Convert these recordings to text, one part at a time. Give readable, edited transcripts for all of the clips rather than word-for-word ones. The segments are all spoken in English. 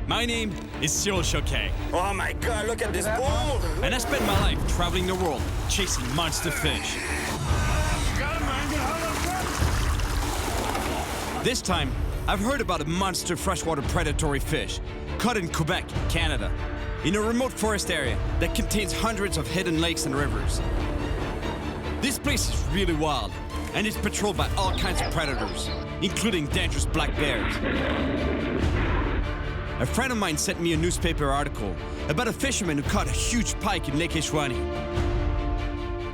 My name is Cyril Chauquet. Oh my god, look at this bull! And I spent my life traveling the world chasing monster fish. This time, I've heard about a monster freshwater predatory fish caught in Quebec, Canada, in a remote forest area that contains hundreds of hidden lakes and rivers. This place is really wild, and it's patrolled by all kinds of predators, including dangerous black bears. A friend of mine sent me a newspaper article about a fisherman who caught a huge pike in Lake Isuani.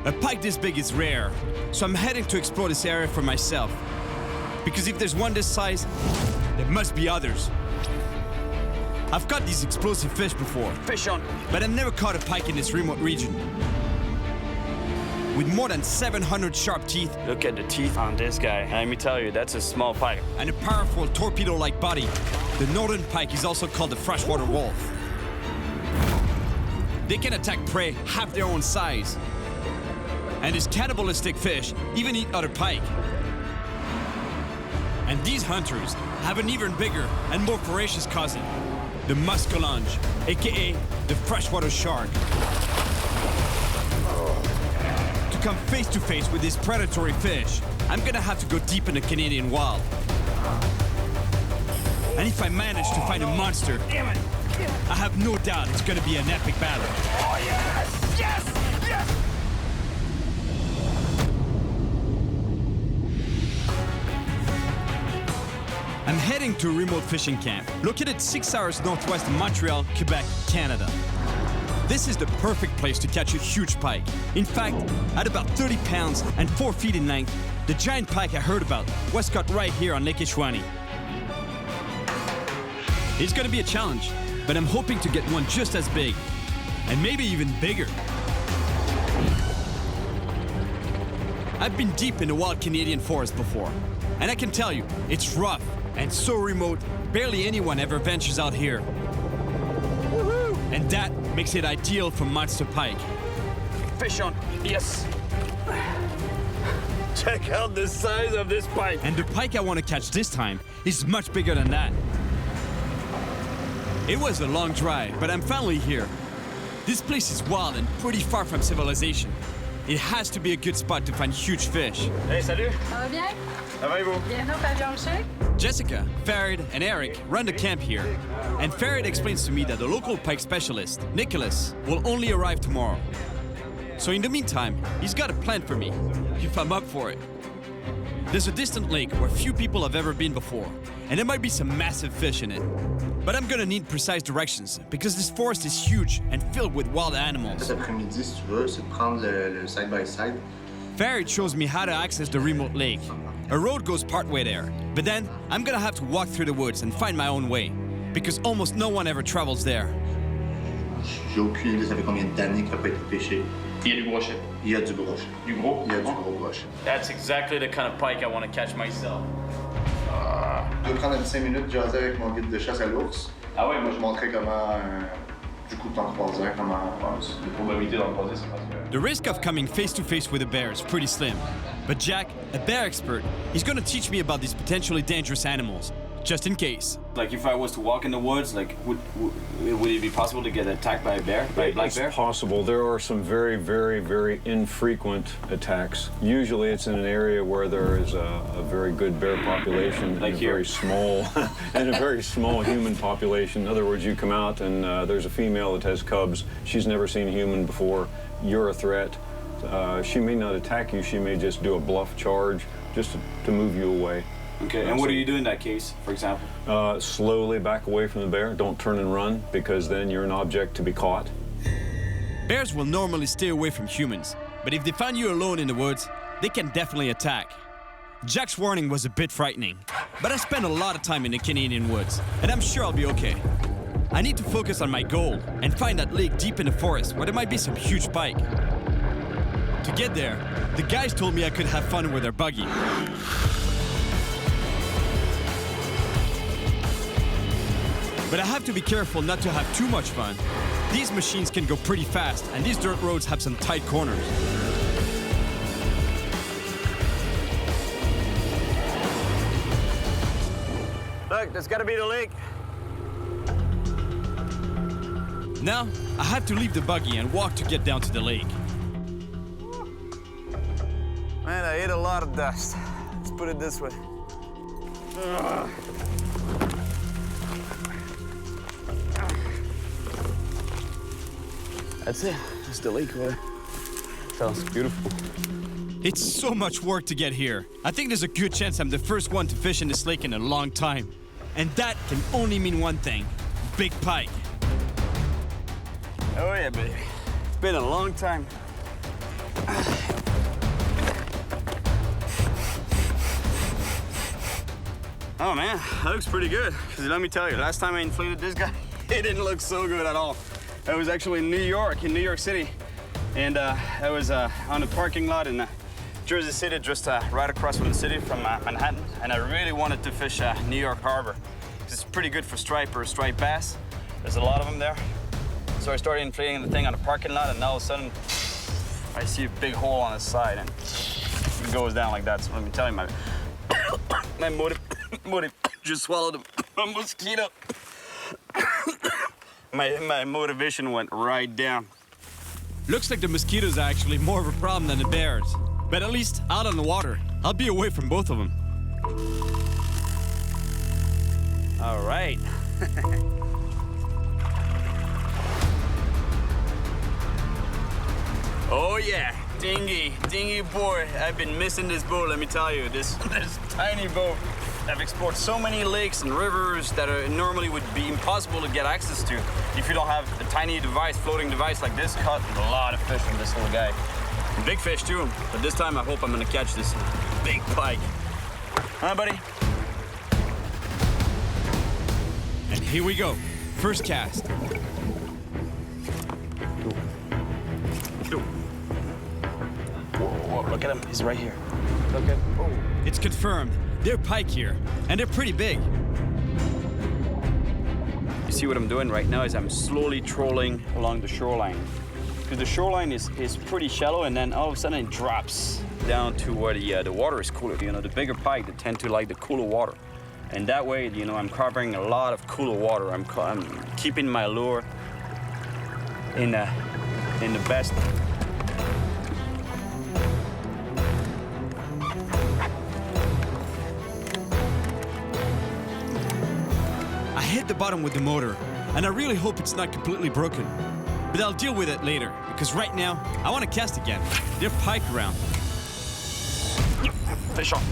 A pike this big is rare, so I'm heading to explore this area for myself. Because if there's one this size, there must be others. I've caught these explosive fish before, Fish on! but I've never caught a pike in this remote region. With more than 700 sharp teeth Look at the teeth on this guy. And let me tell you, that's a small pike. and a powerful torpedo-like body, the northern pike is also called the freshwater wolf. They can attack prey half their own size. And these cannibalistic fish even eat other pike. And these hunters have an even bigger and more voracious cousin, the musky, aka the freshwater shark. To come face to face with this predatory fish, I'm gonna have to go deep in the Canadian wild. And if I manage to find a monster, I have no doubt it's gonna be an epic battle. Oh yes! Yes! Yes! I'm heading to a remote fishing camp, located 6 hours northwest of Montreal, Quebec, Canada. This is the perfect place to catch a huge pike. In fact, at about 30 pounds and 4 feet in length, the giant pike I heard about was caught right here on Lake Isuani. It's gonna be a challenge, but I'm hoping to get one just as big, and maybe even bigger. I've been deep in the wild Canadian forest before, and I can tell you, it's rough and so remote, barely anyone ever ventures out here. And that makes it ideal for monster pike. Fish on! Yes! Check out the size of this pike! And the pike I want to catch this time is much bigger than that. It was a long drive, but I'm finally here. This place is wild and pretty far from civilization. It has to be a good spot to find huge fish. Hey, salut! Ça va bien? Ça va et vous? Bienvenue au pavillon Chic. Jessica, Farid, and Eric run the camp here. And Farid explains to me that the local pike specialist, Nicholas, will only arrive tomorrow. So in the meantime, he's got a plan for me, if I'm up for it. There's a distant lake where few people have ever been before, and there might be some massive fish in it. But I'm gonna need precise directions, because this forest is huge and filled with wild animals. Cet après-midi, si tu veux, c'est de prendre le side-by-side. Farid shows me how to access the remote lake. A road goes partway there, but then I'm gonna have to walk through the woods and find my own way, because almost no one ever travels there. J'ai aucune idée, ça fait combien d'années qu'il n'a pas été pêché. Il y a du brochet. Il y a du brochet. Du gros? Il y a du gros brochet. That's exactly the kind of pike I want to catch myself. Je vais prendre 5 minutes de jaser avec mon guide de chasse à l'ours. Ah ouais, moi Je vais montrer comment, du coup, t'en croiser, comment... les probabilités d'en croiser, c'est parce que... The risk of coming face to face with a bear is pretty slim. But Jack, a bear expert, is gonna teach me about these potentially dangerous animals, just in case. Like if I was to walk in the woods, like would it be possible to get attacked by a bear, by a black It's bear? possible. There are some very, very, very infrequent attacks. Usually it's in an area where there is a very good bear population Like and a here. very small and a very small human population. In other words, you come out and there's a female that has cubs. She's never seen a human before. You're a threat. She may not attack you. She may just do a bluff charge just to move you away. Okay, and what do you do in that case, for example? Slowly back away from the bear. Don't turn and run, because then you're an object to be caught. Bears will normally stay away from humans, but if they find you alone in the woods, they can definitely attack. Jack's warning was a bit frightening, but I spent a lot of time in the Canadian woods, and I'm sure I'll be okay. I need to focus on my goal and find that lake deep in the forest where there might be some huge pike. To get there, the guys told me I could have fun with their buggy. But I have to be careful not to have too much fun. These machines can go pretty fast, and these dirt roads have some tight corners. Look, that's gotta be the lake. Now, I have to leave the buggy and walk to get down to the lake. Man, I ate a lot of dust. Let's put it this way. Ugh. That's it. It's the lake over there. Sounds beautiful. It's so much work to get here. I think there's a good chance I'm the first one to fish in this lake in a long time. And that can only mean one thing: big pike. Oh yeah, baby. It's been a long time. Oh man, that looks pretty good. Because let me tell you, last time I inflated this guy, it didn't look so good at all. I was actually in New York City. And I was on a parking lot in Jersey City, just right across from the city, from Manhattan. And I really wanted to fish New York Harbor. It's pretty good for striped bass. There's a lot of them there. So I started inflating the thing on the parking lot, and all of a sudden, I see a big hole on the side, and it goes down like that. So let me tell you, my motive just swallowed a mosquito. my motivation went right down. Looks like the mosquitoes are actually more of a problem than the bears. But at least out on the water, I'll be away from both of them. All right. Oh yeah, dingy boy. I've been missing this boat, let me tell you. This tiny boat. I've explored so many lakes and rivers that normally would be impossible to get access to if you don't have a tiny device, floating device like this. Caught a lot of fish from this little guy. And big fish too, but this time I hope I'm gonna catch this big pike. Huh, buddy? And here we go. First cast. Whoa, look at him. He's right here. Look at. Oh. It's confirmed. They're pike here, and they're pretty big. You see what I'm doing right now is I'm slowly trolling along the shoreline. Because the shoreline is pretty shallow, and then all of a sudden it drops down to where the water is cooler. You know, the bigger pike, they tend to like the cooler water. And that way, you know, I'm covering a lot of cooler water. I'm keeping my lure in the best. I hit the bottom with the motor, and I really hope it's not completely broken. But I'll deal with it later, because right now, I want to cast again. They're pike around. Fish on.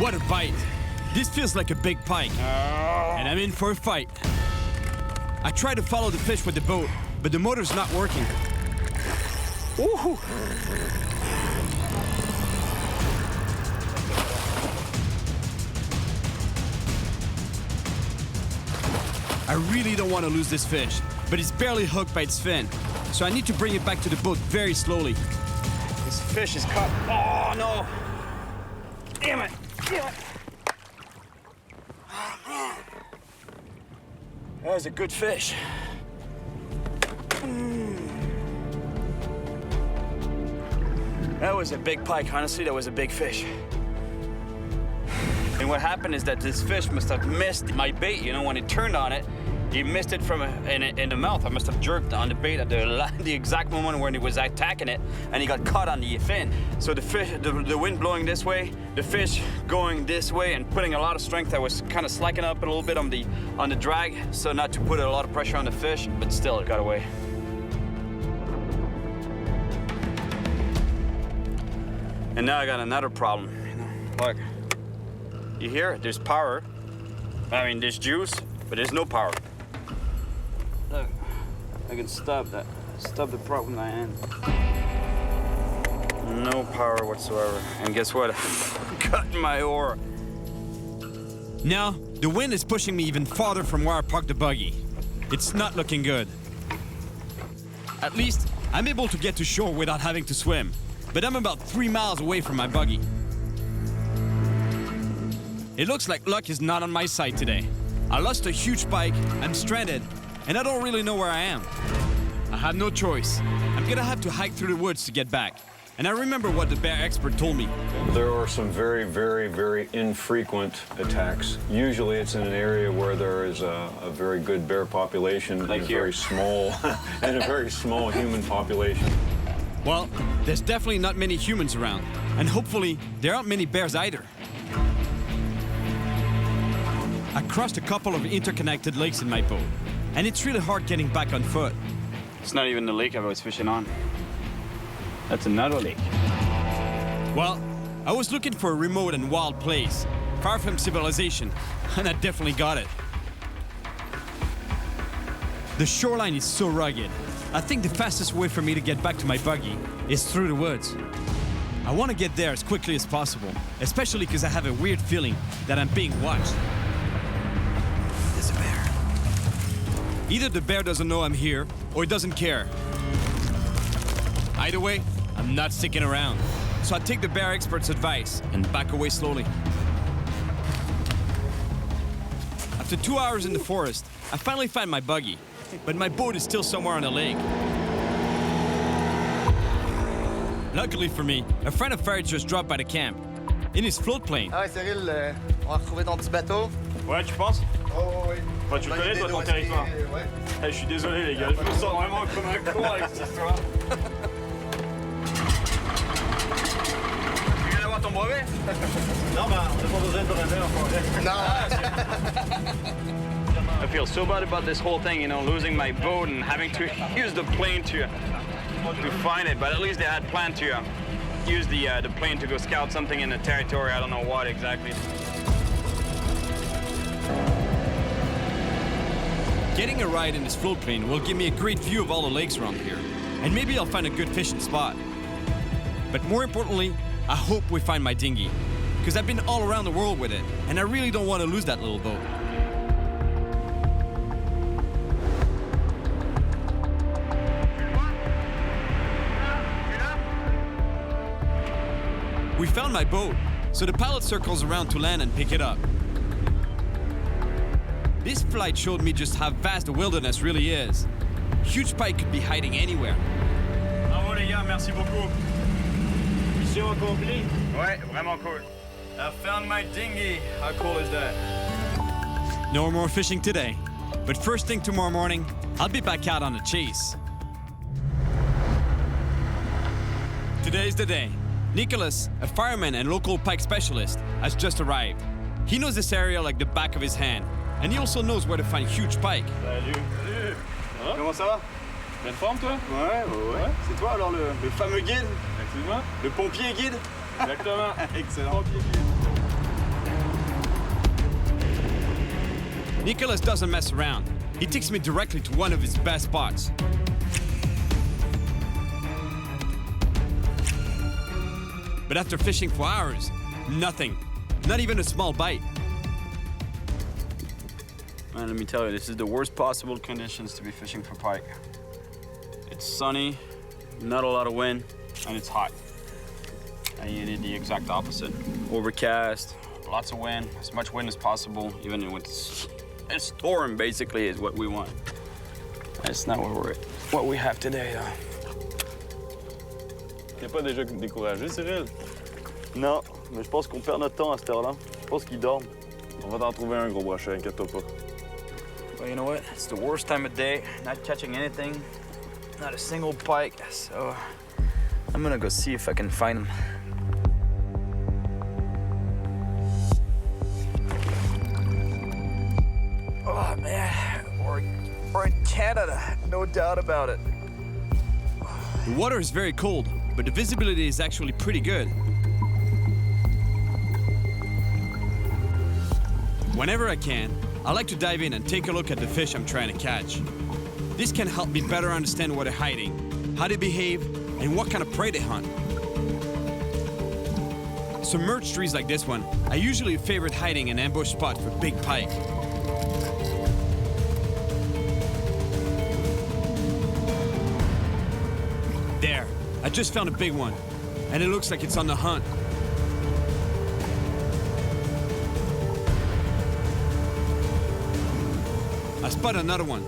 What a bite. This feels like a big pike, and I'm in for a fight. I try to follow the fish with the boat, but the motor's not working. Woohoo! I really don't want to lose this fish, but it's barely hooked by its fin, so I need to bring it back to the boat very slowly. This fish is caught. Oh no! Damn it! Damn it! Oh man! That was a good fish. That was a big pike. Honestly, that was a big fish. And what happened is that this fish must have missed my bait. You know, when it turned on it, he missed it from in the mouth. I must have jerked on the bait at the exact moment when he was attacking it, and he got caught on the fin. So the fish, the wind blowing this way, the fish going this way, and putting a lot of strength. I was kind of slacking up a little bit on the drag, so not to put a lot of pressure on the fish, but still it got away. And now I got another problem. Look, you hear? There's power. I mean, there's juice, but there's no power. Look, I can stop the prop with my hand. No power whatsoever. And guess what? I'm cutting my oar. Now, the wind is pushing me even farther from where I parked the buggy. It's not looking good. At least, I'm able to get to shore without having to swim, but I'm about 3 miles away from my buggy. It looks like luck is not on my side today. I lost a huge pike, I'm stranded, and I don't really know where I am. I have no choice. I'm gonna have to hike through the woods to get back. And I remember what the bear expert told me. There are some very, very, very infrequent attacks. Usually it's in an area where there is a very good bear population Like and here. and a very small human population. Well, there's definitely not many humans around, and hopefully there aren't many bears either. I crossed a couple of interconnected lakes in my boat, and it's really hard getting back on foot. It's not even the lake I was fishing on. That's another lake. Well, I was looking for a remote and wild place, far from civilization, and I definitely got it. The shoreline is so rugged. I think the fastest way for me to get back to my buggy is through the woods. I want to get there as quickly as possible, especially because I have a weird feeling that I'm being watched. There's a bear. Either the bear doesn't know I'm here, or he doesn't care. Either way, I'm not sticking around. So I take the bear expert's advice and back away slowly. After 2 hours in the forest, I finally find my buggy, but my boat is still somewhere on the lake. Luckily for me, a friend of Ferret just dropped by the camp, in his float plane. Ah ouais, Cyril, on va retrouver ton petit bateau. Ouais, tu penses? Oh, oui. Bah, tu le connais, toi, ton territoire. Ouais. Hey, je suis désolé, les gars. Je me sens vraiment comme un con avec cette histoire. Tu viens d'avoir ton brevet? Non, bah, on n'a pas besoin de brevet encore. Non. I feel so bad about this whole thing, you know, losing my boat and having to use the plane to find it. But at least they had planned to use the plane to go scout something in the territory. I don't know what exactly. Getting a ride in this float plane will give me a great view of all the lakes around here, and maybe I'll find a good fishing spot. But more importantly, I hope we find my dinghy, because I've been all around the world with it, and I really don't want to lose that little boat. We found my boat, so the pilot circles around to land and pick it up. This flight showed me just how vast the wilderness really is. Huge pike could be hiding anywhere. Bravo les gars, merci beaucoup. Mission accomplie. Ouais, vraiment cool. I found my dinghy. How cool is that? No more fishing today, but first thing tomorrow morning, I'll be back out on the chase. Today's the day. Nicholas, a fireman and local pike specialist, has just arrived. He knows this area like the back of his hand, and he also knows where to find huge pike. Salut. Salut. Comment ça va? Pleine forme, toi? Ouais. C'est toi alors le fameux guide? Effectivement. Le pompier guide? Exactement. Excellent. Nicholas doesn't mess around. He takes me directly to one of his best spots. But after fishing for hours, nothing. Not even a small bite. Man, let me tell you, this is the worst possible conditions to be fishing for pike. It's sunny, not a lot of wind, and it's hot. And you need the exact opposite. Overcast, lots of wind, as much wind as possible, even when it's a storm, basically, is what we want. That's not what we have today, though. T'es pas déjà découragé, Cyril? Non, mais je pense qu'on perd notre temps à cette heure-là. Je pense qu'ils dorment. On va t'en trouver un gros brochet, inquiète-toi pas. Well, you know what? It's the worst time of day, not catching anything, not a single pike, so I'm gonna go see if I can find him. Oh man, we're in Canada, no doubt about it. The water is very cold, but the visibility is actually pretty good. Whenever I can, I like to dive in and take a look at the fish I'm trying to catch. This can help me better understand where they're hiding, how they behave, and what kind of prey they hunt. Submerged trees like this one are usually a favorite hiding and ambush spot for big pike. There, I just found a big one, and it looks like it's on the hunt. I spot another one.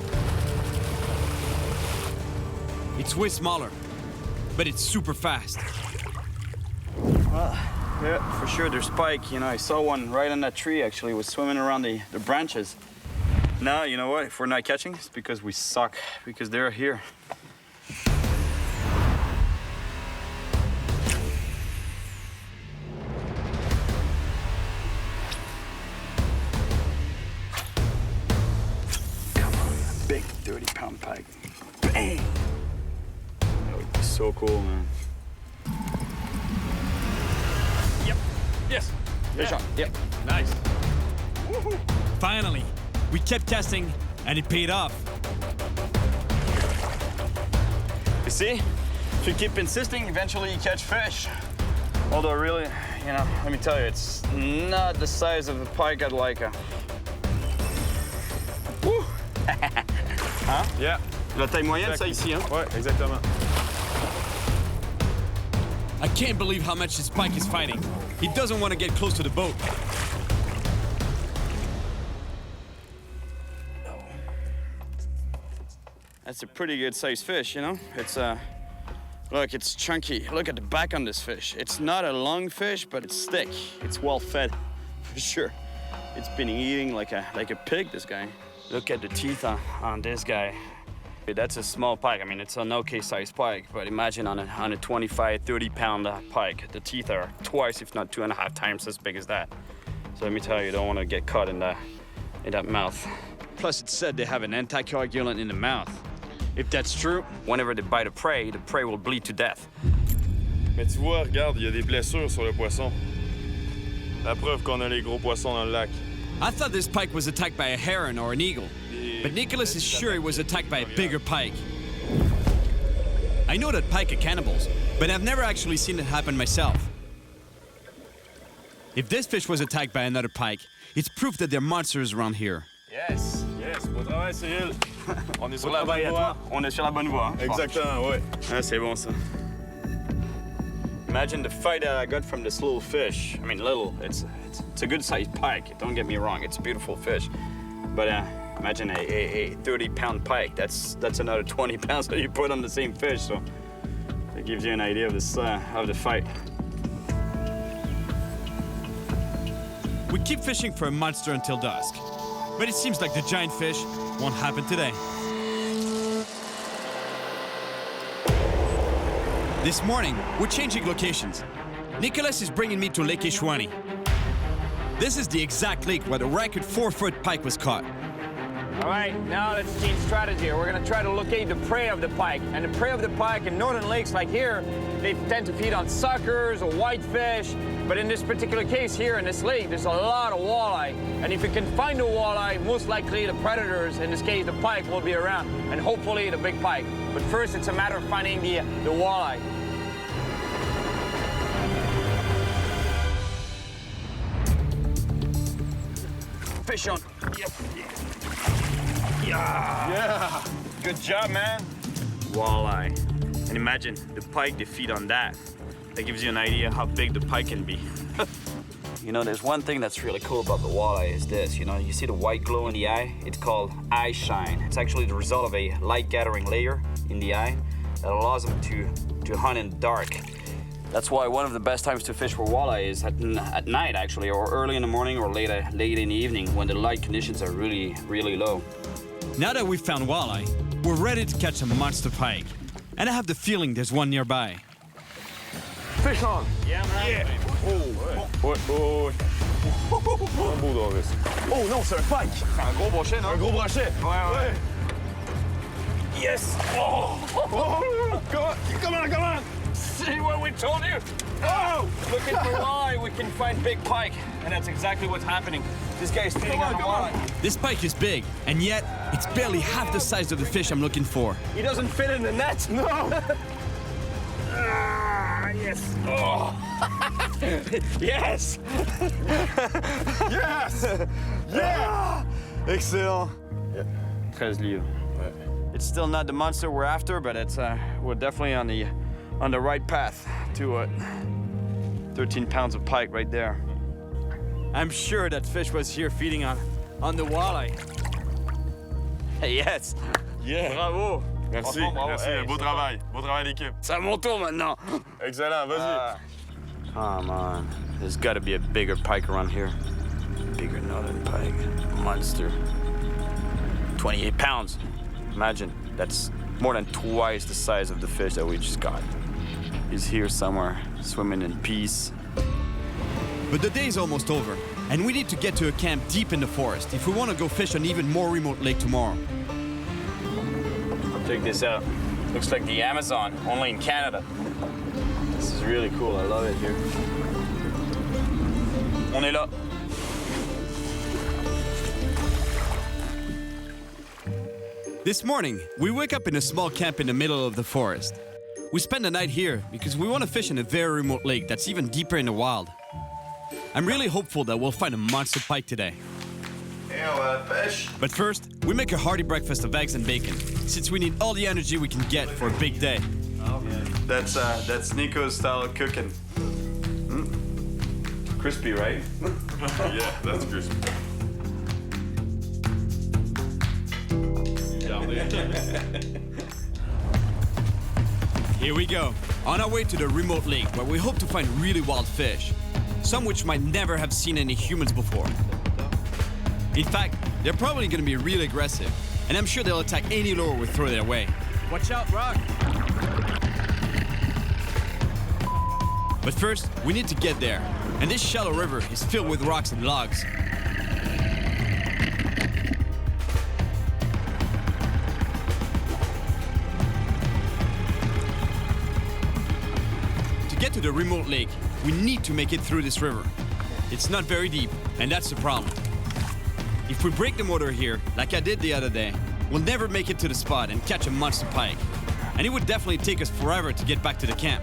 It's way smaller. but it's super fast. Well, yeah, for sure there's pike. You know, I saw one right on that tree actually. It was swimming around the branches. Now, you know what? If we're not catching, it's because we suck, because they're here. Come on, big 30-pound pike. Bang! That would be so cool, man. Yep. Yes. Fish on. Yep. Nice. Woohoo. Finally, we kept casting and it paid off. You see? If you keep insisting, eventually you catch fish. Although really, you know, let me tell you, it's not the size of a pike I'd like. Woo! Hein? Yeah. La taille moyenne, ça ici, hein? Ouais, exactement. I can't believe how much this pike is fighting. He doesn't want to get close to the boat. That's a pretty good sized fish, you know? It's look, it's chunky. Look at the back on this fish. It's not a long fish, but it's thick. It's well fed, for sure. It's been eating like a pig, this guy. Look at the teeth on this guy. That's a small pike. I mean, it's an okay sized pike, but imagine on a 25, 30-pound pike. The teeth are twice, if not 2.5 times as big as that. So let me tell you, you don't want to get caught in that mouth. Plus, it's said they have an anticoagulant in the mouth. If that's true, whenever they bite the prey will bleed to death. Mais tu vois, regarde, il y a des blessures sur le poisson. La preuve qu'on a les gros poissons dans le lac. I thought this pike was attacked by a heron or an eagle, but Nicholas is sure it was attacked by a bigger pike. I know that pike are cannibals, but I've never actually seen it happen myself. If this fish was attacked by another pike, it's proof that there are monsters around here. Yes, yes, bon travail, Cyril. On est sur la Travail à bonne toi. voie. On est sur la bonne voie. Hein? Exactement, ouais. Ah, c'est bon ça. Imagine the fight that I got from this little fish. I mean, little. It's a good-sized pike. Don't get me wrong. It's a beautiful fish. But imagine a 30-pound pike. That's another 20 pounds that you put on the same fish. So it gives you an idea of this of the fight. We keep fishing for a monster until dusk, but it seems like the giant fish won't happen today. This morning, we're changing locations. Nicholas is bringing me to Lake Isuani. This is the exact lake where the record 4-foot pike was caught. All right, now let's change strategy. We're gonna try to locate the prey of the pike. And the prey of the pike in northern lakes like here, they tend to feed on suckers or whitefish. But in this particular case here in this lake, there's a lot of walleye. And if you can find a walleye, most likely the predators, in this case the pike, will be around. And hopefully the big pike. But first, it's a matter of finding the walleye. Fish on. Yep. Yeah. Good job, man. Walleye. And imagine the pike, they feed on that. That gives you an idea how big the pike can be. You know, there's one thing that's really cool about the walleye is this. You know, you see the white glow in the eye? It's called eye shine. It's actually the result of a light gathering layer in the eye that allows them to hunt in the dark. That's why one of the best times to fish for walleye is at night, actually, or early in the morning or late in the evening when the light conditions are really, really low. Now that we've found walleye, we're ready to catch a monster pike. And I have the feeling there's one nearby. Fish on! Yeah, man. Yeah! Oh, ouais, oh, ouais. Un beau doré, ça. Oh non, c'est un pike! C'est un gros brochet, non? Un gros brochet! Ouais. Yes! Oh! Come on! See what we told you? Oh! Looking for walleye, we can find big pike. And that's exactly what's happening. This guy is feeding on the walleye. This pike is big, and yet it's barely half the size of the fish I'm looking for. He doesn't fit in the net. No! Yes. Oh. Yes. Yes! Yeah! Excellent! 13 livres. It's still not the monster we're after, but it's we're definitely on the right path to it. 13 pounds of pike right there. I'm sure that fish was here feeding on the walleye. Yes. Yeah! Bravo. Merci. Franchement, bravo. Merci. Hey, beau travail. Beau travail d'équipe. C'est à mon tour maintenant. Excellent, vas-y. Come on. There's got to be a bigger pike around here. Bigger northern pike. Monster. 28 pounds. Imagine. That's more than twice the size of the fish that we just got. He's here somewhere, swimming in peace. But the day is almost over, and we need to get to a camp deep in the forest if we want to go fish an even more remote lake tomorrow. Check this out. Looks like the Amazon, only in Canada. This is really cool. I love it here. On est là. This morning, we wake up in a small camp in the middle of the forest. We spend the night here because we want to fish in a very remote lake that's even deeper in the wild. I'm really hopeful that we'll find a monster pike today. But first, we make a hearty breakfast of eggs and bacon, since we need all the energy we can get for a big day. That's Nico's style of cooking. Crispy, right? Yeah, that's crispy. Here we go, on our way to the remote lake where we hope to find really wild fish. Some which might never have seen any humans before. In fact, they're probably going to be really aggressive, and I'm sure they'll attack any lure we throw their way. Watch out, Rock! But first, we need to get there, and this shallow river is filled with rocks and logs. To get to the remote lake, we need to make it through this river. It's not very deep, and that's the problem. If we break the motor here, like I did the other day, we'll never make it to the spot and catch a monster pike. And it would definitely take us forever to get back to the camp.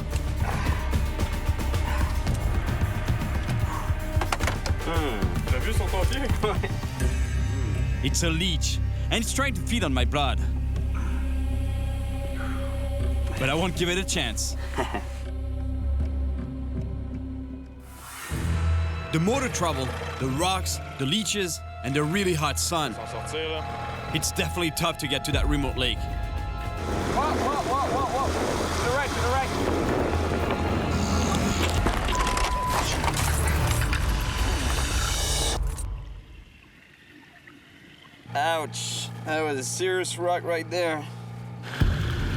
T'as vu sur ton pied? It's a leech, and it's trying to feed on my blood. But I won't give it a chance. The motor trouble, the rocks, the leeches, and the really hot sun. S'en sortir, là. It's definitely tough to get to that remote lake. Whoa. To the right, to the right. Ouch. That was a serious rock right there.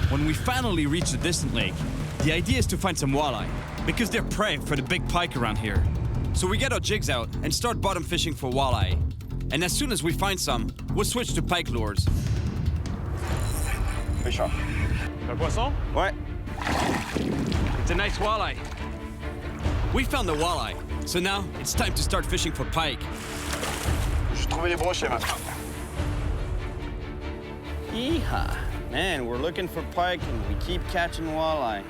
When we finally reach the distant lake, the idea is to find some walleye, because they're prey for the big pike around here. So we get our jigs out and start bottom fishing for walleye. And as soon as we find some, we'll switch to pike lures. Pêcheur. Un poisson? Ouais. It's a nice walleye. We found the walleye, so now it's time to start fishing for pike. J'ai trouvé les brochets maintenant. Yeehaw. Man, we're looking for pike and we keep catching walleye.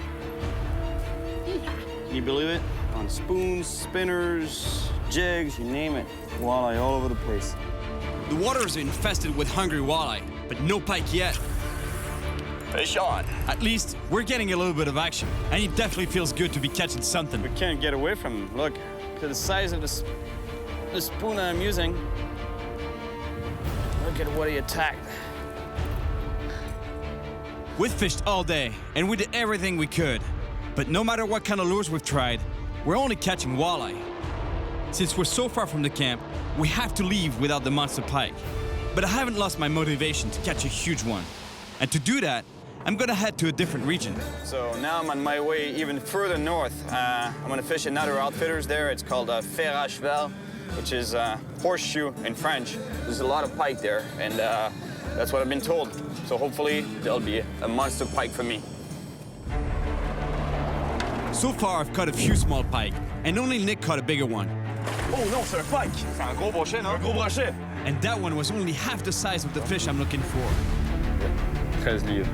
Can you believe it? On spoons, spinners, jigs, you name it. Walleye all over the place. The waters are infested with hungry walleye, but no pike yet. Fish on. At least, we're getting a little bit of action, and it definitely feels good to be catching something. We can't get away from him. Look, to the size of the spoon I'm using. Look at what he attacked. We've fished all day, and we did everything we could. But no matter what kind of lures we've tried, we're only catching walleye. Since we're so far from the camp, we have to leave without the monster pike. But I haven't lost my motivation to catch a huge one. And to do that, I'm gonna head to a different region. So now I'm on my way even further north. I'm gonna fish another outfitters there. It's called freshwater, which is horseshoe in French. There's a lot of pike there, and that's what I've been told. So hopefully there'll be a monster pike for me. So far, I've caught a few small pike, and only Nick caught a bigger one. Oh non, c'est un pike! C'est un gros brochet, non? Un gros brochet! And that one was only half the size of the fish I'm looking for. 13 livres.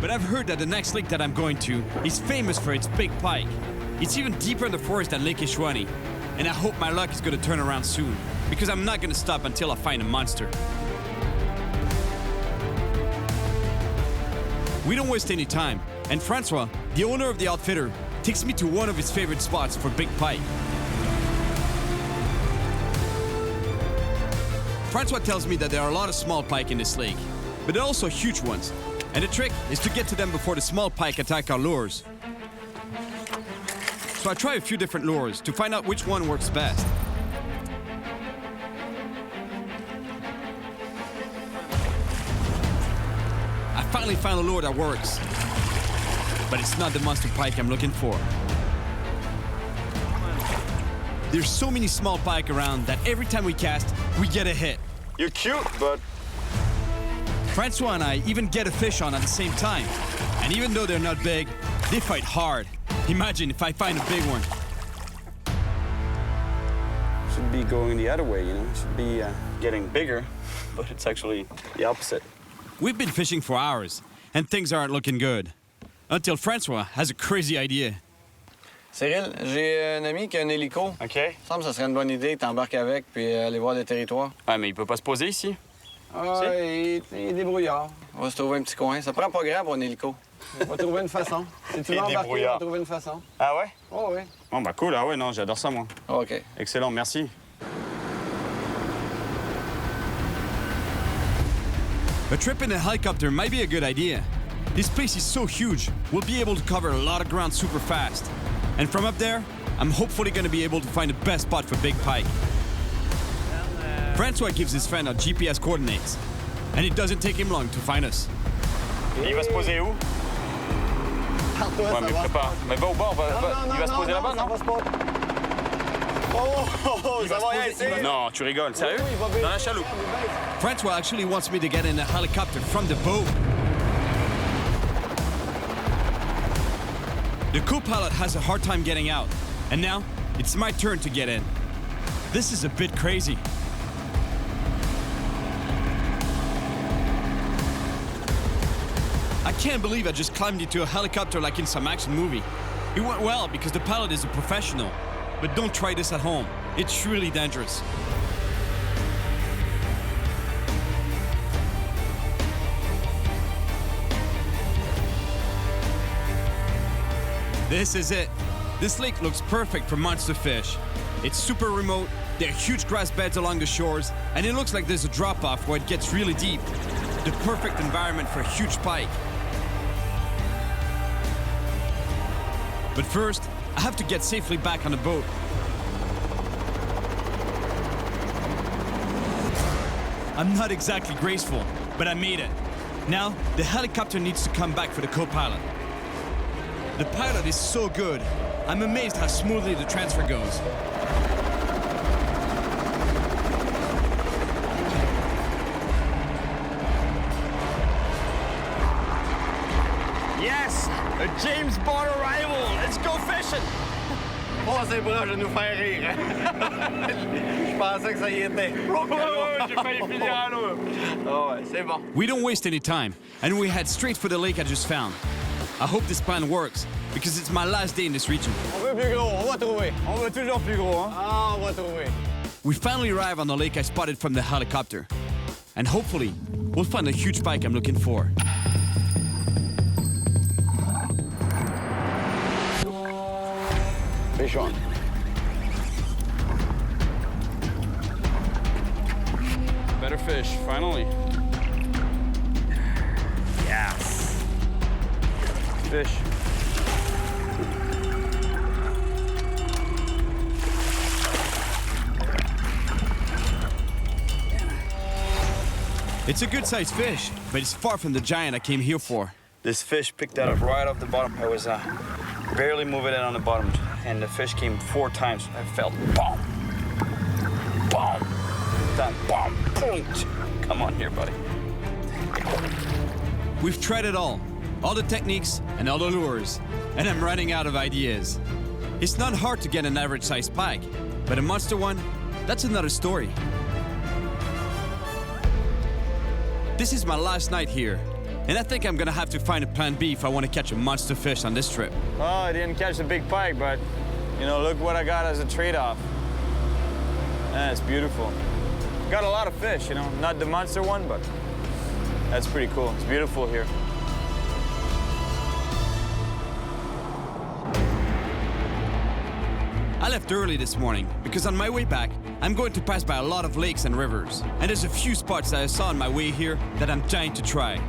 But I've heard that the next lake that I'm going to is famous for its big pike. It's even deeper in the forest than Lake Isuani. And I hope my luck is gonna turn around soon, because I'm not gonna stop until I find a monster. We don't waste any time, and Francois, the owner of the outfitter, takes me to one of his favorite spots for big pike. Francois tells me that there are a lot of small pike in this lake, but there are also huge ones. And the trick is to get to them before the small pike attack our lures. So I try a few different lures to find out which one works best. I finally found a lure that works. But it's not the monster pike I'm looking for. There's so many small pike around that every time we cast, we get a hit. You're cute, but Francois and I even get a fish on at the same time. And even though they're not big, they fight hard. Imagine if I find a big one. should be going the other way, you know? It should be getting bigger, but it's actually the opposite. We've been fishing for hours, and things aren't looking good. Until Francois has a crazy idea. Cyril, j'ai un ami qui a un hélico. OK. Il me semble que ça serait une bonne idée, t'embarques avec puis aller voir le territoire. Ah, mais il peut pas se poser ici? Ah, il est débrouillard. On va se trouver un petit coin. Ça prend pas grand pour un hélico. On va trouver une façon. Si tu veux embarquer, on va trouver une façon. Ah ouais? Oh oui. Bon, bah cool. Ah ouais, non, j'adore ça, moi. OK. Excellent, merci. A trip in a helicopter might be a good idea. This place is so huge, we'll be able to cover a lot of ground super fast. And from up there, I'm hopefully going to be able to find the best spot for big pike. Francois gives his friend our GPS coordinates, and it doesn't take him long to find us. Et il va se poser où? Parle-toi, Ouais, ça mais va. prépare. Mais va au bord, il va se poser là-bas, non? Ça va se poser. Oh, ça va rien ici. Non, tu rigoles. Sérieux? Oui, il va bien. Dans la chaloupe. Francois actually wants me to get in a helicopter from the boat. The co-pilot has a hard time getting out, and now it's my turn to get in. This is a bit crazy. I can't believe I just climbed into a helicopter like in some action movie. It went well because the pilot is a professional, but don't try this at home. It's really dangerous. This is it. This lake looks perfect for monster fish. It's super remote, there are huge grass beds along the shores, and it looks like there's a drop-off where it gets really deep. The perfect environment for a huge pike. But first, I have to get safely back on the boat. I'm not exactly graceful, but I made it. Now, the helicopter needs to come back for the co-pilot. The pilot is so good. I'm amazed how smoothly the transfer goes. Yes! A James Bond arrival! Let's go fishing! Oh, c'est proche de nous faire rire. Je pensais que ça y était. J'ai failli finir à l'eau. Oh, ouais, c'est bon. We don't waste any time, and we head straight for the lake I just found. I hope this plan works, because it's my last day in this region. On veut plus gros, on va trouver. On veut toujours plus gros, hein? Ah, on va trouver. We finally arrive on the lake I spotted from the helicopter. And hopefully, we'll find a huge pike I'm looking for. Fish on. Better fish, finally. Yes. Fish. It's a good-sized fish, but it's far from the giant I came here for. This fish picked that up right off the bottom. I was barely moving it on the bottom, and the fish came 4 times. I felt boom, boom, that boom, boom. Come on here, buddy. We've tried it all the techniques and all the lures, and I'm running out of ideas. It's not hard to get an average-sized pike, but a monster one, that's another story. This is my last night here, and I think I'm gonna have to find a plan B if I want to catch a monster fish on this trip. Oh, I didn't catch the big pike, but, you know, look what I got as a trade-off. Yeah, it's beautiful. Got a lot of fish, you know, not the monster one, but that's pretty cool. It's beautiful here. I left early this morning because on my way back, I'm going to pass by a lot of lakes and rivers. And there's a few spots that I saw on my way here that I'm dying to try.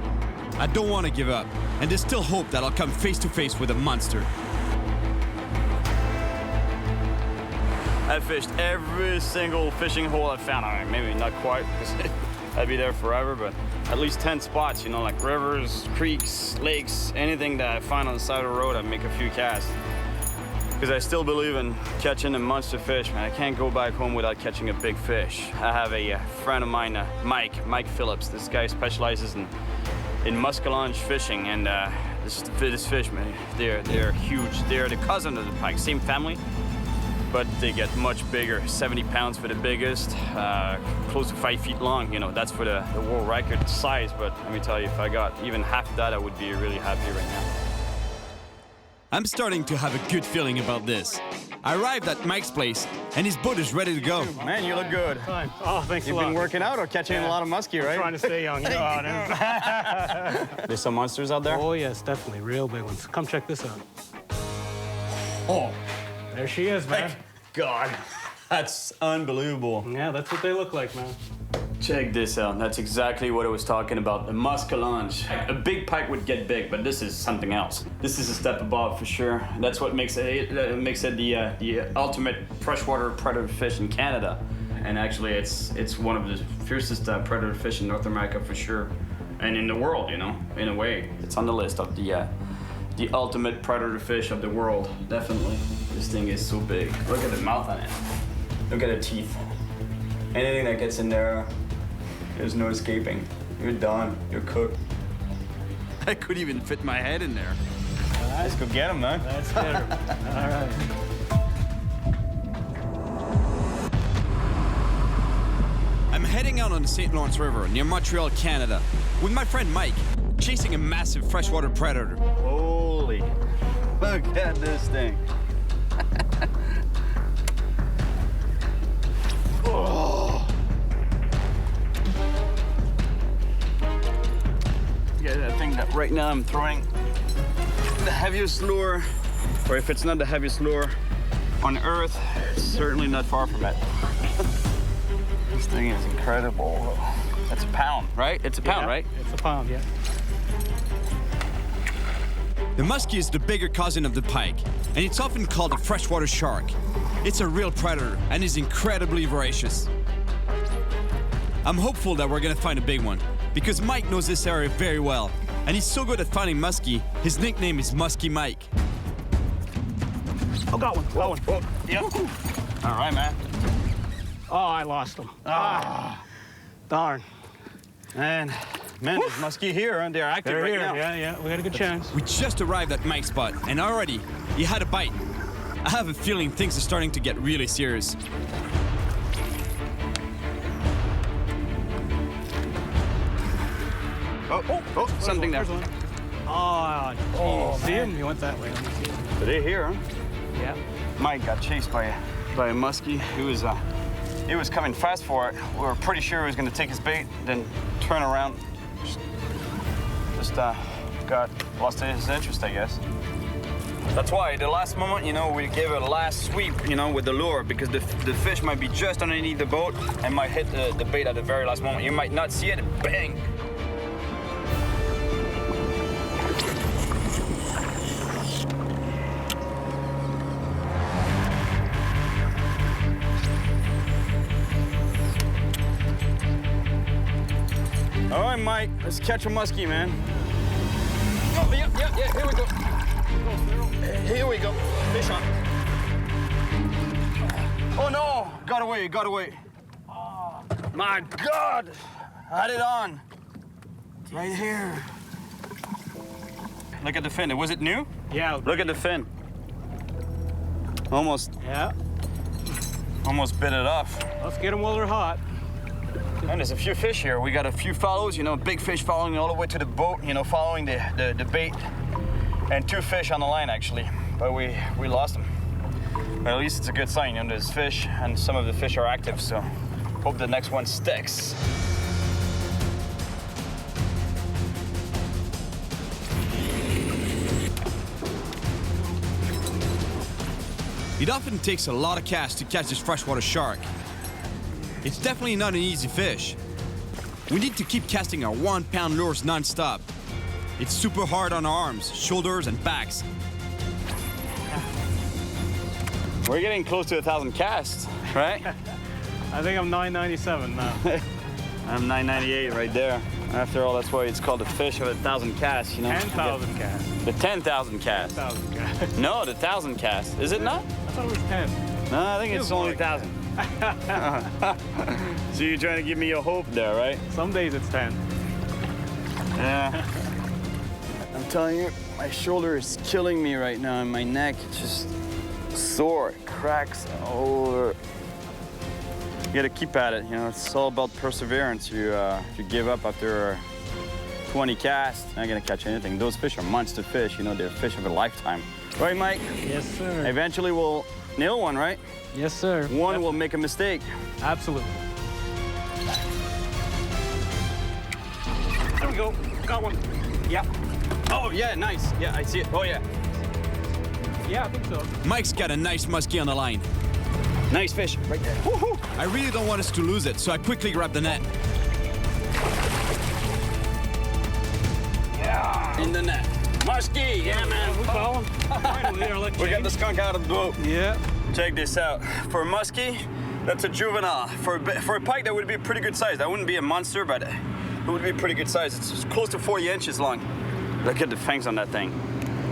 I don't want to give up, and there's still hope that I'll come face to face with a monster. I fished every single fishing hole I found. I mean, maybe not quite, because I'd be there forever, but at least 10 spots, you know, like rivers, creeks, lakes, anything that I find on the side of the road, I'd make a few casts. Because I still believe in catching a monster fish, man. I can't go back home without catching a big fish. I have a friend of mine, Mike Phillips. This guy specializes in musky fishing, and this fish, man, they're huge. They're the cousin of the pike, same family, but they get much bigger. 70 pounds for the biggest, close to 5 feet long. You know, that's for the world record size. But let me tell you, if I got even half that, I would be really happy right now. I'm starting to have a good feeling about this. I arrived at Mike's place, and his boat is ready to go. Man, you look good. Fine. Oh, thanks a lot. You've been working out or catching a lot of musky, right? I'm trying to stay young. There's some monsters out there? Oh, yes, definitely. Real big ones. Come check this out. Oh, there she is, man. thank God. That's unbelievable. Yeah, that's what they look like, man. Check this out. That's exactly what I was talking about. The musky. A big pike would get big, but this is something else. This is a step above for sure. That's what makes it the ultimate freshwater predator fish in Canada. And actually, it's one of the fiercest predator fish in North America for sure, and in the world. You know, in a way, it's on the list of the ultimate predator fish of the world. Definitely, this thing is so big. Look at the mouth on it. Look at the teeth. Anything that gets in there, there's no escaping. You're done. You're cooked. I could even fit my head in there. Let's go get him, man. That's better. All right. I'm heading out on the St. Lawrence River near Montreal, Canada, with my friend Mike, chasing a massive freshwater predator. Holy, look at this thing. Oh. Yeah, that thing that right now I'm throwing the heaviest lure, or if it's not the heaviest lure on Earth, it's certainly not far from it. This thing is incredible. That's a pound, right? It's a pound, right? It's a pound, yeah. The musky is the bigger cousin of the pike, and it's often called a freshwater shark. It's a real predator and is incredibly voracious. I'm hopeful that we're gonna find a big one, because Mike knows this area very well, and he's so good at finding musky, his nickname is Musky Mike. Oh, got one. Got one. Oh, yep. All right, man. Oh, I lost him. Ah, darn. Man, there's musky here, and they're active right now. Yeah, we got a good chance. We just arrived at Mike's spot, and already he had a bite. I have a feeling things are starting to get really serious. Oh, something there. Oh, see him? He went that way. So they're here, huh? Yeah. Mike got chased by a musky. He was coming fast for it. We were pretty sure he was going to take his bait, then turn around. Just lost his interest, I guess. That's why the last moment, you know, we gave it a last sweep, you know, with the lure, because the fish might be just underneath the boat and might hit the bait at the very last moment. You might not see it, and bang. All right, Mike, let's catch a musky, man. Oh, yeah, here we go. Here we go. Fish on. Oh, no. Got away. Oh, my God. I had it on. Right here. Look at the fin. Was it new? Yeah. Look at the fin. Almost bit it off. Let's get them while they're hot. And there's a few fish here. We got a few follows, you know, big fish following all the way to the boat, you know, following the bait. And 2 fish on the line, actually. But we lost them. But at least it's a good sign, you know, there's fish, and some of the fish are active, so hope the next one sticks. It often takes a lot of casts to catch this freshwater shark. It's definitely not an easy fish. We need to keep casting our 1-pound lures non-stop. It's super hard on our arms, shoulders, and backs. We're getting close to 1,000 casts, right? I think I'm 997 now. I'm 998 right there. After all, that's why it's called the fish of 1,000 casts, you know? 10,000 casts. The 10,000 casts. 10,000 casts. No, the 1,000 casts. Is it not? I thought it was 10. No, I think it's only 1,000. So you're trying to give me a hope there, right? Some days it's 10. Yeah. I'm telling you, my shoulder is killing me right now, and my neck, it's just sore, it cracks all over. You gotta keep at it, you know, it's all about perseverance. If you give up after 20 casts, you're not gonna catch anything. Those fish are monster fish, you know, they're fish of a lifetime. Right, Mike? Yes, sir. Eventually we'll nail one, right? Yes, sir. One will make a mistake. Absolutely. There we go. Got one. Yeah. Oh, yeah, nice. Yeah, I see it. Oh, yeah. Yeah, I think so. Mike's got a nice musky on the line. Nice fish, right there. Woohoo! I really don't want us to lose it, so I quickly grab the net. Yeah. In the net. Musky, yeah, man. We got one. We got the skunk out of the boat. Yeah. Check this out. For a musky, that's a juvenile. For a pike, that would be a pretty good size. That wouldn't be a monster, but it would be a pretty good size. It's close to 40 inches long. Look at the fangs on that thing.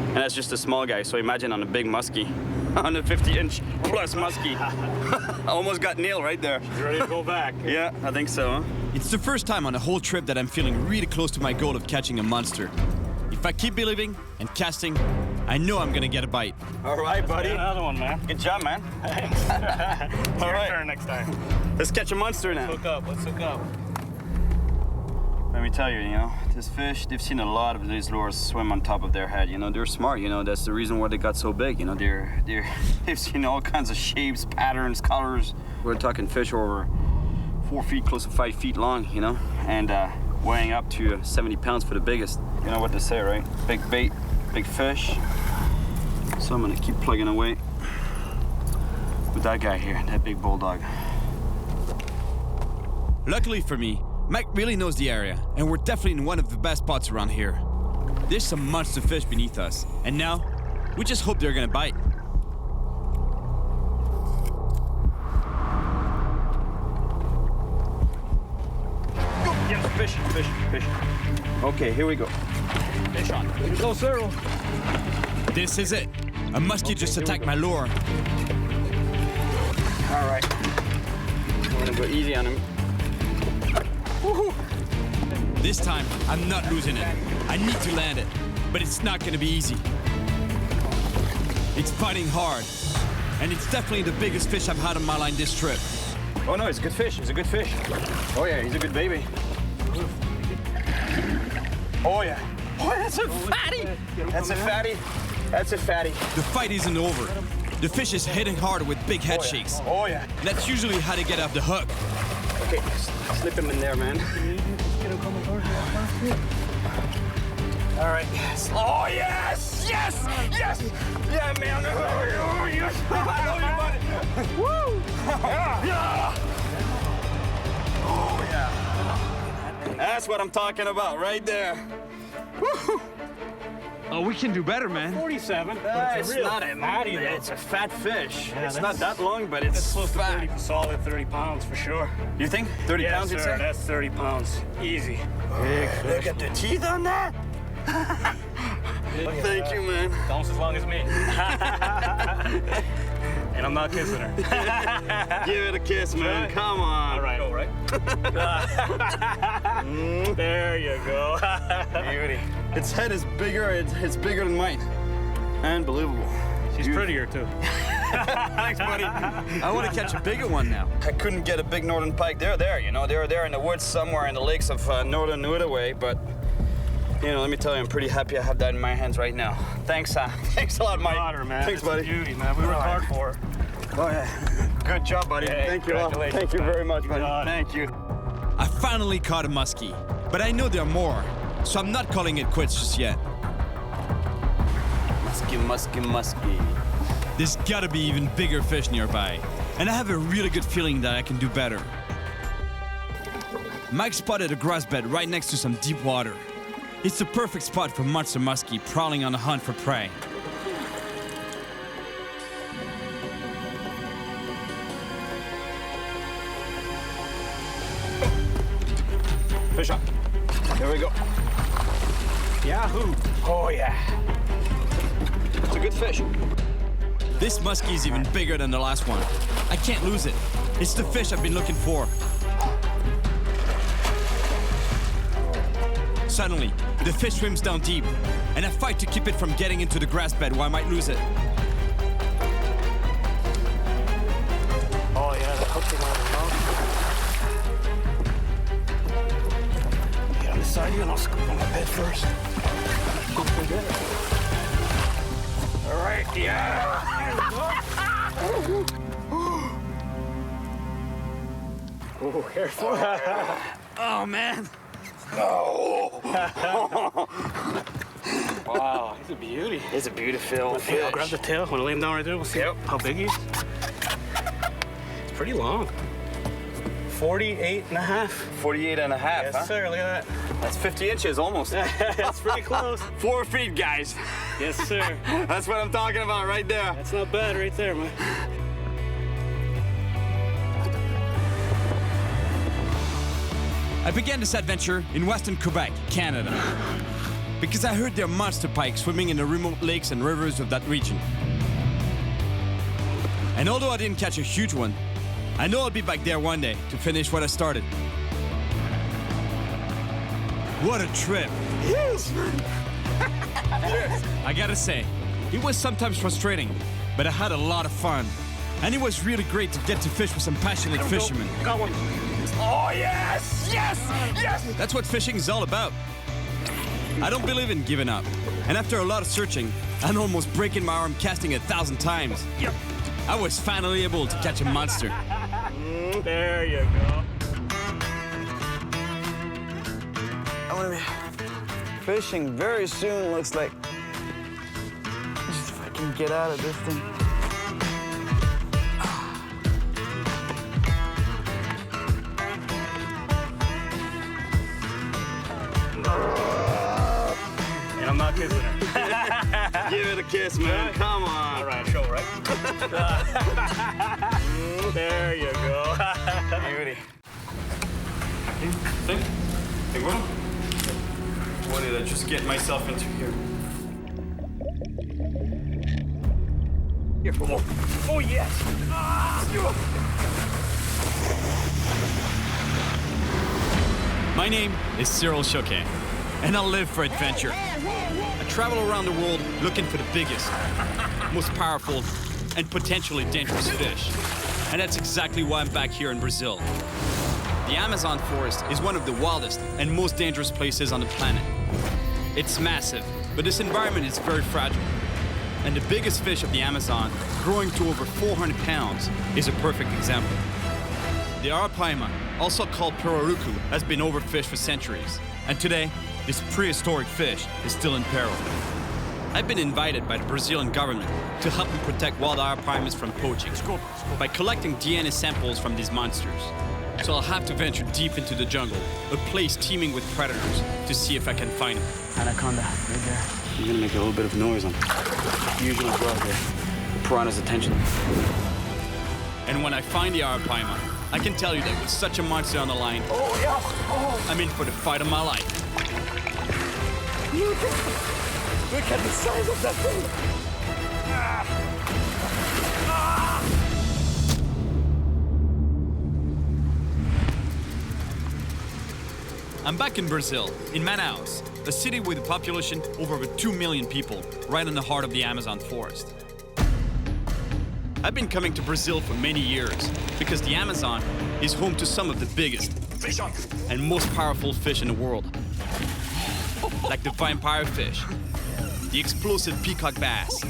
And that's just a small guy, so imagine on a big musky. On a 50-inch plus musky. I almost got nailed right there. You ready to go back? Yeah, I think so, huh? It's the first time on the whole trip that I'm feeling really close to my goal of catching a monster. If I keep believing and casting, I know I'm gonna get a bite. All right, buddy. Another one, man. Good job, man. Thanks. It's All your right. turn next time. Let's catch a monster now. Hook up. Let's hook up. Let me tell you, you know, this fish, they've seen a lot of these lures swim on top of their head. You know, they're smart, you know, that's the reason why they got so big. You know, they've seen all kinds of shapes, patterns, colors. We're talking fish over 4 feet, close to 5 feet long, you know, and weighing up to 70 pounds for the biggest. You know what they say, right? Big bait, big fish. So I'm gonna keep plugging away with that guy here, that big bulldog. Luckily for me, Mike really knows the area, and we're definitely in one of the best spots around here. There's some monster fish beneath us, and now, we just hope they're gonna bite. Yes, fish. Okay, here we go. Fish on. Here we go, Cyril. This is it. A muskie just attacked my lure. All right. I'm gonna go easy on him. Woohoo! This time, I'm not losing it. I need to land it, but it's not gonna be easy. It's fighting hard, and it's definitely the biggest fish I've had on my line this trip. Oh no, it's a good fish. He's a good fish. Oh yeah, he's a good baby. Oh yeah. Oh, that's a fatty. That's a fatty. That's a fatty. The fight isn't over. The fish is hitting hard with big head shakes. Oh yeah. That's usually how they get off the hook. Okay, slip him in there, man. All right. Yes. Oh yes, yes, yes. Yeah, man. Oh yes. I love you, buddy. Woo! Yeah. Oh yeah. That's what I'm talking about, right there. Woo! Oh, we can do better, man. 47. It's not a fatty. It's a fat fish. Yeah, it's not that long, but it's close to fat. 30, solid 30 pounds for sure. You think 30 pounds? You'd Sir, say? that's 30 pounds. Easy. Big fish. Look at the teeth on that. Thank you, man. Almost as long as me. And I'm not kissing her. Give it a kiss, man. Come on. All right. All right. There you go. Beauty. Its head is bigger. It's bigger than mine. Unbelievable. She's prettier too. Thanks, buddy. I want to catch a bigger one now. I couldn't get a big northern pike. They're there, you know. They're there in the woods somewhere in the lakes of northern Outaouais, but you know, let me tell you, I'm pretty happy I have that in my hands right now. Thanks, Thanks a lot, Mike. Honor, man. Thanks, It's buddy. a beauty, man. We worked hard for her. Oh yeah. Good job, buddy. Hey, Thank you all. congratulations, Thank you man. very much, buddy. got it. Thank you. I finally caught a muskie, but I know there are more, so I'm not calling it quits just yet. Musky. There's gotta be even bigger fish nearby, and I have a really good feeling that I can do better. Mike spotted a grass bed right next to some deep water. It's the perfect spot for monster muskie prowling on the hunt for prey. Fish up. Here we go. Yahoo! Oh yeah. It's a good fish. This muskie is even bigger than the last one. I can't lose it. It's the fish I've been looking for. Suddenly, the fish swims down deep, and I fight to keep it from getting into the grass bed where I might lose it. Oh yeah, the hook's around the mouth. Get on the side, and I'll scoop on the bed first. All right, yeah. Oh, careful. Oh man! Wow, he's a beauty. He's a beautiful fish. I'll grab the tail. Want to lay him down right there? We'll see how big he is. It's pretty long. 48 and a half. 48 and a half, Yes, huh? sir. Look at that. That's 50 inches almost. That's pretty close. 4 feet, guys. Yes, sir. That's what I'm talking about right there. That's not bad right there, man. I began this adventure in western Quebec, Canada, because I heard there are monster pike swimming in the remote lakes and rivers of that region. And although I didn't catch a huge one, I know I'll be back there one day to finish what I started. What a trip! Yes! I gotta say, it was sometimes frustrating, but I had a lot of fun. And it was really great to get to fish with some passionate fishermen. Got one. Oh, yes! Yes! Yes! That's what fishing is all about. I don't believe in giving up. And after a lot of searching, and almost breaking my arm casting 1,000 times, I was finally able to catch a monster. There you go. I'm gonna be fishing very soon, looks like. Just if I can get out of this thing. And I'm not kissing her. Give it a kiss, man. Come on. All right, show, right? There you go. Beauty. Hey, what did I just get myself into here? Here, for more. Oh, yes. My name is Cyril Chauquet, and I live for adventure. I travel around the world looking for the biggest, most powerful, and potentially dangerous fish. And that's exactly why I'm back here in Brazil. The Amazon forest is one of the wildest and most dangerous places on the planet. It's massive, but this environment is very fragile. And the biggest fish of the Amazon, growing to over 400 pounds, is a perfect example. The arapaima, also called pirarucu, has been overfished for centuries. And today, this prehistoric fish is still in peril. I've been invited by the Brazilian government to help them protect wild arapaimas from poaching by collecting DNA samples from these monsters. So I'll have to venture deep into the jungle, a place teeming with predators, to see if I can find them. Anaconda, right there. I'm gonna make a little bit of noise on usually draw the piranha's attention. And when I find the arapaima, I can tell you that with such a monster on the line, I'm in for the fight of my life. Look at the size of that thing. I'm back in Brazil, in Manaus, a city with a population of over 2 million people, right in the heart of the Amazon forest. I've been coming to Brazil for many years because the Amazon is home to some of the biggest and most powerful fish in the world, like the vampire fish, the explosive peacock bass,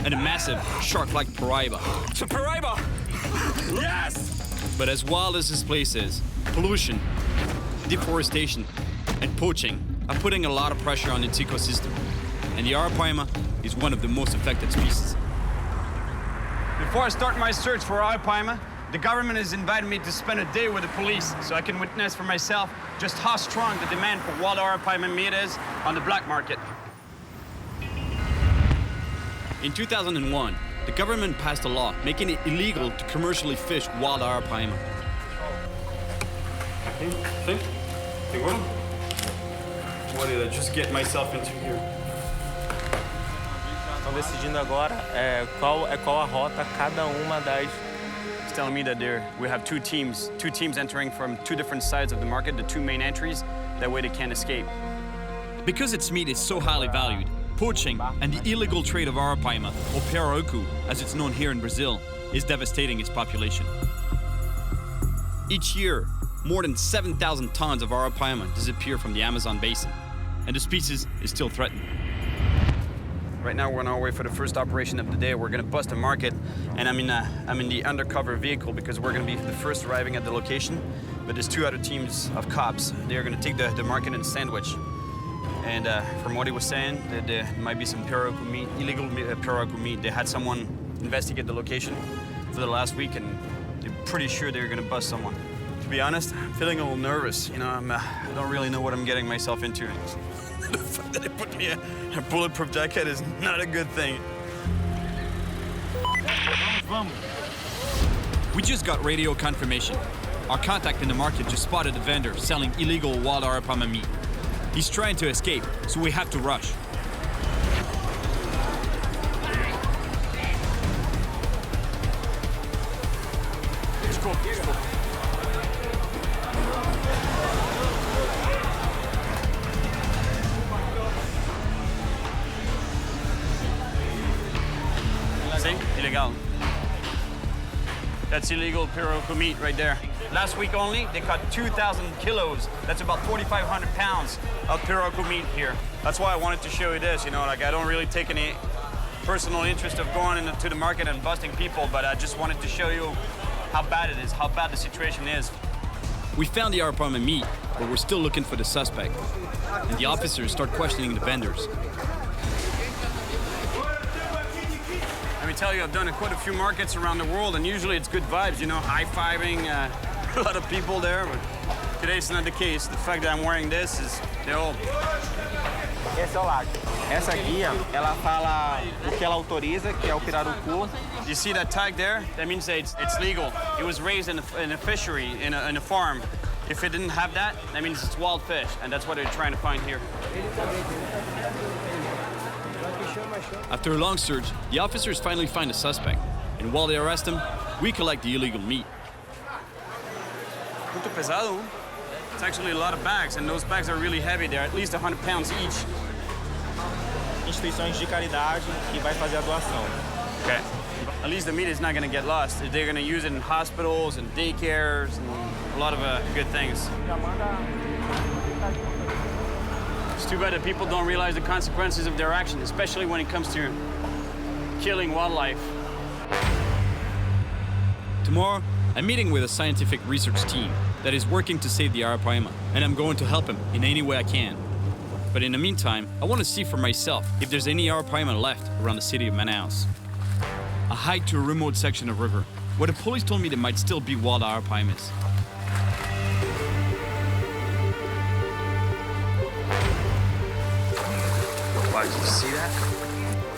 and a massive shark-like paraiba. It's a paraiba! Yes! But as wild as this place is, pollution, deforestation, and poaching are putting a lot of pressure on its ecosystem, and the arapaima is one of the most affected species. Before I start my search for arapaima, The government has invited me to spend a day with the police so I can witness for myself just how strong the demand for wild arapaima meat is on the black market. In 2001, the government passed a law making it illegal to commercially fish wild arapaima. What did I just get myself into here? Estão decidindo agora qual a rota cada uma das. He's telling me that we have two teams entering from two different sides of the market, the two main entries. That way they can't escape. Because its meat is so highly valued, poaching and the illegal trade of arapaima, or pirarucu, as it's known here in Brazil, is devastating its population. Each year, more than 7,000 tons of arapaima disappear from the Amazon basin, and the species is still threatened. Right now we're on our way for the first operation of the day. We're gonna bust a market, and I'm in the undercover vehicle because we're gonna be the first arriving at the location. But there's two other teams of cops. They're gonna take the market in a sandwich. And from what he was saying, that there might be some pirarucu meat, illegal pirarucu meat. They had someone investigate the location for the last week, and they're pretty sure they're gonna bust someone. To be honest, I'm feeling a little nervous. You know, I don't really know what I'm getting myself into. The fact that they put me a bulletproof jacket is not a good thing. We just got radio confirmation. Our contact in the market just spotted a vendor selling illegal wild arapaima meat. He's trying to escape, so we have to rush. See? Illegal. That's illegal pirarucu meat right there. Last week only, they caught 2,000 kilos. That's about 4,500 pounds of pirarucu meat here. That's why I wanted to show you this. You know, like I don't really take any personal interest of going into the market and busting people, but I just wanted to show you how bad it is, how bad the situation is. We found the arapaima meat, but we're still looking for the suspect. And the officers start questioning the vendors. Let me tell you, I've done quite a few markets around the world, and usually it's good vibes, you know, high-fiving, a lot of people there, but today it's not the case. The fact that I'm wearing this is, Esse é o lago. Essa guia, ela fala o que ela autoriza, que é o pirarucu. You see that tag there? That means that it's legal. It was raised in a fishery, in a farm. If it didn't have that, that means it's wild fish, and that's what they're trying to find here. After a long search, the officers finally find the suspect, and while they arrest him, we collect the illegal meat. Muito pesado. It's actually a lot of bags, and those bags are really heavy. They're at least 100 pounds each. Instituições de caridade que vai fazer a doação. Okay. At least the meat is not going to get lost. They're going to use it in hospitals and daycares and a lot of good things. It's too bad that people don't realize the consequences of their actions, especially when it comes to killing wildlife. Tomorrow, I'm meeting with a scientific research team that is working to save the arapaima, and I'm going to help him in any way I can. But in the meantime, I want to see for myself if there's any arapaima left around the city of Manaus. I hiked to a remote section of river, where the police told me there might still be wild arapaimas. Wow, did you see that?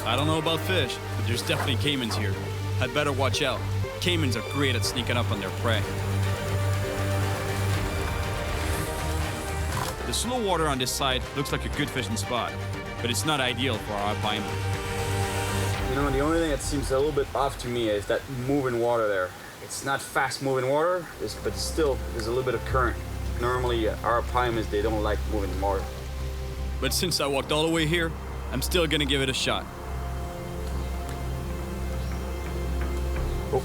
I don't know about fish, but there's definitely caimans here. I'd better watch out. Caimans are great at sneaking up on their prey. The slow water on this side looks like a good fishing spot, but it's not ideal for arapaima. You know, the only thing that seems a little bit off to me is that moving water there. It's not fast-moving water, but still, there's a little bit of current. Normally, arapaimas, they don't like moving water. But since I walked all the way here, I'm still gonna give it a shot. Oh.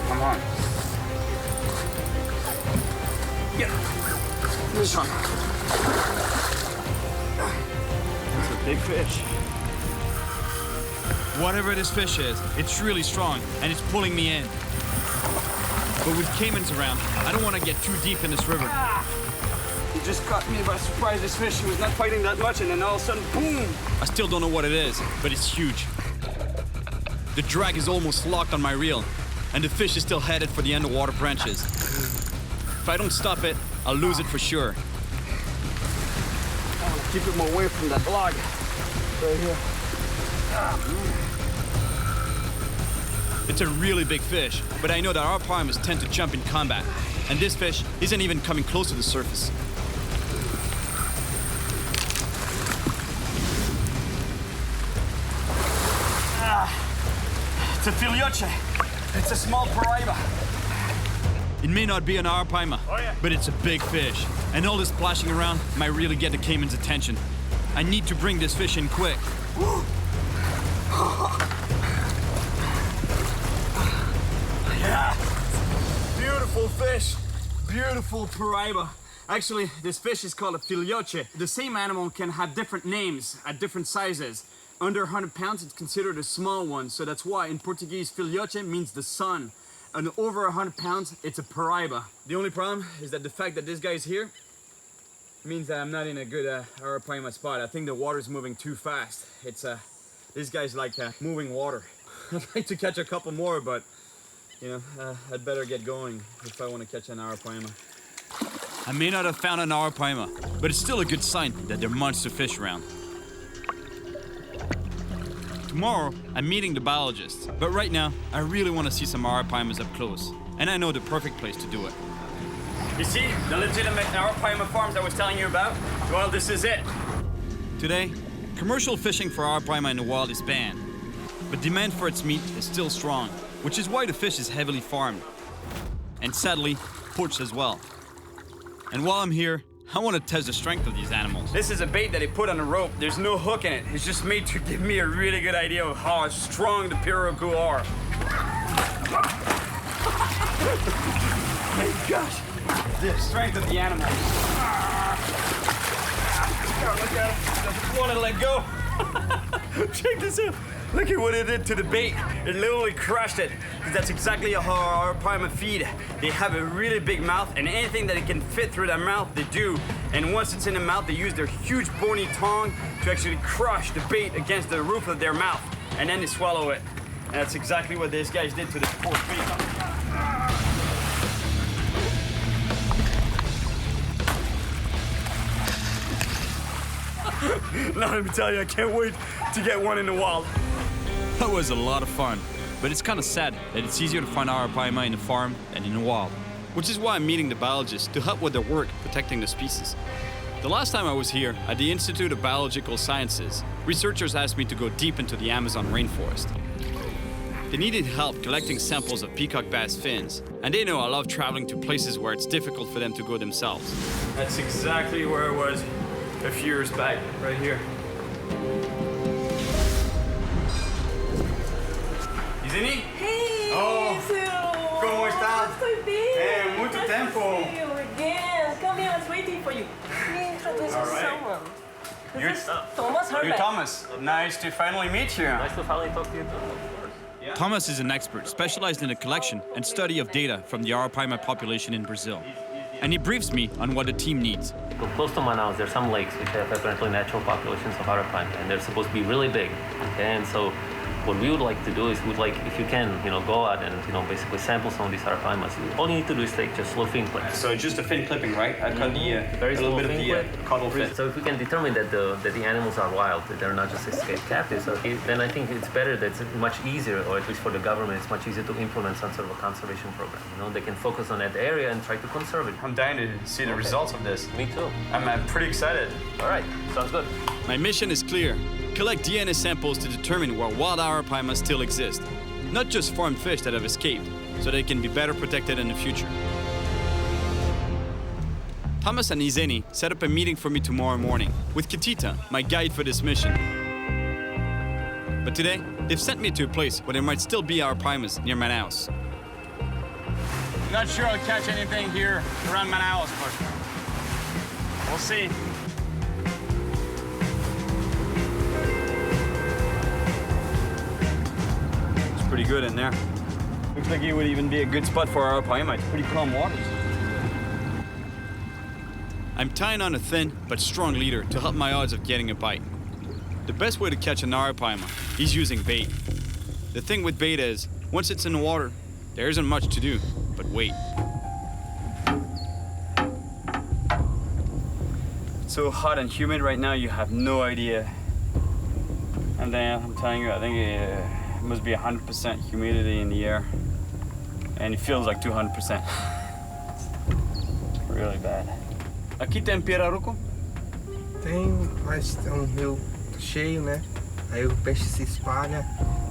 Come on. Yeah. This one. That's a big fish. Whatever this fish is, it's really strong, and it's pulling me in. But with caimans around, I don't want to get too deep in this river. just caught me by surprise. This fish was not fighting that much, and then all of a sudden, boom! I still don't know what it is, but it's huge. The drag is almost locked on my reel, and the fish is still headed for the underwater branches. If I don't stop it, I'll lose it for sure. I want to keep him away from that log right here. It's a really big fish, but I know that our palmas tend to jump in combat, and this fish isn't even coming close to the surface. It's a filioche. It's a small paraiba. It may not be an arapaima, but it's a big fish, and all this splashing around might really get the Cayman's attention. I need to bring this fish in quick. Yeah, beautiful fish, beautiful paraiba. Actually, this fish is called a filioche. The same animal can have different names at different sizes. Under 100 pounds, it's considered a small one, so that's why in Portuguese, filioche means the son. And over 100 pounds, it's a paraiba. The only problem is that the fact that this guy's here means that I'm not in a good arapaima spot. I think the water's moving too fast. This guy's like moving water. I'd like to catch a couple more, but you know, I'd better get going if I want to catch an arapaima. I may not have found an arapaima, but it's still a good sign that there are monster fish around. Tomorrow, I'm meeting the biologist, but right now, I really want to see some arapaimas up close, and I know the perfect place to do it. You see, the legitimate arapaima farms I was telling you about? Well, this is it. Today, commercial fishing for arapaima in the wild is banned, but demand for its meat is still strong, which is why the fish is heavily farmed, and sadly, poached as well. And while I'm here, I want to test the strength of these animals. This is a bait that they put on a rope. There's no hook in it. It's just made to give me a really good idea of how strong the pirogu are. My gosh, the strength of the animal. Look at it. Doesn't want to let go. Check this out. Look at what it did to the bait. It literally crushed it. That's exactly how our arapaima feed. They have a really big mouth, and anything that it can fit through their mouth, they do. And once it's in the mouth, they use their huge bony tongue to actually crush the bait against the roof of their mouth, and then they swallow it. And that's exactly what these guys did to this poor bait. Now let me tell you, I can't wait to get one in the wild. That was a lot of fun, but it's kind of sad that it's easier to find arapaima in the farm than in the wild, which is why I'm meeting the biologists to help with their work protecting the species. The last time I was here at the Institute of Biological Sciences, researchers asked me to go deep into the Amazon rainforest. They needed help collecting samples of peacock bass fins, and they know I love traveling to places where it's difficult for them to go themselves. That's exactly where I was a few years back, right here. Isuani? Hey, oh, Cyril! ¿Cómo estás? Estoy bien. Hey, mucho Nice tiempo. to see you again. Come here, I was waiting for you. Introduce All right. someone. You're This is Thomas Herbeck. You're Thomas. Nice to finally meet you. Nice to finally talk to you too, of course. Yeah. Thomas is an expert specialized in the collection and study of data from the arapaima population in Brazil. And he briefs me on what the team needs. Go close to Manaus, there are some lakes which have apparently natural populations of arapaima, and they're supposed to be really big. Okay, and so what we would like to do is we would like, if you can, go out and basically sample some of these arapaimas. All you need to do is take just slow fin clips. So just a fin clipping, right? I cut Very a little bit of fin the clip. caudal fin. So if we can determine that the animals are wild, that they're not just escaped captives, okay, then I think it's better that it's much easier, or at least for the government, it's much easier to implement some sort of a conservation program. They can focus on that area and try to conserve it. I'm dying to see the results of this. Me too. I'm pretty excited. All right, sounds good. My mission is clear. Collect DNA samples to determine where wild arapaimas still exist, not just farmed fish that have escaped, so they can be better protected in the future. Thomas and Isuani set up a meeting for me tomorrow morning with Kitita, my guide for this mission. But today, they've sent me to a place where there might still be arapaimas near Manaus. I'm not sure I'll catch anything here around Manaus, but we'll see. Pretty good in there. Looks like it would even be a good spot for our arapaima. It's pretty calm waters. I'm tying on a thin but strong leader to help my odds of getting a bite. The best way to catch an arapaima is using bait. The thing with bait is, once it's in the water, there isn't much to do but wait. It's so hot and humid right now, you have no idea. And then I'm telling you, I think it must be 100% humidity in the air. And it feels like 200%. It's really bad. Aqui tem pirarucu? Tem, mas é rio cheio, né? Aí o peixe se espalha,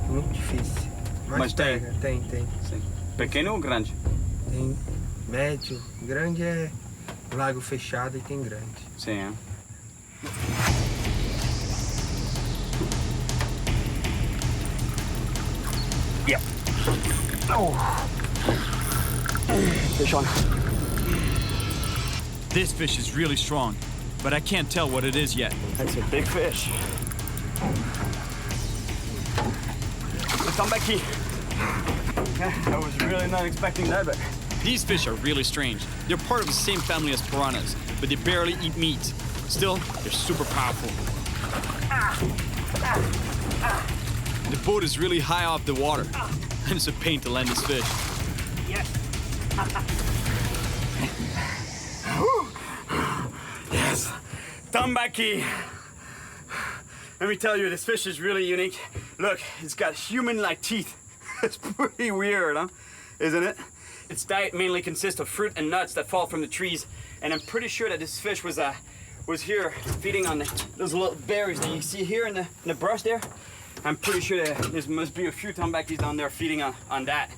muito difícil. Mas pega, tem. Sim. Pequeno ou grande? Tem médio, grande é lago fechado e tem grande. Sim, é. Yep. Oh. Fish on. This fish is really strong, but I can't tell what it is yet. That's a big fish. Come back here. I was really not expecting that, but... These fish are really strange. They're part of the same family as piranhas, but they barely eat meat. Still, they're super powerful. The boat is really high off the water, and it's a pain to land this fish. Yes. Yes. Tambaki. Let me tell you, this fish is really unique. Look, it's got human-like teeth. It's pretty weird, huh? Isn't it? Its diet mainly consists of fruit and nuts that fall from the trees, and I'm pretty sure that this fish was here feeding on those little berries that you see here in the brush there. I'm pretty sure that there must be a few tambakis down there feeding on that.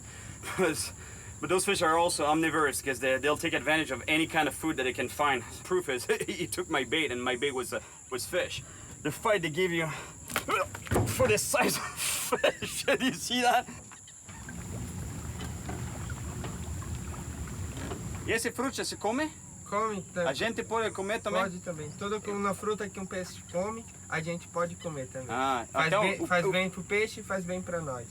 But those fish are also omnivorous because they'll take advantage of any kind of food that they can find. Proof is, he took my bait, and my bait was fish. The fight they give you for this size of fish. Do you see that? E esse fruta se come? Come também. A gente pode comer também? Pode também. Toda uma fruta que um peixe come, a gente pode comer também. Ah, faz então, bem, faz bem pro peixe e faz bem pra nós.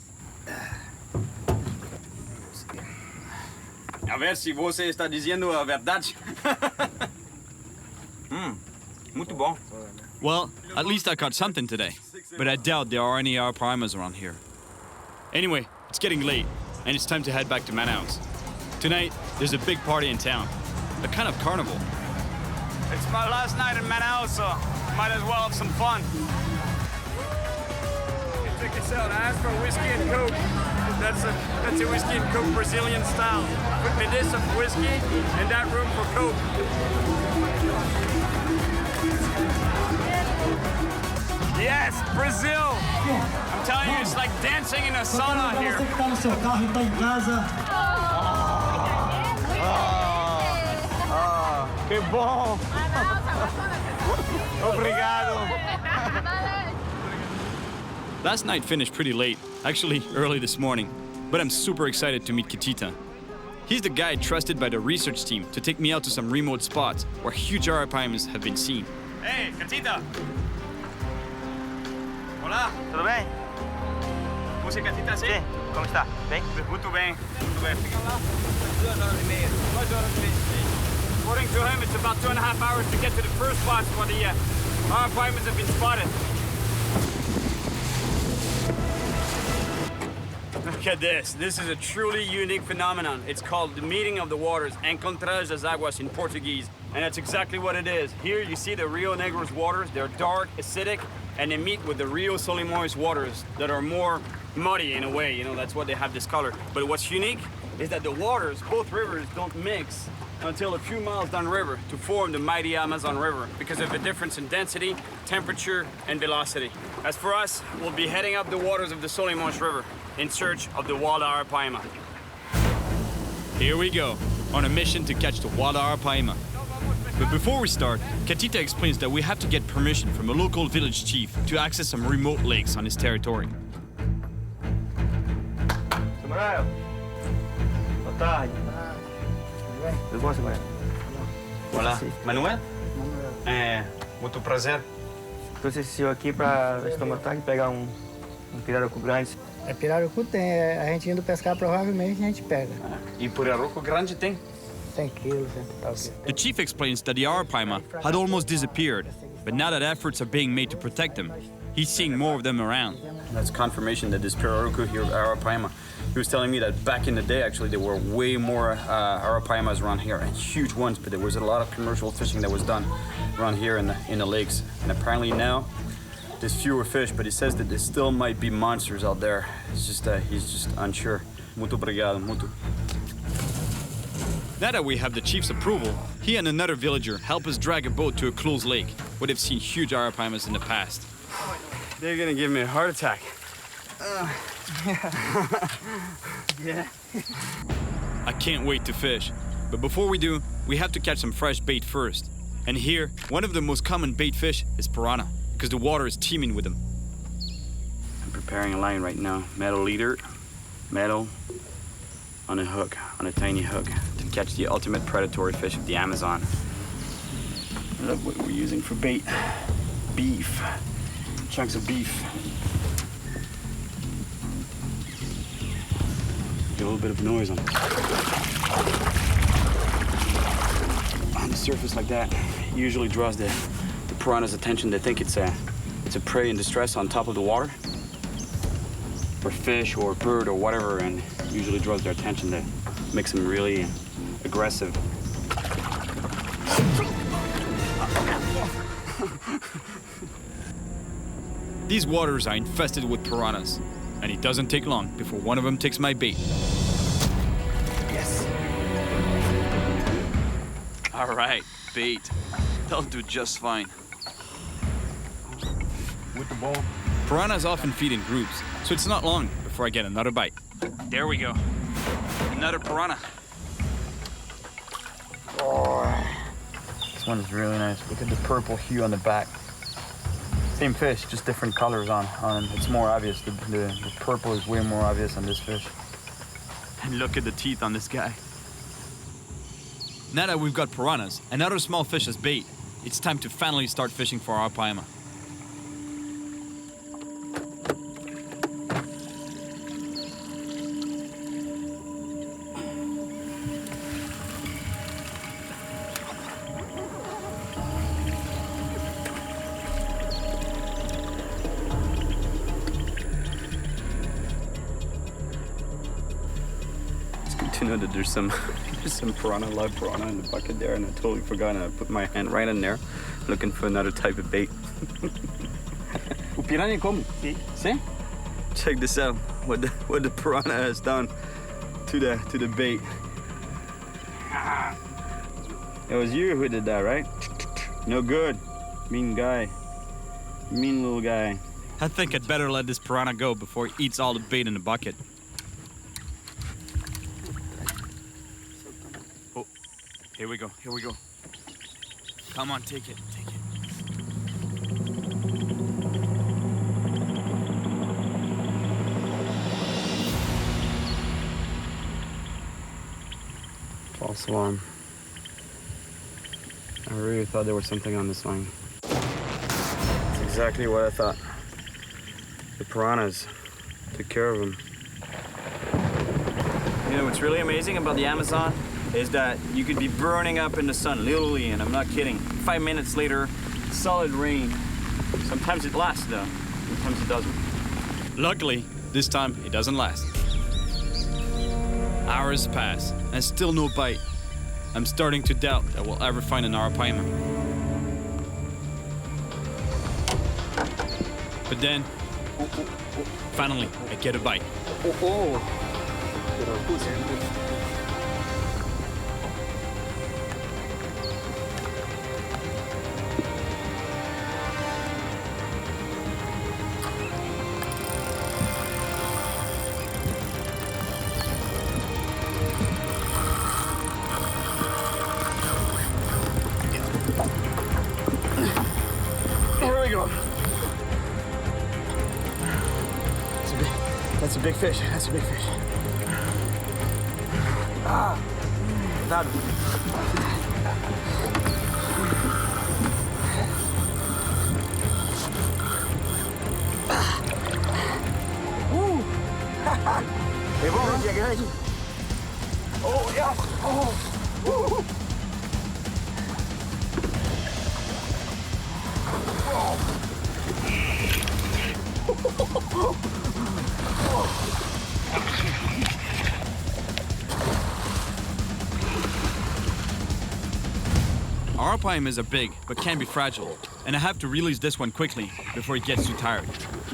A ver se você está dizendo a verdade. Muito bom. Well, at least I caught something today, but I doubt there are any arapaimas around here. Anyway, it's getting late, and it's time to head back to Manaus. Tonight, there's a big party in town, a kind of carnival. It's my last night in Manaus, so might as well have some fun. Check this out. I asked for whiskey and coke. That's a whiskey and coke Brazilian style. Put me this of whiskey and that room for coke. Yes, Brazil! I'm telling you, it's like dancing in a sauna here. Que bom! Obrigado! Last night finished pretty late, actually early this morning, but I'm super excited to meet Catita. He's the guide trusted by the research team to take me out to some remote spots where huge arapaimas have been seen. Hey, Catita! Olá! Tudo bem? Você é Catita, sim? Como está? Bem? Muito bem. Muito bem. Fica lá. 2 horas e meia. 2 horas e meia. According to him, it's about 2.5 hours to get to the first spots where the arapaimas have been spotted. Look at this. This is a truly unique phenomenon. It's called the meeting of the waters, encontrage das águas in Portuguese. And that's exactly what it is. Here you see the Rio Negro's waters. They're dark, acidic, and they meet with the Rio Solimões waters that are more muddy in a way. You know, that's why they have this color. But what's unique is that the waters, both rivers, don't mix until a few miles downriver to form the mighty Amazon River because of the difference in density, temperature, and velocity. As for us, we'll be heading up the waters of the Solimões River in search of the wild arapaima. Here we go, on a mission to catch the wild arapaima. But before we start, Catita explains that we have to get permission from a local village chief to access some remote lakes on his territory. Samuel, boa tarde. Tudo bom, Samuel? Olá, Manuel? Muito prazer. Trouxe esse senhor aqui para estomatar e pegar um pirarucu grande. Pirarucu tem, a gente indo pescar provavelmente a gente pega. E pirarucu grande tem? The chief explains that the arapaima had almost disappeared, but now that efforts are being made to protect them, he's seeing more of them around. That's confirmation that this pirarucu here, arapaima, he was telling me that back in the day, actually, there were way more arapaimas around here, and huge ones, but there was a lot of commercial fishing that was done around here in the lakes. And apparently now, there's fewer fish, but he says that there still might be monsters out there. It's just he's just unsure. Muito obrigado, muito. Now that we have the chief's approval, he and another villager help us drag a boat to a closed lake where they've seen huge arapaimas in the past. They're gonna give me a heart attack. Yeah. I can't wait to fish, but before we do, we have to catch some fresh bait first. And here, one of the most common bait fish is piranha, because the water is teeming with them. I'm preparing a line right now. Metal leader, metal on a hook, on a tiny hook, to catch the ultimate predatory fish of the Amazon. Look what we're using for bait. Beef. Chunks of beef. Get a little bit of noise on the surface like that. Usually draws the piranha's attention. They think it's a prey in distress on top of the water, or fish or bird or whatever, and usually draws their attention that makes them really aggressive. These waters are infested with piranhas, and it doesn't take long before one of them takes my bait. Yes. All right, bait. They'll do just fine. With the ball. Piranhas often feed in groups, so it's not long before I get another bite. There we go. Another piranha. Oh, this one is really nice. Look at the purple hue on the back. Same fish, just different colors on them. It's more obvious. The purple is way more obvious on this fish. And look at the teeth on this guy. Now that we've got piranhas and other small fish as bait, it's time to finally start fishing for our arapaima. To know that there's some piranha, live piranha in the bucket there, and I totally forgot, and I put my hand right in there looking for another type of bait. O piranha como? See? Check this out, what the piranha has done to the bait. It was you who did that, right? No good. Mean guy. Mean little guy. I think I'd better let this piranha go before he eats all the bait in the bucket. Here we go, here we go. Come on, take it, take it. False alarm. I really thought there was something on this line. That's exactly what I thought. The piranhas took care of them. You know what's really amazing about the Amazon is that you could be burning up in the sun, literally, and I'm not kidding. 5 minutes later, solid rain. Sometimes it lasts though, sometimes it doesn't. Luckily, this time it doesn't last. Hours pass, and still no bite. I'm starting to doubt that we'll ever find an arapaima. But then, finally, I get a bite. Here we go. That's a big fish. That's a big fish. Ah, that. É bom, é grande. Oh, yeah. Oh. Arapaimas are big, but can be fragile, and I have to release this one quickly before it gets too tired.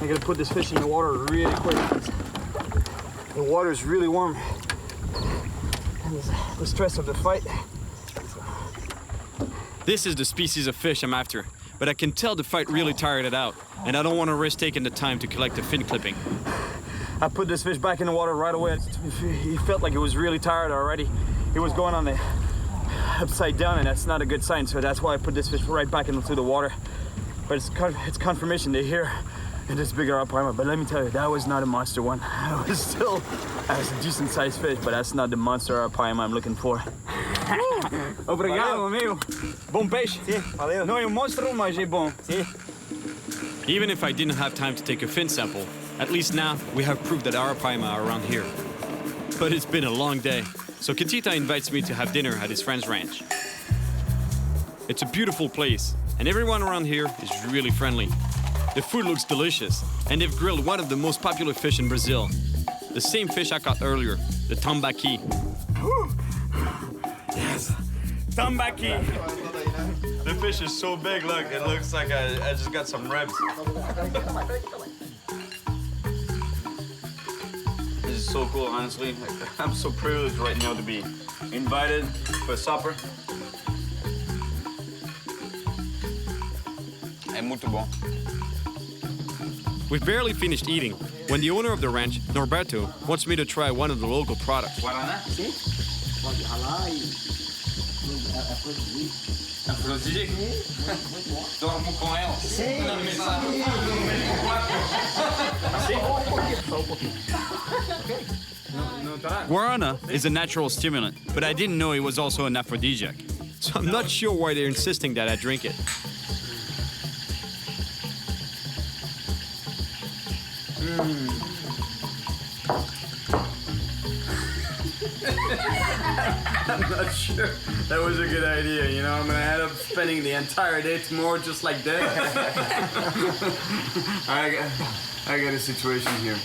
I gotta put this fish in the water really quick. The water is really warm. And the stress of the fight. This is the species of fish I'm after, but I can tell the fight really tired it out, and I don't want to risk taking the time to collect the fin clipping. I put this fish back in the water right away. He felt like he was really tired already. He was going on the upside down, and that's not a good sign, so that's why I put this fish right back into the water. But it's confirmation they're here in this bigger arapaima. But let me tell you, that was not a monster one. It was a decent sized fish, but that's not the monster arapaima I'm looking for. Obrigado, amigo. Bom peixe. Sim, valeu. Não é monstro, mas é bom. Sim. Even if I didn't have time to take a fin sample, at least now we have proof that arapaima are around here. But it's been a long day, so Katita invites me to have dinner at his friend's ranch. It's a beautiful place, and everyone around here is really friendly. The food looks delicious, and they've grilled one of the most popular fish in Brazil. The same fish I caught earlier, the tambaqui. Yes, tambaqui. The fish is so big, look, it looks like I just got some ribs. This is so cool, honestly. I'm so privileged right now to be invited for supper. É muito bom. We've barely finished eating when the owner of the ranch, Norberto, wants me to try one of the local products. Guaraná? Sim. Pode ralar e produzir. Dormo com ela. Sim. Guarana is a natural stimulant, but I didn't know it was also an aphrodisiac. So I'm not sure why they're insisting that I drink it. I'm not sure that was a good idea, you know? I'm gonna end up spending the entire day tomorrow just like that. I got a situation here.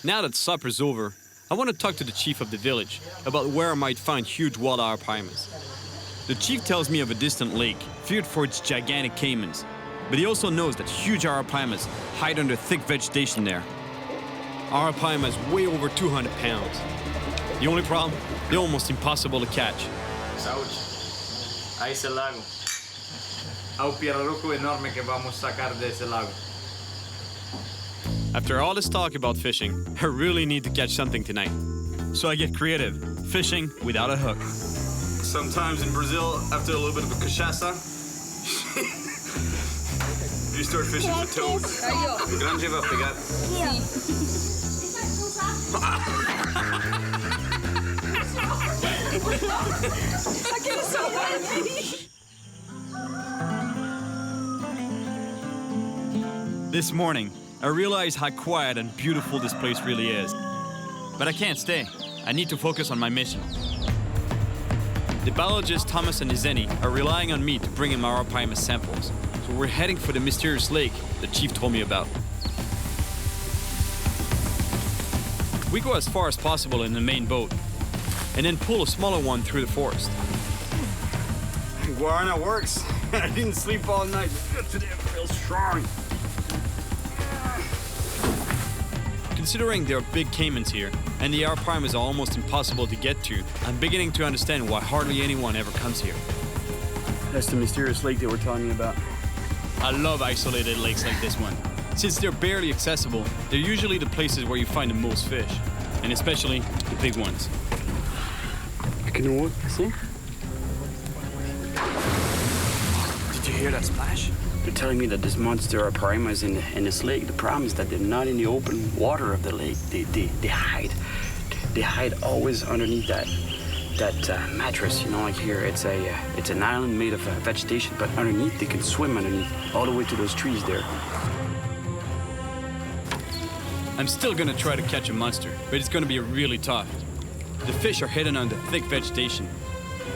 Now that supper's over, I want to talk to the chief of the village about where I might find huge wild arapaimas. The chief tells me of a distant lake, feared for its gigantic caimans, but he also knows that huge arapaimas hide under thick vegetation there. Arapaima is way over 200 pounds. The only problem? They're almost impossible to catch. Saúde. A esse lago. Ao pirarucu enorme que vamos sacar desse lago. After all this talk about fishing, I really need to catch something tonight. So I get creative, fishing without a hook. Sometimes in Brazil, after a little bit of a cachaça, you start fishing with toads. O grande vai pegar. This morning, I realized how quiet and beautiful this place really is. But I can't stay. I need to focus on my mission. The biologists Thomas and Isuani are relying on me to bring in arapaima samples. So we're heading for the mysterious lake the chief told me about. We go as far as possible in the main boat, and then pull a smaller one through the forest. Guarana works. I didn't sleep all night. Today I feel strong. Considering there are big caimans here, and the arapaimas are almost impossible to get to, I'm beginning to understand why hardly anyone ever comes here. That's the mysterious lake they were telling me about. I love isolated lakes like this one. Since they're barely accessible, they're usually the places where you find the most fish, and especially the big ones. Can you see? Did you hear that splash? They're telling me that this monster arapaima is in this lake. The problem is that they're not in the open water of the lake. They hide. They hide always underneath that mattress. You know, like here, it's an island made of vegetation, but underneath they can swim underneath, all the way to those trees there. I'm still gonna try to catch a monster, but it's gonna be really tough. The fish are hidden under thick vegetation,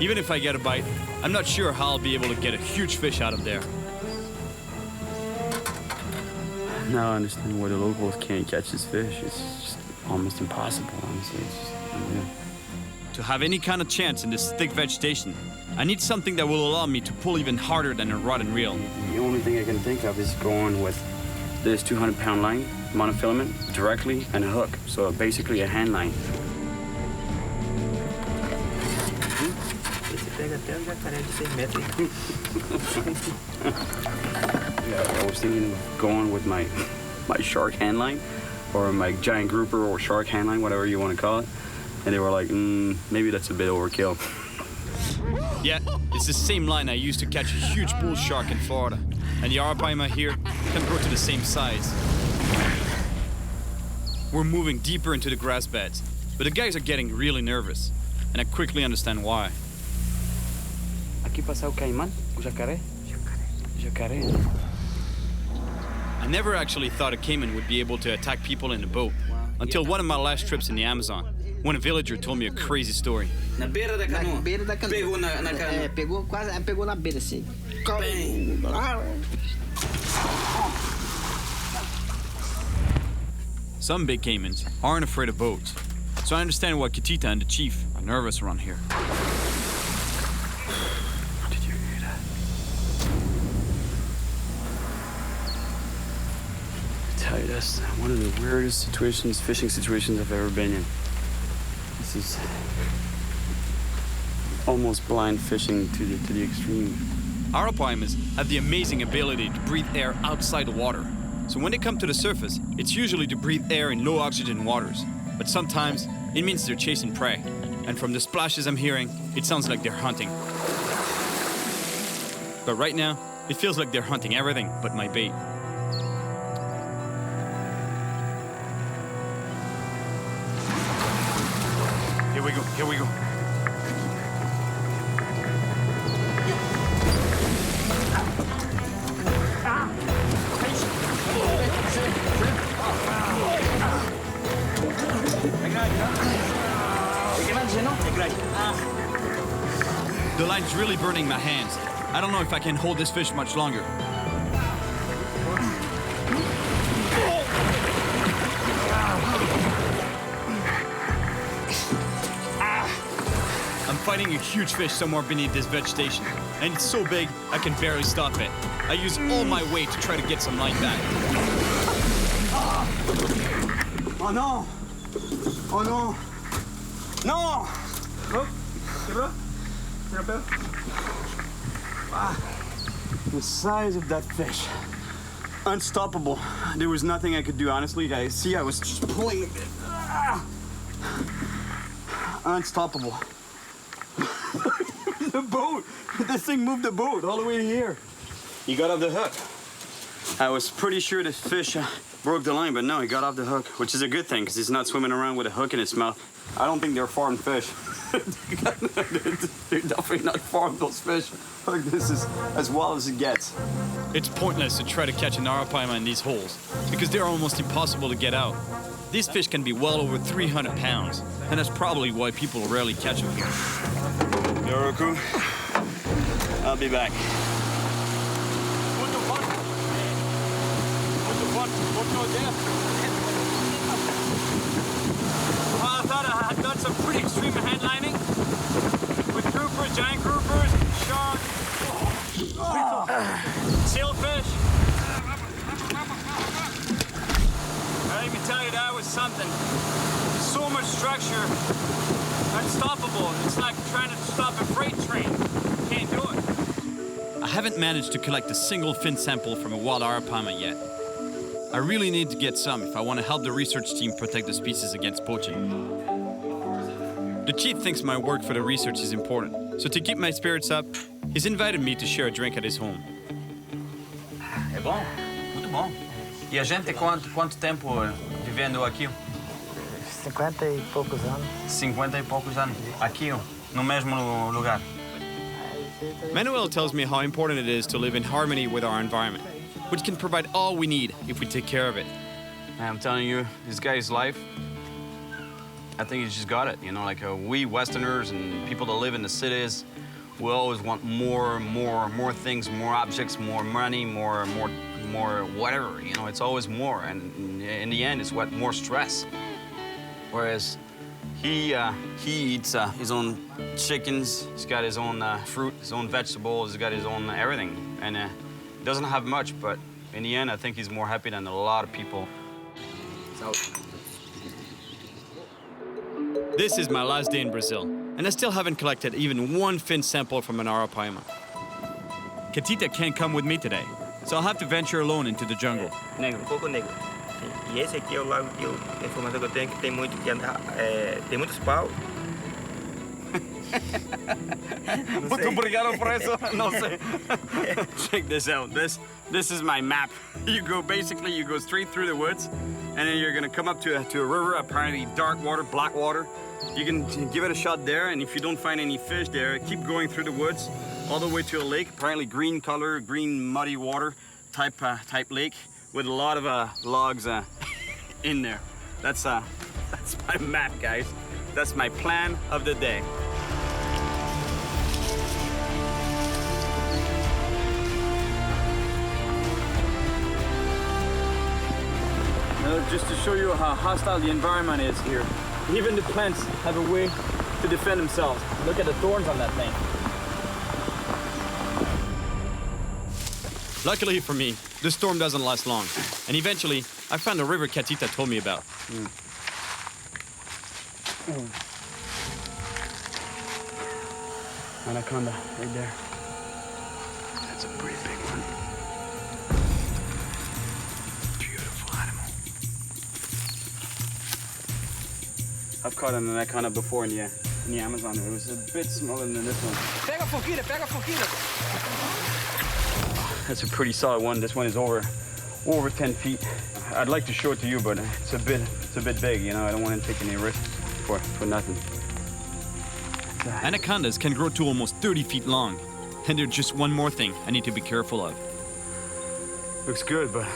Even if I get a bite, I'm not sure how I'll be able to get a huge fish out of there. Now I understand why the locals can't catch this fish. It's just almost impossible, honestly. It's just unreal. To have any kind of chance in this thick vegetation, I need something that will allow me to pull even harder than a rod and reel. The only thing I can think of is going with this 200-pound line, monofilament, directly, and a hook. So basically a hand line. Yeah, I was thinking of going with my shark hand line, or my giant grouper or shark hand line, whatever you want to call it. And they were like, maybe that's a bit overkill. Yeah, it's the same line I used to catch a huge bull shark in Florida. And the arapaima here can grow to the same size. We're moving deeper into the grass beds, but the guys are getting really nervous. And I quickly understand why. Aqui passa o caimán, o jacaré. Jacaré. I never actually thought a caiman would be able to attack people in a boat, until one of my last trips in the Amazon, when a villager told me a crazy story. Na beira da canoa. Na beira da canoa. Pegou na canoa. Pegou quase, pegou na beira assim. Some big caimans aren't afraid of boats, so I understand why Kitita and the chief are nervous around here. Did you hear that? I tell you, that's one of the weirdest fishing situations I've ever been in. This is almost blind fishing to the extreme. Arapaimas have the amazing ability to breathe air outside the water. So when they come to the surface, it's usually to breathe air in low oxygen waters. But sometimes, it means they're chasing prey. And from the splashes I'm hearing, it sounds like they're hunting. But right now, it feels like they're hunting everything but my bait. Here we go, here we go. The line's really burning my hands. I don't know if I can hold this fish much longer. I'm fighting a huge fish somewhere beneath this vegetation, and it's so big I can barely stop it. I use all my weight to try to get some line back. Oh no! Oh no! No! The size of that fish. Unstoppable. There was nothing I could do, honestly. Guys, see, I was just pulling it. Unstoppable. The boat. This thing moved the boat all the way here. He got off the hook. I was pretty sure the fish broke the line, but no, he got off the hook, which is a good thing because he's not swimming around with a hook in his mouth. I don't think they're farmed fish. They're definitely not farmed, those fish. Look, this is as wild as it gets. It's pointless to try to catch an arapaima in these holes because they're almost impossible to get out. These fish can be well over 300 pounds, and that's probably why people rarely catch them here. Yoroku, I'll be back. I thought I had done some pretty extreme headlining with groupers, giant groupers, shark, sailfish. Let me tell you, that was something. So much structure, unstoppable. It's like trying to stop a freight train. Can't do it. I haven't managed to collect a single fin sample from a wild arapaima yet. I really need to get some if I want to help the research team protect the species against poaching. The chief thinks my work for the research is important, so to keep my spirits up, he's invited me to share a drink at his home. É bom, muito bom. E a gente quanto tempo vivendo aqui? 50 e poucos anos. 50 e poucos anos. Aqui, no mesmo lugar. Manuel tells me how important it is to live in harmony with our environment, which can provide all we need if we take care of it. I'm telling you, this guy's life I think he's just got it. You know, like we Westerners and people that live in the cities, we always want more things, more objects, more money, more whatever. You know, it's always more, and in the end, it's what more stress. Whereas he eats his own chickens. He's got his own fruit, his own vegetables. He's got his own everything, and he doesn't have much. But in the end, I think he's more happy than a lot of people. So. This is my last day in Brazil, and I still haven't collected even one fin sample from an arapaima. Catita can't come with me today, so I'll have to venture alone into the jungle. Negro, coco negro. E esse aqui é o lago que a informação que eu tenho que tem muito tem muitos paus. Muito obrigado por eso. No sé. Check this out. This is my map. You go straight through the woods, and then you're gonna come up to a river, apparently dark water, black water. You can give it a shot there, and if you don't find any fish there, keep going through the woods all the way to a lake, apparently green color, green muddy water type lake with a lot of logs in there. That's my map, guys. That's my plan of the day. Just to show you how hostile the environment is here. Even the plants have a way to defend themselves. Look at the thorns on that thing. Luckily for me, the storm doesn't last long, and eventually I found the river Catita told me about. Anaconda, right there. That's a pretty big one. I've caught an anaconda before in the Amazon. It was a bit smaller than this one. Pega foquilha, pega foquilha. That's a pretty solid one. This one is over 10 feet. I'd like to show it to you, but it's a bit big. You know, I don't want to take any risk for nothing. Anacondas can grow to almost 30 feet long, and there's just one more thing I need to be careful of. Looks good, but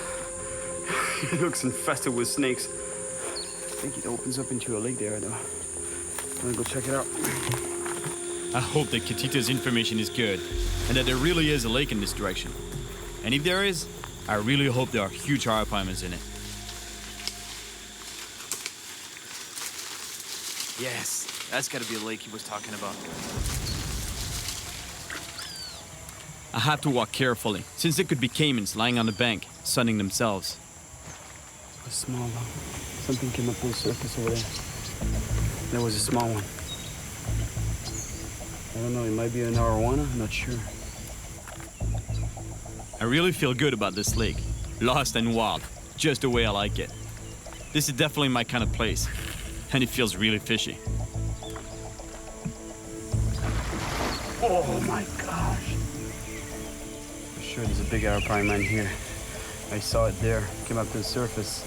it looks infested with snakes. I think it opens up into a lake there, though. I'm gonna go check it out. I hope that Catita's information is good, and that there really is a lake in this direction. And if there is, I really hope there are huge arapaimas in it. Yes, that's gotta be a lake he was talking about. I have to walk carefully, since there could be caimans lying on the bank, sunning themselves. A small one. Something came up on the surface over there. There was a small one. I don't know, it might be an arowana, I'm not sure. I really feel good about this lake. Lost and wild, just the way I like it. This is definitely my kind of place, and it feels really fishy. Oh my gosh. For sure there's a big arapaima in here. I saw it there, came up to the surface.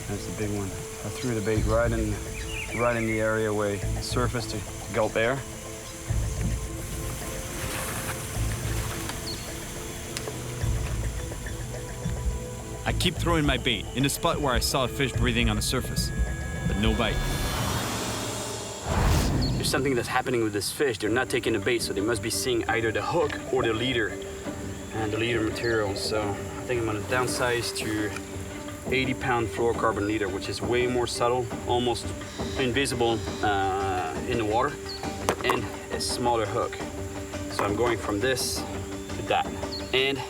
That's a big one. I threw the bait right in the area where it surfaced to gulp air. I keep throwing my bait in the spot where I saw a fish breathing on the surface, but no bite. There's something that's happening with this fish. They're not taking the bait, so they must be seeing either the hook or the leader and the leader material. So I think I'm gonna downsize to 80-pound fluorocarbon leader, which is way more subtle, almost invisible in the water, and a smaller hook. So I'm going from this to that, and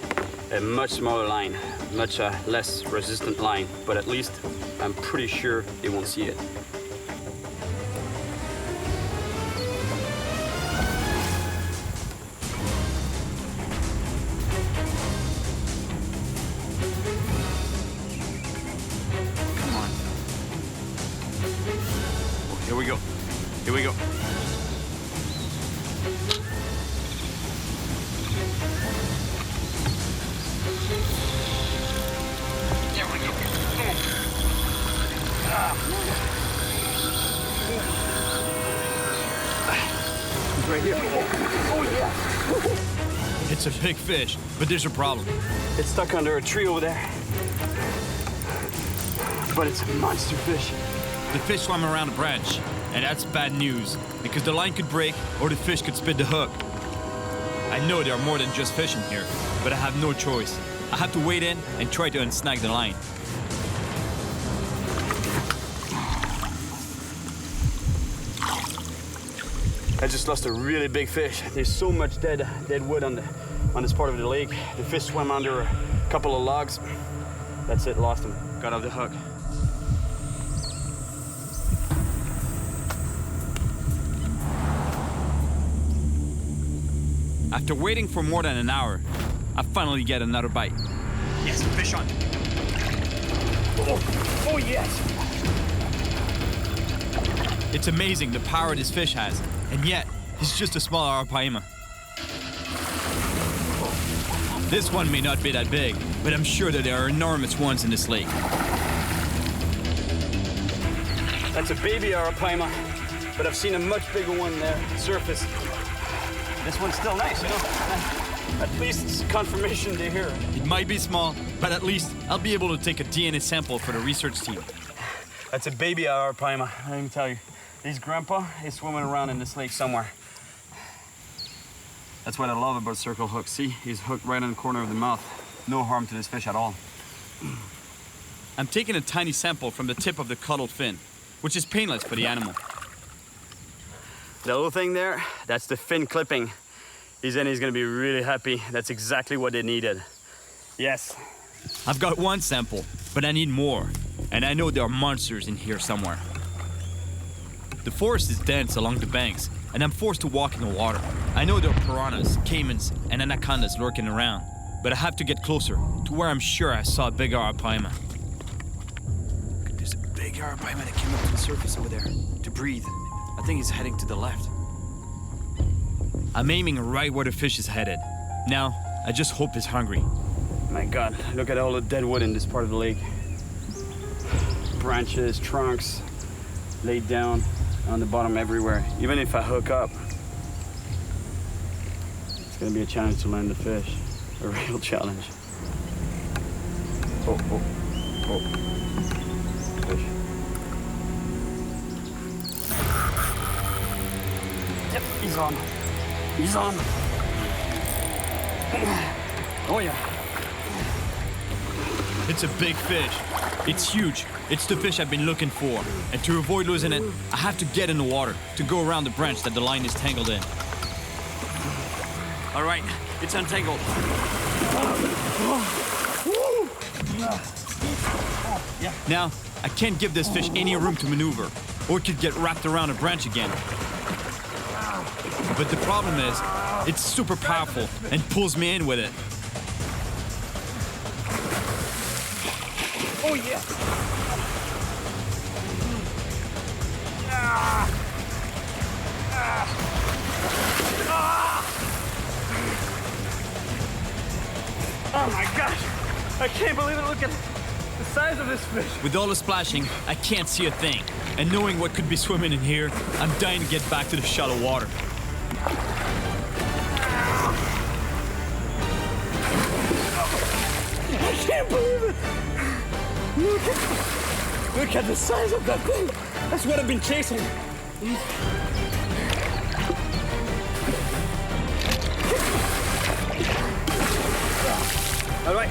a much smaller line, much less resistant line, but at least I'm pretty sure they won't see it. Here we go. Here we go. There we go. He's right here. Oh yeah. It's a big fish, but there's a problem. It's stuck under a tree over there. but it's a monster fish. The fish swam around the branch, and that's bad news, because the line could break or the fish could spit the hook. I know there are more than just fish in here, but I have no choice. I have to wade in and try to unsnag the line. I just lost a really big fish. There's so much dead wood on this part of the lake. The fish swam under a couple of logs. That's it, lost him. Got off the hook. After waiting for more than an hour, I finally get another bite. Yes, fish on. Oh yes! It's amazing the power this fish has, and yet he's just a small arapaima. This one may not be that big, but I'm sure that there are enormous ones in this lake. That's a baby arapaima, but I've seen a much bigger one there surface. This one's still nice, you know? At least it's confirmation they're here. It might be small, but at least I'll be able to take a DNA sample for the research team. That's a baby arapaima, let me tell you. His grandpa is swimming around in this lake somewhere. That's what I love about circle hooks. See, he's hooked right in the corner of the mouth. No harm to this fish at all. I'm taking a tiny sample from the tip of the caudal fin, which is painless for the animal. The little thing there, that's the fin clipping. He's gonna be really happy. That's exactly what they needed. Yes. I've got one sample, but I need more. And I know there are monsters in here somewhere. The forest is dense along the banks, and I'm forced to walk in the water. I know there are piranhas, caimans, and anacondas lurking around, but I have to get closer to where I'm sure I saw a big arapaima. There's a big arapaima that came up to the surface over there to breathe. I think he's heading to the left. I'm aiming right where the fish is headed. Now, I just hope he's hungry. My God, look at all the dead wood in this part of the lake. Branches, trunks, laid down on the bottom everywhere. Even if I hook up, it's gonna be a challenge to land the fish. A real challenge. Oh. Fish. Yep, he's on. He's on. Oh yeah. It's a big fish. It's huge. It's the fish I've been looking for. And to avoid losing it, I have to get in the water to go around the branch that the line is tangled in. All right, it's untangled. Now, I can't give this fish any room to maneuver, or it could get wrapped around a branch again. But the problem is, it's super powerful and pulls me in with it. Oh yeah. Oh my gosh! I can't believe it. Look at the size of this fish. With all the splashing, I can't see a thing. And knowing what could be swimming in here, I'm dying to get back to the shallow water. I can't believe it! Look at the size of that thing! That's what I've been chasing! Alright,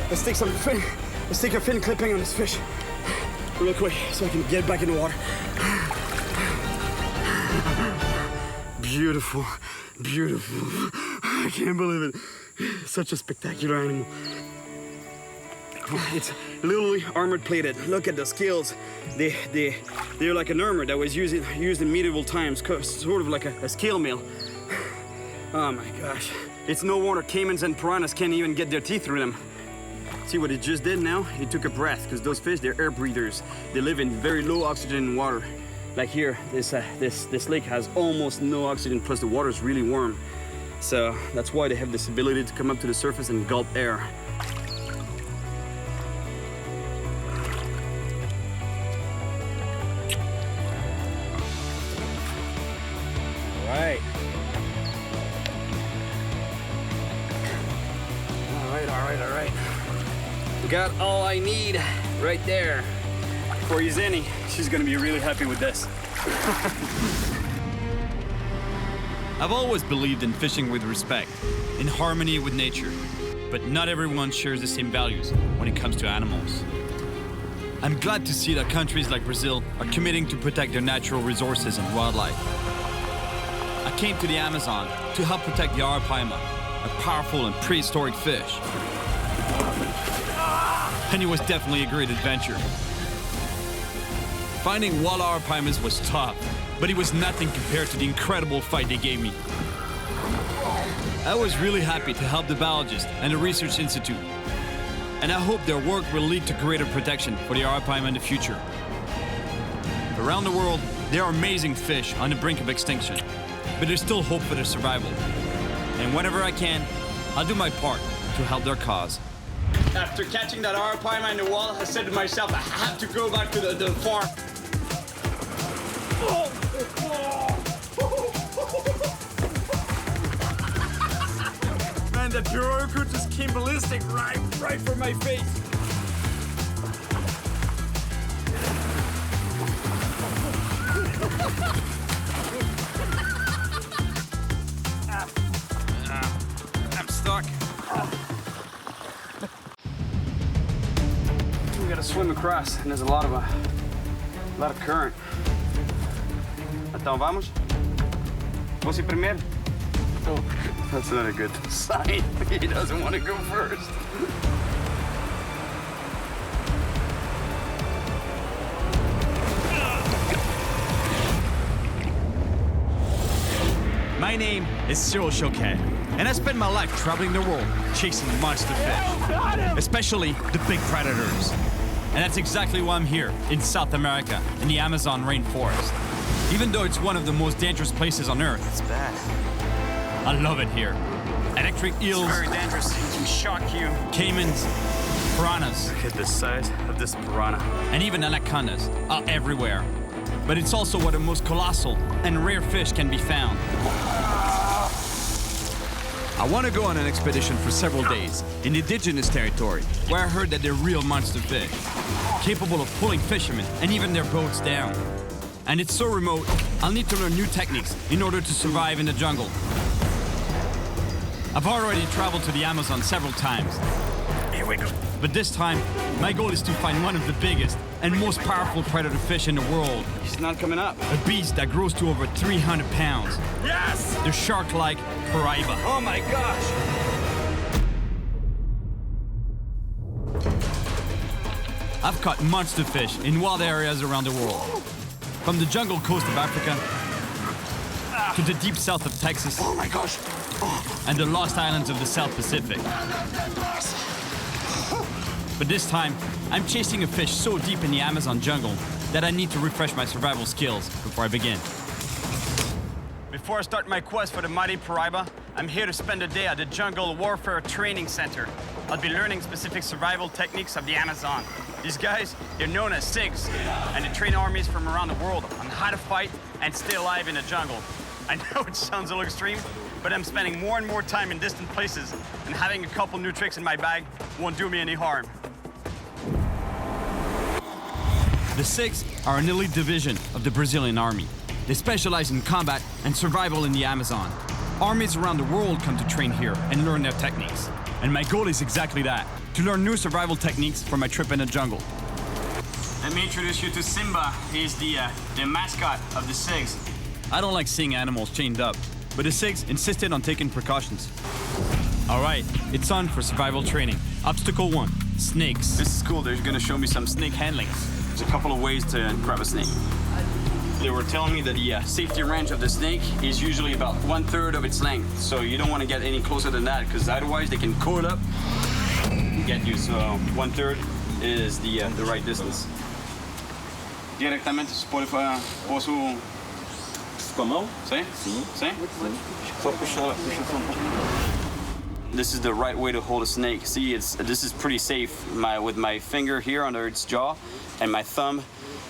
let's take a fin clipping on this fish. Real quick, so I can get back in the water. Beautiful, beautiful. I can't believe it. Such a spectacular animal. It's literally armor plated. Look at the scales. They're like an armor that was used in medieval times, sort of like a scale mill. Oh my gosh. It's no wonder caimans and piranhas can't even get their teeth through them. See what it just did now? It took a breath, because those fish, they're air breathers. They live in very low oxygen water. Like here, this lake has almost no oxygen, plus the water is really warm. So that's why they have this ability to come up to the surface and gulp air. All right. Got all I need right there. For Isuani, she's gonna be really happy with this. I've always believed in fishing with respect, in harmony with nature, but not everyone shares the same values when it comes to animals. I'm glad to see that countries like Brazil are committing to protect their natural resources and wildlife. I came to the Amazon to help protect the arapaima, a powerful and prehistoric fish. And it was definitely a great adventure. Finding wild arapaimas was tough, but it was nothing compared to the incredible fight they gave me. I was really happy to help the biologists and the research institute, and I hope their work will lead to greater protection for the arapaima in the future. Around the world, there are amazing fish on the brink of extinction, but there's still hope for their survival. And whenever I can, I'll do my part to help their cause. After catching that arapaima in the wall, I said to myself, I have to go back to the farm. Man, that Piroku just came ballistic right for my face. I'm stuck. We gotta swim across, and there's a lot of current. Então vamos? Você primeiro? Oh, that's not a good sign. He doesn't want to go first. My name is Cyril Chauquet, and I spend my life traveling the world chasing monster fish, especially the big predators. And that's exactly why I'm here in South America, in the Amazon rainforest. Even though it's one of the most dangerous places on Earth. It's bad. I love it here. Electric eels. It's very dangerous. It can shock you. Caimans, piranhas. Look at the size of this piranha. And even anacondas are everywhere. But it's also where the most colossal and rare fish can be found. I want to go on an expedition for several days in indigenous territory, where I heard that they're real monster fish, capable of pulling fishermen and even their boats down. And it's so remote, I'll need to learn new techniques in order to survive in the jungle. I've already traveled to the Amazon several times. Here we go. But this time, my goal is to find one of the biggest and most powerful predator fish in the world. He's not coming up. A beast that grows to over 300 pounds. Yes! The shark-like paraiba. Oh my gosh! I've caught monster fish in wild areas around the world. From the jungle coast of Africa to the deep south of Texas. Oh my gosh! And the lost islands of the South Pacific. But this time, I'm chasing a fish so deep in the Amazon jungle that I need to refresh my survival skills before I begin. Before I start my quest for the mighty paraiba, I'm here to spend a day at the Jungle Warfare Training Center. I'll be learning specific survival techniques of the Amazon. These guys, they're known as SIGs, and they train armies from around the world on how to fight and stay alive in the jungle. I know it sounds a little extreme, but I'm spending more and more time in distant places, and having a couple new tricks in my bag won't do me any harm. The SIGs are an elite division of the Brazilian army. They specialize in combat and survival in the Amazon. Armies around the world come to train here and learn their techniques. And my goal is exactly that, to learn new survival techniques for my trip in the jungle. Let me introduce you to Simba. He's the mascot of the SIGs. I don't like seeing animals chained up, but the SIGs insisted on taking precautions. All right, it's on for survival training. Obstacle 1, snakes. This is cool. They're gonna show me some snake handling. There's a couple of ways to grab a snake. They were telling me that the safety range of the snake is usually about 1/3 of its length. So you don't want to get any closer than that, because otherwise they can coil up and get you. So 1/3 is the right distance. Diretamente posso... Com a mão? Sim? Sim. Sim? Só puxar só um pouquinho. This is the right way to hold a snake. See, this is pretty safe. With my finger here under its jaw and my thumb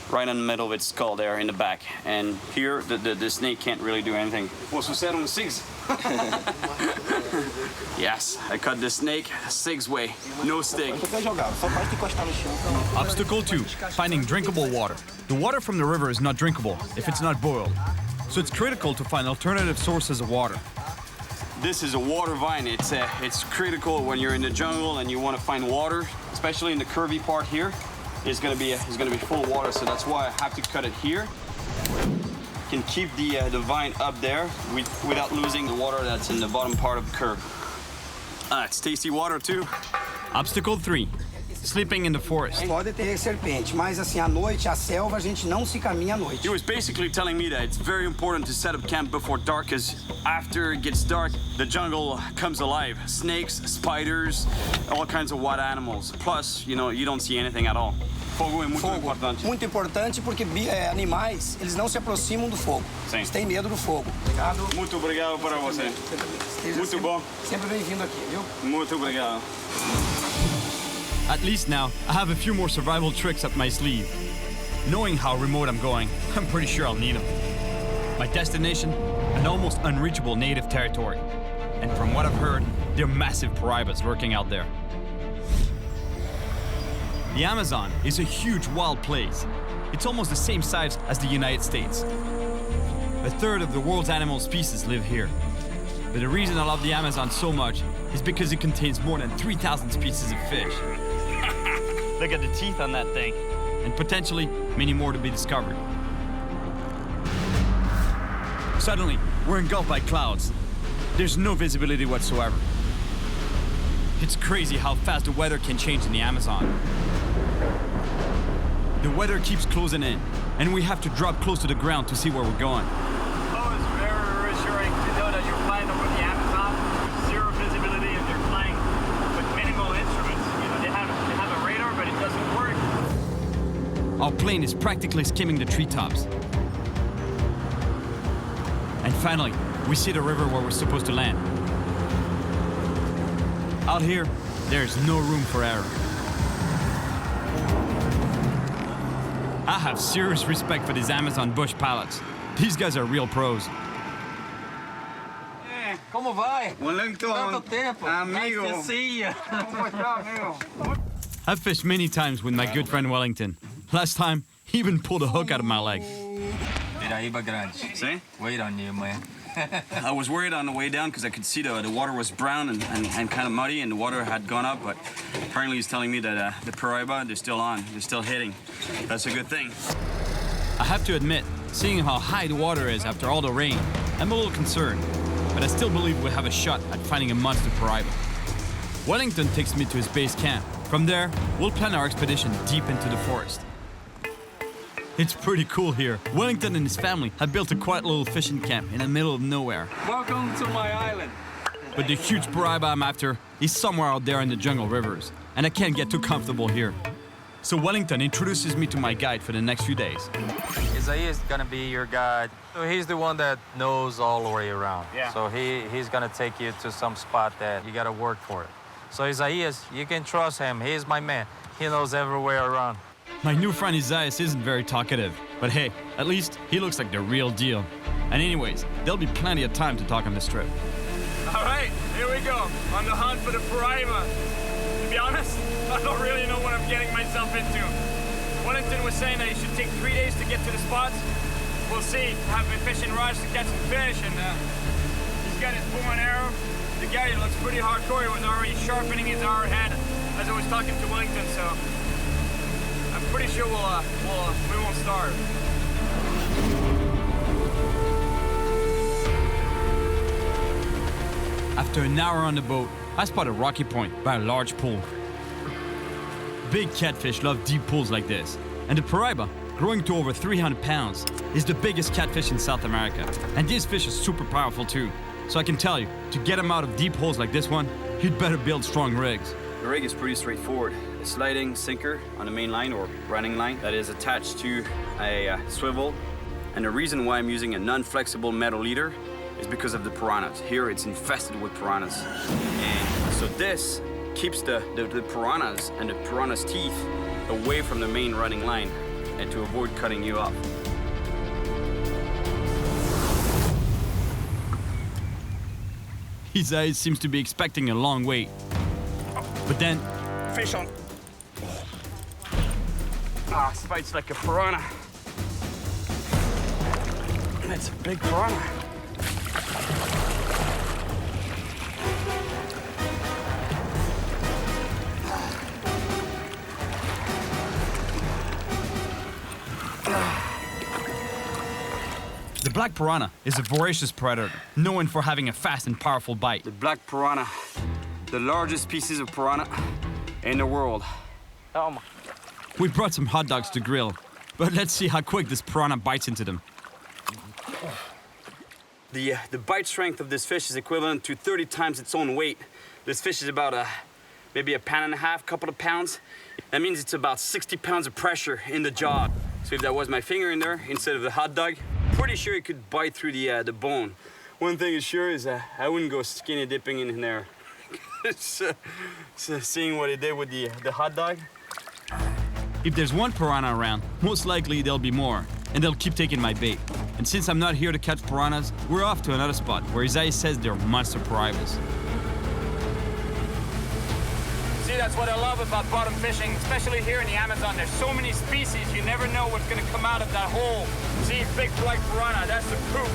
right in the middle of its skull there in the back. And here, the snake can't really do anything. Posso ser um SIGs? Yes, I cut the snake 6 way, no stick. Obstacle 2, finding drinkable water. The water from the river is not drinkable if it's not boiled. So it's critical to find alternative sources of water. This is a water vine. It's critical when you're in the jungle and you want to find water, especially in the curvy part here. It's gonna be full of water, so that's why I have to cut it here. Can keep the vine up there without losing the water that's in the bottom part of the curve. It's tasty water too. Obstacle 3, sleeping in the forest. Pode ter serpente, mas assim, à noite, a selva, a gente não se caminha à noite. He was basically telling me that it's very important to set up camp before dark, because after it gets dark, the jungle comes alive. Snakes, spiders, all kinds of wild animals. Plus, you know, you don't see anything at all. Fogo é muito importante. Muito importante porque animais, eles não se aproximam do fogo. Sim. Eles têm medo do fogo. Obrigado. Muito obrigado para você. Muito bom. Sempre bem-vindo aqui, viu? Muito obrigado. At least now, I have a few more survival tricks up my sleeve. Knowing how remote I'm going, I'm pretty sure I'll need them. My destination, an almost unreachable native territory. And from what I've heard, there are massive paraibas lurking out there. The Amazon is a huge wild place. It's almost the same size as the United States. A third of the world's animal species live here. But the reason I love the Amazon so much is because it contains more than 3,000 species of fish. Look at the teeth on that thing. And potentially many more to be discovered. Suddenly, we're engulfed by clouds. There's no visibility whatsoever. It's crazy how fast the weather can change in the Amazon. The weather keeps closing in, and we have to drop close to the ground to see where we're going. Oh, it's very reassuring to know that you're flying over the Amazon, zero visibility, and you're flying with minimal instruments. You know, they have a radar, but it doesn't work. Our plane is practically skimming the treetops. And finally, we see the river where we're supposed to land. Out here, there's no room for error. I have serious respect for these Amazon bush pilots. These guys are real pros. Como vai? Wellington. Tanto tempo. Amigo. Nice to see you. Como está, amigo? I've fished many times with my good friend Wellington. Last time, he even pulled a hook out of my leg. Piraiba grande. See? Wait on you, man. I was worried on the way down because I could see the water was brown and kind of muddy, and the water had gone up, but apparently he's telling me that the Paraiba, they're still on, they're still hitting. That's a good thing. I have to admit, seeing how high the water is after all the rain, I'm a little concerned, but I still believe we have a shot at finding a monster Paraiba. Wellington takes me to his base camp. From there, we'll plan our expedition deep into the forest. It's pretty cool here. Wellington and his family have built a quiet little fishing camp in the middle of nowhere. Welcome to my island. But the huge Paraiba I'm after is somewhere out there in the jungle rivers, and I can't get too comfortable here. So Wellington introduces me to my guide for the next few days. Isaiah is gonna be your guide. So he's the one that knows all the way around. Yeah. So he's gonna take you to some spot that you gotta work for it. So Isaiah, you can trust him. He's my man. He knows everywhere around. My new friend Isaiah isn't very talkative, but hey, at least he looks like the real deal. And anyways, there'll be plenty of time to talk on this trip. All right, here we go. On the hunt for the Paraiba. To be honest, I don't really know what I'm getting myself into. Wellington was saying that it should take 3 days to get to the spots. We'll see. I've been fishing rods to catch some fish, and he's got his bow and arrow. The guy looks pretty hardcore. He was already sharpening his arrowhead as I was talking to Wellington, so I'm pretty sure we won't starve. After an hour on the boat, I spot a rocky point by a large pool. Big catfish love deep pools like this, and the Paraiba, growing to over 300 pounds, is the biggest catfish in South America. And this fish is super powerful too. So I can tell you, to get him out of deep holes like this one, you'd better build strong rigs. The rig is pretty straightforward. A sliding sinker on the main line or running line that is attached to a swivel. And the reason why I'm using a non-flexible metal leader is because of the piranhas. Here it's infested with piranhas. And so this keeps the piranhas and the piranhas' teeth away from the main running line and to avoid cutting you off. Isai seems to be expecting a long wait. But then... Fish on. Ah, this bites like a piranha. It's a big piranha. The black piranha is a voracious predator, known for having a fast and powerful bite. The black piranha, the largest species of piranha in the world. Oh my. We brought some hot dogs to grill, but let's see how quick this piranha bites into them. The bite strength of this fish is equivalent to 30 times its own weight. This fish is about maybe a pound and a half, couple of pounds. That means it's about 60 pounds of pressure in the jaw. So if that was my finger in there instead of the hot dog, pretty sure it could bite through the bone. One thing is sure is I wouldn't go skinny dipping in there. Seeing what it did with the hot dog. If there's one piranha around, most likely there'll be more, and they'll keep taking my bait. And since I'm not here to catch piranhas, we're off to another spot where Isai says they're monster piranhas. See, that's what I love about bottom fishing, especially here in the Amazon. There's so many species, you never know what's gonna come out of that hole. See, big black piranha, that's the proof.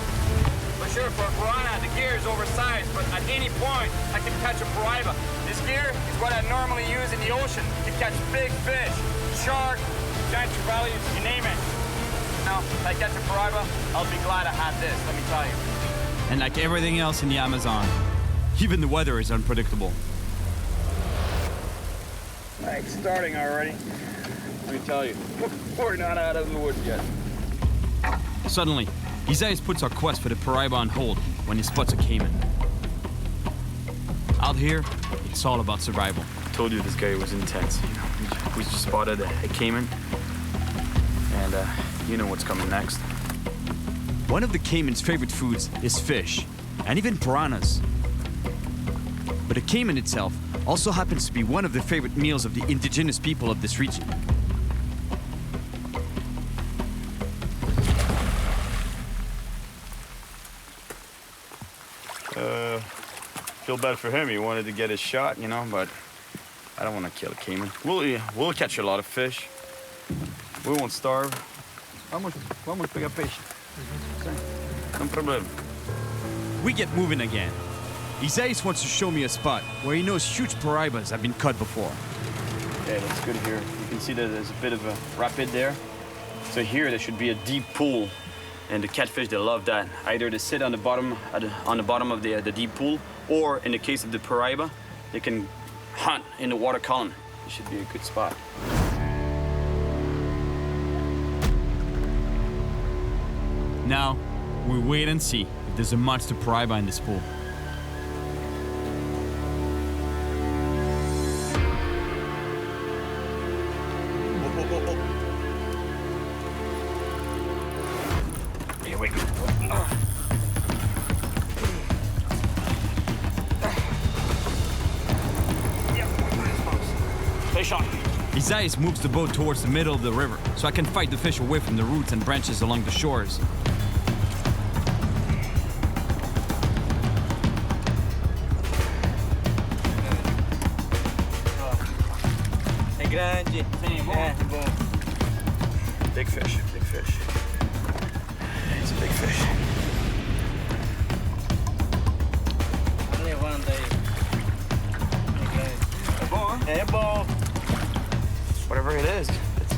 For sure, for a piranha, the gear is oversized, but at any point, I can catch a piraiba. This gear is what I normally use in the ocean to catch big fish, shark, giant trevallies, you name it. Now, if I catch a piraiba, I'll be glad I had this, let me tell you. And like everything else in the Amazon, even the weather is unpredictable. It's starting already. Let me tell you, we're not out of the woods yet. Suddenly, Isai puts our quest for the piraiba on hold when he spots a caiman. Out here, it's all about survival. I told you this guy was intense. You know, we just spotted a caiman, and you know what's coming next. One of the caiman's favorite foods is fish, and even piranhas. But the caiman itself also happens to be one of the favorite meals of the indigenous people of this region. Feel bad for him. He wanted to get his shot, you know, but I don't want to kill a caiman. We'll catch a lot of fish. We won't starve. Vamos pegar peixe. No problem. We get moving again. Isai wants to show me a spot where he knows huge piraibas have been caught before. Okay, that's good here. You can see that there's a bit of a rapid there. So here there should be a deep pool, and the catfish, they love that. Either they sit on the bottom of the deep pool, or in the case of the piraiba, they can hunt in the water column. It should be a good spot. Now, we wait and see if there's a monster piraiba in this pool. Here we go. Fish on. Isai moves the boat towards the middle of the river so I can fight the fish away from the roots and branches along the shores. É grande. Sim, bom. Big fish, big fish. It's a big fish. Tá levando aí. É bom, huh? É bom. Whatever it is, it's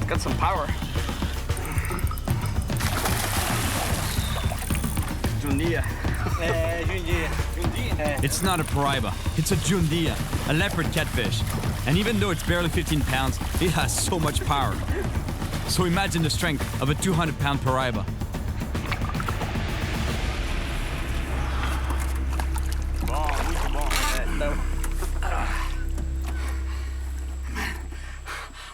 got some power. Jundia. Jundia. It's not a piraiba, it's a jundia, a leopard catfish. And even though it's barely 15 pounds, it has so much power. So imagine the strength of a 200-pound piraiba.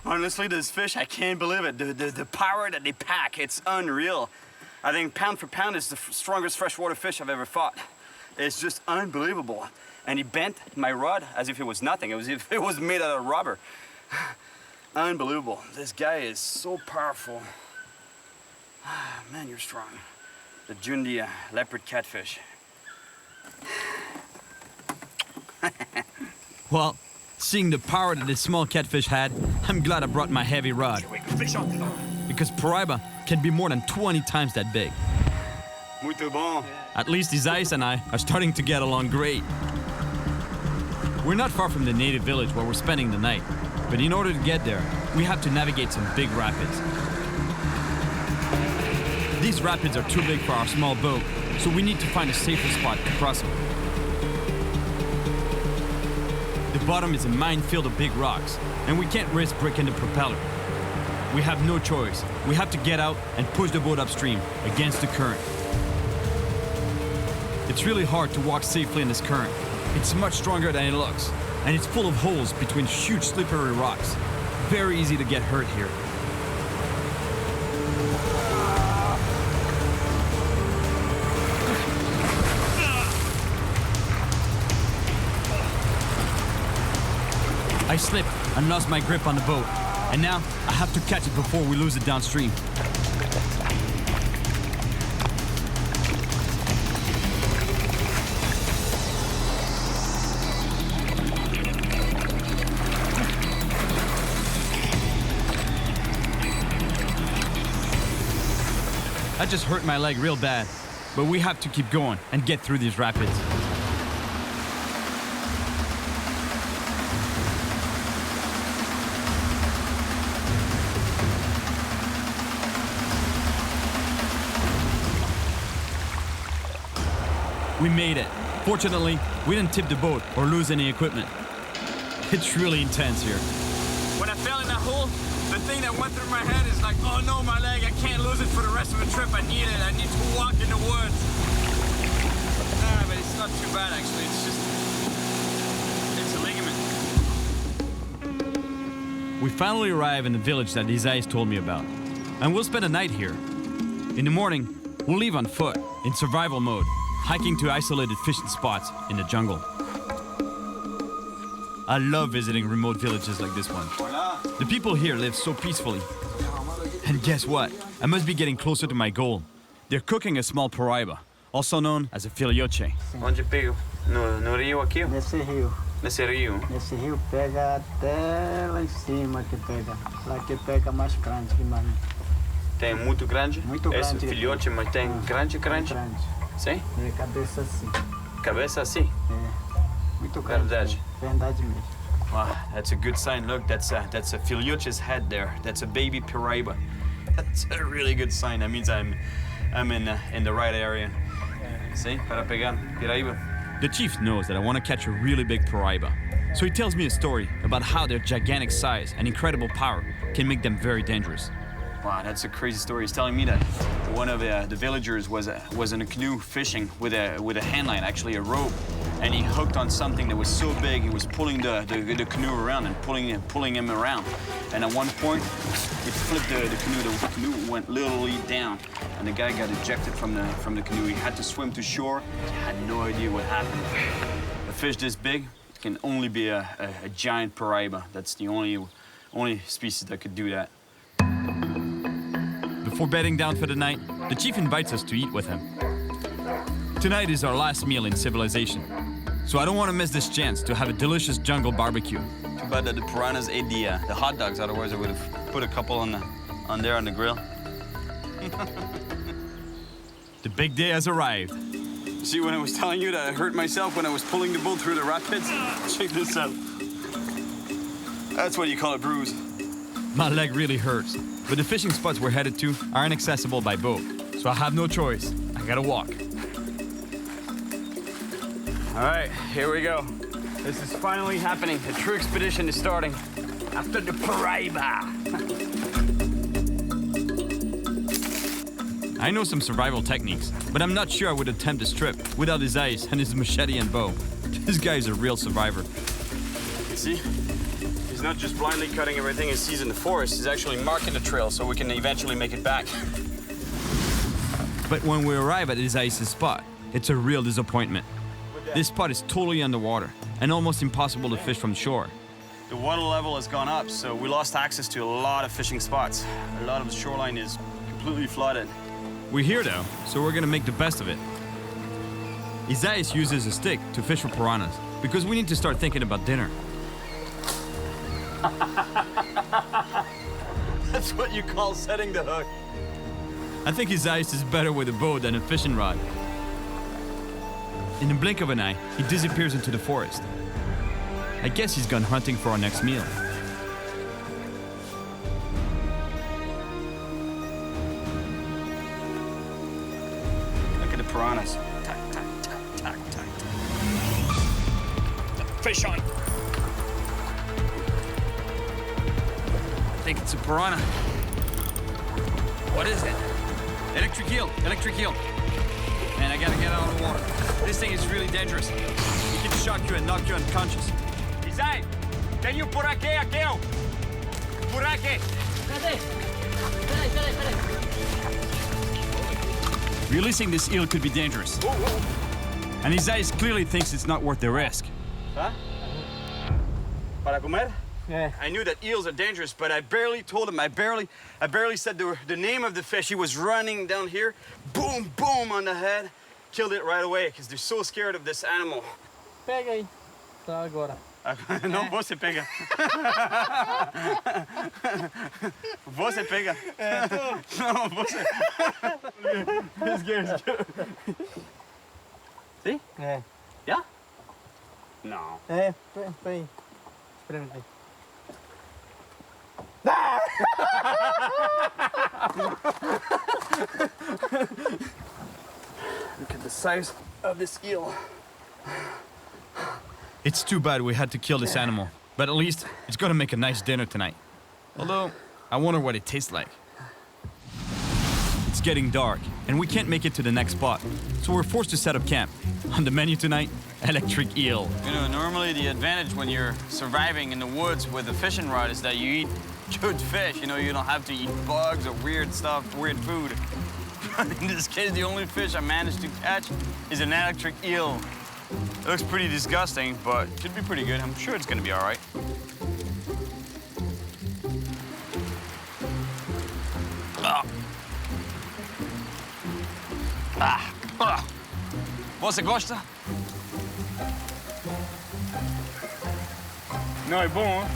Honestly, this fish, I can't believe it. The power that they pack, it's unreal. I think pound for pound is the strongest freshwater fish I've ever fought. It's just unbelievable. And he bent my rod as if it was nothing, as if it was made out of rubber. Unbelievable. This guy is so powerful. Man, you're strong. The Jundia leopard catfish. Well, seeing the power that this small catfish had, I'm glad I brought my heavy rod. Because Paraiba can be more than 20 times that big. Muito bom. At least Isais and I are starting to get along great. We're not far from the native village where we're spending the night, but in order to get there, we have to navigate some big rapids. These rapids are too big for our small boat, so we need to find a safer spot to cross them. The bottom is a minefield of big rocks, and we can't risk breaking the propeller. We have no choice. We have to get out and push the boat upstream against the current. It's really hard to walk safely in this current. It's much stronger than it looks, and it's full of holes between huge slippery rocks. Very easy to get hurt here. I slipped and lost my grip on the boat, and now I have to catch it before we lose it downstream. I just hurt my leg real bad, but we have to keep going and get through these rapids. We made it. Fortunately, we didn't tip the boat or lose any equipment. It's really intense here. When I fell in that hole, the thing that went through my head is like, oh no, my leg, I can't lose it for the rest of the trip. I need it. I need to walk in the woods. But it's not too bad, actually. It's a ligament. We finally arrive in the village that Isais told me about, and we'll spend a night here. In the morning, we'll leave on foot, in survival mode, hiking to isolated fishing spots in the jungle. I love visiting remote villages like this one. The people here live so peacefully. And guess what? I must be getting closer to my goal. They're cooking a small Paraiba, also known as a filhote. Onde pega? No rio aqui? Nesse rio. Nesse rio? Nesse rio pega até lá em cima que pega. Lá que pega mais grande que mais. Tem muito grande? Muito grande. Esse filhote, mas tem grande? Grande. Sim? É cabeça assim. Cabeça assim? É. Muito grande. Verdade. Verdade mesmo. Wow, that's a good sign. Look, that's a filhote's head there. That's a baby Paraiba. That's a really good sign. That means I'm in the right area. See? Para pegar Paraiba. The chief knows that I want to catch a really big Paraiba. So he tells me a story about how their gigantic size and incredible power can make them very dangerous. Wow, that's a crazy story. He's telling me that one of the villagers was in a canoe fishing with a hand line, actually a rope, and he hooked on something that was so big he was pulling the canoe around and pulling him around. And at one point, it flipped the canoe. The canoe went literally down, and the guy got ejected from the canoe. He had to swim to shore. He had no idea what happened. A fish this big can only be a giant Paraiba. That's the only species that could do that. Before bedding down for the night, the chief invites us to eat with him. Tonight is our last meal in civilization, so I don't want to miss this chance to have a delicious jungle barbecue. Too bad that the piranhas ate the hot dogs, otherwise I would have put a couple on there on the grill. The big day has arrived. See, when I was telling you that I hurt myself when I was pulling the boat through the rapids? Check this out. That's what you call a bruise. My leg really hurts, but the fishing spots we're headed to are inaccessible by boat, so I have no choice. I gotta walk. All right, here we go. This is finally happening. The true expedition is starting. After the Paraiba. I know some survival techniques, but I'm not sure I would attempt this trip without his ice and his machete and bow. This guy's a real survivor. See? He's not just blindly cutting everything he sees in the forest, he's actually marking the trail so we can eventually make it back. But when we arrive at his ice's spot, it's a real disappointment. This spot is totally underwater and almost impossible to fish from shore. The water level has gone up, so we lost access to a lot of fishing spots. A lot of the shoreline is completely flooded. We're here though, so we're gonna make the best of it. Isais uses a stick to fish for piranhas, because we need to start thinking about dinner. That's what you call setting the hook. I think his ice is better with a bow than a fishing rod. In the blink of an eye, he disappears into the forest. I guess he's gone hunting for our next meal. Look at the piranhas. Tack, tack, tack, tack, tack. Fish on. I think it's a piranha. What is it? Electric eel, electric eel. Man, I gotta get out of the water. This thing is really dangerous. It can shock you and knock you unconscious. Isai, can you puraque aquel? Puraque. Releasing this eel could be dangerous. And his eyes clearly thinks it's not worth the risk. Huh? Para comer? Yeah. I knew that eels are dangerous, but I barely told him. I barely said the name of the fish. He was running down here. Boom, boom on the head. Killed it right away because they're so scared of this animal. Pega aí. Só agora. Não, você pega. Você pega. Não, você. This game's good. See? É. Yeah? No. É, põe. Experimenta aí. Look at the size of this eel. It's too bad we had to kill this animal, but at least it's gonna make a nice dinner tonight. Although, I wonder what it tastes like. It's getting dark, and we can't make it to the next spot, so we're forced to set up camp. On the menu tonight, electric eel. You know, normally the advantage when you're surviving in the woods with a fishing rod is that you eat good fish. You know, you don't have to eat bugs or weird stuff, weird food. In this case, the only fish I managed to catch is an electric eel. It looks pretty disgusting, but it should be pretty good. I'm sure it's gonna be all right. Você gosta? Não é bom, hein?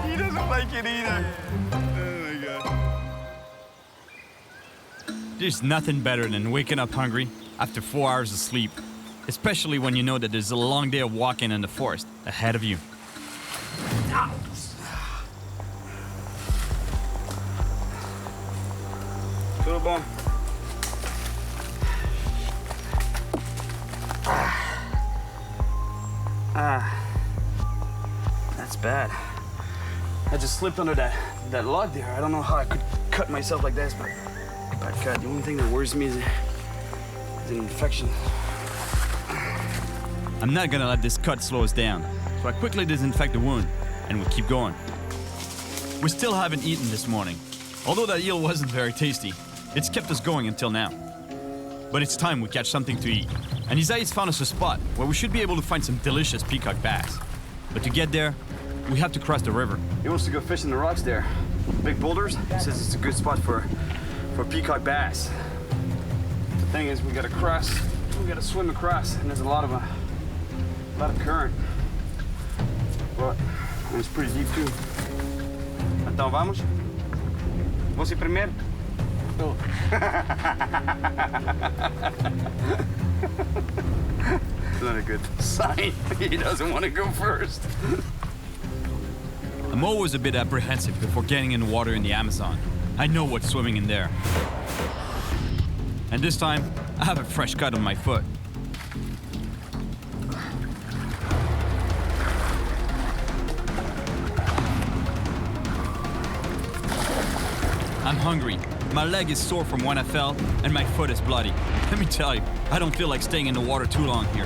He doesn't like it either. Oh my God. There's nothing better than waking up hungry after 4 hours of sleep, especially when you know that there's a long day of walking in the forest ahead of you. Tudo bom? That's bad. I just slipped under that log there. I don't know how I could cut myself like this, but God, the only thing that worries me is an infection. I'm not gonna let this cut slow us down, so I quickly disinfect the wound, and we keep going. We still haven't eaten this morning. Although that eel wasn't very tasty, it's kept us going until now. But it's time we catch something to eat. And Isai's found us a spot where we should be able to find some delicious peacock bass. But to get there, we have to cross the river. He wants to go fish in the rocks there. Big boulders. He says it's a good spot for peacock bass. The thing is, we gotta swim across, and there's a lot of current. But it's pretty deep too. Então vamos? Você primeiro? Oh. Not a good sign. He doesn't want to go first. I'm always a bit apprehensive before getting in the water in the Amazon. I know what's swimming in there. And this time, I have a fresh cut on my foot. I'm hungry. My leg is sore from when I fell, and my foot is bloody. Let me tell you, I don't feel like staying in the water too long here.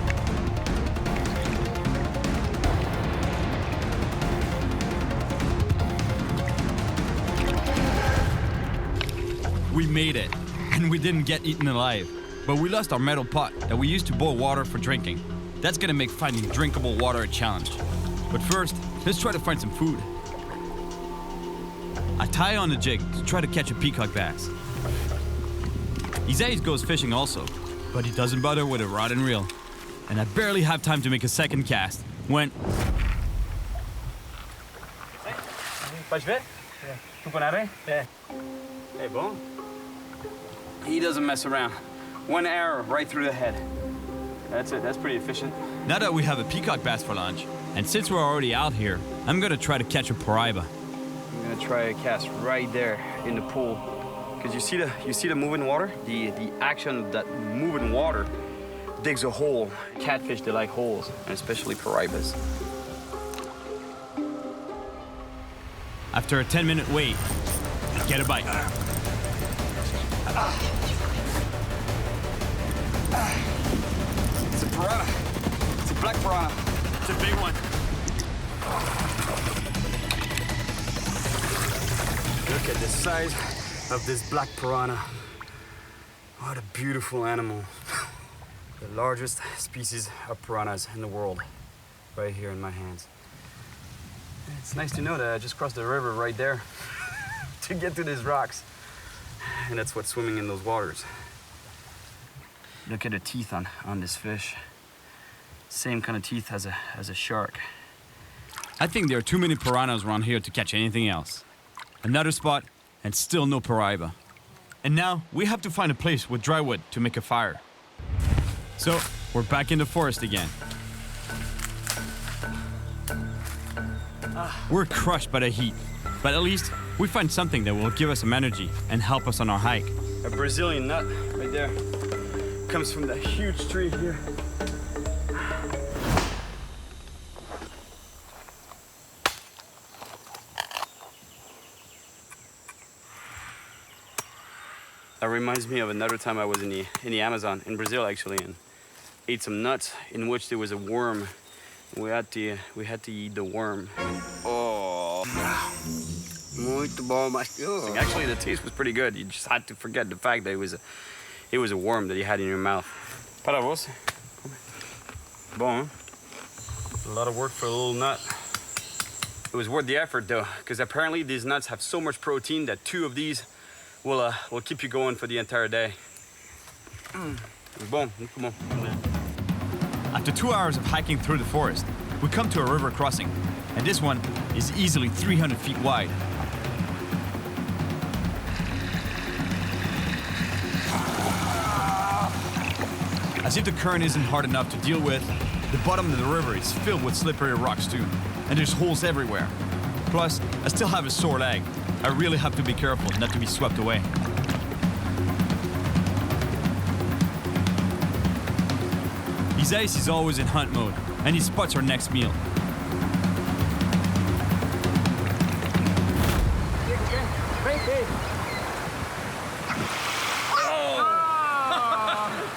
We made it, and we didn't get eaten alive. But we lost our metal pot that we used to boil water for drinking. That's gonna make finding drinkable water a challenge. But first, let's try to find some food. I tie on the jig to try to catch a peacock bass. Isaias goes fishing also, but he doesn't bother with a rod and reel. And I barely have time to make a second cast when... Pode ver? Tu connais? Yeah. Hey, bon. He doesn't mess around. One arrow right through the head. That's it. That's pretty efficient. Now that we have a peacock bass for lunch, and since we're already out here, I'm gonna try to catch a paraiba. I'm gonna try a cast right there in the pool. Because you see the moving water? The action of that moving water digs a hole. Catfish, they like holes, and especially paraibas. After a 10-minute wait, get a bite. It's a piranha. It's a black piranha. It's a big one. Look at the size of this black piranha. What a beautiful animal. The largest species of piranhas in the world, right here in my hands. It's nice to know that I just crossed the river right there to get to these rocks. And that's what's swimming in those waters. Look at the teeth on this fish. Same kind of teeth as a shark. I think there are too many piranhas around here to catch anything else. Another spot, and still no paraiba. And now we have to find a place with dry wood to make a fire. So we're back in the forest again. We're crushed by the heat, but at least we find something that will give us some energy and help us on our hike. A Brazilian nut right there. Comes from that huge tree here. That reminds me of another time I was in the Amazon, in Brazil actually, and ate some nuts in which there was a worm. We had to eat the worm. Oh, muito bom, actually the taste was pretty good. You just had to forget the fact that it was a worm that you had in your mouth. Para você. Bon, a lot of work for a little nut. It was worth the effort though, because apparently these nuts have so much protein that 2 of these will keep you going for the entire day. Bon, muito bom. After 2 hours of hiking through the forest, we come to a river crossing, and this one is easily 300 feet wide. As if the current isn't hard enough to deal with, the bottom of the river is filled with slippery rocks too, and there's holes everywhere. Plus, I still have a sore leg. I really have to be careful not to be swept away. Isaias is always in hunt mode, and he spots our next meal.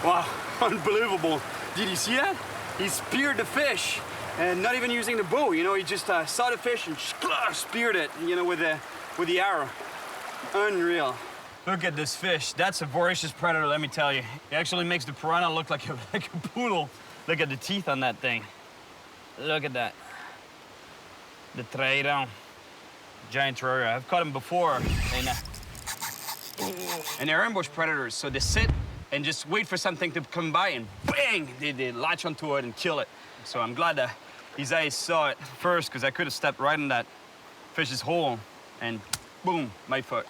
Wow, unbelievable. Did you see that? He speared the fish, and not even using the bow, you know, he just saw the fish and speared it, you know, with the arrow. Unreal. Look at this fish. That's a voracious predator, let me tell you. It actually makes the piranha look like a poodle. Look at the teeth on that thing. Look at that. The trairão. Giant trairão. I've caught them before. And they're ambush predators, so they sit and just wait for something to come by and bang, they latch onto it and kill it. So I'm glad that Isaias saw it first, because I could have stepped right in that fish's hole and boom, my foot.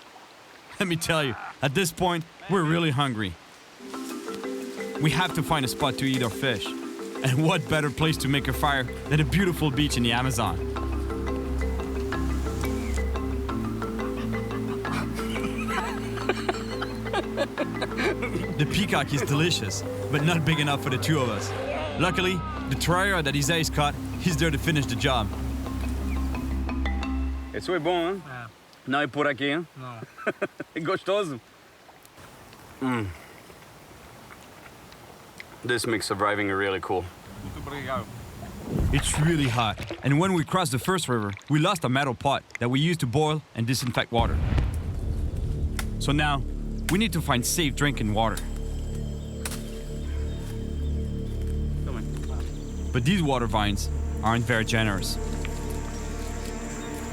Let me tell you, at this point, we're really hungry. We have to find a spot to eat our fish. And what better place to make a fire than a beautiful beach in the Amazon? The peacock is delicious, but not big enough for the 2 of us. Luckily, the trairão that Isaias caught, he's there to finish the job. Esse foi bom, hein? É. Não é por aqui, hein? Não. É gostoso. This makes surviving really cool. It's really hot, and when we crossed the first river, we lost a metal pot that we used to boil and disinfect water. So now, we need to find safe drinking water. But these water vines aren't very generous.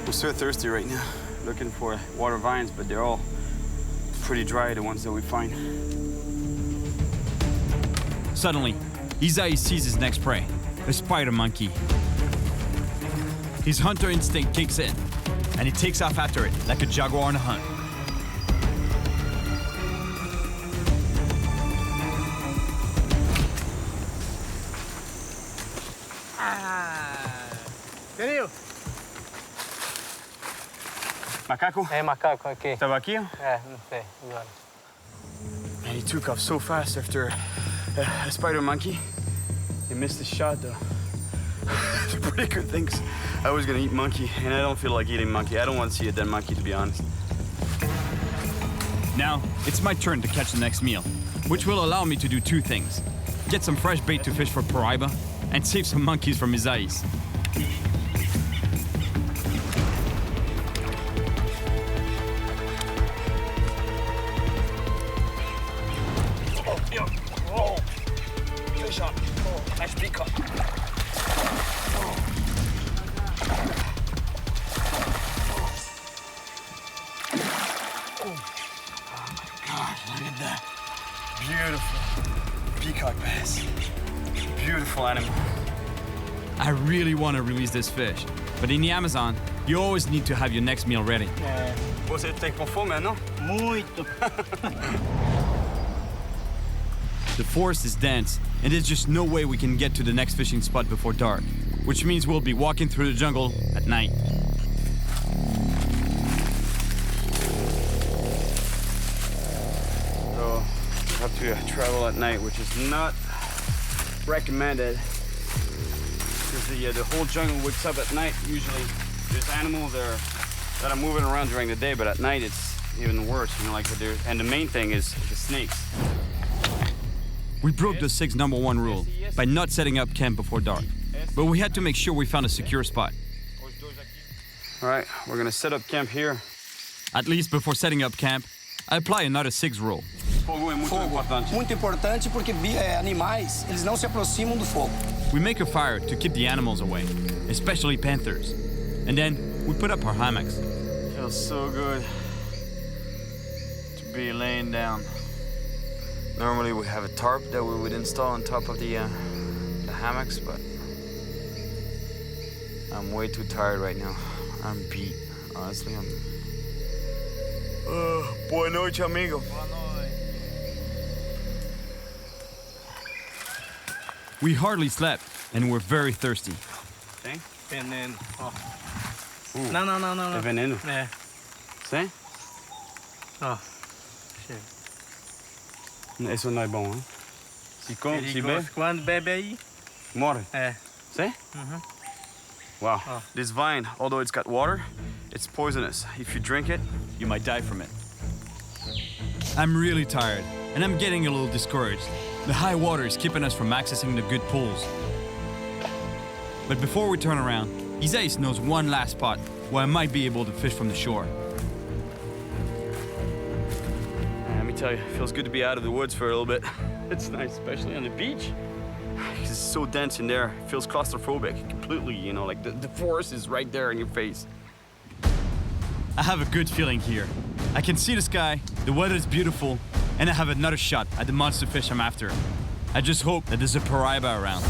I'm so thirsty right now, looking for water vines, but they're all pretty dry, the ones that we find. Suddenly, Isai sees his next prey, a spider monkey. His hunter instinct kicks in, and he takes off after it like a jaguar on a hunt. Cyril! Macaco? É macaco aqui. Estava aqui? É, não sei, agora. And he took off so fast after a spider monkey. He missed his shot though. The pretty good things. I was gonna eat monkey, and I don't feel like eating monkey. I don't want to see a dead monkey, to be honest. Now, it's my turn to catch the next meal, which will allow me to do two things. Get some fresh bait to fish for Paraiba, and save some monkeys from Isais. Oh, fish on. Oh, nice peacock. Look at that. Beautiful peacock bass. Beautiful animal. I really want to release this fish, but in the Amazon, you always need to have your next meal ready. Você tem com fome, não? Muito. The forest is dense, and there's just no way we can get to the next fishing spot before dark, which means we'll be walking through the jungle at night. So, we have to travel at night, which is not recommended, because the whole jungle wakes up at night. Usually, there's animals that are moving around during the day, but at night it's even worse. You know, like and the main thing is the snakes. We broke the SIG's #1 rule by not setting up camp before dark, but we had to make sure we found a secure spot. All right, we're gonna set up camp here. At least before setting up camp, I apply another SIG's rule. Fogo é muito importante. Muito importante porque animais, eles não se aproximam do fogo. We make a fire to keep the animals away, especially panthers. And then we put up our hammocks. Feels so good to be laying down. Normally we have a tarp that we would install on top of the hammocks, but I'm way too tired right now. I'm beat. Honestly, I'm... Boa noite, amigo. We hardly slept, and we're very thirsty. Tem? Veneno. Ó. Não. É veneno? É. Tem? Ó. Chega. Isso não é bom, hein? Se bebe, quando bebe aí, morre. é. See? Uhum. Wow. Oh. This vine, although it's got water, it's poisonous. If you drink it, you might die from it. I'm really tired, and I'm getting a little discouraged. The high water is keeping us from accessing the good pools. But before we turn around, Isais knows one last spot where I might be able to fish from the shore. let me tell you, it feels good to be out of the woods for a little bit. It's nice, especially on the beach. It's so dense in there. It feels claustrophobic completely, you know, like the forest is right there in your face. I have a good feeling here. I can see the sky, the weather is beautiful, and I have another shot at the monster fish I'm after. I just hope that there's a Paraiba around.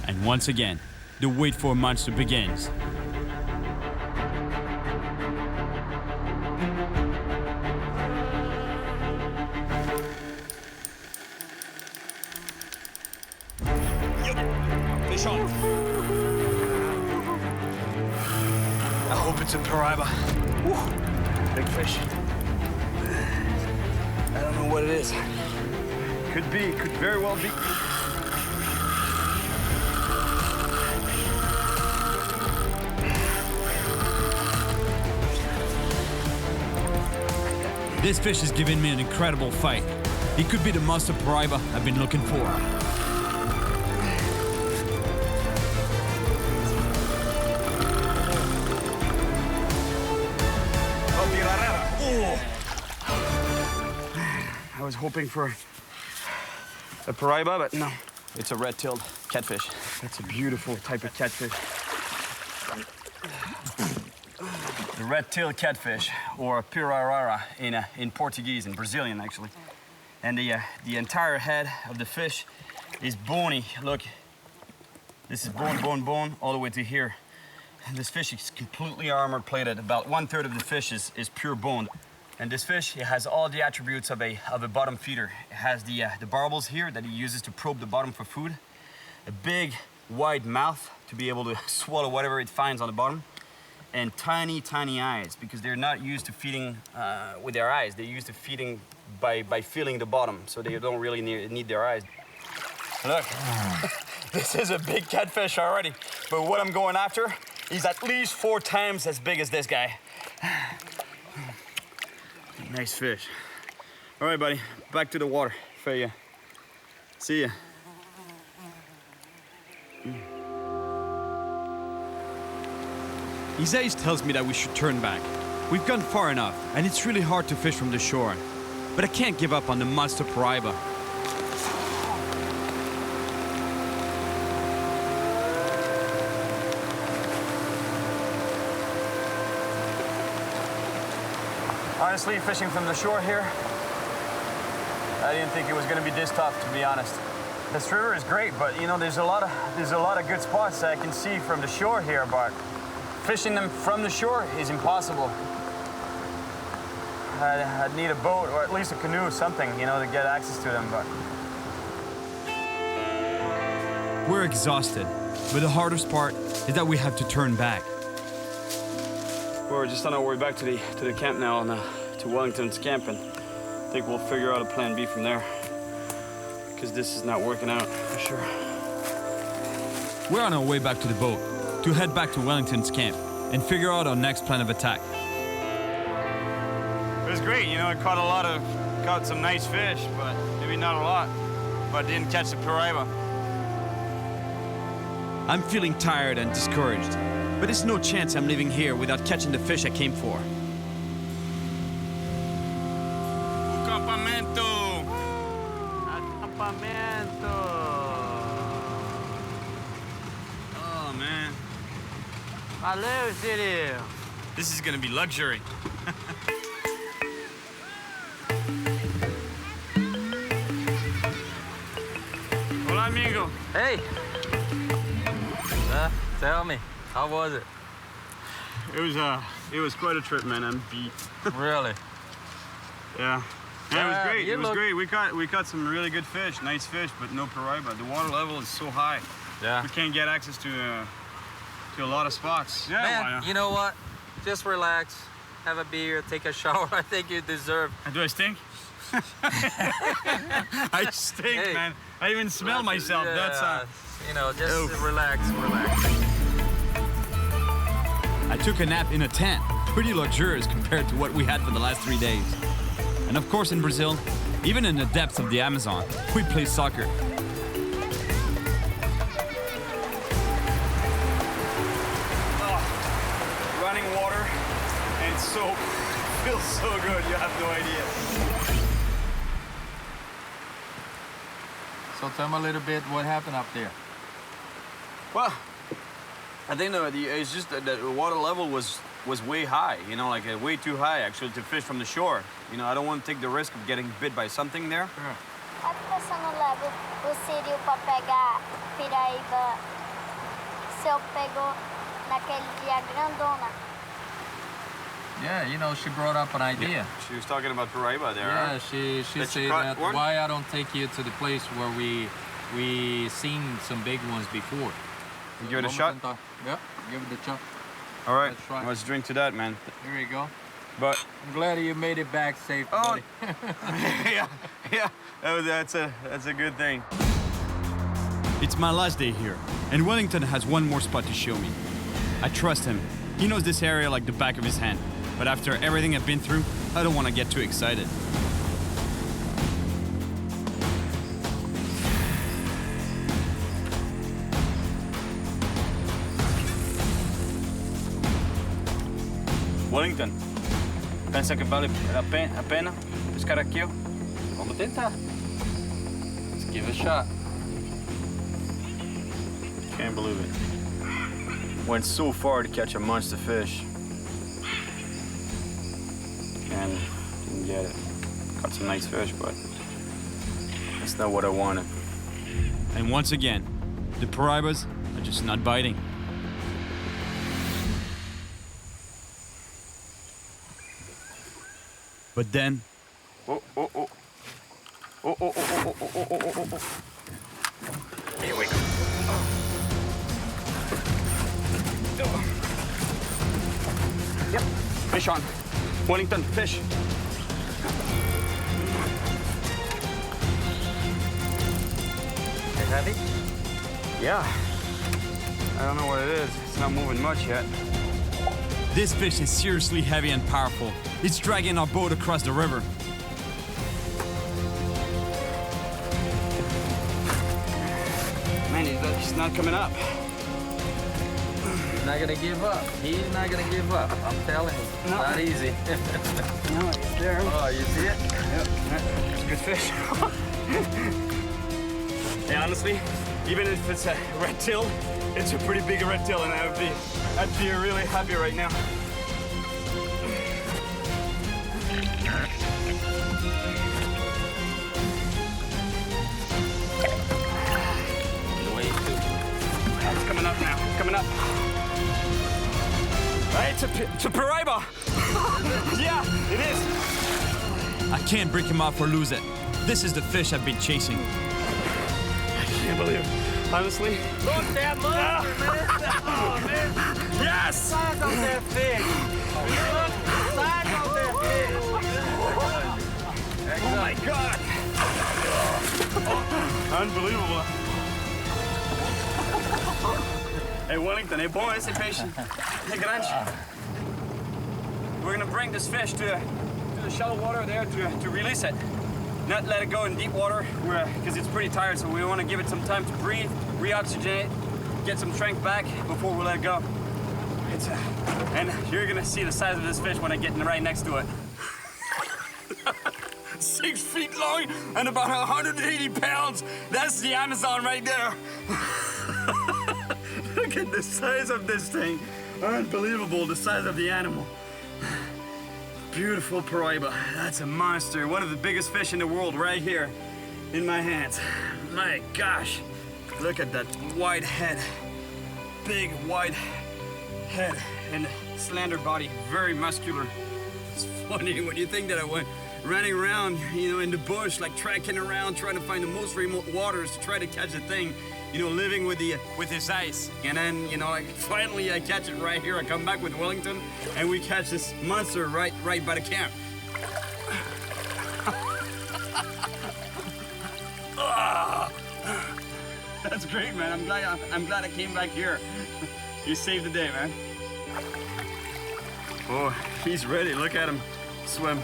And once again, the wait for a monster begins. Fish on. I hope it's a Paraiba. Woo. Big fish. I don't know what it is. Could be, could very well be. This fish is giving me an incredible fight. It could be the monster Paraiba I've been looking for. I was hoping for a Paraiba, but no. It's a red-tailed catfish. It's a beautiful type of catfish. The red-tailed catfish, or pirarara in Portuguese, in Brazilian actually. And the entire head of the fish is bony. Look, this is bone, all the way to here. And this fish is completely armor-plated. About 1/3 of the fish is pure bone. And this fish, it has all the attributes of a bottom feeder. It has the barbels here that he uses to probe the bottom for food. A big, wide mouth to be able to swallow whatever it finds on the bottom. And tiny, tiny eyes, because they're not used to feeding with their eyes. They're used to feeding by feeling the bottom, so they don't really need their eyes. Look, this is a big catfish already, but what I'm going after, he's at least 4 times as big as this guy. Nice fish. All right, buddy, back to the water for you. See ya. Isaias tells me that we should turn back. We've gone far enough, and it's really hard to fish from the shore. But I can't give up on the monster paraiba. Honestly, fishing from the shore here, I didn't think it was going to be this tough, to be honest. This river is great, but you know, there's a lot of good spots that I can see from the shore here, but fishing them from the shore is impossible. I'd need a boat or at least a canoe, something, you know, to get access to them, but. We're exhausted, but the hardest part is that we have to turn back. We're just on our way back to the camp now, and to Wellington's camp, and I think we'll figure out a plan B from there, because this is not working out for sure. We're on our way back to the boat to head back to Wellington's camp and figure out our next plan of attack. It was great, you know, I caught some nice fish, but maybe not a lot, but didn't catch the paraiba. I'm feeling tired and discouraged, but there's no chance I'm leaving here without catching the fish I came for. Acampamento! Acampamento! Oh, man. Valeu, Cyril! This is gonna be luxury. Hola, amigo. Hey! Tell me, how was it? It was quite a trip, man. I'm beat. Really? Yeah. Yeah, it was great. It was look... great. We caught some really good fish, nice fish, but no paraiba. The water level is so high. Yeah. We can't get access to a lot of spots. Yeah. Man, you know what? Just relax, have a beer, take a shower. I think you deserve. Do I stink? I stink, man. I even smell myself. Yeah, That's you know, just relax. I took a nap in a tent, pretty luxurious compared to what we had for the last 3 days. And of course in Brazil, even in the depths of the Amazon, we play soccer. running water and soap. Feels so good, you have no idea. So tell me a little bit what happened up there. Well, I think it's just that the water level was way high, you know, like way too high actually to fish from the shore. You know, I don't want to take the risk of getting bit by something there. A pessoa não leva o Cyril pra pegar piraíba se eu pego naquele dia grandona. Yeah, you know, she brought up an idea. Yeah. She was talking about paraiba there. Yeah, she said that why I don't take you to the place where we seen some big ones before. You give it a shot? Yeah, give it a shot. All right, let's drink to that, man. Here you go. But I'm glad you made it back safe, buddy. yeah. That's a good thing. It's my last day here, and Wellington has one more spot to show me. I trust him. He knows this area like the back of his hand. But after everything I've been through, I don't want to get too excited. Wellington, pensa que vale a pena pescar aqui? Vamos tentar. Let's give it a shot. Can't believe it. Went so far to catch a monster fish. And didn't get it. Caught some nice fish, but that's not what I wanted. And once again, the Paraibas are just not biting. But then... Oh. Here we go. Yep, fish on. Wellington, fish. Is heavy? Yeah. I don't know what it is. It's not moving much yet. This fish is seriously heavy and powerful. It's dragging our boat across the river. Man, he's not coming up. He's not gonna give up. He's not gonna give up. I'm telling you. No. Not easy. No, it's there. Oh, you see it? Yep, it's a good fish. Hey, honestly, even if it's a red tail, it's a pretty big red tail, and I'd be really happy right now. It's coming up now. It's coming up. Hey, it's a Paraiba. Yeah, it is. I can't break him off or lose it. This is the fish I've been chasing. I can't believe it. Honestly. Look that monster, man. Oh, man. Yes! Size of that fish. Look the size of that fish. Oh my God! Unbelievable. Hey, Wellington, hey, boys, hey, patient. Hey, grande. We're gonna bring this fish to the shallow water there to release it. Not let it go in deep water, because it's pretty tired, so we want to give it some time to breathe, reoxygenate, get some strength back before we let it go. And you're gonna see the size of this fish when I get right next to it. 6 feet long and about 180 pounds. That's the Amazon right there. Look at the size of this thing. Unbelievable, the size of the animal. Beautiful Paraiba. That's a monster. One of the biggest fish in the world right here in my hands. My gosh. Look at that wide head. Big, wide head and slender body. Very muscular. It's funny when you think that I went running around, in the bush, like trekking around, trying to find the most remote waters to try to catch a thing, living with his ice. And then, finally I catch it right here. I come back with Wellington, and we catch this monster right by the camp. That's great, man. I'm glad I came back here. You saved the day, man. Oh, he's ready. Look at him swim.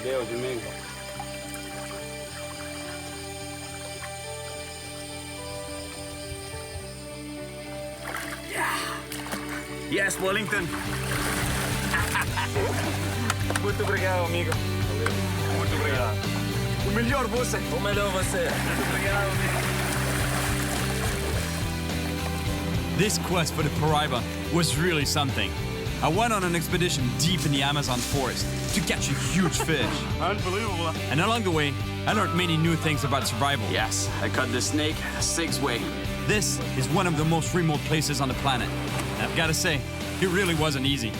Deus de mim. Yeah. Yes, Wellington. Muito obrigado, amigo. Muito obrigado. O melhor você. O melhor você. Muito obrigado, amigo. This quest for the Paraiba was really something. I went on an expedition deep in the Amazon forest to catch a huge fish. Unbelievable. And along the way, I learned many new things about survival. Yes, I caught this snake 6-way. This is one of the most remote places on the planet. And I've got to say, it really wasn't easy.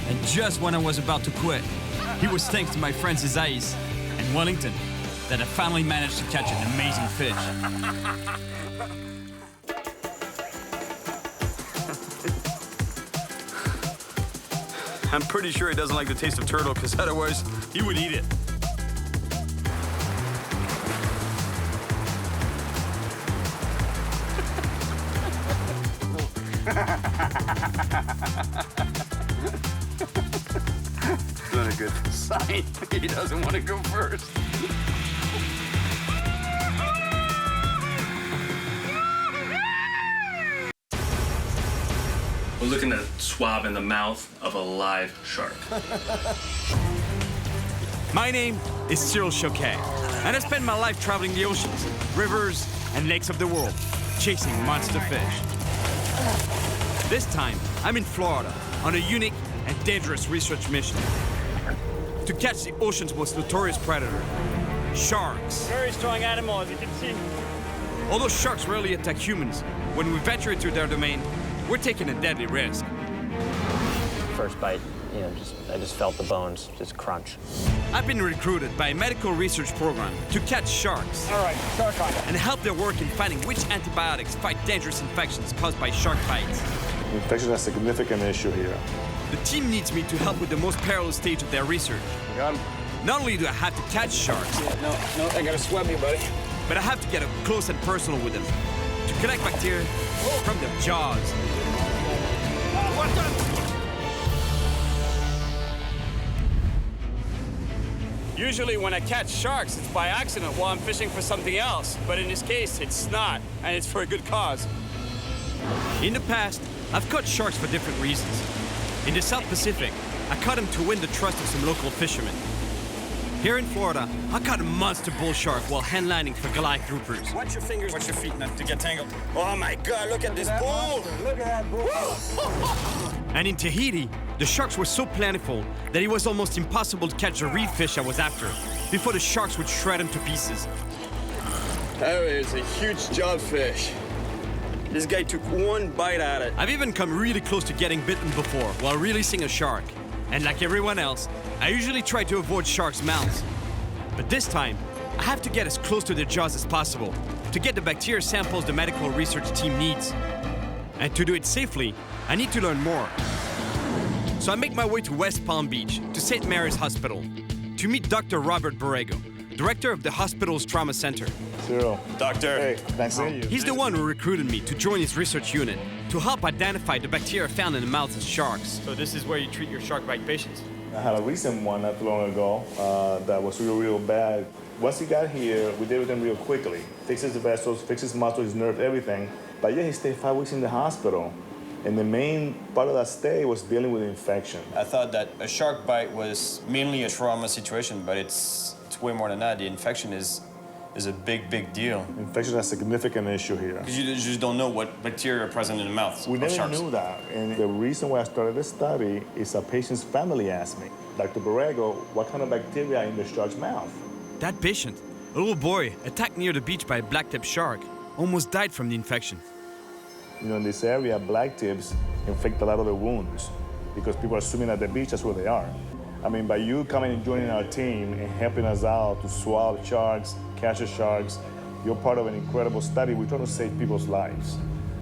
And just when I was about to quit, it was thanks to my friends Isais and Wellington that I finally managed to catch an amazing fish. I'm pretty sure he doesn't like the taste of turtle, because otherwise he would eat it. Not a good sign. He doesn't want to go first. We're looking at a swab in the mouth of a live shark. My name is Cyril Chauquet, and I spend my life traveling the oceans, rivers, and lakes of the world, chasing monster fish. This time, I'm in Florida on a unique and dangerous research mission to catch the ocean's most notorious predator, sharks. Very strong animal, as you can see. Although sharks rarely attack humans, when we venture into their domain, we're taking a deadly risk. First bite, you know, I just felt the bones just crunch. I've been recruited by a medical research program to catch sharks. All right, shark on. And help their work in finding which antibiotics fight dangerous infections caused by shark bites. Infection is a significant issue here. The team needs me to help with the most perilous stage of their research. Got him. Not only do I have to catch sharks, No, I gotta swab you, buddy. but I have to get up close and personal with them to collect bacteria from their jaws. What the? Usually when I catch sharks, it's by accident while I'm fishing for something else. But in this case, it's not, and it's for a good cause. In the past, I've caught sharks for different reasons. In the South Pacific, I caught them to win the trust of some local fishermen. Here in Florida, I caught a monster bull shark while handlining for Goliath groupers. Watch your fingers, watch your feet not to get tangled. Oh my God, look at this bull! Look at that bull. And in Tahiti, the sharks were so plentiful that it was almost impossible to catch the reef fish I was after before the sharks would shred them to pieces. That is a huge jawfish. This guy took one bite at it. I've even come really close to getting bitten before while releasing a shark. And like everyone else, I usually try to avoid sharks' mouths. But this time, I have to get as close to their jaws as possible to get the bacteria samples the medical research team needs. And to do it safely, I need to learn more. So I make my way to West Palm Beach, to St. Mary's Hospital, to meet Dr. Robert Borrego, director of the hospital's trauma center. Cyril. Doctor. Hey, nice seeing you. He's the one who recruited me to join his research unit to help identify the bacteria found in the mouths of sharks. So this is where you treat your shark bite patients? I had a recent one not too long ago that was real bad. Once he got here, we did with him real quickly. Fixes the vessels, fixes muscles, his nerve, everything. But yeah, he stayed 5 weeks in the hospital. And the main part of that stay was dealing with infection. I thought that a shark bite was mainly a trauma situation, but it's way more than that. The infection is a big deal. Infection is a significant issue here. Because you just don't know what bacteria are present in the mouth We of never sharks. knew that. And the reason why I started this study is a patient's family asked me, Dr. Borrego, what kind of bacteria are in the shark's mouth? That patient, a little boy attacked near the beach by a black-tip shark, almost died from the infection. You know, in this area, black tips inflict a lot of the wounds because people are swimming at the beach, that's where they are. I mean, by you coming and joining our team and helping us out to swab sharks, catch the sharks, you're part of an incredible study. We're trying to save people's lives.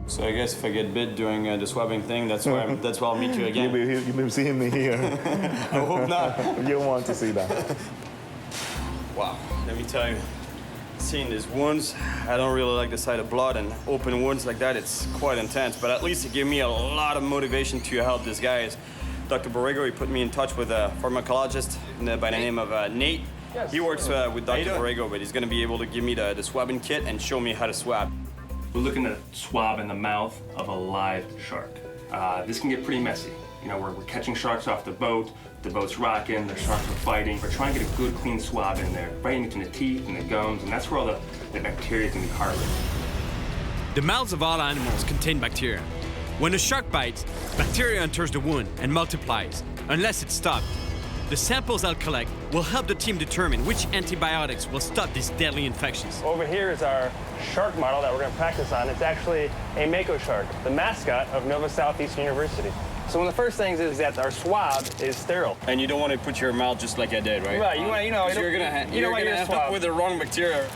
So I guess if I get bit during the swabbing thing, that's why I'll meet you again. You'll be seeing me here. I hope not. You'll want to see that. Wow, let me tell you, seeing these wounds, I don't really like the sight of blood, and open wounds like that, it's quite intense, but at least it gave me a lot of motivation to help these guys. Dr. Borrego, he put me in touch with a pharmacologist by the name of Nate. Yes. He works with Dr. Borrego, but he's gonna be able to give me the swabbing kit and show me how to swab. We're looking at swab in the mouth of a live shark. This can get pretty messy. You know, we're catching sharks off the boat's rocking, the sharks are fighting. We're trying to get a good, clean swab in there, right in between the teeth and the gums, and that's where all the bacteria can be harbored. The mouths of all animals contain bacteria. When a shark bites, bacteria enters the wound and multiplies, unless it's stopped. The samples I'll collect will help the team determine which antibiotics will stop these deadly infections. Over here is our shark model that we're going to practice on. It's actually a mako shark, the mascot of Nova Southeastern University. So one of the first things is that our swab is sterile. And you don't want to put your mouth just like I did, right? Right, you want, you know, you're gonna end up with the wrong bacteria.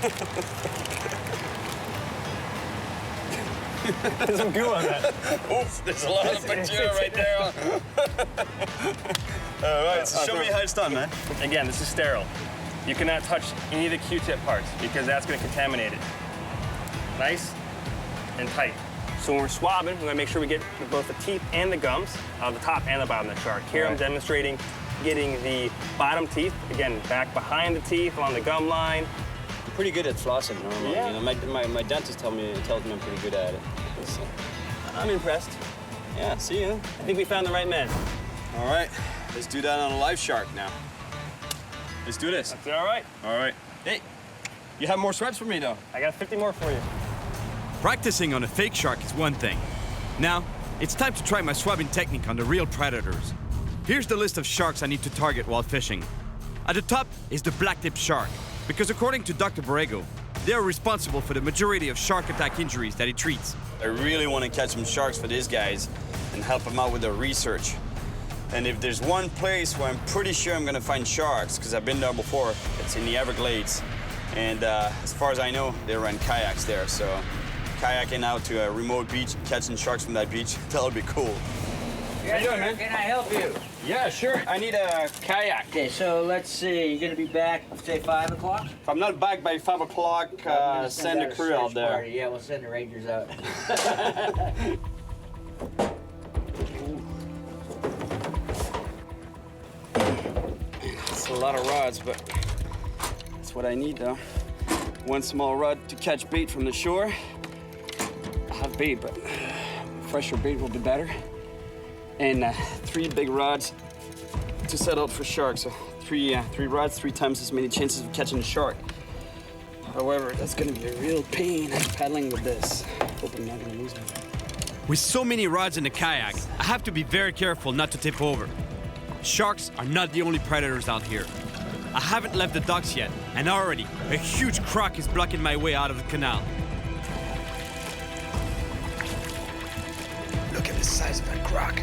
There's some goo on that. Oops, there's a lot of bacteria right there. All right, so show me how it's done, man. Again, this is sterile. You cannot touch any of the Q-tip parts because that's going to contaminate it. Nice and tight. So when we're swabbing, we're going to make sure we get both the teeth and the gums, the top and the bottom of the shark. Here I'm demonstrating getting the bottom teeth, again, back behind the teeth, along the gum line. I'm pretty good at flossing normally. Yeah. You know, my dentist tells me I'm pretty good at it. So, I'm impressed. yeah, see you. I think we found the right man. All right, let's do that on a live shark now. Let's do this. That's all right. All right. Hey, you have more swabs for me, though. I got 50 more for you. Practicing on a fake shark is one thing. Now, it's time to try my swabbing technique on the real predators. Here's the list of sharks I need to target while fishing. At the top is the black-tip shark, because according to Dr. Borrego, they are responsible for the majority of shark attack injuries that he treats. I really want to catch some sharks for these guys and help them out with their research. And if there's one place where I'm pretty sure I'm going to find sharks, because I've been there before, it's in the Everglades. And as far as I know, they run kayaks there, so kayaking out to a remote beach, catching sharks from that beach, that would be cool. How you doing, man? Can I help you? Yeah, sure. I need a kayak. Okay, so let's see. You're gonna be back, say 5 o'clock? If I'm not back by 5 o'clock, send a crew out there. Party. Yeah, we'll send the Rangers out. It's a lot of rods, but that's what I need, though. One small rod to catch bait from the shore. I have bait, but fresher bait will be better. And 3 big rods to set out for sharks. So three rods, 3 times as many chances of catching a shark. However, that's gonna be a real pain paddling with this. Hope I'm not gonna lose one. With so many rods in the kayak, I have to be very careful not to tip over. Sharks are not the only predators out here. I haven't left the docks yet, and already a huge croc is blocking my way out of the canal. Look at the size of that croc.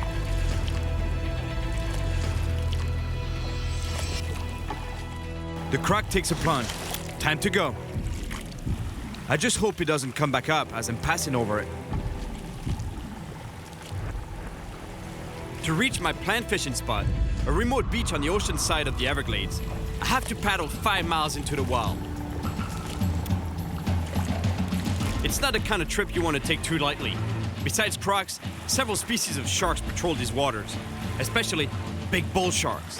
The croc takes a plunge. Time to go. I just hope it doesn't come back up as I'm passing over it. To reach my planned fishing spot, a remote beach on the ocean side of the Everglades, I have to paddle 5 miles into the wild. It's not the kind of trip you want to take too lightly. Besides crocs, several species of sharks patrol these waters, especially big bull sharks.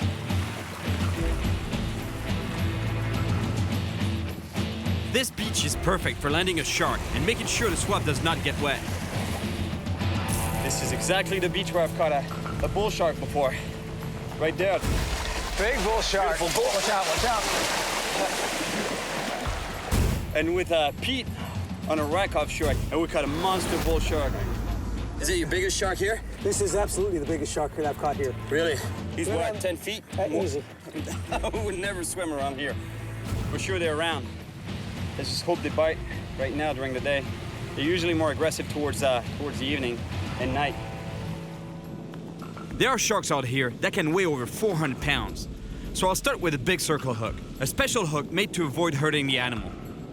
This beach is perfect for landing a shark and making sure the swab does not get wet. This is exactly the beach where I've caught a bull shark before. Right there. Big bull shark. Beautiful bull. Watch out, watch out. And with Pete on a rack offshore, and we caught a monster bull shark. Is it your biggest shark here? This is absolutely the biggest shark that I've caught here. Really? He's what, 10 feet? Easy. I would never swim around here. For sure they're around. Let's just hope they bite right now during the day. They're usually more aggressive towards the evening and night. There are sharks out here that can weigh over 400 pounds. So I'll start with a big circle hook, a special hook made to avoid hurting the animal.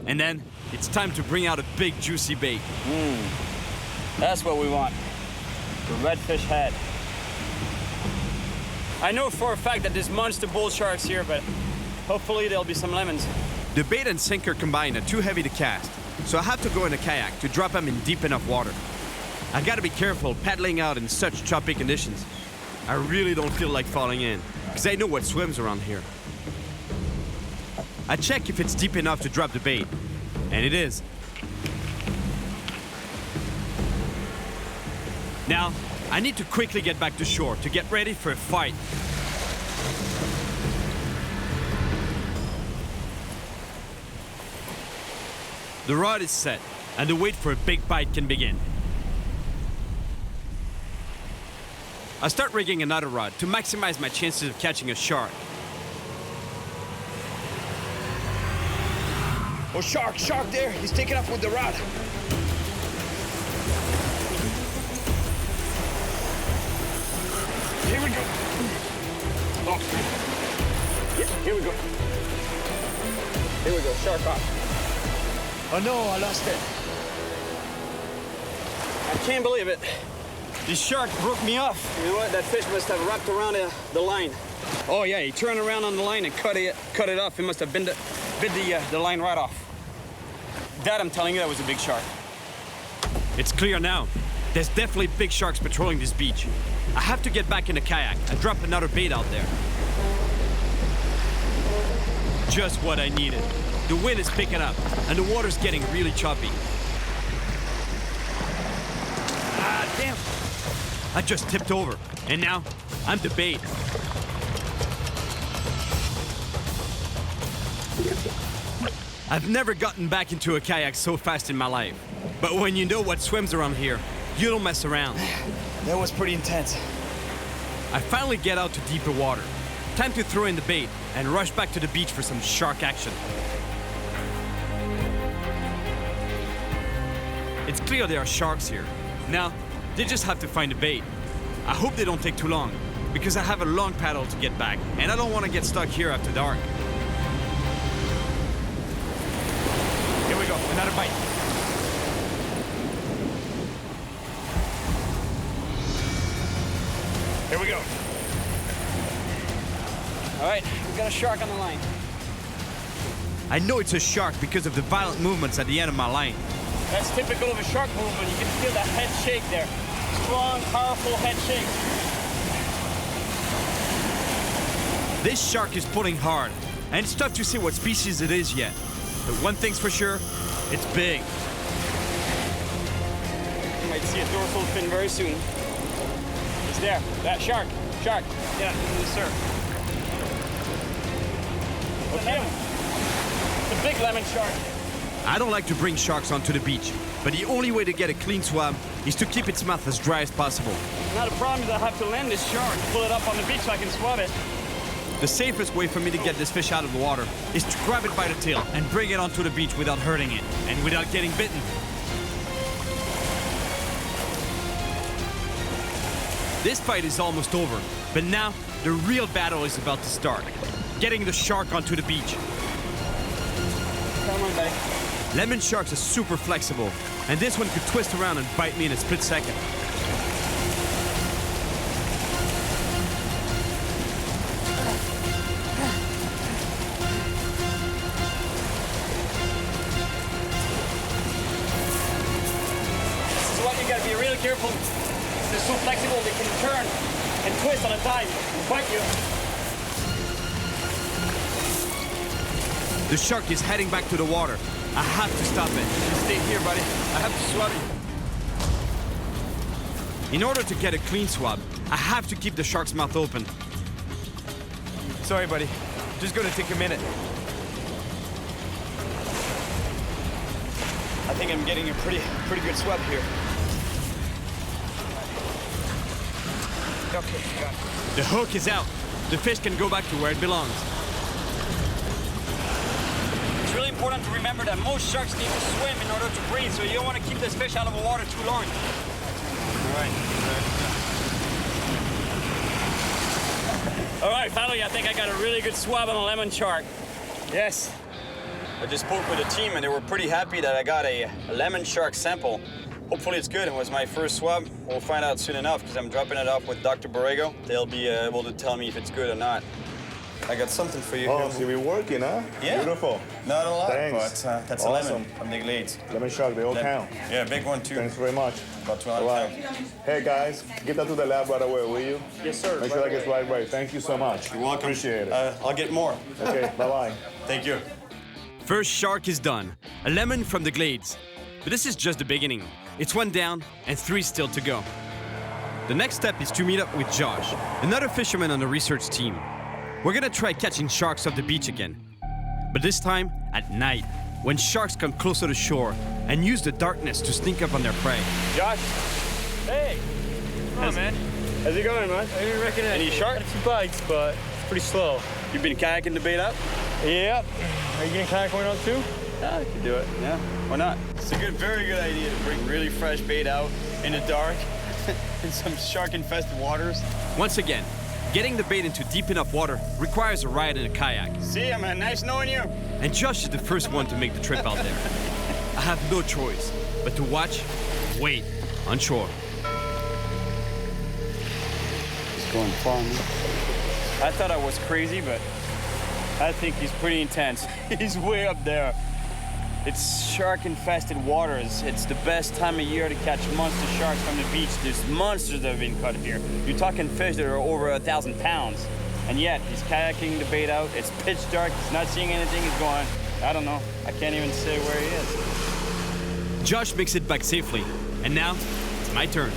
And then it's time to bring out a big juicy bait. That's what we want. The redfish head. I know for a fact that there's monster bull sharks here, but hopefully there'll be some lemons. The bait and sinker combined are too heavy to cast, so I have to go in a kayak to drop them in deep enough water. I gotta be careful paddling out in such choppy conditions. I really don't feel like falling in, because I know what swims around here. I check if it's deep enough to drop the bait, and it is. Now, I need to quickly get back to shore to get ready for a fight. The rod is set, and the wait for a big bite can begin. I start rigging another rod to maximize my chances of catching a shark. Oh, shark there. He's taking up with the rod. Here we go. Oh. Yeah, here we go. Here we go, shark off. Oh no, I lost it. I can't believe it. This shark broke me off. You know what? That fish must have wrapped around the line. Oh yeah, he turned around on the line and cut it off. It must have bit the line right off. That, I'm telling you, that was a big shark. It's clear now. There's definitely big sharks patrolling this beach. I have to get back in the kayak and drop another bait out there. Just what I needed. The wind is picking up, and the water's getting really choppy. Ah, damn! I just tipped over, and now I'm the bait. I've never gotten back into a kayak so fast in my life. But when you know what swims around here, you don't mess around. That was pretty intense. I finally get out to deeper water. Time to throw in the bait and rush back to the beach for some shark action. It's clear there are sharks here. Now, they just have to find the bait. I hope they don't take too long, because I have a long paddle to get back, and I don't want to get stuck here after dark. Here we go, another bite. Here we go. All right, we've got a shark on the line. I know it's a shark because of the violent movements at the end of my line. That's typical of a shark movement. You can feel that head shake there. Strong, powerful head shake. This shark is pulling hard, and it's tough to see what species it is yet. But one thing's for sure, it's big. You might see a dorsal fin very soon. It's there. That shark. Shark. Yeah, yes, sir. Okay. It's a big lemon shark. I don't like to bring sharks onto the beach, but the only way to get a clean swab is to keep its mouth as dry as possible. Now the problem is I have to land this shark, pull it up on the beach so I can swab it. The safest way for me to get this fish out of the water is to grab it by the tail and bring it onto the beach without hurting it and without getting bitten. This fight is almost over, but now the real battle is about to start. Getting the shark onto the beach. Come on, buddy. Lemon sharks are super flexible, and this one could twist around and bite me in a split second. This is what you gotta be really careful. They're so flexible they can turn and twist on a dime and bite you. The shark is heading back to the water. I have to stop it. Stay here, buddy. I have to swab you. In order to get a clean swab, I have to keep the shark's mouth open. Sorry, buddy. Just gonna take a minute. I think I'm getting a pretty good swab here. Okay, got it. The hook is out. The fish can go back to where it belongs. It's really important to remember that most sharks need to swim in order to breathe, so you don't want to keep this fish out of the water too long. All right, finally, I think I got a really good swab on a lemon shark. Yes. I just spoke with the team and they were pretty happy that I got a lemon shark sample. Hopefully it's good. It was my first swab. We'll find out soon enough because I'm dropping it off with Dr. Borrego. They'll be able to tell me if it's good or not. I got something for you. Oh, so you've been working, huh? Yeah. Beautiful. Not a lot, Thanks. but that's awesome. a lemon from the Glades. Lemon shark, they all count. Yeah, big one too. Thanks very much. About 200 pounds. Hey guys, get that to the lab right away, will you? Yes, sir. Make sure that gets right away. Thank you so much. You're welcome. Appreciate it. I'll get more. Okay, bye-bye. Thank you. First shark is done. A lemon from the Glades. But this is just the beginning. It's one down and 3 still to go. The next step is to meet up with Josh, another fisherman on the research team. We're gonna try catching sharks off the beach again. But this time, at night, when sharks come closer to shore and use the darkness to sneak up on their prey. Josh. Hey. Come on, man. How's it going, man? I didn't recognize any sharks? A few bites, but it's pretty slow. You've been kayaking the bait up? Yep. Are you getting kayak going on too? Yeah, I can do it. Yeah, why not? It's a very good idea to bring really fresh bait out in the dark in some shark-infested waters. Once again, getting the bait into deep enough water requires a ride in a kayak. See ya, man. Nice knowing you. And Josh is the first one to make the trip out there. I have no choice but to watch, wait, on shore. He's going far, man. I thought I was crazy, but I think he's pretty intense. He's way up there. It's shark-infested waters. It's the best time of year to catch monster sharks from the beach. There's monsters that have been caught here. You're talking fish that are over 1,000 pounds. And yet, he's kayaking the bait out. It's pitch dark. He's not seeing anything. He's going, I don't know. I can't even say where he is. Josh makes it back safely. And now, it's my turn.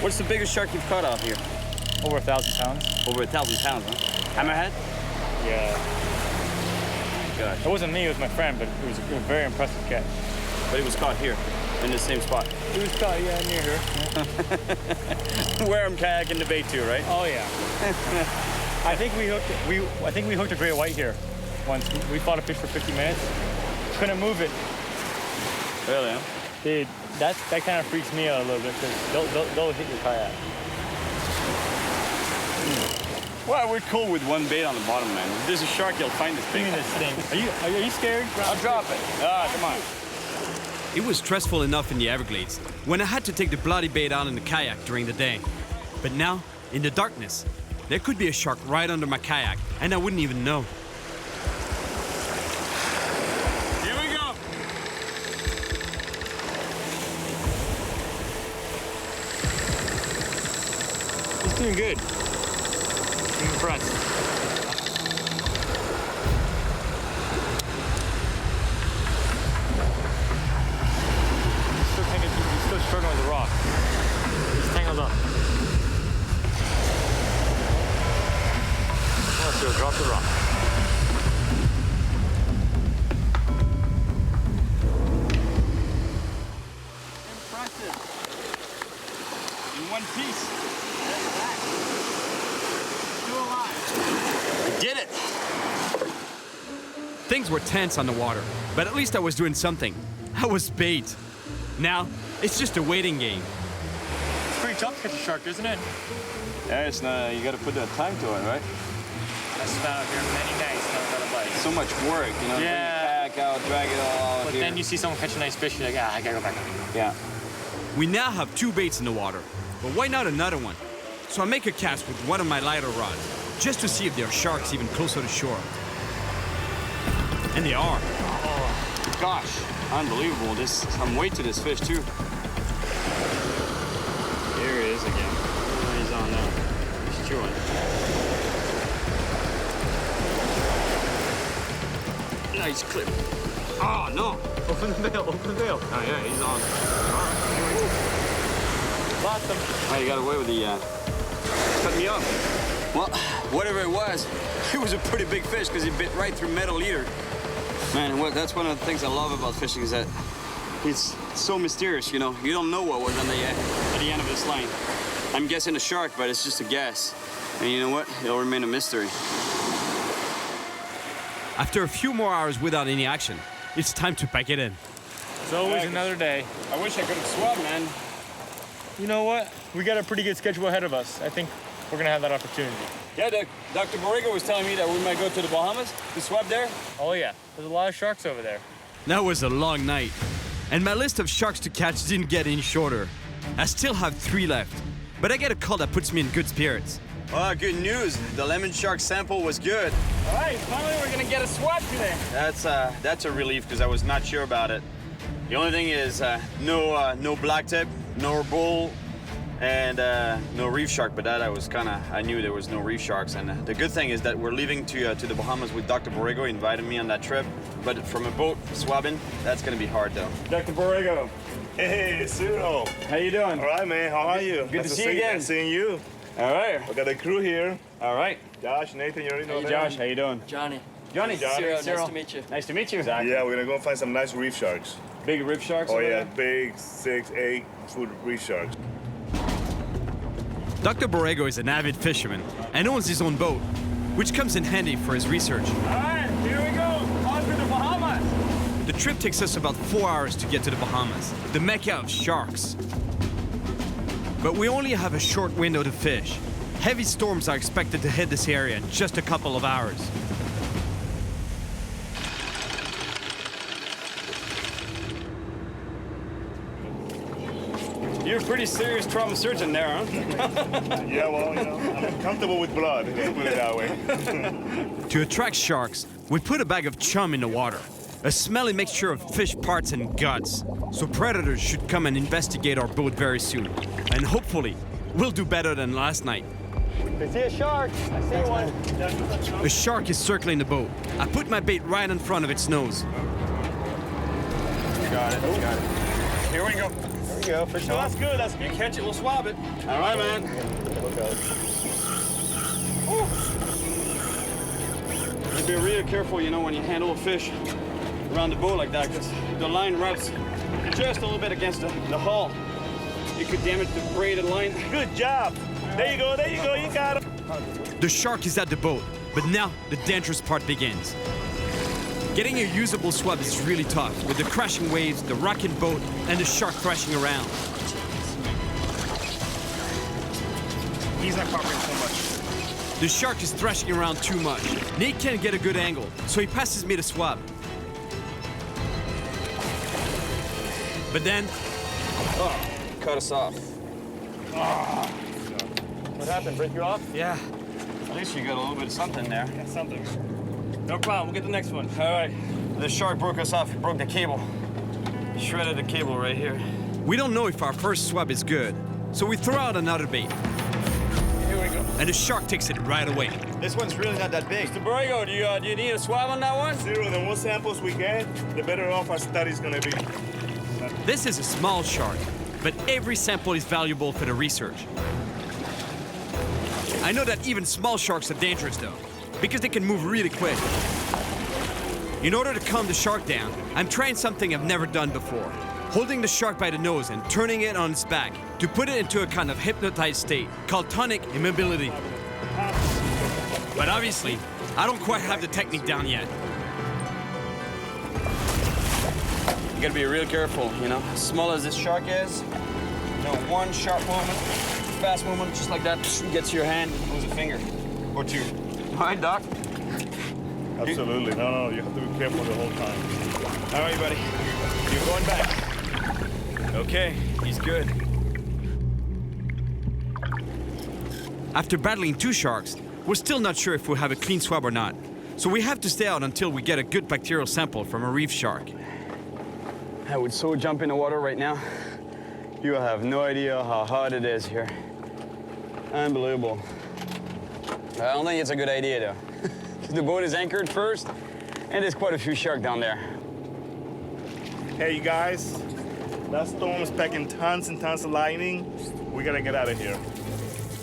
What's the biggest shark you've caught out here? Over 1,000 pounds. Over 1,000 pounds, huh? Hammerhead? Yeah. It wasn't me, it was my friend, but it was a very impressive catch. But it was caught here, in the same spot. It was caught, yeah, near here. Where I'm kayaking the bait too, right? Oh yeah. I think we hooked a great white here once. We fought a fish for 50 minutes. Couldn't move it. Really? Huh? Dude, that kind of freaks me out a little bit because they'll hit your kayak. Well, we're cool with one bait on the bottom, man. If there's a shark, you'll find this bait. Give me this thing. Are you scared? I'll drop it. Come on. It was stressful enough in the Everglades when I had to take the bloody bait out in the kayak during the day. But now, in the darkness, there could be a shark right under my kayak, and I wouldn't even know. Here we go. He's doing good. I'm impressed. He's still struggling with the rock. He's tangled up. Let's go, drop the rock. Impressive. In one piece. Still alive. We did it. Things were tense on the water, but at least I was doing something. I was bait. Now, it's just a waiting game. It's pretty tough to catch a shark, isn't it? Yeah, it's not, you got to put that time to it, right? I spent out here many nights, never got a bite. So much work, you know. Yeah. Bring the kayak out, drag it all out But here. then you see someone catch a nice fish, you're like, I gotta go back. Yeah. We now have 2 baits in the water, but why not another one? So I make a cast with one of my lighter rods, just to see if there are sharks even closer to shore. And they are. Oh, gosh, unbelievable. I'm weight to this fish too. Here he is again. Oh, he's on now. He's chewing. Nice clip. Oh, no. Open the bail, open the bail. Oh, yeah, he's on. Lost him. Oh, you got away with the, cut me off. Well, whatever it was a pretty big fish because he bit right through metal leader. Man, that's one of the things I love about fishing is that it's so mysterious, you know. You don't know what was at the end of this line. I'm guessing a shark, but it's just a guess. And you know what? It'll remain a mystery. After a few more hours without any action, it's time to pack it in. It's always another day. I wish I could have swum, man. You know what? We got a pretty good schedule ahead of us. I think we're gonna have that opportunity. Yeah, Dr. Borrego was telling me that we might go to the Bahamas to swab there. Oh yeah, there's a lot of sharks over there. That was a long night, and my list of sharks to catch didn't get any shorter. I still have 3 left, but I get a call that puts me in good spirits. Oh, good news. The lemon shark sample was good. All right, finally we're gonna get a swab today. That's a relief because I was not sure about it. The only thing is no blacktip, no bull, and no reef shark. But that I knew there was no reef sharks. And the good thing is that we're leaving to the Bahamas with Dr. Borrego. He invited me on that trip. But from a boat swabbing, that's gonna be hard though. Dr. Borrego. Hey, Cyril. How you doing? All right, man. How are you? Good to see you again. Nice seeing you. All right. We got the crew here. All right. Josh, Nathan, you already know them. Josh, how you doing? Johnny. Johnny. Cyril, nice to meet you. Nice to meet you. Exactly. Yeah, we're gonna go find some nice reef sharks. Big reef sharks? Oh over yeah, there? big 6, 8 foot reef sharks. Dr. Borrego is an avid fisherman and owns his own boat, which comes in handy for his research. All right, here we go. On to the Bahamas. The trip takes us about 4 hours to get to the Bahamas, the mecca of sharks. But we only have a short window to fish. Heavy storms are expected to hit this area in just a couple of hours. You're a pretty serious trauma surgeon there, huh? Yeah, well, you know, I'm comfortable with blood, let's put it that way. To attract sharks, we put a bag of chum in the water, a smelly mixture of fish parts and guts. So predators should come and investigate our boat very soon. And hopefully, we'll do better than last night. I see a shark. I see one. A shark is circling the boat. I put my bait right in front of its nose. Got it. Here we go. There we go. Fish No, on. that's good. You catch it, we'll swab it. All right, man. Okay. be really careful, you know, when you handle a fish around the boat like that, because the line rubs just a little bit against the hull. It could damage the braided line. Good job. There you go, you got him. The shark is at the boat, but now the dangerous part begins. Getting a usable swab is really tough, with the crashing waves, the rocking boat, and the shark thrashing around. He's not cooperating so much. The shark is thrashing around too much. Nate can't get a good angle, so he passes me the swab. But then... Oh, cut us off. Oh. What happened? Break you off? Yeah. At least you got a little bit of something there. Yeah, something. No problem. We'll get the next one. All right. The shark broke us off. It broke the cable. Shredded the cable right here. We don't know if our first swab is good, so we throw out another bait. Here we go. And the shark takes it right away. This one's really not that big. Mr. Borrego, do you need a swab on that one? Cyril, the more samples we get, the better off our study's gonna be. This is a small shark, but every sample is valuable for the research. I know that even small sharks are dangerous though, because they can move really quick. In order to calm the shark down, I'm trying something I've never done before. Holding the shark by the nose and turning it on its back to put it into a kind of hypnotized state called tonic immobility. But obviously, I don't quite have the technique down yet. You gotta be real careful, you know. As small as this shark is, you know, one sharp movement, fast movement, just like that, gets your hand, lose a finger or two. All right, Doc? Absolutely. No, you have to be careful the whole time. All right, buddy. You're going back. Okay, he's good. After battling two sharks, we're still not sure if we'll have a clean swab or not. So we have to stay out until we get a good bacterial sample from a reef shark. I would so jump in the water right now. You have no idea how hot it is here. Unbelievable. I don't think it's a good idea though. The boat is anchored first, and there's quite a few sharks down there. Hey, you guys, that storm is packing tons and tons of lightning. We gotta get out of here.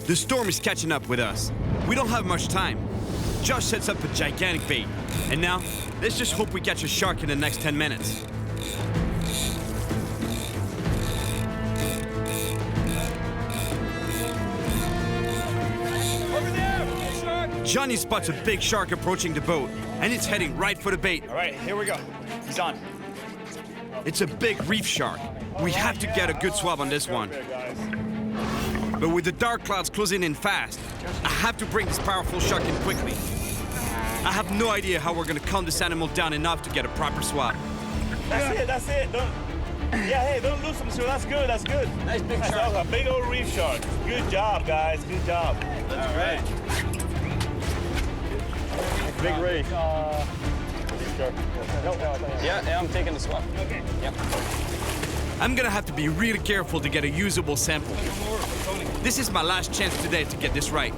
The storm is catching up with us. We don't have much time. Josh sets up a gigantic bait. And now, let's just hope we catch a shark in the next 10 minutes. Johnny spots a big shark approaching the boat, and it's heading right for the bait. All right, here we go. He's on. It's a big reef shark. We have to get a good swab on this one. But with the dark clouds closing in fast, I have to bring this powerful shark in quickly. I have no idea how we're gonna calm this animal down enough to get a proper swab. That's it. Don't lose them, sir. That's good. Nice big shark. A big old reef shark. Good job, guys. Good job. That's great. Big reef. Yeah, I'm taking the swab. Okay. Yep. I'm gonna have to be really careful to get a usable sample. This is my last chance today to get this right.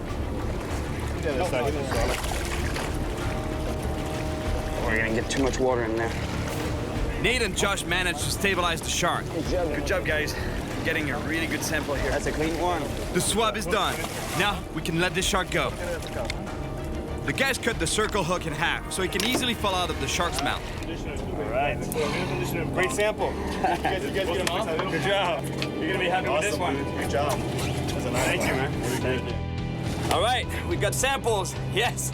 We're gonna get too much water in there. Nate and Josh managed to stabilize the shark. Good job, guys. Getting a really good sample here. That's a clean one. The swab is done. Now we can let this shark go. The guys cut the circle hook in half so it can easily fall out of the shark's mouth. All right. Great sample. You guys get him off? Good job. You're gonna be happy with this one. Good job. That's a nice Thank you, man. Thank you. All right, we got samples. Yes.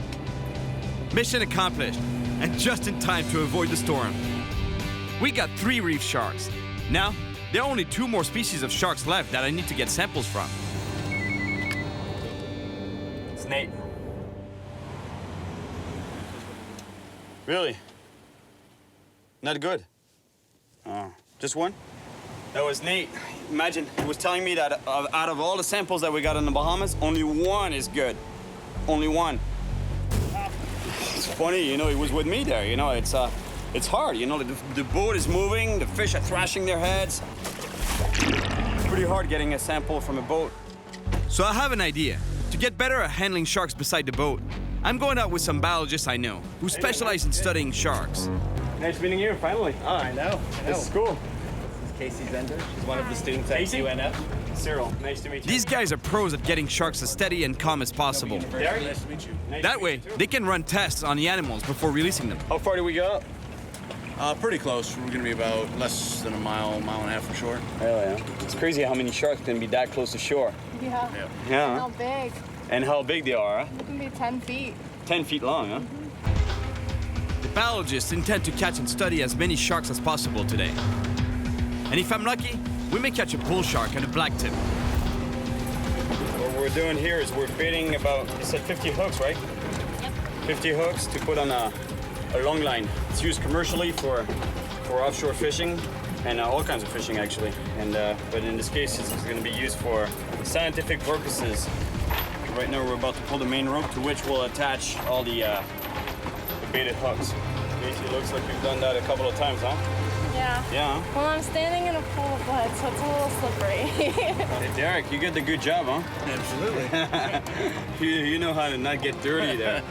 Mission accomplished, and just in time to avoid the storm. We got 3 reef sharks. Now, there are only 2 more species of sharks left that I need to get samples from. It's Nate. Really? Not good? Oh, just one? That was Nate. Imagine, he was telling me that out of all the samples that we got in the Bahamas, only one is good. Only one. It's funny, you know, he was with me there. You know, it's hard. You know, the boat is moving, the fish are thrashing their heads. It's pretty hard getting a sample from a boat. So I have an idea. To get better at handling sharks beside the boat, I'm going out with some biologists I know who specialize in studying sharks. Nice meeting you, finally. Oh, I know. This is cool. Casey Bender. She's one of the students at UNF. Cyril, nice to meet you. These guys are pros at getting sharks as steady and calm as possible. Nice to meet you. That way, they can run tests on the animals before releasing them. How far do we go? Pretty close. We're gonna be about less than a mile and a half from shore. Hell yeah. It's crazy how many sharks can be that close to shore. Yeah. Yeah. How big? And how big they are, huh? It can be 10 feet. 10 feet long, huh? The biologists intend to catch and study as many sharks as possible today. And if I'm lucky, we may catch a bull shark and a black tip. What we're doing here is we're baiting about, you said 50 hooks, right? Yep. 50 hooks to put on a long line. It's used commercially for offshore fishing and all kinds of fishing, actually. And but in this case, it's going to be used for scientific purposes. Right now, we're about to pull the main rope to which we'll attach all the baited hooks. It looks like we've done that a couple of times, huh? Yeah. Yeah. Well, I'm standing in a pool of blood, so it's a little slippery. Hey, Derek, you did a good job, huh? Absolutely. you know how to not get dirty there.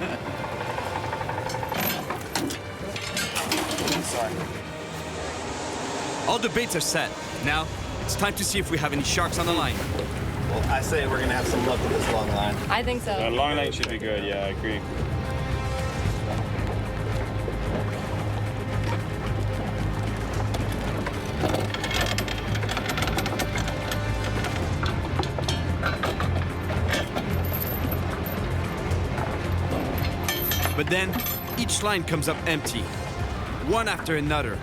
Sorry. All the baits are set. Now, it's time to see if we have any sharks on the line. Well, I say we're gonna have some luck with this long line. I think so. Long line should be good, yeah, I agree. But then, each line comes up empty, one after another.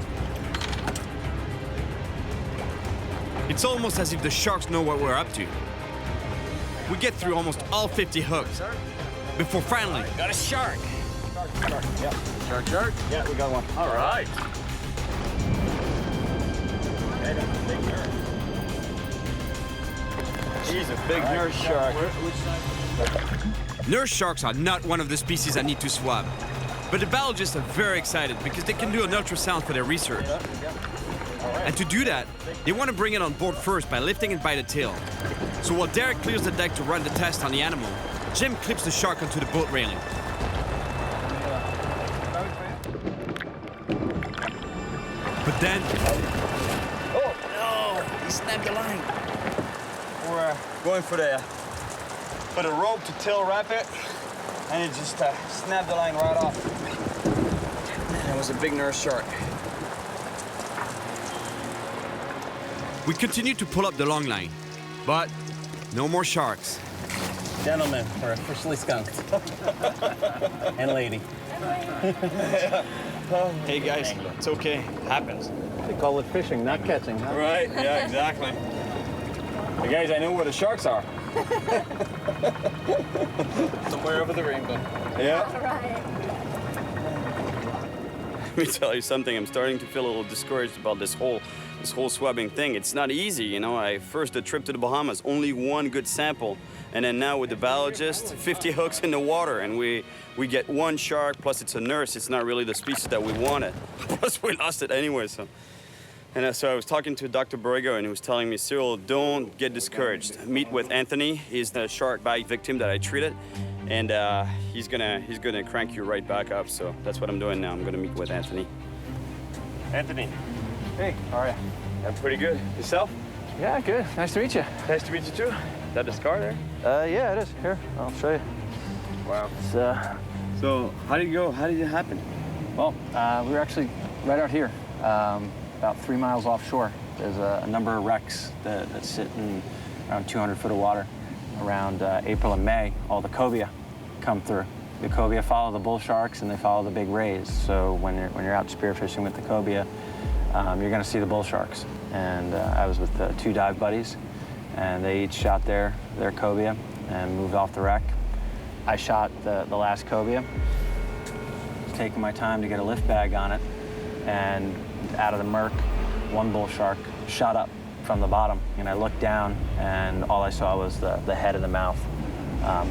It's almost as if the sharks know what we're up to. We get through almost all 50 hooks, before finally... Got a shark! Shark, yeah. Shark? Yeah, we got one. All right. He's a big nurse shark. Nurse sharks are not one of the species that need to swab. But the biologists are very excited because they can do an ultrasound for their research. And to do that, they want to bring it on board first by lifting it by the tail. So while Derek clears the deck to run the test on the animal, Jim clips the shark onto the boat railing. But then... Oh, no! He snapped the line. We're going for the rope to tail wrap it, and it just snapped the line right off. That was a big nurse shark. We continue to pull up the long line, but no more sharks. Gentlemen, we're officially skunked. And lady. Hey guys, it's okay. Happens. They call it fishing, not catching, huh? Right, yeah, exactly. Hey guys, I know where the sharks are. Somewhere over the rainbow. Yeah. All right. Let me tell you something. I'm starting to feel a little discouraged about this whole swabbing thing. It's not easy, you know. The trip to the Bahamas, only one good sample, and then now with the biologist, 50 hooks in the water, and we get one shark. Plus, it's a nurse. It's not really the species that we wanted. Plus, we lost it anyway. So I was talking to Dr. Borrego, and he was telling me, Cyril, don't get discouraged. Meet with Anthony. He's the shark bite victim that I treated. And he's gonna crank you right back up. So that's what I'm doing now. I'm gonna meet with Anthony. Anthony. Hey, how are you? I'm pretty good. Yourself? Yeah, good. Nice to meet you. Nice to meet you too. Is that the scar there? Yeah, it is. Here, I'll show you. Wow. It's, So how did it go? How did it happen? Well, we were actually right out here, about 3 miles offshore. There's a number of wrecks that sit in around 200 foot of water. Around April and May, all the cobia come through. The cobia follow the bull sharks and they follow the big rays. So when you're out spearfishing with the cobia, you're going to see the bull sharks. And I was with 2 dive buddies, and they each shot their cobia and moved off the wreck. I shot the last cobia, taking my time to get a lift bag on it, and out of the murk, one bull shark shot up from the bottom, and I looked down, and all I saw was the head and the mouth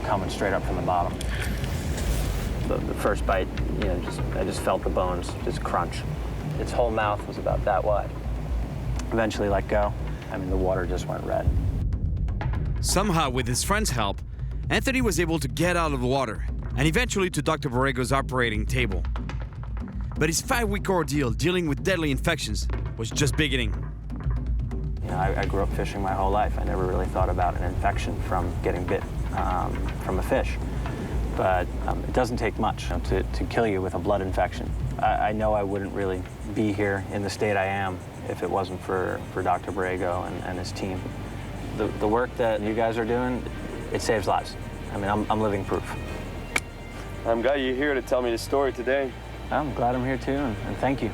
coming straight up from the bottom. The first bite, I just felt the bones just crunch. Its whole mouth was about that wide. Eventually let go. I mean, the water just went red. Somehow, with his friend's help, Anthony was able to get out of the water and eventually to Dr. Borrego's operating table. But his 5-week ordeal dealing with deadly infections was just beginning. You know, I grew up fishing my whole life. I never really thought about an infection from getting bit from a fish. But it doesn't take much to kill you with a blood infection. I know I wouldn't really be here in the state I am if it wasn't for Dr. Borrego and his team. The work that you guys are doing, it saves lives. I mean, I'm living proof. I'm glad you're here to tell me the story today. I'm glad I'm here too, and thank you.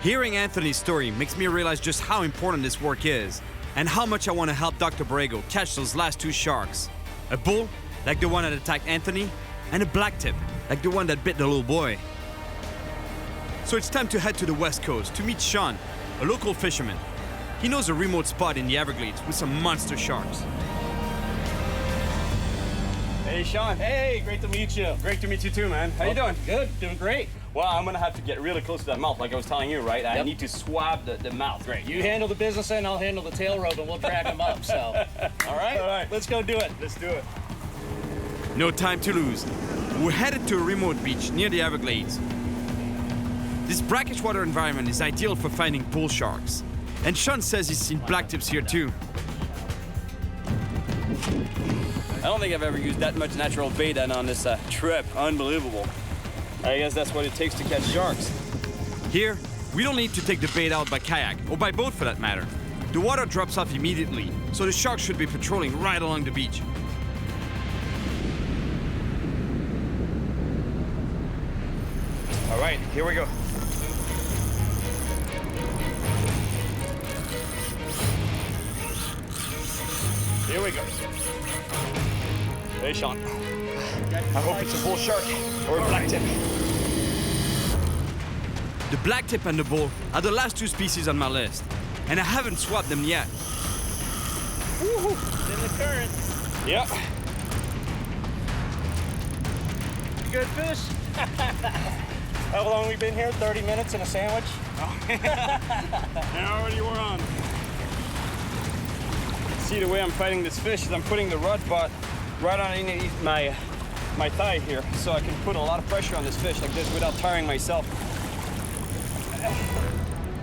Hearing Anthony's story makes me realize just how important this work is and how much I want to help Dr. Borrego catch those last two sharks. A bull, like the one that attacked Anthony, and a blacktip, like the one that bit the little boy. So it's time to head to the West Coast to meet Sean, a local fisherman. He knows a remote spot in the Everglades with some monster sharks. Hey, Sean. Hey, great to meet you. Great to meet you too, man. How you doing? Good, doing great. Well, I'm gonna have to get really close to that mouth, like I was telling you, right? I need to swab the mouth. Great. You handle the business end, I'll handle the tail rope, and we'll drag them up, so. All right? All right. Let's go do it. Let's do it. No time to lose. We're headed to a remote beach near the Everglades. This brackish water environment is ideal for finding bull sharks. And Sean says he's seen blacktips here too. I don't think I've ever used that much natural bait on this trip. Unbelievable. I guess that's what it takes to catch sharks. Here, we don't need to take the bait out by kayak, or by boat for that matter. The water drops off immediately, so the sharks should be patrolling right along the beach. All right, here we go. Here we go. Hey, Sean. I hope it's a bull shark or a blacktip. The blacktip and the bull are the last two species on my list, and I haven't swabbed them yet. Woohoo! In the current. Yep. Good fish. How long have we been here? 30 minutes and a sandwich? And already we're on. See, the way I'm fighting this fish is I'm putting the rod butt right underneath my thigh here, so I can put a lot of pressure on this fish like this without tiring myself.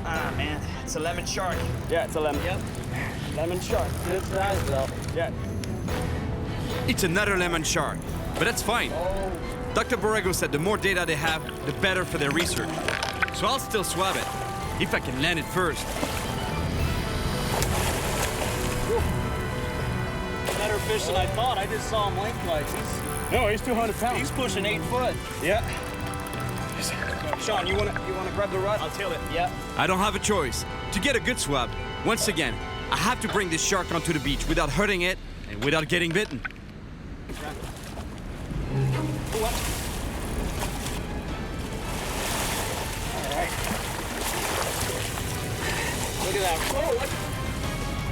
Ah, man, it's a lemon shark. Yeah, it's a lemon. Yep. Lemon shark. Good size, though. Yeah. It's another lemon shark, but that's fine. Dr. Borrego said the more data they have, the better for their research. So I'll still swab it, if I can land it first. Better fish than I thought. I just saw him lengthwise. No, he's 200 pounds. He's pushing 8 foot. Yeah. Sean, you wanna grab the rod? I'll tail it. Yeah. I don't have a choice. To get a good swab, once again, I have to bring this shark onto the beach without hurting it and without getting bitten. All right. Look at that. Whoa, what?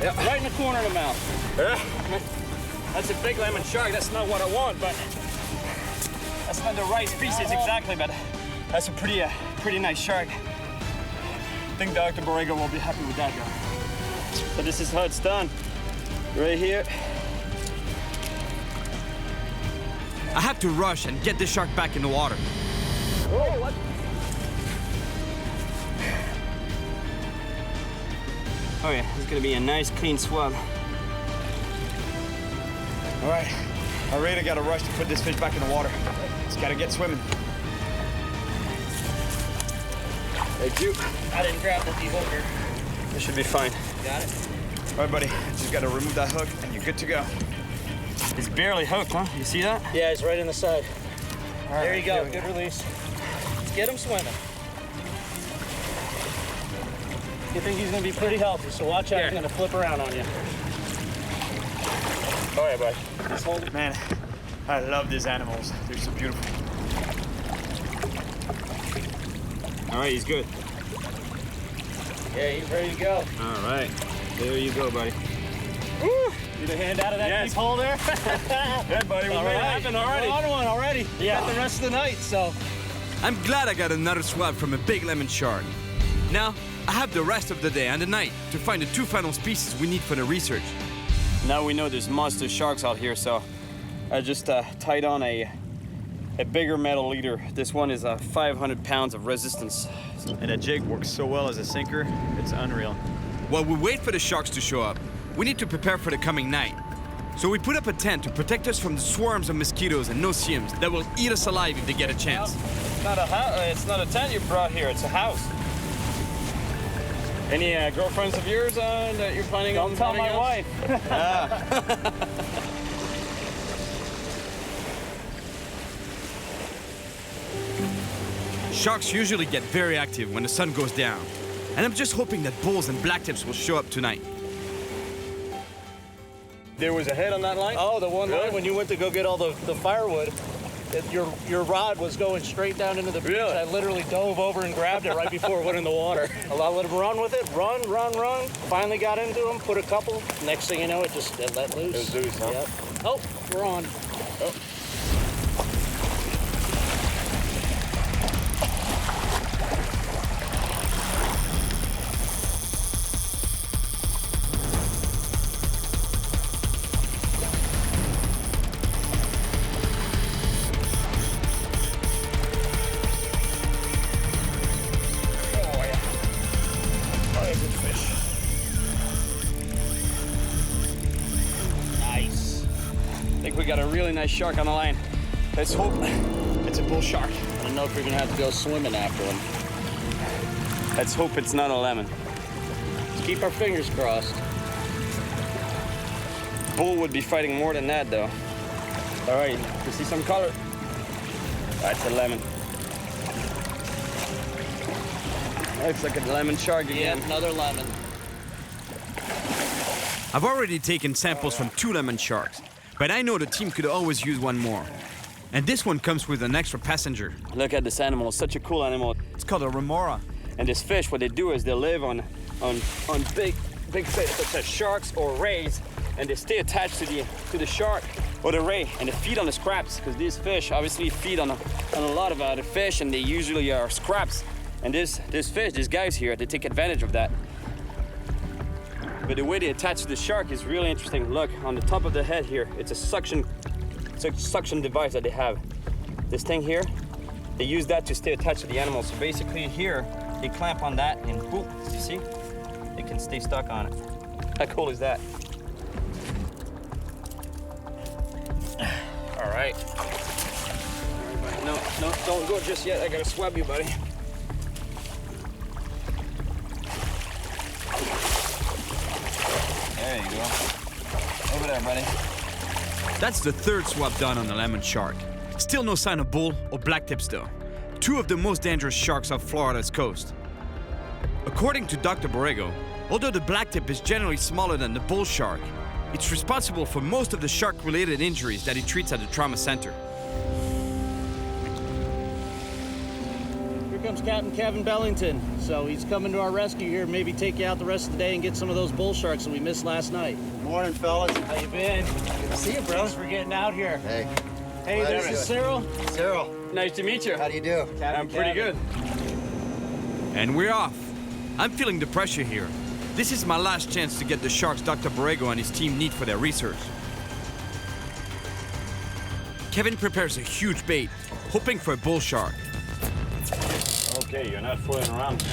Yeah. Right in the corner of the mouth. Yeah. That's a big lemon shark. That's not what I want, but that's not the right species exactly, but that's a pretty nice shark. I think Dr. Borrego will be happy with that guy. So this is how it's done. Right here. I have to rush and get the shark back in the water. Whoa, what? Oh yeah, it's gonna be a nice clean swab. All right, I really gotta rush to put this fish back in the water. It's gotta get swimming. Thank you. I didn't grab the de-hooker. This should be fine. Got it? All right, buddy, just gotta remove that hook and you're good to go. It's barely hooked, huh? You see that? Yeah, it's right in the side. All right, there you go, we good release. Let's get him swimming. You think he's gonna be pretty healthy, so watch out, he's gonna flip around on you. All right, bud. Just hold it. Man, I love these animals. They're so beautiful. All right, he's good. Yeah, he's ready to go. All right, there you go, buddy. Woo! Get a hand out of that deep hole there. Good, buddy. We made it happen already. We're on one already. Yeah. Got the rest of the night, so. I'm glad I got another swab from a big lemon shark. Now, I have the rest of the day and the night to find the two final species we need for the research. Now we know there's monster sharks out here, so I just tied on a bigger metal leader. This one is 500 pounds of resistance. And a jig works so well as a sinker, it's unreal. while we wait for the sharks to show up, we need to prepare for the coming night. So we put up a tent to protect us from the swarms of mosquitoes and no-see-ums that will eat us alive if they get a chance. It's not a tent you brought here, it's a house. Any girlfriends of yours that you're planning on Don't tell my wife. Sharks usually get very active when the sun goes down, and I'm just hoping that bulls and blacktips will show up tonight. There was a head on that line? Oh, the one line when you went to go get all the firewood, your rod was going straight down into the beach. Really? I literally dove over and grabbed it right before it went in the water. I let him run with it, run. Finally got into him, put a couple. Next thing you know, it let loose. It was loose, huh? Yep. Oh, we're on. Oh. We got a really nice shark on the line. Let's hope it's a bull shark. I don't know if you're gonna have to go swimming after him. Let's hope it's not a lemon. Let's keep our fingers crossed. Bull would be fighting more than that, though. All right, you see some color? That's a lemon. Looks like a lemon shark again. Yeah, another lemon. I've already taken samples from 2 lemon sharks, but I know the team could always use one more. And this one comes with an extra passenger. Look at this animal, it's such a cool animal. It's called a remora. And this fish, what they do is they live on big fish such as sharks or rays, and they stay attached to the shark or the ray, and they feed on the scraps, because these fish obviously feed on a lot of other fish, and they usually are scraps. And this fish, these guys here, they take advantage of that. But the way they attach to the shark is really interesting. Look, on the top of the head here, it's a suction device that they have. This thing here, they use that to stay attached to the animal. So basically here, they clamp on that and boom, you see? They can stay stuck on it. How cool is that? All right. No, don't go just yet. I gotta swab you, buddy. There you go. Over there, buddy. That's the 3rd swab done on the lemon shark. Still no sign of bull or blacktips though. 2 of the most dangerous sharks off Florida's coast. According to Dr. Borrego, although the blacktip is generally smaller than the bull shark, it's responsible for most of the shark-related injuries that he treats at the trauma center. Here comes Captain Kevin Bellington. So he's coming to our rescue here, maybe take you out the rest of the day and get some of those bull sharks that we missed last night. Morning, fellas. How you been? Good to see you, bro. Thanks for getting out here. Hey. Hey, this is Cyril. Cyril. Nice to meet you. How do you do? I'm pretty good. And we're off. I'm feeling the pressure here. This is my last chance to get the sharks Dr. Borrego and his team need for their research. Kevin prepares a huge bait, hoping for a bull shark. Okay, you're not fooling around.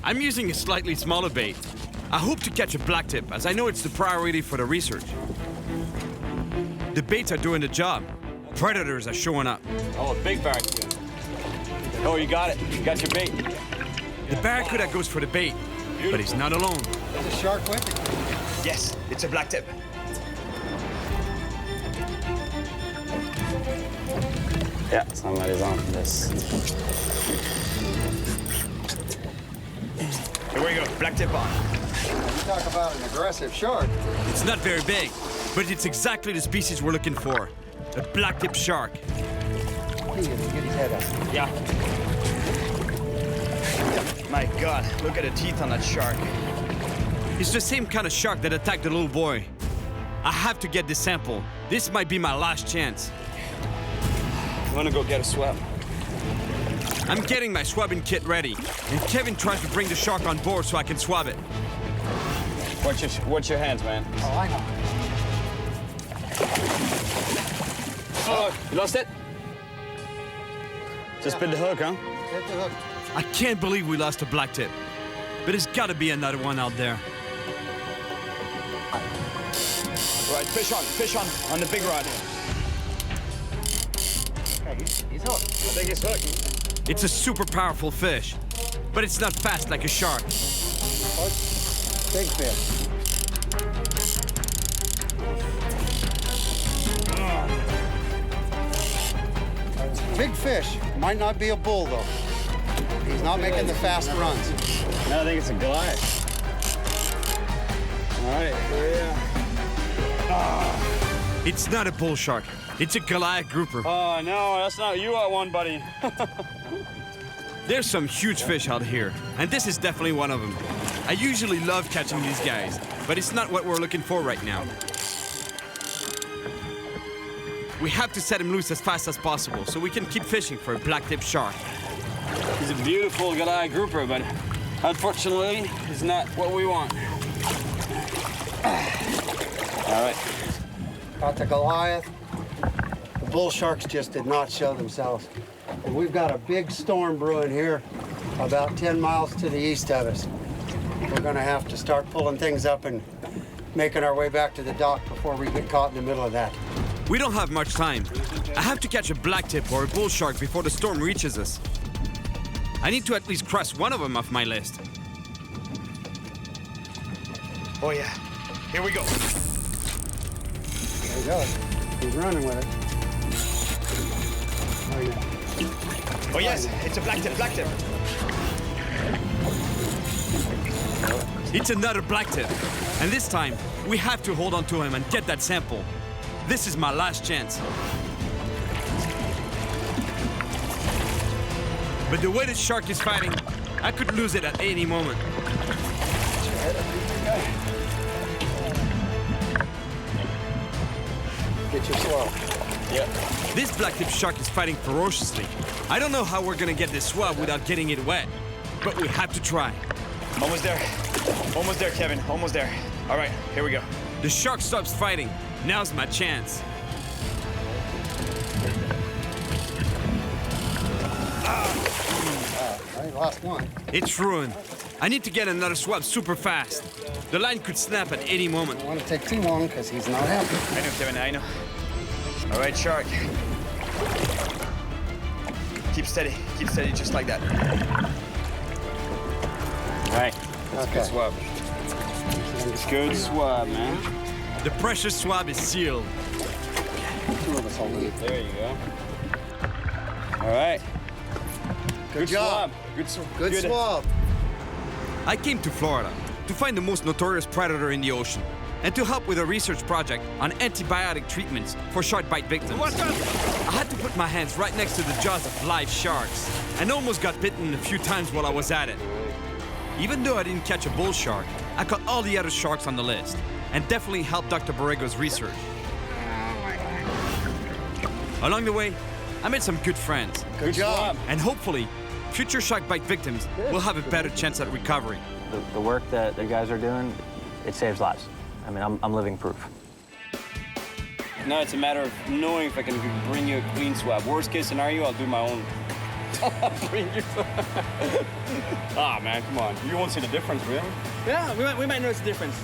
I'm using a slightly smaller bait. I hope to catch a blacktip, as I know it's the priority for the research. The baits are doing the job. Predators are showing up. Oh, a big barracuda. Oh, you got it. You got your bait. The barracuda goes for the bait, but he's not alone. There's a shark with it. Yes, it's a blacktip. Yeah, somebody's on this. Here we go, blacktip on. You talk about an aggressive shark. It's not very big, but it's exactly the species we're looking for. A blacktip shark. Get his head up. Yeah. My God, look at the teeth on that shark. It's the same kind of shark that attacked the little boy. I have to get this sample. This might be my last chance. I'm gonna go get a swab. I'm getting my swabbing kit ready, and Kevin tries to bring the shark on board so I can swab it. Watch your hands, man. Oh, I know. Oh, you lost it? Just bit the hook, huh? Hit the hook. I can't believe we lost a blacktip. But there's gotta be another one out there. Right, fish on the big rod. Okay, he's hooked. I think he's hooked. It's a super powerful fish, but it's not fast like a shark. Big fish. Big fish. Might not be a bull, though. He's not making the fast runs. No, I think it's a Goliath. All right, yeah. It's not a bull shark. It's a Goliath grouper. Oh, no, that's not you at one, buddy. There's some huge fish out here, and this is definitely one of them. I usually love catching these guys, but it's not what we're looking for right now. We have to set him loose as fast as possible so we can keep fishing for a blacktip shark. He's a beautiful Goliath grouper, but unfortunately, he's not what we want. All right. Got the Goliath. The bull sharks just did not show themselves. And we've got a big storm brewing here about 10 miles to the east of us. We're gonna have to start pulling things up and making our way back to the dock before we get caught in the middle of that. We don't have much time. I have to catch a blacktip or a bull shark before the storm reaches us. I need to at least cross one of them off my list. Oh, yeah. Here we go. There he goes. He's running with it. Oh, yeah. Oh, yes. It's a blacktip. It's another blacktip. And this time, we have to hold on to him and get that sample. This is my last chance. But the way the shark is fighting, I could lose it at any moment. Get your swab. Yeah. This blacktip shark is fighting ferociously. I don't know how we're gonna get this swab without getting it wet, but we have to try. Almost there. Almost there, Kevin. Almost there. All right, here we go. The shark stops fighting. Now's my chance. I lost one. It's ruined. I need to get another swab super fast. The line could snap at any moment. I don't want to take too long because he's not happy. I know, Kevin, I know. All right, shark. Keep steady just like that. All right, that's a good swab. It's good swab, man. The precious swab is sealed. Two of us hold it. There you go. All right. Good job. Swab. Good swab. I came to Florida to find the most notorious predator in the ocean and to help with a research project on antibiotic treatments for shark bite victims. I had to put my hands right next to the jaws of live sharks and almost got bitten a few times while I was at it. Even though I didn't catch a bull shark, I caught all the other sharks on the list and definitely helped Dr. Borrego's research. Along the way, I made some good friends. Good job. And hopefully, future shark bite victims will have a better chance at recovery. The work that the guys are doing, it saves lives. I mean, I'm living proof. Now it's a matter of knowing if I can bring you a clean swab. Worst case scenario, I'll do my own. Bring you. Ah, man, come on. You won't see the difference, really. Yeah, we might notice the difference.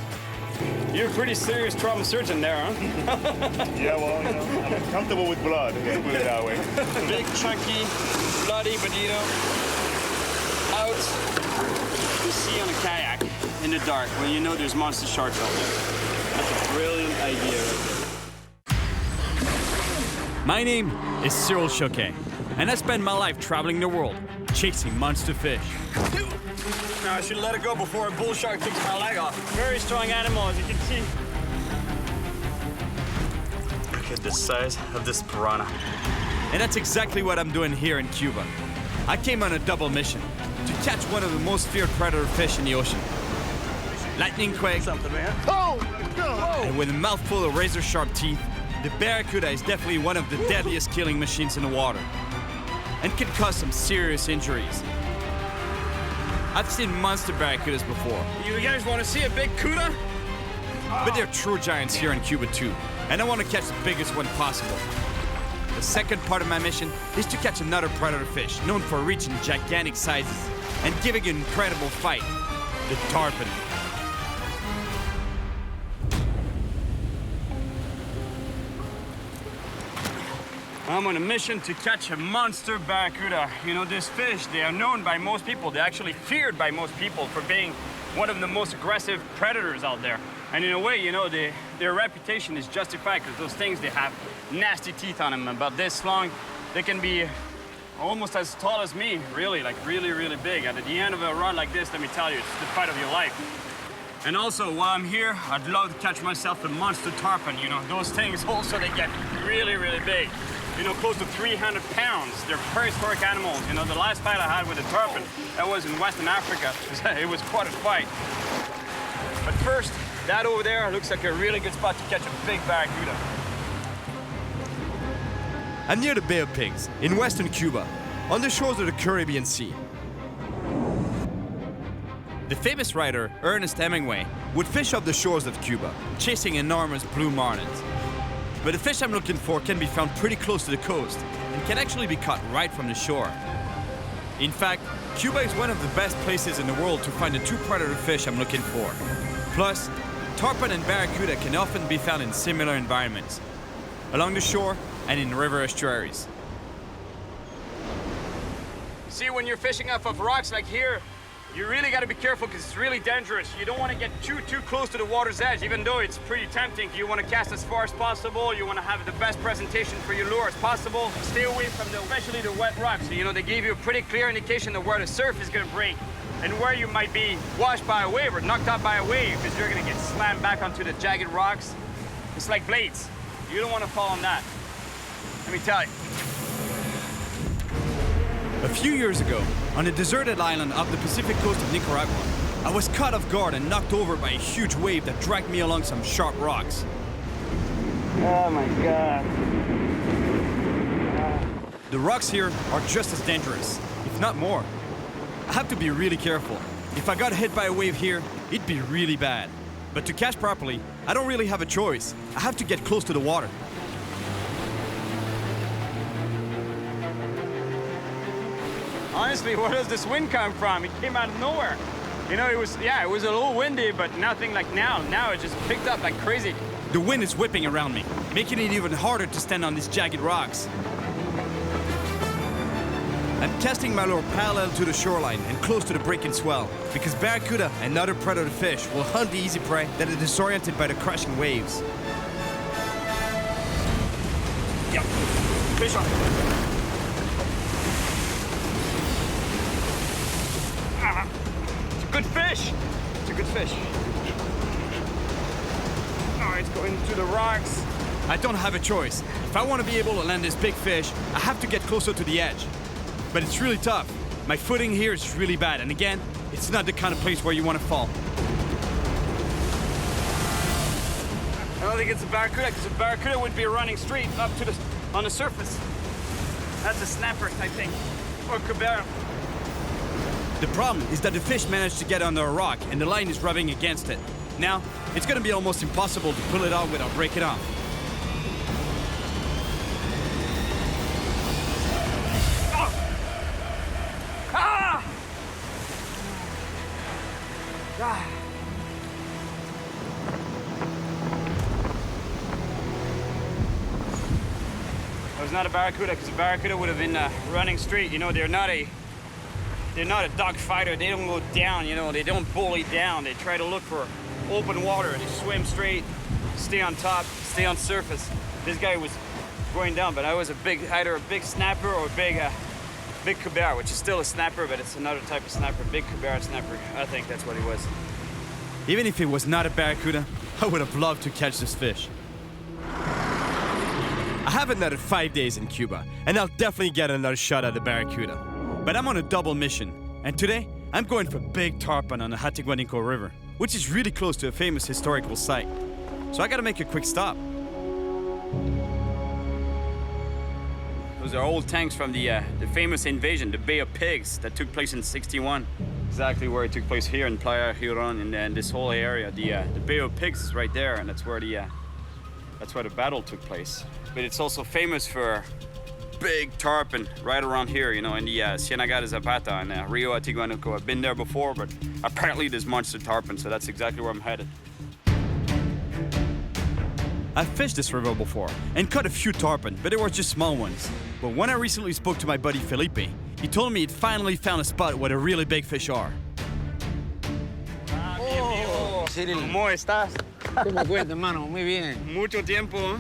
You're a pretty serious trauma surgeon there, huh? Yeah, well, you know, I'm comfortable with blood, let's put it that way. Big, chunky, bloody bonito. Out to sea on a kayak in the dark when you know there's monster sharks out there. That's a brilliant idea right there. My name is Cyril Chauquet, and I spend my life traveling the world, chasing monster fish. No, I should let it go before a bull shark takes my leg off. Very strong animal, as you can see. Look at the size of this piranha. And that's exactly what I'm doing here in Cuba. I came on a double mission to catch one of the most feared predator fish in the ocean. Lightning quake. Something, man. Oh! And with a mouthful of razor-sharp teeth, the barracuda is definitely one of the deadliest killing machines in the water and can cause some serious injuries. I've seen monster barracudas before. You guys want to see a big cuda? But they're true giants here in Cuba too, and I want to catch the biggest one possible. The second part of my mission is to catch another predator fish known for reaching gigantic sizes and giving an incredible fight, the tarpon. I'm on a mission to catch a monster barracuda. You know, this fish, they are known by most people. They're actually feared by most people for being one of the most aggressive predators out there. And in a way, you know, their reputation is justified because those things, they have nasty teeth on them, about this long. They can be almost as tall as me, really, like really, really big. And at the end of a run like this, let me tell you, it's the fight of your life. And also, while I'm here, I'd love to catch myself a monster tarpon. You know, those things also, they get really, really big. You know, close to 300 pounds. They're prehistoric animals. You know, the last fight I had with a tarpon, that was in Western Africa. It was quite a fight. But first, that over there looks like a really good spot to catch a big barracuda. I'm near the Bay of Pigs, in western Cuba, on the shores of the Caribbean Sea. The famous writer Ernest Hemingway would fish off the shores of Cuba, chasing enormous blue marlins. But the fish I'm looking for can be found pretty close to the coast and can actually be caught right from the shore. In fact, Cuba is one of the best places in the world to find the two predator fish I'm looking for. Plus, tarpon and barracuda can often be found in similar environments, along the shore and in river estuaries. See, when you're fishing off of rocks like here, you really got to be careful because it's really dangerous. You don't want to get too close to the water's edge, even though it's pretty tempting. You want to cast as far as possible. You want to have the best presentation for your lure as possible. Stay away from especially the wet rocks. You know, they give you a pretty clear indication of where the surf is going to break and where you might be washed by a wave or knocked out by a wave because you're going to get slammed back onto the jagged rocks. It's like blades. You don't want to fall on that. Let me tell you. A few years ago, on a deserted island off the Pacific coast of Nicaragua, I was caught off guard and knocked over by a huge wave that dragged me along some sharp rocks. Oh my God. The rocks here are just as dangerous, if not more. I have to be really careful. If I got hit by a wave here, it'd be really bad. But to catch properly, I don't really have a choice. I have to get close to the water. Honestly, where does this wind come from? It came out of nowhere. You know, it was a little windy, but nothing like now. Now it just picked up like crazy. The wind is whipping around me, making it even harder to stand on these jagged rocks. I'm casting my lure parallel to the shoreline and close to the breaking swell, because barracuda and other predator fish will hunt the easy prey that are disoriented by the crashing waves. Yep, fish on. It's a good fish. It's a good fish. Oh, it's going to the rocks. I don't have a choice. If I want to be able to land this big fish, I have to get closer to the edge. But it's really tough. My footing here is really bad, and again, it's not the kind of place where you want to fall. I don't think it's a barracuda, because a barracuda would be running straight up to on the surface. That's a snapper, I think, or cabera. The problem is that the fish managed to get under a rock, and the line is rubbing against it. Now, it's going to be almost impossible to pull it out without breaking off. It was not a barracuda, because a barracuda would have been running straight. You know, they're not a dog fighter. They don't go down, you know, they don't bully down. They try to look for open water. They swim straight, stay on top, stay on surface. This guy was going down, but I was either a big snapper or a big cabera, which is still a snapper, but it's another type of snapper, big cabera snapper. I think that's what he was. Even if it was not a barracuda, I would have loved to catch this fish. I haven't netted 5 days in Cuba, and I'll definitely get another shot at the barracuda. But I'm on a double mission, and today I'm going for big tarpon on the Hatiguanico River, which is really close to a famous historical site. So I gotta make a quick stop. Those are old tanks from the famous invasion, the Bay of Pigs, that took place in '61. Exactly where it took place here in Playa Huron, and this whole area. The Bay of Pigs is right there, and that's where That's where the battle took place. But it's also famous for big tarpon right around here, you know, in the Ciénaga de Zapata and Rio Atiguanuco. I've been there before, but apparently there's monster tarpon, so that's exactly where I'm headed. I've fished this river before and caught a few tarpon, but they were just small ones. But when I recently spoke to my buddy Felipe, he told me he'd finally found a spot where the really big fish are. Oh, Cyril, ¿cómo estás? ¿Cómo cuenta, hermano? Muy bien. Mucho tiempo, ¿eh?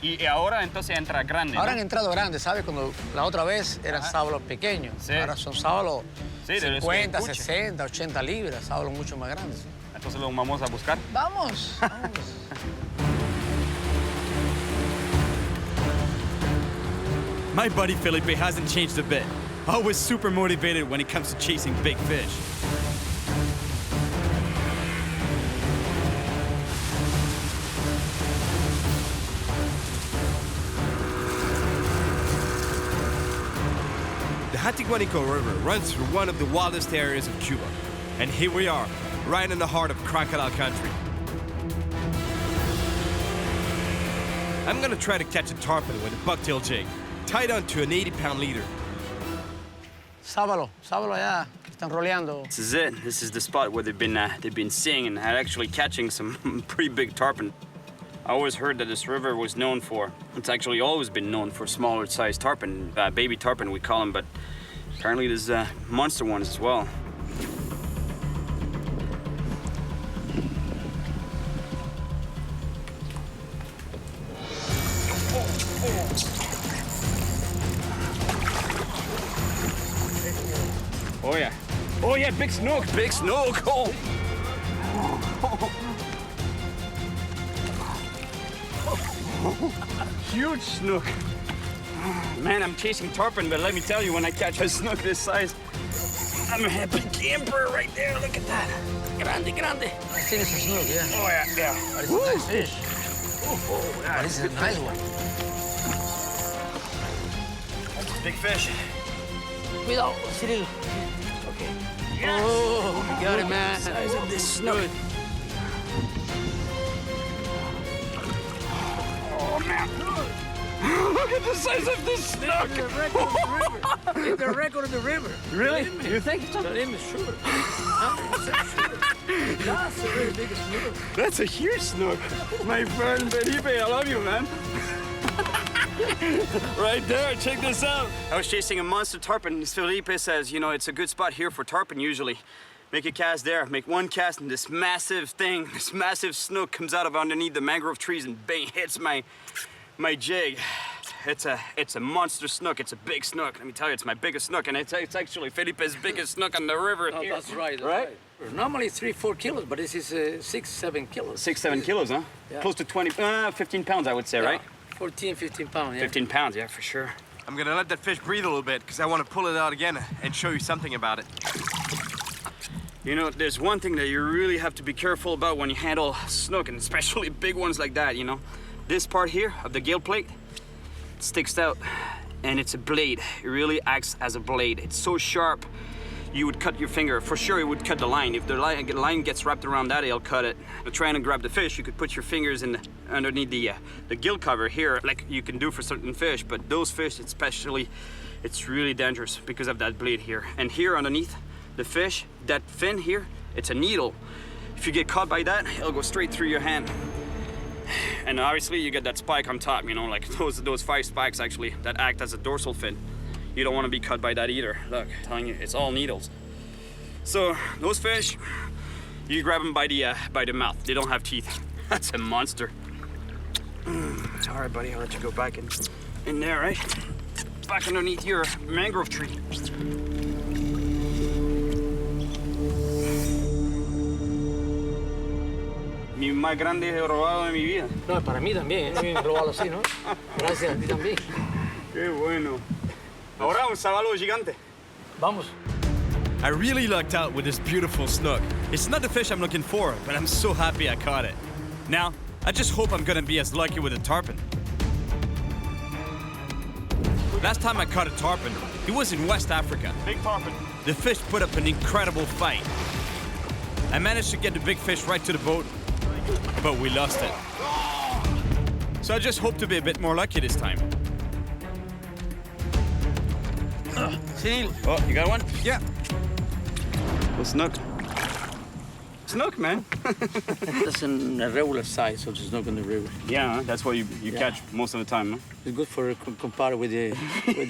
Y ahora entonces entra grande, Ahora ¿no? han entrado grandes, ¿sabes? Cuando la otra vez eran sábalos pequeños. Sí. Ahora son sábalos Sí, de los 50, que escuche. 60, 80 libras, sábalos mucho más grandes. Entonces lo vamos a buscar. Vamos, vamos. My buddy Felipe hasn't changed a bit. Always super motivated when it comes to chasing big fish. The Atiguanuco River runs through one of the wildest areas of Cuba. And here we are, right in the heart of crocodile country. I'm gonna try to catch a tarpon with a bucktail jig, tied onto an 80-pound leader. Sábalo, sábalo allá, están roleando. This is it. This is the spot where they've been seeing and actually catching some pretty big tarpon. I always heard that this river was known for, it's actually always been known for smaller sized tarpon, baby tarpon we call them, but apparently there's monster ones as well. Oh yeah. Oh yeah, big snook, big snook. Oh. Huge snook. Man, I'm chasing tarpon, but let me tell you, when I catch a snook this size, I'm a happy camper right there. Look at that. Grande, grande. I think it's a snook, yeah. Oh yeah, yeah. But it's a nice fish. Oh, yeah, But it's a nice one. That's a big fish. Cuidado, Cyril. Okay. Yes. Oh, you got it, man. Size of this snook. Oh, man. Look at the size of this snook. It's the record of the river. It's the record of the river. Really? You think it's Sure. 100% sure. That's a really big snook. That's a huge snook. My friend Felipe, I love you, man. Right there, check this out. I was chasing a monster tarpon. Felipe says, you know, it's a good spot here for tarpon usually. Make a cast there, make one cast, and this massive thing, this massive snook comes out of underneath the mangrove trees and bang, hits my jig. It's a monster snook. It's a big snook. Let me tell you, it's my biggest snook, and it's actually Felipe's biggest snook on the river Oh, here. that's right. Right? Normally 3-4 kilos, but this is 6-7 kilos. 6-7 kilos, huh? Yeah. Close to 15 pounds, I would say, Yeah. right? 14, 15 pounds, yeah. 15 pounds, yeah, for sure. I'm gonna let that fish breathe a little bit because I want to pull it out again and show you something about it. You know, there's one thing that you really have to be careful about when you handle snook, and especially big ones like that, you know? This part here of the gill plate sticks out, and it's a blade. It really acts as a blade. It's so sharp, you would cut your finger. For sure, it would cut the line. If the line gets wrapped around that, it'll cut it. But trying to grab the fish, you could put your fingers underneath the gill cover here, like you can do for certain fish, but those fish especially, it's really dangerous because of that blade here. And here underneath the fish, that fin here, it's a needle. If you get caught by that, it'll go straight through your hand. And obviously you get that spike on top, you know, like those 5 spikes actually that act as a dorsal fin. You don't want to be cut by that either. Look, I'm telling you, it's all needles. So those fish, you grab them by the mouth. They don't have teeth. That's a monster. All right, buddy, I'll let you go back in there, right? Back underneath your mangrove tree. Mi más grande robado de mi vida. No, para mí también, robado así, ¿no? Gracias a ti también. Qué bueno. Ahora un sábalo gigante. Vamos. I really lucked out with this beautiful snook. It's not the fish I'm looking for, but I'm so happy I caught it. Now, I just hope I'm gonna be as lucky with a tarpon. Last time I caught a tarpon, it was in West Africa. Big tarpon. The fish put up an incredible fight. I managed to get the big fish right to the boat, but we lost it. So I just hope to be a bit more lucky this time. Cyril. Oh, you got one? Yeah. Well, snook. Snook, man. That's in a regular size, so it's not in the river. Yeah, that's what you catch most of the time, no? It's good for compared with the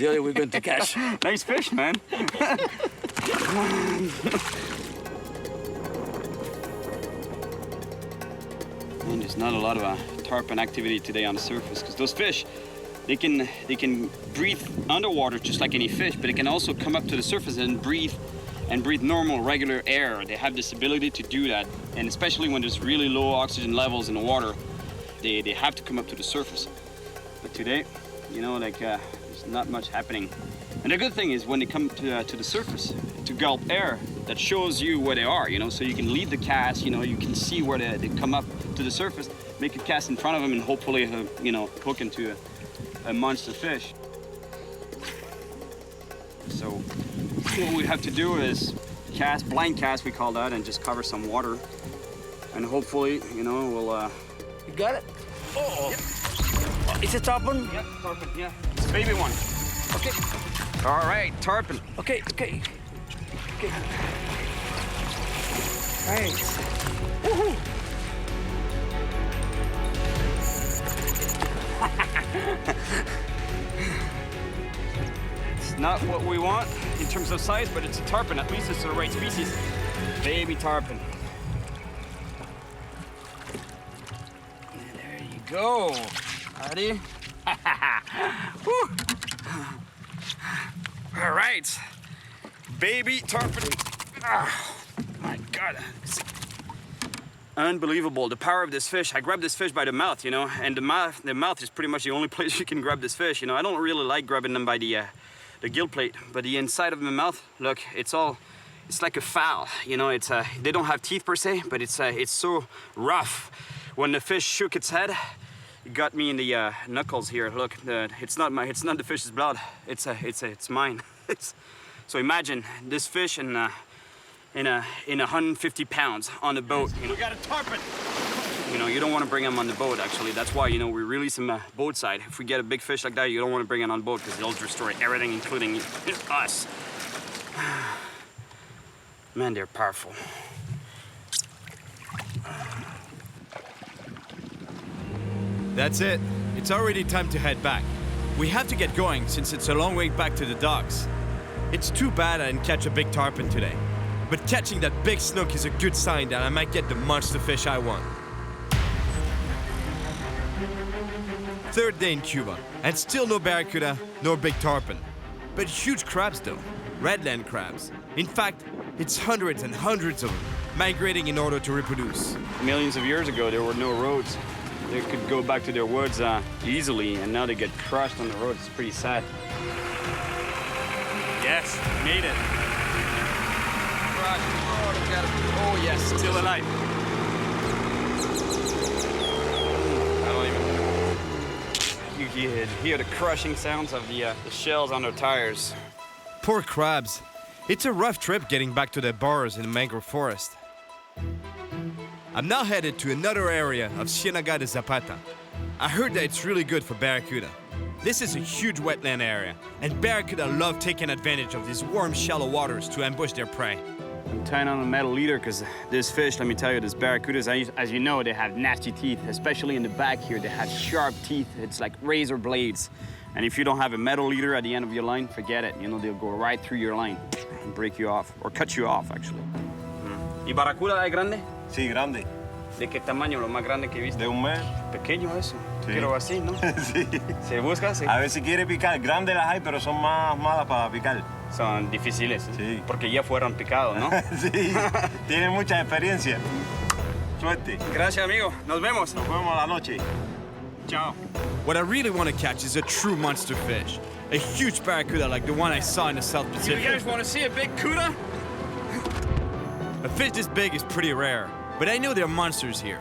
other we're going to catch. Nice fish, man. And there's not a lot of tarpon activity today on the surface because those fish, they can breathe underwater just like any fish, but they can also come up to the surface and breathe normal, regular air. They have this ability to do that, and especially when there's really low oxygen levels in the water, they have to come up to the surface. But today, you know, like there's not much happening. And the good thing is when they come to the surface to gulp air, that shows you where they are, you know, so you can lead the cast, you know, you can see where they come up to the surface, make a cast in front of them, and hopefully, you know, hook into a monster fish. So what we have to do is cast, blind cast we call that, and just cover some water. And hopefully, you know, we'll... You got it? Oh! Yep. Is it tarpon? Yeah, tarpon, yeah. It's a baby one. Okay. All right, tarpon. Okay. Right. Woohoo! It's not what we want in terms of size, but it's a tarpon. At least it's the right species. Baby tarpon. There you go. Ready? Woo. All right. Baby tarpon. Oh, my God. Unbelievable, the power of this fish. I grabbed this fish by the mouth, you know, and the mouth is pretty much the only place you can grab this fish. You know, I don't really like grabbing them by the gill plate, but the inside of the mouth, look, it's like a fowl, you know. It's they don't have teeth per se, but it's so rough. When the fish shook its head, it got me in the knuckles here. Look, it's not the fish's blood. It's mine. So imagine this fish in 150 pounds on the boat. You know. We got a tarpon. You know, you don't want to bring them on the boat, actually. That's why, you know, we release them boat side. If we get a big fish like that, you don't want to bring it on boat because they'll destroy everything, including us. Man, they're powerful. That's it. It's already time to head back. We have to get going since it's a long way back to the docks. It's too bad I didn't catch a big tarpon today. But catching that big snook is a good sign that I might get the monster fish I want. Third day in Cuba, and still no barracuda, nor big tarpon. But huge crabs though, redland crabs. In fact, it's hundreds and hundreds of them, migrating in order to reproduce. Millions of years ago, there were no roads. They could go back to their woods easily, and now they get crushed on the road. It's pretty sad. Yes, made it. Oh yes, still alive. I don't even... You hear the crushing sounds of the shells on their tires. Poor crabs. It's a rough trip getting back to their burrows in the mangrove forest. I'm now headed to another area of Ciénaga de Zapata. I heard that it's really good for barracuda. This is a huge wetland area, and barracuda love taking advantage of these warm, shallow waters to ambush their prey. I'm tying on a metal leader because this fish, let me tell you, this barracudas, as you know, they have nasty teeth, especially in the back here. They have sharp teeth. It's like razor blades. And if you don't have a metal leader at the end of your line, forget it. You know, they'll go right through your line and break you off, or cut you off, actually. ¿Y barracuda es grande? Sí, grande. ¿De qué tamaño lo más grande que viste? De un mes. Pequeño eso. Sí. Quiero así, ¿no? Sí. ¿Se busca? Sí. A ver si quiere picar. Grandes las hay, pero son más malas para picar. Son difíciles. Sí. Porque ya fueron picados, ¿no? Sí. Tienen mucha experiencia. Suerte. Gracias, amigo. Nos vemos. Nos vemos a la noche. Ciao. What I really want to catch is a true monster fish. A huge barracuda like the one I saw in the South Pacific. You guys want to see a big cuda? A fish this big is pretty rare, but I know there are monsters here.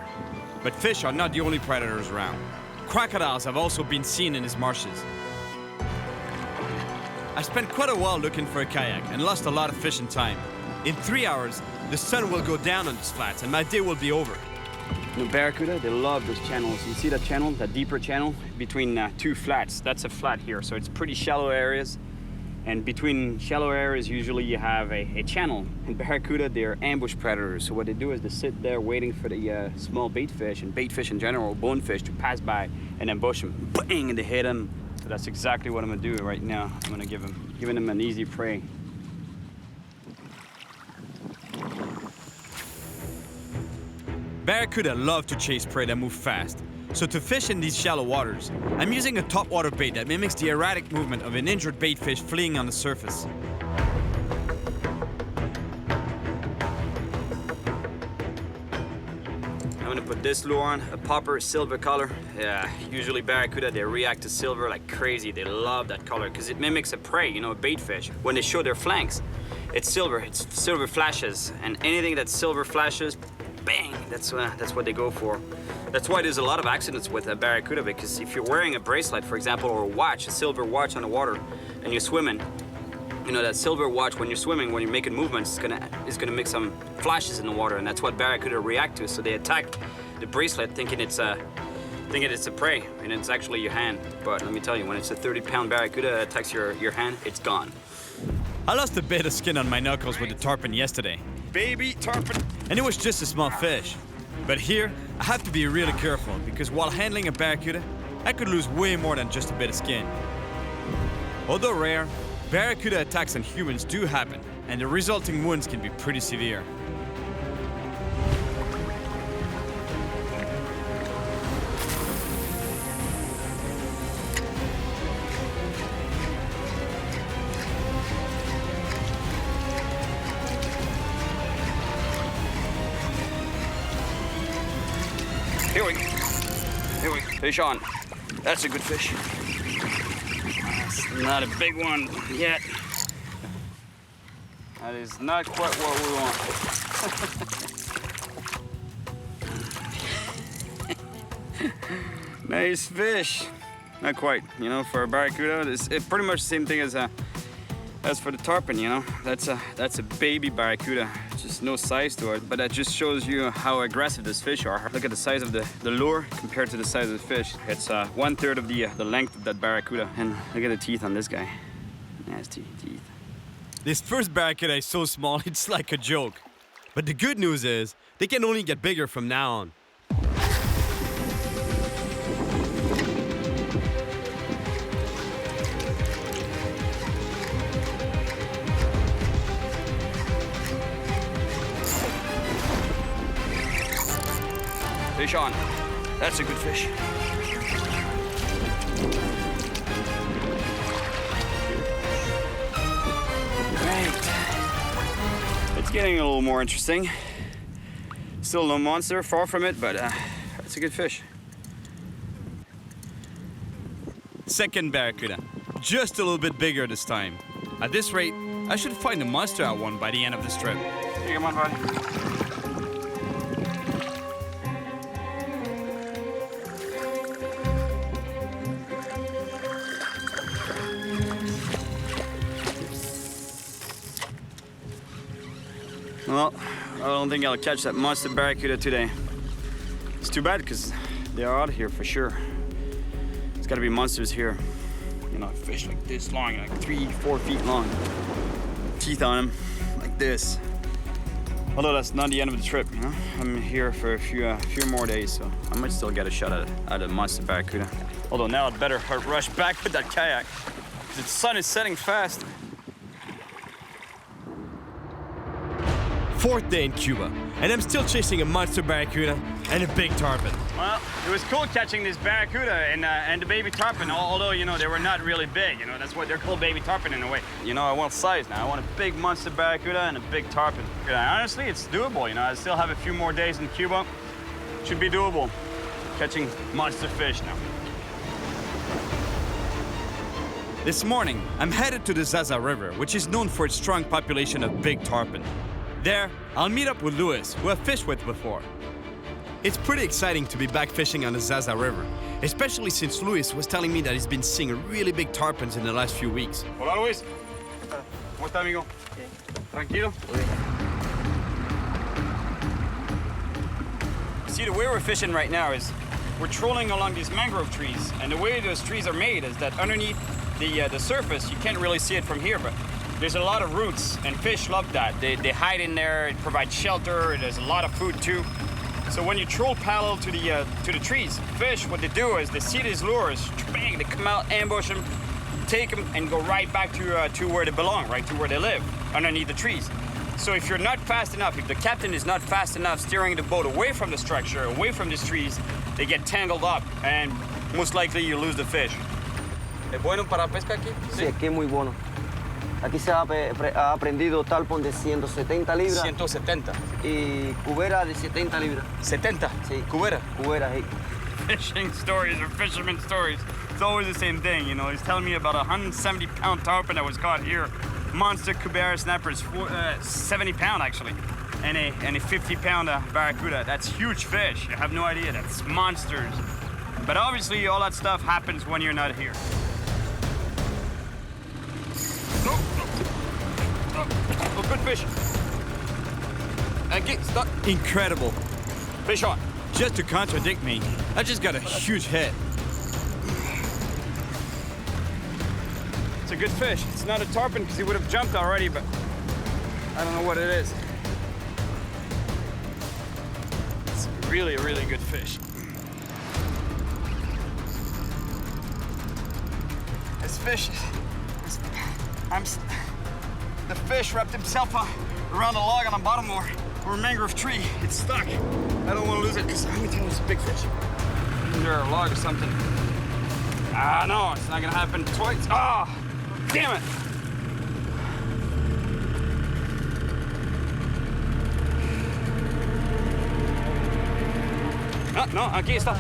But fish are not the only predators around. Crocodiles have also been seen in these marshes. I spent quite a while looking for a kayak and lost a lot of fishing time. In 3 hours, the sun will go down on these flats and my day will be over. You know, barracuda, they love those channels. You see that channel, that deeper channel between two flats? That's a flat here, so it's pretty shallow areas. And between shallow areas, usually you have a channel. And barracuda, they're ambush predators. So what they do is they sit there waiting for the small bait fish, and bait fish in general, bonefish, to pass by and ambush them. Bang, and they hit them. So that's exactly what I'm gonna do right now. I'm gonna giving them an easy prey. Barracuda love to chase prey that move fast. So to fish in these shallow waters, I'm using a topwater bait that mimics the erratic movement of an injured bait fish fleeing on the surface. I'm gonna put this lure on, a popper silver color. Yeah, usually barracuda, they react to silver like crazy. They love that color because it mimics a prey, you know, a bait fish. When they show their flanks, it's silver flashes. And anything that silver flashes, bang, that's what they go for. That's why there's a lot of accidents with a barracuda, because if you're wearing a bracelet, for example, or a watch, a silver watch on the water, and you're swimming, you know, that silver watch, when you're swimming, when you're making movements, is gonna make some flashes in the water, and that's what barracuda react to. So they attack the bracelet thinking it's a prey, and it's actually your hand. But let me tell you, when it's a 30-pound barracuda that attacks your hand, it's gone. I lost a bit of skin on my knuckles with the tarpon yesterday. Baby tarpon! And it was just a small fish. But here, I have to be really careful, because while handling a barracuda, I could lose way more than just a bit of skin. Although rare, barracuda attacks on humans do happen, and the resulting wounds can be pretty severe. Here we go. Fish on. That's a good fish. That's not a big one yet. That is not quite what we want. Nice fish. Not quite, you know, for a barracuda. It's pretty much the same thing as for the tarpon, you know. That's a baby barracuda. Just no size to it, but that just shows you how aggressive these fish are. Look at the size of the lure compared to the size of the fish. It's 1/3 of the length of that barracuda. And look at the teeth on this guy. Nasty teeth. This first barracuda is so small, it's like a joke. But the good news is, they can only get bigger from now on. Fish on. That's a good fish. Right. It's getting a little more interesting. Still no monster, far from it, but that's a good fish. Second barracuda, just a little bit bigger this time. At this rate, I should find a monster out one by the end of this trip. Hey, come on, bud. Well, I don't think I'll catch that monster barracuda today. It's too bad, because they are out here for sure. There's gotta be monsters here. You know, fish like this long, like 3-4 feet long. Teeth on them, like this. Although that's not the end of the trip, you know? I'm here for a few more days, so I might still get a shot at a monster barracuda. Although now I'd better rush back with that kayak. The sun is setting fast. Fourth day in Cuba, and I'm still chasing a monster barracuda and a big tarpon. Well, it was cool catching this barracuda and the baby tarpon, although, you know, they were not really big, you know, that's why they're called baby tarpon in a way. You know, I want size now. I want a big monster barracuda and a big tarpon. Honestly, it's doable, you know, I still have a few more days in Cuba. Should be doable, catching monster fish now. This morning, I'm headed to the Zaza River, which is known for its strong population of big tarpon. There, I'll meet up with Louis, who I've fished with before. It's pretty exciting to be back fishing on the Zaza River, especially since Louis was telling me that he's been seeing really big tarpons in the last few weeks. Hola, Luis. ¿Cómo está, amigo? Tranquilo? See, the way we're fishing right now is we're trolling along these mangrove trees, and the way those trees are made is that underneath the surface, you can't really see it from here, but there's a lot of roots, and fish love that. They hide in there, it provides shelter, there's a lot of food too. So when you troll parallel to the trees, fish, what they do is they see these lures, bang, they come out, ambush them, take them, and go right back to where they belong, right to where they live, underneath the trees. So if you're not fast enough, if the captain is not fast enough steering the boat away from the structure, away from these trees, they get tangled up, and most likely you lose the fish. ¿Es bueno para pesca aquí? Sí, aquí es muy bueno. Aquí se ha aprendido tarpon de 170 libras. 170. Y cubera de 70 libras. 70? Sí. Cubera? Cubera, sí. Fishing stories or fisherman stories. It's always the same thing, you know. He's telling me about a 170-pound tarpon that was caught here. Monster cubera snapper is 70 pound actually. And a 50-pound barracuda. That's huge fish. You have no idea. That's monsters. But obviously all that stuff happens when you're not here. Oh, good fish. Stop. Incredible. Fish on. Just to contradict me, I just got a huge hit. It's a good fish. It's not a tarpon because he would have jumped already, but I don't know what it is. It's really a really good fish. This fish, the fish wrapped himself around a log on the bottom or a mangrove tree. It's stuck. I don't want to lose it because let me tell you, it's a big fish. Under a log or something. Ah, no, it's not gonna happen twice. Ah, damn it. No, aquí está.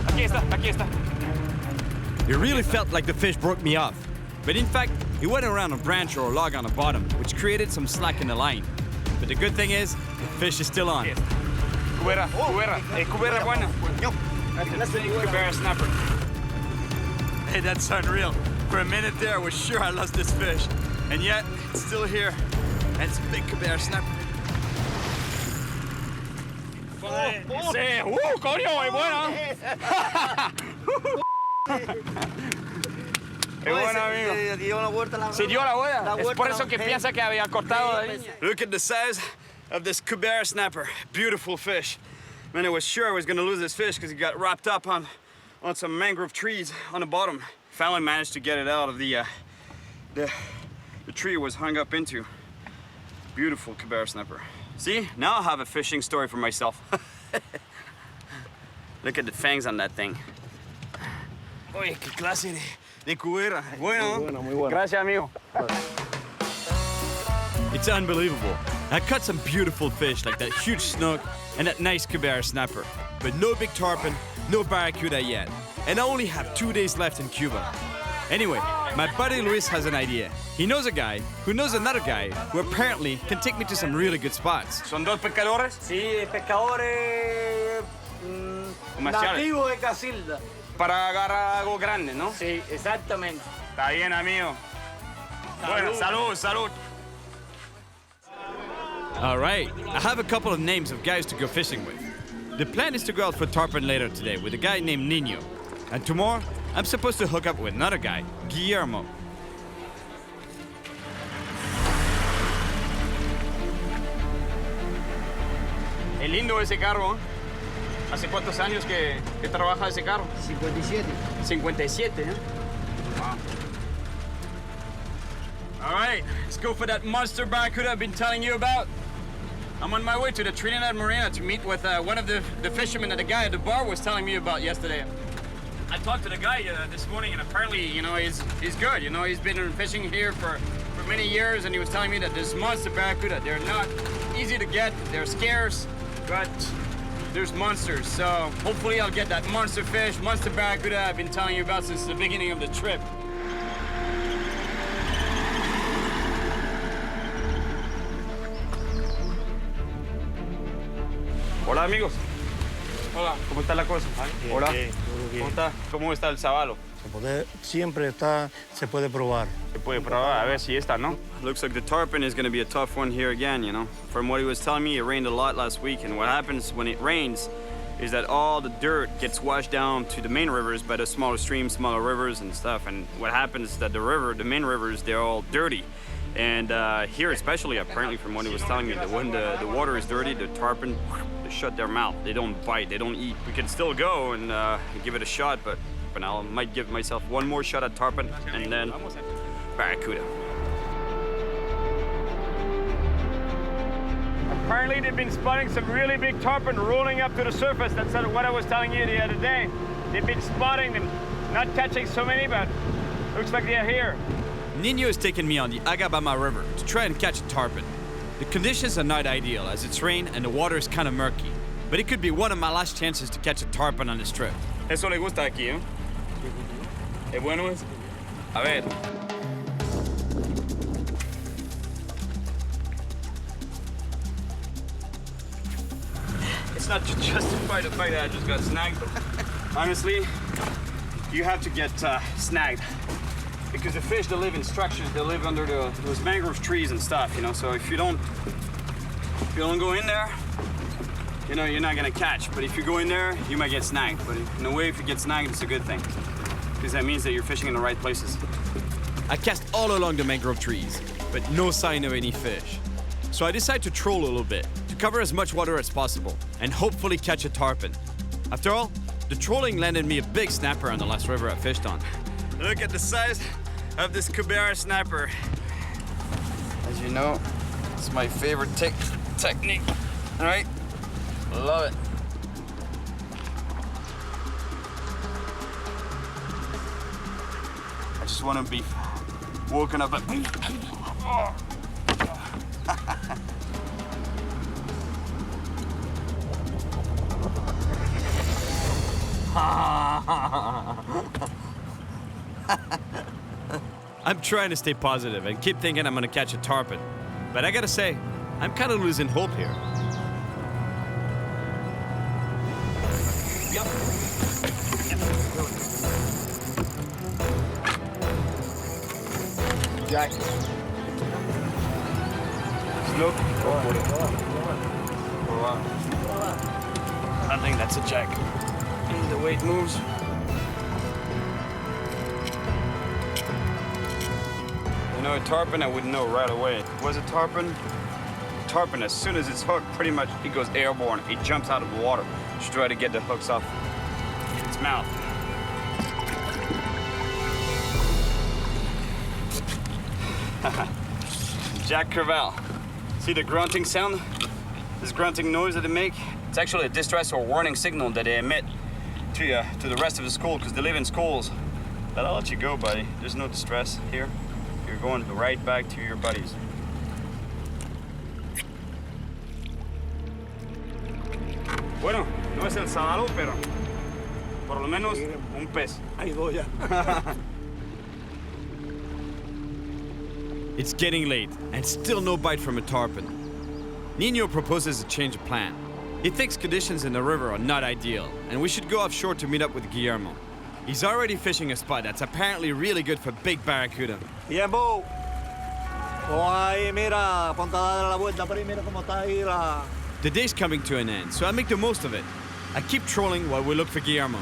It really felt like the fish broke me off. But in fact, it went around a branch or a log on the bottom, which created some slack in the line. But the good thing is, the fish is still on. Cubera buena. That's the cubera snapper. Hey, that's unreal. For a minute there, I was sure I lost this fish. And yet, it's still here. And it's a big cubera snapper. Sí, coño, es bueno. Qué bueno, amigo. Se dio la vuelta. Es por eso que piensa que había cortado de ahí. Look at the size of this cubera snapper. Beautiful fish. Man, I was sure I was going to lose this fish because he got wrapped up on some mangrove trees on the bottom. Finally managed to get it out of the tree it was hung up into. Beautiful cubera snapper. See, now I have a fishing story for myself. Look at the fangs on that thing. Oye, qué clase de cubera. Bueno, muy bueno. Gracias, amigo. It's unbelievable. I caught some beautiful fish like that huge snook and that nice cubera snapper. But no big tarpon, no barracuda yet. And I only have 2 days left in Cuba. Anyway, my buddy Luis has an idea. He knows a guy who knows another guy who apparently can take me to some really good spots. ¿Son dos pescadores? Sí, pescadores nativos de Casilda. Para agarrar algo grande, ¿no? Sí, exactamente. Está bien, amigo. Bueno, salud. All right, I have a couple of names of guys to go fishing with. The plan is to go out for tarpon later today with a guy named Nino. And tomorrow, I'm supposed to hook up with another guy, Guillermo. Es lindo ese carro, ¿eh? ¿Hace cuántos años que trabaja ese carro? 57. 57, ¿eh? Wow. All right, let's go for that monster barracuda I've been telling you about. I'm on my way to the Trinidad Marina to meet with one of the fishermen that the guy at the bar was telling me about yesterday. I talked to the guy this morning, and apparently, you know, he's good. You know, he's been fishing here for many years, and he was telling me that this monster barracuda, they're not easy to get, they're scarce, but there's monsters. So hopefully I'll get that monster fish, monster barracuda I've been telling you about since the beginning of the trip. Hola, amigos. Hola, ¿cómo está la cosa? Bien, Hola. bien, todo bien. ¿Cómo está el sabalo? Siempre se puede probar. Se puede probar, a ver si está, ¿no? Looks like the tarpon is going to be a tough one here again, you know. From what he was telling me, it rained a lot last week, and what happens when it rains, is that all the dirt gets washed down to the main rivers by the smaller streams, smaller rivers and stuff. And what happens is that the main rivers, they're all dirty. And here especially, apparently from what he was telling me, that when the water is dirty, the tarpon, they shut their mouth. They don't bite, they don't eat. We can still go and give it a shot, but for now I might give myself one more shot at tarpon and then barracuda. Apparently they've been spotting some really big tarpon rolling up to the surface. That's what I was telling you the other day. They've been spotting them, not catching so many, but looks like they're here. Nino has taken me on the Agabama River to try and catch a tarpon. The conditions are not ideal as it's rain and the water is kind of murky, but it could be one of my last chances to catch a tarpon on this trip. Eso le gusta aquí, ¿eh? ¿Es bueno eso? A ver. It's not to justify the fact that I just got snagged, but honestly, you have to get snagged. Because the fish, they live in structures, they live under those mangrove trees and stuff, you know, so if you don't go in there, you know, you're not gonna catch. But if you go in there, you might get snagged. But in a way, if you get snagged, it's a good thing. Because that means that you're fishing in the right places. I cast all along the mangrove trees, but no sign of any fish. So I decide to troll a little bit, to cover as much water as possible, and hopefully catch a tarpon. After all, the trolling landed me a big snapper on the last river I fished on. Look at the size of this Cubera snapper. As you know, it's my favorite technique, all right? Love it. I just want to be woken up at... I'm trying to stay positive and keep thinking I'm gonna catch a tarpon. But I gotta say, I'm kind of losing hope here. Jack. Look. I think that's a jack. And the way it moves. You know, a tarpon I would know right away. If it was a tarpon, as soon as it's hooked, pretty much it goes airborne. It jumps out of the water. Just try to get the hooks off its mouth. Jack Crevalle. See the grunting sound? This grunting noise that they make? It's actually a distress or warning signal that they emit to the rest of the school because they live in schools. But I'll let you go, buddy. There's no distress here. You're going right back to your buddies. Bueno, no es el sábado, pero por lo menos un pez. Ahí voy ya. It's getting late, and still no bite from a tarpon. Nino proposes a change of plan. He thinks conditions in the river are not ideal, and we should go offshore to meet up with Guillermo. He's already fishing a spot that's apparently really good for big barracuda. Tiempo. Oh, ahí, mira, ponte a dar la vuelta por ahí, mira cómo está ahí la... The day's coming to an end, so I make the most of it. I keep trolling while we look for Guillermo.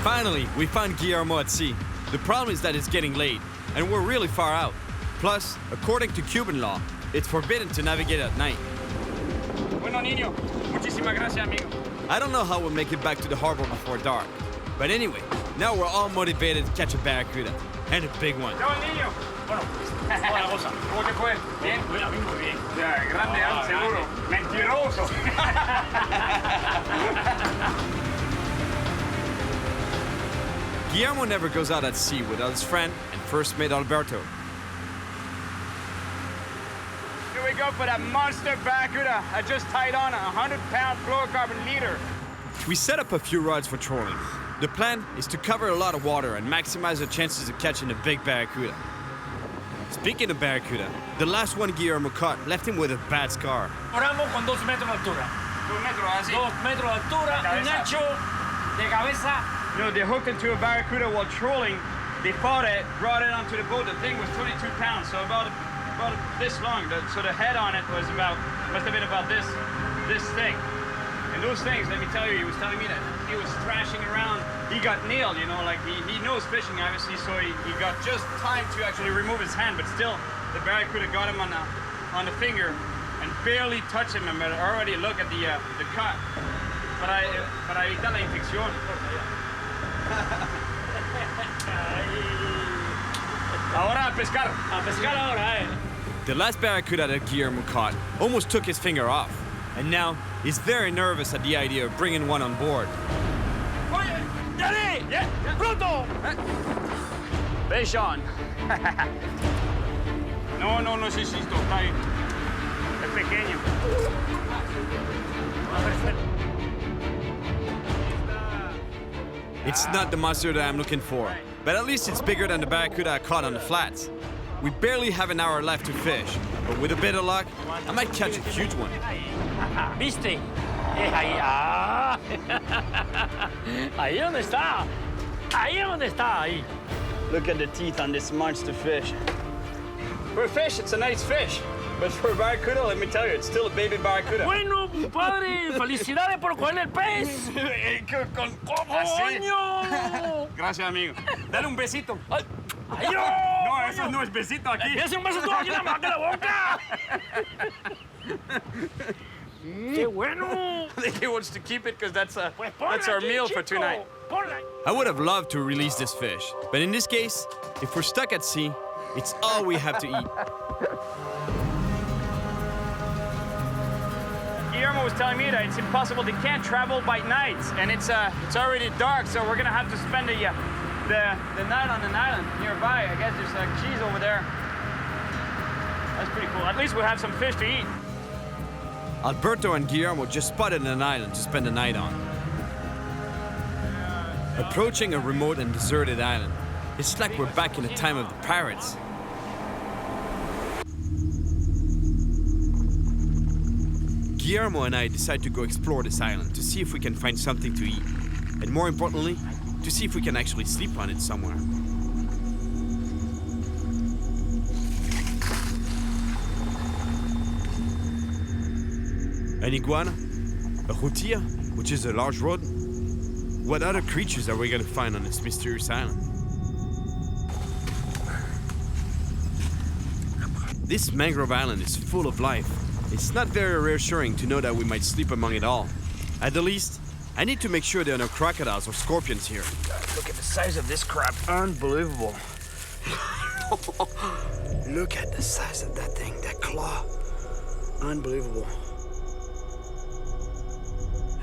Finally, we found Guillermo at sea. The problem is that it's getting late, and we're really far out. Plus, according to Cuban law, it's forbidden to navigate at night. Bueno, niño, muchísimas gracias, amigo. I don't know how we'll make it back to the harbor before dark. But anyway, now we're all motivated to catch a barracuda, and a big one. Chao, niño. Bueno, hola, cosa. ¿Cómo te fue? Bien. Muy bien. Ya, grande, seguro. Mentiroso. Guillermo never goes out at sea without his friend and first mate Alberto. Here we go for that monster barracuda. I just tied on a 100-pound fluorocarbon leader. We set up a few rods for trolling. The plan is to cover a lot of water and maximize the chances of catching a big barracuda. Speaking of barracuda, the last one Guillermo caught left him with a bad scar. Oramos con 2 metros de altura. 2 metros, así. 2 metros de altura, un ancho de cabeza. You know, they hooked into a barracuda while trolling. They fought it, brought it onto the boat. The thing was 22 pounds, so about about this long. So the head on it was must have been about this thick. And those things, let me tell you, he was telling me that he was thrashing around. He got nailed, you know, like he knows fishing, obviously, so he got just time to actually remove his hand, but still, the barracuda got him on the finger and barely touched him, but already look at the cut. Para evitar la infección. Ahora a pescar. A pescar ahora, eh. The last barracuda that Guillermo caught almost took his finger off, and now he's very nervous at the idea of bringing one on board. Oye, Yari, pronto. Fish on. No necesito, está ahí. Es pequeño. It's not the monster that I'm looking for, but at least it's bigger than the barracuda I caught on the flats. We barely have an hour left to fish, but with a bit of luck, I might catch a huge one. ¿Viste? Ahí, ahí donde está. Ahí donde está, ahí. Look at the teeth on this monster fish. For a fish, it's a nice fish. But for a barracuda, let me tell you, it's still a baby barracuda. Bueno, padre, felicidades por coger el pez. ¡Coño! Gracias, amigo. Dale un besito. Ay, no, eso no es besito aquí. ¡Es un beso todo aquí en la boca! ¡Qué bueno! I think he wants to keep it because that's our meal for tonight. I would have loved to release this fish, but in this case, if we're stuck at sea, it's all we have to eat. Guillermo was telling me that it's impossible. They can't travel by night, and it's already dark, so we're gonna have to spend the night on an island nearby. I guess there's cheese over there. That's pretty cool. At least we'll have some fish to eat. Alberto and Guillermo just spotted an island to spend the night on. Approaching a remote and deserted island, it's like we're back in the time of the pirates. Guillermo and I decide to go explore this island to see if we can find something to eat, and more importantly, to see if we can actually sleep on it somewhere. An iguana? A rutilla, which is a large rodent? What other creatures are we going to find on this mysterious island? This mangrove island is full of life. It's not very reassuring to know that we might sleep among it all. At the least, I need to make sure there are no crocodiles or scorpions here. Look at the size of this crab. Unbelievable. Look at the size of that thing, that claw. Unbelievable.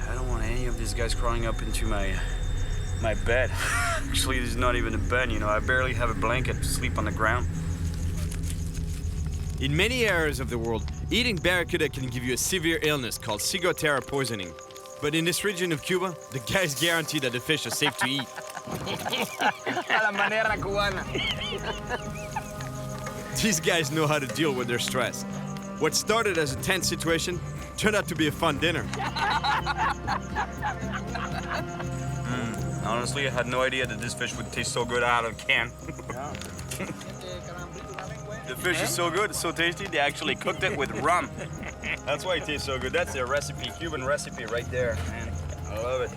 I don't want any of these guys crawling up into my bed. Actually, this is not even a bed, you know. I barely have a blanket to sleep on the ground. In many areas of the world, eating barracuda can give you a severe illness called ciguatera poisoning. But in this region of Cuba, the guys guarantee that the fish are safe to eat. A la manera cubana. These guys know how to deal with their stress. What started as a tense situation turned out to be a fun dinner. Honestly, I had no idea that this fish would taste so good out of a can. The fish is so good, it's so tasty, they actually cooked it with rum. That's why it tastes so good. That's their recipe, Cuban recipe right there, man. I love it.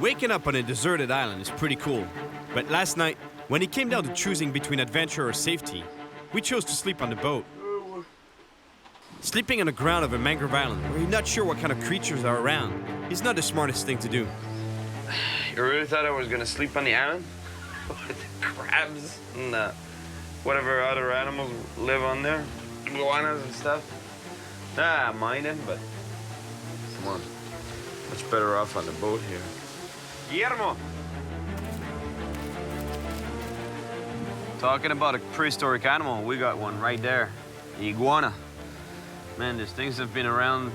Waking up on a deserted island is pretty cool. But last night, when it came down to choosing between adventure or safety, we chose to sleep on the boat. Sleeping on the ground of a mangrove island where you're not sure what kind of creatures are around is not the smartest thing to do. You really thought I was gonna sleep on the island? With the crabs and whatever other animals live on there? Iguanas and stuff? Nah, I mind it, but come on. Much better off on the boat here. Guillermo! Talking about a prehistoric animal, we got one right there. The iguana. Man, these things have been around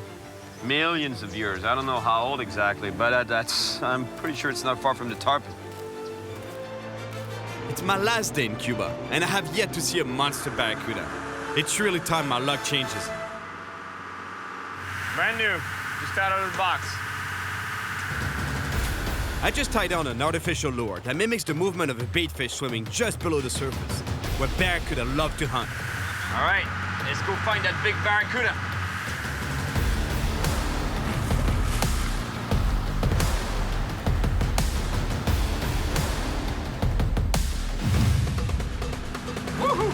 millions of years. I don't know how old exactly, but I'm pretty sure it's not far from the tarpon. It's my last day in Cuba, and I have yet to see a monster barracuda. It's really time my luck changes. Brand new, just out of the box. I just tied on an artificial lure that mimics the movement of a bait fish swimming just below the surface, where barracuda love to hunt. All right, let's go find that big barracuda. Woohoo!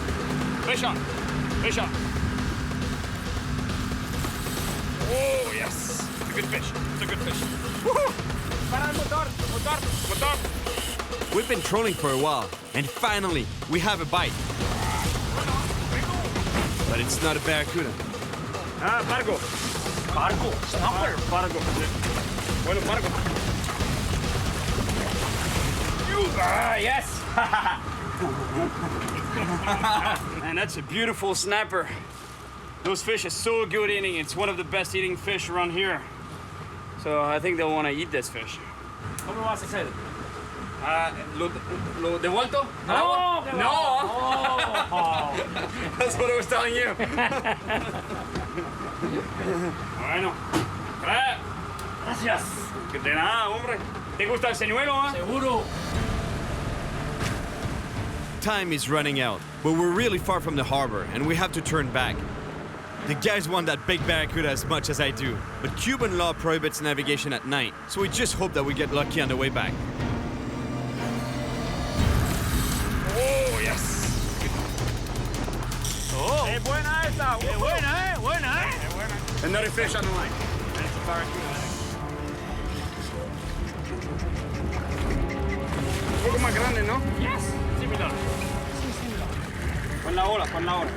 Fish on. Fish on. Oh, yes. It's a good fish. It's a good fish. Woohoo! Para el motor, motor, motor. We've been trolling for a while, and finally, we have a bite. But it's not a barracuda. Ah, pargo. Pargo. Snapper. Pargo. Bueno, pargo. Ah, yes. Man, that's a beautiful snapper. Those fish are so good eating. It's one of the best eating fish around here. So I think they'll want to eat this fish. ¿Cómo vas a hacer? ¿Lo devuelto? No, No. That's what I was telling you. Bueno. Gracias. Que de nada, hombre. ¿Te gusta el señuelo, eh? Seguro. Time is running out, but we're really far from the harbor, and we have to turn back. The guys want that big barracuda as much as I do, but Cuban law prohibits navigation at night, so we just hope that we get lucky on the way back. Oh, yes. Oh. Es buena esta. Es buena, buena, Es buena. Another fish on the line. That's a barracuda. Un poco más grande, ¿no? Yes. Similar. Pon la ola, pon la ola.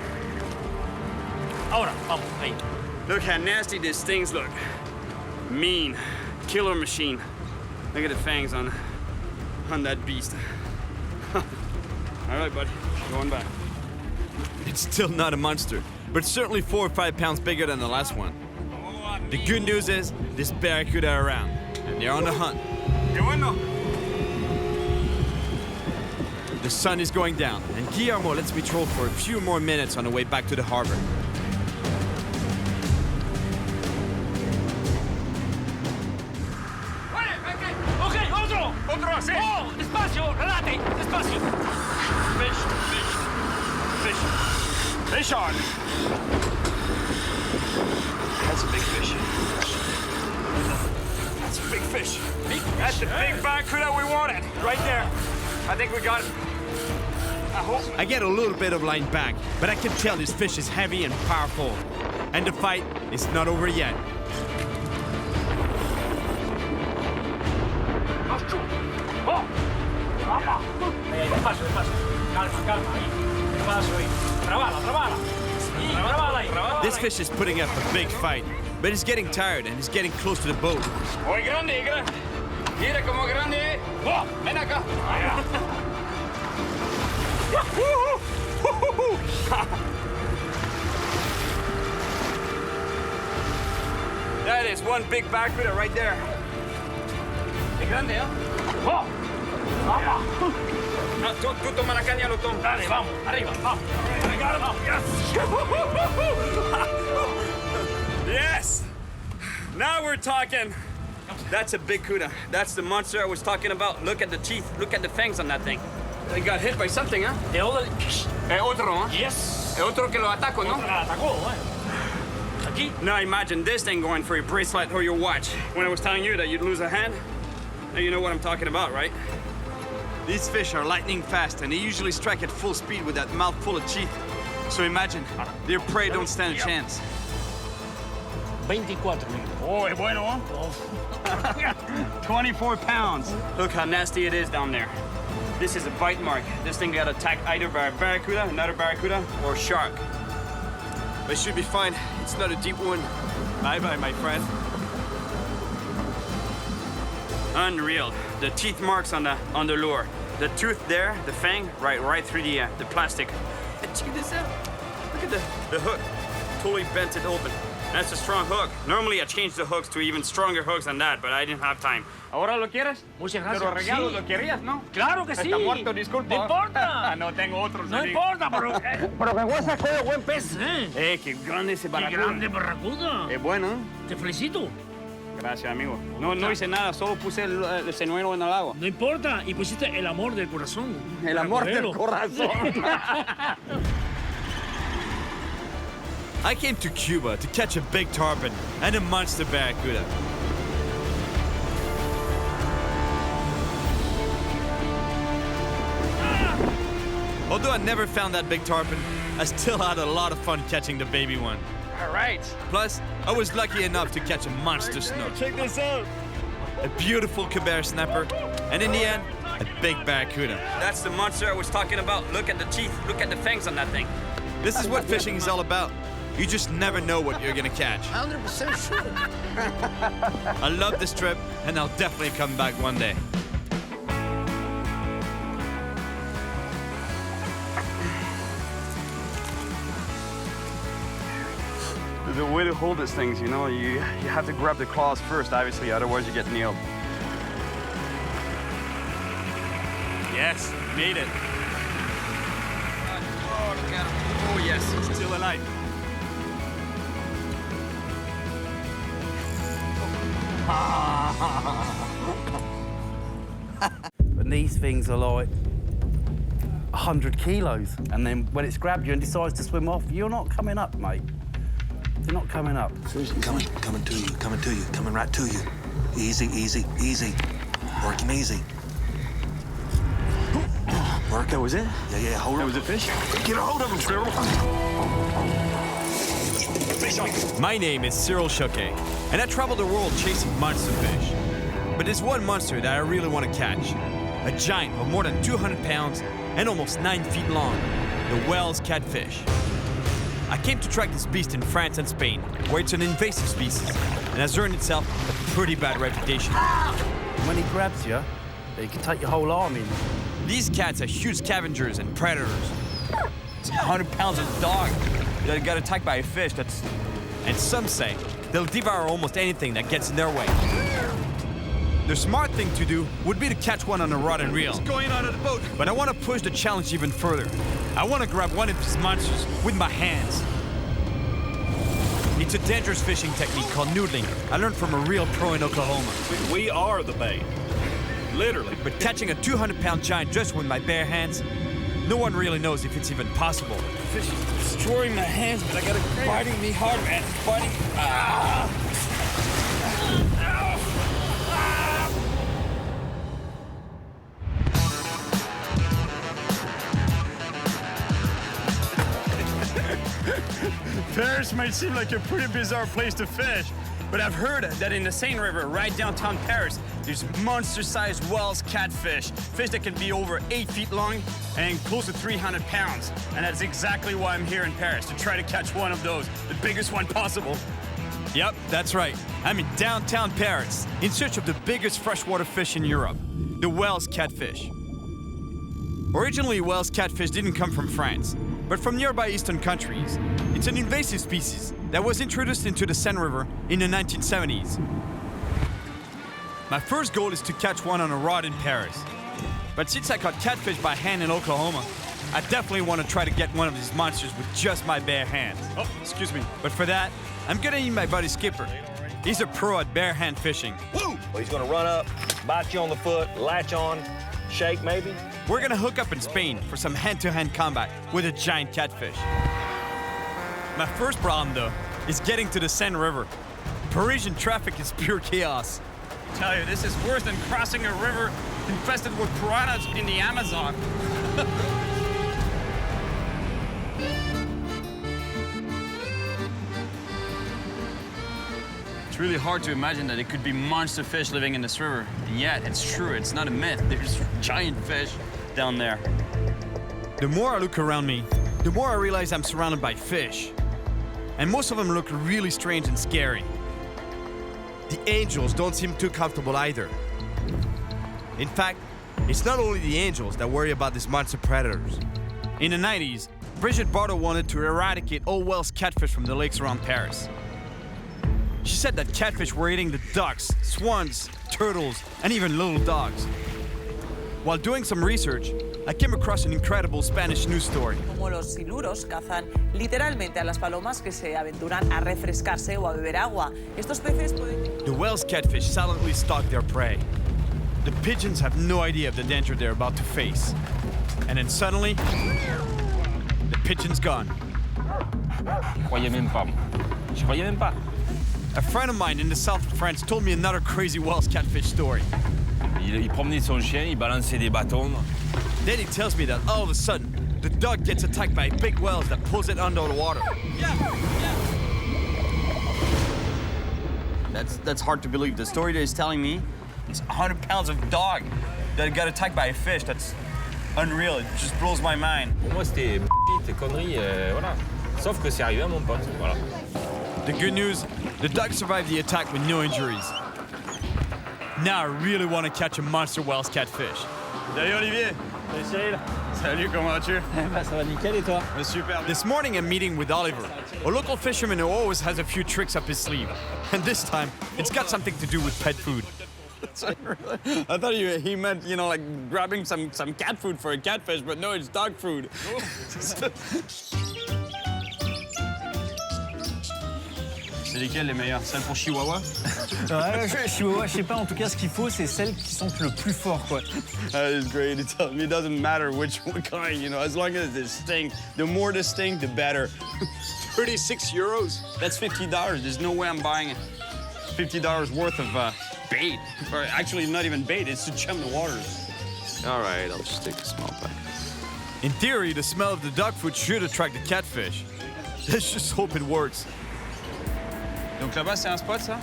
Ahora, vamos, ahí. Look how nasty these things look. Mean. Killer machine. Look at the fangs on that beast. All right, buddy. Going back. It's still not a monster, but certainly 4 or 5 pounds bigger than the last one. The good news is, this barracuda are around, and they're on the hunt. Qué bueno. The sun is going down, and Guillermo lets me troll for a few more minutes on the way back to the harbor. Okay, otro. Otro, sí. Oh, despacio, relate, despacio. Fish, fish, fish. Fish on. That's a big fish. That's a big fish. That's the big barracuda we wanted. Right there. I think we got it. I hope. I get a little bit of line back, but I can tell this fish is heavy and powerful. And the fight is not over yet. Oh. Ahí, despacio, despacio. Calma, calma, ahí. Despacio ahí. Trabala, trabala. Sí, trabala ahí. This fish is putting up a big fight, but he's getting tired and he's getting close to the boat. Oye, grande, grande. Mira como grande. Oh, ven acá. That is one big barracuda right there. Es grande, ¿eh? Oh. Vamos. No, tú toma la caña, lo tomo. Dale, vamos, arriba, vamos. Vamos, yes. Yes! Now we're talking. That's a big cuda. That's the monster I was talking about. Look at the teeth. Look at the fangs on that thing. They got hit by something, huh? Otro, huh? Yes. Otro que lo atacó, ¿no? Atacó, Aquí. Now imagine this thing going for your bracelet or your watch. When I was telling you that you'd lose a hand, now you know what I'm talking about, right? These fish are lightning fast, and they usually strike at full speed with that mouth full of teeth. So imagine, their prey don't stand a chance. 24. Oh, es bueno, huh? 24 pounds. Look how nasty it is down there. This is a bite mark. This thing got attacked either by a barracuda, another barracuda, or a shark. But it should be fine. It's not a deep one. Bye-bye, my friend. Unreal. The teeth marks on the lure. The tooth there, the fang, right through the plastic. And check this out. Look at the hook. Totally bent it open. That's a strong hook. Normally I change the hooks to even stronger hooks than that, but I didn't have time. ¿Ahora lo quieres? Muchas gracias. Te lo regalo, Sí. ¿lo querías, no? Claro que sí. Está muerto, disculpa. No importa. No tengo otro. No importa, pero que buen saco, buen pez. Qué grande ese Qué barracuda. grande barracuda. Es bueno. Te felicito. Gracias, amigo. No hice nada, solo puse el señuelo en el agua. No importa, y pusiste el amor del corazón. El amor del corazón. I came to Cuba to catch a big tarpon and a monster barracuda. Although I never found that big tarpon, I still had a lot of fun catching the baby one. All right. Plus, I was lucky enough to catch a monster snook. Check this out. A beautiful Quebec snapper, and in the end, a big barracuda. That's the monster I was talking about. Look at the teeth. Look at the fangs on that thing. This is what fishing is all about. You just never know what you're gonna catch. 100% sure. I love this trip, and I'll definitely come back one day. The way to hold these things, you know, you have to grab the claws first, obviously, otherwise you get nailed. Yes, made it. Oh, look at him. Oh, yes, he's still alive. And these things are like 100 kilos. And then when it's grabbed you and decides to swim off, you're not coming up, mate. You're not coming up. Coming to you, coming right to you. Easy, easy, easy. Work him easy. Work. That was it? Yeah, hold him. That was a fish? Get a hold of him, Cyril. My name is Cyril Chauquet, and I travel the world chasing monster fish. But there's one monster that I really want to catch. A giant of more than 200 pounds and almost 9 feet long, the Wels catfish. I came to track this beast in France and Spain, where it's an invasive species and has earned itself a pretty bad reputation. When he grabs you, he can take your whole arm in. These cats are huge scavengers and predators. It's 100 pounds of dog that got attacked by a fish that's... And some say they'll devour almost anything that gets in their way. The smart thing to do would be to catch one on a rod and reel. It's going out of the boat. But I want to push the challenge even further. I want to grab one of these monsters with my hands. It's a dangerous fishing technique called noodling I learned from a real pro in Oklahoma. We are the bait. Literally. But catching a 200-pound giant just with my bare hands, no one really knows if it's even possible. The fish is destroying my hands, but I got it biting me hard, man. It's biting. Ah! Paris might seem like a pretty bizarre place to fish, but I've heard that in the Seine River, right downtown Paris, there's monster-sized Wels catfish, fish that can be over 8 feet long and close to 300 pounds. And that's exactly why I'm here in Paris, to try to catch one of those, the biggest one possible. Yep, that's right. I'm in downtown Paris, in search of the biggest freshwater fish in Europe, the Wels catfish. Originally, Wels catfish didn't come from France, but from nearby eastern countries. It's an invasive species that was introduced into the Seine River in the 1970s. My first goal is to catch one on a rod in Paris. But since I caught catfish by hand in Oklahoma, I definitely want to try to get one of these monsters with just my bare hands. Oh, excuse me. But for that, I'm gonna need my buddy Skipper. He's a pro at bare hand fishing. Woo! Well, he's gonna run up, bite you on the foot, latch on, shake maybe. We're gonna hook up in Spain for some hand-to-hand combat with a giant catfish. My first problem, though, is getting to the Seine River. Parisian traffic is pure chaos. I tell you, this is worse than crossing a river infested with piranhas in the Amazon. It's really hard to imagine that it could be monster fish living in this river. And yet, it's true, it's not a myth. There's giant fish down there. The more I look around me, the more I realize I'm surrounded by fish. And most of them look really strange and scary. The angels don't seem too comfortable either. In fact, it's not only the angels that worry about these monster predators. In the 90s, Brigitte Bardot wanted to eradicate all Wels catfish from the lakes around Paris. She said that catfish were eating the ducks, swans, turtles, and even little dogs. While doing some research, I came across an incredible Spanish news story. Como los siluros cazan literalmente a las palomas que se aventuran a refrescarse o a beber agua. Estos peces pueden... The whale's catfish silently stalk their prey. The pigeons have no idea of the danger they're about to face. And then suddenly, the pigeon's gone. Je croyais même pas. Je croyais même pas. A friend of mine in the south of France told me another crazy whale's catfish story. Il promenait son chien, il balançait des bâtons. Then he tells me that all of a sudden, the dog gets attacked by big whales that pulls it under the water. That's hard to believe. The story that he's telling me, it's 100 pounds of dog that got attacked by a fish. That's unreal. It just blows my mind. Pour moi, c'était conneries, voilà. Sauf que c'est arrivé à mon pote, voilà. The good news, the dog survived the attack with no injuries. Now I really want to catch a monster whale's catfish. Salut Olivier. Salut Cyril. Salut, comment vas-tu? Ça va nickel et toi? Super. This morning I'm meeting with Oliver, a local fisherman who always has a few tricks up his sleeve. And this time, it's got something to do with pet food. I thought he meant, you know, like grabbing some cat food for a catfish, but no, it's dog food. C'est lesquelles les meilleures? Celles pour Chihuahua? Ouais, Chihuahua, je sais pas, en tout cas, ce qu'il faut, c'est celles qui sentent le plus fort, quoi. That is great. It doesn't matter which kind, you know, as long as they stink. The more they stink, the better. 36 euros? That's $50. There's no way I'm buying $50 worth of bait. Or actually, not even bait, it's to chum the waters. All right, I'll just take a small pack. In theory, the smell of the dog food should attract the catfish. Let's just hope it works. Donc là-bas, c'est un spot, ça?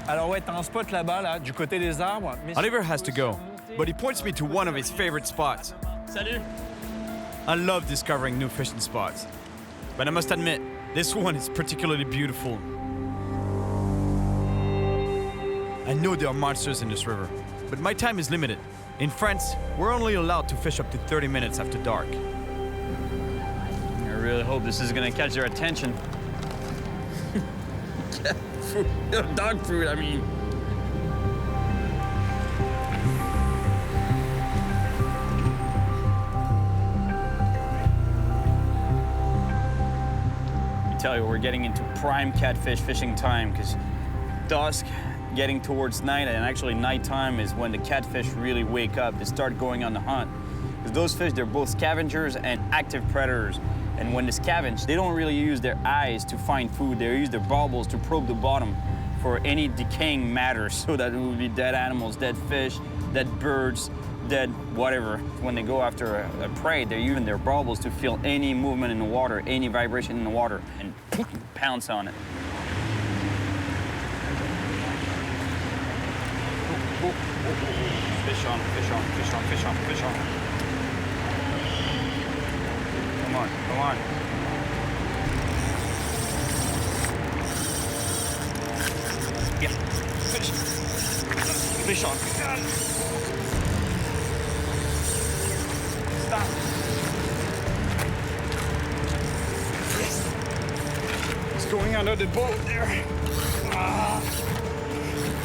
Alors ouais, t'as un spot là-bas, là, du côté des arbres. Oliver has to go, but he points me to one of his favorite spots. Salut! I love discovering new fishing spots. But I must admit, this one is particularly beautiful. I know there are monsters in this river, but my time is limited. In France, we're only allowed to fish up to 30 minutes after dark. I really hope this is gonna catch their attention. Dog food, I mean. I tell you, we're getting into prime catfish fishing time because dusk, getting towards night, and actually nighttime is when the catfish really wake up. They start going on the hunt. Because those fish, they're both scavengers and active predators. And when they scavenge, they don't really use their eyes to find food. They use their baubles to probe the bottom for any decaying matter. So that it would be dead animals, dead fish, dead birds, dead whatever. When they go after a prey, they're using their baubles to feel any movement in the water, any vibration in the water, and pounce on it. Fish on, fish on, fish on, fish on, fish on. Come on, come on. Yeah, fish. Fish on. Stop. Yes. He's going under the boat there. Ah.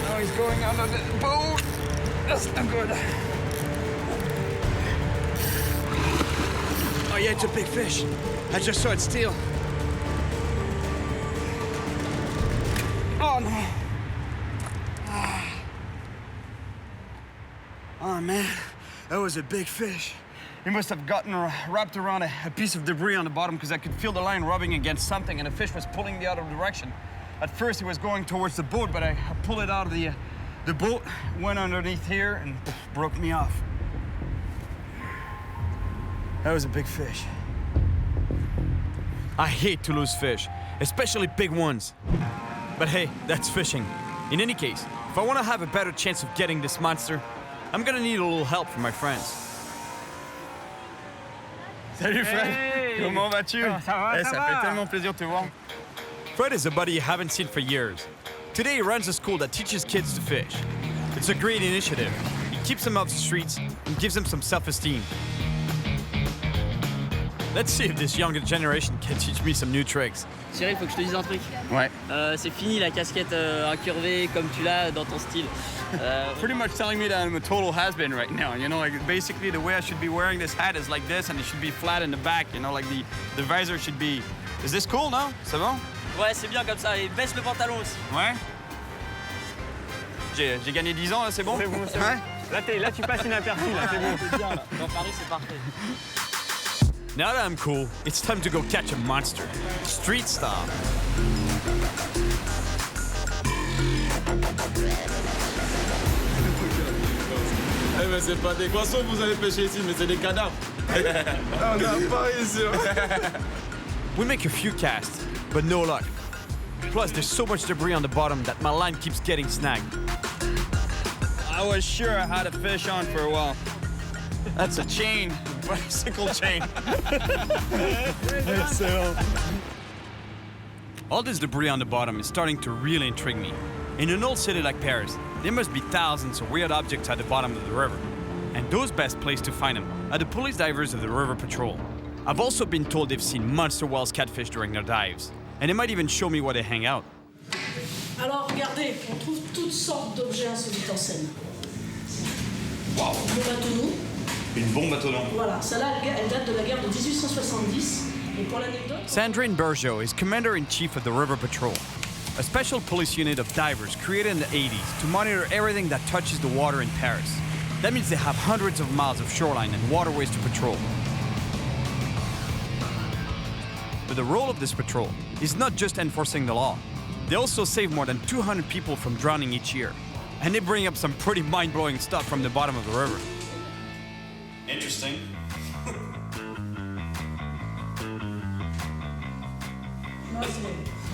Now he's going under the boat. That's not good. Oh yeah, it's a big fish. I just saw it steal. Oh no. Oh man, that was a big fish. He must have gotten wrapped around a piece of debris on the bottom because I could feel the line rubbing against something and the fish was pulling the other direction. At first he was going towards the boat, but I pulled it out of the boat, went underneath here and broke me off. That was a big fish. I hate to lose fish, especially big ones. But hey, that's fishing. In any case, if I want to have a better chance of getting this monster, I'm gonna need a little help from my friends. Salut Fred, hey. Comment vas-tu? Ça va, ça fait tellement plaisir de te voir. Fred is a buddy you haven't seen for years. Today he runs a school that teaches kids to fish. It's a great initiative. It keeps them off the streets and gives them some self-esteem. Let's see if this younger generation can teach me some new tricks. Cyril, faut que je te dise un truc. Ouais. C'est fini la casquette incurvée comme tu l'as dans ton style. Pretty much telling me that I'm a total has-been right now. You know, like basically the way I should be wearing this hat is like this, and it should be flat in the back. You know, like the visor should be. Is this cool? No? C'est bon? Ouais, c'est bien comme ça. Et baisse le pantalon aussi. Ouais. J'ai gagné 10 ans là, c'est bon? C'est bon, c'est ouais. Bon. Là, tu passes inaperçu, là, c'est bon. C'est bien, là. Dans Paris, c'est parfait. Now that I'm cool, it's time to go catch a monster. Street style. Eh ben c'est pas des poissons que vous allez pêcher ici, mais c'est des cadavres. On n'a pas ici. We make a few casts, but no luck. Plus, there's so much debris on the bottom that my line keeps getting snagged. I was sure I had a fish on for a while. That's a chain, bicycle chain. All this debris on the bottom is starting to really intrigue me. In an old city like Paris, there must be thousands of weird objects at the bottom of the river. And those best placed to find them are the police divers of the River Patrol. I've also been told they've seen monster whales catfish during their dives. And they might even show me where they hang out. Alors regardez, on trouve toutes sortes d'objets insolites en scène. Wow. Une bombe à tonneau. Une bombe à tonneau. Voilà, celle-là, elle date de la guerre de 1870. Et pour l'anecdote... Sandrine Bergeau is Commander-in-Chief of the River Patrol, a special police unit of divers created in the 80s to monitor everything that touches the water in Paris. That means they have hundreds of miles of shoreline and waterways to patrol. But the role of this patrol is not just enforcing the law. They also save more than 200 people from drowning each year. And they bring up some pretty mind-blowing stuff from the bottom of the river. Interesting.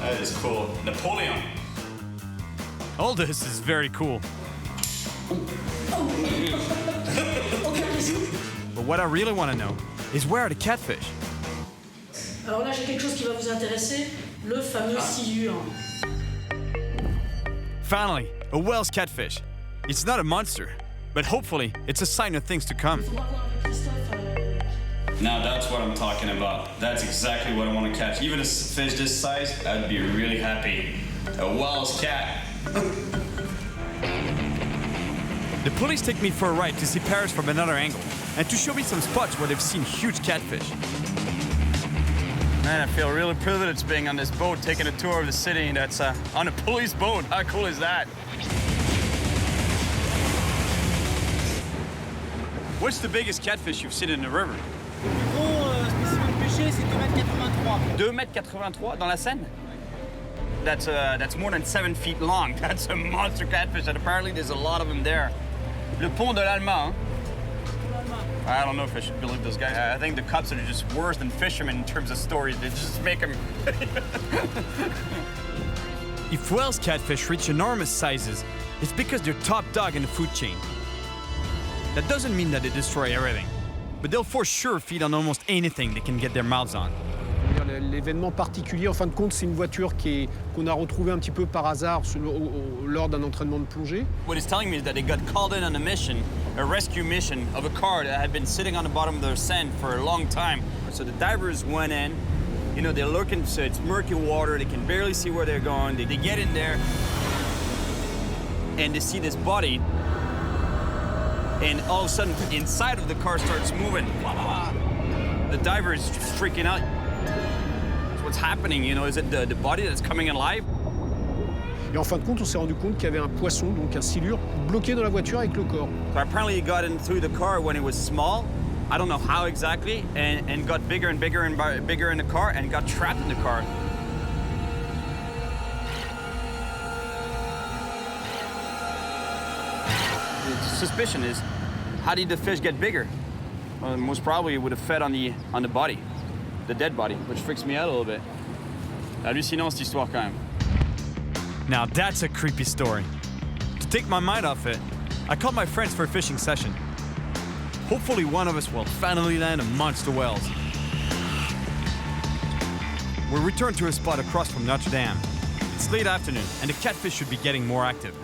That is cool. Napoleon. All this is very cool. But what I really want to know is where are the catfish? Alors là, j'ai quelque chose qui va vous intéresser, le fameux silure. Finally, a whale's catfish. It's not a monster, but hopefully it's a sign of things to come. Now that's what I'm talking about. That's exactly what I want to catch. Even a fish this size, I'd be really happy. A whale's cat. The police take me for a ride to see Paris from another angle and to show me some spots where they've seen huge catfish. Man, I feel really privileged being on this boat, taking a tour of the city that's on a police boat. How cool is that? What's the biggest catfish you've seen in the river? Le plus gros spécimen de pêcher, c'est 2,83 m. 2,83 m dans la Seine? That's more than 7 feet long. That's a monster catfish, and apparently there's a lot of them there. Le pont de l'Allemand. I don't know if I should believe those guys. I think the cops are just worse than fishermen in terms of stories. They just make them. If whales catfish reach enormous sizes, it's because they're top dog in the food chain. That doesn't mean that they destroy everything, but they'll for sure feed on almost anything they can get their mouths on. L'événement particulier, en fin de compte, c'est une voiture qu'on a retrouvée un petit peu par hasard lors d'un entraînement de plongée. What it's telling me is that they got called in on a mission, a rescue mission of a car that had been sitting on the bottom of the Seine for a long time. So the divers went in, you know, they're looking, so it's murky water, they can barely see where they're going. They get in there, and they see this body, and all of a sudden, inside of the car starts moving. The diver is freaking out. What's happening, you know? Is it the body that's coming alive? Et en fin de compte, on s'est rendu compte qu'il y avait un poisson, donc un silure, bloqué dans la voiture avec le corps. So apparently he got in through the car when it was small. I don't know how exactly, and got bigger and bigger and bigger in the car and got trapped in the car. The suspicion is, how did the fish get bigger? Well, most probably it would have fed on the body, the dead body, which freaks me out a little bit. Hallucinant cette histoire quand même. Now that's a creepy story. To take my mind off it, I called my friends for a fishing session. Hopefully one of us will finally land a monster whales. We return to a spot across from Notre Dame. It's late afternoon and the catfish should be getting more active.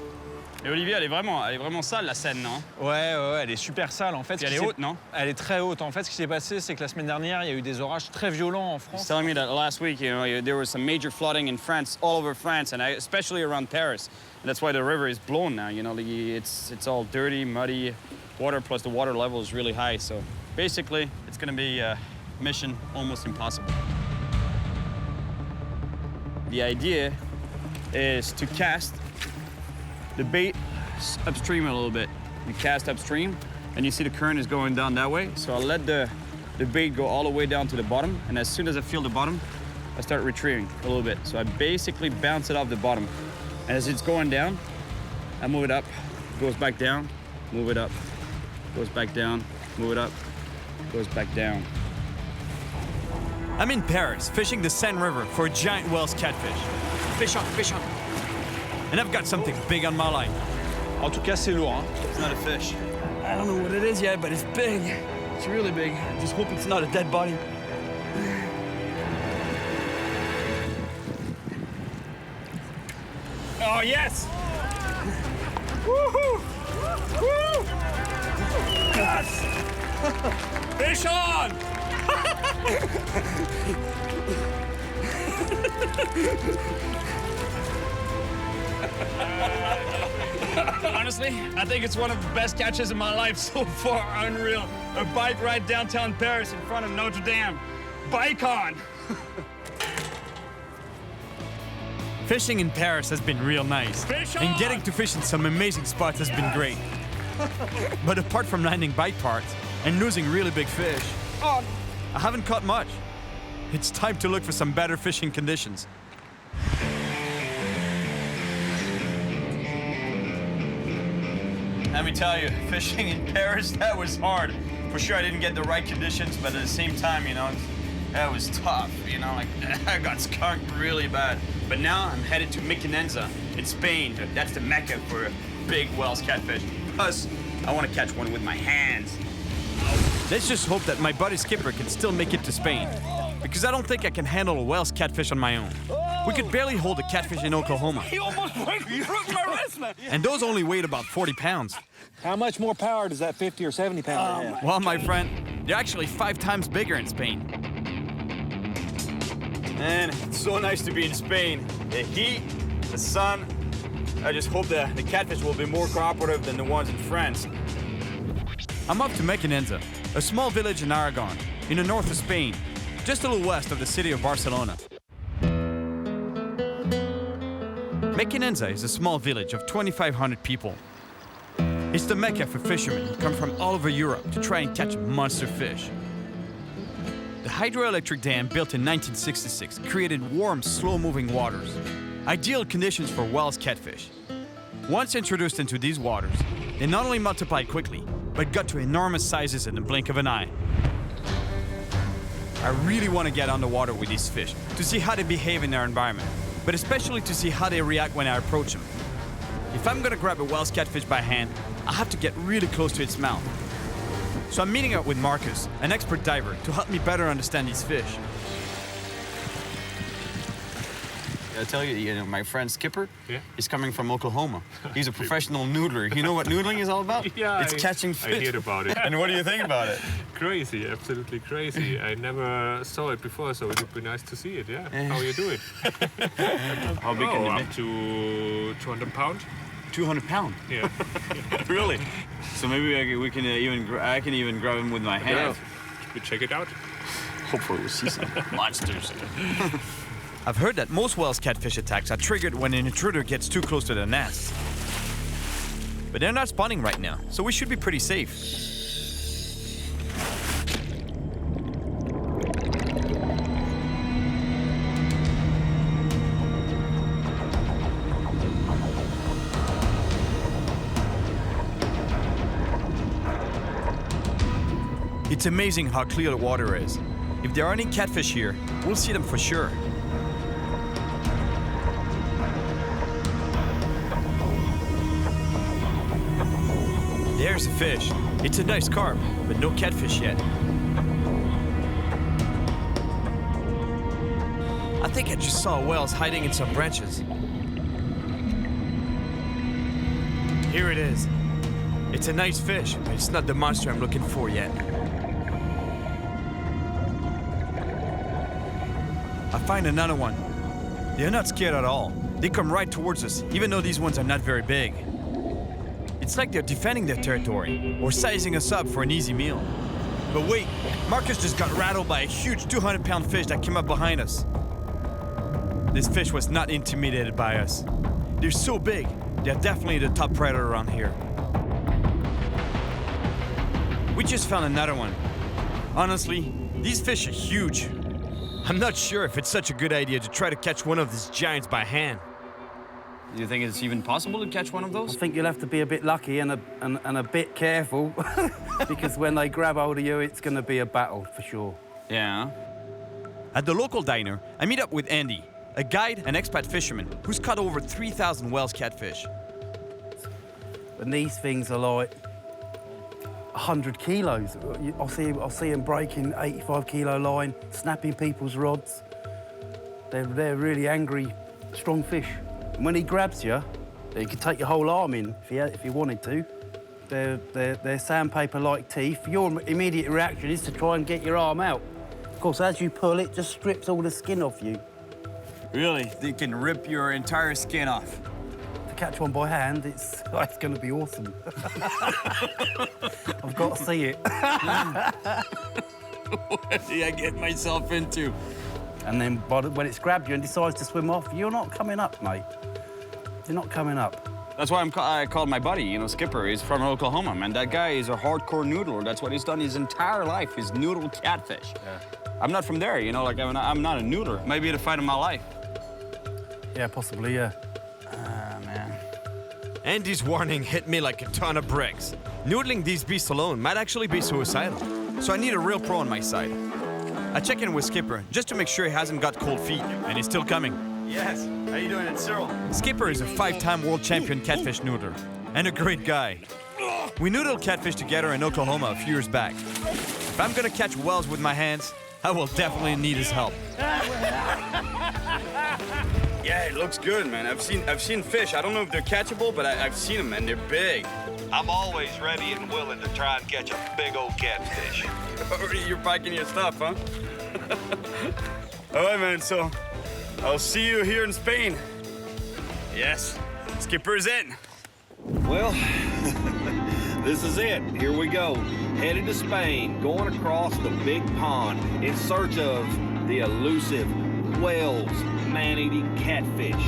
Et Olivier, elle est vraiment sale, la Seine, non? Ouais, elle est super sale. En fait, elle est haute, non? Elle est très haute. En fait, ce qui s'est passé, c'est que la semaine dernière, il y a eu des orages très violents en France. He's telling me that last week, there was some major flooding in France, all over France, and especially around Paris. And that's why the river is blown now. It's all dirty, muddy water, plus the water level is really high. So basically, it's going to be a mission almost impossible. The idea is to cast the bait upstream a little bit. You cast upstream, and you see the current is going down that way. So I'll let the bait go all the way down to the bottom, and as soon as I feel the bottom, I start retrieving a little bit. So I basically bounce it off the bottom. And as it's going down, I move it up, goes back down, move it up, goes back down, move it up, goes back down. I'm in Paris, fishing the Seine River for a giant Wells catfish. Fish on, fish on. And I've got something big on my line. En tout cas, c'est lourd, hein? It's not a fish. I don't know what it is yet, but it's big. It's really big. I just hope it's not a dead body. Oh, yes! Woohoo! Woo! Yes! Fish on! Honestly, I think it's one of the best catches of my life so far. Unreal. A bike ride downtown Paris in front of Notre Dame. Bike on! Fishing in Paris has been real nice. Fish on! And getting to fish in some amazing spots has been great. But apart from landing bite parts and losing really big fish, I haven't caught much. It's time to look for some better fishing conditions. Let me tell you, fishing in Paris, that was hard. For sure, I didn't get the right conditions, but at the same time, that was tough. I got skunked really bad. But now I'm headed to Mequinenza in Spain. That's the mecca for big Wells catfish. Plus, I want to catch one with my hands. Let's just hope that my buddy Skipper can still make it to Spain, because I don't think I can handle a Wells catfish on my own. We could barely hold a catfish in Oklahoma. You almost broke my wrist, man. And those only weighed about 40 pounds. How much more power does that 50 or 70 pounder have? Well, my friend, they're actually 5 times bigger in Spain. Man, it's so nice to be in Spain. The heat, the sun. I just hope the catfish will be more cooperative than the ones in France. I'm off to Mequinenza, a small village in Aragon, in the north of Spain, just a little west of the city of Barcelona. Mequinenza is a small village of 2,500 people. It's the mecca for fishermen who come from all over Europe to try and catch monster fish. The hydroelectric dam built in 1966 created warm, slow-moving waters, ideal conditions for Wells catfish. Once introduced into these waters, they not only multiplied quickly, but got to enormous sizes in the blink of an eye. I really want to get on the water with these fish to see how they behave in their environment, but especially to see how they react when I approach them. If I'm gonna grab a Wells catfish by hand, I have to get really close to its mouth. So I'm meeting up with Marcus, an expert diver, to help me better understand these fish. I tell you, my friend Skipper is coming from Oklahoma. He's a professional noodler. You know what noodling is all about? Yeah, it's catching fish. I heard about it. And what do you think about it? Crazy, absolutely crazy. I never saw it before, so it would be nice to see it. Yeah, how you do it? How big can you up make? To 200 pounds. 200 pounds? Yeah. Really? So maybe I can even grab him with my hands. Yeah. We check it out. Hopefully we'll see some monsters. I've heard that most Wells catfish attacks are triggered when an intruder gets too close to the nest. But they're not spawning right now, so we should be pretty safe. It's amazing how clear the water is. If there are any catfish here, we'll see them for sure. There's a fish. It's a nice carp, but no catfish yet. I think I just saw whales hiding in some branches. Here it is. It's a nice fish, but it's not the monster I'm looking for yet. I find another one. They're not scared at all. They come right towards us, even though these ones are not very big. It's like they're defending their territory, or sizing us up for an easy meal. But wait, Marcus just got rattled by a huge 200-pound fish that came up behind us. This fish was not intimidated by us. They're so big, they're definitely the top predator around here. We just found another one. Honestly, these fish are huge. I'm not sure if it's such a good idea to try to catch one of these giants by hand. Do you think it's even possible to catch one of those? I think you'll have to be a bit lucky and a bit careful because when they grab hold of you, it's going to be a battle for sure. Yeah. At the local diner, I meet up with Andy, a guide and expat fisherman who's caught over 3,000 Wells catfish. And these things are like 100 kilos. I'll see them breaking 85-kilo line, snapping people's rods. They're really angry, strong fish. And when he grabs you, he could take your whole arm in if he wanted to. They're sandpaper-like teeth. Your immediate reaction is to try and get your arm out. Of course, as you pull, it just strips all the skin off you. Really? They can rip your entire skin off? To catch one by hand, it's going to be awesome. I've got to see it. What did I get myself into? And then when it's grabbed you and decides to swim off, you're not coming up, mate. You're not coming up. That's why I called my buddy, Skipper. He's from Oklahoma, man. That guy is a hardcore noodler. That's what he's done his entire life, is noodle catfish. Yeah. I'm not from there, I'm not a noodler. Maybe the fight of my life. Yeah, possibly, yeah. Man. Andy's warning hit me like a ton of bricks. Noodling these beasts alone might actually be suicidal, so I need a real pro on my side. I check in with Skipper just to make sure he hasn't got cold feet, and he's still coming. Yes. How you doing? It's Cyril. Skipper is a 5-time world champion catfish noodler, and a great guy. We noodled catfish together in Oklahoma a few years back. If I'm gonna catch Wells with my hands, I will definitely need his help. Yeah, it looks good, man. I've seen fish. I don't know if they're catchable, but I've seen them, and they're big. I'm always ready and willing to try and catch a big old catfish. You're biking your stuff, huh? All right, man, so I'll see you here in Spain. Yes, Skipper's in. Well, this is it. Here we go. Headed to Spain, going across the big pond in search of the elusive Wells man-eating catfish.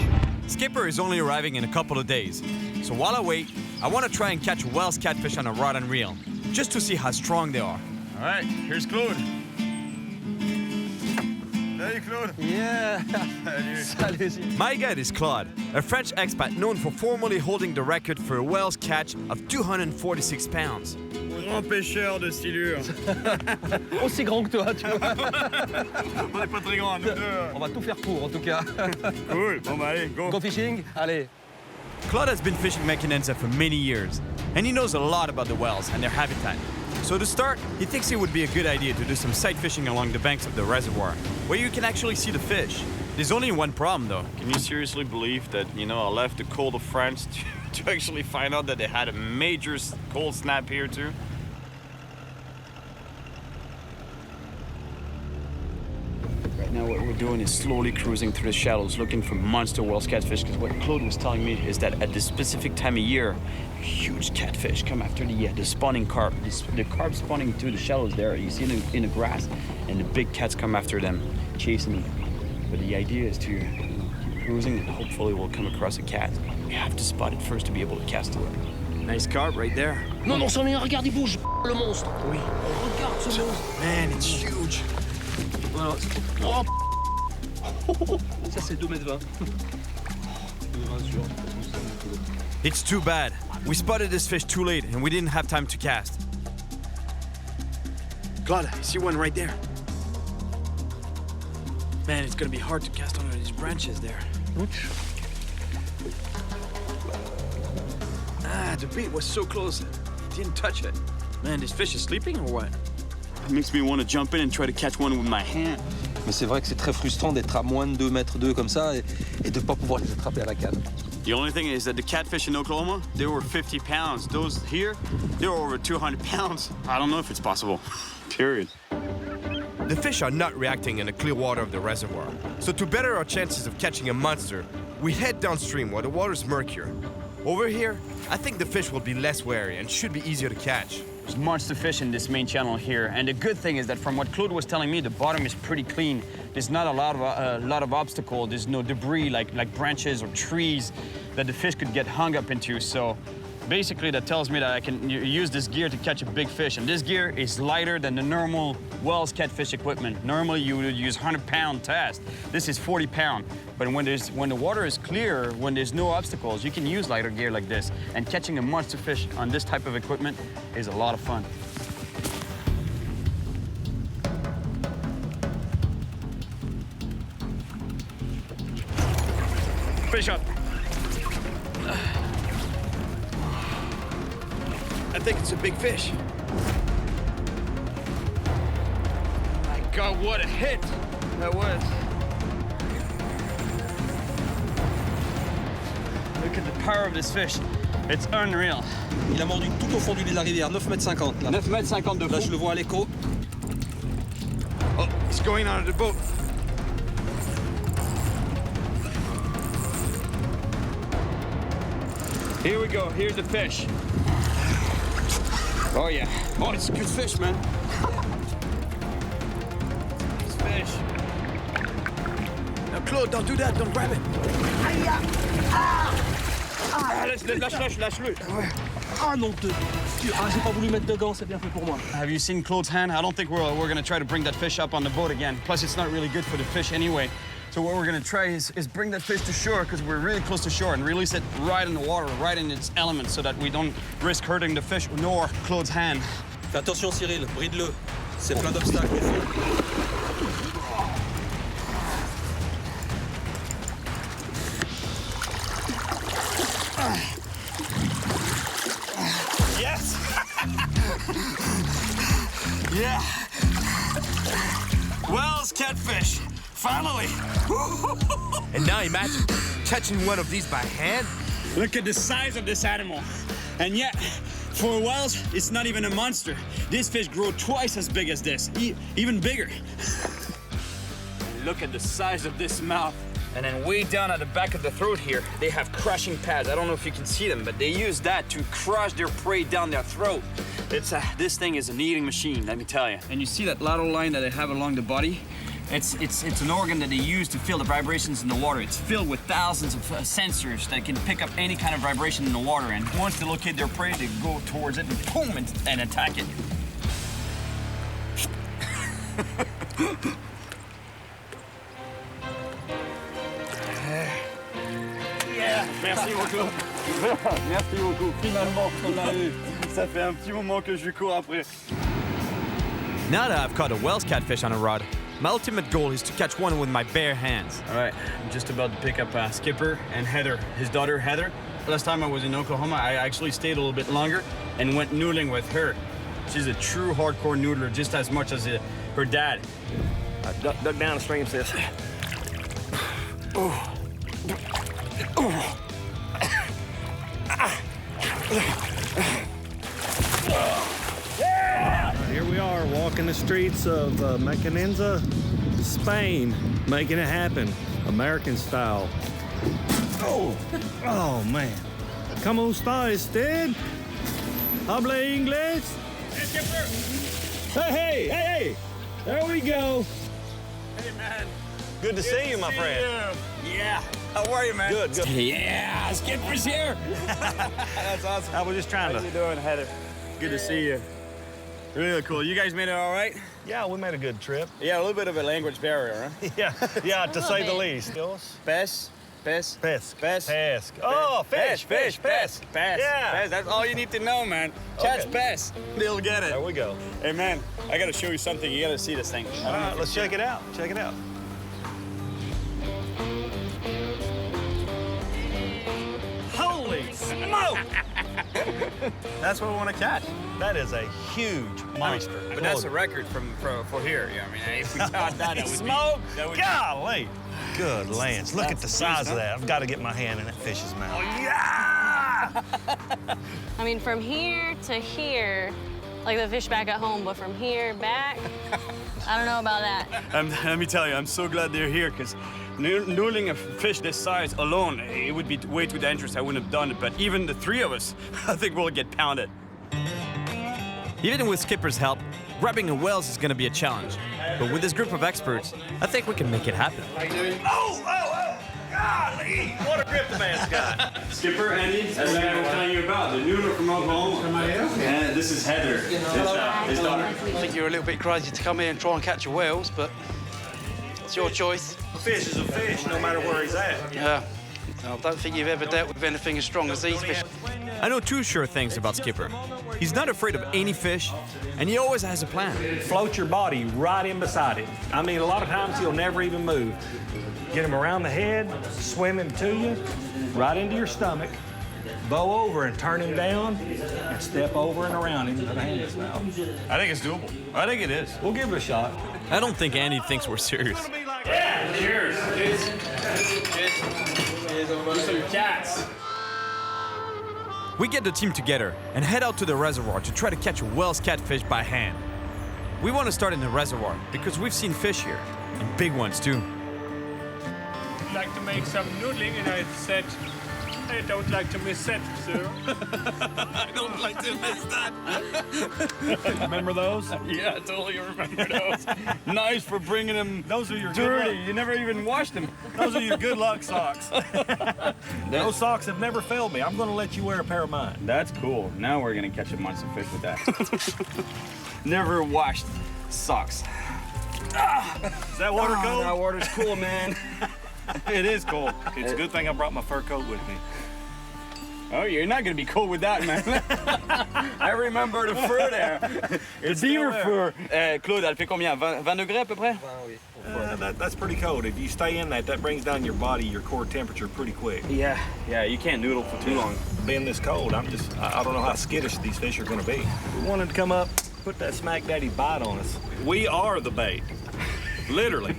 Skipper is only arriving in a couple of days, so while I wait, I want to try and catch Wells catfish on a rod and reel, just to see how strong they are. All right, here's Claude. Salut, Claude. Yeah. Salut. My guide is Claude, a French expat known for formerly holding the record for a Wells catch of 246 pounds. Grand pêcheur de silure. Aussi grand que toi, tu vois. On n'est pas très grand, nous deux. On va tout faire pour, en tout cas. Cool. Bon, bah, allez, go. Go fishing? Allez. Claude has been fishing Mequinenza for many years, and he knows a lot about the Wells and their habitat. So to start, he thinks it would be a good idea to do some sight fishing along the banks of the reservoir, where you can actually see the fish. There's only one problem, though. Can you seriously believe that, I left the cold of France to actually find out that they had a major cold snap here, too? Right now, what we're doing is slowly cruising through the shallows, looking for monster Wells catfish, because what Claude was telling me is that at this specific time of year, huge catfish come after the spawning carp. The carp spawning through the shallows there, you see them in the grass, and the big cats come after them, chasing them. But the idea is to keep cruising, and hopefully we'll come across a cat. We have to spot it first to be able to cast to it. Nice carp right there. Non, non, c'en est un, regarde, il bouge, le monstre. Oui. Regarde ce monstre. Man, it's huge. Voilà. Oh. Ça, c'est 2,20 m. It's too bad. We spotted this fish too late, and we didn't have time to cast. Claude, I see one right there. Man, it's gonna be hard to cast under these branches there. Ouch. Ah, the bait was so close. Didn't touch it. Man, this fish is sleeping or what? It makes me want to jump in and try to catch one with my hand. Mais c'est vrai que c'est très frustrant d'être à moins de 2,2 m comme ça et de ne pas pouvoir les attraper à la canne. The only thing is that the catfish in Oklahoma, they were 50 pounds. Those here, they were over 200 pounds. I don't know if it's possible, period. The fish are not reacting in the clear water of the reservoir. So to better our chances of catching a monster, we head downstream where the water is murkier. Over here, I think the fish will be less wary and should be easier to catch. There's monster fish in this main channel here, and the good thing is that from what Claude was telling me, the bottom is pretty clean. There's not a lot of obstacle. There's no debris like branches or trees that the fish could get hung up into. So basically that tells me that I can use this gear to catch a big fish, and this gear is lighter than the normal Wells catfish equipment. Normally you would use 100-pound test. This is 40-pound. But when the water is clear, when there's no obstacles, you can use lighter gear like this. And catching a monster fish on this type of equipment is a lot of fun. Fish up. I think it's a big fish. My God, what a hit that was. Look at the power of this fish. It's unreal. Il a mordu tout au fond de la rivière, 9,50 m là. 9,50 m de fond. Là, je le vois à l'écho. Oh, it's going out of the boat. Here we go, here's the fish. Oh yeah, oh, it's a good fish, man. It's fish. Now, Claude, don't do that, don't grab it. Lâche-le. Ah non, j'ai pas voulu mettre de gants, c'est bien fait pour moi. Have you seen Claude's hand? I don't think we're gonna try to bring that fish up on the boat again. Plus, it's not really good for the fish anyway. So what we're gonna try is bring that fish to shore, because we're really close to shore, and release it right in the water, right in its element, so that we don't risk hurting the fish nor Claude's hand. Fais attention, Cyril, bride-le. C'est plein d'obstacles au fond. Yes! Yeah! Wells catfish! Finally! And now imagine catching one of these by hand. Look at the size of this animal. And yet, for Wells, it's not even a monster. This fish grow twice as big as this, even bigger. Look at the size of this mouth. And then way down at the back of the throat here, they have crushing pads. I don't know if you can see them, but they use that to crush their prey down their throat. This thing is an eating machine, let me tell you. And you see that lateral line that they have along the body? It's an organ that they use to feel the vibrations in the water. It's filled with thousands of sensors that can pick up any kind of vibration in the water. And once they locate their prey, they go towards it and boom, and attack it. Yeah, merci beaucoup. Merci beaucoup. Finalement, on l'a eu. Ça fait un petit moment que je lui cours après. Now that I've caught a Wells catfish on a rod, my ultimate goal is to catch one with my bare hands. All right, I'm just about to pick up Skipper and Heather, his daughter Heather. Last time I was in Oklahoma, I actually stayed a little bit longer and went noodling with her. She's a true hardcore noodler, just as much as her dad. Duck down the stream, sis. Here we are walking the streets of Mecanenza, Spain, making it happen, American style. Oh man. ¿Cómo está usted? ¿Habla inglés? Hey! There we go. Hey, man. Good to see you, my friend. Yeah. How are you, man? Good. Yeah, Skipper's here. That's awesome. I was just trying How to... you doing, Heather? Good to see you. Really cool. You guys made it all right? Yeah, we made a good trip. Yeah, a little bit of a language barrier, huh? Yeah, to say the least. Pes. Oh, fish. Yeah. That's all you need to know, man. Catch pes. They'll get it. There we go. Hey, man, I got to show you something. You got to see this thing. All right, let's check it out. Holy smoke! That's what we want to catch. That is a huge monster. But that's a record for here. Yeah, I mean, if we caught that, that would smoke. be... Golly. Good Lance, look at the size of that. I've got to get my hand in that fish's mouth. Oh, yeah! I mean, from here to here, like the fish back at home, but from here back, I don't know about that. Let me tell you, I'm so glad they're here, because noodling a fish this size alone, it would be way too dangerous. I wouldn't have done it, but even the three of us, I think we'll get pounded. Even with Skipper's help, grabbing a whales is gonna be a challenge. But with this group of experts, I think we can make it happen. Oh! Golly! What a grip the man's got. Skipper, Andy, as I was telling you about, the noodler from Oklahoma. And this is Heather, his daughter. I think you're a little bit crazy to come here and try and catch your whales, but it's your choice. A fish is a fish, no matter where he's at. Yeah. I don't think you've ever dealt with anything as strong as these fish. I know two sure things about Skipper. He's not afraid of any fish, and he always has a plan. Float your body right in beside it. I mean, a lot of times he'll never even move. Get him around the head, swim him to you, right into your stomach, bow over and turn him down, and step over and around him with a hand in his mouth. I think it's doable. I think it is. We'll give it a shot. I don't think Andy thinks we're serious. Yeah, cheers. Cheers. Some cats. We get the team together and head out to the reservoir to try to catch a whale's catfish by hand. We want to start in the reservoir because we've seen fish here, and big ones too. I'd like to make some noodling, and I said, I don't like to miss that, sir. I don't like to miss that. Remember those? Yeah, I totally remember those. Nice for bringing them Those are your dirty. good luck. You never even washed them. Those are your good luck socks. Those socks have never failed me. I'm going to let you wear a pair of mine. That's cool. Now we're going to catch a monster fish with that. Never washed socks. Is that water cold? That water's cool, man. It is cold. It's a good thing I brought my fur coat with me. Oh, you're not going to be cool with that, man. I remember the fur there. It's deer fur. Claude, elle fait combien? 20 degrés à peu près? That's pretty cold. If you stay in that brings down your body, your core temperature pretty quick. Yeah, you can't noodle for too long. Being this cold, I don't know how skittish these fish are going to be. We wanted to come up, put that smack daddy bite on us. We are the bait. Literally.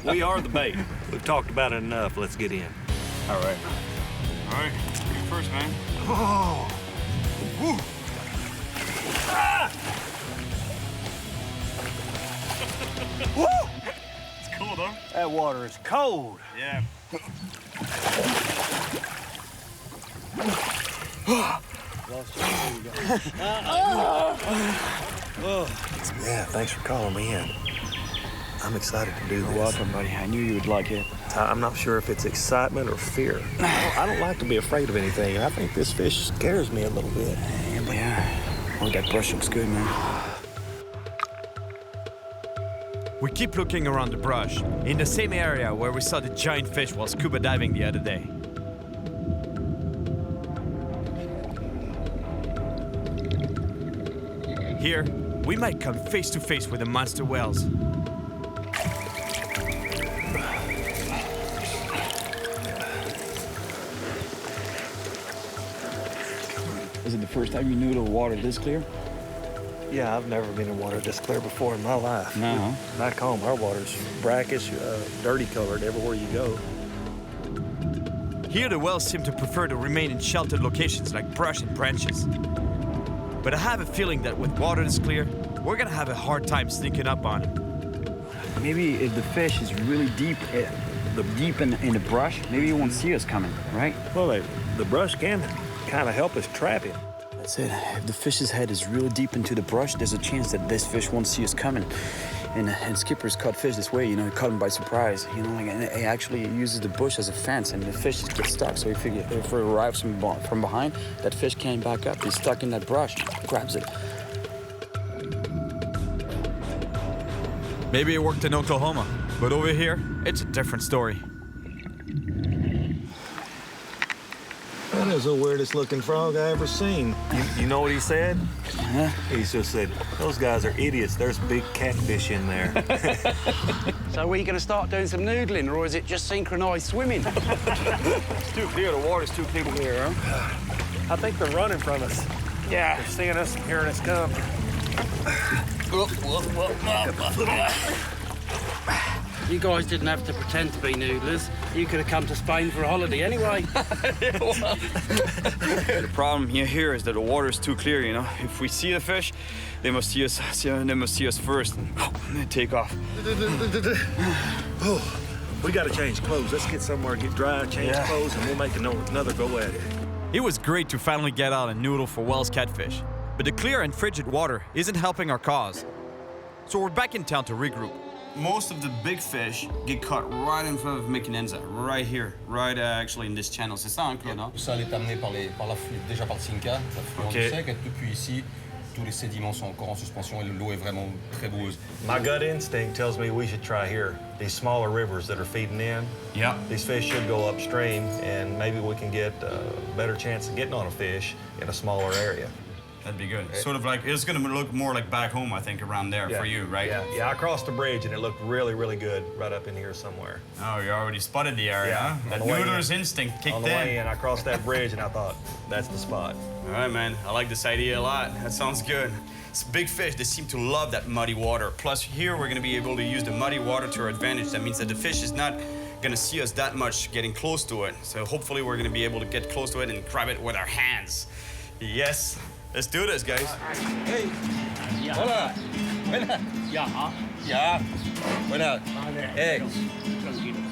We are the bait. We've talked about it enough. Let's get in. All right. You first, man. Oh. Woo. Ah. Woo. It's cool, though. That water is cold. Yeah. Yeah, thanks for calling me in. I'm excited to do this. You're welcome, buddy. I knew you would like it. I'm not sure if it's excitement or fear. I don't like to be afraid of anything. I think this fish scares me a little bit. Yeah. Oh, that brush looks good, man. We keep looking around the brush, in the same area where we saw the giant fish while scuba diving the other day. Here, we might come face to face with the monster whales. Is it the first time you noodle water this clear? Yeah, I've never been in water this clear before in my life. No. Back home, our water's brackish, dirty colored everywhere you go. Here, the whales seem to prefer to remain in sheltered locations like brush and branches. But I have a feeling that with water this clear, we're gonna have a hard time sneaking up on him. Maybe if the fish is really deep in the brush, maybe he won't see us coming, right? Well, the brush can kind of help us trap him. That's it. If the fish's head is really deep into the brush, there's a chance that this fish won't see us coming. And Skipper's caught fish this way, he caught him by surprise. And he actually uses the bush as a fence, and the fish gets stuck. So if it arrives from behind, that fish can't back up. He's stuck in that brush, grabs it. Maybe it worked in Oklahoma, but over here, it's a different story. That is the weirdest looking frog I ever seen. You know what he said? Huh? He just said, those guys are idiots. There's big catfish in there. So are we going to start doing some noodling, or is it just synchronized swimming? It's too clear. The water's too clear here, huh? I think they're running from us. Yeah. They're seeing us and hearing us come. You guys didn't have to pretend to be noodlers. You could have come to Spain for a holiday anyway. The problem here is that the water is too clear, you know. If we see the fish, they must see us first and take off. Oh, we got to change clothes. Let's get somewhere, get dry, change clothes, and we'll make another go at it. It was great to finally get out and noodle for Wells catfish, but the clear and frigid water isn't helping our cause. So we're back in town to regroup. Most of the big fish get caught right in front of Mequinenza, right here, right actually in this channel. C'est ça, hein, Claude, non? Ça, elle est amenée par l'afflux, déjà par le Cinca, l'affluent du sec, et depuis ici, tous les sédiments sont encore en suspension et l'eau est vraiment très boueuse. My gut instinct tells me we should try here. These smaller rivers that are feeding in, these fish should go upstream, and maybe we can get a better chance of getting on a fish in a smaller area. That'd be good. Sort of like, it's gonna look more like back home, I think, around there for you, right? Yeah, I crossed the bridge and it looked really, really good right up in here somewhere. Oh, you already spotted the area, huh? That noodler's instinct kicked in. On the way in, I crossed that bridge and I thought, that's the spot. All right, man, I like this idea a lot. That sounds good. It's big fish, they seem to love that muddy water. Plus here, we're gonna be able to use the muddy water to our advantage. That means that the fish is not gonna see us that much getting close to it. So hopefully we're gonna be able to get close to it and grab it with our hands. Yes. Let's do this, guys. Hey. Hola. Buenas. Ya. Buenas. Hey.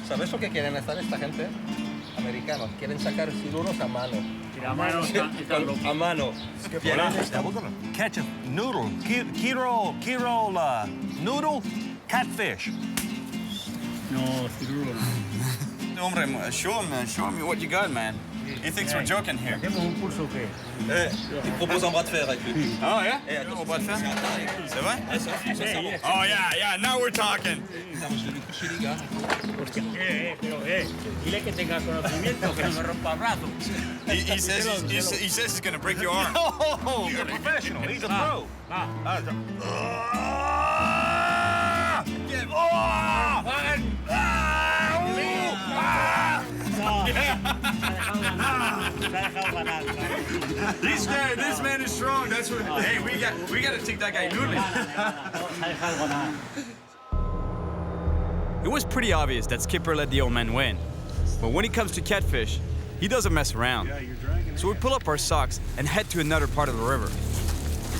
¿Sabes lo que quieren hacer esta gente? Americanos. Quieren sacar siluros a mano. A mano. A mano. Now we're gonna catch a noodle. Kiro, noodle, catfish. No, cirulo. Hombre, show him what you got, man. He thinks we're joking here. Il propose un bras de fer avec lui. Oh, yeah? Un bras de fer? C'est vrai? Oh, yeah, now we're talking. Dile que tenga conocimiento, que no me rompa brazo. He says he's gonna break your arm. Oh, he's a professional. He's a pro. He's scared. This man is strong. That's what. Hey, we got to take that guy noodling. It was pretty obvious that Skipper let the old man win. But when it comes to catfish, he doesn't mess around. So we pull up our socks and head to another part of the river.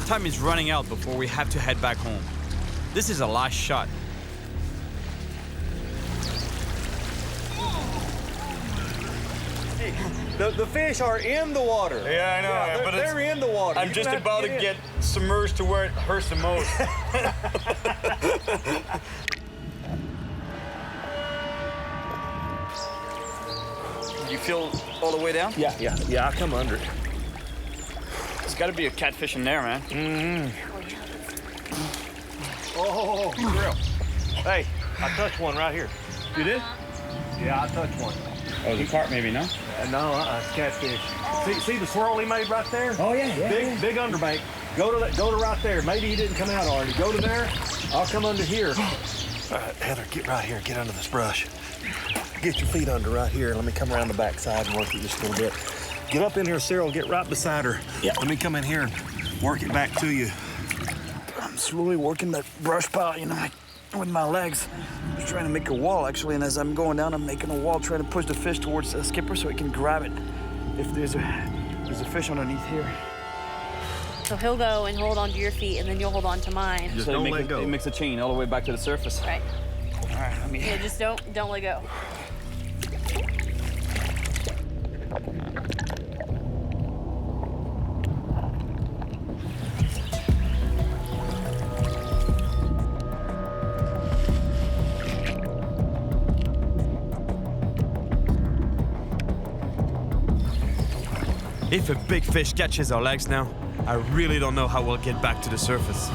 Time is running out before we have to head back home. This is a last shot. The fish are in the water. Yeah, I know. But they're in the water. I'm just about to get submerged to where it hurts the most. You feel all the way down? Yeah, I come under it. There's got to be a catfish in there, man. Mm-hmm. Oh, grill. Hey, I touched one right here. You did? Yeah, I touched one. Oh, the carp maybe, no? No, it's catfish. See the swirl he made right there? Oh, yeah. Big underbank. Go to right there. Maybe he didn't come out already. Go to there. I'll come under here. All right, Heather, get right here. Get under this brush. Get your feet under right here. Let me come around the back side and work it just a little bit. Get up in here, Cyril. Get right beside her. Yeah. Let me come in here and work it back to you. I'm slowly working that brush pile, you know, with my legs. I'm just trying to make a wall, actually, and as I'm going down, I'm making a wall, trying to push the fish towards the skipper so he can grab it. If there's a fish underneath here. So he'll go and hold onto your feet, and then you'll hold on to mine. Just don't let go. It makes a chain all the way back to the surface. Right. All right, let me... Yeah, just don't let go. If a big fish catches our legs now, I really don't know how we'll get back to the surface.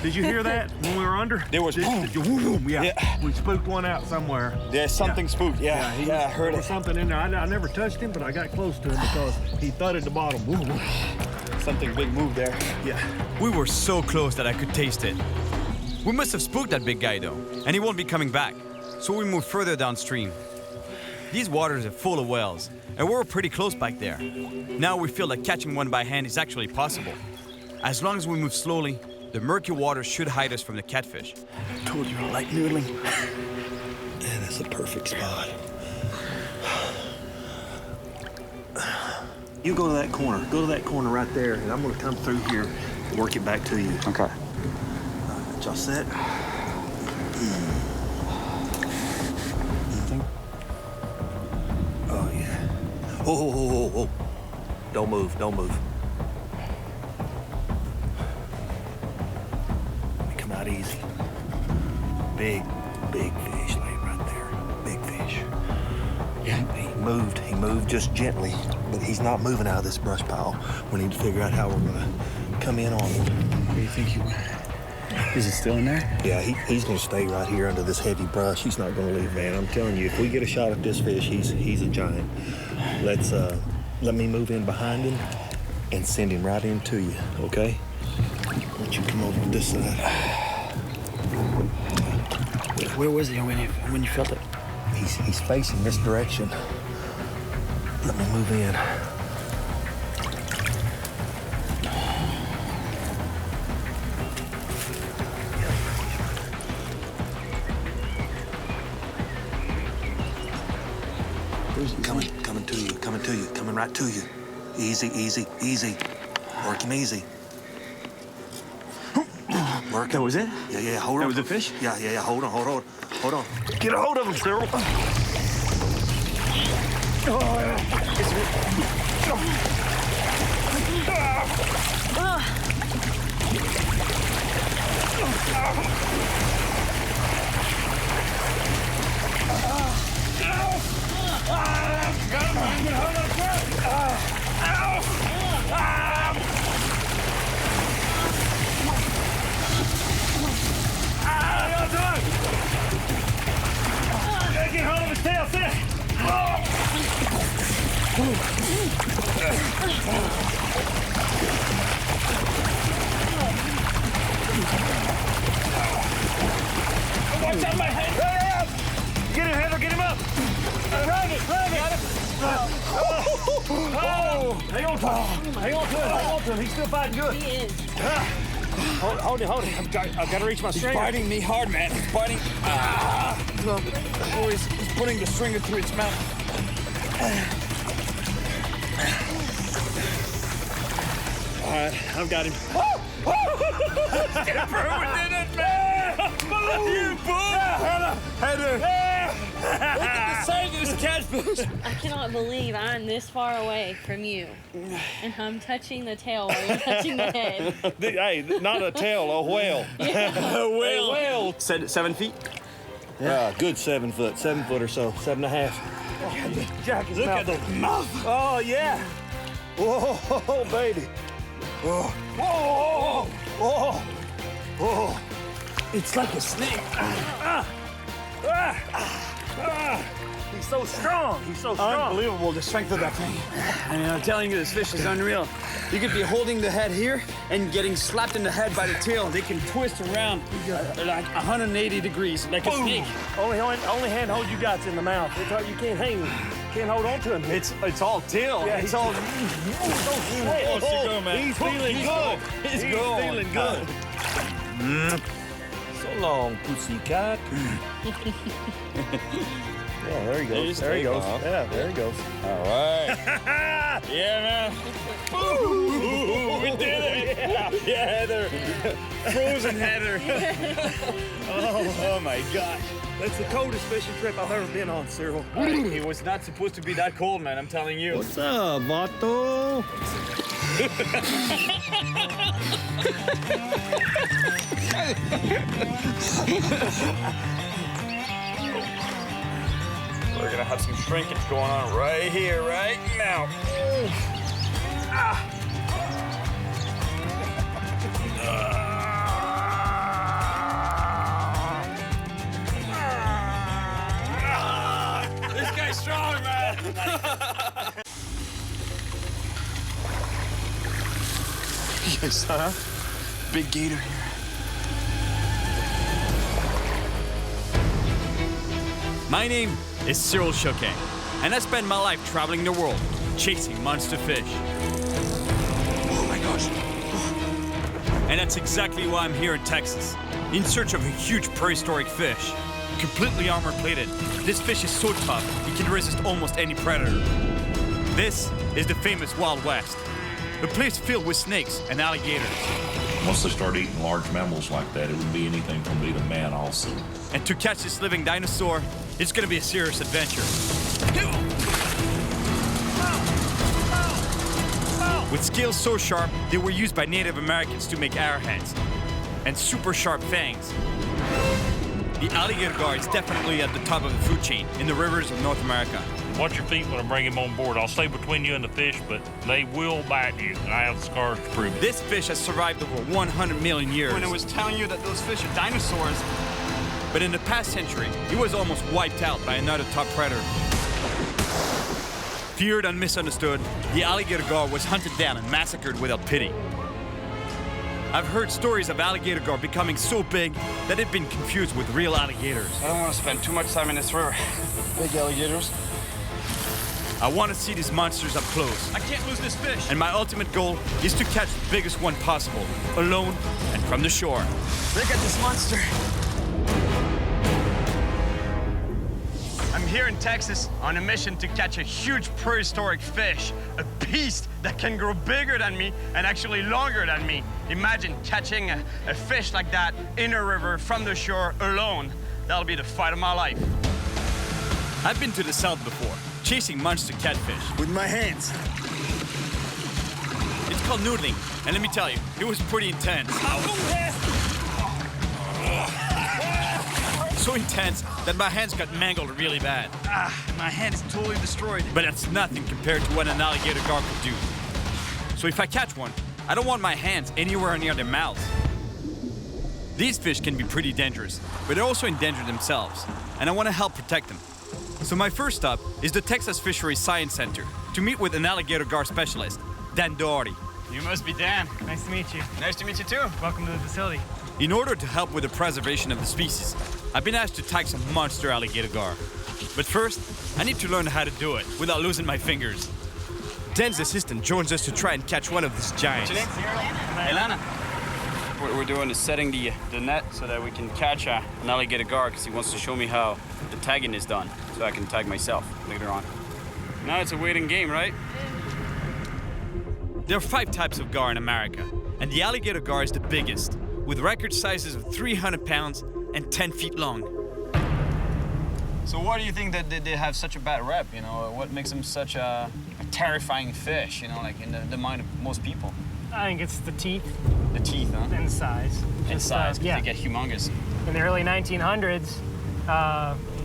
Did you hear that when we were under? There was boom. Yeah. We spooked one out somewhere. Yeah, something spooked. Yeah, I heard it. Something in there. I never touched him, but I got close to him because he thudded the bottom. Something big moved there. Yeah. We were so close that I could taste it. We must have spooked that big guy though, and he won't be coming back. So we moved further downstream. These waters are full of whales, and we're pretty close back there. Now we feel that catching one by hand is actually possible. As long as we move slowly, the murky water should hide us from the catfish. I told you I like noodling. And it's a perfect spot. You go to that corner. Go to that corner right there, and I'm gonna come through here and work it back to you. Okay. Y'all set? Anything? Oh, yeah. Oh. Don't move, don't move. Let me come out easy. Big fish laying right there. Big fish. Yeah, he moved just gently, but he's not moving out of this brush pile. We need to figure out how we're gonna come in on him. What do you think he went? Is it still in there? Yeah, he's gonna stay right here under this heavy brush. He's not gonna leave, man. I'm telling you, if we get a shot at this fish, he's a giant. Let me move in behind him and send him right into you, okay? Why don't you come over to this side? Where was he when you felt it? He's facing this direction. Let me move in. Coming right to you. Easy. Work him easy. Work. That was it? Yeah, hold on. That was a fish? Yeah, hold on. Get a hold of him, Cyril. Get hold of his tail, sit! Watch out, my head! Get him, Heather, get him up! Drag it! Got him! Hang on to him. He's still fighting good. He is. Hold it. I've got to reach my stringer. He's biting me hard, man. He's biting. He's putting the stringer through its mouth. All right, I've got him. Skipper, we did it, man! You fool! Heather! Look at the size of this catfish. I cannot believe I'm this far away from you. And I'm touching the tail while you're touching the head. Hey, not a tail, a whale. A whale. 7 feet? Yeah, good 7 foot. 7 foot or so. 7.5. Jack, Look at the mouth. Oh, yeah. Whoa, baby. Whoa. It's like a snake. He's so strong. Unbelievable, the strength of that thing. I mean, I'm telling you, this fish is unreal. You could be holding the head here and getting slapped in the head by the tail. They can twist around like 180 degrees, like a snake. Only handhold you got's in the mouth. You can't hang. Can't hold on to him. It's all tail. Yeah, it's all. He's feeling good. He's feeling good. So long, pussycat. Yeah, there he goes. There he goes. Yeah, there he goes. All right. Yeah, man. Ooh, we did it. Yeah, Heather. Frozen Heather. Oh my gosh. That's the coldest fishing trip I've ever been on, Cyril. It was not supposed to be that cold, man. I'm telling you. What's up, vato? We're gonna have some shrinkage going on right here, right now. This guy's strong, man. Yes, huh? Big gator here. My name is Cyril Chauquet, and I spend my life traveling the world, chasing monster fish. Oh my gosh. And that's exactly why I'm here in Texas, in search of a huge prehistoric fish. Completely armor-plated, this fish is so tough, it can resist almost any predator. This is the famous Wild West, a place filled with snakes and alligators. Once they start eating large mammals like that, it would be anything from me to man also. And to catch this living dinosaur, it's gonna be a serious adventure. With scales so sharp, they were used by Native Americans to make arrowheads. And super sharp fangs. The alligator gar is definitely at the top of the food chain in the rivers of North America. Watch your feet when I bring him on board. I'll stay between you and the fish, but they will bite you, and I have the scars to prove it. This fish has survived over 100 million years. When I was telling you that those fish are dinosaurs. But in the past century, it was almost wiped out by another top predator. Feared and misunderstood, the alligator gar was hunted down and massacred without pity. I've heard stories of alligator gar becoming so big that they've been confused with real alligators. I don't want to spend too much time in this river. Big alligators. I want to see these monsters up close. I can't lose this fish. And my ultimate goal is to catch the biggest one possible, alone and from the shore. Look at this monster. I'm here in Texas on a mission to catch a huge prehistoric fish, a beast that can grow bigger than me and actually longer than me. Imagine catching a fish like that in a river from the shore alone. That'll be the fight of my life. I've been to the south before, chasing monster catfish. With my hands. It's called noodling, and let me tell you, it was pretty intense. So intense that my hands got mangled really bad. My hand is totally destroyed. But that's nothing compared to what an alligator gar could do. So if I catch one, I don't want my hands anywhere near their mouths. These fish can be pretty dangerous, but they also endanger themselves, and I want to help protect them. So my first stop is the Texas Fisheries Science Center to meet with an alligator gar specialist, Dan Doherty. You must be Dan. Nice to meet you. Nice to meet you too. Welcome to the facility. In order to help with the preservation of the species, I've been asked to tag some monster alligator gar. But first, I need to learn how to do it without losing my fingers. Dan's assistant joins us to try and catch one of these giants. What's your name? Elena. What we're doing is setting the net so that we can catch an alligator gar because he wants to show me how the tagging is done so I can tag myself later on. Now it's a waiting game, right? There are 5 types of gar in America, and the alligator gar is the biggest, with record sizes of 300 pounds and 10 feet long. So why do you think that they have such a bad rep, you know? What makes them such a terrifying fish, you know, like in the mind of most people? I think it's the teeth. The teeth, huh? And the size. And size, because yeah. they get humongous. In the early 1900s,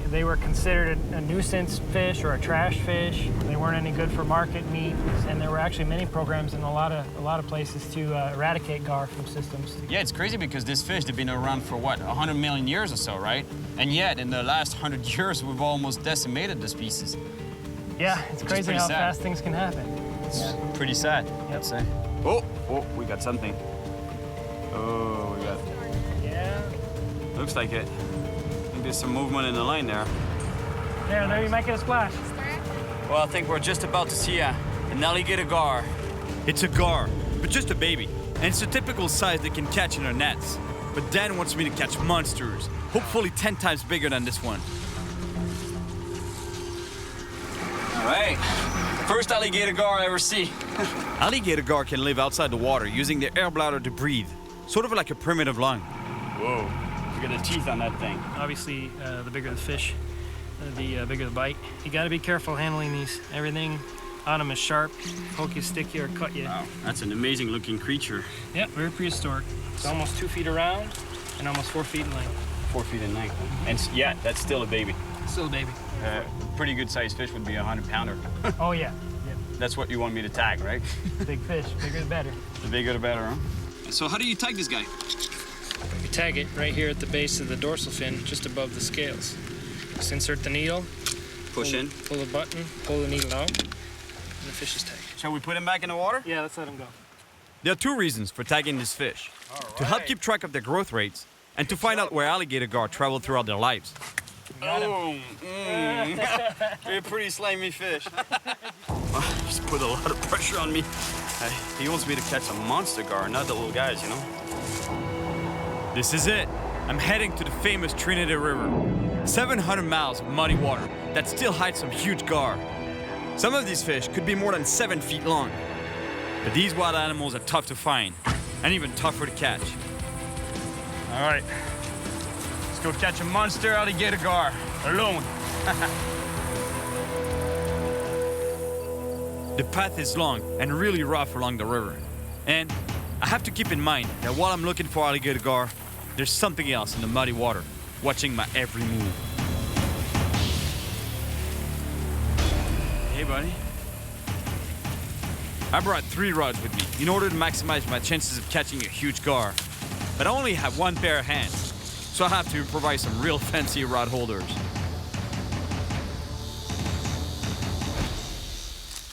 they were considered a nuisance fish or a trash fish. They weren't any good for market meat, and there were actually many programs in a lot of places to eradicate gar from systems. Yeah, it's crazy because this fish, they've been around for what, 100 million years or so, right? And yet, in the last 100 years, we've almost decimated the species. Yeah, it's crazy how fast things can happen. It's pretty sad, I'd say. Oh, we got something. Oh, we got. Yeah. Looks like it. I think there's some movement in the line there. There, you might get a splash. Well, I think we're just about to see an alligator gar. It's a gar, but just a baby. And it's the typical size they can catch in their nets. But Dan wants me to catch monsters, hopefully 10 times bigger than this one. All right. First alligator gar I ever see. Alligator gar can live outside the water using their air bladder to breathe, sort of like a primitive lung. Whoa, look at the teeth on that thing. Obviously, the bigger the fish, the bigger the bite. You gotta be careful handling these. Everything on them is sharp, poke you, stick you, or cut you. Wow, that's an amazing looking creature. Yep, very prehistoric. It's almost 2 feet around and almost 4 feet in length. 4 feet in length. And yeah, that's still a baby. Still a baby. Pretty good sized fish would be a 100-pounder. Oh yeah. That's what you want me to tag, right? Big fish, bigger the better. The bigger the better, huh? So how do you tag this guy? We tag it right here at the base of the dorsal fin, just above the scales. Just insert the needle. Push in. Pull the button, pull the needle out, and the fish is tagged. Shall we put him back in the water? Yeah, let's let him go. There are 2 reasons for tagging this fish. To help keep track of their growth rates, and to find out where alligator gar travel throughout their lives. Oh, You're a pretty slimy fish. Just put a lot of pressure on me. He wants me to catch a monster gar, not the little guys, you know? This is it. I'm heading to the famous Trinity River. 700 miles of muddy water that still hides some huge gar. Some of these fish could be more than 7 feet long. But these wild animals are tough to find, and even tougher to catch. All right, let's go catch a monster alligator gar, alone. The path is long and really rough along the river. And I have to keep in mind that while I'm looking for alligator gar, there's something else in the muddy water, watching my every move. Hey, buddy. I brought 3 rods with me in order to maximize my chances of catching a huge gar. But I only have 1 pair of hands, so I have to improvise some real fancy rod holders.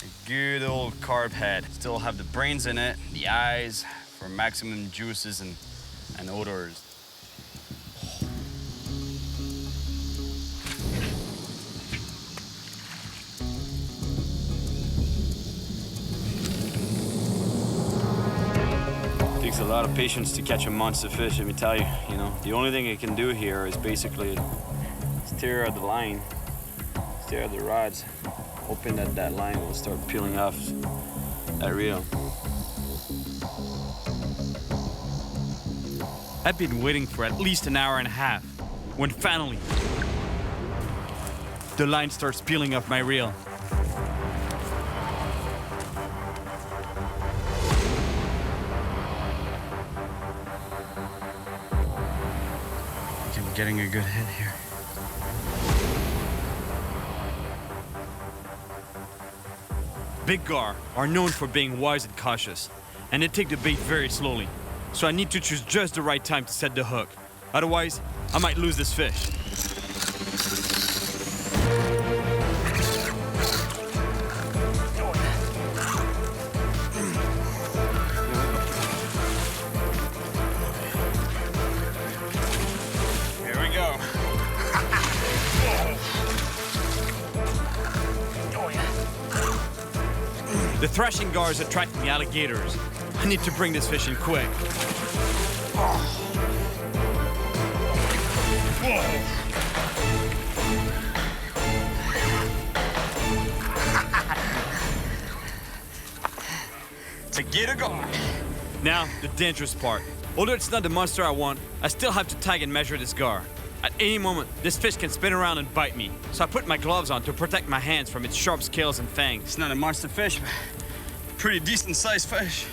A good old carp head. Still have the brains in it, the eyes for maximum juices and odors. Takes a lot of patience to catch a monster fish, let me tell you. You know, the only thing I can do here is basically stare at the line, stare at the rods, hoping that that line will start peeling off that reel. I've been waiting for at least an hour and a half, when finally, the line starts peeling off my reel. I'm getting a good hit here. Big gar are known for being wise and cautious, and they take the bait very slowly. So I need to choose just the right time to set the hook. Otherwise, I might lose this fish. Here we go. The thrashing gar is attracting alligators. I need to bring this fish in quick. To get a gar. Now, the dangerous part. Although it's not the monster I want, I still have to tag and measure this gar. At any moment, this fish can spin around and bite me, so I put my gloves on to protect my hands from its sharp scales and fangs. It's not a monster fish, but pretty decent sized fish.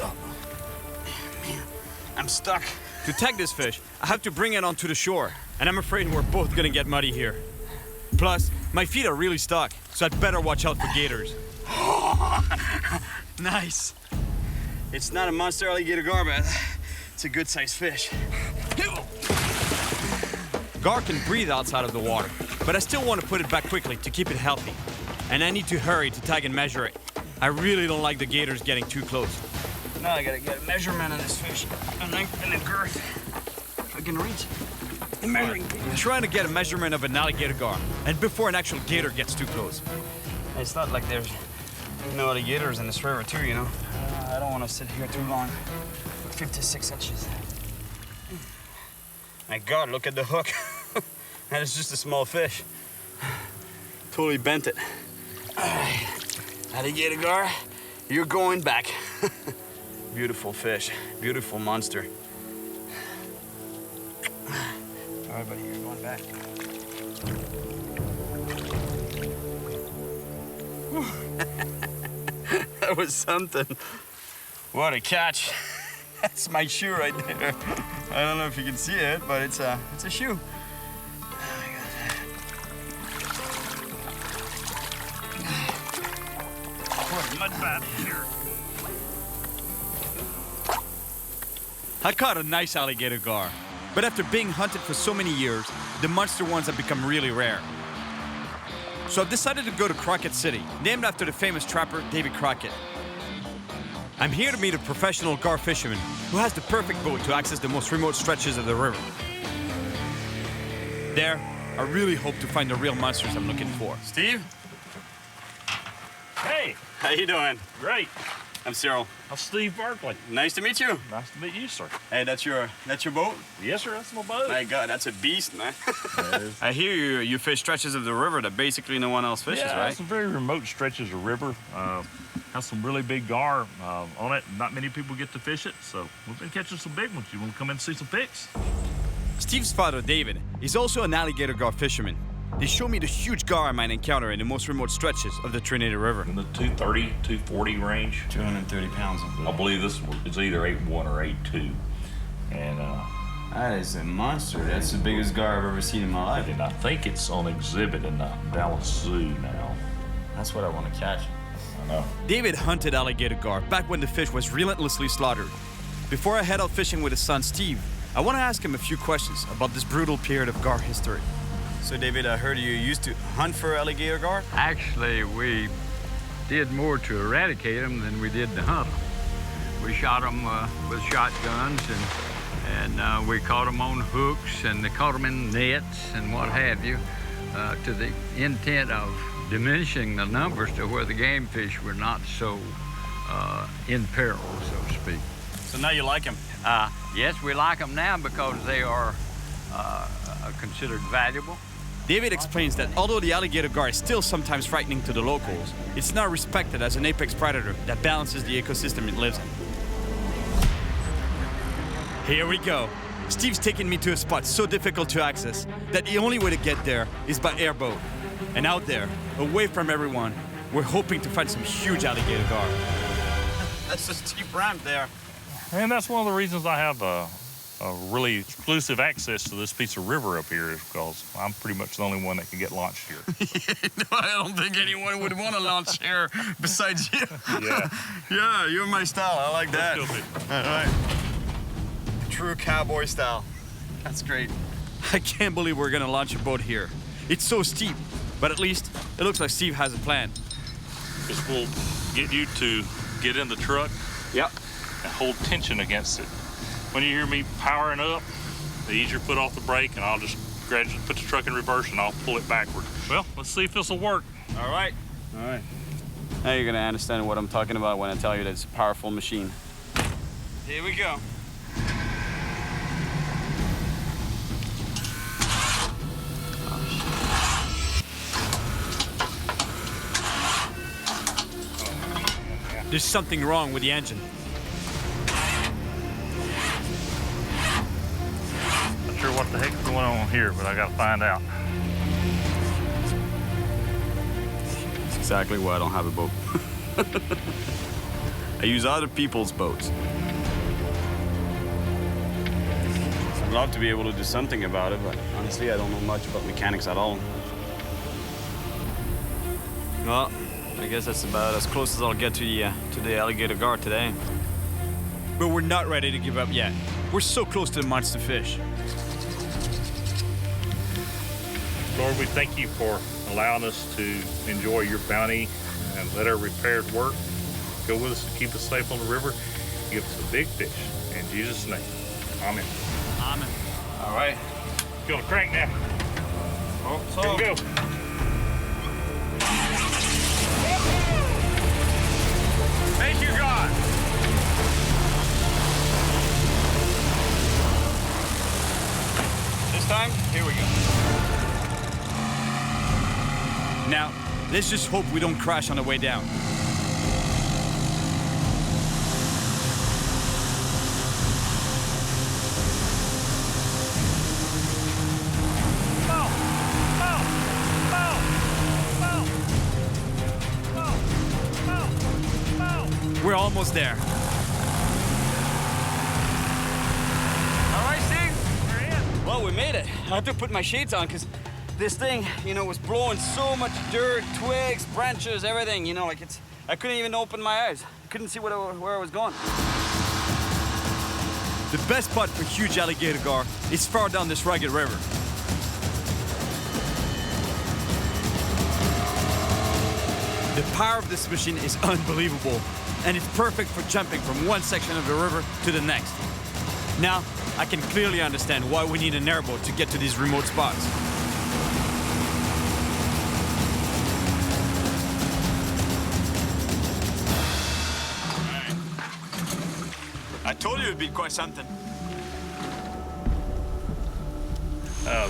Oh, man, I'm stuck. To tag this fish, I have to bring it onto the shore, and I'm afraid we're both gonna get muddy here. Plus, my feet are really stuck, so I'd better watch out for gators. Nice. It's not a monster alligator gar, but it's a good sized fish. Gar can breathe outside of the water, but I still want to put it back quickly to keep it healthy. And I need to hurry to tag and measure it. I really don't like the gators getting too close. Now I gotta get a measurement on this fish. A length and a girth. If I can reach the measuring tape. I'm trying to get a measurement of an alligator gar, and before an actual gator gets too close. It's not like there's no alligators in this river too, you know. I don't want to sit here too long. 56 inches. My God, look at the hook. That is just a small fish. Totally bent it. All right, alligator gar, you're going back. Beautiful fish, beautiful monster. All right, buddy, you're going back. That was something. What a catch. That's my shoe right there. I don't know if you can see it, but it's a shoe. What a mud bath here. I caught a nice alligator gar, but after being hunted for so many years, the monster ones have become really rare. So I've decided to go to Crockett City, named after the famous trapper Davy Crockett. I'm here to meet a professional gar fisherman who has the perfect boat to access the most remote stretches of the river. There, I really hope to find the real monsters I'm looking for. Steve? Hey, How you doing? great. I'm Cyril. I'm Steve Barkley. Nice to meet you. Nice to meet you, sir. Hey, that's your boat? Yes, sir, that's my boat. My God, that's a beast, man. I hear you fish stretches of the river that basically no one else fishes, yeah, right? some very remote stretches of river. Has some really big gar on it. Not many people get to fish it, so we've been catching some big ones. You want to come in and see some pics? Steve's father, David, is also an alligator gar fisherman. They show me the huge gar I might encounter in the most remote stretches of the Trinity River. In the 230, 240 range. 230 pounds. I believe this is either 8.1 or 8.2. And that is a monster. That's the biggest gar I've ever seen in my life. And I think it's on exhibit in the Dallas Zoo now. That's what I want to catch. I know. David hunted alligator gar back when the fish was relentlessly slaughtered. Before I head out fishing with his son Steve, I want to ask him a few questions about this brutal period of gar history. So David, I heard you used to hunt for alligator gar? Actually, we did more to eradicate them than we did to hunt them. We shot them with shotguns, and we caught them on hooks, and they caught them in nets and what have you, to the intent of diminishing the numbers to where the game fish were not so in peril, so to speak. So now you like them? Yes, we like them now because they are considered valuable. David explains that although the alligator gar is still sometimes frightening to the locals, it's not respected as an apex predator that balances the ecosystem it lives in. Here we go. Steve's taking me to a spot so difficult to access that the only way to get there is by airboat. And out there, away from everyone, we're hoping to find some huge alligator gar. That's a steep ramp there. And that's one of the reasons I have a really exclusive access to this piece of river up here, is because I'm pretty much the only one that can get launched here. No, I don't think anyone would want to launch here besides you. Yeah. Yeah, you're my style. I like that. All right. True cowboy style. That's great. I can't believe we're gonna launch a boat here. It's so steep, but at least it looks like Steve has a plan. This will get you to get in the truck. Yep. And hold tension against it. When you hear me powering up, the easier put off the brake, and I'll just gradually put the truck in reverse and I'll pull it backward. Well, let's see if this will work. All right. All right. Now you're gonna understand what I'm talking about when I tell you that it's a powerful machine. Here we go. There's something wrong with the engine. Not sure what the heck's going on here, but I gotta find out. That's exactly why I don't have a boat. I use other people's boats. I'd love to be able to do something about it, but honestly, I don't know much about mechanics at all. Well, I guess that's about as close as I'll get to the alligator gar today. But we're not ready to give up yet. We're so close to the monster fish. Lord, we thank you for allowing us to enjoy your bounty and let our repaired work. Go with us and keep us safe on the river. Give us a big fish. In Jesus' name, amen. Amen. All right. Feel the crank now. Oh, so. Here we go. Thank you, God. This time, here we go. Now, let's just hope we don't crash on the way down. We're almost there. All right, Steve. We're in. Well, we made it. I had to put my shades on because this thing, was blowing so much dirt, twigs, branches, everything. I couldn't even open my eyes. Couldn't see where I was going. The best spot for huge alligator gar is far down this rugged river. The power of this machine is unbelievable, and it's perfect for jumping from one section of the river to the next. Now, I can clearly understand why we need an airboat to get to these remote spots. I told you it'd be quite something.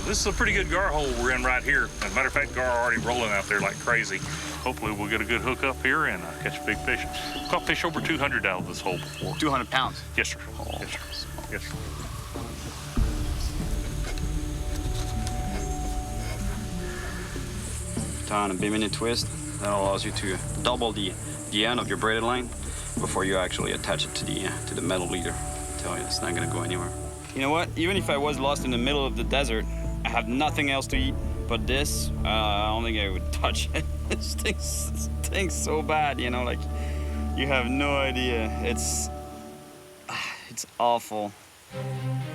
This is a pretty good gar hole we're in right here. As a matter of fact, gar are already rolling out there like crazy. Hopefully we'll get a good hook up here and catch a big fish. Caught fish over 200 out of this hole before. 200 pounds? Yes, sir. Yes, sir. Yes, sir. On a bimini twist, that allows you to double the end of your braided line before you actually attach it to the metal leader. I tell you, it's not gonna go anywhere. You know what? Even if I was lost in the middle of the desert, I have nothing else to eat but this. I don't think I would touch it. It stinks so bad, you know, like you have no idea. It's awful.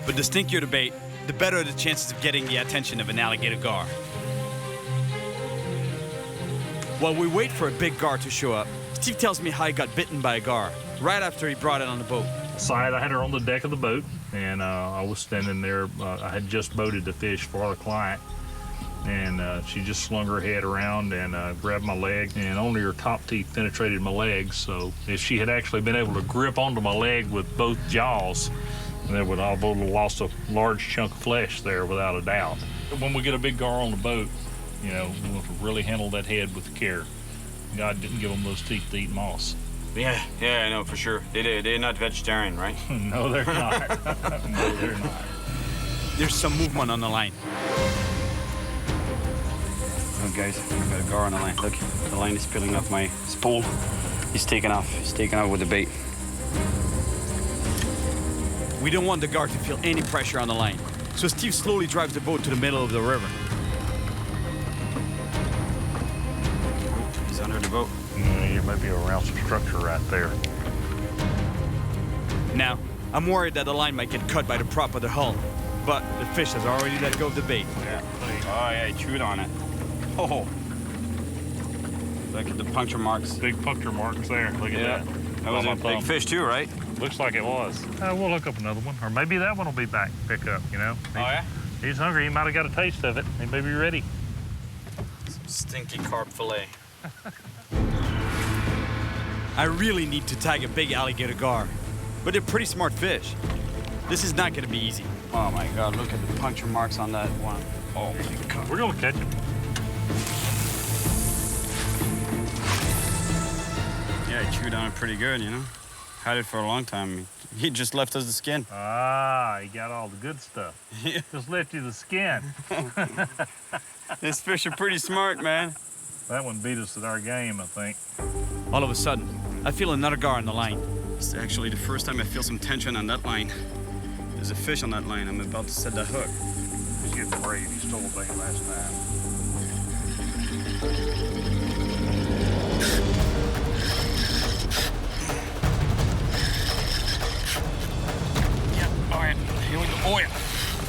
But the stinkier the bait, the better the chances of getting the attention of an alligator gar. While we wait for a big gar to show up, Steve tells me how he got bitten by a gar right after he brought it on the boat. I had her on the deck of the boat, and I was standing there. I had just boated the fish for the client, and she just slung her head around and grabbed my leg, and only her top teeth penetrated my leg. So if she had actually been able to grip onto my leg with both jaws, then would have lost a large chunk of flesh there without a doubt. When we get a big gar on the boat, you know, we want to really handle that head with care. God didn't give them those teeth to eat moss. Yeah, I know for sure. They're not vegetarian, right? No, they're not. No, they're not. There's some movement on the line. Oh, guys, I've got a gar on the line. Look, the line is peeling off my spool. He's taking off. He's taking off with the bait. We don't want the gar to feel any pressure on the line, so Steve slowly drives the boat to the middle of the river. He's under the boat. There might be around some structure right there. Now, I'm worried that the line might get cut by the prop of the hull, but the fish has already let go of the bait. Yeah. Oh, yeah, he chewed on it. Oh. Look at the puncture marks. Big puncture marks there. Look at that. That was a big fish too, right? Looks like it was. We'll hook up another one, or maybe that one will be back, pick up, you know? Oh, yeah? He's hungry. He might have got a taste of it. He may be ready. Some stinky carp fillet. I really need to tag a big alligator gar, but they're pretty smart fish. This is not going to be easy. Oh my God, look at the puncture marks on that one. Oh my God. We're gonna catch him. Yeah, he chewed on it pretty good, you know? Had it for a long time. He just left us the skin. Ah, he got all the good stuff. Yeah. Just left you the skin. These fish are pretty smart, man. That one beat us at our game, I think. All of a sudden, I feel another gar on the line. It's actually the first time I feel some tension on that line. There's a fish on that line. I'm about to set that hook. He's getting brave. He stole a bait last time. Yeah, all right, here we go. Oh yeah.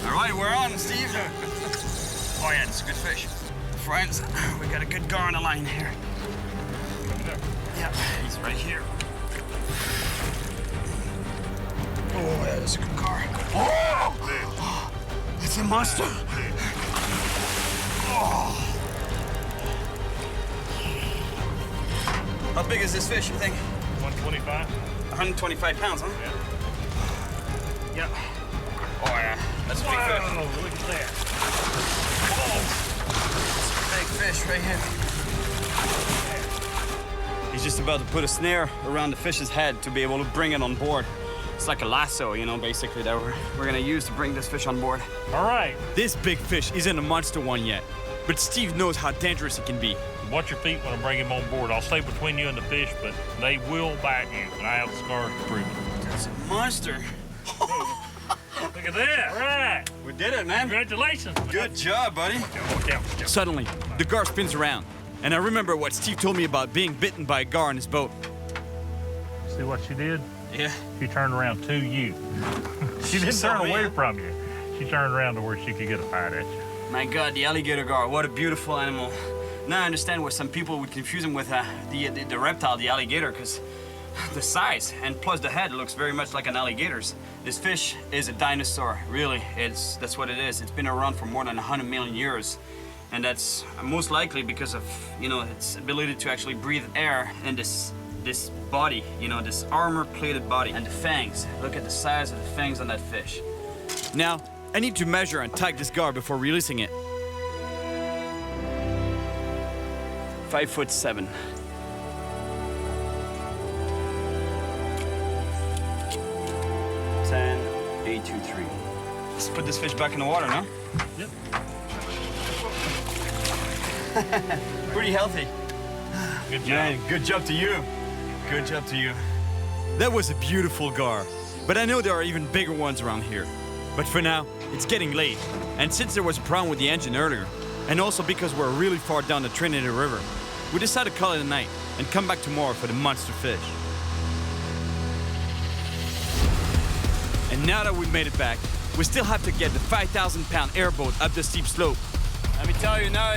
All right, we're on, Steve. Oh yeah, it's a good fish. Friends, we got a good gar on the line here. Yeah, he's right here. Oh, yeah, that's a good gar. Oh! It's a monster. Oh. How big is this fish, you think? 125. 125 pounds, huh? Yeah. Yeah. Oh, yeah. That's a big fish. Oh, look at that. Oh. Big fish right here. He's just about to put a snare around the fish's head to be able to bring it on board. It's like a lasso, you know, basically, that we're gonna use to bring this fish on board. All right. This big fish isn't a monster one yet, but Steve knows how dangerous it can be. Watch your feet when I bring him on board. I'll stay between you and the fish, but they will bite you, and I have the scars to prove it. That's a monster. Look at that. All right. We did it, man. Congratulations. Good job, buddy. Watch out. Suddenly, the gar spins around, and I remember what Steve told me about being bitten by a gar on his boat. See what she did? Yeah. She turned around to you. She didn't turn away from you. She turned around to where she could get a bite at you. My God, the alligator gar, what a beautiful animal. Now I understand why some people would confuse him with the reptile, the alligator, because the size and plus the head looks very much like an alligator's. This fish is a dinosaur, really. That's what it is. It's been around for more than 100 million years. And that's most likely because of, you know, its ability to actually breathe air in this this body, you know, this armor-plated body. And the fangs. Look at the size of the fangs on that fish. Now, I need to measure and tag this gar before releasing it. 5'7". 10, 8, 2, 3. Let's put this fish back in the water, no? Yep. Pretty healthy. Good job. Man, good job to you. Good job to you. That was a beautiful gar, but I know there are even bigger ones around here. But for now, it's getting late, and since there was a problem with the engine earlier, and also because we're really far down the Trinity River, we decided to call it a night and come back tomorrow for the monster fish. And now that we've made it back, we still have to get the 5,000-pound airboat up the steep slope. Let me tell you, now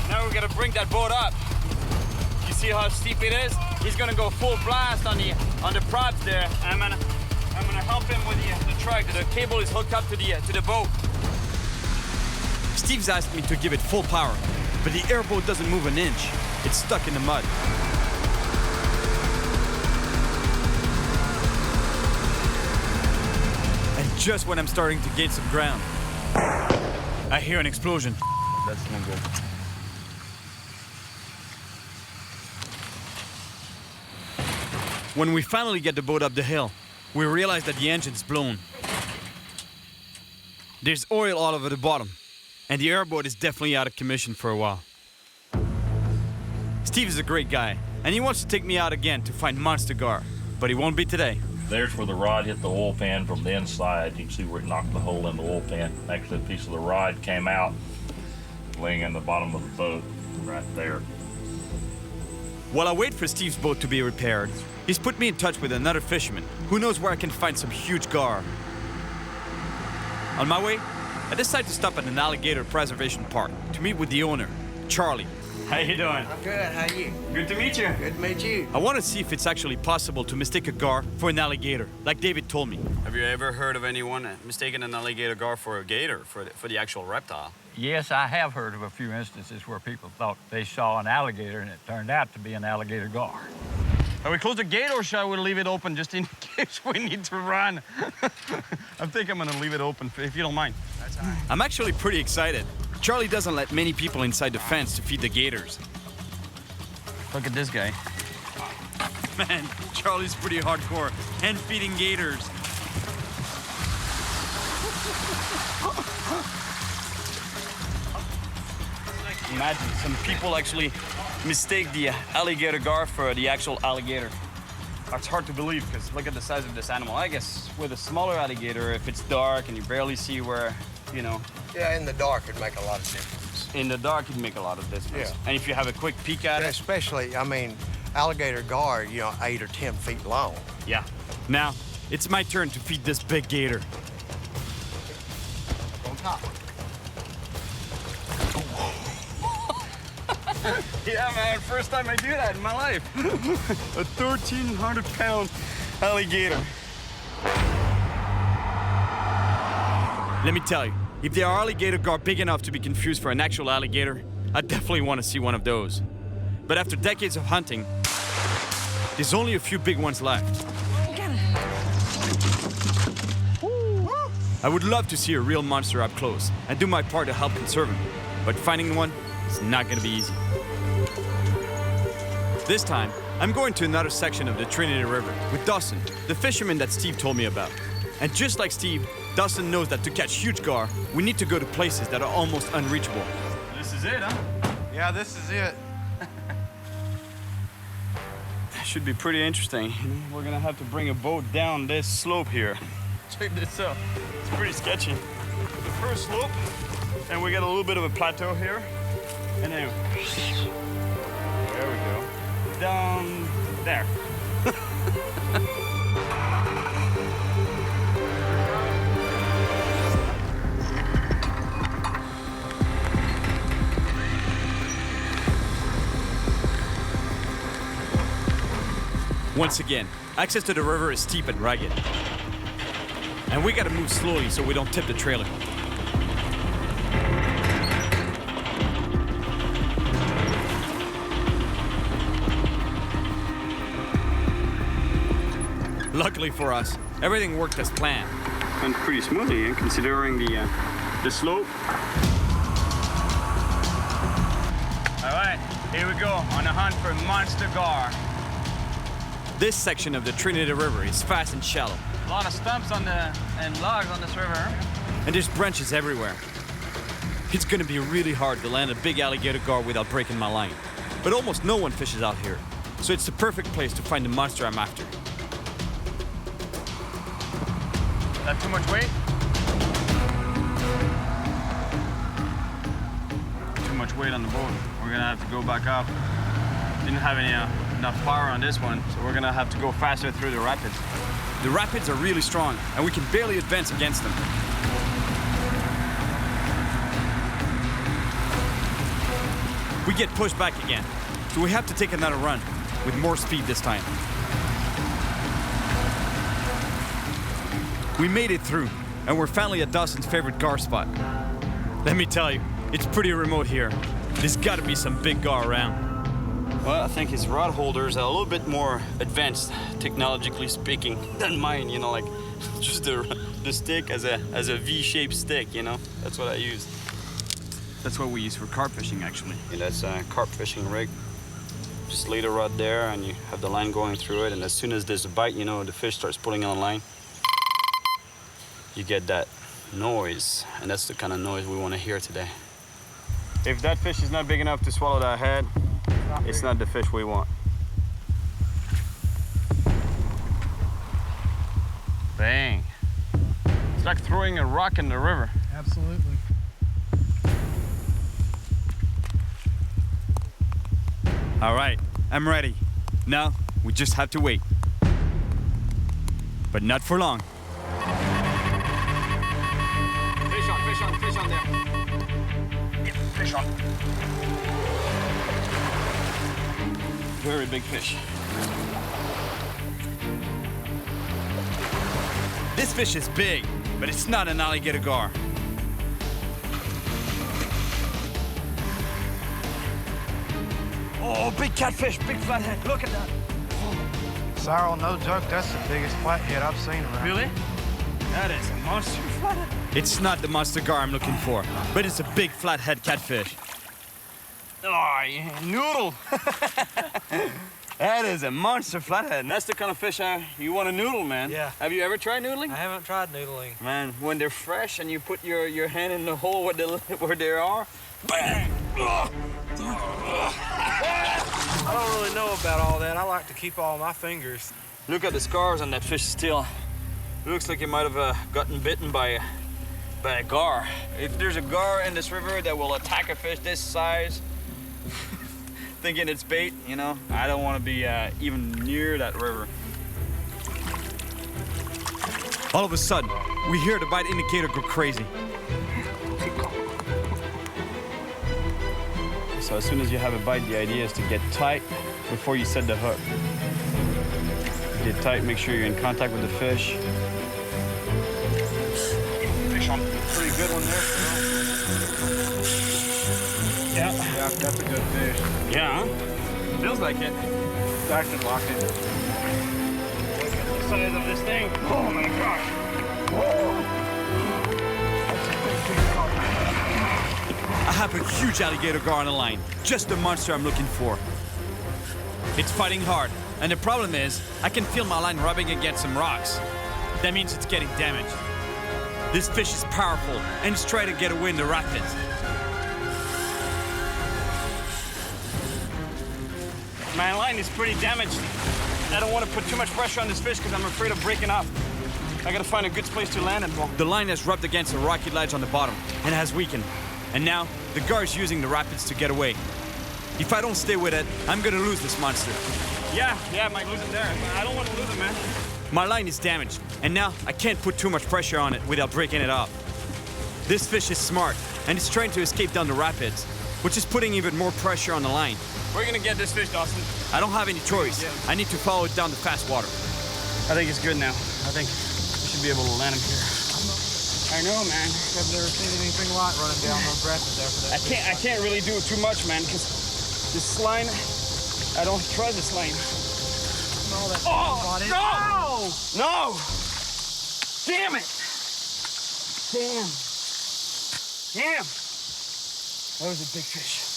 now we gotta bring that boat up. You see how steep it is? He's gonna go full blast on the props there. I'm gonna help him with the truck. The cable is hooked up to the boat. Steve's asked me to give it full power, but the airboat doesn't move an inch. It's stuck in the mud. And just when I'm starting to gain some ground, I hear an explosion. That's no good. When we finally get the boat up the hill, we realize that the engine's blown. There's oil all over the bottom, and the airboat is definitely out of commission for a while. Steve is a great guy, and he wants to take me out again to find monster gar, but he won't be today. There's where the rod hit the oil pan from the inside. You can see where it knocked the hole in the oil pan. Actually, a piece of the rod came out, laying in the bottom of the boat, right there. While I wait for Steve's boat to be repaired, he's put me in touch with another fisherman who knows where I can find some huge gar. On my way, I decide to stop at an alligator preservation park to meet with the owner, Charlie. How you doing? I'm good. How are you? Good to meet you. Good to meet you. I want to see if it's actually possible to mistake a gar for an alligator, like David told me. Have you ever heard of anyone mistaking an alligator gar for a gator, for the actual reptile? Yes, I have heard of a few instances where people thought they saw an alligator and it turned out to be an alligator gar. Are we close the gate or shall we leave it open just in case we need to run? I think I'm gonna leave it open if you don't mind. That's all right. I'm actually pretty excited. Charlie doesn't let many people inside the fence to feed the gators. Look at this guy. Man, Charlie's pretty hardcore and feeding gators. Imagine some people actually mistake the alligator gar for the actual alligator. It's hard to believe because look at the size of this animal. I guess with a smaller alligator, if it's dark and you barely see where, you know. Yeah, in the dark it'd make a lot of difference. In the dark it'd make a lot of difference. Yeah. And if you have a quick peek at it. Especially, I mean, alligator gar, 8 or 10 feet long. Yeah. Now, it's my turn to feed this big gator. On top. Yeah, man, first time I do that in my life. A 1,300-pound alligator. Let me tell you, if there are alligator gar big enough to be confused for an actual alligator, I definitely want to see one of those. But after decades of hunting, there's only a few big ones left. I would love to see a real monster up close and do my part to help conserve him, but finding one is not going to be easy. This time, I'm going to another section of the Trinity River with Dawson, the fisherman that Steve told me about. And just like Steve, Dawson knows that to catch huge gar, we need to go to places that are almost unreachable. This is it, huh? Yeah, this is it. Should be pretty interesting. We're gonna have to bring a boat down this slope here. Check this out. It's pretty sketchy. The first slope, and we got a little bit of a plateau here. And then, there we go. Down there. Once again, access to the river is steep and rugged. And we gotta move slowly so we don't tip the trailer. Luckily for us, everything worked as planned. Went pretty smoothly, considering the slope. All right, here we go on a hunt for monster gar. This section of the Trinity River is fast and shallow. A lot of stumps and logs on this river. And there's branches everywhere. It's gonna be really hard to land a big alligator gar without breaking my line. But almost no one fishes out here, so it's the perfect place to find the monster I'm after. That too much weight? Too much weight on the boat. We're gonna have to go back up. Didn't have any enough power on this one, so we're gonna have to go faster through the rapids. The rapids are really strong, and we can barely advance against them. We get pushed back again, so we have to take another run, with more speed this time. We made it through, and we're finally at Dawson's favorite gar spot. Let me tell you, it's pretty remote here. There's gotta be some big gar around. Well, I think his rod holders are a little bit more advanced, technologically speaking, than mine, you know, like just the stick as a V-shaped stick, you know? That's what I used. That's what we use for carp fishing, actually. Yeah, that's a carp fishing rig. Just lay the rod there and you have the line going through it, and as soon as there's a bite, you know, the fish starts pulling on the line. You get that noise, and that's the kind of noise we want to hear today. If that fish is not big enough to swallow that head, it's not the fish we want. Bang. It's like throwing a rock in the river. Absolutely. All right, I'm ready. Now, we just have to wait. But not for long. Fish on there. Fish on. Very big fish. This fish is big, but it's not an alligator gar. Oh, big catfish, big flathead. Look at that. Cyril, no joke, that's the biggest flathead I've seen around. Really? That is a monster flathead. It's not the monster gar I'm looking for, but it's a big flathead catfish. Oh, yeah, noodle. That is a monster flathead. That's the kind of fish you want to noodle, man. Yeah. Have you ever tried noodling? I haven't tried noodling. Man, when they're fresh and you put your hand in the hole where they are, bang! I don't really know about all that. I like to keep all my fingers. Look at the scars on that fish still. It looks like it might have gotten bitten by a gar. If there's a gar in this river that will attack a fish this size, thinking it's bait, you know, I don't want to be even near that river. All of a sudden, we hear the bite indicator go crazy. So as soon as you have a bite, the idea is to get tight before you set the hook. Get tight, make sure you're in contact with the fish. Fish on. Pretty good one there. Yeah, that's a good fish. Yeah, huh? Feels like it. It's actually locked in. Look at the size of this thing. Oh my gosh. Whoa. I have a huge alligator gar on the line, just the monster I'm looking for. It's fighting hard, and the problem is, I can feel my line rubbing against some rocks. That means it's getting damaged. This fish is powerful, and it's trying to get away in the rapids. My line is pretty damaged. I don't want to put too much pressure on this fish because I'm afraid of breaking off. I gotta find a good place to land it. The line has rubbed against a rocky ledge on the bottom and has weakened. And now, the gar is using the rapids to get away. If I don't stay with it, I'm gonna lose this monster. Yeah, I might lose it there. I don't want to lose it, man. My line is damaged, and now I can't put too much pressure on it without breaking it off. This fish is smart, and it's trying to escape down the rapids, which is putting even more pressure on the line. We're gonna get this fish, Dawson. I don't have any choice. Yeah. I need to follow it down the fast water. I think it's good now. I think we should be able to land him here. I know, man. I've never seen anything like running down those rapids after that. I can't really do too much, man, because this line, I don't trust this line. all that Oh, spotted. no! No! Damn it! Damn. Damn. That was a big fish.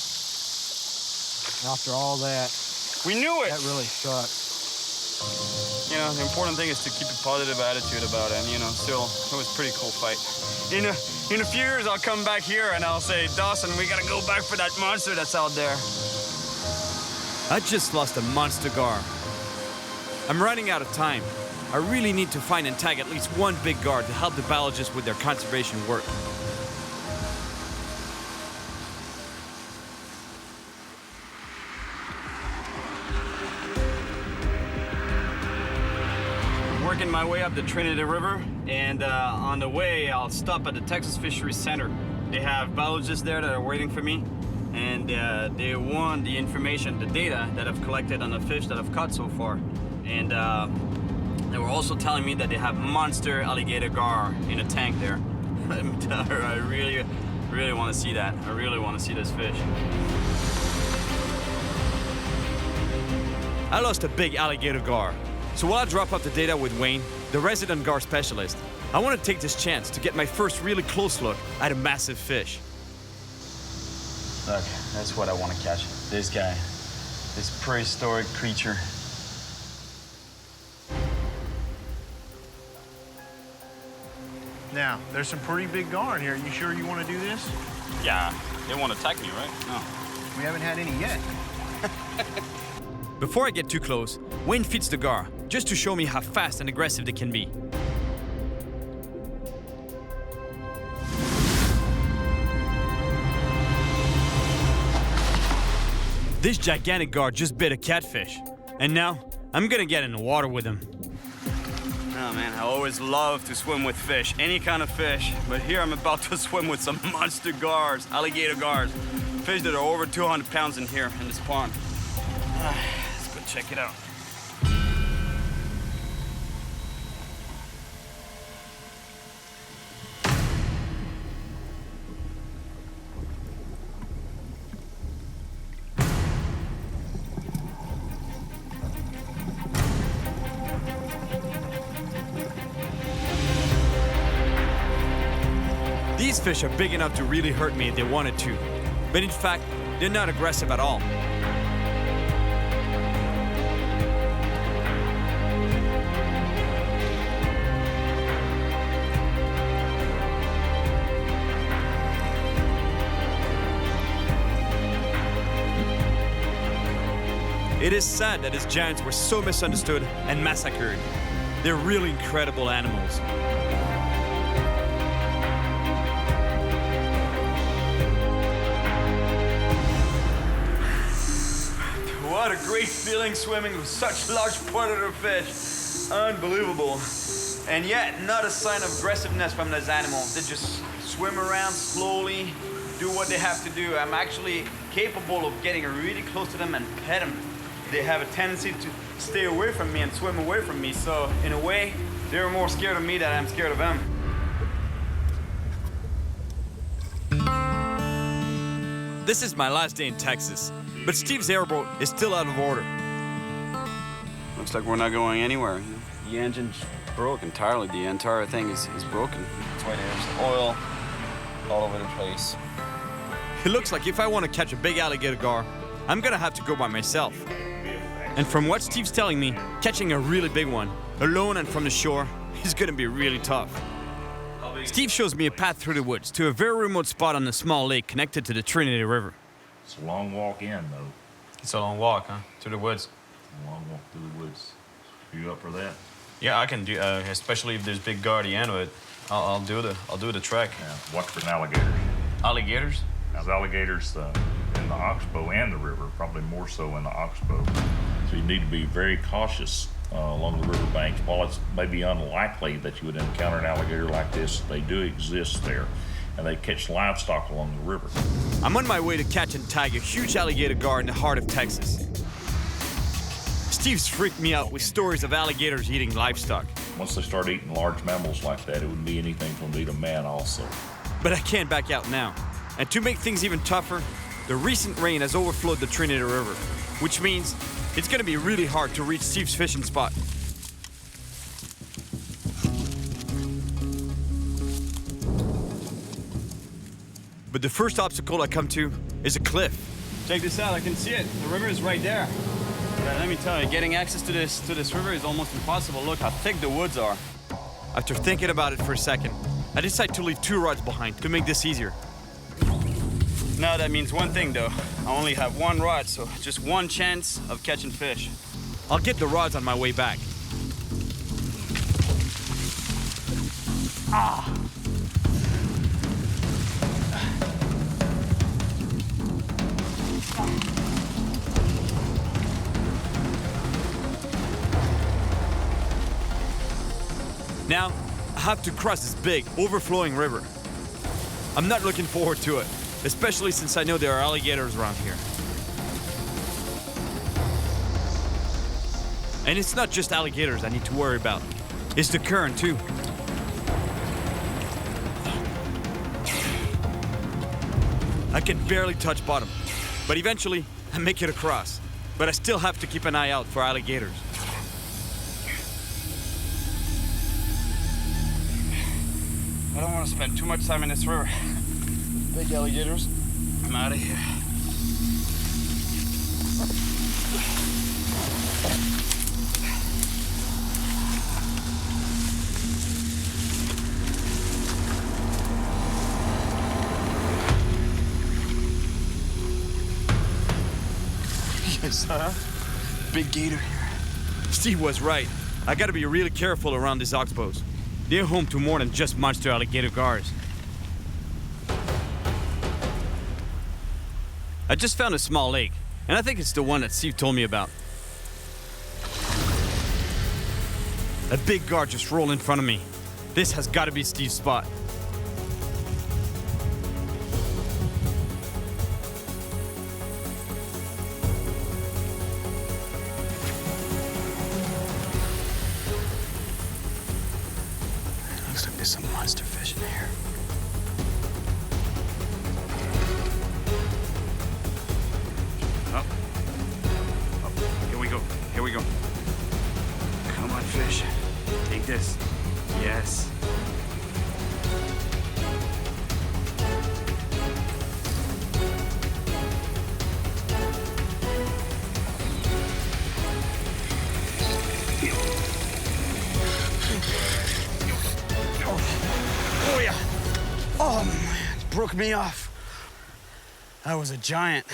After all that, We knew it! that really sucks. You know, the important thing is to keep a positive attitude about it. And, you know, still, it was a pretty cool fight. In a few years, I'll come back here and I'll say, Dawson, we gotta go back for that monster that's out there. I just lost a monster gar. I'm running out of time. I really need to find and tag at least one big gar to help the biologists with their conservation work. Working my way up the Trinity River, and on the way, I'll stop at the Texas Fisheries Center. They have biologists there that are waiting for me, and they want the information, the data that I've collected on the fish that I've caught so far. And they were also telling me that they have monster alligator gar in a tank there. I really, really want to see that. I really want to see this fish. I lost a big alligator gar. So while I drop off the data with Wayne, the resident gar specialist, I want to take this chance to get my first really close look at a massive fish. Look, that's what I want to catch. This guy. This prehistoric creature. Now, there's some pretty big gar in here. You sure you want to do this? Yeah, they won't attack me, right? No. We haven't had any yet. Before I get too close, Wayne feeds the gar, just to show me how fast and aggressive they can be. This gigantic gar just bit a catfish, and now I'm gonna get in the water with him. Oh man, I always love to swim with fish, any kind of fish, but here I'm about to swim with some monster gars, alligator gars, fish that are over 200 pounds in here in this pond. Let's go check it out. These fish are big enough to really hurt me if they wanted to, but in fact, they're not aggressive at all. It is sad that these giants were so misunderstood and massacred. They're really incredible animals. What a great feeling swimming with such large predator fish. Unbelievable. And yet, not a sign of aggressiveness from those animals. They just swim around slowly, do what they have to do. I'm actually capable of getting really close to them and pet them. They have a tendency to stay away from me and swim away from me. So, in a way, they're more scared of me than I'm scared of them. This is my last day in Texas, but Steve's airboat is still out of order. Looks like we're not going anywhere. The engine's broke entirely. The entire thing is broken. That's why there's oil all over the place. It looks like if I want to catch a big alligator gar, I'm gonna have to go by myself. And from what Steve's telling me, catching a really big one, alone and from the shore, is gonna be really tough. Steve shows me a path through the woods to a very remote spot on a small lake connected to the Trinity River. It's a long walk in, though. It's a long walk, huh? Through the woods. A long walk through the woods. You up for that? Yeah, I can do. Especially if there's big gar at the end of it, I'll do the trek. Yeah, watch for alligators. Alligators? Now, there's alligators in the oxbow and the river, probably more so in the oxbow. So you need to be very cautious along the river banks. While it's maybe unlikely that you would encounter an alligator like this, they do exist there, and they catch livestock along the river. I'm on my way to catch and tag a huge alligator gar in the heart of Texas. Steve's freaked me out with stories of alligators eating livestock. Once they start eating large mammals like that, it would be anything from them to eat a man also. But I can't back out now. And to make things even tougher, the recent rain has overflowed the Trinity River, which means it's gonna be really hard to reach Steve's fishing spot. But the first obstacle I come to is a cliff. Check this out, I can see it. The river is right there. But let me tell you, getting access to this river is almost impossible. Look how thick the woods are. After thinking about it for a second, I decide to leave 2 rods behind to make this easier. Now that means one thing though. I only have 1 rod, so just 1 chance of catching fish. I'll get the rods on my way back. Ah! Now, I have to cross this big, overflowing river. I'm not looking forward to it, especially since I know there are alligators around here. And it's not just alligators I need to worry about. It's the current, too. I can barely touch bottom, but eventually I make it across. But I still have to keep an eye out for alligators. I don't want to spend too much time in this river. Big alligators. I'm out of here. Yes, huh? Big gator here. Steve was right. I gotta be really careful around these oxbows. They're home to more than just monster alligator gars. I just found a small lake, and I think it's the one that Steve told me about. A big gar just rolled in front of me. This has got to be Steve's spot. Looks like there's some monster fish in here. Here we go. Here we go. Come on, fish. Take this. Yes. Oh, yeah. Oh, man. It broke me off. That was a giant.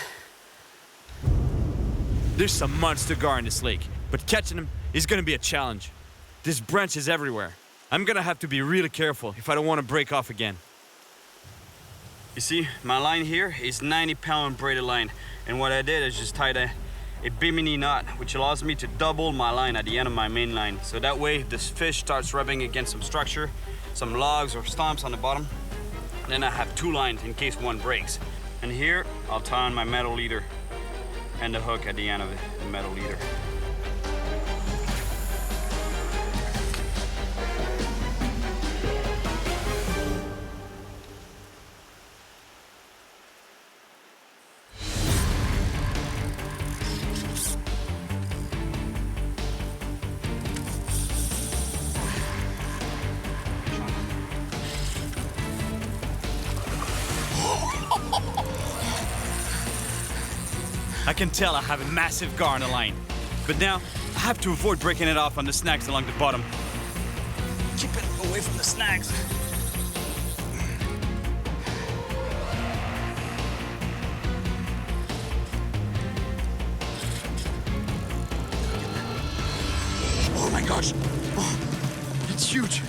There's some monster gar in this lake, but catching them is gonna be a challenge. There's branches everywhere. I'm gonna have to be really careful if I don't want to break off again. You see, my line here is 90-pound braided line, and what I did is just tied a bimini knot, which allows me to double my line at the end of my main line. So that way, this fish starts rubbing against some structure, some logs or stumps on the bottom. Then I have 2 lines in case one breaks. And here, I'll tie on my metal leader and the hook at the end of the metal leader. I can tell I have a massive gar on the line. But now, I have to avoid breaking it off on the snags along the bottom. Keep it away from the snags. Oh my gosh! Oh, it's huge!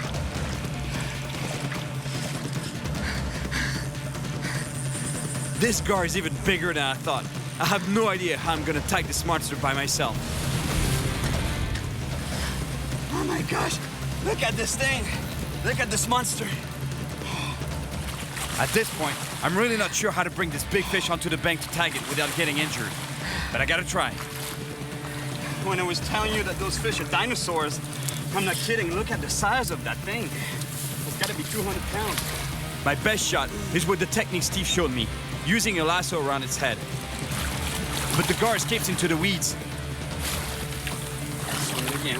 This gar is even bigger than I thought. I have no idea how I'm gonna tag this monster by myself. Oh my gosh! Look at this thing! Look at this monster! At this point, I'm really not sure how to bring this big fish onto the bank to tag it without getting injured. But I gotta try. When I was telling you that those fish are dinosaurs, I'm not kidding. Look at the size of that thing. It's gotta be 200 pounds. My best shot is with the technique Steve showed me, using a lasso around its head. But the gar escapes into the weeds. again.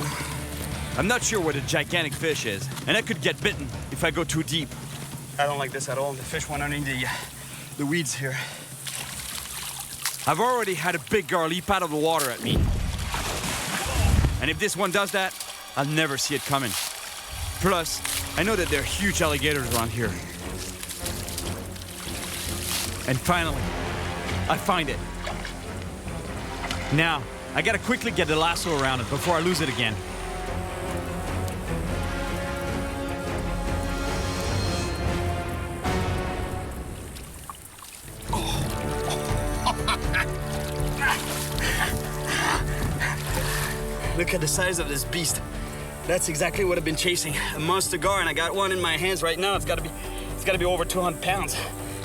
I'm not sure what a gigantic fish is, and I could get bitten if I go too deep. I don't like this at all. The fish went underneath the weeds here. I've already had a big gar leap out of the water at me. And if this one does that, I'll never see it coming. Plus, I know that there are huge alligators around here. And finally, I find it. Now, I gotta quickly get the lasso around it before I lose it again. Look at the size of this beast. That's exactly what I've been chasing. A monster gar, and I got one in my hands right now. It's gotta be over 200 pounds.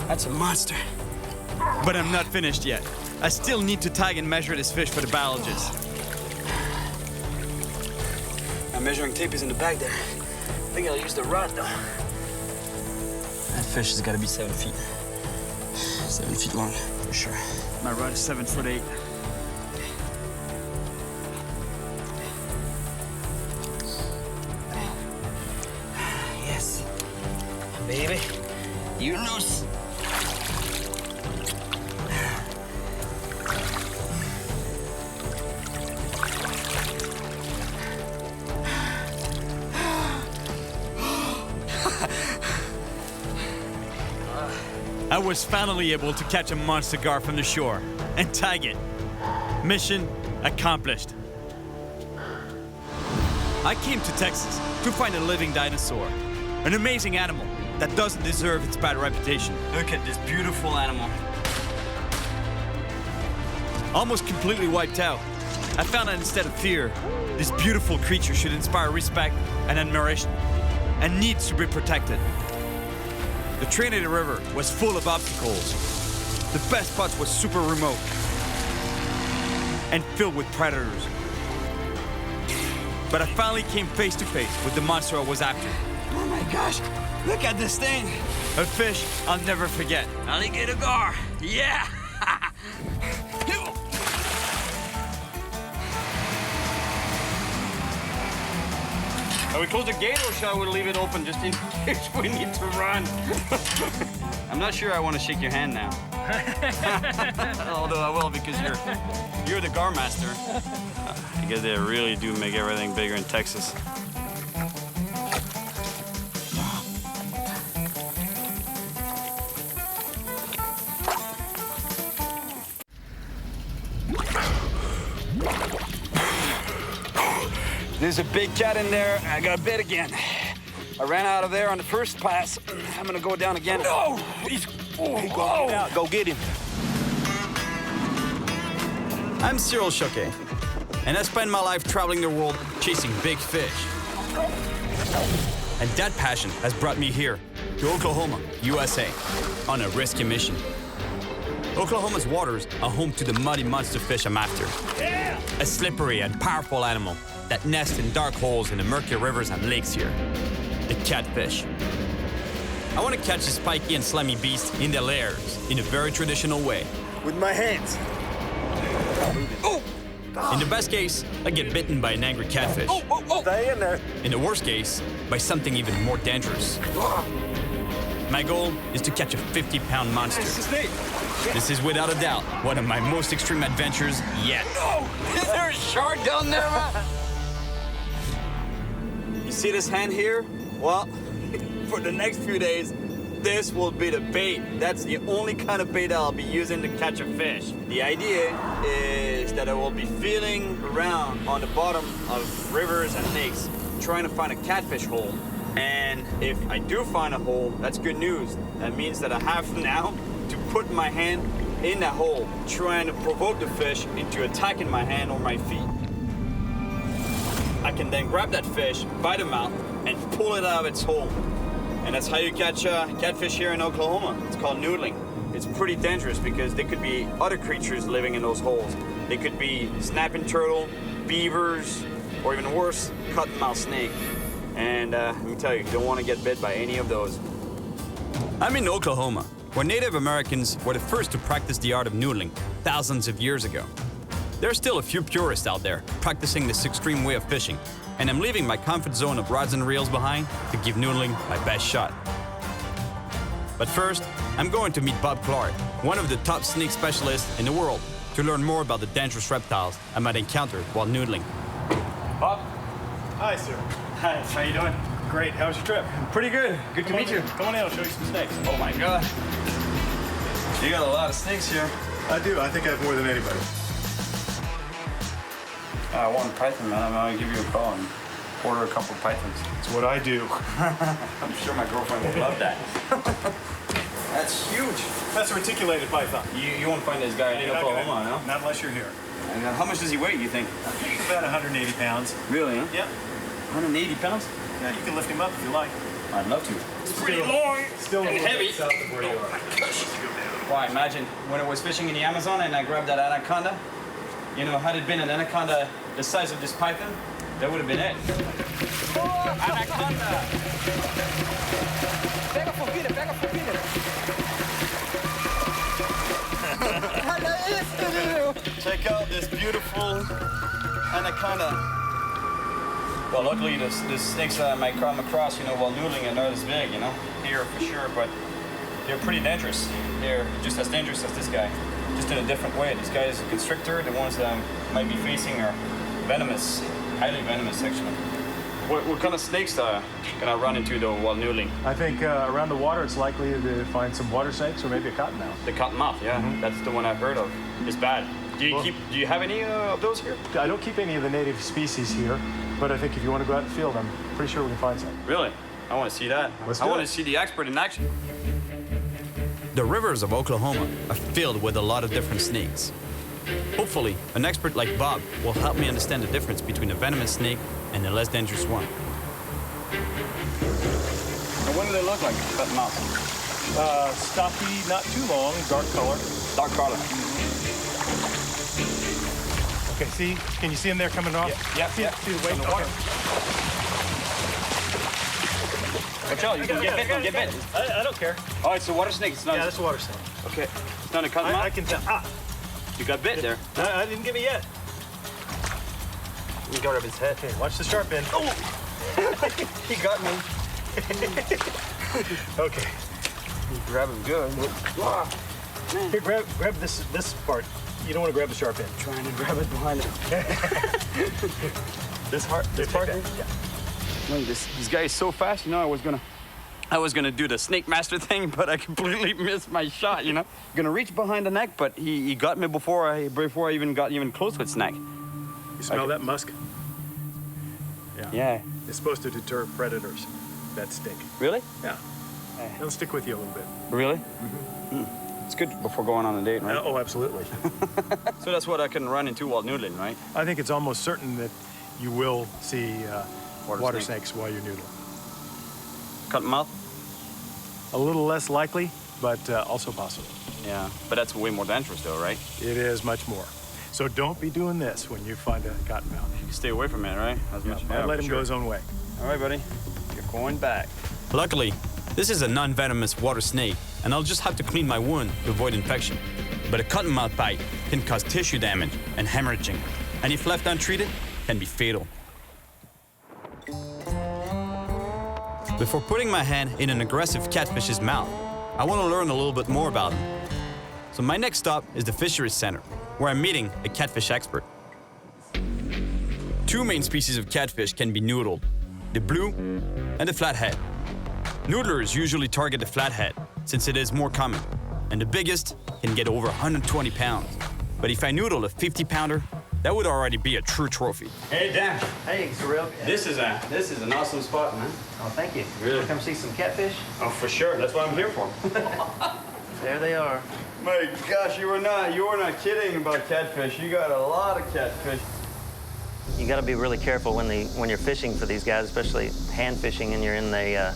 That's a monster. But I'm not finished yet. I still need to tag and measure this fish for the biologists. My measuring tape is in the bag there. I think I'll use the rod though. That fish has gotta be 7 feet. 7 feet long, for sure. My rod is 7'8". Yes. Baby, you loose. I was finally able to catch a monster gar from the shore and tag it. Mission accomplished. I came to Texas to find a living dinosaur, an amazing animal that doesn't deserve its bad reputation. Look at this beautiful animal. Almost completely wiped out, I found that instead of fear, this beautiful creature should inspire respect and admiration, and needs to be protected. The Trinity River was full of obstacles. The best spots was super remote and filled with predators. But I finally came face to face with the monster I was after. Oh my gosh, look at this thing. A fish I'll never forget. Alligator gar, yeah. Are we close the gate or shall we leave it open just in case we need to run? I'm not sure I want to shake your hand now. Although I will because you're the gar master. I guess they really do make everything bigger in Texas. There's a big cat in there. I got bit again. I ran out of there on the first pass. I'm gonna go down again. No! He's going out. Go get him. I'm Cyril Chauquet, and I spend my life traveling the world chasing big fish. And that passion has brought me here to Oklahoma, USA, on a risky mission. Oklahoma's waters are home to the muddy monster fish I'm after. Yeah! A slippery and powerful animal that nests in dark holes in the murky rivers and lakes here. The catfish. I want to catch this spiky and slimy beast in their lairs in a very traditional way. With my hands. Oh! In the best case, I get bitten by an angry catfish. Stay in there. In the worst case, by something even more dangerous. My goal is to catch a 50-pound monster. This is without a doubt one of my most extreme adventures yet. No! Is there a shark down there, man? You see this hand here? Well, for the next few days, this will be the bait. That's the only kind of bait I'll be using to catch a fish. The idea is that I will be feeling around on the bottom of rivers and lakes, trying to find a catfish hole. And if I do find a hole, that's good news. That means that I have now to put my hand in that hole, trying to provoke the fish into attacking my hand or my feet. I can then grab that fish by the mouth and pull it out of its hole. And that's how you catch catfish here in Oklahoma. It's called noodling. It's pretty dangerous because there could be other creatures living in those holes. They could be snapping turtle, beavers, or even worse, cottonmouth snake. And let me tell you don't want to get bit by any of those. I'm in Oklahoma, where Native Americans were the first to practice the art of noodling thousands of years ago. There are still a few purists out there practicing this extreme way of fishing, and I'm leaving my comfort zone of rods and reels behind to give noodling my best shot. But first, I'm going to meet Bob Clark, one of the top snake specialists in the world, to learn more about the dangerous reptiles I might encounter while noodling. Bob? Hi, sir. Hi, how you doing? Great. How was your trip? Pretty good. Good to meet you. Come on in, I'll show you some snakes. Oh my God. You got a lot of snakes here. I do. I think I have more than anybody. I want a python, man. I'm gonna give you a call and order a couple of pythons. It's what I do. I'm sure my girlfriend will love that. That's huge. That's a reticulated python. You won't find this guy in Oklahoma, no? Not unless you're here. And how much does he weigh, you think? About 180 pounds. Really, huh? Yeah. 180 pounds? Yeah, you can lift him up if you like. I'd love to. It's pretty long. Still and heavy. South of where you are. Why, imagine when I was fishing in the Amazon and I grabbed that anaconda. You know, had it been an anaconda the size of this python, that would have been it. Oh, anaconda! Pega fogueira, pega fogueira. Check out this beautiful anaconda. Well, luckily the snakes I might come across, you know, while noodling are not as big, you know, here for sure, but they're pretty dangerous. They're just as dangerous as this guy, just in a different way. This guy is a constrictor. The ones that I might be facing are venomous, highly venomous, actually. What kind of snakes can I run into, though, while noodling? I think around the water, it's likely to find some water snakes or maybe a cottonmouth. The cottonmouth, yeah. Mm-hmm. That's the one I've heard of. It's bad. Do you have any of those here? I don't keep any of the native species here, but I think if you want to go out in the field, I'm pretty sure we can find some. Really? I want to see that. I want to see the expert in action. The rivers of Oklahoma are filled with a lot of different snakes. Hopefully, an expert like Bob will help me understand the difference between a venomous snake and a less dangerous one. And what do they look like, cottonmouth? Stocky, not too long, dark color. Dark color. Okay, see? Can you see them there coming off? Yeah. See the weight in the water? Watch out, you can get bit, don't get bit. I don't care. Oh, it's a water snake. It's not. Yeah, that's a water snake. Okay. It's not a cottonmouth? I can tell. Ah! You got bit there. I didn't get me yet. He got up his head. Okay, watch the sharp end. Oh! He got me. Okay. You grab him good. Here, grab this part. You don't want to grab the sharp end. Trying to grab it behind him. This part here? Yeah. No, this guy is so fast, you know, I was gonna do the snake master thing, but I completely missed my shot, you know? Gonna reach behind the neck, but he got me before I even got close with snack. You smell that musk? Yeah. It's supposed to deter predators that stink. Really? Yeah. They'll stick with you a little bit. Really? Mm-hmm. It's good before going on a date, right? Oh, absolutely. So that's what I can run into while noodling, right? I think it's almost certain that you will see water snake. snakes while you're noodling. Cottonmouth? A little less likely, but also possible. Yeah, but that's way more dangerous though, right? It is much more. So don't be doing this when you find a cottonmouth. You stay away from it, right? I'd let him go his own way. All right, buddy. You're going back. Luckily, this is a non-venomous water snake, and I'll just have to clean my wound to avoid infection. But a cottonmouth bite can cause tissue damage and hemorrhaging, and if left untreated, can be fatal. Before putting my hand in an aggressive catfish's mouth, I want to learn a little bit more about him. So my next stop is the Fisheries Center, where I'm meeting a catfish expert. Two main species of catfish can be noodled, the blue and the flathead. Noodlers usually target the flathead, since it is more common, and the biggest can get over 120 pounds. But if I noodle a 50-pounder, that would already be a true trophy. Hey, Dan. Hey, Cyril. This is an awesome spot, man. Oh, thank you. Really? Come see some catfish? Oh, for sure. That's what I'm here for. There they are. My gosh, you were not kidding about catfish. You got a lot of catfish. You got to be really careful when you're fishing for these guys, especially hand fishing, and you're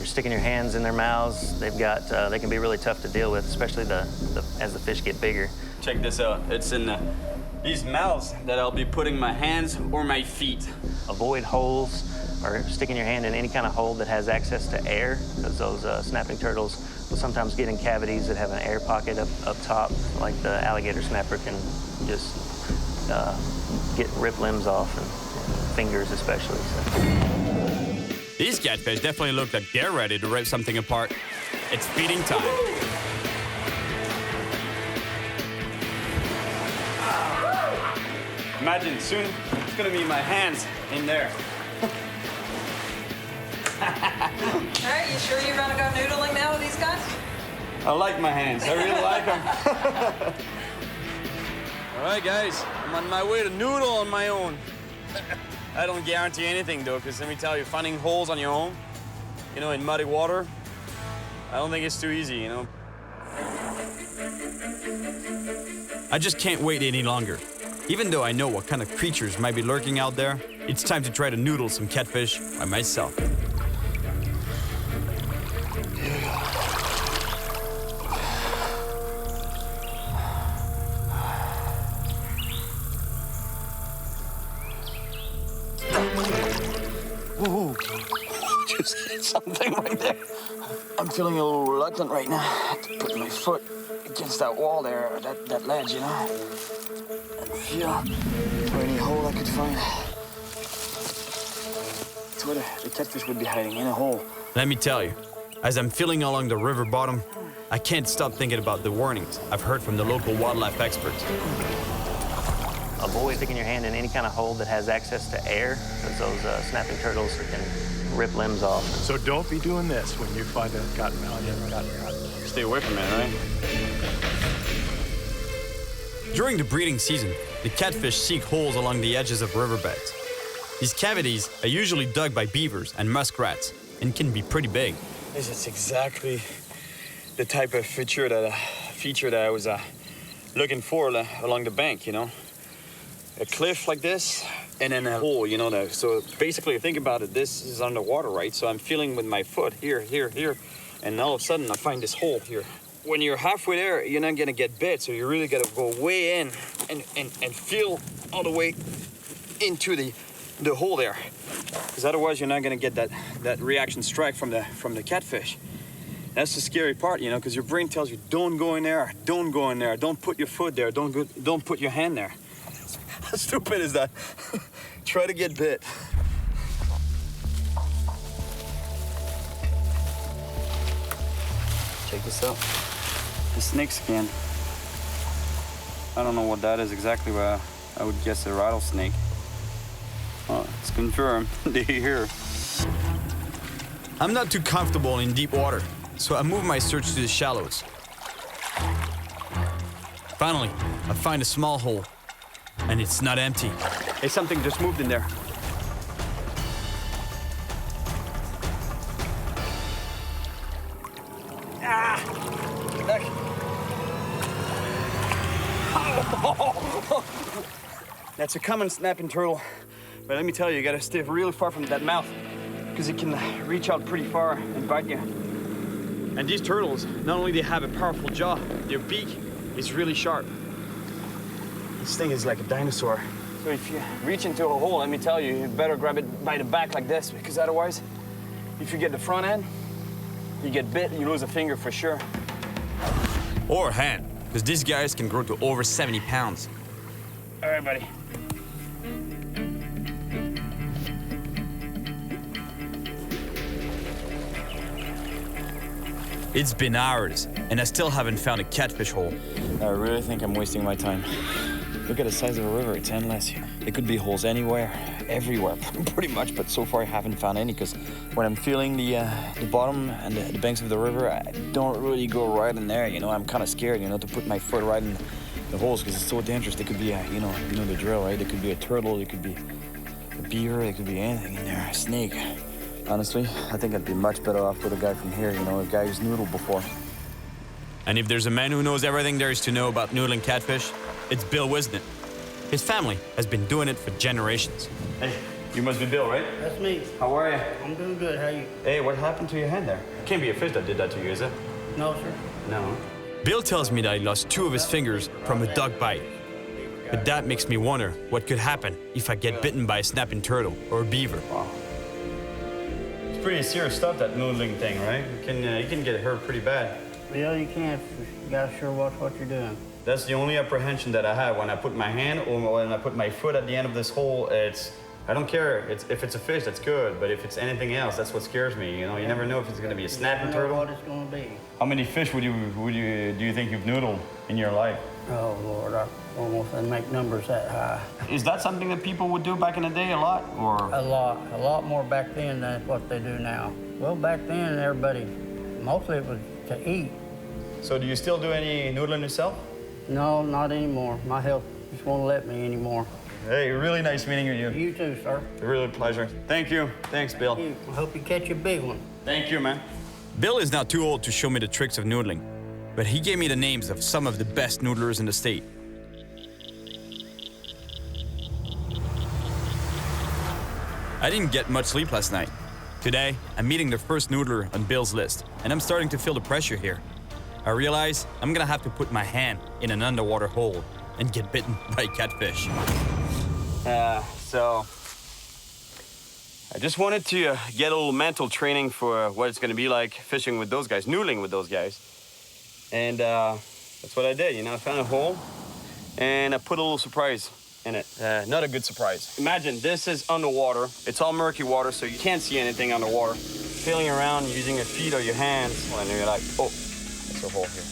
sticking your hands in their mouths. They can be really tough to deal with, especially as the fish get bigger. Check this out. It's in these mouths that I'll be putting my hands or my feet. Avoid holes or sticking your hand in any kind of hole that has access to air, because those snapping turtles will sometimes get in cavities that have an air pocket up top, like the alligator snapper can just get rip limbs off, and fingers especially. So. These catfish definitely look like they're ready to rip something apart. It's feeding time. Imagine soon it's gonna be my hands in there. All right, you sure you're gonna go noodling now with these guys? I like my hands. I really like them. All right, guys, I'm on my way to noodle on my own. I don't guarantee anything, though, because let me tell you, finding holes on your own, you know, in muddy water, I don't think it's too easy, you know. I just can't wait any longer. Even though I know what kind of creatures might be lurking out there, it's time to try to noodle some catfish by myself. Ooh, just hit something right there. I'm feeling a little reluctant right now to put my foot against that wall there, that ledge, you know. And feel for any hole I could find. It's where the catfish would be hiding, in a hole. Let me tell you, as I'm feeling along the river bottom, I can't stop thinking about the warnings I've heard from the local wildlife experts. Avoid sticking your hand in any kind of hole that has access to air, because those snapping turtles can rip limbs off. So don't be doing this when you find a cottonmouth. Stay away from it, right? During the breeding season, the catfish seek holes along the edges of riverbeds. These cavities are usually dug by beavers and muskrats and can be pretty big. This is exactly the type of feature that I was looking for along the bank, you know. A cliff like this, and then a hole, you know. So basically, think about it, this is underwater, right? So I'm feeling with my foot here, and all of a sudden I find this hole here. When you're halfway there, you're not gonna get bit, so you really gotta go way in and feel all the way into the hole there. Because otherwise you're not gonna get that reaction strike from the catfish. That's the scary part, you know, because your brain tells you, don't go in there, don't go in there, don't put your foot there, don't put your hand there. How stupid is that? Try to get bit. Check this out. The snake skin. I don't know what that is exactly, but I would guess a rattlesnake. Oh, it's confirmed. They're here. I'm not too comfortable in deep water, so I move my search to the shallows. Finally, I find a small hole, and it's not empty. Hey, something just moved in there. Ah! Look. That's a common snapping turtle. But let me tell you, you gotta stay really far from that mouth because it can reach out pretty far and bite you. And these turtles, not only they have a powerful jaw, their beak is really sharp. This thing is like a dinosaur. So if you reach into a hole, let me tell you, you better grab it by the back like this, because otherwise, if you get the front end, you get bit, you lose a finger for sure. Or a hand, because these guys can grow to over 70 pounds. All right, buddy. It's been hours, and I still haven't found a catfish hole. I really think I'm wasting my time. Look at the size of a river, it's endless here. There could be holes anywhere, everywhere, pretty much, but so far I haven't found any, because when I'm feeling the bottom and the banks of the river, I don't really go right in there, you know. I'm kind of scared, you know, to put my foot right in the holes, because it's so dangerous. There could be you know the drill, right? There could be a turtle, there could be a beaver, there could be anything in there, a snake. Honestly, I think I'd be much better off with a guy from here, you know, a guy who's noodled before. And if there's a man who knows everything there is to know about noodling catfish, it's Bill Wisnett. His family has been doing it for generations. Hey, you must be Bill, right? That's me. How are you? I'm doing good. How are you? Hey, what happened to your hand there? It can't be a fish that did that to you, is it? No, sir. No. Bill tells me that he lost 2 of his fingers from a dog bite. But that makes me wonder what could happen if I get bitten by a snapping turtle or a beaver. Wow. It's pretty serious stuff, that noodling thing, right? You can get hurt pretty bad. Yeah, you can. You gotta sure watch what you're doing. That's the only apprehension that I have when I put my hand or when I put my foot at the end of this hole. I don't care if it's a fish, that's good, but if it's anything else, that's what scares me. You know, you never know if it's going to be a snapping turtle. What it's going to be. How many fish do you think you've noodled in your life? Oh, Lord, I almost didn't make numbers that high. Is that something that people would do back in the day a lot, or? A lot more back then than what they do now. Well, back then, everybody, mostly it was to eat. So do you still do any noodling yourself? No, not anymore. My health just won't let me anymore. Hey, really nice meeting you. You too, sir. A real pleasure. Thank you. Thanks, Bill. I hope you catch a big one. Thank you, man. Bill is not too old to show me the tricks of noodling, but he gave me the names of some of the best noodlers in the state. I didn't get much sleep last night. Today, I'm meeting the first noodler on Bill's list, and I'm starting to feel the pressure here. I realize I'm gonna have to put my hand in an underwater hole and get bitten by a catfish. So I just wanted to get a little mental training for what it's gonna be like fishing with those guys, noodling with those guys. And that's what I did, you know, I found a hole and I put a little surprise in it. Not a good surprise. Imagine this is underwater. It's all murky water, so you can't see anything underwater. Feeling around using your feet or your hands, and you're like, oh, there's a hole here.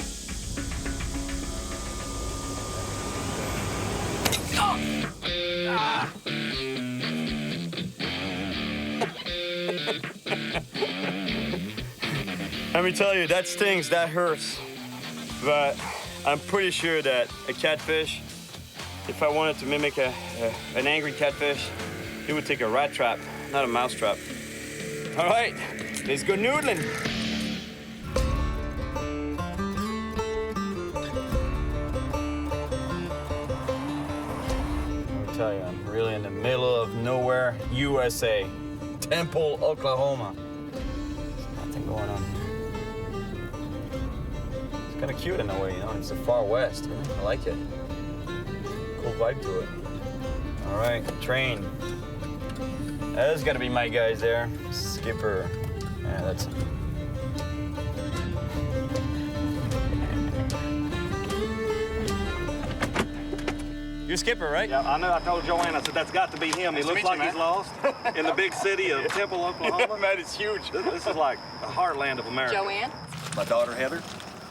Ah! Let me tell you, that stings, that hurts. But I'm pretty sure that a catfish, if I wanted to mimic an angry catfish, it would take a rat trap, not a mouse trap. All right, let's go noodling. I'll tell you, I'm really in the middle of nowhere, USA. Temple, Oklahoma. There's nothing going on here. It's kind of cute in a way, you know, it's the far west. I like it. Cool vibe to it. All right, train. There's gotta be my guys there. Skipper. Yeah, that's him. You're Skipper, right? Yeah, I know. I told Joanne, I said, that's got to be him. He looks like he's lost in the big city of Temple, Oklahoma. Man, it's huge. This is like the heartland of America. Joanne? My daughter, Heather.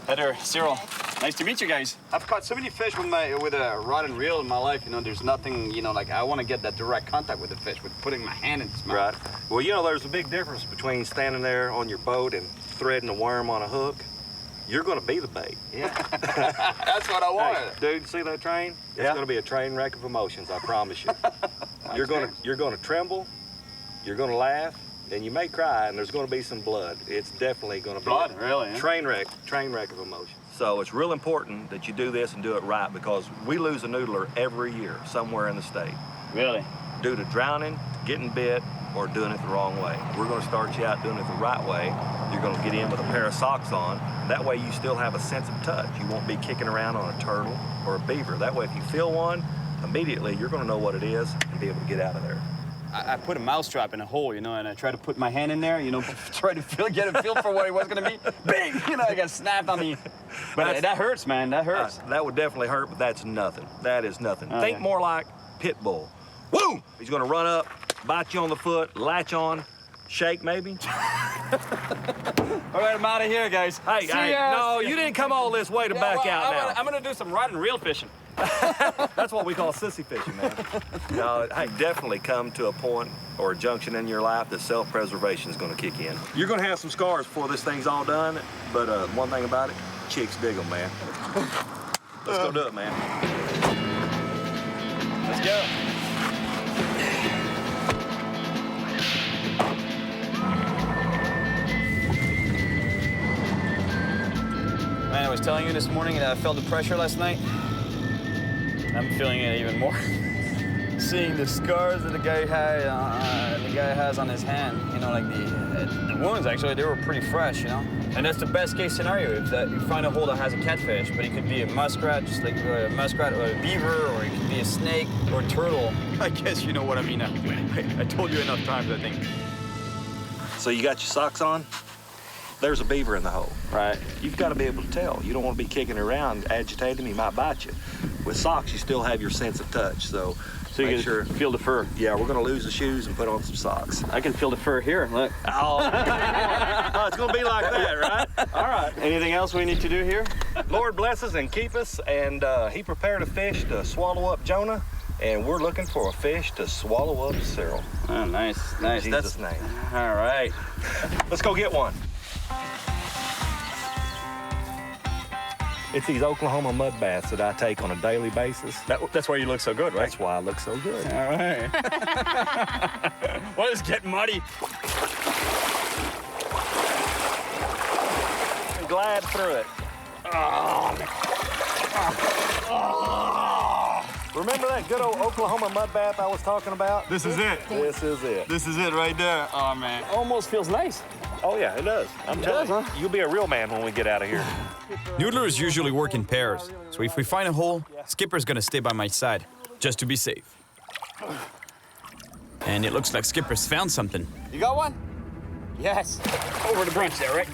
Heather, Cyril. Nice to meet you guys. I've caught so many fish with a rod and reel in my life. You know, there's nothing, you know, like I want to get that direct contact with the fish with putting my hand in its mouth. Right. Well, you know, there's a big difference between standing there on your boat and threading a worm on a hook. You're going to be the bait. Yeah. That's what I wanted. Hey, dude, see that train? It's going to be a train wreck of emotions, I promise you. You're going to tremble, you're going to laugh, and you may cry, and there's going to be some blood. It's definitely going to be blood, really? Train wreck of emotions. So it's real important that you do this and do it right, because we lose a noodler every year somewhere in the state. Really? Due to drowning, getting bit, or doing it the wrong way. We're going to start you out doing it the right way. You're going to get in with a pair of socks on. That way you still have a sense of touch. You won't be kicking around on a turtle or a beaver. That way if you feel one, immediately you're going to know what it is and be able to get out of there. I put a mouse trap in a hole, you know, and I try to put my hand in there, you know, try to get a feel for what it was going to be. Bing! You know, I got snapped on the... But that hurts, man. That hurts. That would definitely hurt, but that's nothing. That is nothing. Oh, Think more like pit bull. Woo! He's going to run up, bite you on the foot, latch on, shake maybe. All right, I'm out of here, guys. Hey, no, you didn't come all this way to back out now. I'm going to do some rod and reel fishing. That's what we call sissy fishing, man. No, hey, definitely come to a point or a junction in your life that self-preservation is going to kick in. You're going to have some scars before this thing's all done, but one thing about it, chicks dig them, man. Let's go do it, man. Let's go. Man, I was telling you this morning that I felt the pressure last night. I'm feeling it even more. Seeing the scars that the guy has on his hand, you know, like the wounds, actually, they were pretty fresh, you know? And that's the best case scenario, is that you find a hole that has a catfish, but it could be a muskrat, just like a muskrat or a beaver, or it could be a snake or a turtle. I guess you know what I mean. I told you enough times, I think. So you got your socks on? there's a beaver in the hole. Right. You've got to be able to tell. You don't want to be kicking around, agitating him, he might bite you. With socks, you still have your sense of touch, so you make can sure. feel the fur. Yeah, we're going to lose the shoes and put on some socks. I can feel the fur here, look. Oh, oh it's going to be like that, right? All right. Anything else we need to do here? Lord bless us and keep us, and he prepared a fish to swallow up Jonah, and we're looking for a fish to swallow up Cyril. Oh, nice, nice. In Jesus' name. All right. Let's go get one. It's these Oklahoma mud baths that I take on a daily basis. That's why you look so good, right? That's why I look so good. All right. Well, it's getting muddy. Glide through it. Remember that good old Oklahoma mud bath I was talking about? This is it. This is it. This is it right there. Oh, man. Almost feels nice. Oh, yeah, it does. I'm telling you, you'll be a real man when we get out of here. Noodlers usually work in pairs, so if we find a hole, Skipper's gonna stay by my side, just to be safe. And it looks like Skipper's found something. You got one? Yes. Over the branch there, right?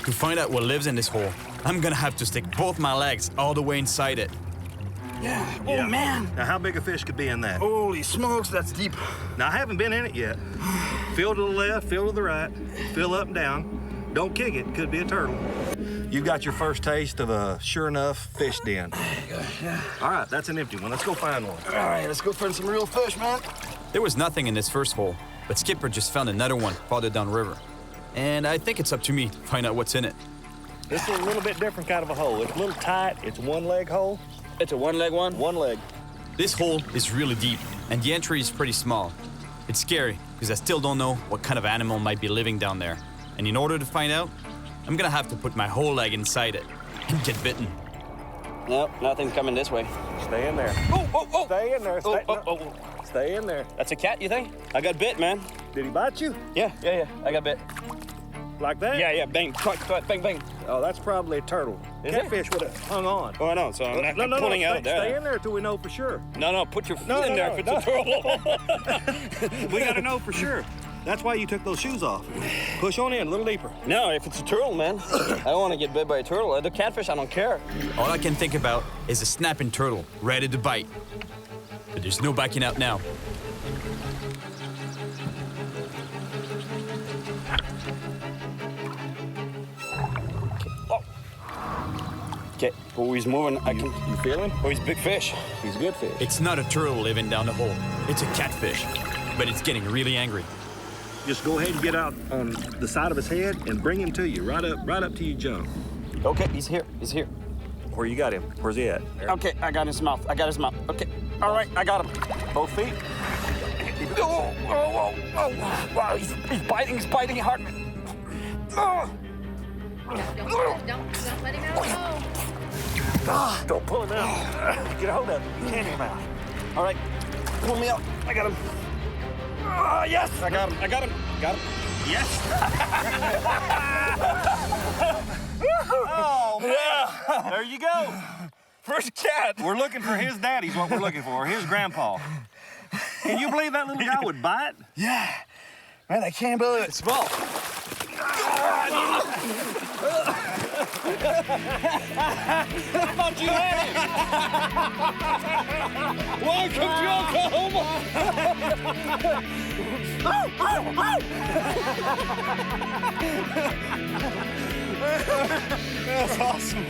To find out what lives in this hole, I'm gonna have to stick both my legs all the way inside it. Yeah. Oh, man. Now, how big a fish could be in that? Holy smokes, that's deep. Now, I haven't been in it yet. Feel to the left, feel to the right, feel up and down. Don't kick it, could be a turtle. You've got your first taste of a sure enough fish den. Yeah. All right, that's an empty one. Let's go find one. All right, let's go find some real fish, man. There was nothing in this first hole, but Skipper just found another one farther downriver. And I think it's up to me to find out what's in it. This is a little bit different kind of a hole. It's a little tight. It's a one-leg hole. It's a one-leg one? One leg. This hole is really deep, and the entry is pretty small. It's scary, because I still don't know what kind of animal might be living down there. And in order to find out, I'm gonna have to put my whole leg inside it and get bitten. Nope, nothing's coming this way. Stay in there. Oh, oh, oh! Stay in there. Stay, Oh. Stay in there. That's a cat, you think? I got bit, man. Did he bite you? Yeah, I got bit. Like that? Yeah, bang, bang, bang. Oh, that's probably a turtle. Catfish would have hung on. Oh, I know, so I'm not pulling out there. Stay in there till we know for sure. No, put your foot in there if it's a turtle. We gotta know for sure. That's why you took those shoes off. Push on in a little deeper. No, if it's a turtle, man. I don't want to get bit by a turtle. The catfish, I don't care. All I can think about is a snapping turtle ready to bite. But there's no backing out now. Okay, oh, he's moving. You feel him? Oh, he's a big fish. He's a good fish. It's not a turtle living down the hole. It's a catfish, but it's getting really angry. Just go ahead and get out on the side of his head and bring him to you, right up to you, jump. Okay, he's here. Where you got him? Where's he at? There. Okay, I got his mouth. Okay, all right, I got him. Both feet? Oh, wow, he's biting hard. Oh. Don't let him out. Don't pull him out. Get a hold of him. You can't him out. All right, pull me out. I got him. Yes, I got him. Got him. Yes. Oh, man. Yeah. There you go. First cat. We're looking for his daddy's what we're looking for, his grandpa. Can you believe that little guy would bite? Yeah. Man, I can't believe it. Small. I thought you had it. Welcome to Oklahoma. That's awesome.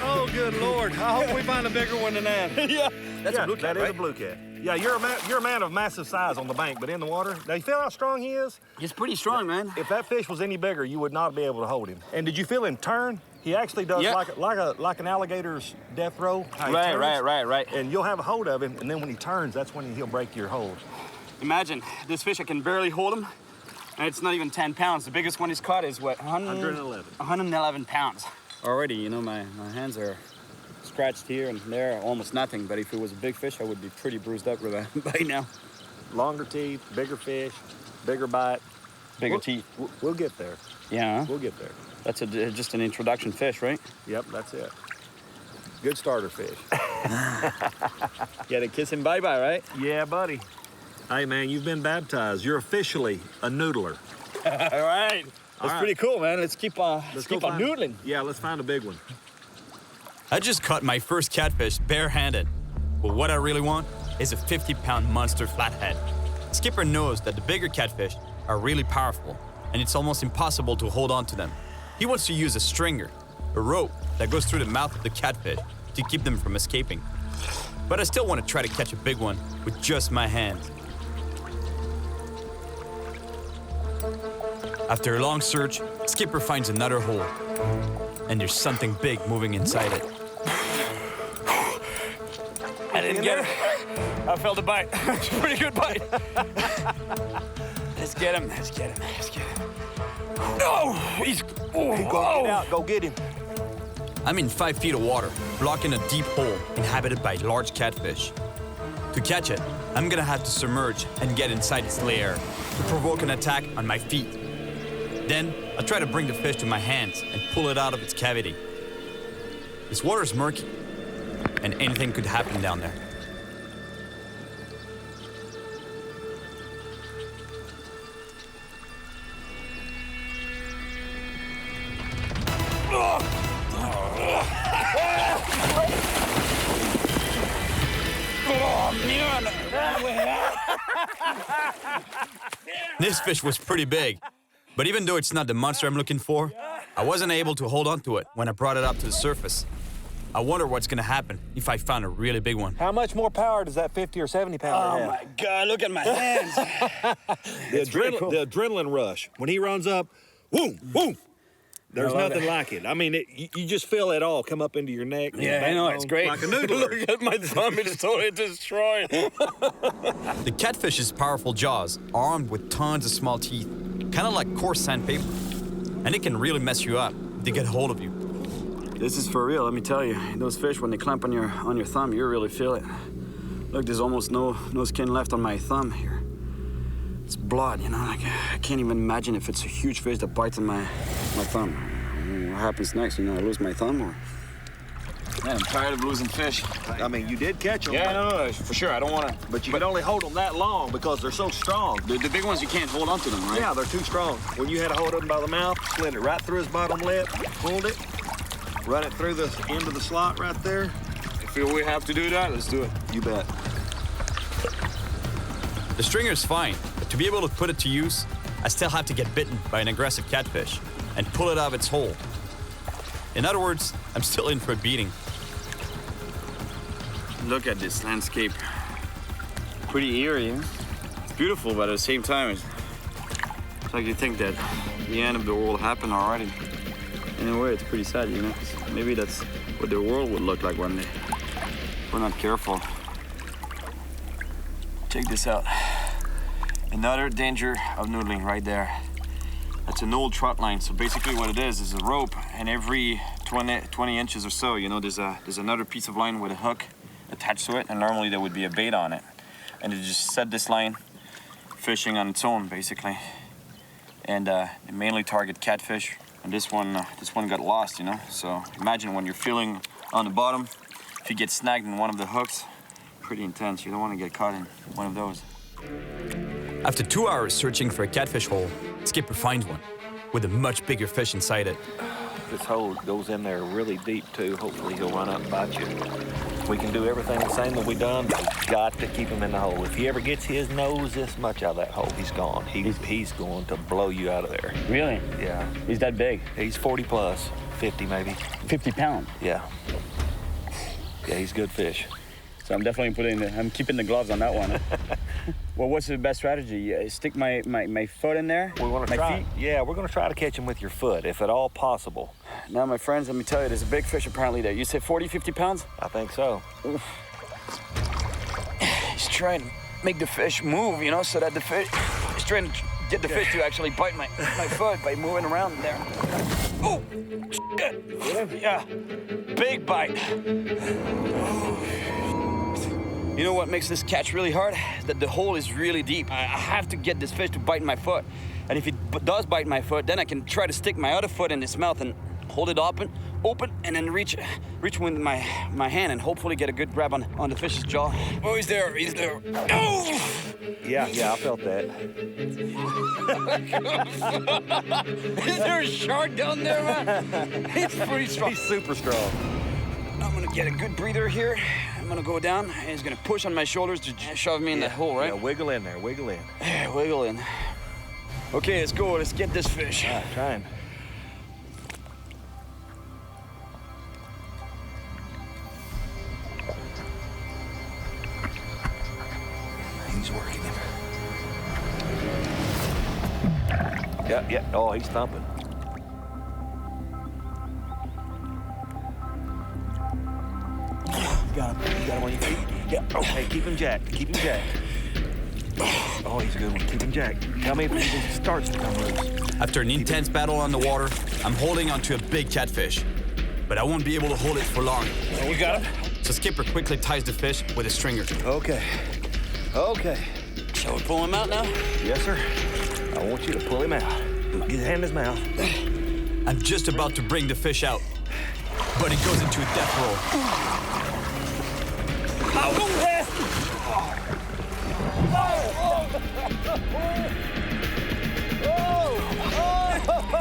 Oh, good Lord. I hope we find a bigger one than that. Yeah. That's a blue cat, That right? is a blue cat. Yeah, you're a man of massive size on the bank, but in the water, now you feel how strong he is? He's pretty strong, man. If that fish was any bigger, you would not be able to hold him. And did you feel him turn? He actually does like an alligator's death row. Right. And you'll have a hold of him, and then when he turns, that's when he'll break your hold. Imagine, this fish, I can barely hold him, and it's not even 10 pounds. The biggest one he's caught is what, 111. 111 pounds. Already, you know, my hands are scratched here and there, almost nothing, but if it was a big fish, I would be pretty bruised up by now. Longer teeth, bigger fish, bigger bite. Bigger teeth. We'll get there. Yeah? We'll get there. That's just an introduction fish, right? Yep, that's it. Good starter fish. You gotta kiss him bye-bye, right? Yeah, buddy. Hey, man, you've been baptized. You're officially a noodler. All right. That's pretty cool, man. Let's keep on noodling. Yeah, let's find a big one. I just caught my first catfish barehanded. But what I really want is a 50-pound monster flathead. Skipper knows that the bigger catfish are really powerful, and it's almost impossible to hold on to them. He wants to use a stringer, a rope that goes through the mouth of the catfish to keep them from escaping. But I still want to try to catch a big one with just my hands. After a long search, Skipper finds another hole, and there's something big moving inside it. I didn't get it. I felt a bite. It's a pretty good bite. Let's get him. No! He's... Oh, Go get out. Go get him. I'm in 5 feet of water, blocking a deep hole inhabited by large catfish. To catch it, I'm gonna have to submerge and get inside its lair to provoke an attack on my feet. Then, I'll try to bring the fish to my hands and pull it out of its cavity. This water's murky, and anything could happen down there. This fish was pretty big, but even though it's not the monster I'm looking for, I wasn't able to hold on to it when I brought it up to the surface. I wonder what's gonna happen if I found a really big one. How much more power does that 50 or 70 pounder have? Oh my God, look at my hands. The adrenaline rush. When he runs up, boom, boom. There's nothing like it. I mean, you just feel it all come up into your neck. Yeah, I know, it's great. Like a noodle. Look at my thumb, it's totally destroyed. The catfish's powerful jaws are armed with tons of small teeth, kind of like coarse sandpaper. And it can really mess you up if they get hold of you. This is for real, let me tell you. Those fish, when they clamp on your thumb, you really feel it. Look, there's almost no skin left on my thumb here. It's blood, you know, like I can't even imagine if it's a huge fish that bites on my thumb. What happens next, you know, I lose my thumb or... Man, I'm tired of losing fish. I mean, you did catch them. Yeah, no, for sure, I don't want to... But you can only hold them that long because they're so strong. The big ones, you can't hold on to them, right? Yeah, they're too strong. When you had to hold them by the mouth, slid it right through his bottom lip, pulled it, run it through the end of the slot right there. If we have to do that, let's do it. You bet. The stringer's fine, but to be able to put it to use, I still have to get bitten by an aggressive catfish and pull it out of its hole. In other words, I'm still in for a beating. Look at this landscape. Pretty eerie, huh? It's beautiful, but at the same time, it's like you think that the end of the world happened already. In a way, it's pretty sad, you know? 'Cause maybe that's what the world would look like one day. If we're not careful. Check this out. Another danger of noodling right there. That's an old trot line. So basically what it is a rope, and every 20 inches or so, you know, there's another piece of line with a hook attached to it, and normally there would be a bait on it. And you just set this line fishing on its own, basically. And they mainly target catfish. And this one got lost, you know? So imagine when you're feeling on the bottom, if you get snagged in one of the hooks, pretty intense. You don't want to get caught in one of those. After 2 hours searching for a catfish hole, Skipper finds one with a much bigger fish inside it. This hole goes in there really deep, too. Hopefully he'll run up and bite you. We can do everything the same that we done, but we've got to keep him in the hole. If he ever gets his nose this much out of that hole, he's gone. He's going to blow you out of there. Really? Yeah. He's that big? He's 40 plus, 50 maybe. 50 pounds? Yeah. Yeah, he's good fish. So I'm definitely I'm keeping the gloves on that one. Well, what's the best strategy? Stick my foot in there? We want to try. Feet? Yeah, we're going to try to catch him with your foot, if at all possible. Now, my friends, let me tell you, there's a big fish apparently there. You said 40, 50 pounds? I think so. He's trying to make the fish move, you know, so that the fish... He's trying to get the fish to actually bite my foot by moving around there. Oh, shit. Yeah, big bite. You know what makes this catch really hard? That the hole is really deep. I have to get this fish to bite my foot. And if it does bite my foot, then I can try to stick my other foot in its mouth and hold it open, and then reach with my hand and hopefully get a good grab on the fish's jaw. Oh, he's there. Oh! Yeah, I felt that. Is there a shark down there, man? He's pretty strong. He's super strong. I'm gonna get a good breather here. I'm gonna go down, and he's gonna push on my shoulders to shove me in that hole, right? Yeah, wiggle in there, wiggle in. Yeah, wiggle in. Okay, let's go. Let's get this fish. All right, trying. He's working him. Yeah. Oh, he's thumping. You got him on your feet? Yeah. Okay, keep him jacked. Keep him jacked. Oh, he's a good one. Keep him jacked. Tell me if he starts to come loose. After an intense battle on the water, I'm holding onto a big catfish. But I won't be able to hold it for long. Oh, you got him? So Skipper quickly ties the fish with a stringer. Okay. Shall we pull him out now? Yes, sir. I want you to pull him out. Get his hand in his mouth. I'm just about to bring the fish out, but it goes into a death roll.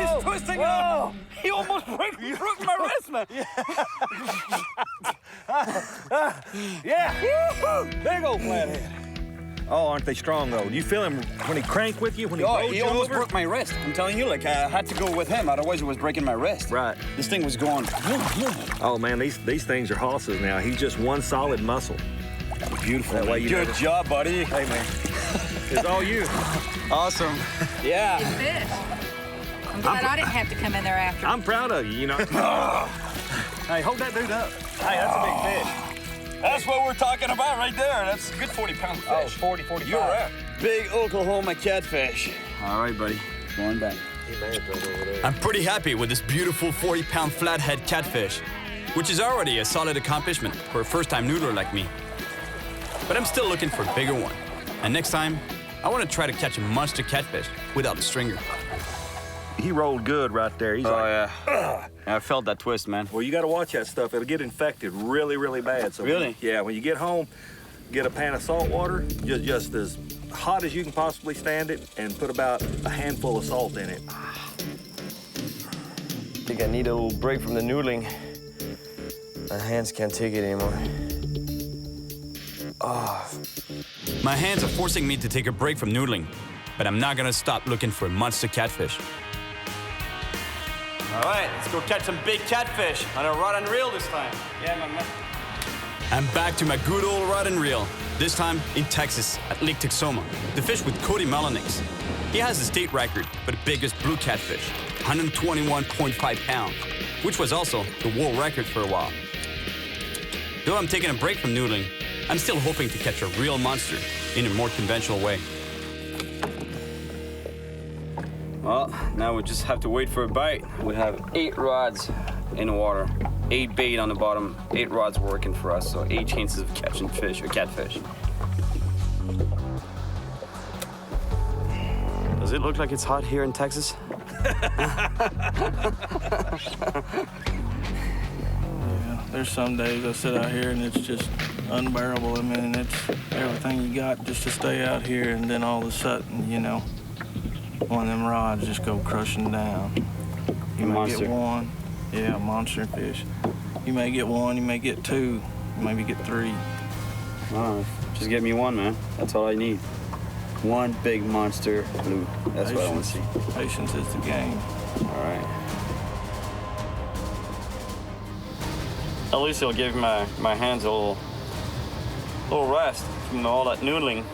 He's twisting up. He almost broke my wrist, man. Yeah. Big old flathead. Oh, aren't they strong, though? Do you feel him when he cranked with you, when he rolled he you almost over? broke my wrist. I'm telling you, like, I had to go with him, otherwise it was breaking my wrist. Right. This thing was going... Oh, man, these things are hosses now. He's just one solid muscle. Beautiful. That way you Good job, buddy. Hey, man. It's all you. Awesome. Yeah. Good fish. I'm glad I didn't have to come in there after. I'm proud of you, you know. Hey, hold that dude up. Hey, that's a big fish. That's what we're talking about right there. That's a good 40-pound fish. Oh, 40, 45. You're right. Big Oklahoma catfish. All right, buddy. Going back. I'm pretty happy with this beautiful 40-pound flathead catfish, which is already a solid accomplishment for a first-time noodler like me. But I'm still looking for a bigger one. And next time, I want to try to catch a monster catfish without a stringer. He rolled good right there. He's yeah. I felt that twist, man. Well, you got to watch that stuff. It'll get infected really, really bad. So really? When you get home, get a pan of salt water, just as hot as you can possibly stand it, and put about a handful of salt in it. I think I need a little break from the noodling. My hands can't take it anymore. My hands are forcing me to take a break from noodling, but I'm not gonna stop looking for a monster catfish. All right, let's go catch some big catfish on a rod and reel this time. Yeah, my man. I'm back to my good old rod and reel, this time in Texas at Lake Texoma, to fish with Cody Melanix. He has the state record for the biggest blue catfish, 121.5 pounds, which was also the world record for a while. Though I'm taking a break from noodling, I'm still hoping to catch a real monster in a more conventional way. Well, now we just have to wait for a bite. We have 8 rods in the water, 8 bait on the bottom, 8 rods working for us, so 8 chances of catching fish or catfish. Does it look like it's hot here in Texas? There's some days I sit out here and it's just unbearable. I mean, it's everything you got just to stay out here, and then all of a sudden, you know, one of them rods just go crushing down. You may get one, monster fish. You may get one, you may get 2, you maybe get 3. Oh, just get me one, man. That's all I need. One big monster blue. That's what I want to see. Patience is the game. All right. At least it'll give my hands a little rest from all that noodling.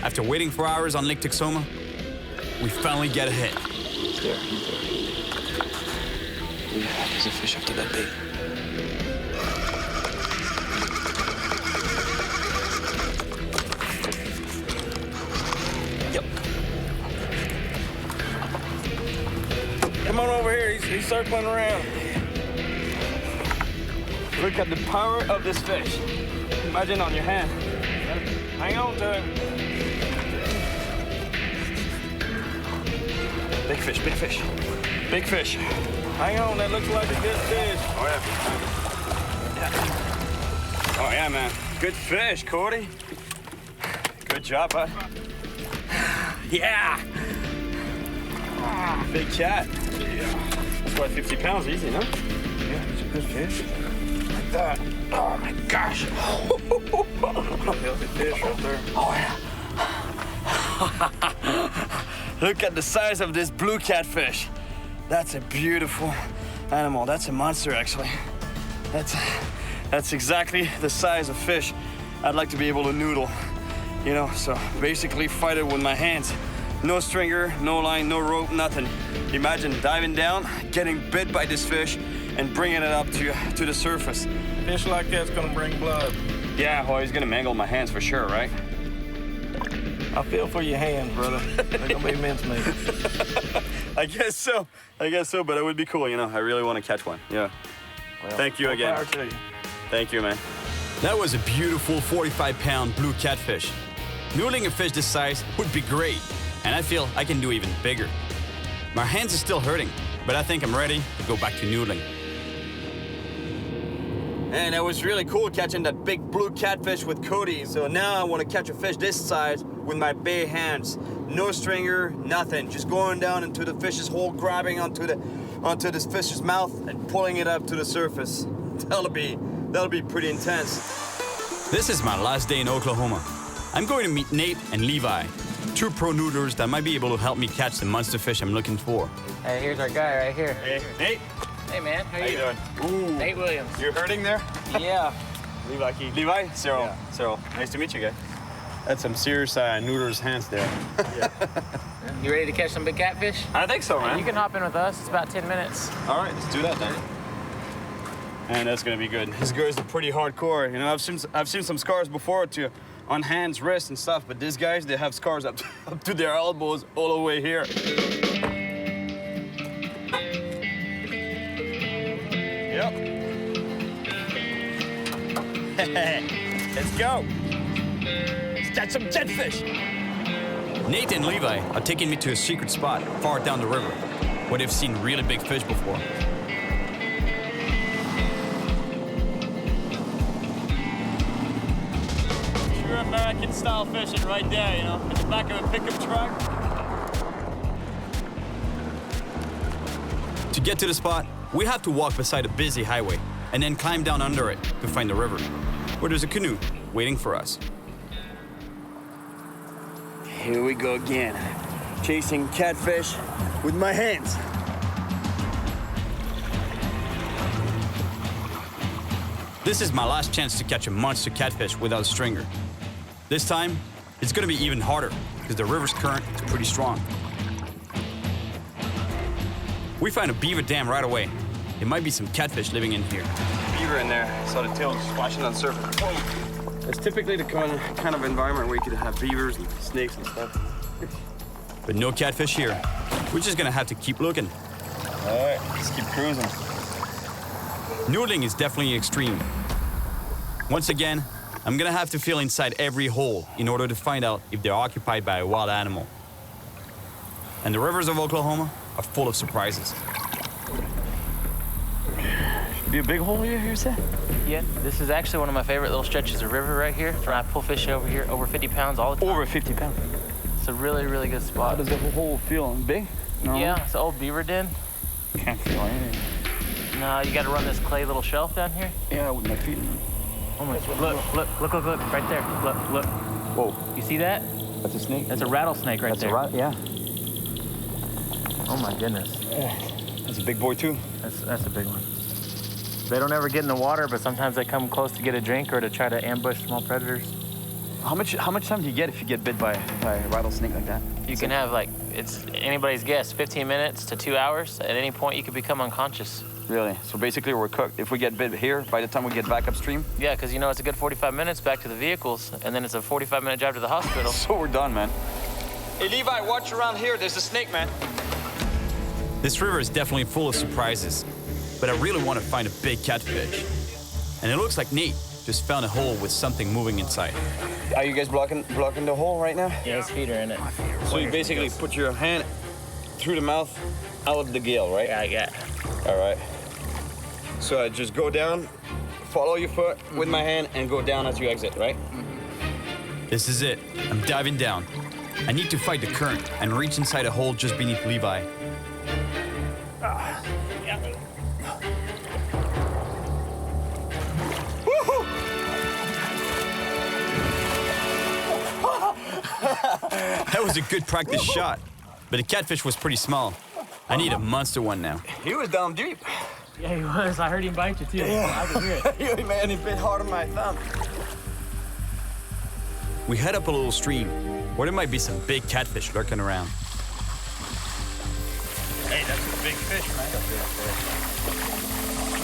After waiting for hours on Lake Texoma, we finally get a hit. There. Yeah, there's a fish after that bait. Yep. Come on over here. He's circling around. Look at the power of this fish. Imagine on your hand. Hang on to him. Big fish, big fish. Big fish. Hang on, that looks like a good fish. Oh, yeah. Oh, yeah, man. Good fish, Cody. Good job, bud. Yeah! Big cat. Yeah. That's what, 50 pounds, easy, no? Yeah, it's a good fish. Like that. Oh my gosh. Healthy fish up there. Oh yeah. Look at the size of this blue catfish. That's a beautiful animal. That's a monster, actually. That's exactly the size of fish I'd like to be able to noodle. You know, so basically fight it with my hands. No stringer, no line, no rope, nothing. Imagine diving down, getting bit by this fish, and bringing it up to the surface. Fish like that's gonna bring blood. Yeah, well, he's gonna mangle my hands for sure, right? I feel for your hands, brother. They're gonna be mincemeat. I guess so, but it would be cool, you know. I really want to catch one, yeah. Well, thank you again. Power to you. Thank you, man. That was a beautiful 45-pound blue catfish. Noodling a fish this size would be great, and I feel I can do even bigger. My hands are still hurting, but I think I'm ready to go back to noodling. And it was really cool catching that big blue catfish with Cody. So now I want to catch a fish this size with my bare hands. No stringer, nothing. Just going down into the fish's hole, grabbing onto this fish's mouth and pulling it up to the surface. That'll be pretty intense. This is my last day in Oklahoma. I'm going to meet Nate and Levi, two pro noodlers that might be able to help me catch the monster fish I'm looking for. Hey, here's our guy right here. Hey, Nate. Hey, man. How you doing? Ooh. Nate Williams. You're hurting there? Yeah. Levi? Cyril. Yeah. Cyril. Nice to meet you, guys. That's some serious noodler's hands there. You ready to catch some big catfish? I think so, man. You can hop in with us. It's about 10 minutes. All right, let's do that then. And that's gonna be good. These guys are pretty hardcore. You know, I've seen some scars before on hands, wrists, and stuff, but these guys, they have scars up to their elbows all the way here. Yep. Let's go. Let's catch some catfish. Nate and Levi are taking me to a secret spot far down the river, where they've seen really big fish before. True American style fishing right there, you know, in the back of a pickup truck. To get to the spot, we have to walk beside a busy highway and then climb down under it to find the river, where there's a canoe waiting for us. Here we go again, chasing catfish with my hands. This is my last chance to catch a monster catfish without a stringer. This time, it's gonna be even harder because the river's current is pretty strong. We find a beaver dam right away. There might be some catfish living in here. Beaver in there, saw the tail splashing on the surface. It's typically the kind of environment where you could have beavers and snakes and stuff. But no catfish here. We're just gonna have to keep looking. All right, let's keep cruising. Noodling is definitely extreme. Once again, I'm gonna have to feel inside every hole in order to find out if they're occupied by a wild animal. And the rivers of Oklahoma are full of surprises. Be a big hole here, Seth? Yeah, this is actually one of my favorite little stretches of river right here. I pull fish over here, over 50 pounds all the time. Over 50 pounds? It's a really, really good spot. How does the hole feel? Big? No? Yeah, it's an old beaver den. Can't feel anything. No, you got to run this clay little shelf down here. Yeah, with my feet in it. Oh my, look, right there. Look. Whoa. You see that? That's a snake. That's a rattlesnake right there. Yeah. Oh my goodness. That's a big boy too. That's a big one. They don't ever get in the water, but sometimes they come close to get a drink or to try to ambush small predators. How much time do you get if you get bit by a rattlesnake like that? You can have it's anybody's guess, 15 minutes to 2 hours. At any point, you could become unconscious. Really? So basically, we're cooked. If we get bit here, by the time we get back upstream? Yeah, because it's a good 45 minutes back to the vehicles, and then it's a 45-minute drive to the hospital. So we're done, man. Hey, Levi, watch around here. There's a snake, man. This river is definitely full of surprises, but I really want to find a big catfish. And it looks like Nate just found a hole with something moving inside. Are you guys blocking the hole right now? Yeah, his feet are in it. So you basically put your hand through the mouth, out of the gill, right? Yeah. All right. So I just go down, follow your foot with my hand, and go down as you exit, right? This is it. I'm diving down. I need to fight the current and reach inside a hole just beneath Levi. That was a good practice shot, but the catfish was pretty small. I need a monster one now. He was down deep. Yeah, he was. I heard him bite you, too. Yeah. I could hear it. Man, he bit hard on my thumb. We head up a little stream where there might be some big catfish lurking around. Hey, that's a big fish, man.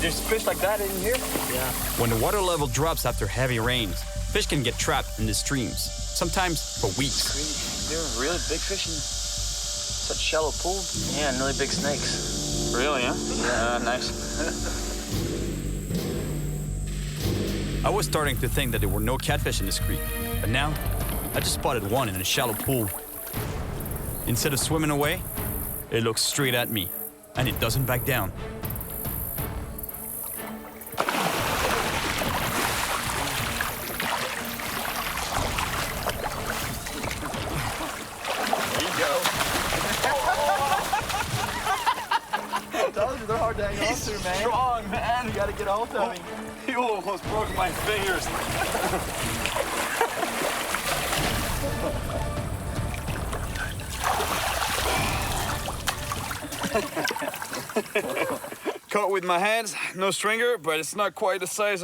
There's fish like that in here? Yeah. When the water level drops after heavy rains, fish can get trapped in the streams, sometimes for weeks. There are really big fish in such shallow pools? Yeah, and really big snakes. Really, huh? Yeah, nice. I was starting to think that there were no catfish in this creek, but now I just spotted one in a shallow pool. Instead of swimming away, it looks straight at me, and it doesn't back down. They're hard to hang on to, man. Strong, man. You gotta get a hold of him. He almost broke my fingers. Caught with my hands, no stringer, but it's not quite the size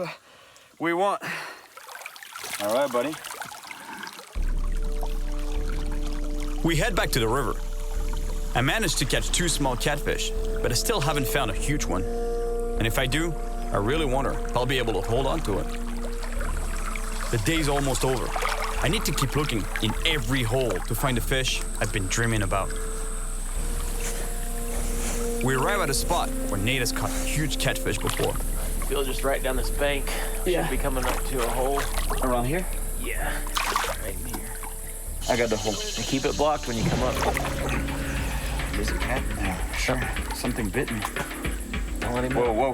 we want. All right, buddy. We head back to the river. I managed to catch 2 small catfish, but I still haven't found a huge one. And if I do, I really wonder if I'll be able to hold on to it. The day's almost over. I need to keep looking in every hole to find the fish I've been dreaming about. We arrive at a spot where Nate has caught huge catfish before. Feel just right down this bank. Yeah. Should be coming up to a hole. Around here? Yeah, right in here. I got the hole. And keep it blocked when you come up. There's a cat in there. Sure. Something bit me. Don't let him Whoa, whoa.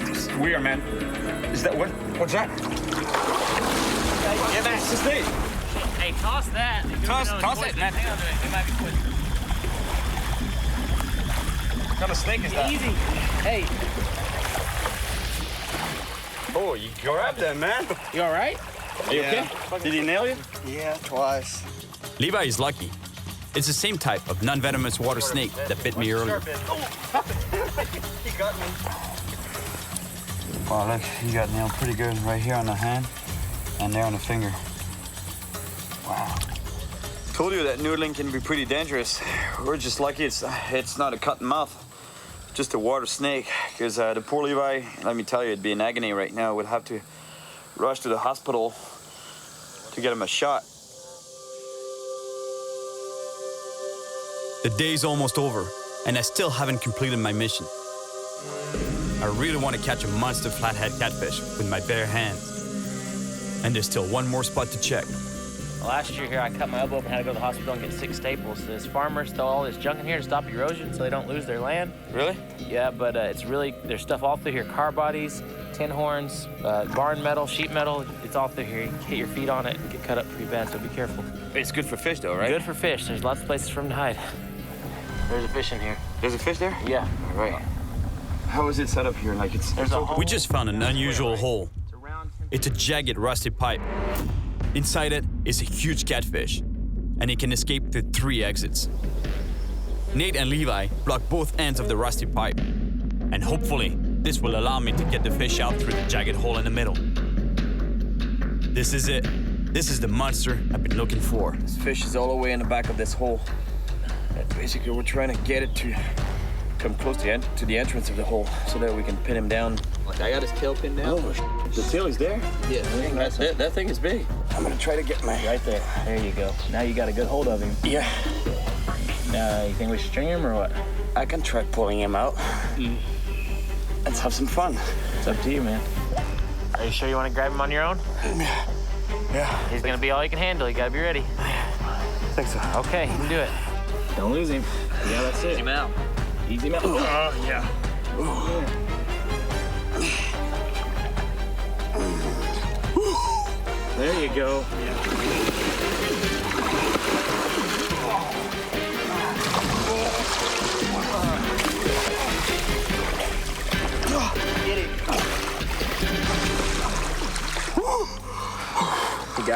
It's weird, man. Is that what? What's that? Yeah, that's the snake. Hey, toss that. Toss it, man. Hang on to it. It might be twisted. What kind of snake is that? Easy. Hey. Oh, you grabbed that, man. You all right? Are you okay? Did he nail you? Yeah, twice. Levi is lucky. It's the same type of non-venomous water snake that bit me earlier. He got me. Wow, look, he got nailed pretty good right here on the hand and there on the finger. Wow. Told you that noodling can be pretty dangerous. We're just lucky it's not a cut and mouth, just a water snake. Because the poor Levi, let me tell you, it'd be in agony right now. Would have to rush to the hospital to get him a shot. The day's almost over, and I still haven't completed my mission. I really want to catch a monster flathead catfish with my bare hands. And there's still one more spot to check. Last year here, I cut my elbow open and had to go to the hospital and get 6 staples. This farmers throw all this junk in here to stop erosion so they don't lose their land. Really? Yeah, but it's really, there's stuff all through here. Car bodies, tin horns, barn metal, sheet metal. It's all through here. You can hit your feet on it and get cut up pretty bad, so be careful. It's good for fish though, right? Good for fish. There's lots of places for them to hide. There's a fish in here. There's a fish there? Yeah. All right. How is it set up here? Like it's... We just found an unusual hole. It's a jagged, rusty pipe. Inside it is a huge catfish, and it can escape through 3 exits. Nate and Levi block both ends of the rusty pipe, and hopefully this will allow me to get the fish out through the jagged hole in the middle. This is it. This is the monster I've been looking for. This fish is all the way in the back of this hole. And basically, we're trying to get it to come close to the entrance of the hole so that we can pin him down. Like I got his tail pinned down? Oh, the tail is there? Yeah, that thing is big. I'm gonna try to get my... Right there. There you go. Now you got a good hold of him. Yeah. You think we should string him or what? I can try pulling him out. Let's have some fun. It's up to you, man. Are you sure you want to grab him on your own? Yeah. He's gonna be all you can handle. You gotta be ready. I think so. Okay, you can do it. Don't lose him. Yeah, that's it. Ease him out. Ease him out. Oh, yeah. There you go. Yeah.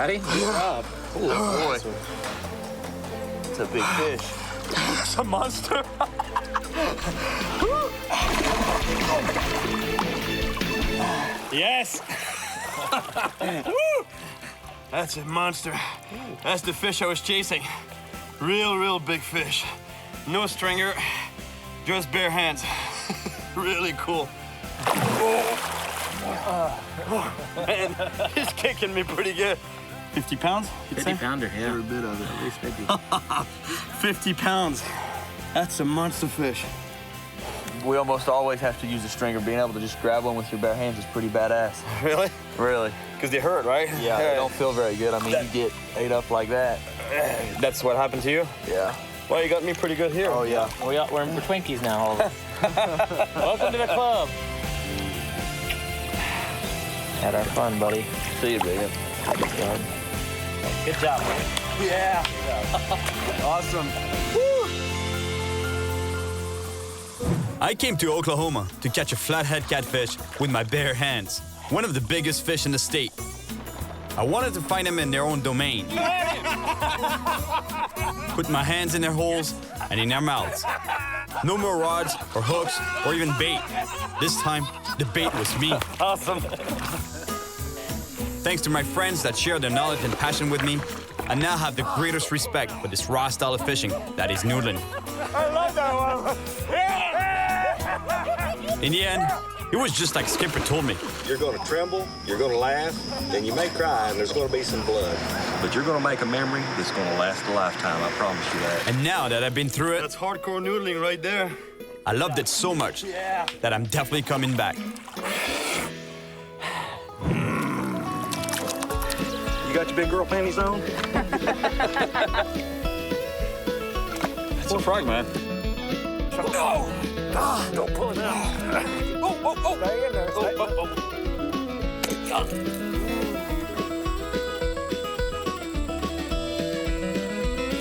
buddy. Good job. Oh, boy. It's a big fish. It's a monster. Yes! That's a monster. That's the fish I was chasing. Real big fish. No stringer, just bare hands. Really cool. Man, he's kicking me pretty good. 50 pounds? 50 pounder, yeah. Every bit of it, at least 50. 50 pounds. That's a monster fish. We almost always have to use a stringer. Being able to just grab one with your bare hands is pretty badass. Really? Really. Because they hurt, right? Yeah, they don't feel very good. I mean, you get ate up like that. That's what happened to you? Yeah. Well, you got me pretty good here. Oh, yeah. We're Twinkies now, all of us. Welcome to the club. Had our fun, buddy. See you, baby. Good job, buddy. Yeah. Awesome. I came to Oklahoma to catch a flathead catfish with my bare hands, one of the biggest fish in the state. I wanted to find them in their own domain. Put my hands in their holes and in their mouths. No more rods or hooks or even bait. This time, the bait was me. Awesome. Thanks to my friends that share their knowledge and passion with me, I now have the greatest respect for this raw style of fishing that is noodling. I love that one. In the end, it was just like Skipper told me. You're going to tremble, you're going to laugh, and you may cry, and there's going to be some blood. But you're going to make a memory that's going to last a lifetime, I promise you that. And now that I've been through it, That's hardcore noodling right there. I loved it so much that I'm definitely coming back. You got your big girl panties on? It's a frog, man. No! Don't pull it out. Oh. Stay in there.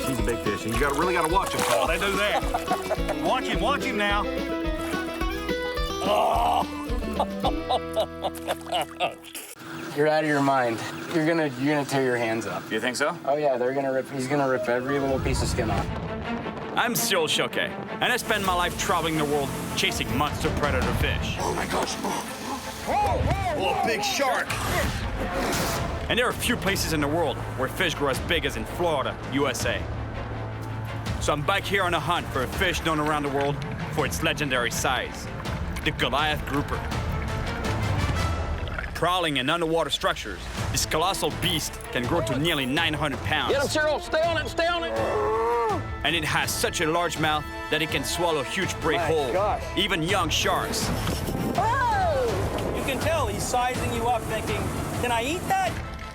He's a big fish, and you really got to watch him. Oh, they do that. Watch him now. Oh. You're out of your mind. You're gonna tear your hands up. You think so? Oh yeah, he's gonna rip every little piece of skin off. I'm Cyril Chauquet, and I spend my life traveling the world chasing monster predator fish. Oh my gosh. Whoa, big shark. And there are few places in the world where fish grow as big as in Florida, USA. So I'm back here on a hunt for a fish known around the world for its legendary size, the Goliath grouper. Prowling in underwater structures, this colossal beast can grow to nearly 900 pounds. Get him, Cyril. Stay on it. Stay on it. And it has such a large mouth that it can swallow huge prey whole, even young sharks. Oh! You can tell he's sizing you up thinking, can I eat that?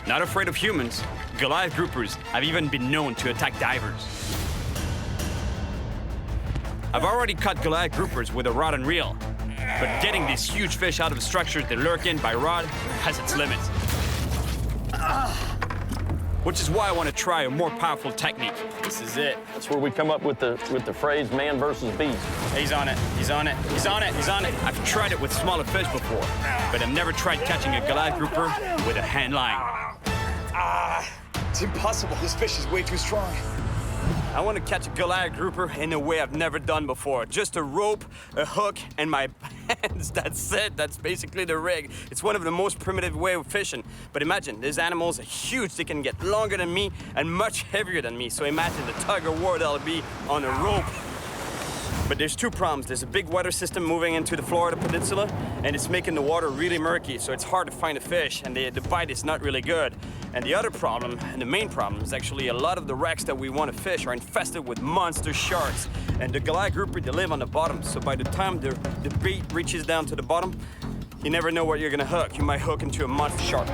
Not afraid of humans, Goliath groupers have even been known to attack divers. I've already caught Goliath groupers with a rod and reel, but getting these huge fish out of the structures they lurk in by rod has its limits. Which is why I want to try a more powerful technique. This is it. That's where we come up with the phrase man versus beast. He's on it, he's on it, he's on it, he's on it. I've tried it with smaller fish before, but I've never tried catching a Goliath grouper with a hand line. It's impossible. This fish is way too strong. I want to catch a Goliath grouper in a way I've never done before. Just a rope, a hook, and my hands. That's it. That's basically the rig. It's one of the most primitive way of fishing. But imagine, these animals are huge. They can get longer than me and much heavier than me. So imagine the tug of war that'll be on a rope. But there's two problems. There's a big weather system moving into the Florida Peninsula, and it's making the water really murky, so it's hard to find a fish, and the bite is not really good. And the other problem, and the main problem, is actually a lot of the wrecks that we want to fish are infested with monster sharks. And the Goliath grouper, they live on the bottom, so by the time the bait reaches down to the bottom, you never know what you're gonna hook. You might hook into a monster shark.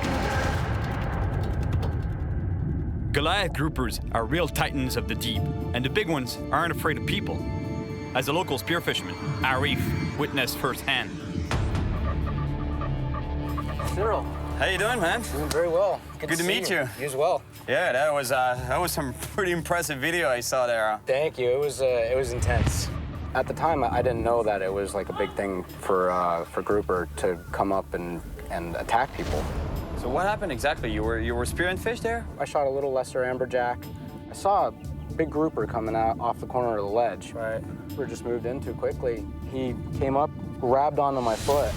Goliath groupers are real titans of the deep, and the big ones aren't afraid of people. As a local spearfisherman, Arif witnessed firsthand. Cyril. How you doing, man? Doing very well. Good to meet you. You as well. Yeah, that was some pretty impressive video I saw there. Thank you. It was intense. At the time, I didn't know that it was like a big thing for grouper to come up and attack people. So what happened exactly? You were spearing fish there? I shot a little lesser amberjack. I saw a big grouper coming out off the corner of the ledge. Right. We were just moved in too quickly. He came up, grabbed onto my foot,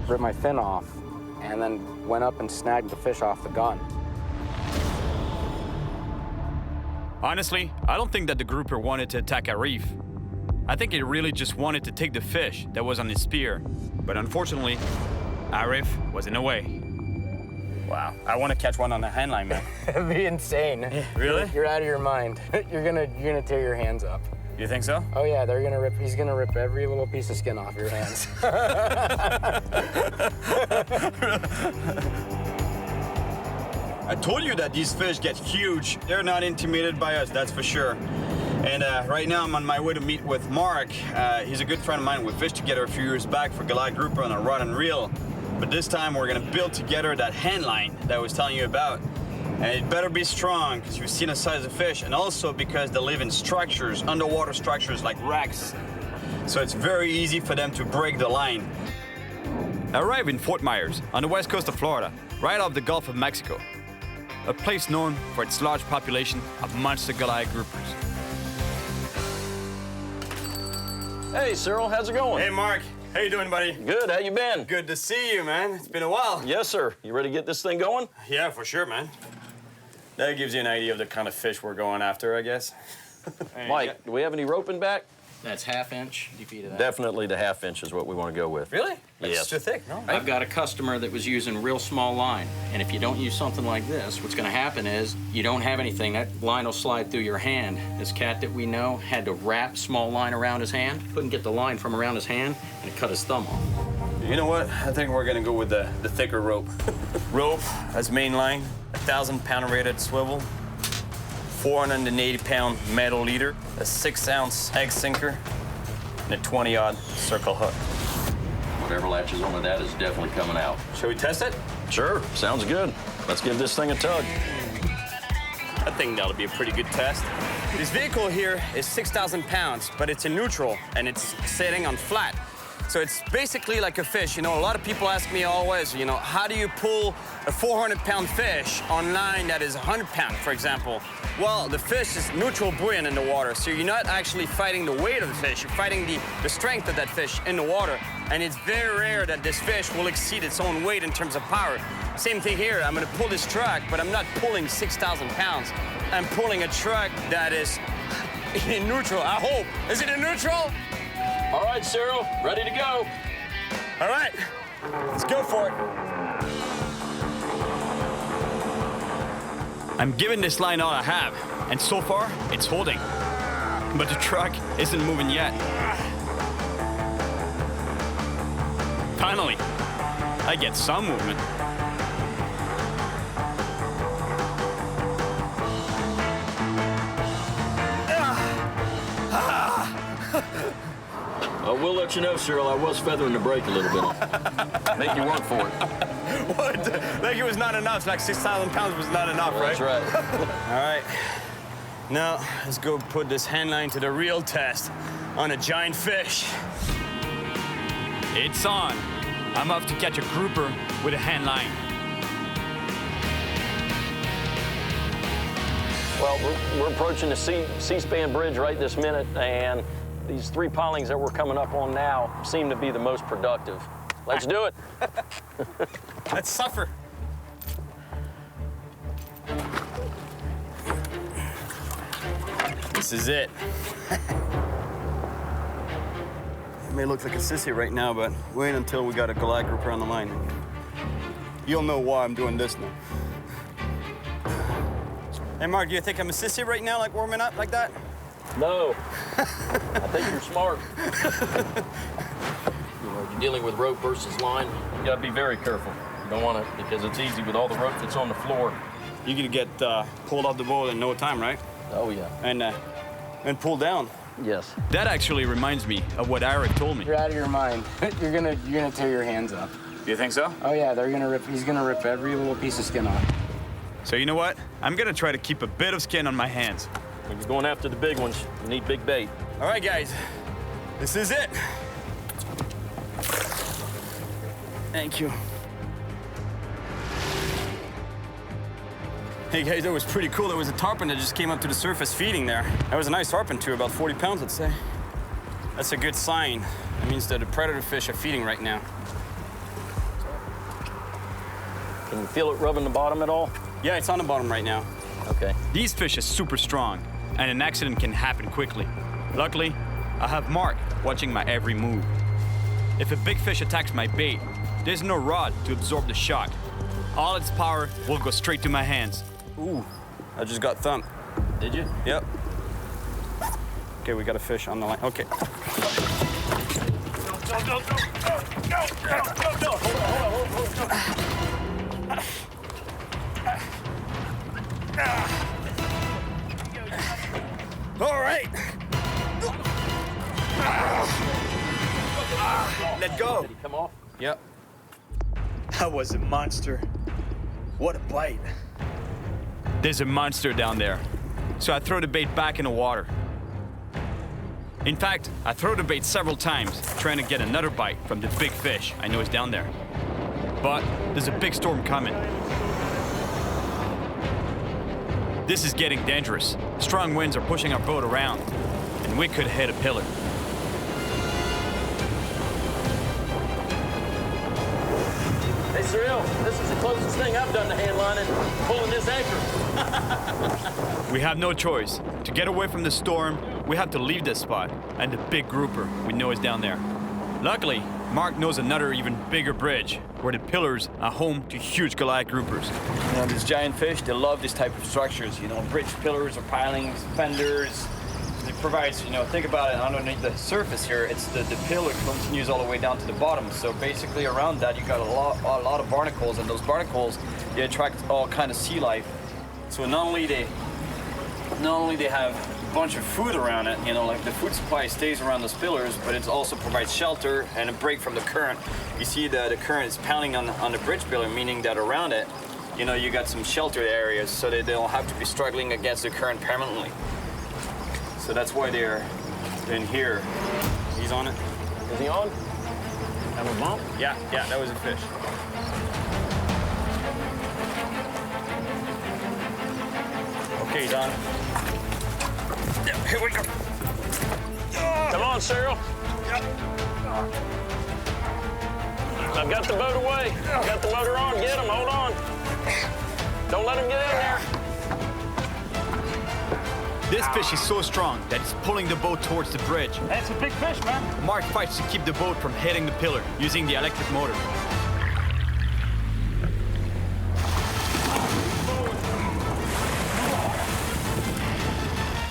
ripped my fin off, and then went up and snagged the fish off the gun. Honestly, I don't think that the grouper wanted to attack Arif. I think he really just wanted to take the fish that was on his spear. But unfortunately, Arif was in the way. Wow, I want to catch one on the handline, man. It'd be insane. Really? You're out of your mind. You're gonna tear your hands up. You think so? Oh yeah, he's gonna rip every little piece of skin off your hands. I told you that these fish get huge. They're not intimidated by us, that's for sure. And right now I'm on my way to meet with Mark. He's a good friend of mine. We fished together a few years back for Goliath Grouper on a rod and reel. But this time we're gonna build together that hand line that I was telling you about. And it better be strong because you've seen the size of fish, and also because they live in structures, underwater structures like wrecks. So it's very easy for them to break the line. I arrived in Fort Myers, on the west coast of Florida, right off the Gulf of Mexico. A place known for its large population of monster Goliath groupers. Hey, Cyril, how's it going? Hey, Mark. How you doing, buddy? Good, how you been? Good to see you, man. It's been a while. Yes, sir. You ready to get this thing going? Yeah, for sure, man. That gives you an idea of the kind of fish we're going after, I guess. Mike, do we have any roping back? That's half-inch. Defeat of that. Definitely the half-inch is what we want to go with. Really? Yes. It's too thick, no? I've got a customer that was using real small line, and if you don't use something like this, what's going to happen is you don't have anything. That line will slide through your hand. This cat that we know had to wrap small line around his hand, couldn't get the line from around his hand, and it cut his thumb off. You know what? I think we're gonna go with the thicker rope. Rope as main line, 1,000-pound rated swivel, 480-pound metal leader, a 6-ounce egg sinker, and a 20-odd circle hook. Whatever latches onto that is definitely coming out. Shall we test it? Sure, sounds good. Let's give this thing a tug. I think that'll be a pretty good test. This vehicle here is 6,000 pounds, but it's in neutral, and it's sitting on flat. So it's basically like a fish. You know, a lot of people ask me always, you know, how do you pull a 400-pound fish on line that is 100-pound, for example? Well, the fish is neutral buoyant in the water, so you're not actually fighting the weight of the fish. You're fighting the strength of that fish in the water. And it's very rare that this fish will exceed its own weight in terms of power. Same thing here. I'm gonna pull this truck, but I'm not pulling 6,000 pounds. I'm pulling a truck that is in neutral, I hope. Is it in neutral? All right, Cyril, ready to go. All right, let's go for it. I'm giving this line all I have, and so far, it's holding. But the truck isn't moving yet. Finally, I get some movement. We'll let you know, Cyril, I was feathering the brake a little bit. Make you work for it. What? Like it was not enough, like 6,000 pounds was not enough, right? That's right. All right, now let's go put this hand line to the real test on a giant fish. It's on. I'm off to catch a grouper with a hand line. Well, we're approaching the C-span bridge right this minute, and these 3 pilings that we're coming up on now seem to be the most productive. Let's do it. Let's suffer. This is it. It may look like a sissy right now, but wait until we got a Goliath grouper on the line. You'll know why I'm doing this now. Hey, Mark, do you think I'm a sissy right now, like warming up like that? No. I think you're smart. You know, you're dealing with rope versus line. You gotta be very careful. You don't want to, because it's easy with all the rope that's on the floor. You can get pulled off the boat in no time, right? Oh, yeah. And pulled down. Yes. That actually reminds me of what Eric told me. You're out of your mind. You're gonna tear your hands up. You think so? Oh yeah, he's gonna rip every little piece of skin off. So you know what? I'm gonna try to keep a bit of skin on my hands. When you're going after the big ones, you need big bait. All right, guys, this is it. Thank you. Hey guys, that was pretty cool. There was a tarpon that just came up to the surface feeding there. That was a nice tarpon too, about 40 pounds, I'd say. That's a good sign. That means that the predator fish are feeding right now. Can you feel it rubbing the bottom at all? Yeah, it's on the bottom right now. Okay. These fish are super strong, and an accident can happen quickly. Luckily, I have Mark watching my every move. If a big fish attacks my bait, there's no rod to absorb the shock. All its power will go straight to my hands. Ooh, I just got thumped. Did you? Yep. Okay, we got a fish on the line. Okay. Go. Hold on. All right. Let go. Did he come off? Yep. That was a monster. What a bite. There's a monster down there. So I throw the bait back in the water. In fact, I throw the bait several times, trying to get another bite from the big fish I know is down there. But there's a big storm coming. This is getting dangerous. Strong winds are pushing our boat around, and we could hit a pillar. Hey, Cyril, this is the closest thing I've done to hand lining, pulling this anchor. We have no choice. To get away from the storm, we have to leave this spot and the big grouper we know is down there. Luckily, Mark knows another even bigger bridge where the pillars are home to huge Goliath groupers. You know, these giant fish, they love this type of structures, you know, bridge pillars or pilings, fenders. It provides, you know, think about it, underneath the surface here, it's the pillar continues all the way down to the bottom. So basically around that, you got a lot of barnacles, and those barnacles, they attract all kind of sea life. So not only they have a bunch of food around it, you know, like the food supply stays around those pillars, but it also provides shelter and a break from the current. You see the current is pounding on the bridge pillar, meaning that around it, you know, you got some sheltered areas so that they don't have to be struggling against the current permanently. So that's why they're in here. He's on it. Is he on? Have a bump? Yeah, that was a fish. Okay, he's on. Yeah, here we go. Come on, Cyril. I've got the boat away. Got the motor on. Get him. Hold on. Don't let him get in there. This fish is so strong that it's pulling the boat towards the bridge. That's a big fish, man. Mark fights to keep the boat from hitting the pillar using the electric motor.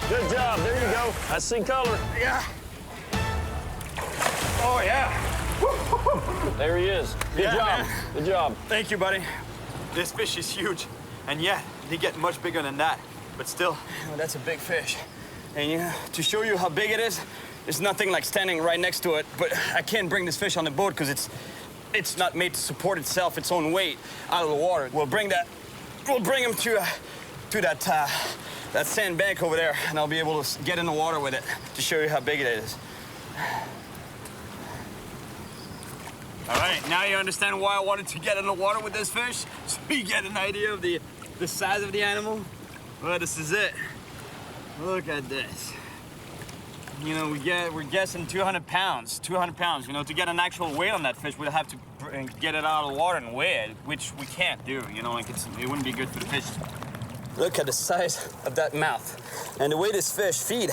Good job. There you go. I see color. Yeah. Oh, yeah. There he is. Good job. Man. Good job. Thank you, buddy. This fish is huge. And yeah, they get much bigger than that. But still. Oh, that's a big fish. And you know, to show you how big it is, there's nothing like standing right next to it. But I can't bring this fish on the boat because it's not made to support itself, its own weight out of the water. We'll bring him to that sand bank over there, and I'll be able to get in the water with it to show you how big it is. All right, now you understand why I wanted to get in the water with this fish? So you get an idea of the size of the animal? Well, this is it. Look at this. You know, we're guessing 200 pounds. 200 pounds. You know, to get an actual weight on that fish, we'd have to get it out of the water and weigh it, which we can't do. You know, like it wouldn't be good for the fish. Look at the size of that mouth. And the way this fish feed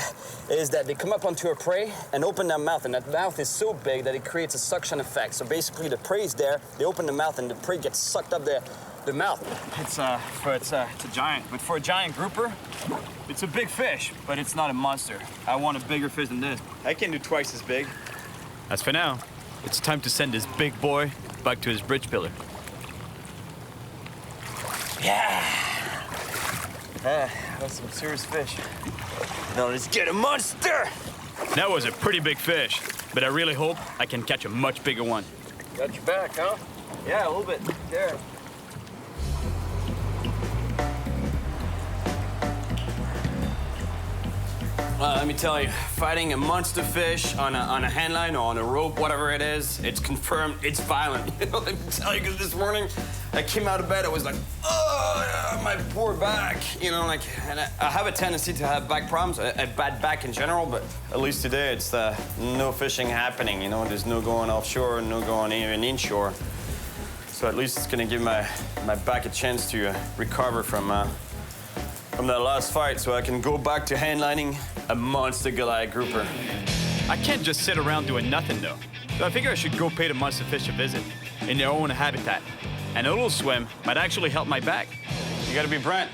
is that they come up onto a prey and open their mouth, and that mouth is so big that it creates a suction effect. So basically the prey is there, they open the mouth, and the prey gets sucked up the mouth. It's a giant, but for a giant grouper, it's a big fish, but it's not a monster. I want a bigger fish than this. I can do twice as big. As for now, it's time to send this big boy back to his bridge pillar. Yeah. That's some serious fish. Now let's get a monster. That was a pretty big fish, but I really hope I can catch a much bigger one. Got your back, huh? Yeah, a little bit. There. Let me tell you, fighting a monster fish on a hand line or on a rope, whatever it is, it's confirmed it's violent. You know, let me tell you, because this morning I came out of bed, I was like, oh, my poor back. You know, like, and I have a tendency to have back problems, a bad back in general, but at least today it's no fishing happening, you know, there's no going offshore, no going even inshore. So at least it's gonna give my back a chance to recover from that last fight, so I can go back to handlining a monster Goliath grouper. I can't just sit around doing nothing though. So I figure I should go pay the monster fish a visit in their own habitat. And a little swim might actually help my back. You gotta be Brent.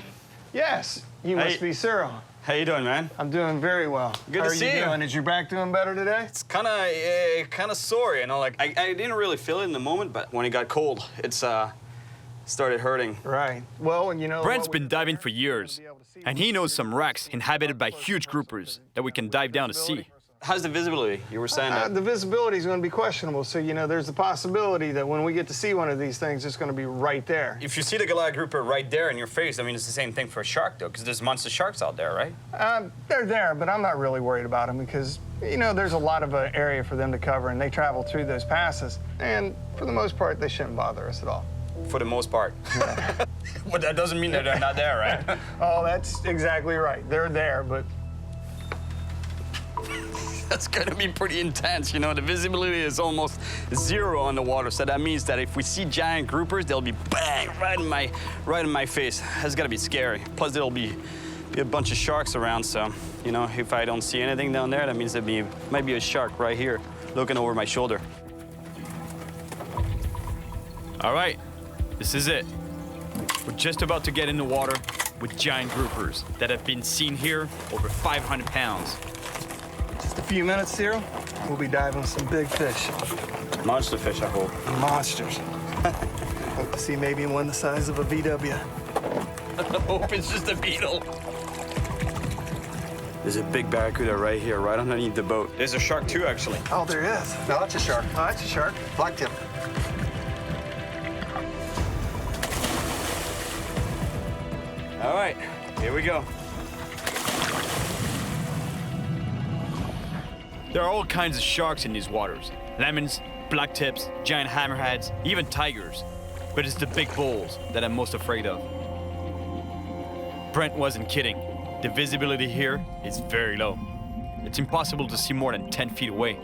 Yes, you must be Cyril. How you doing, man? I'm doing very well. Good to see you. Doing? Is your back doing better today? It's kind of sore, you know. Like I didn't really feel it in the moment, but when it got cold, it's started hurting. Right. Well, and you know, Brent's been diving for years, and he knows some wrecks inhabited by huge groupers that we can dive down to see. How's the visibility? You were saying that. The visibility is going to be questionable, so, you know, there's the possibility that when we get to see one of these things, it's going to be right there. If you see the Goliath grouper right there in your face, I mean, it's the same thing for a shark, though, because there's monster sharks out there, right? They're there, but I'm not really worried about them because, you know, there's a lot of area for them to cover, and they travel through those passes. And for the most part, they shouldn't bother us at all. For the most part. Yeah. Well, that doesn't mean that they're not there, right? Oh, that's exactly right. They're there, but... That's gonna be pretty intense, you know. The visibility is almost zero on the water, so that means that if we see giant groupers, they'll be bang right in my face. That's gotta be scary. Plus, there'll be a bunch of sharks around, so you know, if I don't see anything down there, that means there might be a shark right here, looking over my shoulder. All right, this is it. We're just about to get in the water with giant groupers that have been seen here over 500 pounds. Just a few minutes, Cyril. We'll be diving with some big fish. Monster fish, I hope. Monsters. Hope to see maybe one the size of a VW. I hope it's just a beetle. There's a big barracuda right here, right underneath the boat. There's a shark too, actually. Oh, there is. No, that's a shark. Oh, that's a shark. Black tip. All right, here we go. There are all kinds of sharks in these waters. Lemons, black tips, giant hammerheads, even tigers. But it's the big bulls that I'm most afraid of. Brent wasn't kidding. The visibility here is very low. It's impossible to see more than 10 feet away.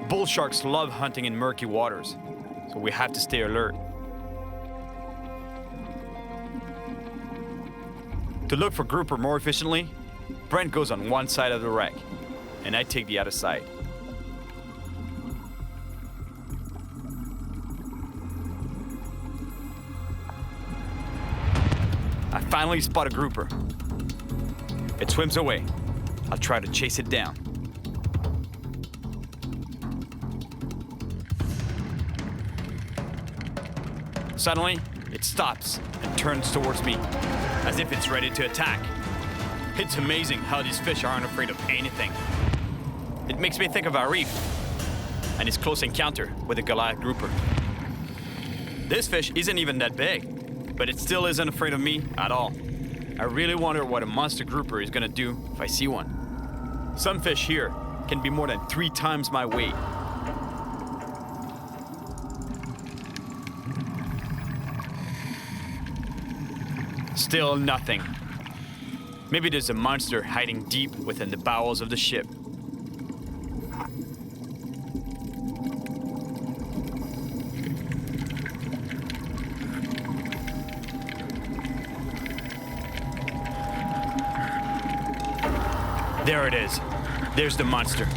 Bull sharks love hunting in murky waters, so we have to stay alert. To look for grouper more efficiently, Brent goes on one side of the wreck, and I take the other side. I finally spot a grouper. It swims away. I'll try to chase it down. Suddenly, it stops and turns towards me, as if it's ready to attack. It's amazing how these fish aren't afraid of anything. It makes me think of Arif and his close encounter with a Goliath grouper. This fish isn't even that big, but it still isn't afraid of me at all. I really wonder what a monster grouper is gonna do if I see one. Some fish here can be more than 3 times my weight. Still nothing. Maybe there's a monster hiding deep within the bowels of the ship. There it is. There's the monster.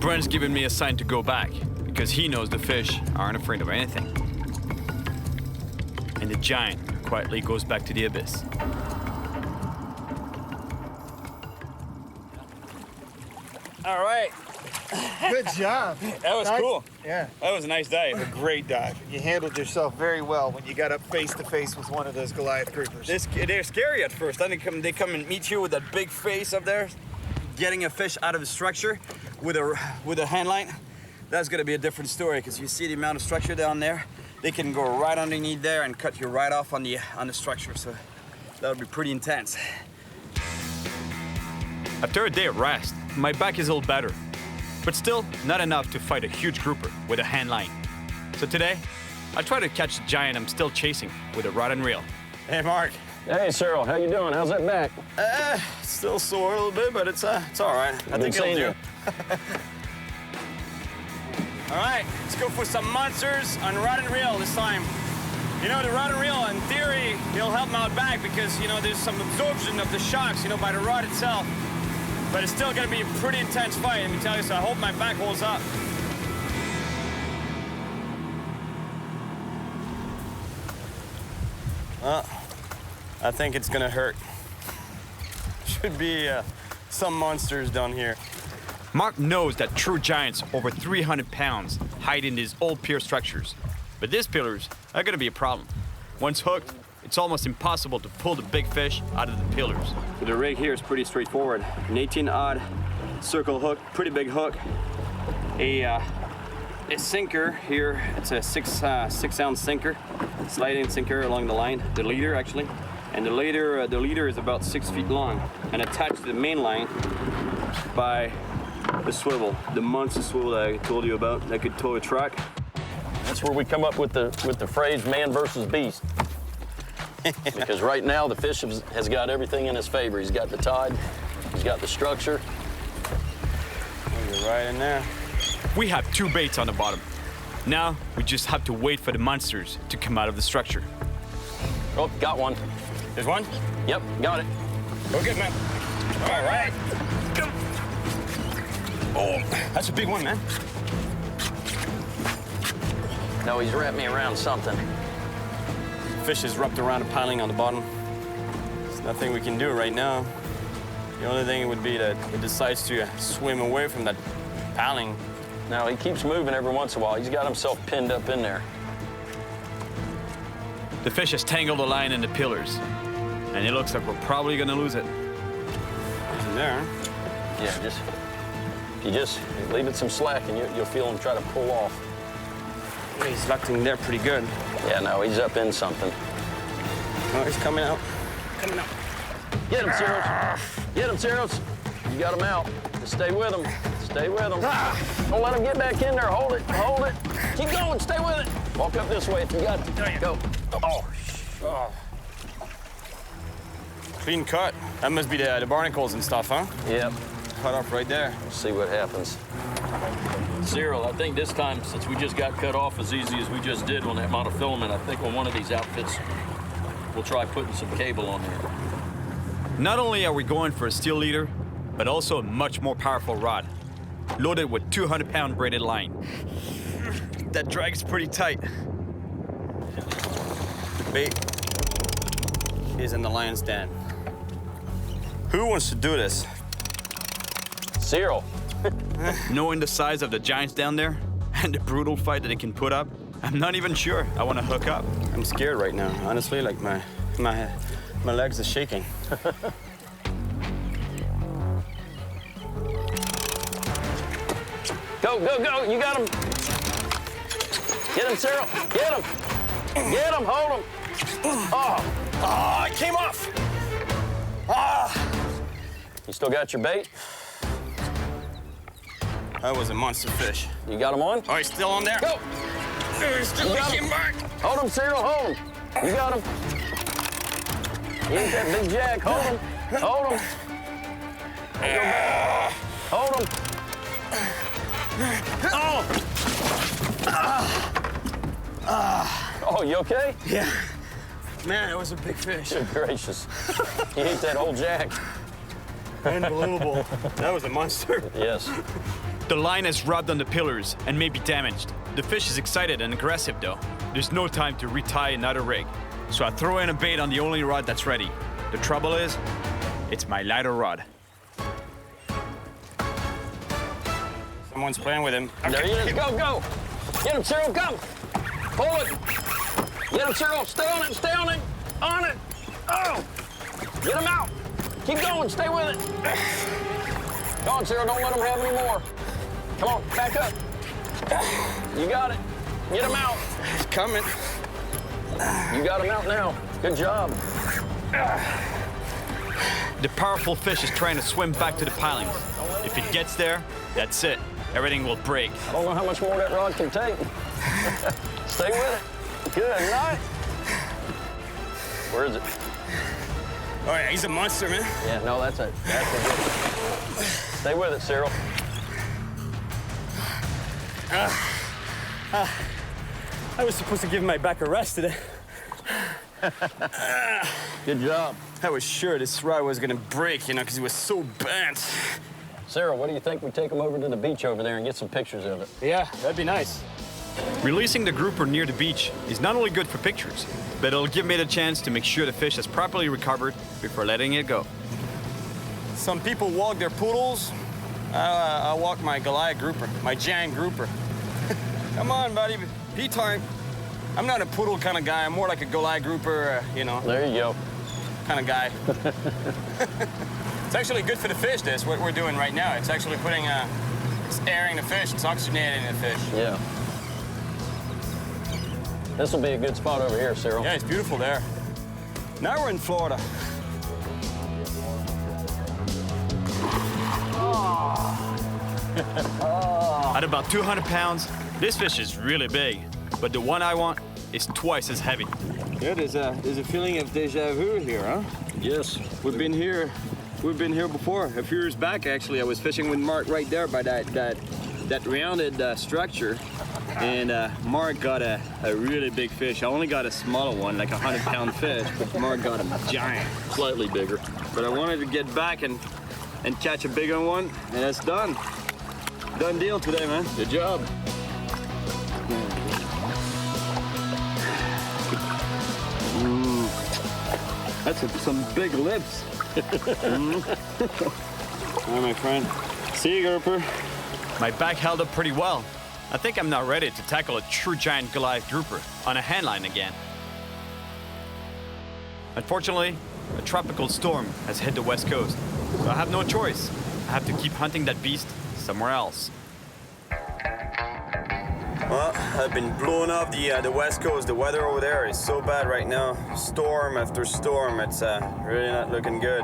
Brent's giving me a sign to go back because he knows the fish aren't afraid of anything. And the giant quietly goes back to the abyss. All right. Good job. That was cool. Yeah. That was a nice dive. A great dive. You handled yourself very well when you got up face to face with one of those Goliath groupers. They're scary at first. Then they come and meet you with that big face up there, getting a fish out of the structure with a hand line. that's gonna be a different story, because you see the amount of structure down there. They can go right underneath there and cut you right off on the structure, so that would be pretty intense. After a day of rest, my back is a little better, but still not enough to fight a huge grouper with a hand line. So today, I try to catch the giant I'm still chasing with a rod and reel. Hey, Mark. Hey, Cyril, how you doing? How's that back? Still sore a little bit, but it's all right. I think it'll do. All right, let's go for some monsters on rod and reel this time. You know, the rod and reel, in theory, it'll help them out back because, you know, there's some absorption of the shocks, you know, by the rod itself. But it's still gonna be a pretty intense fight, let me tell you, so I hope my back holds up. I think it's gonna hurt. Should be some monsters down here. Mark knows that true giants over 300 pounds hide in these old pier structures. But these pillars are gonna be a problem. Once hooked, it's almost impossible to pull the big fish out of the pillars. The rig here is pretty straightforward. An 18-odd circle hook, pretty big hook. A sinker here, it's a 6-ounce sinker, sliding sinker along the line, the leader actually. And the leader is about 6 feet long and attached to the main line by the swivel, the monster swivel that I told you about that could tow a truck. That's where we come up with the phrase man versus beast. Because right now the fish has got everything in his favor. He's got the tide, he's got the structure. You're right in there. We have 2 baits on the bottom. Now we just have to wait for the monsters to come out of the structure. Oh, got one. There's one? Yep, got it. Go get, man. All right. Oh, that's a big one, man. No, he's wrapped me around something. Fish is wrapped around a piling on the bottom. There's nothing we can do right now. The only thing would be that it decides to swim away from that piling. Now, he keeps moving every once in a while. He's got himself pinned up in there. The fish has tangled the line in the pillars, and it looks like we're probably gonna lose it. It's in there. Yeah, if you just leave it some slack and you'll feel him try to pull off. He's locked in there pretty good. Yeah, no, he's up in something. Oh, he's coming out. Coming out. Get him, Cyril. Get him, Cyril. You got him out. Just stay with him. Stay with him. Don't let him get back in there. Hold it. Hold it. Keep going. Stay with it. Walk up this way if you got it. Go. Oh. Clean cut. That must be the barnacles and stuff, huh? Yep. Cut off right there. We'll see what happens. Cyril, I think this time, since we just got cut off as easy as we just did on that monofilament, I think on one of these outfits, we'll try putting some cable on there. Not only are we going for a steel leader, but also a much more powerful rod, loaded with 200-pound braided line. That drag's pretty tight. The bait is in the lion's den. Who wants to do this? Cyril. Knowing the size of the giants down there and the brutal fight that they can put up, I'm not even sure I want to hook up. I'm scared right now. Honestly, like my legs are shaking. Go, go, go. You got him. Get him, Cyril. Get him. Get him. Hold him. Oh, it came off. You still got your bait? That was a monster fish. You got him on? Oh, he's still on there. Go. Still came back. Hold him, Cyril. Hold him. You got him. He ain't that big jack. Hold him. Hold him. Hold him. Oh, you okay? Yeah. Man, it was a big fish. Good gracious. He ate that whole jack. Unbelievable. That was a monster. Yes. The line has rubbed on the pillars and may be damaged. The fish is excited and aggressive though. There's no time to retie another rig. So I throw in a bait on the only rod that's ready. The trouble is, it's my lighter rod. Someone's playing with him. There he is. Go, go. Get him, Cyril. Come. Pull it. Get him, Cyril. Stay on it. Stay on it. On it. Oh. Get him out. Keep going. Stay with it. Go on, Cyril. Don't let him have any more. Come on. Back up. You got it. Get him out. It's coming. You got him out now. Good job. The powerful fish is trying to swim back to the pilings. If it gets there, that's it. Everything will break. I don't know how much more that rod can take. Stay with it. Good night. Where is it? Oh yeah, he's a monster, man. Yeah, no, that's a good. Stay with it, Cyril. I was supposed to give my back a rest today. Good job. I was sure this rod was gonna break, you know, because it was so bent. Cyril, what do you think we take him over to the beach over there and get some pictures of it? Yeah, that'd be nice. Releasing the grouper near the beach is not only good for pictures, but it'll give me the chance to make sure the fish has properly recovered before letting it go. Some people walk their poodles. I walk my Goliath grouper, my giant grouper. Come on, buddy, pee time. I'm not a poodle kind of guy. I'm more like a Goliath grouper, you know. There you go. Kind of guy. It's actually good for the fish, this, what we're doing right now. It's actually putting, it's airing the fish, it's oxygenating the fish. Yeah. This will be a good spot over here, Cyril. Yeah, it's beautiful there. Now we're in Florida. At about 200 pounds, this fish is really big, but the one I want is twice as heavy. Yeah, there's a feeling of deja vu here, huh? Yes. We've been here before. A few years back, actually, I was fishing with Mark right there by that rounded structure. And Mark got a really big fish. I only got a smaller one, like a 100-pound fish, but Mark got a giant. Slightly bigger. But I wanted to get back and catch a bigger one, and it's done. Done deal today, man. Good job. Ooh, that's some big lips. All right, my friend. See you, grouper. My back held up pretty well. I think I'm now ready to tackle a true giant Goliath grouper on a handline again. Unfortunately, a tropical storm has hit the west coast, so I have no choice. I have to keep hunting that beast somewhere else. Well, I've been blowing off the west coast. The weather over there is so bad right now. Storm after storm. It's really not looking good.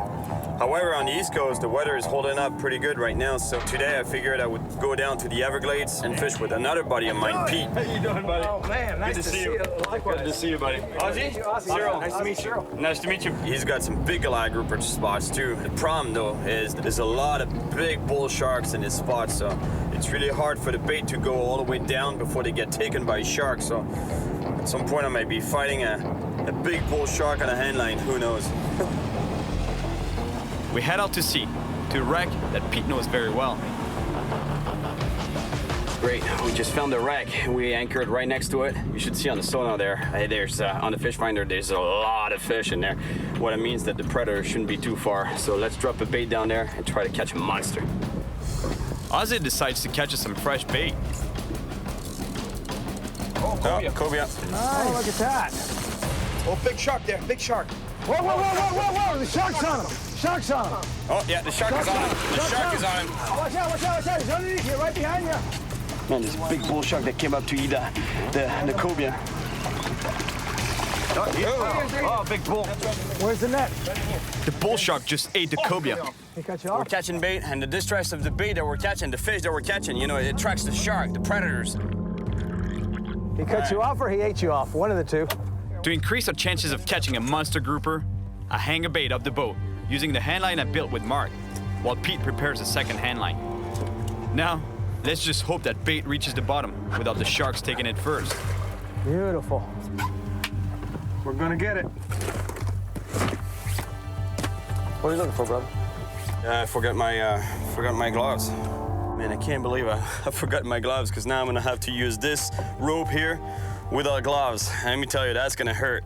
However, on the East Coast, the weather is holding up pretty good right now. So today I figured I would go down to the Everglades and fish with another buddy of mine, Pete. How you doing, buddy? Oh, man, nice Good to see you. Likewise. Good to see you, buddy. Ozzy? Cyril. Nice to meet you. Nice to meet you. He's got some big Goliath grouper spots, too. The problem, though, is there's a lot of big bull sharks in his spots, so it's really hard for the bait to go all the way down before they get taken by sharks. So at some point I might be fighting a big bull shark on a handline. Who knows? We head out to sea, to a wreck that Pete knows very well. Great, we just found the wreck. We anchored right next to it. You should see on the sonar there. There's on the fish finder, there's a lot of fish in there. What it means that the predator shouldn't be too far. So let's drop a bait down there and try to catch a monster. Ozzy decides to catch us some fresh bait. Oh, cobia. Nice. Oh, look at that. Oh, big shark there, big shark. Whoa, whoa, whoa, whoa, whoa, whoa! The shark's on him. Shark's on him. Oh, yeah, the shark is on him. The shark is on him. Watch out, watch out, watch out. He's underneath you, right behind you. Man, this big bull shark that came up to eat the cobia. Oh, big bull. Where's the net? The bull shark just ate the cobia. He cut you off? We're catching bait, and the distress of the bait that we're catching, the fish that we're catching, you know, it attracts the shark, the predators. He cut you off or he ate you off? One of the two. To increase our chances of catching a monster grouper, I hang a bait up the boat using the handline I built with Mark, while Pete prepares a second handline. Now, let's just hope that bait reaches the bottom without the sharks taking it first. Beautiful. We're gonna get it. What are you looking for, brother? I forgot my gloves. Man, I can't believe I forgot my gloves, because now I'm gonna have to use this rope here without gloves. And let me tell you, that's gonna hurt.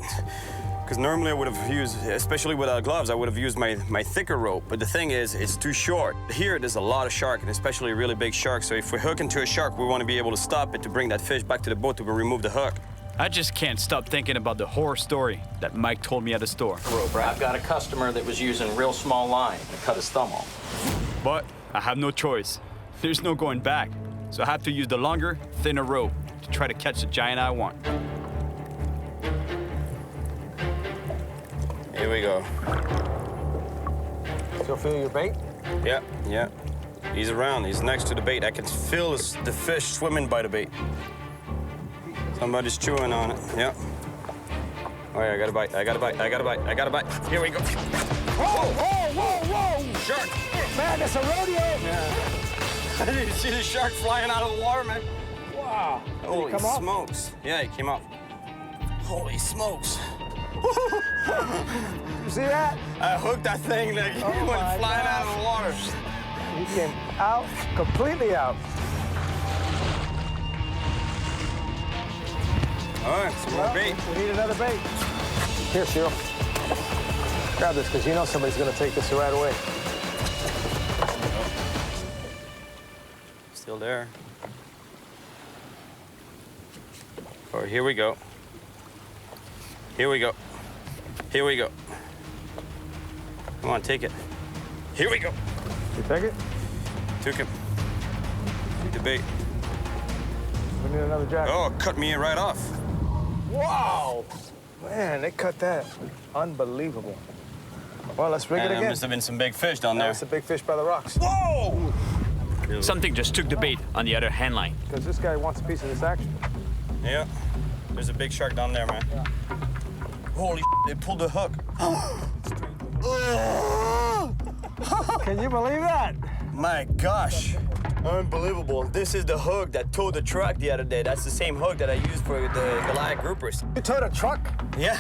Because normally I would have used, especially without gloves, I would have used my thicker rope. But the thing is, it's too short. Here, there's a lot of shark, and especially a really big shark. So if we hook into a shark, we want to be able to stop it to bring that fish back to the boat to remove the hook. I just can't stop thinking about the horror story that Mike told me at the store. I've got a customer that was using real small line and cut his thumb off. But I have no choice. There's no going back. So I have to use the longer, thinner rope to try to catch the giant I want. Here we go. Still feel your bait? Yeah, yeah. He's around. He's next to the bait. I can feel the fish swimming by the bait. Somebody's chewing on it. Yeah. Oh, yeah, I got a bite. I got a bite. I got a bite. I got a bite. Here we go. Whoa, whoa, whoa, whoa! Shark! Man, that's a rodeo! Yeah. Did you see the shark flying out of the water, man? Wow. Holy smokes. Yeah, he came up. Holy smokes. You see that? I hooked that thing that went flying out of the water. He came out, completely out. All right, some more bait. We need another bait. Here, Cyril. Grab this, because you know somebody's going to take this right away. Still there. All right, here we go. Here we go. Here we go. Come on, take it. Here we go. You take it? Took him. Need the bait. We need another jack. Oh, cut me right off. Wow! Man, they cut that. Unbelievable. Well, let's rig it again. There must have been some big fish down there. That's a big fish by the rocks. Whoa! Something just took the bait on the other hand line. Because this guy wants a piece of this action. Yeah. There's a big shark down there, man. Yeah. Holy they pulled the hook. Can you believe that? My gosh. Unbelievable. This is the hook that towed the truck the other day. That's the same hook that I used for the Goliath groupers. You towed a truck? Yeah.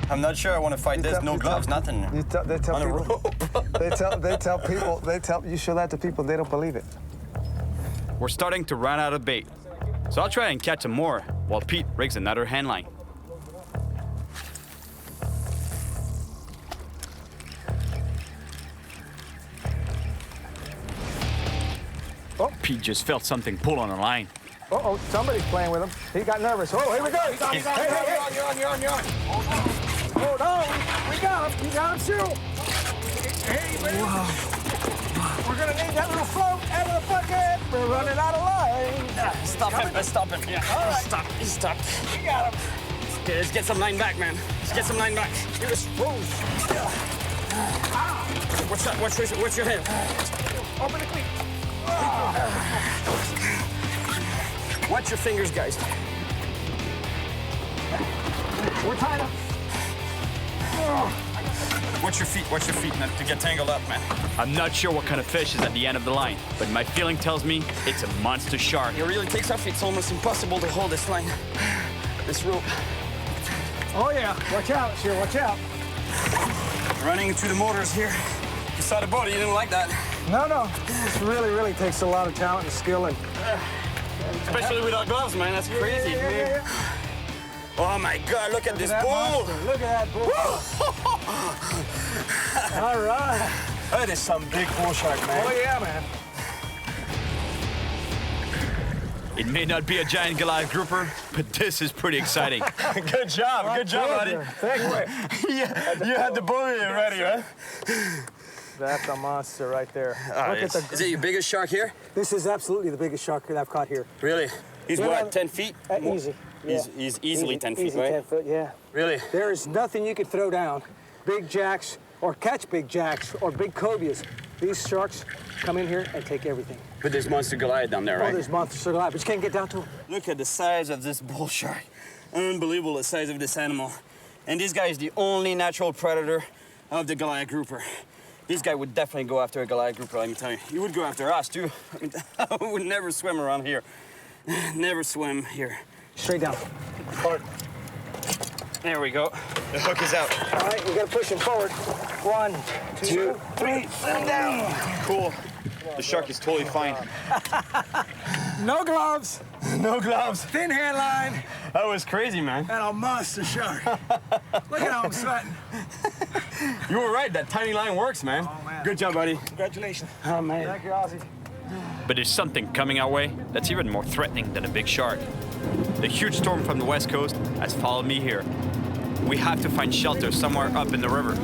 I'm not sure I want to fight this. No gloves, nothing. They tell people. they tell people. You show that to people, they don't believe it. We're starting to run out of bait. So I'll try and catch some more while Pete rigs another hand line. Oh. Pete just felt something pull on the line. Uh-oh, somebody's playing with him. He got nervous. Oh, here we go. Hey, you're on. Hold on. We got him. You got him, Cyril. Hey, man. Wow. We're going to need that little float out of the bucket. We're running out of line. Stop him. Let's stop him. Yeah. All right. Stop. He stopped. We got him. Okay, let's get some line back, man. Let's get some line back. You're exposed. What's that? What's your head? Open the cleat. Watch your fingers, guys. We're tied up. Watch your feet, not to get tangled up, man. I'm not sure what kind of fish is at the end of the line, but my feeling tells me it's a monster shark. It really takes off. It's almost impossible to hold this line, this rope. Oh, yeah. Watch out, Cyril. Watch out. Running into the motors here. You saw the boat. You didn't like that. No. This really takes a lot of talent and skill. Especially without gloves, man. That's crazy. Yeah. Oh, my God. Look at this bull. Look at that bull. All right. That is some big bull shark, man. Oh, yeah, man. It may not be a giant Goliath grouper, but this is pretty exciting. Good job, buddy. Thank you. You had the buoy ready, right? That's a monster right there. Look at the. Is it your biggest shark here? This is absolutely the biggest shark that I've caught here. Really? He's what, 10 feet? Easy. Yeah. He's easily 10 feet, easy right? 10 foot, yeah. Really? There is nothing you could throw down. Big jacks, or catch big jacks, or big cobias. These sharks come in here and take everything. But there's monster Goliath down there, right? Oh, there's monster Goliath, but you can't get down to him. Look at the size of this bull shark. Unbelievable, the size of this animal. And this guy is the only natural predator of the Goliath grouper. This guy would definitely go after a Goliath grouper, let me tell you. He would go after us, too. I mean, I would never swim around here. Never swim here. Straight down. Hard. There we go. The hook is out. All right, you gotta push him forward. 1, 2, 3, and down. Cool. The shark is totally fine. No gloves. No gloves. Thin hairline. That was crazy, man. And a monster shark. Look at how I'm sweating. You were right. That tiny line works, man. Oh, man. Good job, buddy. Congratulations. Oh, man. Thank you, Ozzy. But there's something coming our way that's even more threatening than a big shark. The huge storm from the west coast has followed me here. We have to find shelter somewhere up in the river.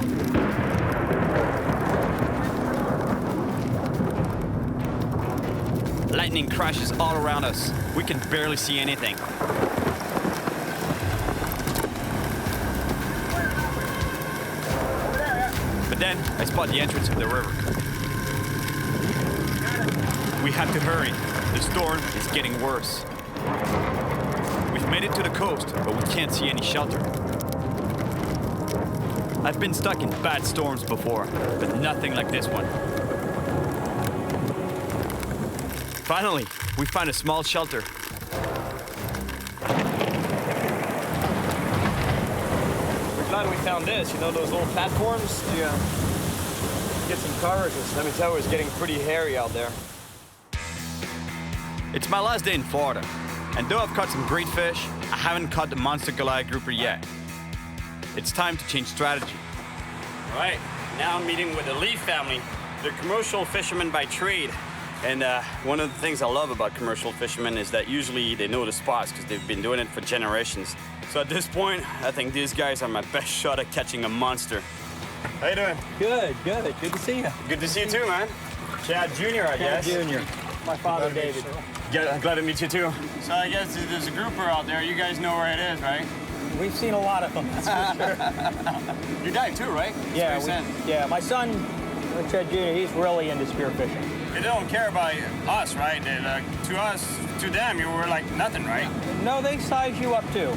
Lightning crashes all around us. We can barely see anything. But then I spot the entrance of the river. We have to hurry. The storm is getting worse. We've made it to the coast, but we can't see any shelter. I've been stuck in bad storms before, but nothing like this one. Finally, we find a small shelter. We're glad we found this. You know those little platforms? Yeah. Get some coverage. Let me tell you, it's getting pretty hairy out there. It's my last day in Florida, and though I've caught some great fish, I haven't caught the monster Goliath grouper yet. It's time to change strategy. All right, now I'm meeting with the Lee family. They're commercial fishermen by trade. And one of the things I love about commercial fishermen is that usually they know the spots because they've been doing it for generations. So at this point, I think these guys are my best shot at catching a monster. How you doing? Good, good. Good to see you. Good to see you too, man. Chad Jr., I guess. Chad Jr. My father, David. Yeah, glad to meet you too. So I guess there's a grouper out there. You guys know where it is, right? We've seen a lot of them, that's for sure. You dive too, right? Yeah, my son, Chad Jr., he's really into spearfishing. They don't care about us, right? To them, you were like nothing, right? No, they size you up too.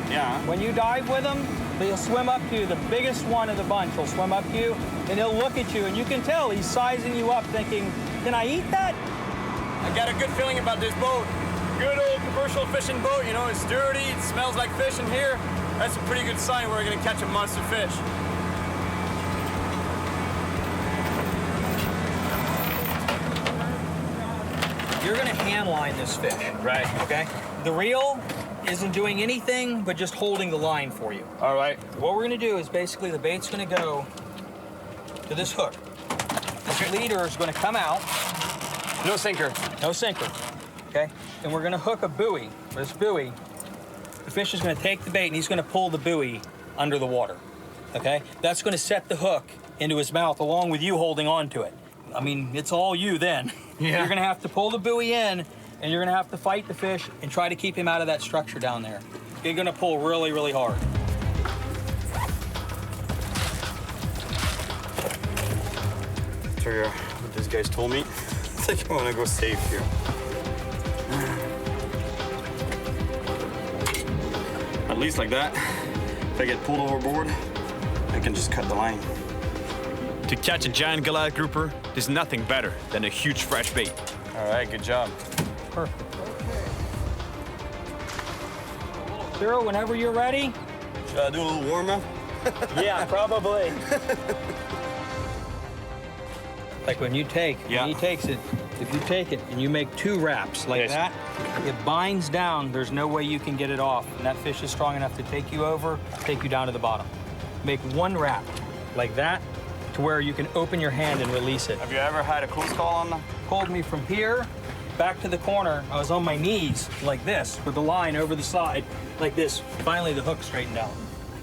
Yeah. When you dive with them, they'll swim up to you. The biggest one of the bunch will swim up to you, and he'll look at you, and you can tell he's sizing you up, thinking, can I eat that? I got a good feeling about this boat. Good old commercial fishing boat, you know, it's dirty, it smells like fish in here. That's a pretty good sign we're gonna catch a monster fish. You're gonna hand line this fish. Right. Okay? The reel isn't doing anything but just holding the line for you. All right. What we're gonna do is basically the bait's gonna go to this hook. This leader is gonna come out. No sinker. No sinker, okay? And we're gonna hook a buoy. This buoy, the fish is gonna take the bait and he's gonna pull the buoy under the water, okay? That's gonna set the hook into his mouth along with you holding on to it. I mean, it's all you then. Yeah. You're gonna have to pull the buoy in and you're gonna have to fight the fish and try to keep him out of that structure down there. You're gonna pull really, really hard. Tell you what these guys told me. I think I want to go safe here. At least like that. If I get pulled overboard, I can just cut the line. To catch a giant Goliath grouper, there's nothing better than a huge fresh bait. All right, good job. Perfect. Cyril, whenever you're ready. Should I do a little warm-up? Yeah, probably. Like when you take, when he takes it, if you take it and you make 2 wraps like that, it binds down, there's no way you can get it off. And that fish is strong enough to take you over, take you down to the bottom. Make 1 wrap like that to where you can open your hand and release it. Have you ever had a close call on them? Pulled me from here back to the corner. I was on my knees like this with the line over the side like this. Finally, the hook straightened out.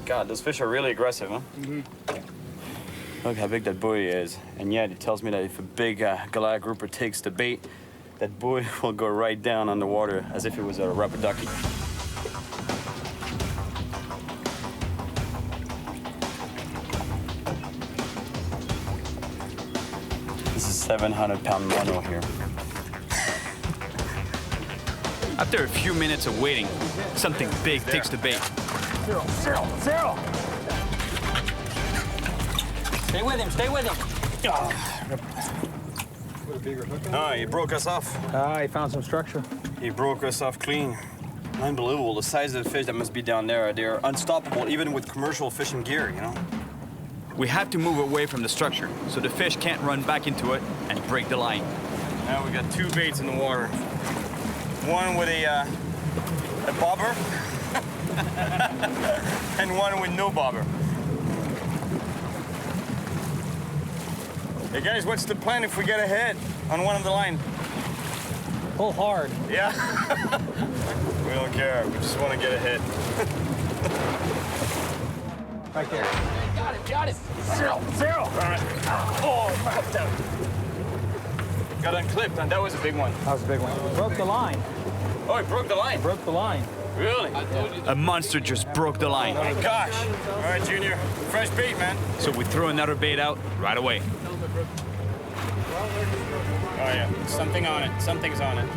God, those fish are really aggressive, huh? Mm-hmm. Look how big that buoy is. And yet it tells me that if a big Goliath grouper takes the bait, that buoy will go right down underwater as if it was a rubber ducky. This is 700-pound mono here. After a few minutes of waiting, something big takes the bait. Cyril, Cyril, Cyril! Stay with him, stay with him. Oh, he broke us off. He found some structure. He broke us off clean. Unbelievable, the size of the fish that must be down there. They're unstoppable, even with commercial fishing gear, you know? We have to move away from the structure so the fish can't run back into it and break the line. Now we got 2 baits in the water. One with a bobber and one with no bobber. Hey guys, what's the plan if we get ahead on one of the line? Pull hard. Yeah. We don't care. We just want to get ahead. Right there. Got it. Cyril, Cyril. All right. Oh, got unclipped, and that was a big one. That was a big one. It broke the line. Oh, it broke the line? It broke the line. Really? A monster just broke the line. Oh, gosh. All right, Junior. Fresh bait, man. So we threw another bait out right away. Oh, yeah. Something on it. Something's on it.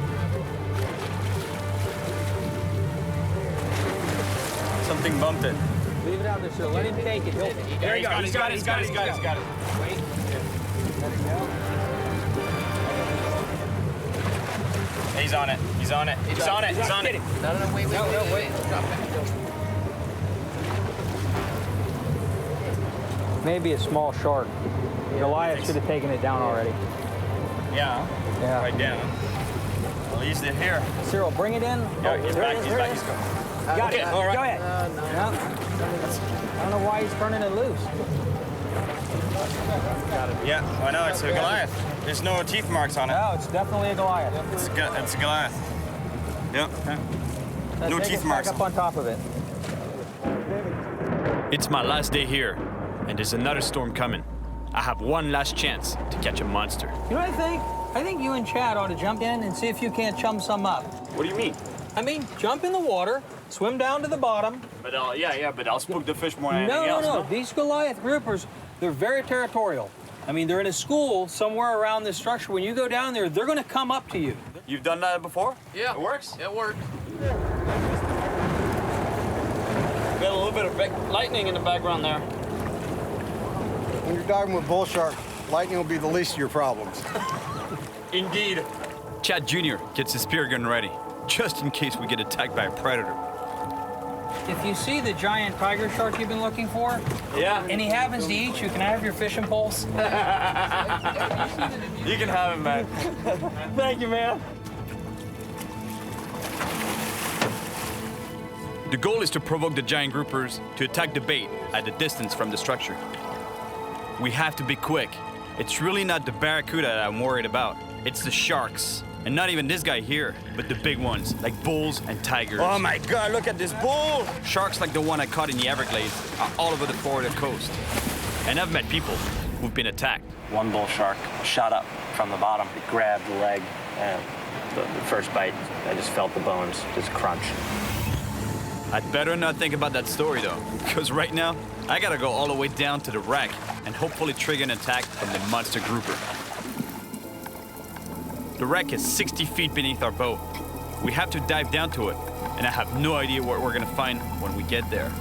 Something bumped it. Leave it out there, sir. Let him take it. There you go. He's got it. Wait. Let it go. He's on it. He's on it. He's on it. He's on it. No, wait. Drop back. Maybe a small shark. Goliath should have taken it down already. Yeah. Yeah. Right down. Well, he's here. Cyril, bring it in. Yeah, he's back. He's back. He's going. Got it. All right. Go ahead. No. I don't know why he's turning it loose. Got it. Yeah, I know. It's a Goliath. There's no teeth marks on it. No, it's definitely a Goliath. It's a Goliath. Yep. No teeth marks. Back up on top of it. It's my last day here, and there's another storm coming. I have one last chance to catch a monster. You know what I think? I think you and Chad ought to jump in and see if you can't chum some up. What do you mean? I mean, jump in the water, swim down to the bottom. But but I'll spook the fish more than anything else. No. These Goliath groupers, they're very territorial. I mean, they're in a school somewhere around this structure. When you go down there, they're going to come up to you. You've done that before? Yeah. It works? It worked. Got a little bit of lightning in the background there. When you're diving with bull shark, lightning will be the least of your problems. Indeed. Chad Jr. gets his spear gun ready, just in case we get attacked by a predator. If you see the giant tiger shark you've been looking for, and he happens to eat you, can I have your fishing poles? You can have him, man. Thank you, man. The goal is to provoke the giant groupers to attack the bait at a distance from the structure. We have to be quick. It's really not the barracuda that I'm worried about. It's the sharks. And not even this guy here, but the big ones, like bulls and tigers. Oh my God, look at this bull! Sharks like the one I caught in the Everglades are all over the Florida coast. And I've met people who've been attacked. One bull shark shot up from the bottom. It grabbed the leg, and the first bite, I just felt the bones just crunch. I'd better not think about that story though, because right now, I gotta go all the way down to the wreck and hopefully trigger an attack from the monster grouper. The wreck is 60 feet beneath our boat. We have to dive down to it, and I have no idea what we're gonna find when we get there.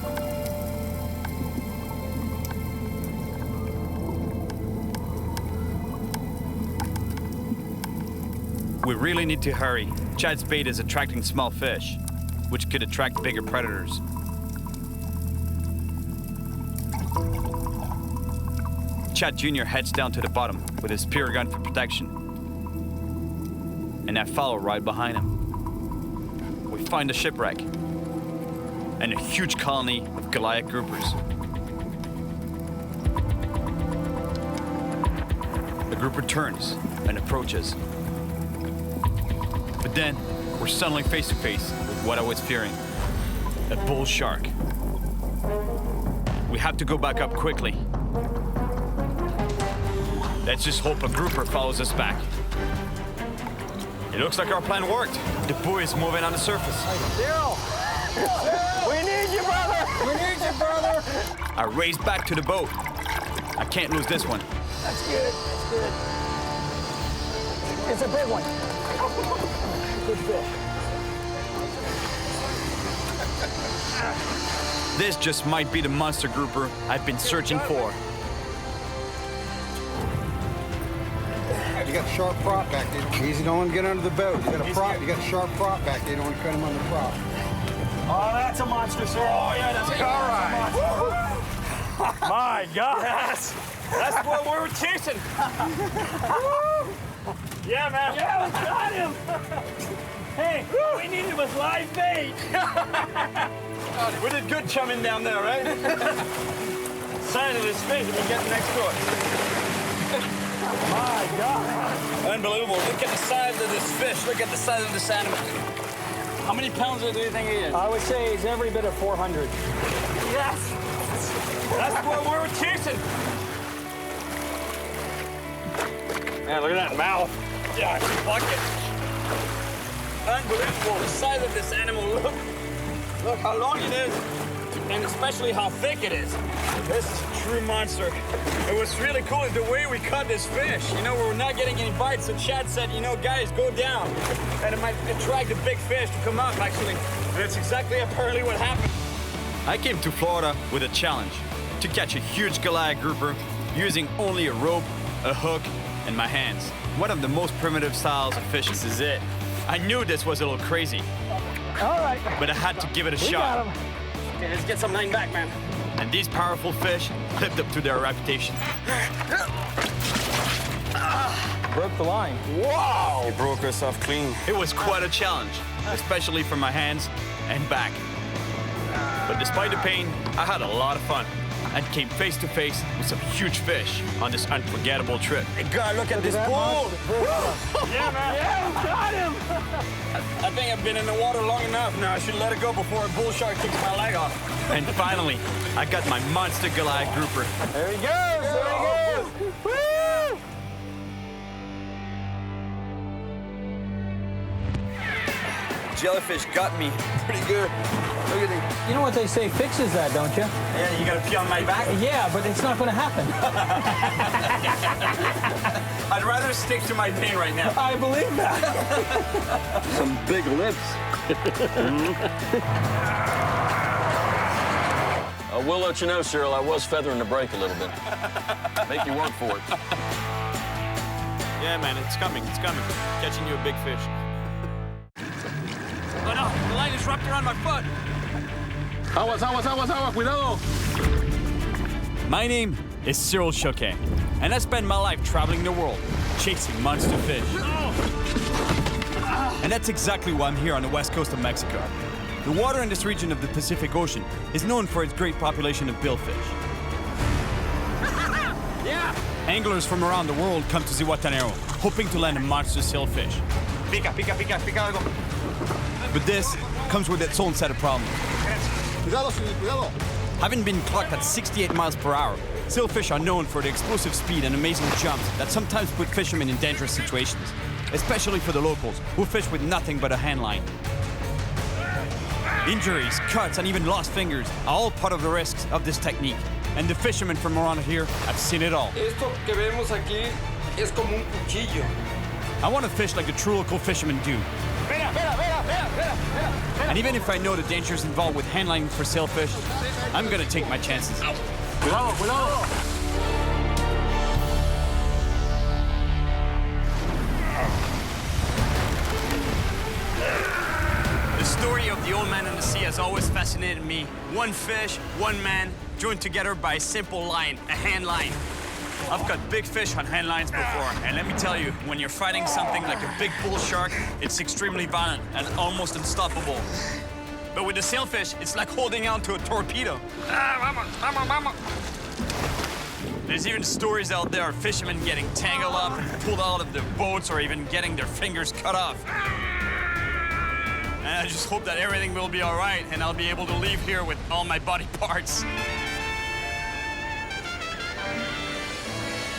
We really need to hurry. Chad's bait is attracting small fish, which could attract bigger predators. Chad Jr. heads down to the bottom with his spear gun for protection. And I follow right behind him. We find a shipwreck and a huge colony of Goliath groupers. The grouper turns and approaches. But then, we're suddenly face to face with what I was fearing, a bull shark. We have to go back up quickly. Let's just hope a grouper follows us back. It looks like our plan worked. The buoy is moving on the surface. Cyril! We need you, brother! We need you, brother! I race back to the boat. I can't lose this one. That's good. That's good. It's a big one. Good fish. This just might be the monster grouper I've been searching for. You got a sharp prop back there. Easy, don't want to get under the boat. You got a prop. You got a sharp prop back there. You don't want to cut him on the prop. Oh, that's a monster, sir. Oh, yeah, that's a All right. My God. That's what we were chasing. Yeah, man. Yeah, we got him. Hey, we needed was live bait. We did good chumming down there, right? Sign of this fish, we get next to it. My God. Unbelievable. Look at the size of this fish. Look at the size of this animal. How many pounds do you think he is? I would say he's every bit of 400. Yes! That's what we were chasing. Man, look at that mouth. Yeah, bucket. Unbelievable, the size of this animal. Look how long it is, and especially how thick it is. This is a true monster. And what's really cool is the way we caught this fish. You know, we're not getting any bites, so Chad said, you know, guys, go down. And it might attract the big fish to come up, actually. And that's exactly apparently what happened. I came to Florida with a challenge, to catch a huge Goliath grouper using only a rope, a hook, and my hands. One of the most primitive styles of fishing. This is it. I knew this was a little crazy. All right. But I had to give it a shot. Okay, let's get some line back, man. And these powerful fish lived up to their reputation. Broke the line. Wow! He broke us off clean. It was quite a challenge, especially for my hands and back. But despite the pain, I had a lot of fun and came face to face with some huge fish on this unforgettable trip. Hey, God, look at this bull! Yeah, man. Yeah, we got him. I think I've been in the water long enough now. I should let it go before a bull shark kicks my leg off. And finally, I got my monster Goliath grouper. There he goes! There he goes! Woo! Jellyfish got me pretty good. Look at it. You know what they say fixes that, don't you? Yeah, you gotta pee on my back? Yeah, but it's not going to happen. I'd rather stick to my pain right now. I believe that. Some big lips. We'll let you know, Cyril, I was feathering the brake a little bit. Make you work for it. Yeah, man, it's coming, it's coming. Catching you a big fish. Oh no, the line is wrapped around my foot. Aguas, aguas, aguas, aguas, cuidado. My name is Cyril Chauquet, and I spend my life traveling the world, chasing monster fish. And that's exactly why I'm here on the west coast of Mexico. The water in this region of the Pacific Ocean is known for its great population of billfish. Yeah! Anglers from around the world come to Zihuatanejo, hoping to land a monster sailfish. Pica, pica, pica, pica algo. But this comes with its own set of problems. Cuidado, cuidado. Having been clocked at 68 miles per hour, sailfish are known for their explosive speed and amazing jumps that sometimes put fishermen in dangerous situations, especially for the locals, who fish with nothing but a hand line. Injuries, cuts, and even lost fingers are all part of the risks of this technique, and the fishermen from around here have seen it all. Esto que vemos aquí es como un cuchillo. I want to fish like the true local fishermen do. And even if I know the dangers involved with handlining for sailfish, I'm gonna take my chances. Cuidado, cuidado! The story of the old man in the sea has always fascinated me. One fish, one man, joined together by a simple line, a hand line. I've caught big fish on hand lines before, and let me tell you, when you're fighting something like a big bull shark, it's extremely violent and almost unstoppable. But with the sailfish, it's like holding on to a torpedo. There's even stories out there of fishermen getting tangled up, pulled out of their boats, or even getting their fingers cut off. And I just hope that everything will be all right, and I'll be able to leave here with all my body parts.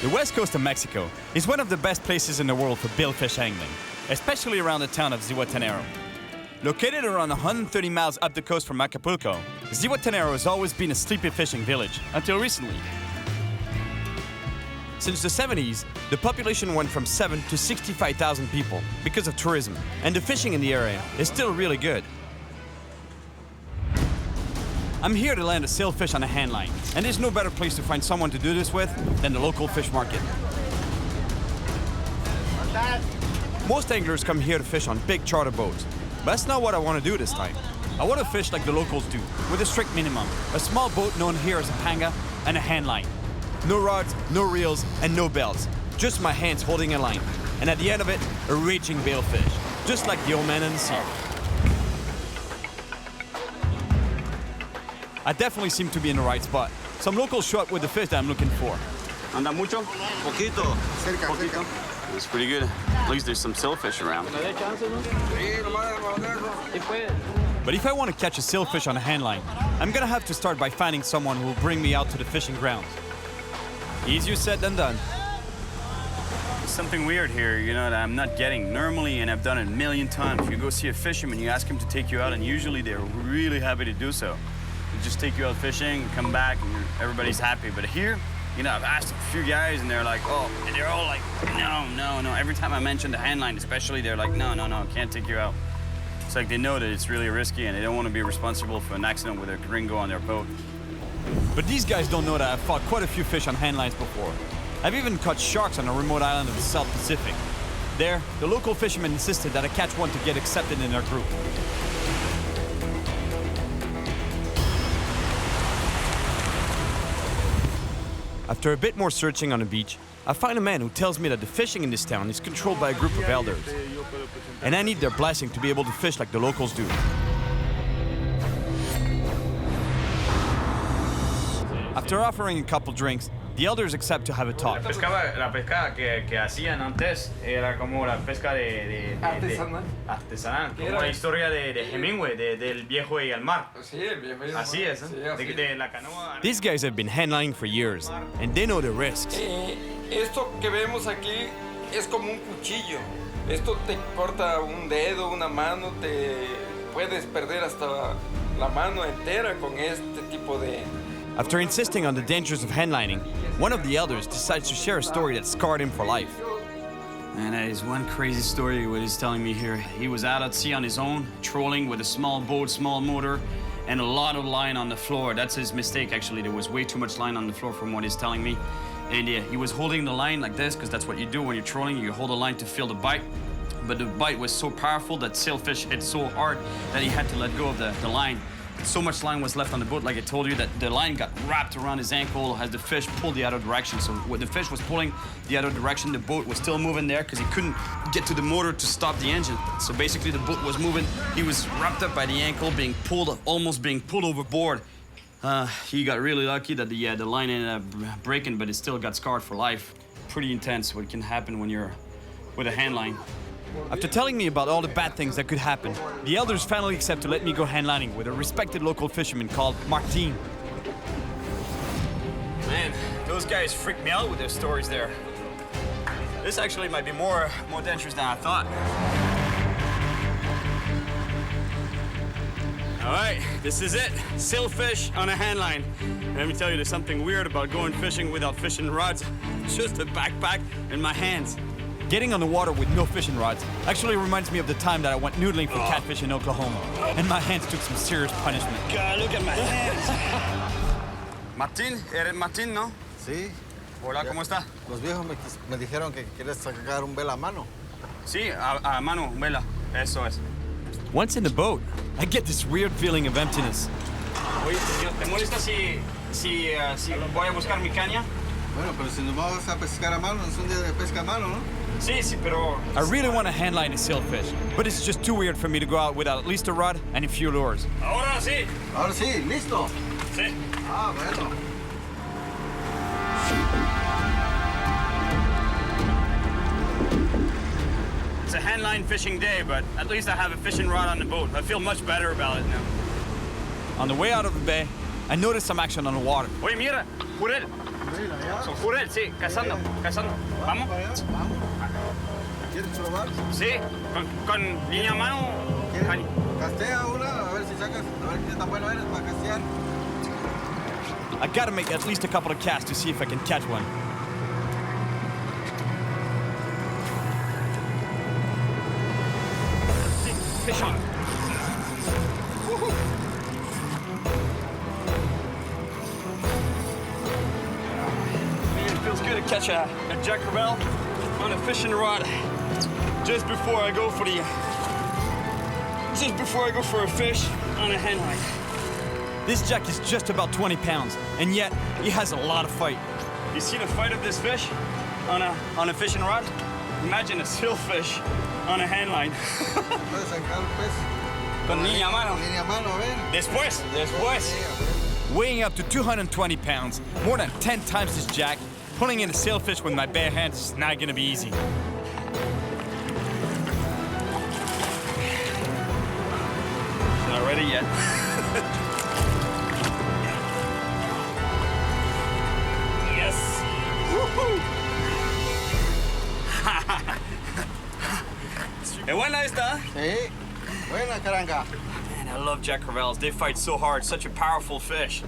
The west coast of Mexico is one of the best places in the world for billfish angling, especially around the town of Zihuatanejo. Located around 130 miles up the coast from Acapulco, Zihuatanejo has always been a sleepy fishing village, until recently. Since the 70s, the population went from 7 to 65,000 people because of tourism, and the fishing in the area is still really good. I'm here to land a sailfish on a hand line, and there's no better place to find someone to do this with than the local fish market. Most anglers come here to fish on big charter boats, but that's not what I want to do this time. I want to fish like the locals do, with a strict minimum, a small boat known here as a panga and a hand line. No rods, no reels, and no bells, just my hands holding a line, and at the end of it, a raging billfish, just like the old man in the sea. I definitely seem to be in the right spot. Some locals show up with the fish that I'm looking for. Anda mucho? Poquito. Cerca, poquito. That's pretty good. At least there's some sailfish around. But if I want to catch a sailfish on a hand line, I'm gonna have to start by finding someone who will bring me out to the fishing grounds. Easier said than done. something weird here, you know, that I'm not getting. Normally, and I've done it a million times, you go see a fisherman, you ask him to take you out, and usually they're really happy to do so. They just take you out fishing, come back, and everybody's happy. But here, you know, I've asked a few guys, and they're like, oh, and they're all like, no. Every time I mention the hand line, especially, they're like, no, can't take you out. It's like they know that it's really risky, and they don't want to be responsible for an accident with a gringo on their boat. But these guys don't know that I've fought quite a few fish on hand lines before. I've even caught sharks on a remote island of the South Pacific. There, the local fishermen insisted that I catch one to get accepted in their group. After a bit more searching on the beach, I find a man who tells me that the fishing in this town is controlled by a group of elders. And I need their blessing to be able to fish like the locals do. After offering a couple drinks, the elders accept to have a talk. La pesca que hacían antes era como la pesca artesanal, como la historia de Hemingway, del viejo y el mar. Sí, el viejo y el mar. Así es, ¿eh? De la canoa. These guys have been handlining for years, and they know the risks. Esto que vemos aquí es como un cuchillo. Esto te corta un dedo, una mano, te puedes perder hasta la mano entera con este tipo de... After insisting on the dangers of handlining, one of the elders decides to share a story that scarred him for life. Man, that is one crazy story what he's telling me here. He was out at sea on his own, trolling with a small boat, small motor, and a lot of line on the floor. That's his mistake, actually. There was way too much line on the floor from what he's telling me. And yeah, he was holding the line like this, because that's what you do when you're trolling. You hold the line to feel the bite. But the bite was so powerful that sailfish hit so hard that he had to let go of the line. So much line was left on the boat, like I told you, that the line got wrapped around his ankle as the fish pulled the other direction. So when the fish was pulling the other direction, the boat was still moving there because he couldn't get to the motor to stop the engine. So basically the boat was moving. He was wrapped up by the ankle, being pulled, almost being pulled overboard. He got really lucky that the line ended up breaking, but it still got scarred for life. Pretty intense what can happen when you're with a hand line. After telling me about all the bad things that could happen, the elders finally accept to let me go handlining with a respected local fisherman called Martin. Man, those guys freaked me out with their stories there. This actually might be more dangerous than I thought. All right, this is it. Sailfish on a hand line. Let me tell you, there's something weird about going fishing without fishing rods. Just a backpack and my hands. Getting on the water with no fishing rods actually reminds me of the time that I went noodling for catfish in Oklahoma, and my hands took some serious punishment. God, look at my hands. Martín, eres Martín, ¿no? Sí. Hola, ¿cómo está? Los viejos me dijeron que quieres sacar un vela a mano. Sí, a mano, vela. Eso es. Once in the boat, I get this weird feeling of emptiness. Oye, ¿te molesta si voy a buscar mi caña? Bueno, pero si nos vamos a pescar a mano, es un día de pesca a mano, ¿no? Sí, pero... I really want to handline a sailfish, but it's just too weird for me to go out without at least a rod and a few lures. Ahora sí. Ahora sí, listo. Sí. Ah, bueno. It's a handline fishing day, but at least I have a fishing rod on the boat. I feel much better about it now. On the way out of the bay, I noticed some action on the water. Oye, mira, Jurel. Son Jurel, sí, cazando. ¿Vamos? ¿Quieres probar? Sí, con línea a mano. Castea una, a ver si sacas, a ver qué tan bueno eres para castear. I gotta make at least a couple of casts to see if I can catch one. Fish on. Feels good to catch a jack Rebel on a fishing rod just before I go for a fish on a hand line. This jack is just about 20 pounds, and yet he has a lot of fight. You see the fight of this fish on a fishing rod? Imagine a sailfish on a hand line. Puedes sacar el pez. Con línea a mano. Línea a mano, a ver. Después. Weighing up to 220 pounds, more than 10 times this jack, pulling in a sailfish with my bare hands is not gonna be easy. Not ready yet. Yes. Woohoo! Ha! buena esta. Sí. Buena caranga. Man, I love jack crevalles. They fight so hard. Such a powerful fish.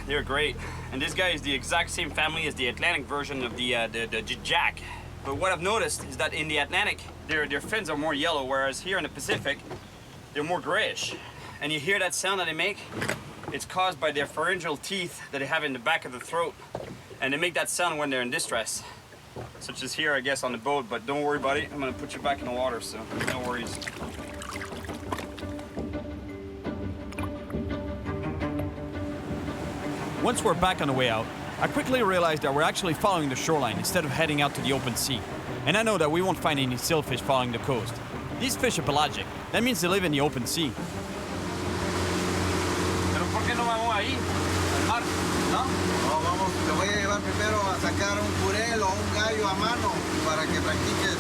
They're great. And this guy is the exact same family as the Atlantic version of the jack. But what I've noticed is that in the Atlantic, their fins are more yellow, whereas here in the Pacific, they're more grayish. And you hear that sound that they make? It's caused by their pharyngeal teeth that they have in the back of the throat. And they make that sound when they're in distress. Such as here, I guess, on the boat, but don't worry about it. I'm gonna put you back in the water, so no worries. Once we're back on the way out, I quickly realized that we're actually following the shoreline instead of heading out to the open sea. And I know that we won't find any sailfish following the coast. These fish are pelagic. That means they live in the open sea. Pero ¿por qué no vamos ahí? Al mar, ¿no? No, vamos, te voy a llevar primero a sacar un curel o un gallo a mano para que practiques.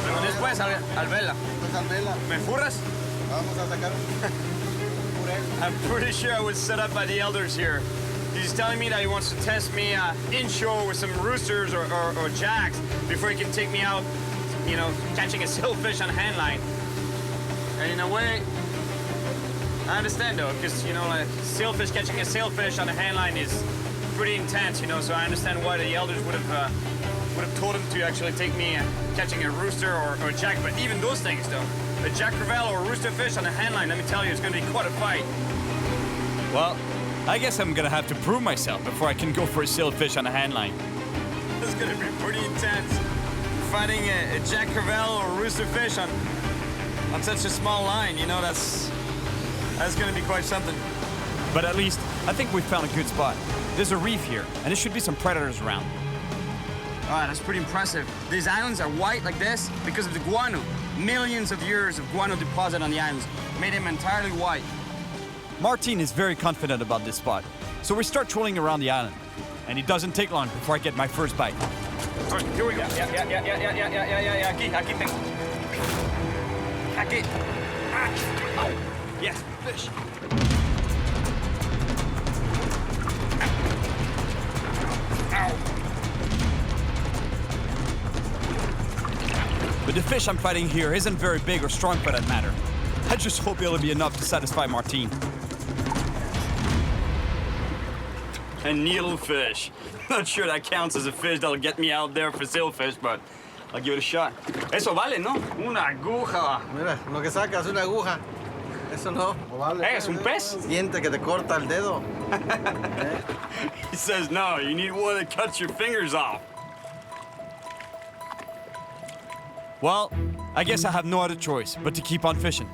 Pero después al vela. Después al vela. ¿Me furras? Vamos a sacar un curel. I'm pretty sure I was set up by the elders here. He's telling me that he wants to test me inshore with some roosters or jacks before he can take me out, you know, catching a sailfish on hand line. And in a way, I understand though, because, you know, like sailfish, catching a sailfish on a hand line is pretty intense, you know, so I understand why the elders would have told him to actually take me catching a rooster or a jack. But even those things though, a jack crevalle or a rooster fish on a hand line, let me tell you, it's going to be quite a fight. Well, I guess I'm gonna have to prove myself before I can go for a sailfish on a hand line. That's gonna be pretty intense. Fighting a jack crevalle or a rooster fish on such a small line, you know, that's gonna be quite something. But at least, I think we found a good spot. There's a reef here, and there should be some predators around. All right, that's pretty impressive. These islands are white like this because of the guano. Millions of years of guano deposit on the islands made them entirely white. Martin is very confident about this spot, so we start trolling around the island. And it doesn't take long before I get my first bite. All right, here we go. Yeah. Aquí tengo. Aquí. Ah. Yes, fish. Ow. But the fish I'm fighting here isn't very big or strong for that matter. I just hope it'll be enough to satisfy Martin. A needlefish. Not sure that counts as a fish that'll get me out there for sailfish, but I'll give it a shot. Eso vale, ¿no? Una aguja. Mira, lo que sacas es una aguja. Eso no. Vale. Hey, es un pez. Siente que te corta el dedo. He says no, you need one that cuts your fingers off. Well, I guess I have no other choice but to keep on fishing.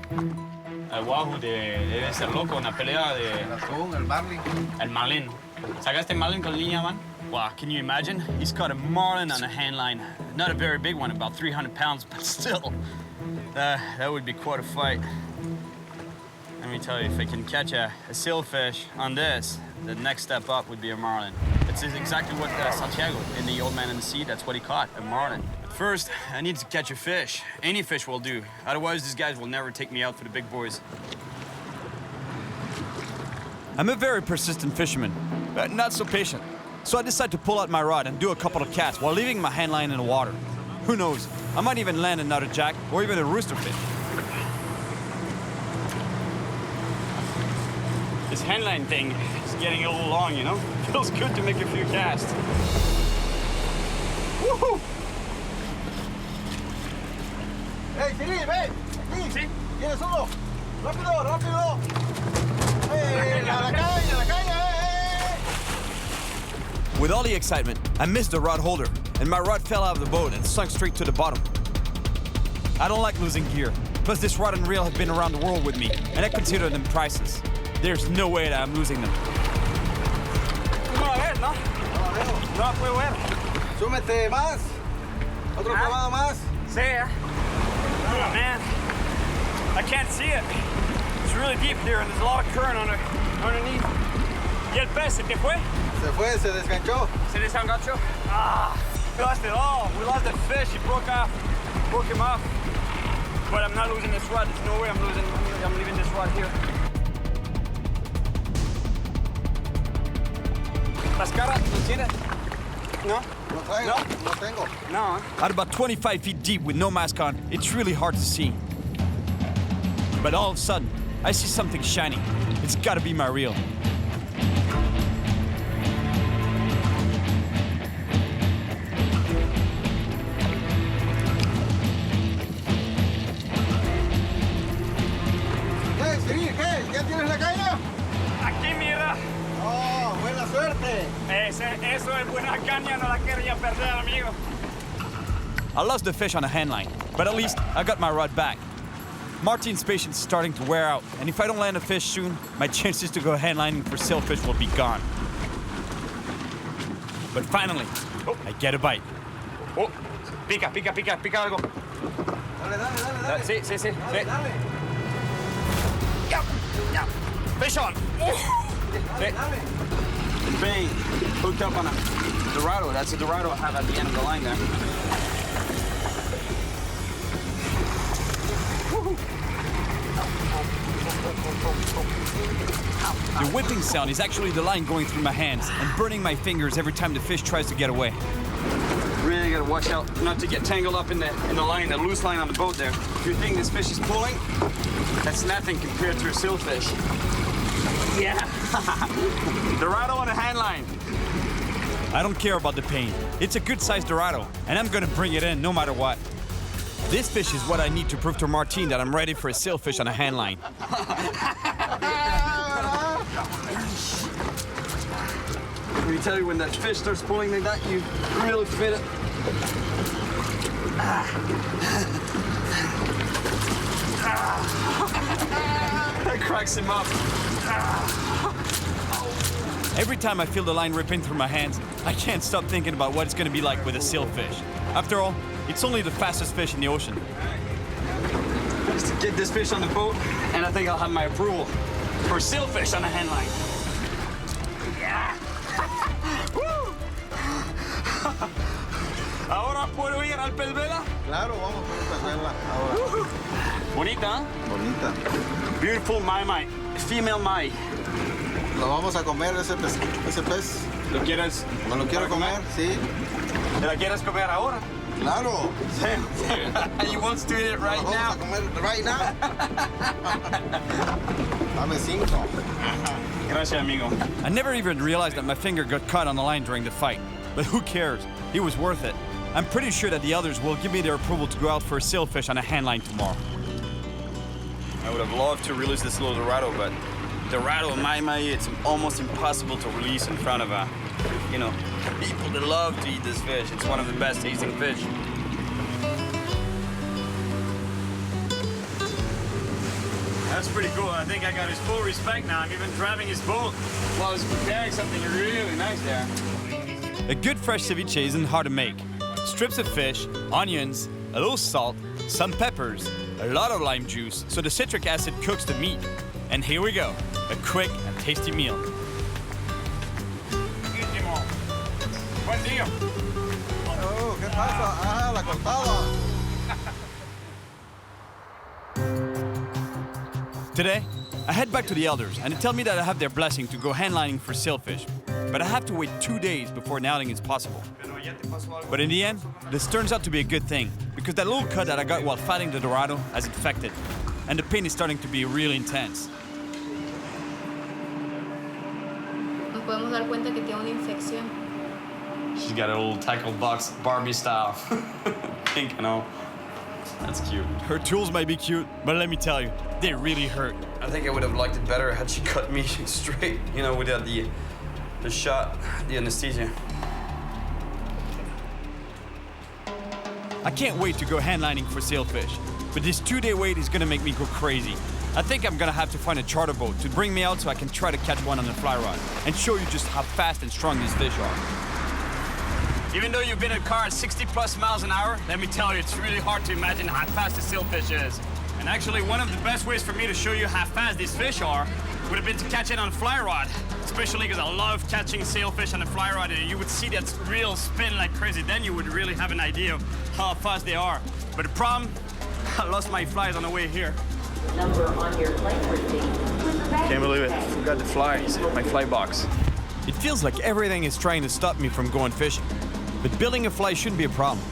El wahoo debe ser loco, una pelea de... El atún, el marlin. El marlin. ¿Sacaste marlin con línea, man? Wow, can you imagine? He's caught a marlin on a hand line. Not a very big one, about 300 pounds, but still. That would be quite a fight. Let me tell you, if I can catch a sailfish on this, the next step up would be a marlin. It's exactly what Santiago, in The Old Man in the Sea, that's what he caught, a marlin. But first, I need to catch a fish. Any fish will do. Otherwise, these guys will never take me out for the big boys. I'm a very persistent fisherman, but not so patient. So I decide to pull out my rod and do a couple of casts while leaving my hand line in the water. Who knows, I might even land another jack or even a rooster fish. This handline thing is getting a little long, you know? Feels good to make a few casts. Woohoo! Hey, Cyril, ven. Sí. ¿Tienes uno? Rápido, rápido. Hey, la caña, With all the excitement, I missed the rod holder, and my rod fell out of the boat and sunk straight to the bottom. I don't like losing gear, plus this rod and reel have been around the world with me, and I consider them priceless. There's no way that I'm losing them. No la ves, ¿no? No la puedo ver. Súmete más. Otro clavado más. Sí, Oh, man. I can't see it. It's really deep here, and there's a lot of current underneath. ¿Y el pez se te fue? Se fue, se desganchó. Se desenganchó? Ah, we lost it all. We lost the fish. He broke him off. But I'm not losing this rod. There's no way I'm leaving this rod here. ¿Las caras lo tienes? ¿No? No. At about 25 feet deep with no mask on, it's really hard to see. But all of a sudden, I see something shiny. It's gotta be my reel. ¿Ya tienes la caña? Aquí, mira. Oh, buena suerte. Eso es buena caña, no la quería perder, amigo. I lost the fish on a handline, but at least I got my rod back. Martin's patience is starting to wear out, and if I don't land a fish soon, my chances to go handlining for sailfish will be gone. But finally, I get a bite. Oh, pica algo. Dale. Sí. Yeah. Fish on. Bang. Hooked up on a Dorado. That's a Dorado I have at the end of the line there. The whipping sound is actually the line going through my hands and burning my fingers every time the fish tries to get away. Really gotta watch out not to get tangled up in the line, the loose line on the boat there. If you think this fish is pulling, that's nothing compared to a sailfish. Yeah. Dorado on a hand line. I don't care about the pain. It's a good-sized Dorado, and I'm gonna bring it in no matter what. This fish is what I need to prove to Martin that I'm ready for a sailfish on a hand line. Let me tell you, when that fish starts pulling like that, you really fit it. That cracks him up. Every time I feel the line ripping through my hands, I can't stop thinking about what it's going to be like with a sailfish. After all, it's only the fastest fish in the ocean. Just to get this fish on the boat, and I think I'll have my approval for sailfish on a hand line. Yeah. Ahora puedo ir al pez vela. Claro, vamos por esta vela ahora. Bonita, ¿eh? Bonita. Beautiful mai, female mai. Lo vamos a comer ese pez. ¿Lo quieres? ¿Me lo quiero comer? Sí. ¿Te la quieres comer ahora? Claro. He wants to eat it right now. Vamos a comer right now. Dame 5. Gracias, amigo. I never even realized that my finger got caught on the line during the fight. But who cares? It was worth it. I'm pretty sure that the others will give me their approval to go out for a sailfish on a handline tomorrow. I would have loved to release this little Dorado, but Dorado mai, it's almost impossible to release in front of people that love to eat this fish. It's one of the best tasting fish. That's pretty cool. I think I got his full respect now. I'm even driving his boat while he's preparing something really nice there. A good fresh ceviche isn't hard to make. Strips of fish, onions, a little salt, some peppers, a lot of lime juice so the citric acid cooks the meat. And here we go, a quick and tasty meal. Buen día. Oh, ¿qué pasa? Ah, la cortada. Today, I head back to the elders and they tell me that I have their blessing to go handlining for sailfish. But I have to wait 2 days before an outing is possible. But in the end, this turns out to be a good thing because that little cut that I got while fighting the Dorado has infected. And the pain is starting to be really intense. Nos podemos dar cuenta que tiene una infección. She's got a little tackle box, Barbie style. Pink and all. That's cute. Her tools might be cute, but let me tell you, they really hurt. I think I would have liked it better had she cut me straight, without the shot, the anesthesia. I can't wait to go handlining for sailfish, but this 2-day wait is gonna make me go crazy. I think I'm gonna have to find a charter boat to bring me out so I can try to catch one on the fly rod and show you just how fast and strong these fish are. Even though you've been in a car at 60+ miles an hour, let me tell you, it's really hard to imagine how fast a sailfish is. And actually, one of the best ways for me to show you how fast these fish are would have been to catch it on a fly rod, especially because I love catching sailfish on a fly rod, and you would see that reel spin like crazy. Then you would really have an idea of how fast they are. But the problem, I lost my flies on the way here. Number on your plane receipt. Can't believe it. I forgot the flies, my fly box. It feels like everything is trying to stop me from going fishing. but building a fly shouldn't be a problem.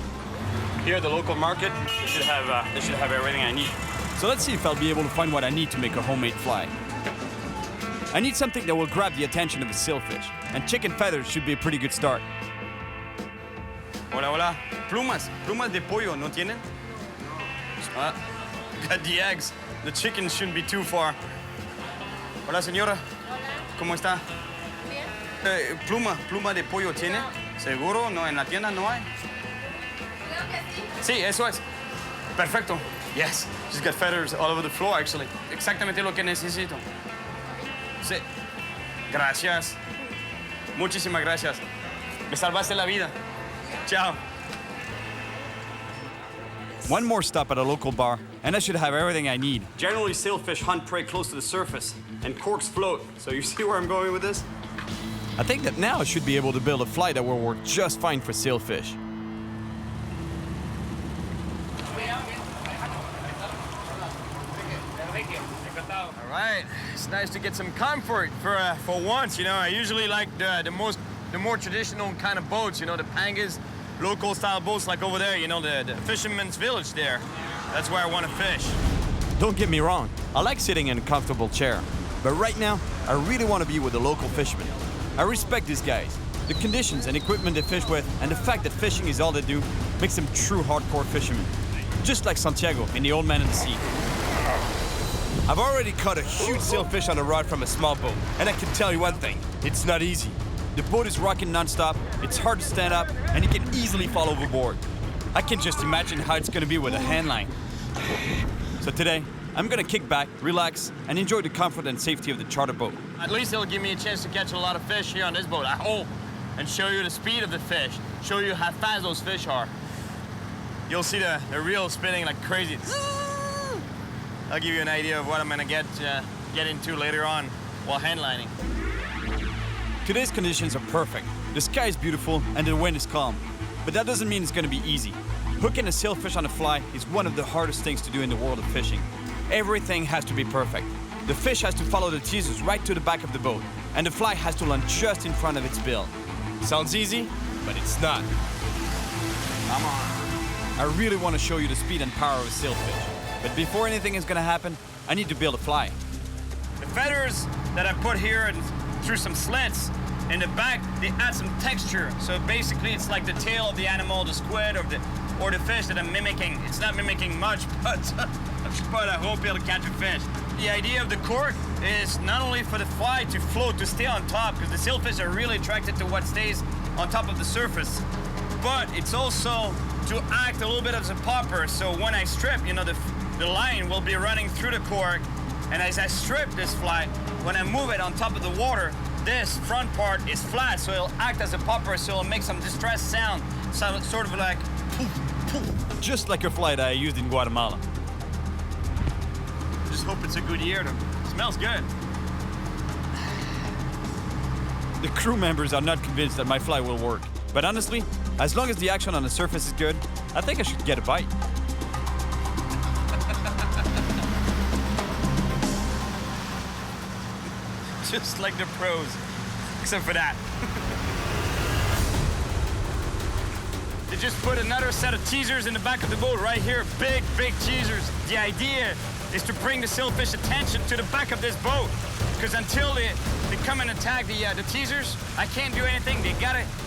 Here at the local market, they should have everything I need. So let's see if I'll be able to find what I need to make a homemade fly. I need something that will grab the attention of a sailfish, and chicken feathers should be a pretty good start. Hola, hola. Plumas de pollo, ¿no tienen? Got the eggs. The chicken shouldn't be too far. Hola, señora. ¿Cómo está? Bien. Pluma de pollo tiene? No. ¿Seguro? No, en la tienda no hay. Sí, eso es. Perfecto. Yes. She's got feathers all over the floor, actually. Exactamente lo que necesito. Sí. Gracias. Muchísimas gracias. Me salvaste la vida. Ciao. One more stop at a local bar, and I should have everything I need. Generally, sailfish hunt prey close to the surface, and corks float. So you see where I'm going with this? I think that now I should be able to build a fly that will work just fine for sailfish. All right, it's nice to get some comfort for once. You know, I usually like the more traditional kind of boats. You know, the pangas, local style boats like over there. You know, the fisherman's village there. That's where I want to fish. Don't get me wrong, I like sitting in a comfortable chair. But right now, I really want to be with the local fishermen. I respect these guys. The conditions and equipment they fish with, and the fact that fishing is all they do, makes them true hardcore fishermen. Just like Santiago in The Old Man and the Sea. I've already caught a huge sailfish on a rod from a small boat, and I can tell you one thing, it's not easy. The boat is rocking non-stop, it's hard to stand up, and you can easily fall overboard. I can just imagine how it's gonna be with a hand line. So today, I'm gonna kick back, relax, and enjoy the comfort and safety of the charter boat. At least it'll give me a chance to catch a lot of fish here on this boat, I hope, and show you the speed of the fish, show you how fast those fish are. You'll see the reel spinning like crazy. I'll give you an idea of what I'm gonna get into later on while handlining. Today's conditions are perfect. The sky is beautiful and the wind is calm. But that doesn't mean it's gonna be easy. Hooking a sailfish on a fly is one of the hardest things to do in the world of fishing. Everything has to be perfect. The fish has to follow the teasers right to the back of the boat, and the fly has to land just in front of its bill. Sounds easy, but it's not. Come on. I really want to show you the speed and power of a sailfish. But before anything is gonna happen, I need to build a fly. The feathers that I put here and through some slits in the back, they add some texture. So basically it's like the tail of the animal, the squid or the fish that I'm mimicking. It's not mimicking much, but I hope it'll catch a fish. The idea of the cork is not only for the fly to float, to stay on top, because the sailfish are really attracted to what stays on top of the surface, but it's also to act a little bit as a popper. So when I strip, you know, the line will be running through the cork, and as I strip this fly, when I move it on top of the water, this front part is flat, so it'll act as a popper, so it'll make some distressed sound, sort of like poof, poof. Just like a fly that I used in Guatemala. Just hope it's a good year. It smells good. The crew members are not convinced that my fly will work. But honestly, as long as the action on the surface is good, I think I should get a bite. Just like the pros, except for that. They just put another set of teasers in the back of the boat right here, big teasers. The idea is to bring the sailfish attention to the back of this boat, because until they come and attack the teasers, I can't do anything. They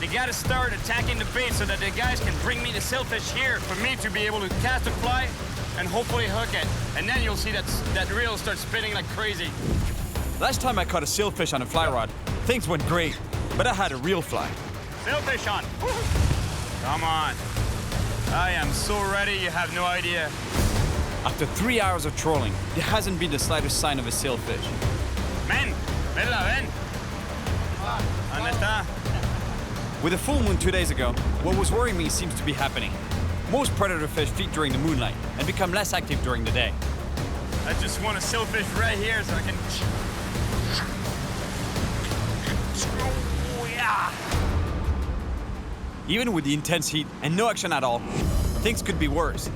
gotta start attacking the bait so that the guys can bring me the sailfish here for me to be able to cast a fly and hopefully hook it. And then you'll see that reel start spinning like crazy. Last time I caught a sailfish on a fly rod, things went great, but I had a real fly. Sailfish on. Come on. I am so ready, you have no idea. After 3 hours of trolling, there hasn't been the slightest sign of a sailfish. Ven, ven. ¿Dónde está? With a full moon 2 days ago, what was worrying me seems to be happening. Most predator fish feed during the moonlight and become less active during the day. I just want a sailfish right here so I can... Oh, yeah. Even with the intense heat and no action at all, things could be worse.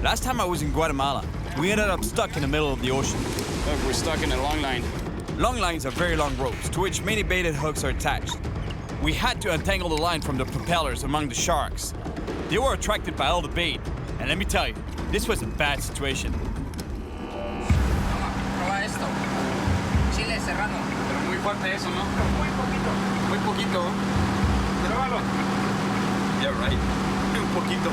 Last time I was in Guatemala, we ended up stuck in the middle of the ocean. Look, we're stuck in a long line. Long lines are very long ropes to which many baited hooks are attached. we had to untangle the line from the propellers among the sharks. They were attracted by all the bait, and let me tell you, this was a bad situation. Proba esto. Chile serrano. Pero muy fuerte eso, ¿no? Muy poquito. Muy poquito. Pruébalo. Yeah, right. Un poquito.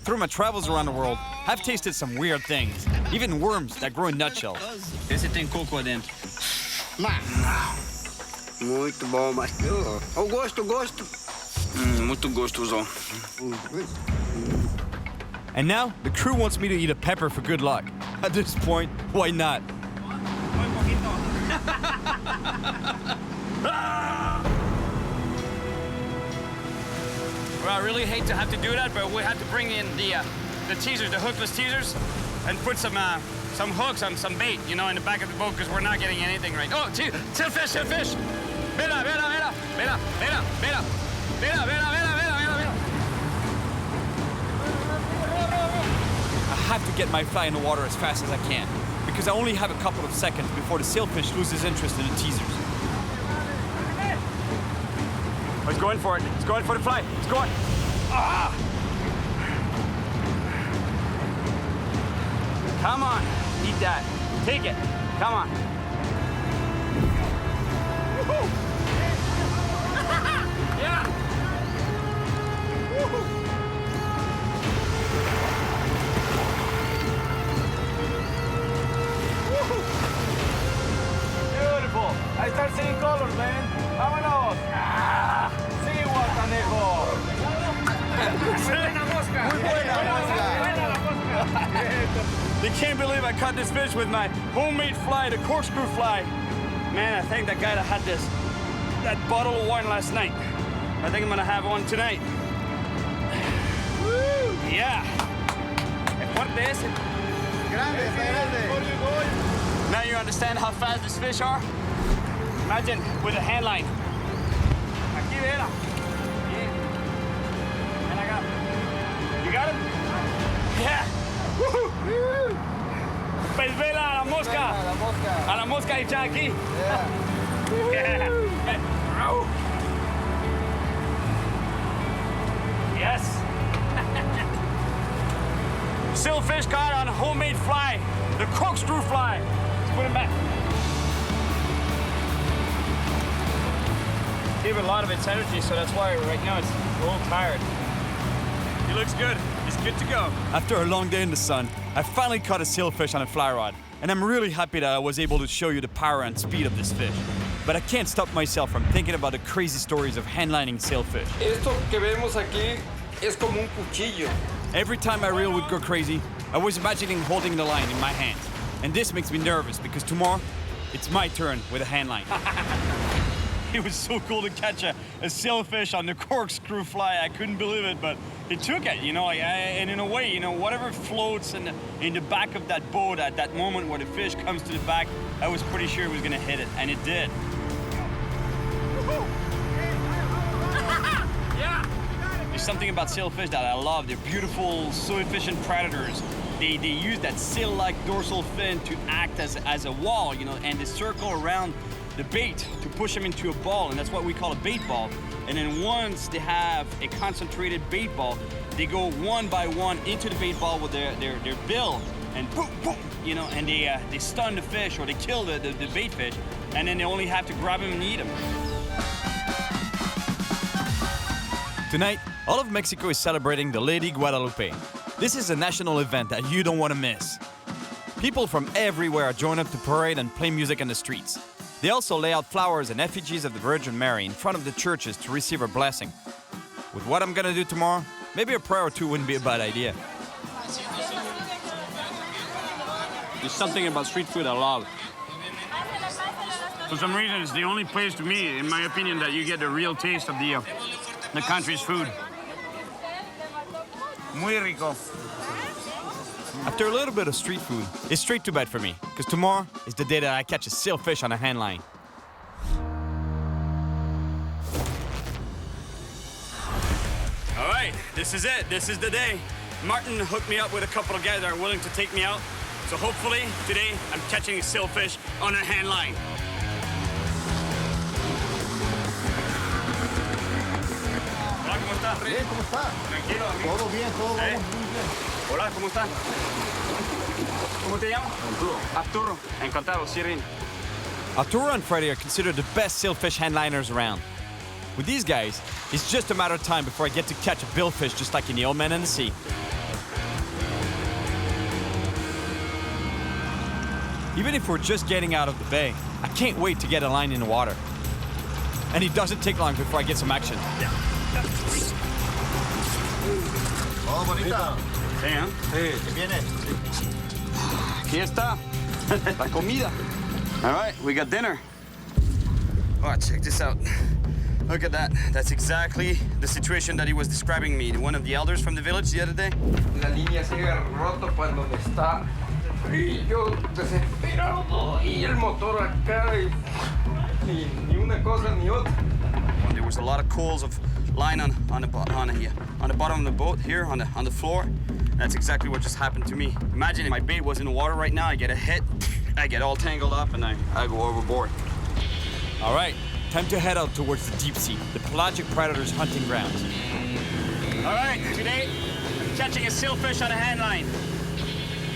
Through my travels around the world, I've tasted some weird things, even worms that grow in nutshells. Esse tem coco dentro. Muito bom, mas o gosto. Muito gostoso. And now, the crew wants me to eat a pepper for good luck. At this point, why not? Well, I really hate to have to do that, but we had to bring in the teasers, the hookless teasers, and put some hooks on some bait, you know, in the back of the boat because we're not getting anything right. Oh, sailfish! Mira. I have to get my fly in the water as fast as I can, because I only have a couple of seconds before the sailfish loses interest in the teasers. Oh, he's going for it. He's going for the fly. He's going. Ah! Come on. Eat that. Take it. Come on. Woohoo! Yeah! Woohoo! Woohoo! Beautiful. I start seeing colors, man. Vámonos. Ah! See what, conejo. Buena mosca. Muy buena mosca. They can't believe I caught this fish with my homemade fly, the corkscrew fly. Man, I thank that guy that had that bottle of wine last night. I think I'm gonna have one tonight. Woo! Yeah. Es fuerte ese. Grande. Now you understand how fast these fish are? Imagine with a hand line. Aquí, vera. And I got him. You got him? Yeah. Woohoo! Pez vela a la mosca. A la mosca hecha aquí. Yeah. Yes. Sailfish caught on a homemade fly, the corkscrew fly. Let's put him back. Gave it a lot of its energy, so that's why right now it's a little tired. He looks good. He's good to go. After a long day in the sun, I finally caught a sailfish on a fly rod, and I'm really happy that I was able to show you the power and speed of this fish. But I can't stop myself from thinking about the crazy stories of handlining sailfish. Esto que vemos aquí es como un cuchillo. Every time my reel would go crazy, I was imagining holding the line in my hands. And this makes me nervous because tomorrow, it's my turn with a hand line. It was so cool to catch a sailfish on the corkscrew fly. I couldn't believe it, but it took it, you know. And in a way, you know, whatever floats in the back of that boat at that moment where the fish comes to the back, I was pretty sure it was gonna hit it, and it did. Yeah. There's something about sailfish that I love. They're beautiful, so efficient predators. They use that sail-like dorsal fin to act as a wall, you know, and they circle around the bait to push them into a ball, and that's what we call a bait ball. And then once they have a concentrated bait ball, they go one by one into the bait ball with their bill, and boom, boom, you know, and they stun the fish or they kill the bait fish, and then they only have to grab them and eat them. Tonight, all of Mexico is celebrating the Lady Guadalupe. This is a national event that you don't want to miss. People from everywhere join up to parade and play music in the streets. They also lay out flowers and effigies of the Virgin Mary in front of the churches to receive her blessing. With what I'm gonna do tomorrow, maybe a prayer or two wouldn't be a bad idea. There's something about street food I love. For some reason, it's the only place to me, in my opinion, that you get the real taste of the country's food. Muy rico. After a little bit of street food, it's straight to bed for me, because tomorrow is the day that I catch a sailfish on a hand line. All right, this is it. This is the day. Martin hooked me up with a couple of guys that are willing to take me out. So hopefully, today, I'm catching a sailfish on a hand line. Bien, ¿cómo está? Tranquilo, amigo. Todo bien, todo vamos muy bien. Hola, ¿cómo está? ¿Cómo te llamas? Arturo. Encantado, Cyril. Arturo and Freddy are considered the best sailfish handliners around. With these guys, it's just a matter of time before I get to catch a billfish just like in the Old Man and the Sea. Even if we're just getting out of the bay, I can't wait to get a line in the water. And it doesn't take long before I get some action. Oh, bonita. Sí, ¿eh? Sí. ¿Qué viene? Aquí está. La comida. All right, we got dinner. Oh, check this out. Look at that. That's exactly the situation that he was describing me. One of the elders from the village the other day. La línea sigue roto cuando me está. Y yo desesperado. Y el motor acá. Y ni una cosa ni otra. There was a lot of coils of line on the bottom of the boat here on the floor. That's exactly what just happened to me. Imagine if my bait was in the water right now. I get a hit, I get all tangled up, and I go overboard. All right, time to head out towards the deep sea, the pelagic predators' hunting grounds. All right, today I'm catching a sailfish on a hand line.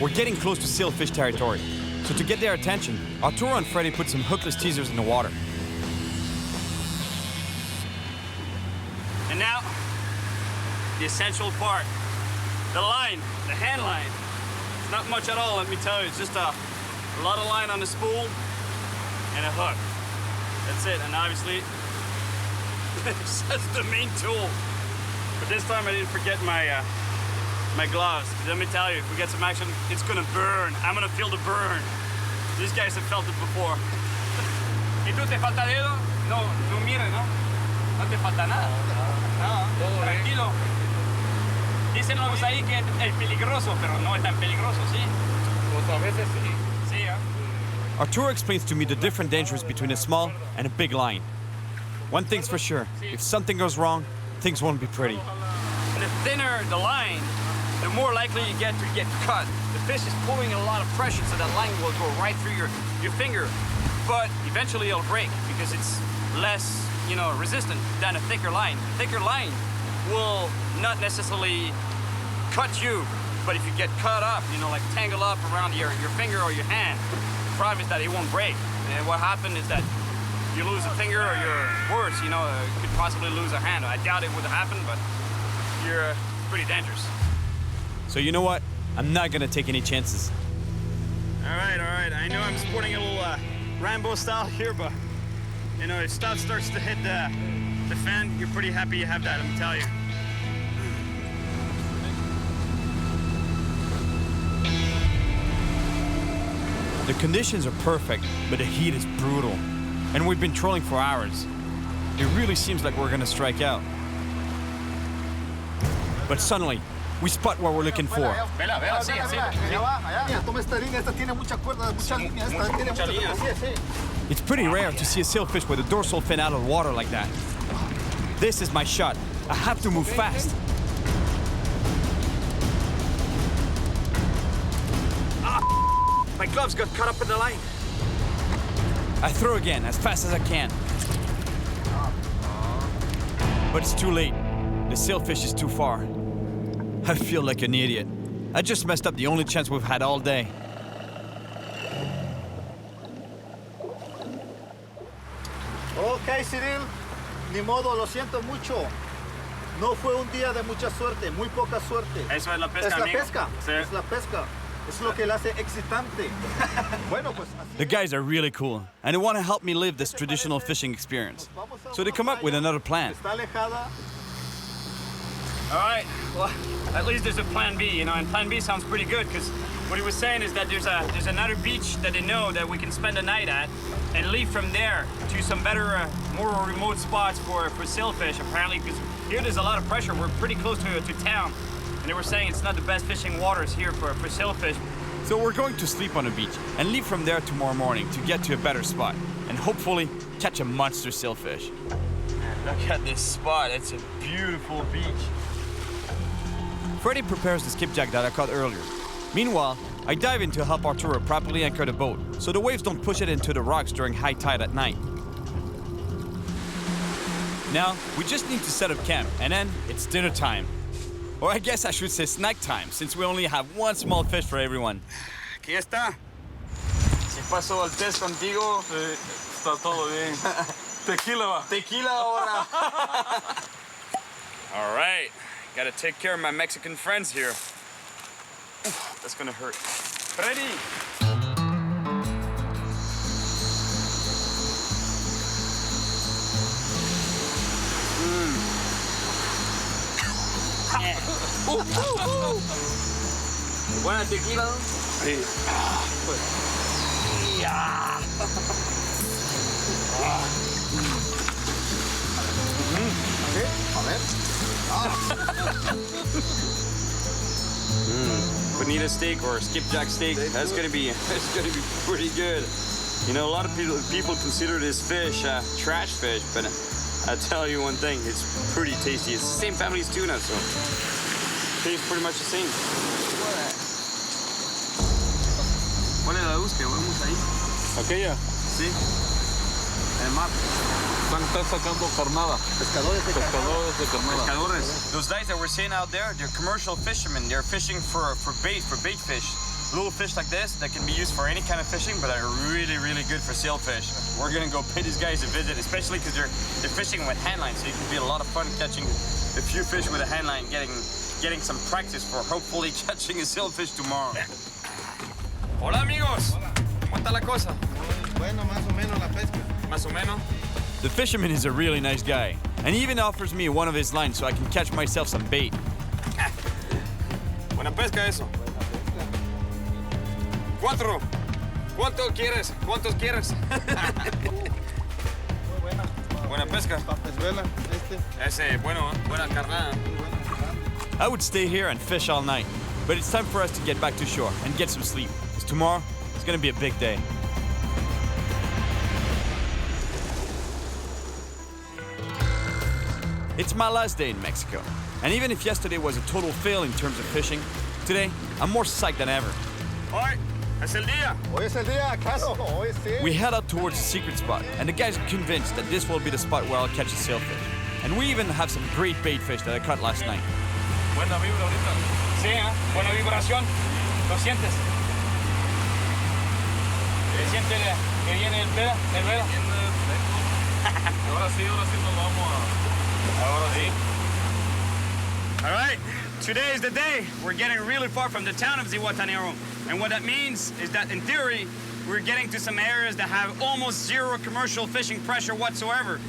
We're getting close to sailfish territory, so to get their attention, Arturo and Freddy put some hookless teasers in the water. And now, the essential part. The line, the hand line. It's not much at all, let me tell you. It's just a lot of line on the spool and a hook. That's it, and obviously, that's the main tool. But this time I didn't forget my gloves. Let me tell you, if we get some action, it's gonna burn. I'm gonna feel the burn. These guys have felt it before. ¿Y tú te falta dedo? No, no mires, ¿no? No te falta nada. No, tranquilo. Dicen los ahí que es peligroso, pero no es tan peligroso, ¿sí? Pues a veces sí. Sí, ¿eh? Arturo explains to me the different dangers between a small and a big line. One thing's for sure, if something goes wrong, things won't be pretty. The thinner the line, the more likely you get to get cut. The fish is pulling a lot of pressure, so that line will go right through your finger. But eventually it'll break because it's less, resistant than a thicker line. A thicker line will not necessarily cut you, but if you get cut up, like tangle up around your finger or your hand, the problem is that it won't break. And what happened is that you lose a finger or worse, you could possibly lose a hand. I doubt it would happen, but you're pretty dangerous. So you know what? I'm not gonna take any chances. All right. I know I'm sporting a little Rambo style here, but if stuff starts to hit the fan, you're pretty happy you have that, let me tell you. The conditions are perfect, but the heat is brutal. And we've been trolling for hours. It really seems like we're gonna strike out. But suddenly, we spot what we're looking for. Vela, sí. Toma esta línea, esta tiene mucha cuerda, mucha línea, esta tiene mucha línea. It's pretty rare to see a sailfish with a dorsal fin out of the water like that. This is my shot. I have to move fast. My gloves got caught up in the line. I throw again as fast as I can. But it's too late. The sailfish is too far. I feel like an idiot. I just messed up the only chance we've had all day. Ok, Cyril. Ni modo, lo siento mucho. No fue un día de mucha suerte, muy poca suerte. Eso es la pesca, Es la amigo. pesca, Sí. es la pesca. Es lo que la hace excitante. Bueno, pues así. The guys are really cool, and they want to help me live this traditional fishing experience. So they come up with another plan. Está alejada. All right, well, at least there's a plan B, and plan B sounds pretty good, because what he was saying is that there's another beach that they know that we can spend the night at, and leave from there to some better, more remote spots for sailfish, apparently, because here there's a lot of pressure. We're pretty close to town, and they were saying it's not the best fishing waters here for sailfish. So we're going to sleep on a beach and leave from there tomorrow morning to get to a better spot, and hopefully catch a monster sailfish. Look at this spot. It's a beautiful beach. Freddy prepares the skipjack that I caught earlier. Meanwhile, I dive in to help Arturo properly anchor the boat, so the waves don't push it into the rocks during high tide at night. Now, we just need to set up camp, and then it's dinner time. Or I guess I should say snack time, since we only have one small fish for everyone. Aquí está. Si pasó el test contigo. Está todo bien. Tequila va. Tequila ahora. All right. Gotta take care of my Mexican friends here. Oof, that's gonna hurt. Ready? Buena tequila. Sí. A ver. Bonita steak or skipjack steak. That's gonna be pretty good. You know, a lot of people consider this fish trash fish, but I'll tell you one thing, it's pretty tasty. It's the same family as tuna, so it tastes pretty much the same. ¿Cuál es la luz que vemos ahí? Aquella. Sí. El mar. Están sacando carnada. Pescadores de carnada. Pescadores. Those guys that we're seeing out there, they're commercial fishermen. They're fishing for bait fish. Little fish like this that can be used for any kind of fishing, but are really, really good for sailfish. We're gonna go pay these guys a visit, especially because they're fishing with hand lines, so it can be a lot of fun catching a few fish with a hand line, getting some practice for hopefully catching a sailfish tomorrow. Hola amigos, ¿cómo está la cosa? Bueno, más o menos la pesca. Más o menos. The fisherman is a really nice guy, and he even offers me one of his lines so I can catch myself some bait. Buena pesca eso. Cuatro. ¿Cuántos quieres? ¿Cuántos quieres? Buena pesca. Papezuela, Ese, bueno, buena carnada. I would stay here and fish all night, but it's time for us to get back to shore and get some sleep, because tomorrow is gonna be a big day. It's my last day in Mexico, and even if yesterday was a total fail in terms of fishing, today I'm more psyched than ever. Hoy es el día. Hoy es el día, claro. Hoy sí. We head out towards the secret spot, and the guys are convinced that this will be the spot where I'll catch a sailfish. And we even have some great bait fish that I caught last night. Buena vibra ahorita. Sí, buena vibración. ¿Lo sientes? ¿Siente que viene el velo? Ahora sí nos vamos a... Ahora sí. All right, today is the day. We're getting really far from the town of Zihuatanejo. And what that means is that, in theory, we're getting to some areas that have almost zero commercial fishing pressure whatsoever.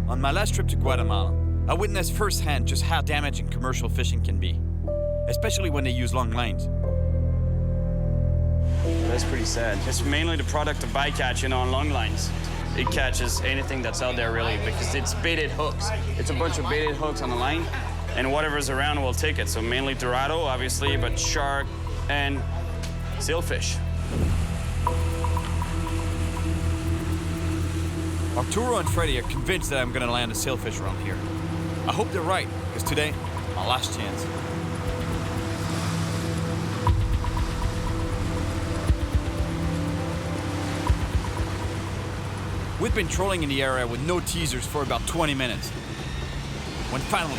On my last trip to Guatemala, I witnessed firsthand just how damaging commercial fishing can be, especially when they use long lines. That's pretty sad. It's mainly the product of bycatch, on long lines. It catches anything that's out there, really, because it's baited hooks. It's a bunch of baited hooks on the line, and whatever's around will take it. So mainly dorado, obviously, but shark and sailfish. Arturo and Freddy are convinced that I'm gonna land a sailfish around here. I hope they're right, because today, my last chance. We've been trolling in the area with no teasers for about 20 minutes. When finally...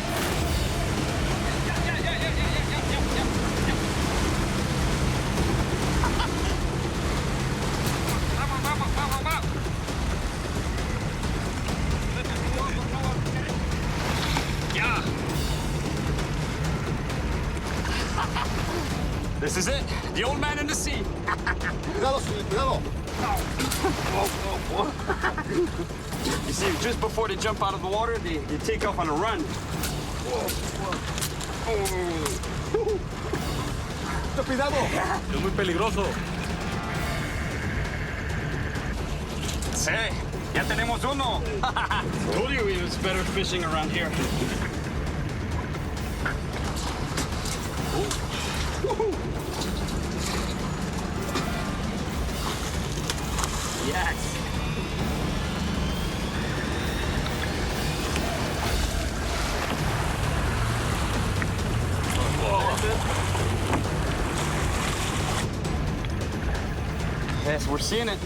This is it, the old man in the sea. Cuidado, cuidado. You see, just before they jump out of the water, they take off on a run. Cuidado. Es muy peligroso. Hey, ya tenemos uno. Told you it was better fishing around here. Yes. Yes, we're seeing it.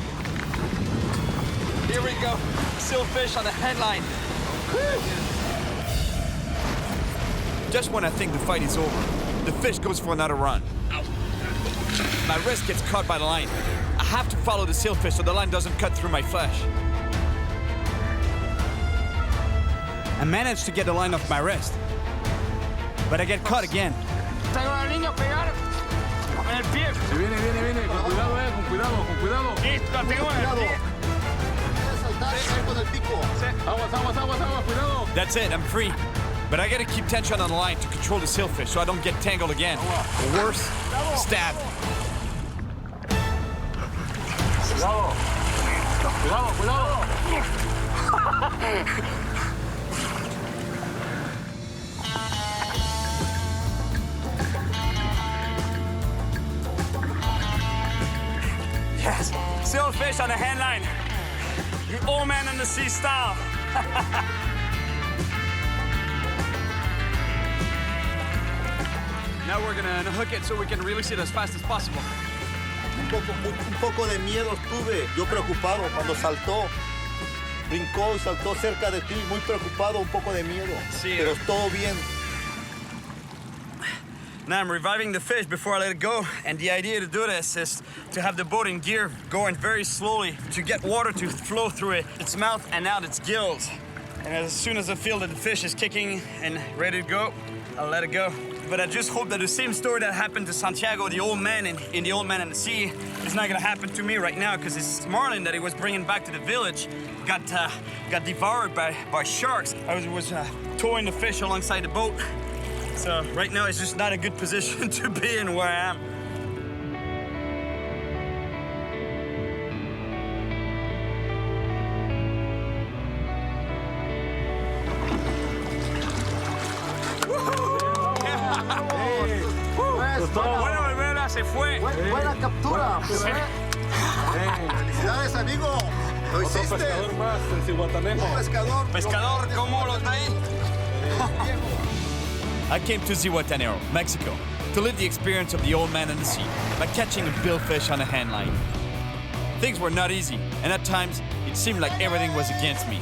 here we go. Silverfish on the headline. Woo! Just when I think the fight is over, the fish goes for another run. My wrist gets caught by the line. I have to follow the sailfish so the line doesn't cut through my flesh. I managed to get the line off my wrist, but I get caught again. Tengo a la niña pegada en el pie. Viene. Con cuidado. Listo, la tengo en el pie. Aguas, cuidado. That's it, I'm free. But I gotta keep tension on the line to control the sailfish so I don't get tangled again. Or worse, stabbed. Cuidado. Yes, silverfish on the handline. The old man in the sea style. Now we're gonna unhook it so we can release it as fast as possible. Un poco de miedo tuve, yo preocupado cuando saltó. Brincó y saltó cerca de ti, muy preocupado, un poco de miedo. Sí. Pero todo bien. Now I'm reviving the fish before I let it go, and the idea to do this is to have the boat in gear going very slowly to get water to flow through its mouth and out its gills. And as soon as I feel that the fish is kicking and ready to go, I'll let it go. But I just hope that the same story that happened to Santiago, the old man in The Old Man in the Sea, is not gonna happen to me right now, because this marlin that he was bringing back to the village got devoured by sharks. I was towing the fish alongside the boat. So right now it's just not a good position to be in where I am. Bueno, Olvera, se fue. Buena captura. Sí. Felicidades, amigo. Lo hiciste. Otro pescador más en Zihuatanejo. Un pescador. Pescador, ¿cómo lo está ahí? I came to Zihuatanejo, Mexico, to live the experience of the old man in the sea by catching a billfish on a handline. Things were not easy, and at times it seemed like everything was against me.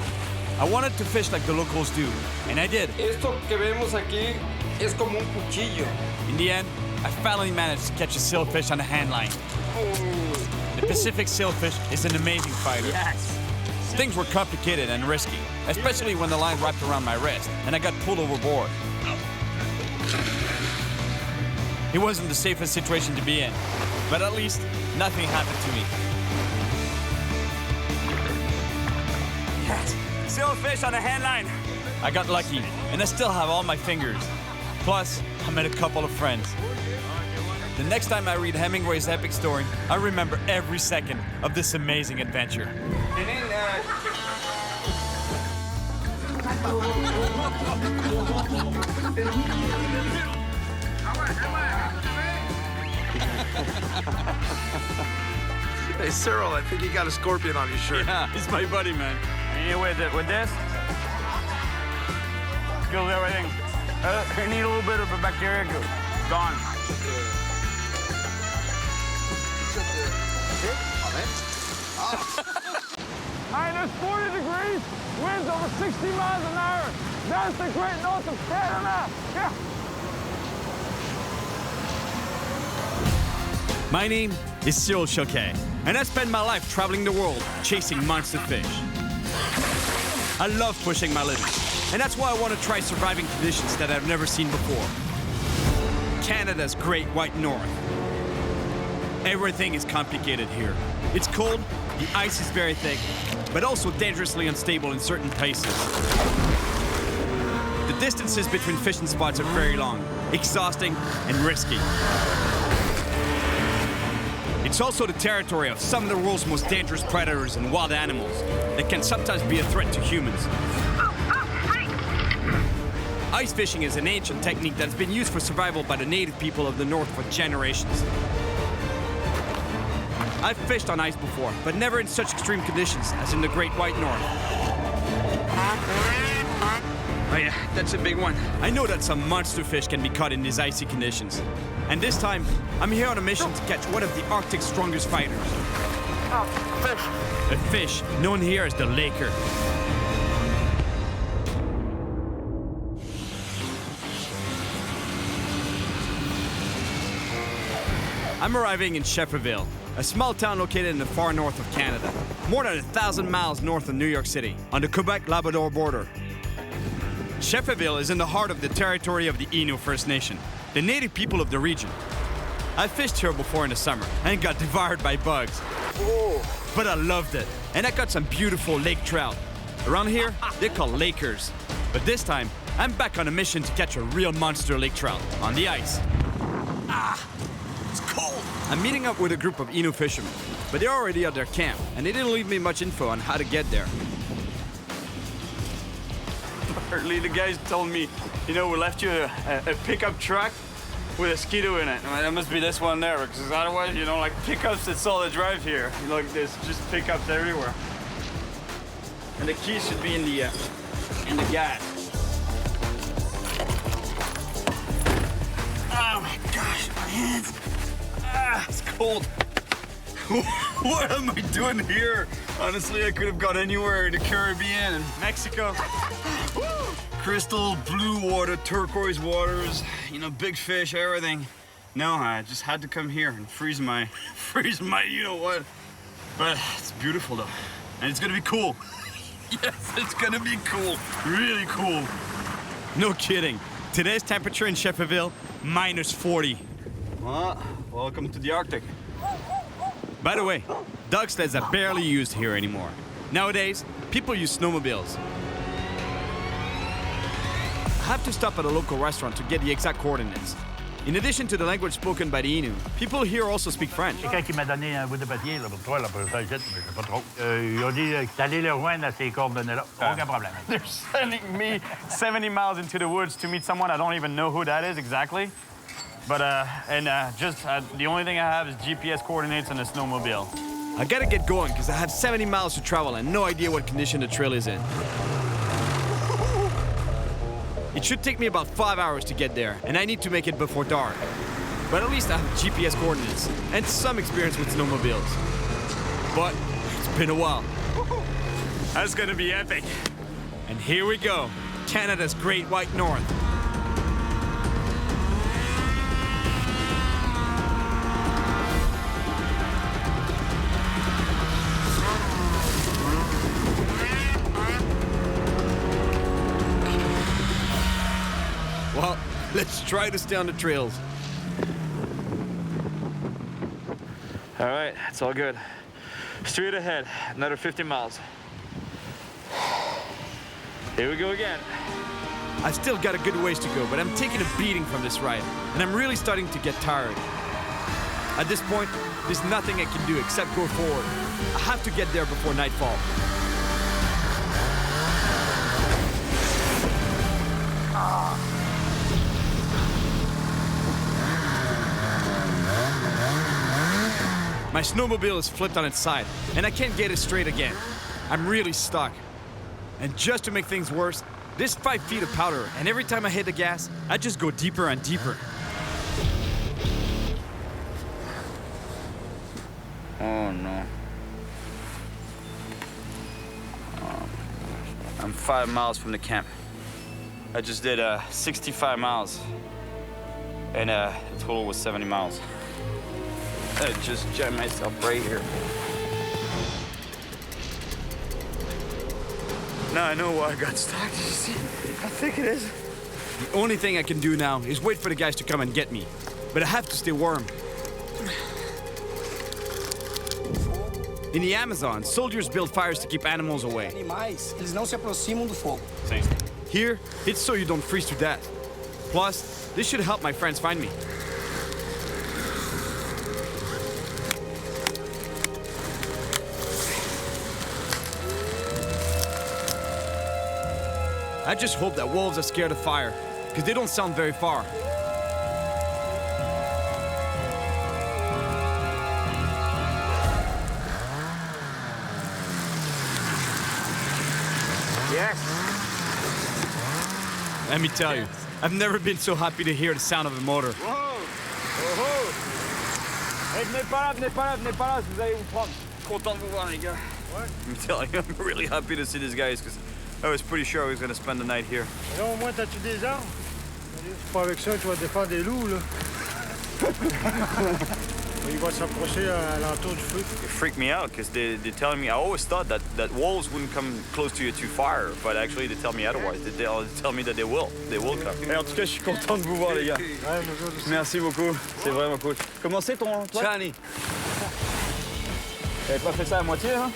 I wanted to fish like the locals do, and I did. Esto que vemos aquí es como un cuchillo. In the end, I finally managed to catch a sailfish on a handline. The Pacific sailfish is an amazing fighter. Yes. Things were complicated and risky, especially when the line wrapped around my wrist and I got pulled overboard. It wasn't the safest situation to be in, but at least nothing happened to me. Yes. Silverfish on the handline. I got lucky, and I still have all my fingers. Plus, I met a couple of friends. The next time I read Hemingway's epic story, I remember every second of this amazing adventure. Hey, Cyril, I think you got a scorpion on your shirt. Yeah, he's my buddy, man. And with this, kills everything. You need a little bit of a bacteria, gone. It's 40 degrees, winds over 60 miles an hour. That's the great north of Canada. Yeah. My name is Cyril Chauquet, and I spend my life traveling the world chasing monster fish. I love pushing my limits, and that's why I want to try surviving conditions that I've never seen before. Canada's Great White North. Everything is complicated here. It's cold, the ice is very thick, but also dangerously unstable in certain places. The distances between fishing spots are very long, exhausting, and risky. It's also the territory of some of the world's most dangerous predators and wild animals that can sometimes be a threat to humans. Ice fishing is an ancient technique that's been used for survival by the native people of the North for generations. I've fished on ice before, but never in such extreme conditions as in the Great White North. Oh yeah, that's a big one. I know that some monster fish can be caught in these icy conditions. And this time, I'm here on a mission to catch one of the Arctic's strongest fighters. A fish known here as the laker. I'm arriving in Shefferville, a small town located in the far north of Canada, more than 1,000 miles north of New York City, on the Quebec-Labrador border. Shefferville is in the heart of the territory of the Innu First Nation, the native people of the region. I fished here before in the summer and got devoured by bugs. But I loved it, and I caught some beautiful lake trout. Around here, they're called lakers. But this time, I'm back on a mission to catch a real monster lake trout on the ice. It's cold. I'm meeting up with a group of Innu fishermen, but they're already at their camp, and they didn't leave me much info on how to get there. Apparently the guys told me, we left you a pickup truck with a skidoo in it. I mean, that must be this one there, because otherwise, like pickups, that's all that drive here. There's just pickups everywhere. And the key should be in the gas. Oh my gosh, my hands. It's cold. What am I doing here? Honestly, I could have gone anywhere in the Caribbean and Mexico. Crystal blue water, turquoise waters, big fish, everything. No, I just had to come here and freeze my you-know-what. But it's beautiful though, and it's gonna be cool. Yes, it's gonna be cool, really cool. No kidding. Today's temperature in Shefferville, -40. Well, welcome to the Arctic. By the way, dog sleds are barely used here anymore. Nowadays, people use snowmobiles. I have to stop at a local restaurant to get the exact coordinates. In addition to the language spoken by the Innu, people here also speak French. Quelqu'un qui m'a donné un bout de papier là, pour toi, là, pour ça, mais je sais pas trop. Ils ont dit d'aller le joindre à ces coordonnées-là. Aucun problème. They're sending me 70 miles into the woods to meet someone I don't even know who that is exactly. But, the only thing I have is GPS coordinates and a snowmobile. I gotta get going because I have 70 miles to travel and no idea what condition the trail is in. It should take me about 5 hours to get there, and I need to make it before dark. But at least I have GPS coordinates and some experience with snowmobiles. But it's been a while. That's gonna be epic. And here we go, Canada's Great White North. Well, let's try to stay on the trails. All right, it's all good. Straight ahead, another 50 miles. Here we go again. I've still got a good ways to go, but I'm taking a beating from this ride, and I'm really starting to get tired. At this point, there's nothing I can do except go forward. I have to get there before nightfall. My snowmobile is flipped on its side, and I can't get it straight again. I'm really stuck. And just to make things worse, there's 5 feet of powder, and every time I hit the gas, I just go deeper and deeper. Oh no. I'm 5 miles from the camp. I just did 65 miles, and the total was 70 miles. I just jammed myself right here. Now I know why I got stuck. You see how thick it is? The only thing I can do now is wait for the guys to come and get me. But I have to stay warm. In the Amazon, soldiers build fires to keep animals away. Animais, eles não se aproximam do fogo. Here, it's so you don't freeze to death. Plus, this should help my friends find me. I just hope that wolves are scared of fire, because they don't sound very far. Yes. Let me tell you, I've never been so happy to hear the sound of a motor. Wow! Oh! Hey, venez pas là, si vous allez vous prendre. content de vous voir, les gars. Ouais. I'm telling you, I'm really happy to see these guys because I was pretty sure I was going to spend the night here. Et là, au moins, t'as-tu des armes? C'est pas avec ça que tu vas défendre des loups, là. Il va s'approcher à l'entour du feu. It freaked me out because they're telling me, I always thought that wolves wouldn't come close to you to fire, but actually they tell me otherwise. They tell me that they will come. Et en tout cas, je suis content de vous voir, les gars. Ouais, nous autres aussi. Merci beaucoup, c'est vraiment cool. Comment c'est ton toi? Chani. T'avais pas fait ça à moitié, hein?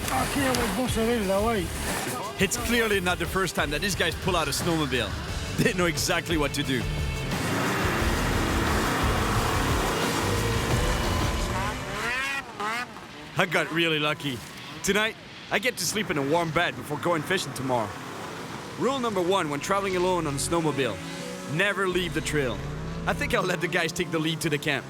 Ok, on va bon Cyril, là, ouais. It's clearly not the first time that these guys pull out a snowmobile. They know exactly what to do. I got really lucky. Tonight, I get to sleep in a warm bed before going fishing tomorrow. Rule number 1 when traveling alone on a snowmobile: never leave the trail. I think I'll let the guys take the lead to the camp.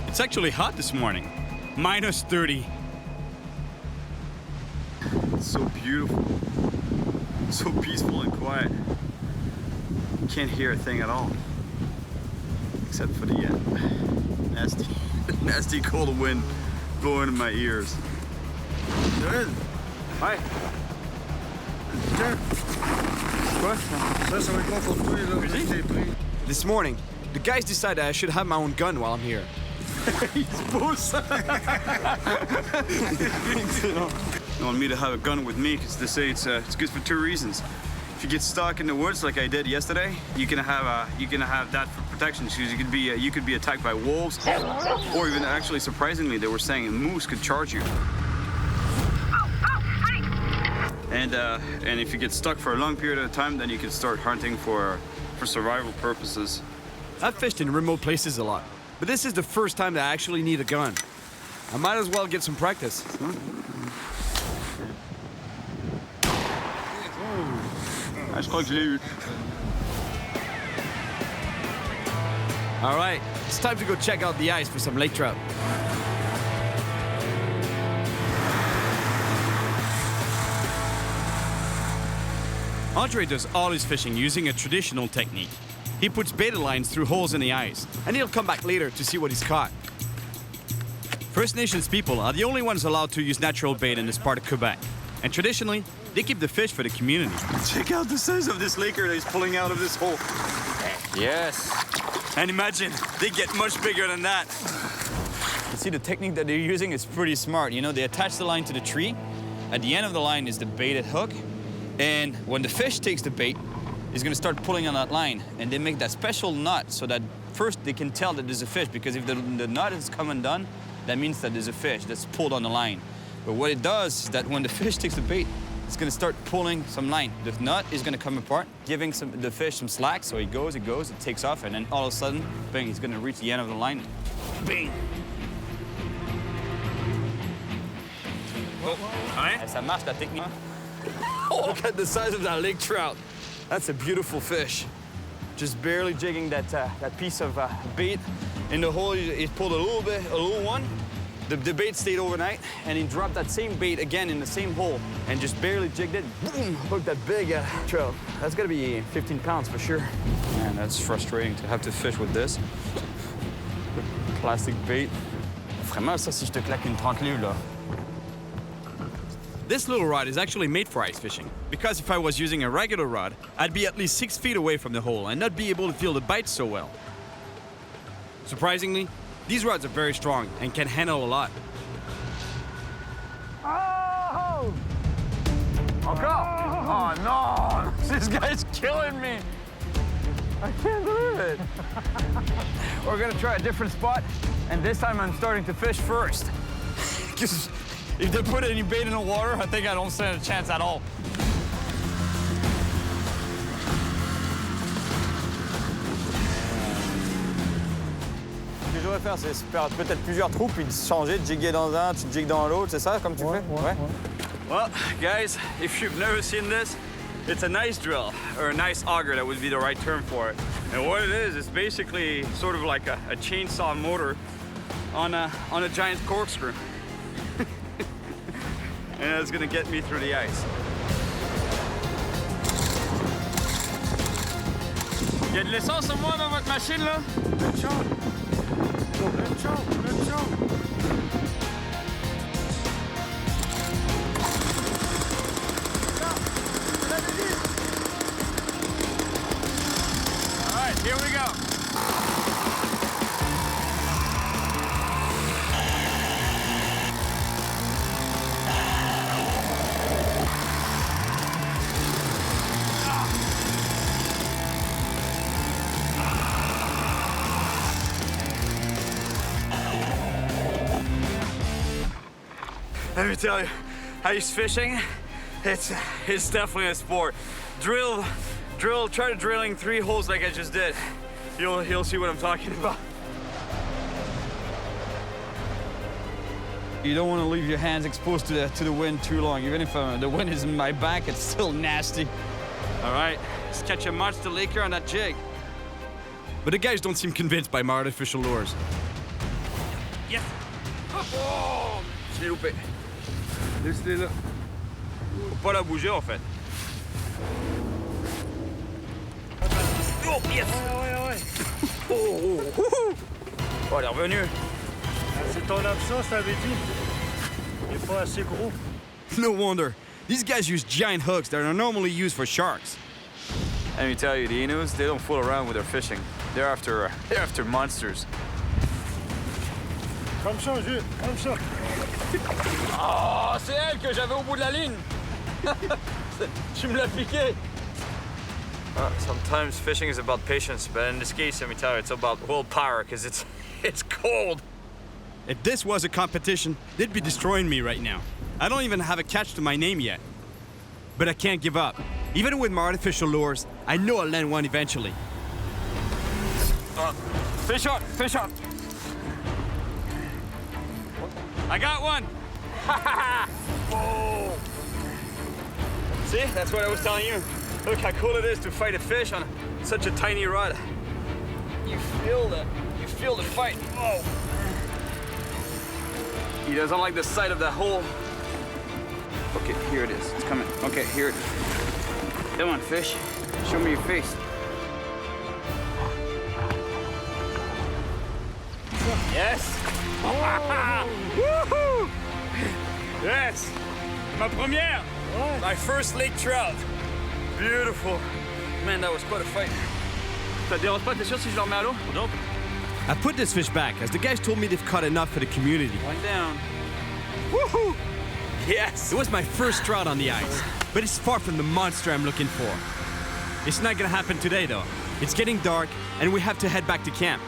It's actually hot this morning. Minus 30. It's so beautiful. So peaceful and quiet. You can't hear a thing at all. Except for the nasty cold wind blowing in my ears. Cyril. Hi. Tiens. Quoi? Ça va être bon pour toi, là. T'es pris. This morning, the guys decided I should have my own gun while I'm here. He's boss. They want me to have a gun with me because they say it's good for 2 reasons. If you get stuck in the woods like I did yesterday, you can have that for protection. Because you could be attacked by wolves, or even actually surprisingly, they were saying a moose could charge you. And if you get stuck for a long period of time, then you can start hunting for survival purposes. I've fished in remote places a lot, but this is the first time that I actually need a gun. I might as well get some practice. Ah, je crois que je l'ai eu. All right, it's time to go check out the ice for some lake trout. Andre does all his fishing using a traditional technique. He puts beta lines through holes in the ice, and he'll come back later to see what he's caught. First Nations people are the only ones allowed to use natural bait in this part of Quebec. And traditionally, they keep the fish for the community. Check out the size of this laker that he's pulling out of this hole. Yes. And imagine, they get much bigger than that. You see, the technique that they're using is pretty smart. You know, they attach the line to the tree. At the end of the line is the baited hook. And when the fish takes the bait, he's gonna start pulling on that line. And they make that special knot so that first they can tell that there's a fish, because if the knot is come undone, that means that there's a fish that's pulled on the line. But what it does is that when the fish takes the bait, it's gonna start pulling some line. The knot is gonna come apart, giving the fish some slack, so it goes, it takes off, and then all of a sudden, bang, he's gonna reach the end of the line. Bang! Oh, right? Ça marche, la technique. Oh, look at the size of that lake trout. That's a beautiful fish. Just barely jigging that piece of bait in the hole. He pulled a little one. The bait stayed overnight, and he dropped that same bait again in the same hole and just barely jigged it. Boom! Hooked that big trout. That's gotta be 15 pounds for sure. Man, that's frustrating to have to fish with this. Plastic bait. Vraiment, ça, si je te claque une 30 livres, là. This little rod is actually made for ice fishing, because if I was using a regular rod, I'd be at least 6 feet away from the hole and not be able to feel the bite so well. Surprisingly, these rods are very strong and can handle a lot. Oh! Encore! Oh no! This guy's killing me! I can't believe it! We're gonna try a different spot, and this time I'm starting to fish first. Because if they put any bait in the water, I think I don't stand a chance at all. Ce que je devrais faire, c'est faire peut-être plusieurs trous, puis changer, de jigger dans un, tu jigues dans l'autre, c'est ça, comme tu fais? Ouais. Well, guys, if you've never seen this, it's a nice drill, or a nice auger, that would be the right term for it. And what it is, it's basically sort of like a chainsaw motor on a giant corkscrew. And it's gonna get me through the ice. Il y a de l'essence au moins dans votre machine là? Good job. Good job. Good job. All right, here we go. Let me tell you, ice fishing, it's definitely a sport. Try drilling 3 holes like I just did. You'll see what I'm talking about. You don't want to leave your hands exposed to the wind too long. Even if the wind is in my back, it's still nasty. All right, let's catch a monster laker on that jig. But the guys don't seem convinced by my artificial lures. Yes. Oh, je l'ai loupé. Laisse-les là. Faut pas la bouger en fait. Oh, yes! Oh, elle est revenue. C'est ton absence, ça avait dit. Il est pas assez gros. No wonder. These guys use giant hooks that are normally used for sharks. Let me tell you, the Inus, they don't fool around with their fishing. They're after monsters. Comme ça, Jules, comme ça. Oh, c'est elle que j'avais au bout de la ligne. Tu me l'as piqué. Sometimes fishing is about patience, but in this case, let me tell you, it's about willpower, because it's cold. If this was a competition, they'd be destroying me right now. I don't even have a catch to my name yet. But I can't give up. Even with my artificial lures, I know I'll land one eventually. Fish on, fish on. I got one. Oh. See, that's what I was telling you. Look how cool it is to fight a fish on such a tiny rod. You feel the fight. Oh. He doesn't like the sight of that hole. Okay, here it is. It's coming. Okay, here it is. Come on, fish. Show me your face. Yes. Woohoo! Yes. Ma première. My first lake trout. Beautiful. Man, that was quite a fight. Ça te dérange pas? T'es sûr si je le remets à l'eau? Nope. I put this fish back as the guys told me they've caught enough for the community. One down. Woohoo! Yes! It was my first trout on the ice, but it's far from the monster I'm looking for. It's not gonna happen today though. It's getting dark and we have to head back to camp.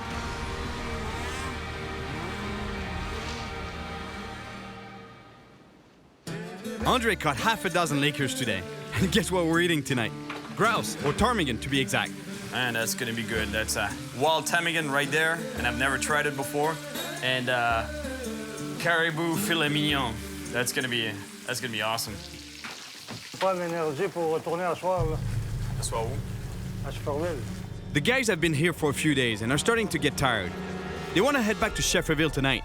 Andre caught half a dozen Lakers today. And guess what we're eating tonight? Grouse, or ptarmigan to be exact. Man, that's gonna be good. That's a wild ptarmigan right there, and I've never tried it before. And caribou filet mignon. That's gonna be awesome. Pas d'énergie pour retourner à soir, là. À soir où? À Superville. The guys have been here for a few days and are starting to get tired. They want to head back to Shefferville tonight.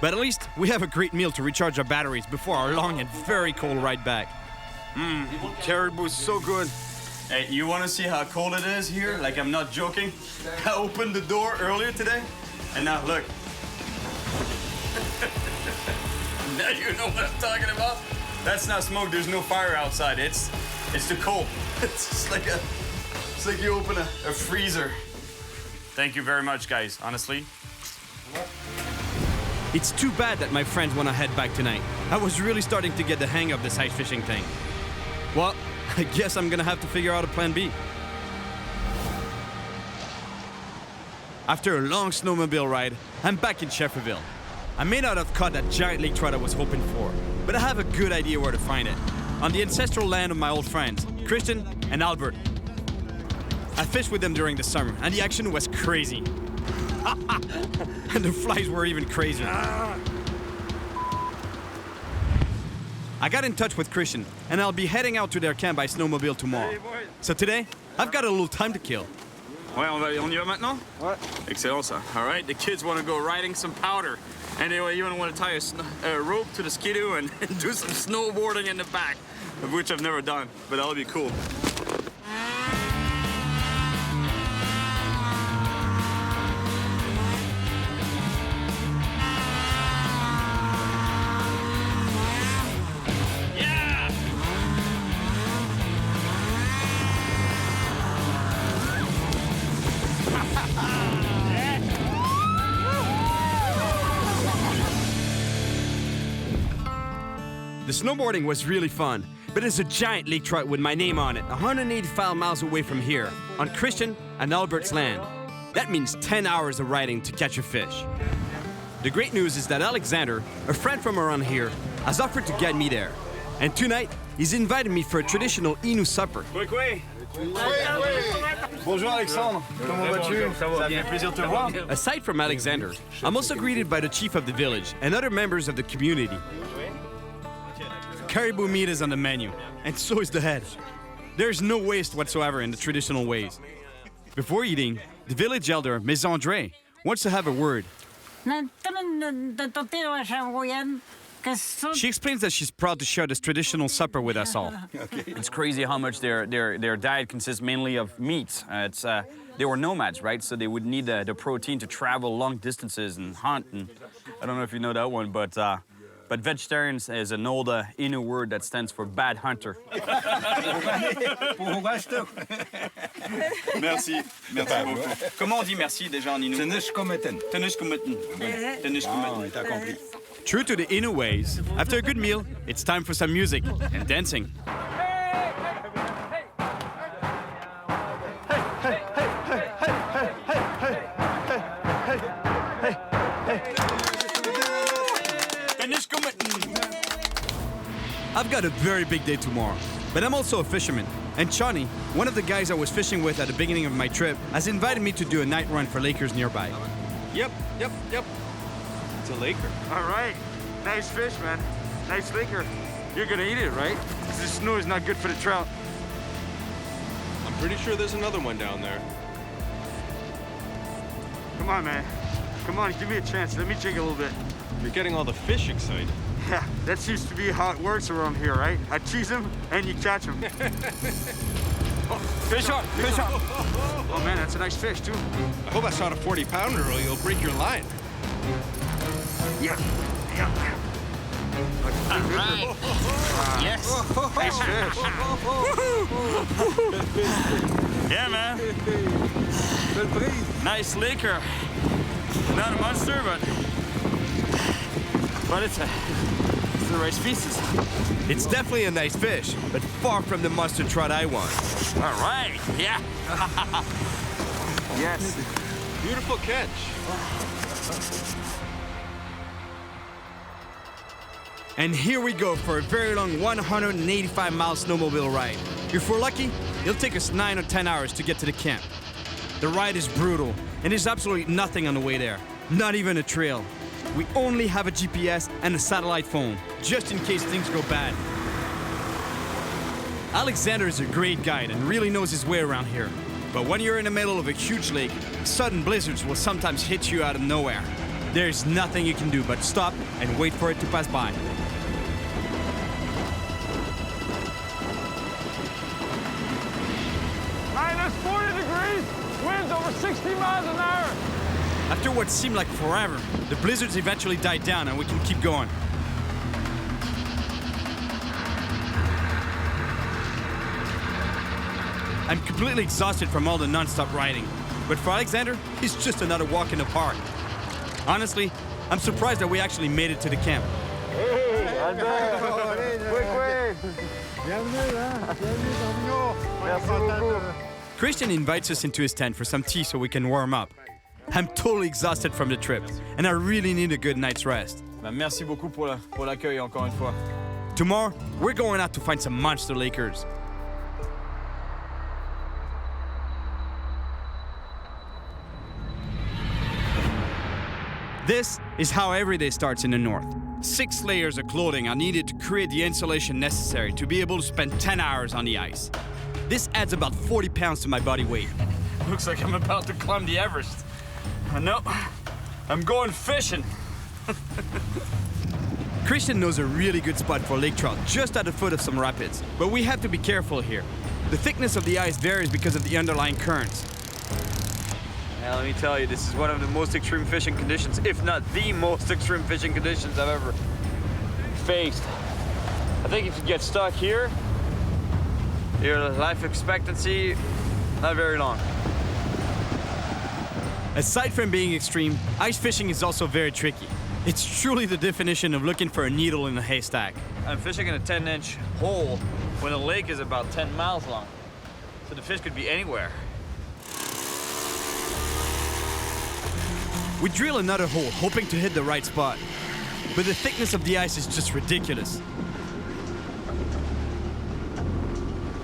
But at least we have a great meal to recharge our batteries before our long and very cold ride back. Caribou is so good. Hey, you want to see how cold it is here? Like, I'm not joking. I opened the door earlier today, and now look. Now you know what I'm talking about? That's not smoke. There's no fire outside. It's too cold. It's just like you open a freezer. Thank you very much, guys. Honestly. It's too bad that my friends want to head back tonight. I was really starting to get the hang of this ice fishing thing. Well, I guess I'm gonna have to figure out a plan B. After a long snowmobile ride, I'm back in Shefferville. I may not have caught that giant lake trout I was hoping for, but I have a good idea where to find it. On the ancestral land of my old friends, Christian and Albert. I fished with them during the summer, and the action was crazy. And the flies were even crazier. I got in touch with Christian, and I'll be heading out to their camp by snowmobile tomorrow. So today, I've got a little time to kill. Ouais, on y va maintenant? Ouais. Excellent ça. All right, the kids want to go riding some powder. And anyway, you want to tie a rope to the skidoo and do some snowboarding in the back, of which I've never done, but that'll be cool. The snowboarding was really fun, but there's a giant lake trout with my name on it, 185 miles away from here, on Christian and Albert's land. That means 10 hours of riding to catch a fish. The great news is that Alexander, a friend from around here, has offered to get me there. And tonight, he's invited me for a traditional Inuit supper. Quebec. Bonjour Alexandre, comment vas-tu? Ça fait plaisir de te voir. Aside from Alexander, I'm also greeted by the chief of the village and other members of the community. Caribou meat is on the menu, and so is the head. There's no waste whatsoever in the traditional ways. Before eating, the village elder, Ms. André, wants to have a word. She explains that she's proud to share this traditional supper with us all. It's crazy how much their diet consists mainly of meat. They were nomads, right? So they would need the protein to travel long distances and hunt. And I don't know if you know that one, but vegetarian is an old Inuit word that stands for bad hunter. Merci beaucoup. Comment on dit merci déjà en Inuit? Tenushkometen. Tenushkometen. T'as compris. True to the Inuit ways, after a good meal, it's time for some music and dancing. I've got a very big day tomorrow, but I'm also a fisherman. And Chani, one of the guys I was fishing with at the beginning of my trip, has invited me to do a night run for lakers nearby. Yep. It's a laker. All right. Nice fish, man. Nice laker. You're gonna eat it, right? Because the snow is not good for the trout. I'm pretty sure there's another one down there. Come on, man. Come on, give me a chance. Let me jig a little bit. You're getting all the fish excited. Yeah, that seems to be how it works around here, right? I tease them and you catch them. Fish on! Oh man, that's a nice fish too. I hope I shot a 40-pounder or you'll break your line. Yeah. All right. Yes. Nice fish. Yeah, man. Nice laker. Not a monster, but it's the right species. It's definitely a nice fish, but far from the monster trout I want. All right, yeah. Yes. Beautiful catch. And here we go for a very long 185-mile snowmobile ride. If we're lucky, it'll take us 9 or 10 hours to get to the camp. The ride is brutal, and there's absolutely nothing on the way there. Not even a trail. We only have a GPS and a satellite phone, just in case things go bad. Alexander is a great guide and really knows his way around here. But when you're in the middle of a huge lake, sudden blizzards will sometimes hit you out of nowhere. There's nothing you can do but stop and wait for it to pass by. Minus 40 degrees, winds over 60 miles an hour. After what seemed like forever, the blizzards eventually died down and we can keep going. I'm completely exhausted from all the non-stop riding, but for Alexander, it's just another walk in the park. Honestly, I'm surprised that we actually made it to the camp. Hey, Albert! Quick. Merci beaucoup. Christian invites us into his tent for some tea so we can warm up. I'm totally exhausted from the trip, and I really need a good night's rest. Merci beaucoup pour l'accueil encore une fois. Tomorrow, we're going out to find some monster lakers. This is how every day starts in the north. 6 layers of clothing are needed to create the insulation necessary to be able to spend 10 hours on the ice. This adds about 40 pounds to my body weight. Looks like I'm about to climb the Everest. No, I'm going fishing. Christian knows a really good spot for lake trout just at the foot of some rapids, but we have to be careful here. The thickness of the ice varies because of the underlying currents. Now, let me tell you, this is one of the most extreme fishing conditions, if not the most extreme fishing conditions I've ever faced. I think if you get stuck here, your life expectancy, not very long. Aside from being extreme, ice fishing is also very tricky. It's truly the definition of looking for a needle in a haystack. I'm fishing in a 10-inch hole when the lake is about 10 miles long. So the fish could be anywhere. We drill another hole, hoping to hit the right spot. But the thickness of the ice is just ridiculous.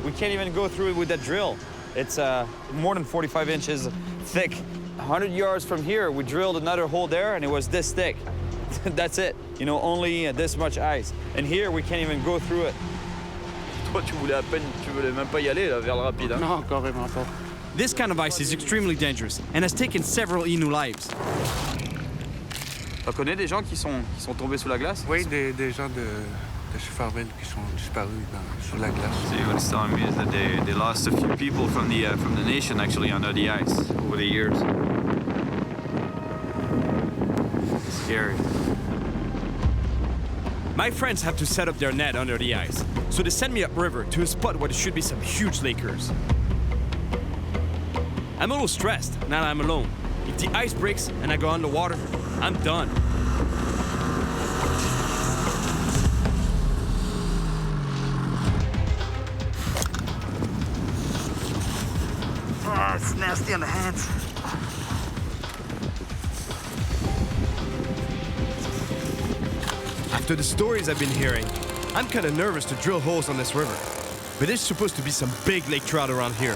We can't even go through it with that drill. It's more than 45 inches thick. 100 yards from here, we drilled another hole there, and it was this thick. That's it. You know, only this much ice. And here, we can't even go through it. Toi, tu voulais à peine, tu voulais même pas y aller là, vers le rapide. Hein? Non, carrément pas. This kind of ice is extremely dangerous and has taken several Innu lives. Tu connais des gens qui sont tombés sous la glace? Oui, des gens de chez Farville qui sont disparus sous la glace. So what he's telling me is that they lost a few people from the nation actually under the ice over the years. Scary. My friends have to set up their net under the ice, so they send me upriver to a spot where there should be some huge lakers. I'm a little stressed now that I'm alone. If the ice breaks and I go underwater, I'm done. Oh, it's nasty on the hands. After the stories I've been hearing, I'm kind of nervous to drill holes on this river. But there's supposed to be some big lake trout around here.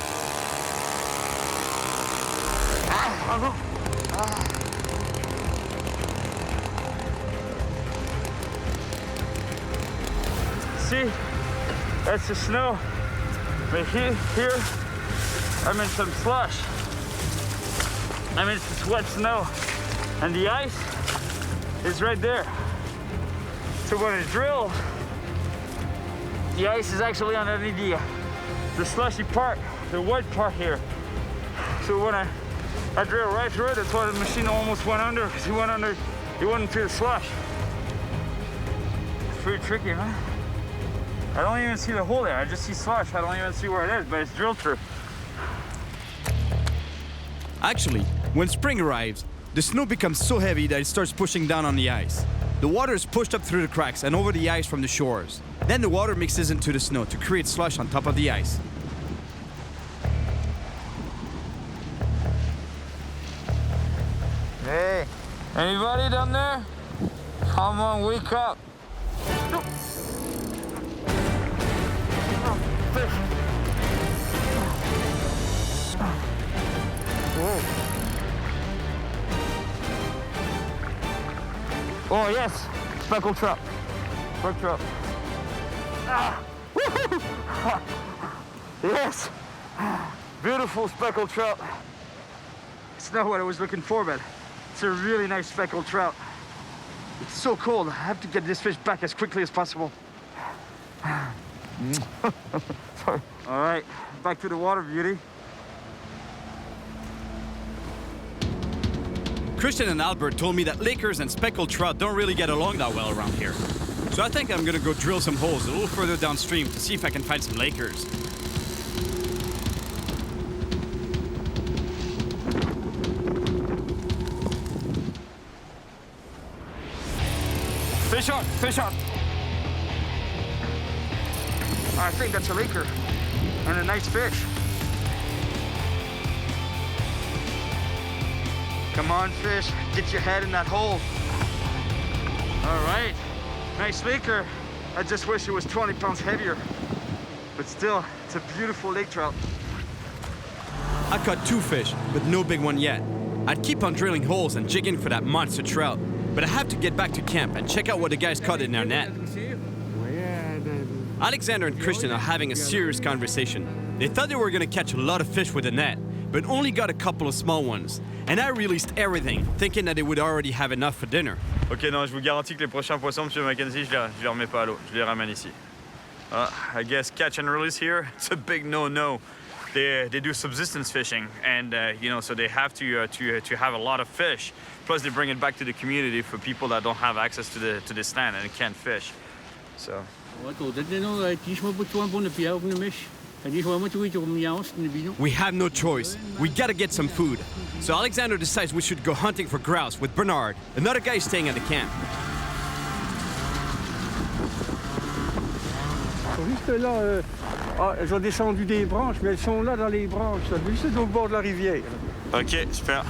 See, that's the snow. But here, I'm in some slush. I'm in some wet snow. And the ice is right there. So when I drill, the ice is actually underneath the slushy part, the wet part here. So when I drill right through it, that's why the machine almost went under, because he went into the slush. It's pretty tricky, huh? I don't even see the hole there. I just see slush. I don't even see where it is, but it's drilled through. Actually, when spring arrives, the snow becomes so heavy that it starts pushing down on the ice. The water is pushed up through the cracks and over the ice from the shores. Then the water mixes into the snow to create slush on top of the ice. Hey, anybody down there? Come on, wake up. Oh yes, speckled trout. Brook trout. Yes, beautiful speckled trout. It's not what I was looking for, but it's a really nice speckled trout. It's so cold. I have to get this fish back as quickly as possible. Sorry. All right, back to the water, beauty. Christian and Albert told me that lakers and speckled trout don't really get along that well around here. So I think I'm gonna go drill some holes a little further downstream to see if I can find some lakers. Fish on, fish on. I think that's a laker and a nice fish. Come on, fish, get your head in that hole. All right, nice laker. I just wish it was 20 pounds heavier. But still, it's a beautiful lake trout. I caught 2 fish, but no big one yet. I'd keep on drilling holes and jigging for that monster trout. But I have to get back to camp and check out what the guys caught in their net. Alexander and Christian are having a serious conversation. They thought they were gonna catch a lot of fish with the net, but only got a couple of small ones. And I released everything, thinking that they would already have enough for dinner. Ok, non, je vous garantis que les prochains poissons, Monsieur Mackenzie, je les remets pas à l'eau. Je les ramène ici. I guess catch and release here, it's a big no-no. They do subsistence fishing, and you know, so they have to have a lot of fish. Plus, they bring it back to the community for people that don't have access to the stand and can't fish. So. We have no choice. We gotta get some food. So Alexander decides we should go hunting for grouse with Bernard, another guy staying at the camp. Juste là, elles ont descendu des branches, mais elles sont là dans les branches, juste au bord de la rivière. Ok, super.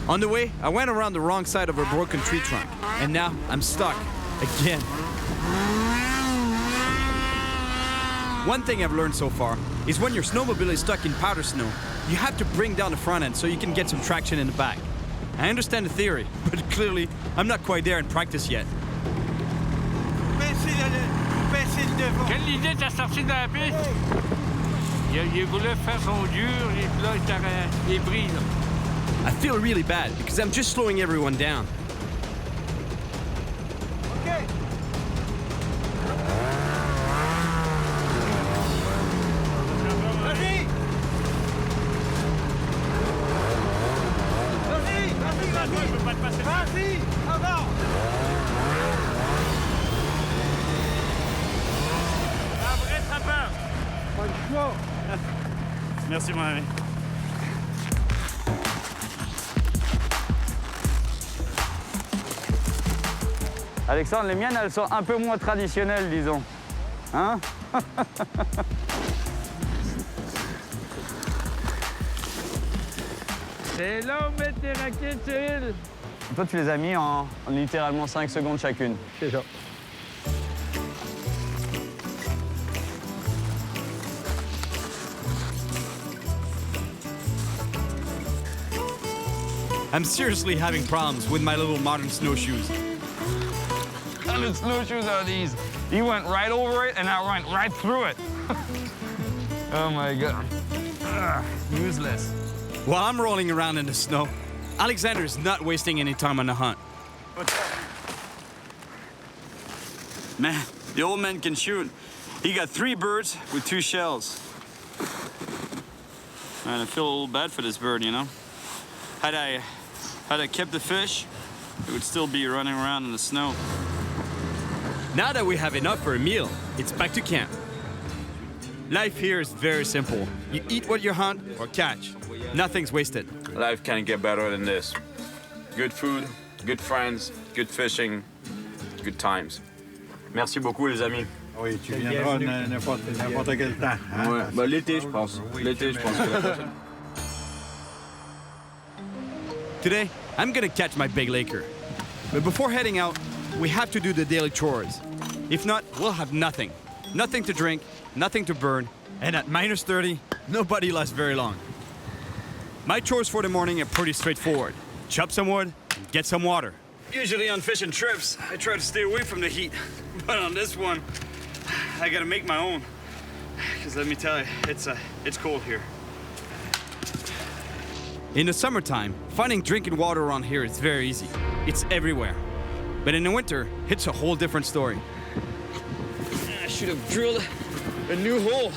On the way, I went around the wrong side of a broken tree trunk, and now I'm stuck again. One thing I've learned so far is when your snowmobile is stuck in powder snow, you have to bring down the front end so you can get some traction in the back. I understand the theory, but clearly I'm not quite there in practice yet. Quelle idée t'as sorti de la piste? Il voulait faire son dur, et puis là, il est pris. I feel really bad because I'm just slowing everyone down. Okay. Vas-y! Vas-y! Vas-y! Vas-y! Je peux pas te passer. Vas-y! Avant! Un vrai trappeur! Pas le choix! Merci, mon ami. Alexandre, les miennes, elles sont un peu moins traditionnelles, disons. Hein? C'est là où mettre tes raquettes, Cyril. Toi, tu les as mis en littéralement 5 secondes chacune. C'est ça. I'm seriously having problems with my little modern snowshoes. What kind of snowshoes are these? He went right over it and I went right through it. Oh my God. Useless. While I'm rolling around in the snow, Alexander is not wasting any time on the hunt. Man, the old man can shoot. He got 3 birds with 2 shells. Man, I feel a little bad for this bird, you know? Had I kept the fish, it would still be running around in the snow. Now that we have enough for a meal, it's back to camp. Life here is very simple. You eat what you hunt or catch. Nothing's wasted. Life can't get better than this. Good food, good friends, good fishing, good times. Merci beaucoup, les amis. Oui, tu viendras n'importe quel temps. Hein? Ouais, bah, l'été, je pense. L'été, je pense que la prochaine. Today, I'm gonna catch my big laker. But before heading out, we have to do the daily chores. If not, we'll have nothing. Nothing to drink, nothing to burn, and at minus 30, nobody lasts very long. My chores for the morning are pretty straightforward. Chop some wood, get some water. Usually on fishing trips, I try to stay away from the heat. But on this one, I gotta make my own. Because let me tell you, it's cold here. In the summertime, finding drinking water around here is very easy. It's everywhere. But in the winter, it's a whole different story. I should have drilled a new hole.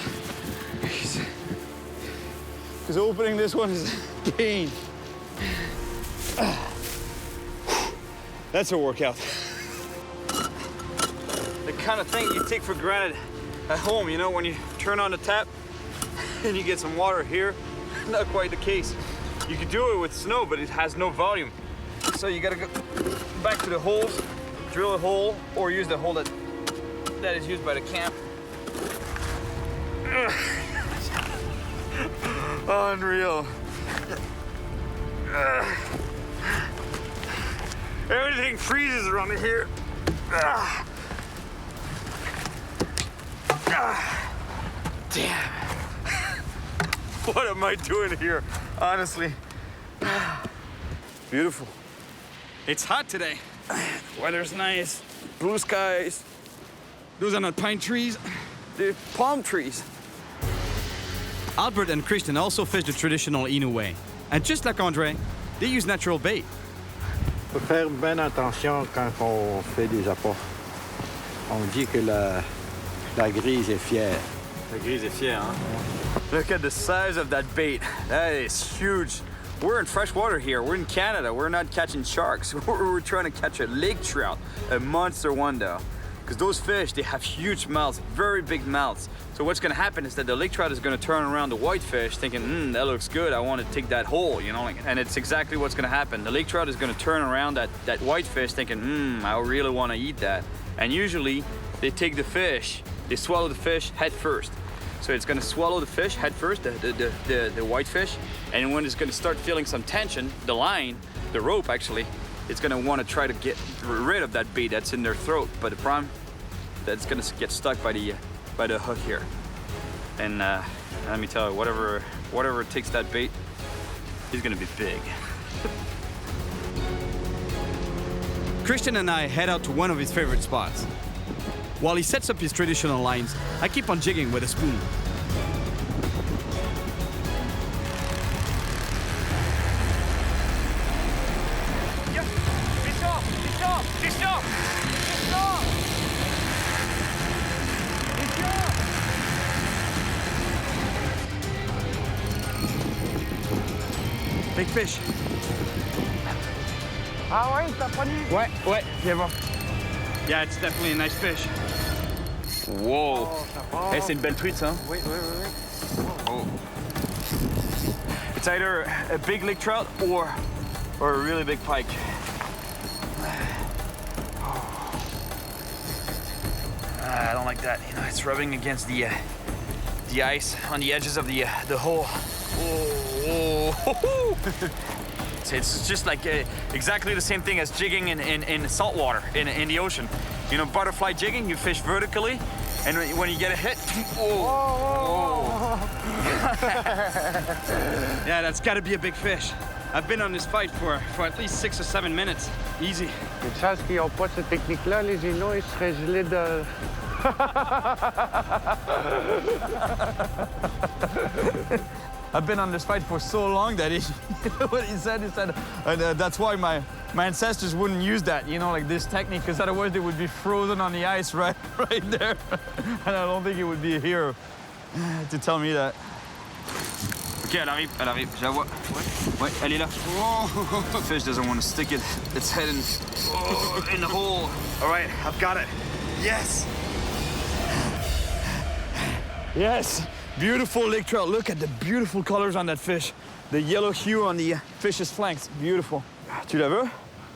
Because opening this one is a pain. That's a workout. The kind of thing you take for granted at home, you know, when you turn on the tap and you get some water here. Not quite the case. You could do it with snow, but it has no volume. So you gotta go back to the holes, drill a hole, or use the hole that is used by the camp. Unreal. Everything freezes around here. Damn. What am I doing here? Honestly. Beautiful. It's hot today. Weather's nice. Blue skies. Those are not pine trees. They're palm trees. Albert and Christian also fish the traditional Inu way. And just like André, they use natural bait. Il faut faire bien attention quand on fait des apports. On dit que la grise est fière. La grise est fière, hein? Look at the size of that bait. That is huge. We're in freshwater here. We're in Canada. We're not catching sharks. We're trying to catch a lake trout, a monster one though. Because those fish, they have huge mouths, very big mouths. So what's gonna happen is that the lake trout is gonna turn around the whitefish thinking, that looks good, I wanna take that whole, you know? And it's exactly what's gonna happen. The lake trout is gonna turn around that whitefish thinking, I really wanna eat that. And usually, they take the fish, they swallow the fish head first. So it's gonna swallow the fish head first, the whitefish, and when it's gonna start feeling some tension, the line, the rope actually, it's gonna wanna try to get rid of that bait that's in their throat. But the problem, that's gonna get stuck by the hook here. And let me tell you, whatever takes that bait, he's gonna be big. Christian and I head out to one of his favorite spots. While he sets up his traditional lines, I keep on jigging with a spoon. Big fish. Ah ouais, t'as pas dit? Ouais, viens voir. Yeah, it's definitely a nice fish. Whoa. Hey, c'est une belle truite, ça? Oui. Oh. It's either a big lake trout or a really big pike. I don't like that. You know, it's rubbing against the ice on the edges of the hole. Oh. It's just like exactly the same thing as jigging in salt water, in the ocean. You know, butterfly jigging, you fish vertically, and when you get a hit, Yeah, that's gotta be a big fish. I've been on this fight for at least 6 or 7 minutes. Easy. Une chance qu'ils n'ont pas cette technique-là, les Inuits, ils seraient gelés de... I've been on this fight for so long that what he said, that's why my ancestors wouldn't use that, you know, like this technique, because otherwise they would be frozen on the ice right there. And I don't think it would be here to tell me that. Okay, elle arrive, je la vois. Ouais, elle est là. The fish doesn't want to stick its head in the hole. All right, I've got it. Yes. Yes, beautiful lake trout. Look at the beautiful colors on that fish. The yellow hue on the fish's flanks, beautiful. Tu la veux?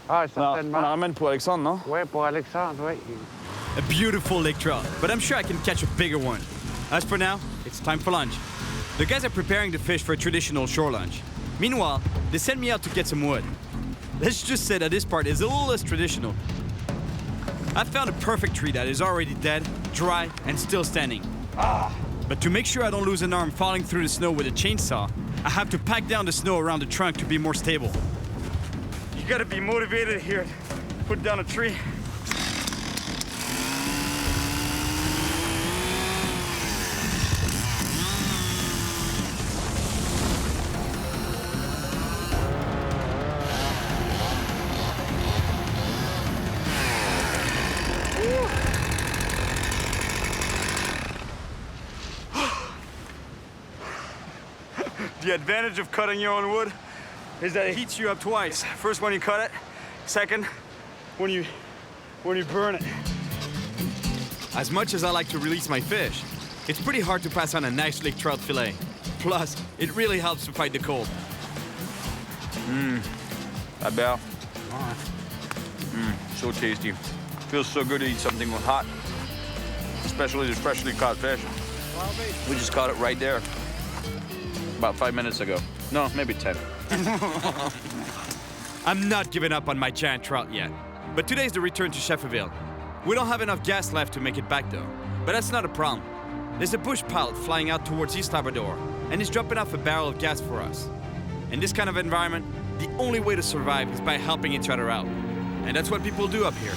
Ah, certainement. On la ramène pour Alexandre, non? Oui, pour Alexandre, oui. A beautiful lake trout, but I'm sure I can catch a bigger one. As for now, it's time for lunch. The guys are preparing the fish for a traditional shore lunch. Meanwhile, they sent me out to get some wood. Let's just say that this part is a little less traditional. I found a perfect tree that is already dead, dry, and still standing. But to make sure I don't lose an arm falling through the snow with a chainsaw, I have to pack down the snow around the trunk to be more stable. You gotta be motivated here. Put down a tree. The advantage of cutting your own wood is that it heats you up twice. First when you cut it, second when you burn it. As much as I like to release my fish, it's pretty hard to pass on a nice lake trout fillet. Plus, it really helps to fight the cold. That bell. So tasty. Feels so good to eat something hot, especially the freshly caught fish. We just caught it right there. About 5 minutes ago. No, maybe 10. I'm not giving up on my giant trout yet. But today's the return to Shefferville. We don't have enough gas left to make it back though. But that's not a problem. There's a bush pilot flying out towards East Labrador, and he's dropping off a barrel of gas for us. In this kind of environment, the only way to survive is by helping each other out. And that's what people do up here.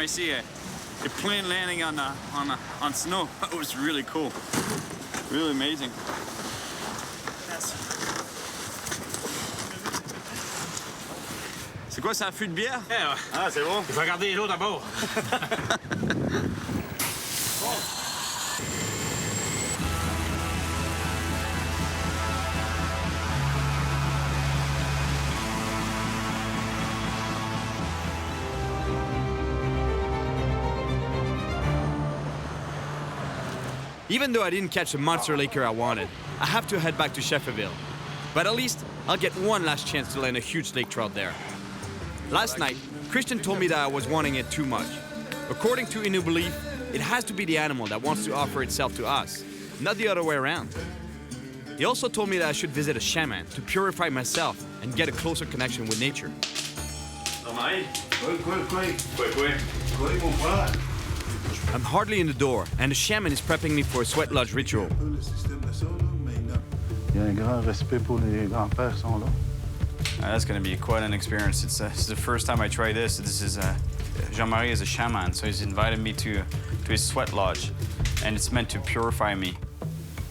I see a plane landing on snow. It was really cool. Really amazing. C'est quoi, c'est un fût de bière? Yeah. Ah, c'est bon. Il faut regarder les autres d'abord. Even though I didn't catch the monster laker I wanted, I have to head back to Shefferville. But at least I'll get one last chance to land a huge lake trout there. Last night, Christian told me that I was wanting it too much. According to Innu belief, it has to be the animal that wants to offer itself to us, not the other way around. He also told me that I should visit a shaman to purify myself and get a closer connection with nature. I'm hardly in the door, and the shaman is prepping me for a sweat lodge ritual. That's going to be quite an experience. It's the first time I try this. This is Jean-Marie is a shaman, so he's invited me to his sweat lodge, and it's meant to purify me.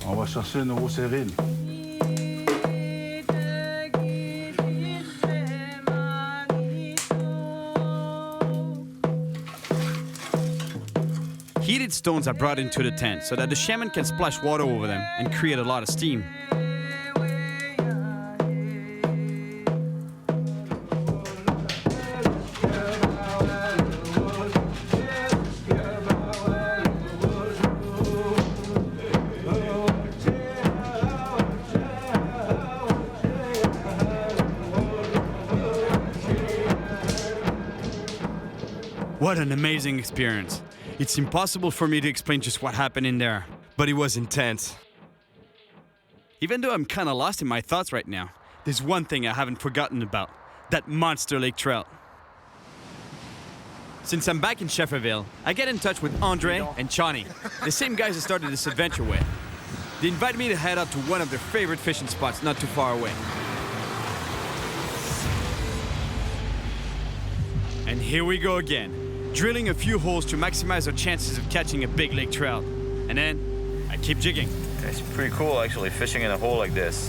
On va chercher un nouveau Cyril. Heated stones are brought into the tent so that the shaman can splash water over them and create a lot of steam. What an amazing experience. It's impossible for me to explain just what happened in there, but it was intense. Even though I'm kinda lost in my thoughts right now, there's one thing I haven't forgotten about, that monster lake trout. Since I'm back in Shefferville, I get in touch with Andre and Chani, the same guys I started this adventure with. They invited me to head out to one of their favorite fishing spots not too far away. And here we go again. Drilling a few holes to maximize our chances of catching a big lake trout. And then, I keep jigging. It's pretty cool actually, fishing in a hole like this.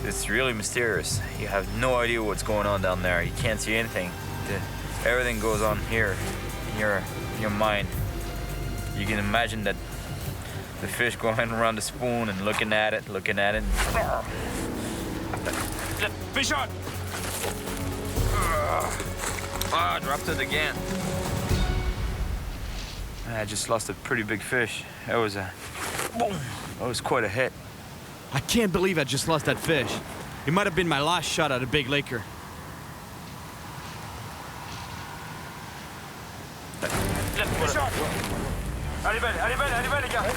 It's really mysterious. You have no idea what's going on down there. You can't see anything. Everything goes on here, in your mind. You can imagine that the fish going around the spoon and looking at it. Fish on! Ah, dropped it again. I just lost a pretty big fish. That was quite a hit. I can't believe I just lost that fish. It might have been my last shot at a big laker. Fish on! Allez belle, les gars!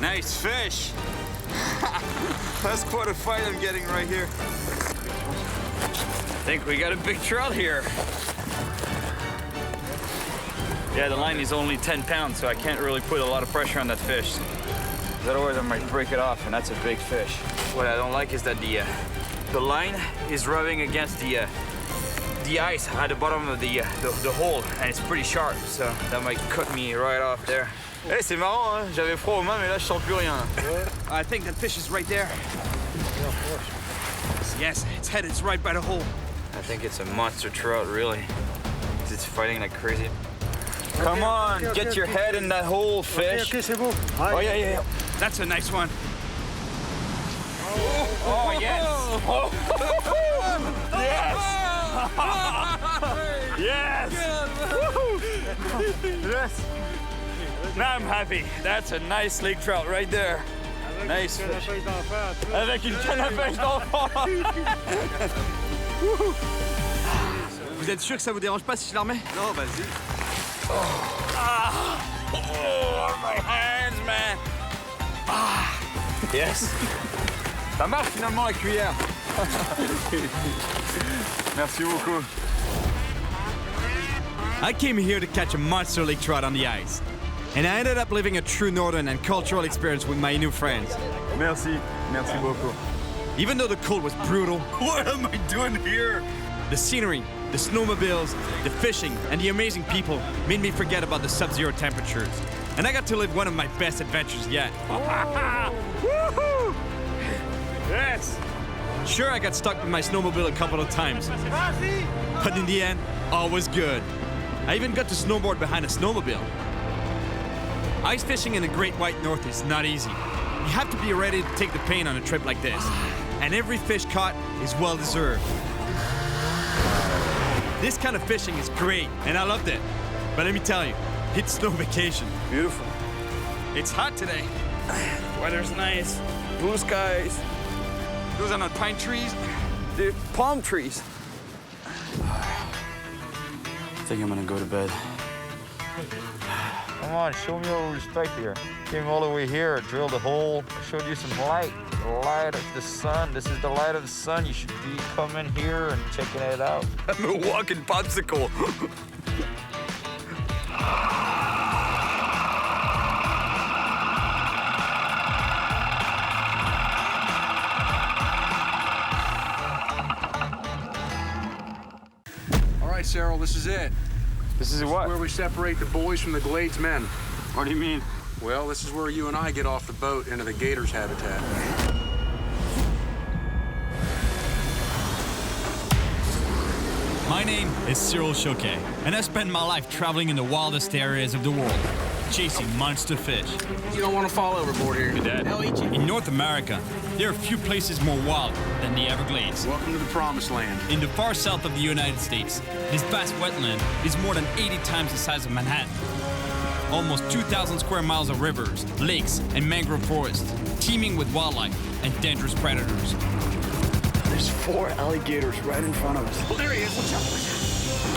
Nice fish. That's quite a fight I'm getting right here. I think we got a big trout here. Yeah, the line is only 10 pounds, so I can't really put a lot of pressure on that fish. Otherwise, I might break it off, and that's a big fish. What I don't like is that the line is rubbing against the ice at the bottom of the hole, and it's pretty sharp, so that might cut me right off there. Hey, c'est marrant, hein? J'avais froid aux mains, mais là, je sens plus rien. I think that fish is right there. Yes, its head is right by the hole. I think it's a monster trout, really. It's fighting like crazy. Come on, get your head in that hole, fish. Oh, yeah. That's a nice one. Oh, yes. Oh. Yes! Yes! Now I'm happy. That's a nice lake trout right there. Nice fish. Avec une canne à pêche d'enfant. Vous êtes sûr que ça vous dérange pas si je la remets? Non, vas-y. Oh, my hands, man. Yes. Ça marche finalement la cuillère. Merci beaucoup. I came here to catch a monster lake trout on the ice. And I ended up living a true northern and cultural experience with my new friends. Merci beaucoup. Even though the cold was brutal, what am I doing here? The scenery the snowmobiles, the fishing, and the amazing people made me forget about the sub-zero temperatures. And I got to live one of my best adventures yet. Woohoo! Yes! Sure, I got stuck with my snowmobile a couple of times, but in the end, all was good. I even got to snowboard behind a snowmobile. Ice fishing in the Great White North is not easy. You have to be ready to take the pain on a trip like this. And every fish caught is well deserved. This kind of fishing is great, and I loved it. But let me tell you, it's snow vacation. Beautiful. It's hot today. Weather's nice. Blue skies. Those are not pine trees. Dude, palm trees. I think I'm gonna go to bed. Come on, show me a little respect here. Came all the way here, drilled a hole, showed you some light. The light of the sun. This is the light of the sun. You should be coming here and checking it out. I'm a walking popsicle. All right, Cyril, this is it. This is what? Where we separate the boys from the Glades men. What do you mean? Well, this is where you and I get off the boat into the gators' habitat. My name is Cyril Chauquet, and I spend my life traveling in the wildest areas of the world, chasing monster fish. You don't want to fall overboard here. They'll eat you. In North America, there are few places more wild than the Everglades. Welcome to the Promised Land. In the far south of the United States, this vast wetland is more than 80 times the size of Manhattan. Almost 2,000 square miles of rivers, lakes, and mangrove forests, teeming with wildlife and dangerous predators. There's 4 alligators right in front of us. Oh, there he is. Watch out.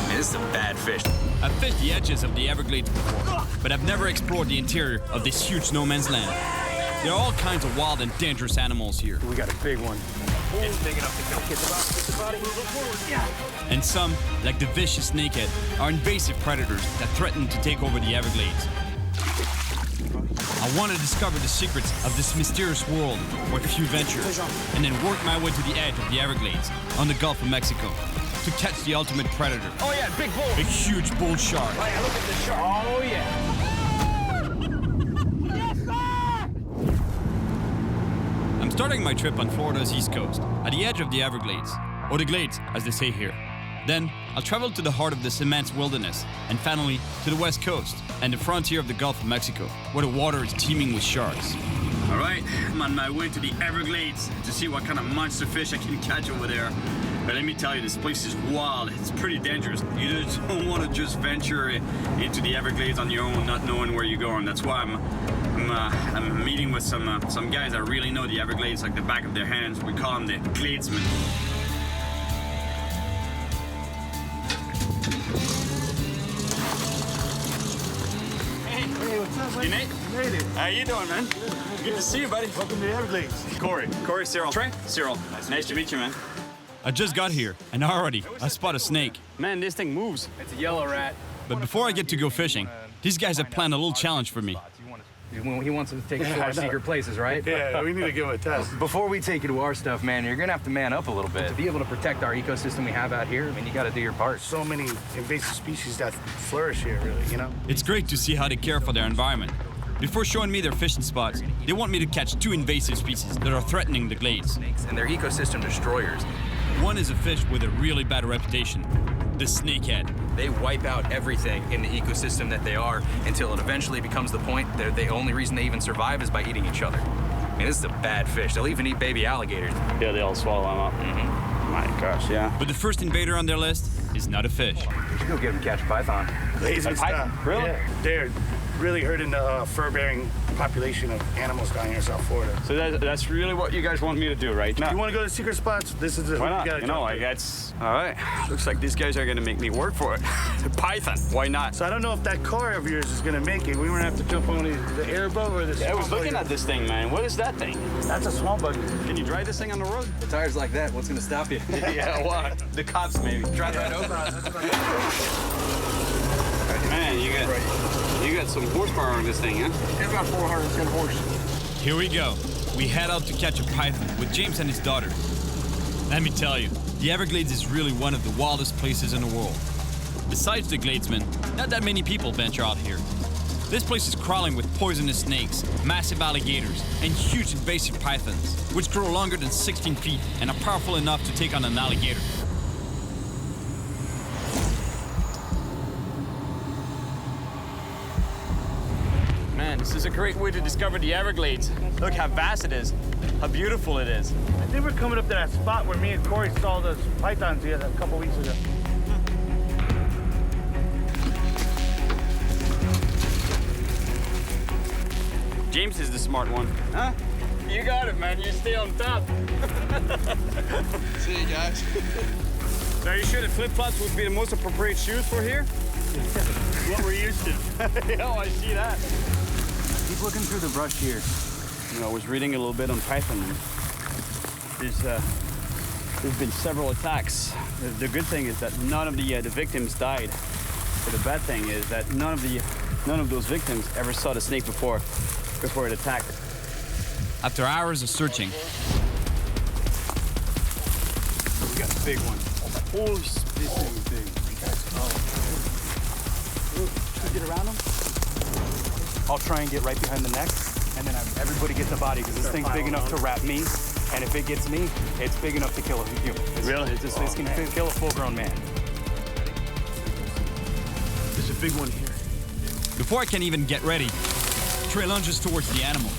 This is some bad fish. I've fished the edges of the Everglades before, but I've never explored the interior of this huge no man's land. There are all kinds of wild and dangerous animals here. We got a big one. It's big enough to kill kids. And some, like the vicious snakehead, are invasive predators that threaten to take over the Everglades. I want to discover the secrets of this mysterious world with a few ventures, and then work my way to the edge of the Everglades on the Gulf of Mexico to catch the ultimate predator. Oh yeah, big bull. A huge bull shark. Oh yeah, look at this shark. Oh yeah. I'm starting my trip on Florida's east coast, at the edge of the Everglades, or the Glades, as they say here. Then, I'll travel to the heart of this immense wilderness, and finally, to the west coast, and the frontier of the Gulf of Mexico, where the water is teeming with sharks. All right, I'm on my way to the Everglades to see what kind of monster fish I can catch over there. But let me tell you, this place is wild. It's pretty dangerous. You just don't want to just venture into the Everglades on your own, not knowing where you're going. That's why I'm meeting with some guys that really know the Everglades like the back of their hands. We call them the Gladesmen. Hey, what's up, Hey, Nate. Made it. How you doing, man? Good to see you, buddy. Welcome to the Everglades. Corey, Cyril. Trey? Cyril. Nice to meet you, man. I just got here, and already, I spot a snake. Man, this thing moves. It's a yellow rat. But before I get to go fishing, these guys have planned a little challenge for me. He wants us to take us to our secret places, right? Yeah, we need to give him a test. Before we take you to our stuff, man, you're gonna have to man up a little bit. To be able to protect our ecosystem we have out here, I mean, you gotta do your part. So many invasive species that flourish here, really, you know? It's great to see how they care for their environment. Before showing me their fishing spots, they want me to catch 2 invasive species that are threatening the Glades. And they're ecosystem destroyers. One is a fish with a really bad reputation, the snakehead. They wipe out everything in the ecosystem that they are until it eventually becomes the point that the only reason they even survive is by eating each other. I mean, this is a bad fish. They'll even eat baby alligators. Yeah, they all swallow them up. Mm-hmm. My gosh, yeah. But the first invader on their list is not a fish. We should go get him catch a python. Lazy stuff. Really? Yeah. They're really hurting the fur-bearing population of animals down here in South Florida. So that's really what you guys want me to do, right? If you want to go to secret spots, this is the Why not? you gotta You know, jump like in. that's all right. Looks like these guys are gonna make me work for it. The python, why not? So I don't know if that car of yours is gonna make it. We were gonna have to jump on the airboat or the Yeah, I was swamp looking buggy. at this thing, man. What is that thing? That's a swamp buggy. Can you drive this thing on the road? The tires like that, what's gonna stop you? Yeah, what? The cops maybe. Drive right over. Man, you got some horsepower on this thing, huh? It's about 410 horse. Here we go. We head out to catch a python with James and his daughter. Let me tell you, The Everglades is really one of the wildest places in the world. Besides the Gladesmen, not that many people venture out here. This place is crawling with poisonous snakes, massive alligators, and huge invasive pythons, which grow longer than 16 feet and are powerful enough to take on an alligator. Man, this is a great way to discover the Everglades. Look how vast it is, how beautiful it is. I think we're coming up to that spot where me and Corey saw those pythons here a couple weeks ago. James is the smart one. Huh? You got it, man. You stay on top. See you guys. Are you sure the flip-flops would be the most appropriate shoes for here? What we're used to. Oh, I see that. Keep looking through the brush here. You know, I was reading a little bit on python. There's been several attacks. The good thing is that none of the victims died. But the bad thing is that none of those victims ever saw the snake before it attacked. After hours of searching, We got a big one. Holy this thing is big. Can you get around him? I'll try and get right behind the neck, and then everybody gets the body, because this thing's big enough to wrap me, and if it gets me, it's big enough to kill a human. Really? This can kill a full-grown man. There's a big one here. before I can even get ready, Trey lunges towards the animal.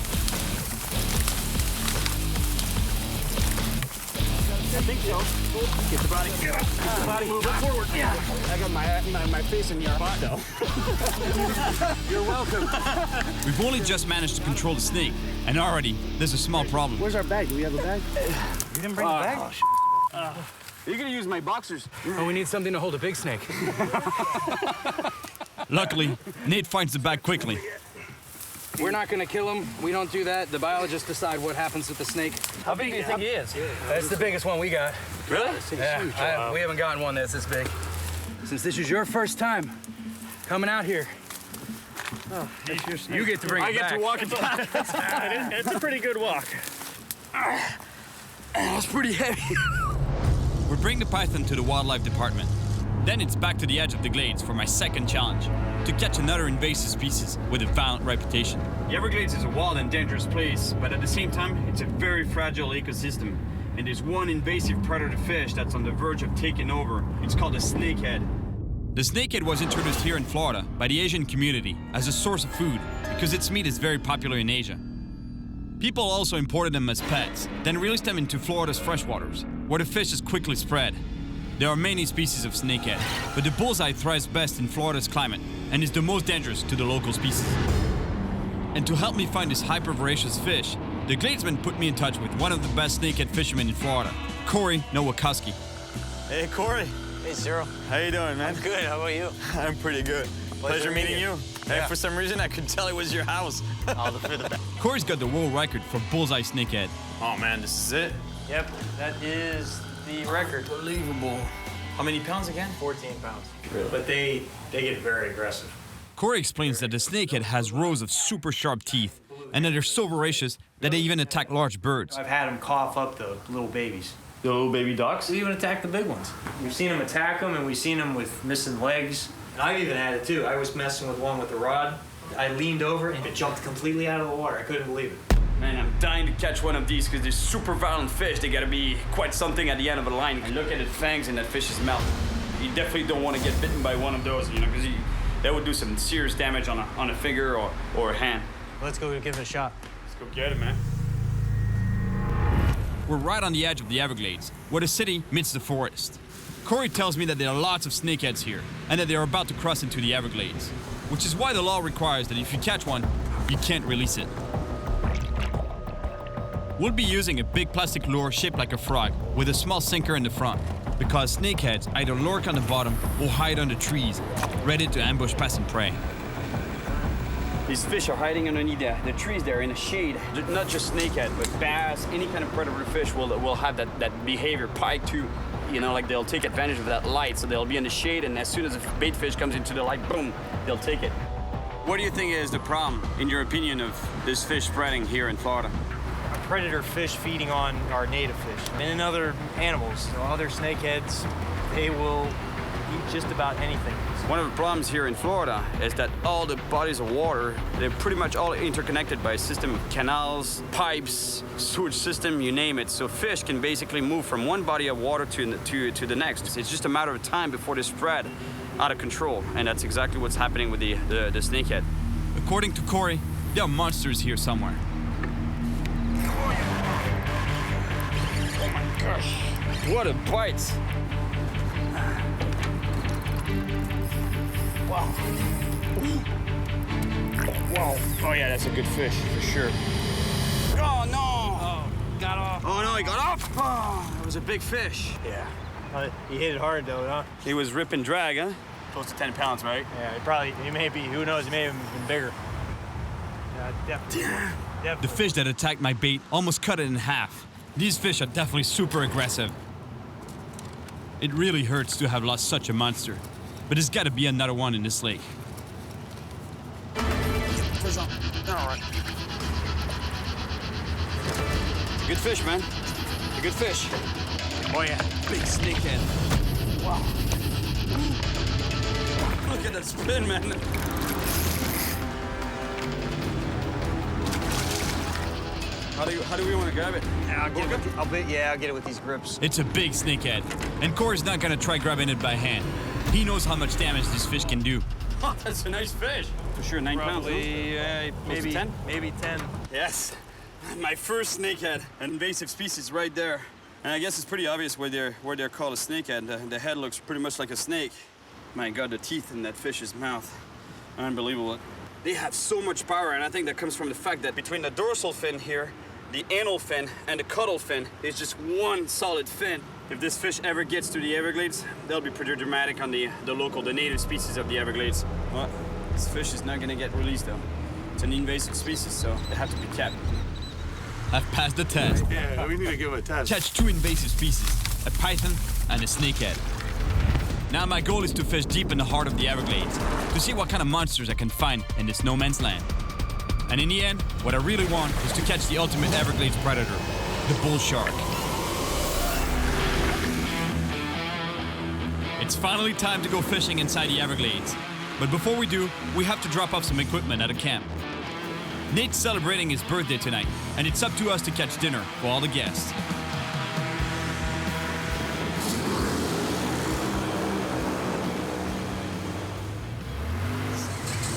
I think so. Get the body. Get the body. Move it forward. Yeah. I got my face in your spot, though. You're welcome. We've only just managed to control the snake, and already there's a small problem. Where's our bag? Do we have a bag? You didn't bring the bag? Oh, you're gonna use my boxers. Oh, we need something to hold a big snake. Luckily, Nate finds the bag quickly. We're not gonna kill him. We don't do that. The biologists decide what happens with the snake. How big do you think he is? That's the biggest one we got. Really? Yeah, we haven't gotten one that's this big. Since this is your first time coming out here, you get to bring it back. I get to walk it back. It's a pretty good walk. That's pretty heavy. We bring the python to the wildlife department. Then it's back to the edge of the glades for my second challenge, to catch another invasive species with a violent reputation. The Everglades is a wild and dangerous place, but at the same time, it's a very fragile ecosystem. And there's one invasive predator fish that's on the verge of taking over. It's called a snakehead. The snakehead was introduced here in Florida by the Asian community as a source of food because its meat is very popular in Asia. People also imported them as pets, then released them into Florida's freshwaters, where the fish is quickly spread. There are many species of snakehead, but the bullseye thrives best in Florida's climate and is the most dangerous to the local species. And to help me find this hyper-voracious fish, the Gladesman put me in touch with one of the best snakehead fishermen in Florida, Corey Nowakowski. Hey, Corey. Hey, Cyril. How you doing, man? I'm good. How about you? I'm pretty good. Pleasure meeting you. Hey, Yeah. for some reason, I could tell it was your house. All the further back. Corey's got the world record for bullseye snakehead. Oh, man, this is it. Yep, that is the record. Unbelievable. How many pounds again? 14 pounds. Really? But they get very aggressive. Corey explains that the snakehead has rows of super sharp teeth and that they're so voracious that they even attack large birds. I've had them cough up the little babies. The little baby ducks? We even attack the big ones. We've seen them attack them, and we've seen them with missing legs. And I've even had it too. I was messing with one with the rod. I leaned over and it jumped completely out of the water. I couldn't believe it. Man, I'm dying to catch one of these because they're super violent fish. They gotta be quite something at the end of the line. And look at the fangs in that fish's mouth. You definitely don't want to get bitten by one of those, you know, because that would do some serious damage on a finger or a hand. Let's go give it a shot. Let's go get it, man. We're right on the edge of the Everglades, where the city meets the forest. Corey tells me that there are lots of snakeheads here, and that they are about to cross into the Everglades, which is why the law requires that if you catch one, you can't release it. We'll be using a big plastic lure shaped like a frog, with a small sinker in the front, because snakeheads either lurk on the bottom or hide under trees, ready to ambush passing prey. These fish are hiding underneath the trees there in the shade. Not just snakehead, but bass, any kind of predator fish will have that behavior. Pike too, you know, like they'll take advantage of that light, so they'll be in the shade, and as soon as a bait fish comes into the light, boom, they'll take it. What do you think is the problem, in your opinion, of this fish spreading here in Florida? a predator fish feeding on our native fish. And in other animals, other snakeheads, they will eat just about anything. One of the problems here in Florida is that all the bodies of water, they're pretty much all interconnected by a system of canals, pipes, sewage system, you name it. So fish can basically move from one body of water to the next. It's just a matter of time before they spread out of control. And that's exactly what's happening with the snakehead. According to Corey, there are monsters here somewhere. Oh my gosh, what a bite. Wow. Wow. Oh yeah, that's a good fish for sure. Oh no! Oh, got off. Oh no, he got off! Oh, that was a big fish. Yeah. He hit it hard though, huh? He was rip and drag, huh? Close to 10 pounds, right? Yeah, he may be, who knows, he may have been bigger. Yeah, definitely. The fish that attacked my bait almost cut it in half. These fish are definitely super aggressive. It really hurts to have lost such a monster, but there's gotta be another one in this lake. All right. Good fish, man. A good fish. Oh yeah, big snakehead. Wow. Look at that spin, man. How do we want to grab it? I'll get it with these grips. It's a big snakehead, and Corey's not gonna try grabbing it by hand. He knows how much damage this fish can do. Oh, that's a nice fish. For sure, 9 pounds. Maybe 10? Maybe 10. Yes, my first snakehead, an invasive species right there. And I guess it's pretty obvious where they're called a snakehead. The head looks pretty much like a snake. My God, the teeth in that fish's mouth, unbelievable. They have so much power, and I think that comes from the fact that between the dorsal fin here, the anal fin, and the caudal fin, is just one solid fin. If this fish ever gets to the Everglades, they'll be pretty dramatic on the native species of the Everglades. Well, this fish is not gonna get released though. It's an invasive species, so they have to be kept. I've passed the test. Yeah, we need to give it a test. Catch 2 invasive species, a python and a snakehead. Now my goal is to fish deep in the heart of the Everglades to see what kind of monsters I can find in this no man's land. And in the end, what I really want is to catch the ultimate Everglades predator, the bull shark. It's finally time to go fishing inside the Everglades. But before we do, we have to drop off some equipment at a camp. Nate's celebrating his birthday tonight, and it's up to us to catch dinner for all the guests.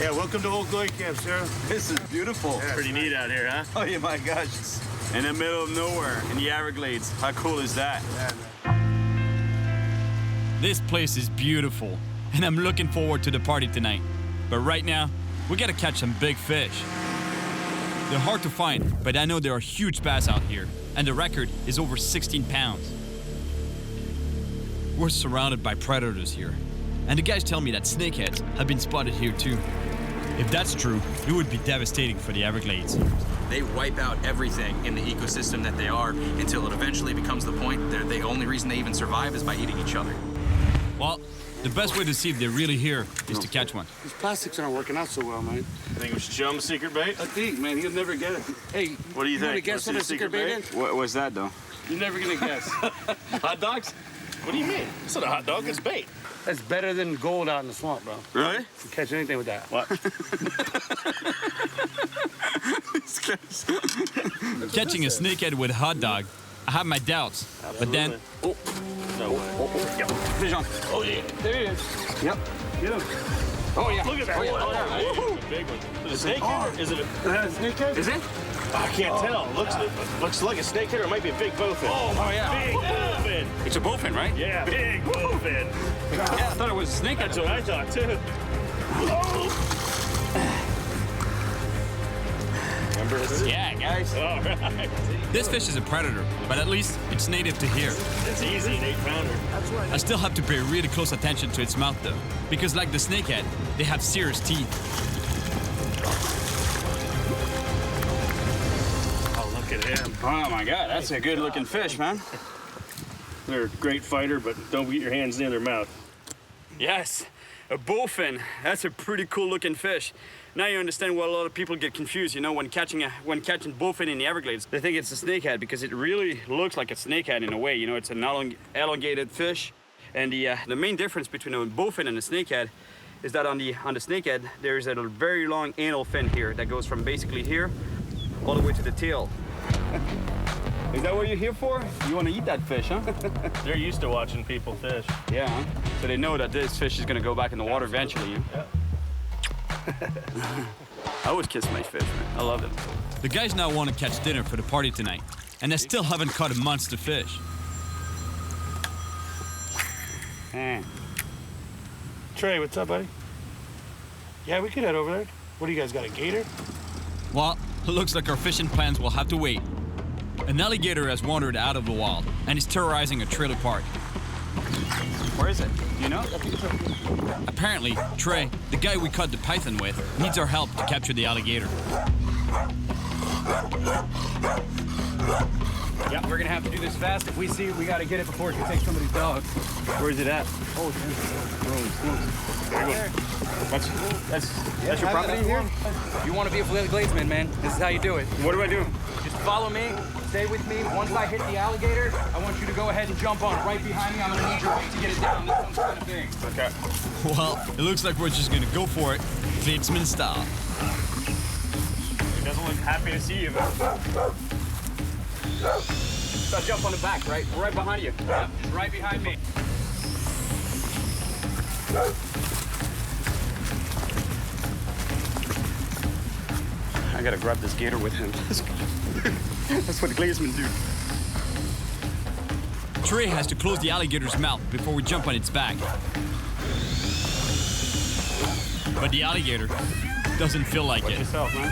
Yeah, welcome to Old Glory Camp, Sarah. This is beautiful. Yeah, Pretty neat out here, huh? Oh yeah, my gosh. It's in the middle of nowhere, in the Everglades. How cool is that? This place is beautiful, and I'm looking forward to the party tonight. But right now, we gotta catch some big fish. They're hard to find, but I know there are huge bass out here, and the record is over 16 pounds. We're surrounded by predators here, and the guys tell me that snakeheads have been spotted here too. If that's true, it would be devastating for the Everglades. They wipe out everything in the ecosystem that they are until it eventually becomes the point that the only reason they even survive is by eating each other. Well, the best way to see if they're really here is to catch one. These plastics aren't working out so well, man. I think we should show him a secret bait. I think, man, he'll never get it. Hey, What do you think? wanna guess what a secret bait is? What's that, though? You're never gonna guess. Hot dogs? What do you mean? It's not a hot dog, it's bait. That's better than gold out in the swamp, bro. Really? You can catch anything with that. What? Catching a snakehead with a hot dog, I have my doubts. But then, Oh. No way. Yep. Fish on. Oh, yeah. There he is. Yep. Get him. Oh, yeah. Look at that. Oh, yeah. Oh, yeah. Woo-hoo. Big one. Is it a snakehead? Is it a snakehead? Is it? I can't tell. Looks like a snakehead or it might be a big bowfin. Oh, yeah. Big bowfin. It's a bowfin, right? Yeah, big bowfin. Yeah, I thought it was a snakehead. That's what I thought, too. Remember this? Yeah, guys. All right. this fish is a predator, but at least it's native to here. It's easy, an 8-pounder. I still have to pay really close attention to its mouth though, because like the snakehead, they have serious teeth. Oh, look at him. Oh, my God. That's a good-looking fish, man. They're a great fighter, but don't get your hands near their mouth. Yes, a bowfin. That's a pretty cool-looking fish. Now you understand why a lot of people get confused, you know, when catching bowfin in the Everglades. They think it's a snakehead because it really looks like a snakehead in a way. You know, it's an elongated fish. And the main difference between a bowfin and a snakehead is that on the snakehead, there's a very long anal fin here that goes from basically here all the way to the tail. Is that what you're here for? You want to eat that fish, huh? They're used to watching people fish. Yeah, huh? So they know that this fish is going to go back in the water eventually, you know? Yeah. I always kiss my fish, man. I love them. The guys now want to catch dinner for the party tonight, and they still haven't caught a monster fish. Trey, what's up, buddy? Yeah, we could head over there. What do you guys got, a gator? Well, it looks like our fishing plans will have to wait. An alligator has wandered out of the wild and is terrorizing a trailer park. Where is it? Do you know? Apparently, Trey, the guy we caught the python with, needs our help to capture the alligator. Yep, we're gonna have to do this fast. If we see it, we gotta get it before it can take somebody's dog. Where is it at? Oh, there you go. That's your property here? You want to be a Gladesman, man. This is how you do it. What do I do? Just follow me, stay with me. Once I hit the alligator, I want you to go ahead and jump on it. Right behind me, I'm gonna need your weight to get it down. This one's kind of big. Okay. Well, it looks like we're just gonna go for it, Gladesman style. He doesn't look happy to see you, man. So jump on the back, right? Right behind you. Yep, right behind me. I gotta grab this gator with him. That's what Gladesmen do. Trey has to close the alligator's mouth before we jump on its back. But the alligator doesn't feel like Watch it. yourself, man.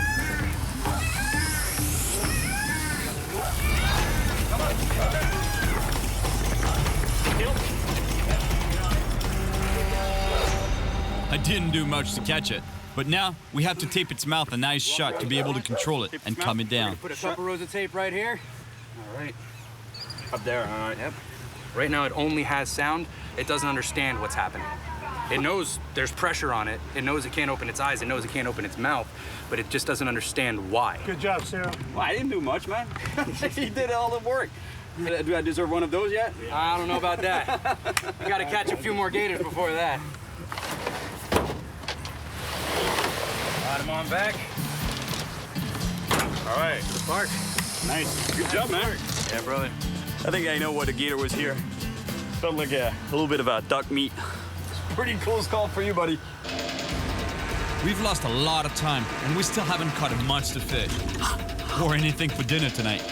I didn't do much to catch it, but now we have to tape its mouth a nice shut to be able to control it and calm it down. Put a couple rows of tape right here. All right. Up there, all right. Yep. Right now it only has sound. It doesn't understand what's happening. It knows there's pressure on it. It knows it can't open its eyes. It knows it can't open its mouth, but it just doesn't understand why. Good job, Cyril. Well, I didn't do much, man. He did all the work. Do I deserve one of those yet? I don't know about that. You gotta catch a few more gators before that. Got him on back. All right, the park. Nice. Good job, man. Yeah, brother. I think I know what the gator was here. Felt like a little bit of a duck meat. Pretty close call for you, buddy. We've lost a lot of time, and we still haven't caught a monster fish. Or anything for dinner tonight.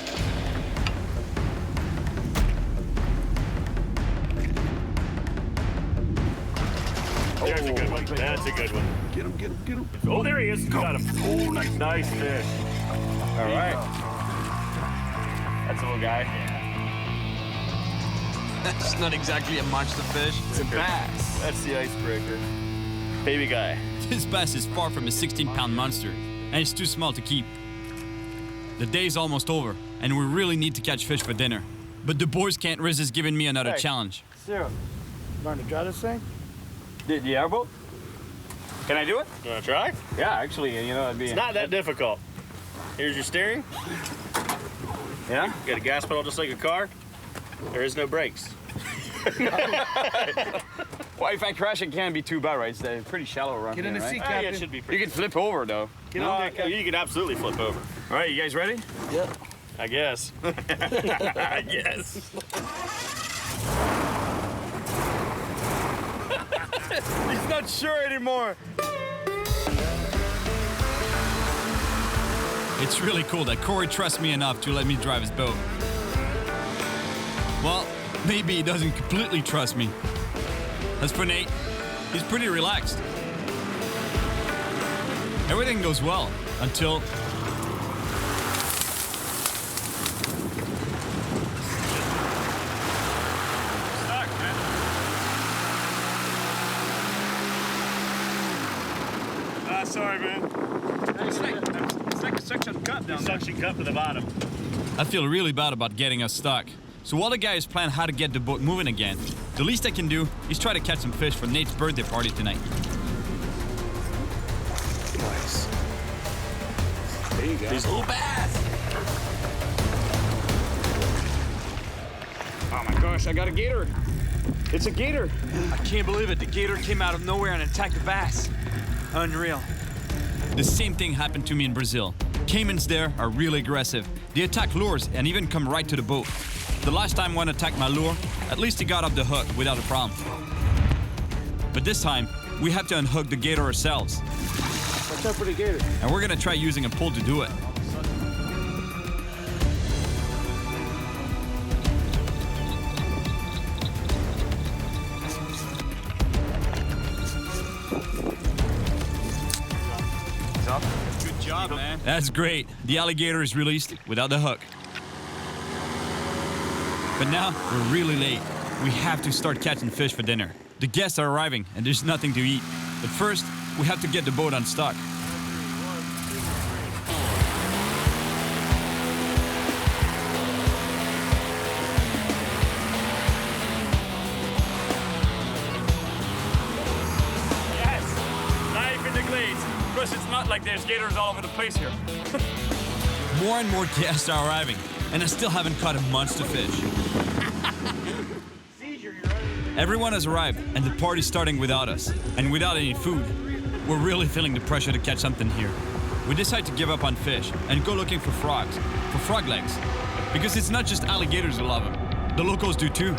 There's a good one. That's a good one. Get him, get him, get him. Oh, there he is. Got him. Oh, nice fish. All right. That's a little guy. That's not exactly a monster fish. It's a bass. That's the icebreaker. Baby guy. This bass is far from a 16-pound monster, and it's too small to keep. The day's almost over, and we really need to catch fish for dinner. But the boys can't resist giving me another challenge. Cyril, learn to drive this thing? The airboat? Can I do it? You want to try? Yeah, actually, you know, it'd be... It's not that difficult. Here's your steering. Yeah? You got a gas pedal just like a car. There is no brakes. Well, if I crash, it can't be too bad, right? It's pretty shallow around Get here, in the right? seat, Yeah, Captain. it should be You pretty. can flip over, though. You can absolutely flip over. All right, you guys ready? Yep. I guess. I guess. He's not sure anymore. It's really cool that Corey trusts me enough to let me drive his boat. Well, maybe he doesn't completely trust me. As for Nate, he's pretty relaxed. Everything goes well until... Sorry, man. It's like a suction cup down there. Suction cup to the bottom. I feel really bad about getting us stuck. So while the guys plan how to get the boat moving again, the least I can do is try to catch some fish for Nate's birthday party tonight. Nice. There you go. These little bass. Oh my gosh, I got a gator. It's a gator. I can't believe it. The gator came out of nowhere and attacked the bass. Unreal. The same thing happened to me in Brazil. Caimans there are really aggressive. They attack lures and even come right to the boat. The last time one attacked my lure, at least he got off the hook without a problem. But this time, we have to unhook the gator ourselves. Watch out for the gator. And we're gonna try using a pole to do it. Good job, man. That's great. The alligator is released without the hook. But now, we're really late. We have to start catching fish for dinner. The guests are arriving and there's nothing to eat. But first, we have to get the boat unstuck. Yes, life in the glades. Of course, it's not like there's gators all over the place here. More and more guests are arriving, and I still haven't caught a monster fish. Everyone has arrived, and the party's starting without us, and without any food. We're really feeling the pressure to catch something here. We decide to give up on fish and go looking for frogs, for frog legs. Because it's not just alligators who love them. The locals do too.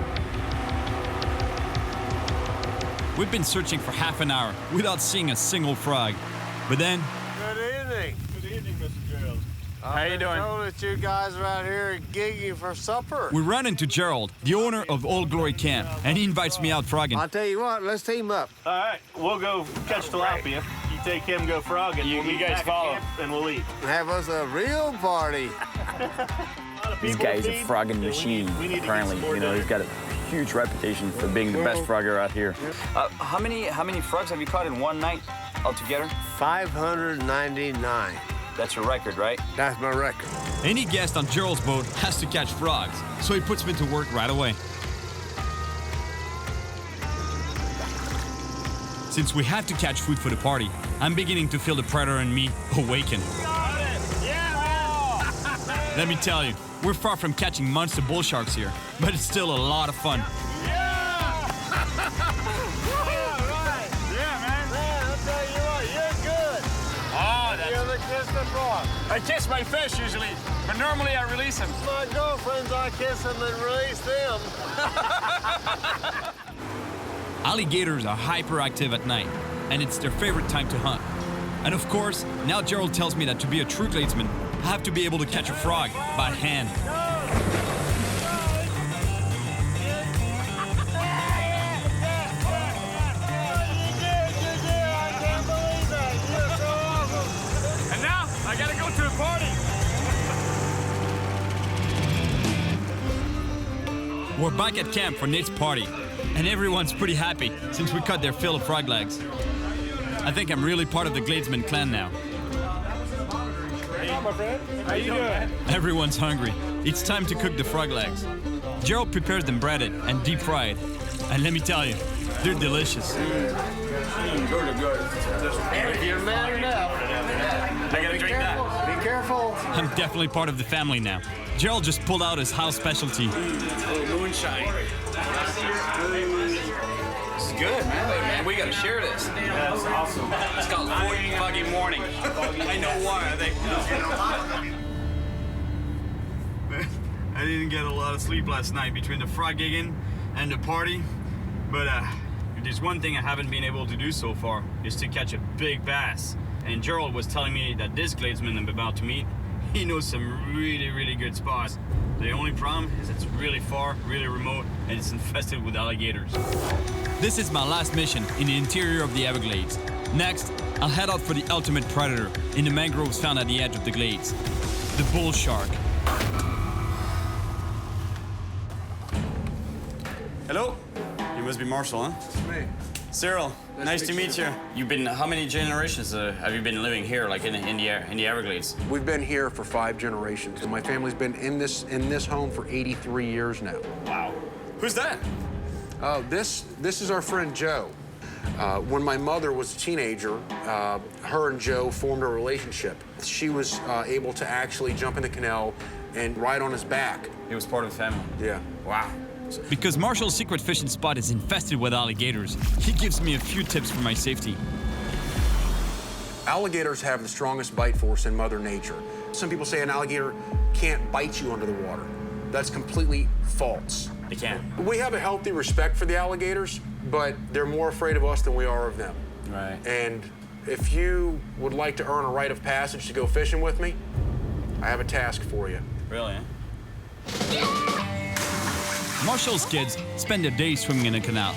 We've been searching for half an hour without seeing a single frog. But then... Good evening. Good evening, Mr. Gerald. How you doing? I know that you guys are out here gigging for supper. we run into Gerald, the owner of Old Glory Camp, and he invites me out frogging. I'll tell you what, let's team up. All right, we'll go catch tilapia. You take him, go frogging. You guys follow. And we'll eat. Have us a real party. This guy is a frogging machine, apparently. You know, he's got a huge reputation for being the best frogger out here. How many frogs have you caught in one night altogether? 599. That's your record, right? That's my record. Any guest on Gerald's boat has to catch frogs, so he puts me to work right away. Since we have to catch food for the party, I'm beginning to feel the predator in me awaken. Let me tell you, we're far from catching monster bull sharks here, but it's still a lot of fun. I kiss my fish usually, but normally I release them. My girlfriends, I kiss them and release them. Alligators are hyperactive at night, and it's their favorite time to hunt. And of course, now Gerald tells me that to be a true gladesman, I have to be able to catch a frog by hand. And now, I gotta go to a party. We're back at camp for Nate's party, and everyone's pretty happy since we cut their fill of frog legs. I think I'm really part of the Gladesman clan now. Hey, my friend. How you doing? Everyone's hungry. It's time to cook the frog legs. Gerald prepares them breaded and deep fried. And let me tell you, they're delicious. Good. If you're mad enough, I gotta drink that. be careful. I'm definitely part of the family now. Gerald just pulled out his house specialty. Moonshine. This is good, man. We gotta share this. Yeah, that's awesome. It's called Foggy Morning. I know why. I didn't get a lot of sleep last night between the frog gigging and the party, but if there's one thing I haven't been able to do so far is to catch a big bass. And Gerald was telling me that this gladesman I'm about to meet, he knows some really, really good spots. The only problem is it's really far, really remote, and it's infested with alligators. This is my last mission in the interior of the Everglades. Next, I'll head out for the ultimate predator in the mangroves found at the edge of the glades, the bull shark. Hello? You must be Marshall, huh? It's me. Cyril, nice to meet you. You've been, how many generations have you been living here, like in the Everglades? We've been here for 5 generations, and my family's been in this home for 83 years now. Wow. Who's that? This is our friend Joe. When my mother was a teenager, her and Joe formed a relationship, she was able to actually jump in the canal and ride on his back. He was part of the family. Yeah. Wow. Because Marshall's secret fishing spot is infested with alligators, he gives me a few tips for my safety. Alligators have the strongest bite force in Mother Nature. Some people say an alligator can't bite you under the water. That's completely false. They can. We have a healthy respect for the alligators, but they're more afraid of us than we are of them. Right. And if you would like to earn a rite of passage to go fishing with me, I have a task for you. Really, eh? Marshall's kids spend their days swimming in a canal.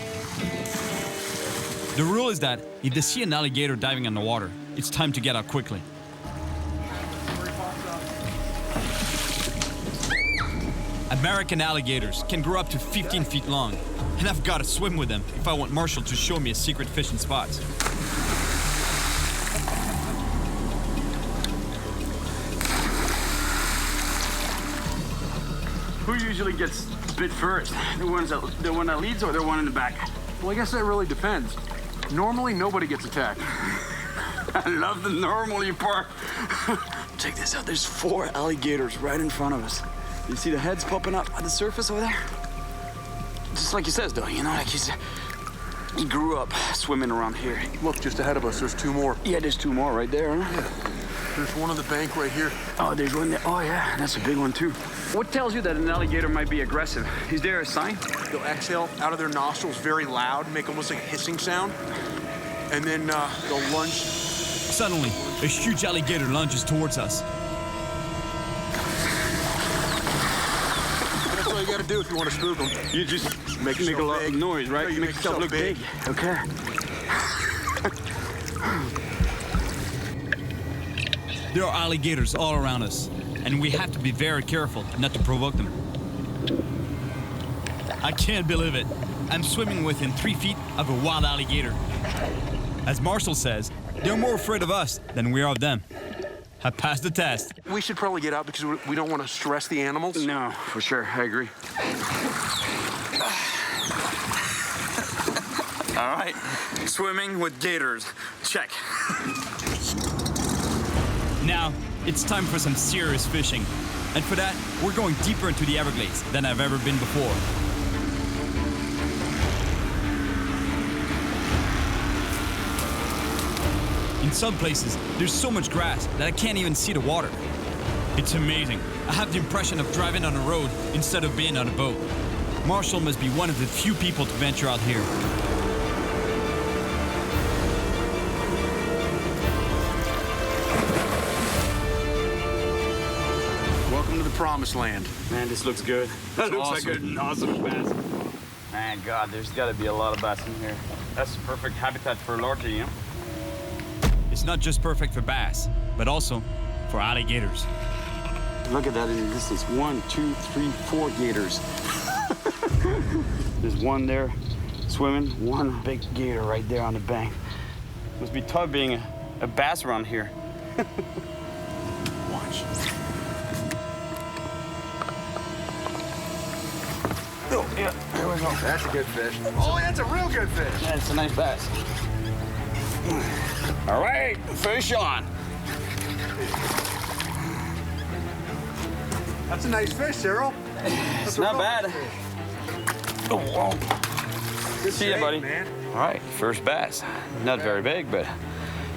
The rule is that if they see an alligator diving in the water, it's time to get out quickly. American alligators can grow up to 15 feet long, and I've got to swim with them if I want Marshall to show me a secret fishing spot. Who usually gets bit first? The one that leads or the one in the back? Well, I guess that really depends. Normally, nobody gets attacked. I love the normally part. Check this out. There's 4 alligators right in front of us. You see the heads popping up at the surface over there? Just like he says, though, you know, like he said, he grew up swimming around here. Look, just ahead of us, there's 2 more. Yeah, there's 2 more right there, huh? Yeah. There's one on the bank right here. Oh, there's one there. Oh, yeah, that's a big one, too. What tells you that an alligator might be aggressive? Is there a sign? They'll exhale out of their nostrils very loud, make almost like a hissing sound, and then they'll lunge. Suddenly, a huge alligator lunges towards us. That's all you gotta do if you want to spook them. You just make a lot of noise, right? You make yourself look big. Okay. There are alligators all around us, and we have to be very careful not to provoke them. I can't believe it. I'm swimming within 3 feet of a wild alligator. As Marshall says, they're more afraid of us than we are of them. I passed the test. We should probably get out because we don't want to stress the animals. No, for sure. I agree. All right. Swimming with gators. Check. Now, it's time for some serious fishing. And for that, we're going deeper into the Everglades than I've ever been before. In some places, there's so much grass that I can't even see the water. It's amazing. I have the impression of driving on a road instead of being on a boat. Marshall must be one of the few people to venture out here. Welcome to the promised land. Man, this looks good. That looks like an awesome bass. Man, God, there's got to be a lot of bass in here. That's perfect habitat for larvae, you know? It's not just perfect for bass, but also for alligators. Look at that in the distance. 1, 2, 3, 4 gators. There's one there swimming, one big gator right there on the bank. Must be tough being a bass around here. Watch. Oh, yeah, there we go. That's a good fish. Oh, that's a real good fish. That's a nice bass. All right, fish on. That's a nice fish, Cyril. It's not bad. Oh, whoa. Good See ya, buddy. Man. All right, first bass. Not very big, but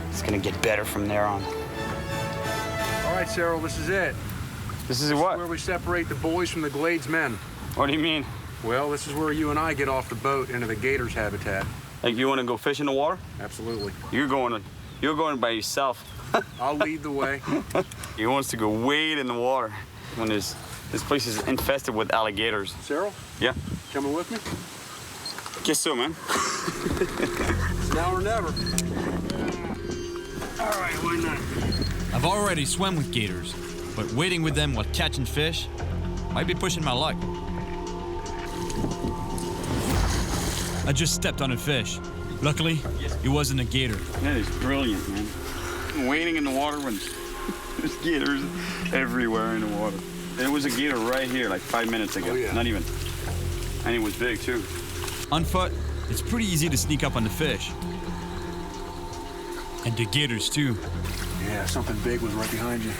it's gonna get better from there on. All right, Cyril, this is it. This is what? Where we separate the boys from the Glades men. What do you mean? Well, this is where you and I get off the boat into the gator's habitat. Like you want to go fish in the water? Absolutely. You're going by yourself. I'll lead the way. He wants to go wade in the water when this place is infested with alligators. Cyril? Yeah. Coming with me? Guess so, man. It's now or never. All right, why not? I've already swam with gators, but wading with them while catching fish might be pushing my luck. I just stepped on a fish. Luckily, it wasn't a gator. That is brilliant, man. Wading in the water when there's gators everywhere in the water. There was a gator right here like 5 minutes ago. Oh, yeah. Not even. And it was big, too. On foot, it's pretty easy to sneak up on the fish. And the gators, too. Yeah, something big was right behind you.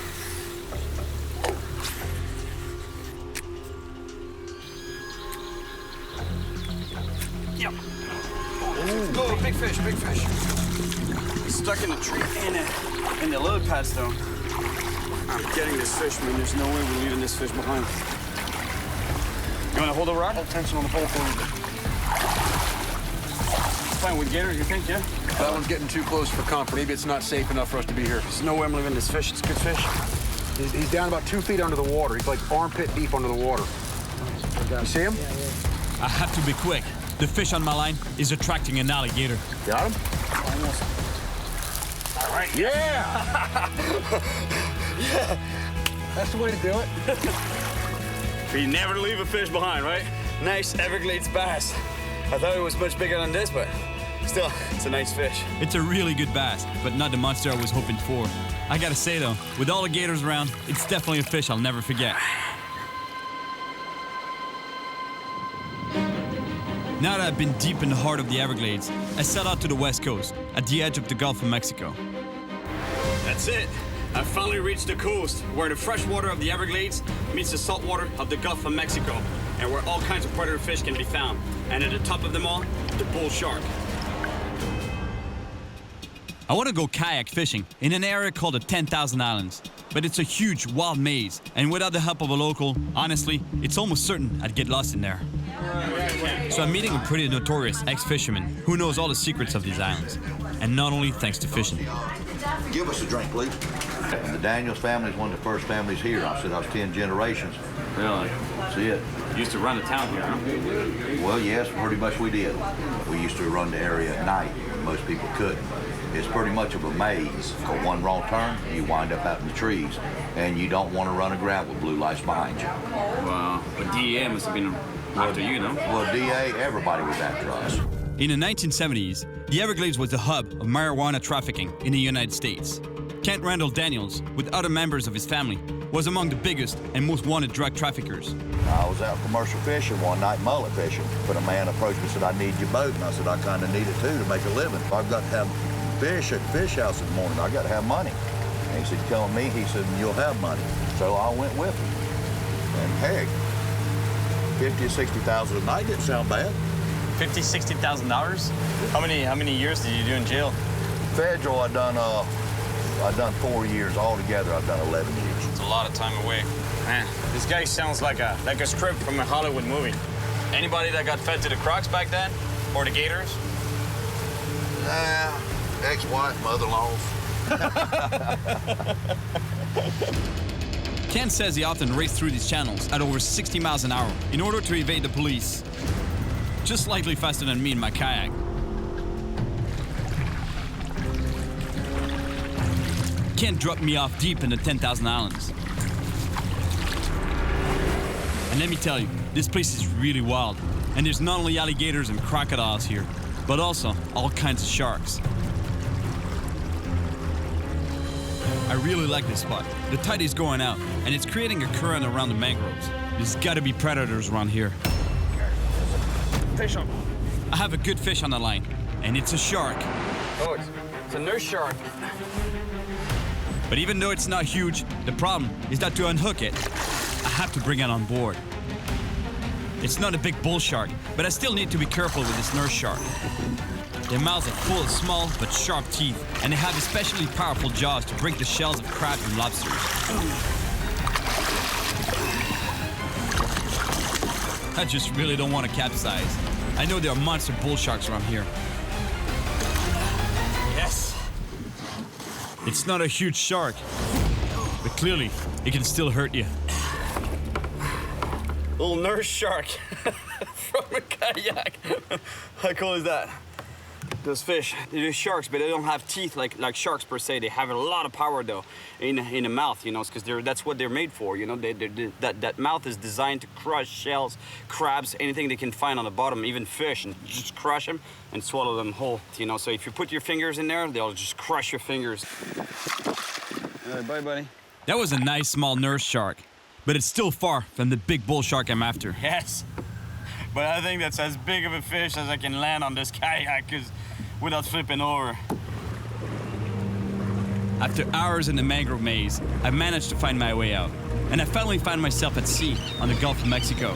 Yep. Oh, big fish, big fish. He's stuck in a tree in the lily pads, though. I'm getting this fish, man. There's no way we're leaving this fish behind. You want to hold the rock? Hold tension on the pole for me. It's fine with gators, you think, yeah? That one's getting too close for comfort. Maybe it's not safe enough for us to be here. There's no way I'm leaving this fish. It's good fish. He's down about 2 feet under the water. He's like armpit deep under the water. You see him? I have to be quick. The fish on my line is attracting an alligator. Got him? Almost. All right. Yeah! Yeah. That's the way to do it. We never leave a fish behind, right? Nice Everglades bass. I thought it was much bigger than this, but still, it's a nice fish. It's a really good bass, but not the monster I was hoping for. I gotta say though, with all the gators around, it's definitely a fish I'll never forget. Now that I've been deep in the heart of the Everglades, I set out to the west coast, at the edge of the Gulf of Mexico. That's it. I finally reached the coast, where the fresh water of the Everglades meets the salt water of the Gulf of Mexico, and where all kinds of predator fish can be found. And at the top of them all, the bull shark. I want to go kayak fishing in an area called the 10,000 Islands, but it's a huge wild maze, and without the help of a local, honestly, it's almost certain I'd get lost in there. So I'm meeting a pretty notorious ex-fisherman who knows all the secrets of these islands, and not only thanks to fishing. Give us a drink, please. And the Daniels family is one of the first families here. I said I was 10 generations. Really? That's it. You used to run the town here, huh? Well, yes, pretty much we did. We used to run the area at night when most people couldn't. It's pretty much of a maze. For one wrong turn, you wind up out in the trees, and you don't want to run aground with blue lights behind you. Wow. But DEA must have been after you, no? Well, DA, everybody was after us. In the 1970s, the Everglades was the hub of marijuana trafficking in the United States. Kent Randall Daniels, with other members of his family, was among the biggest and most wanted drug traffickers. I was out commercial fishing one night, mullet fishing, but a man approached me and said, I need your boat. And I said, I kind of need it too to make a living. I've got to have fish at the fish house in the morning. I got to have money. And he said, come with me. He said, you'll have money. So I went with him. And heck, $50,000 or $60,000 a night didn't sound bad. $50,000, $60,000? How many years did you do in jail? Federal, I done 4 years. Altogether, I've done 11 years. It's a lot of time away. Man, this guy sounds like a script from a Hollywood movie. Anybody that got fed to the crocs back then? Or the gators? Ex-wife, mother-in-laws. Ken says he often raced through these channels at over 60 miles an hour in order to evade the police. Just slightly faster than me in my kayak. Ken dropped me off deep in the 10,000 Islands. And let me tell you, this place is really wild. And there's not only alligators and crocodiles here, but also all kinds of sharks. I really like this spot. The tide is going out, and it's creating a current around the mangroves. There's gotta be predators around here. Fish on. I have a good fish on the line, and it's a shark. Oh, it's a nurse shark. But even though it's not huge, the problem is that to unhook it, I have to bring it on board. It's not a big bull shark, but I still need to be careful with this nurse shark. Their mouths are full of small but sharp teeth, and they have especially powerful jaws to break the shells of crabs and lobsters. I just really don't want to capsize. I know there are monster bull sharks around here. Yes! It's not a huge shark, but clearly it can still hurt you. Little nurse shark from a kayak. How cool is that? Those fish, they're sharks, but they don't have teeth like sharks per se. They have a lot of power though in the mouth, you know, because that's what they're made for, you know. That mouth is designed to crush shells, crabs, anything they can find on the bottom, even fish, and just crush them and swallow them whole, you know. So if you put your fingers in there, they'll just crush your fingers. All right, bye, buddy. That was a nice small nurse shark, but it's still far from the big bull shark I'm after. Yes, but I think that's as big of a fish as I can land on this kayak, because without flipping over. After hours in the mangrove maze, I managed to find my way out, and I finally found myself at sea on the Gulf of Mexico.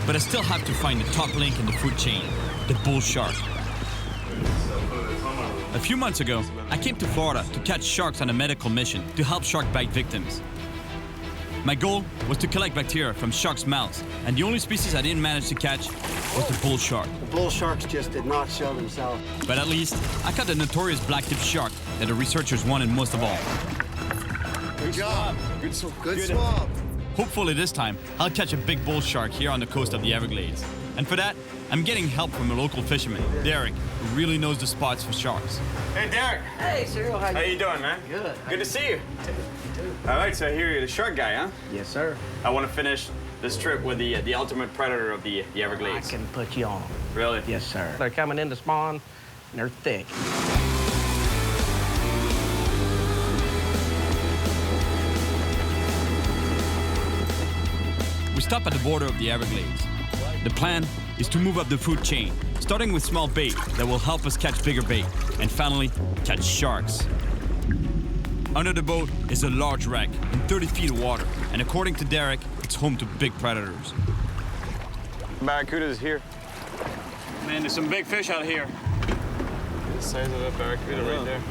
But I still have to find the top link in the food chain, the bull shark. A few months ago, I came to Florida to catch sharks on a medical mission to help shark bite victims. My goal was to collect bacteria from sharks' mouths, and the only species I didn't manage to catch was the bull shark. The bull sharks just did not show themselves. But at least, I caught the notorious black-tip shark that the researchers wanted most of all. Good job. Good swab. Hopefully this time, I'll catch a big bull shark here on the coast of the Everglades. And for that, I'm getting help from a local fisherman, Derek, who really knows the spots for sharks. Hey, Derek. Hey, Cyril. How you doing, man? Good. Good to see you. All right, so here you're the shark guy, huh? Yes, sir. I want to finish this trip with the ultimate predator of the Everglades. I can put you on. Really? Yes, sir. They're coming in to spawn, and they're thick. We stop at the border of the Everglades. The plan is to move up the food chain, starting with small bait that will help us catch bigger bait, and finally, catch sharks. Under the boat is a large wreck in 30 feet of water, and according to Derek, it's home to big predators. Barracudas here. Man, there's some big fish out here. The size of that barracuda right there.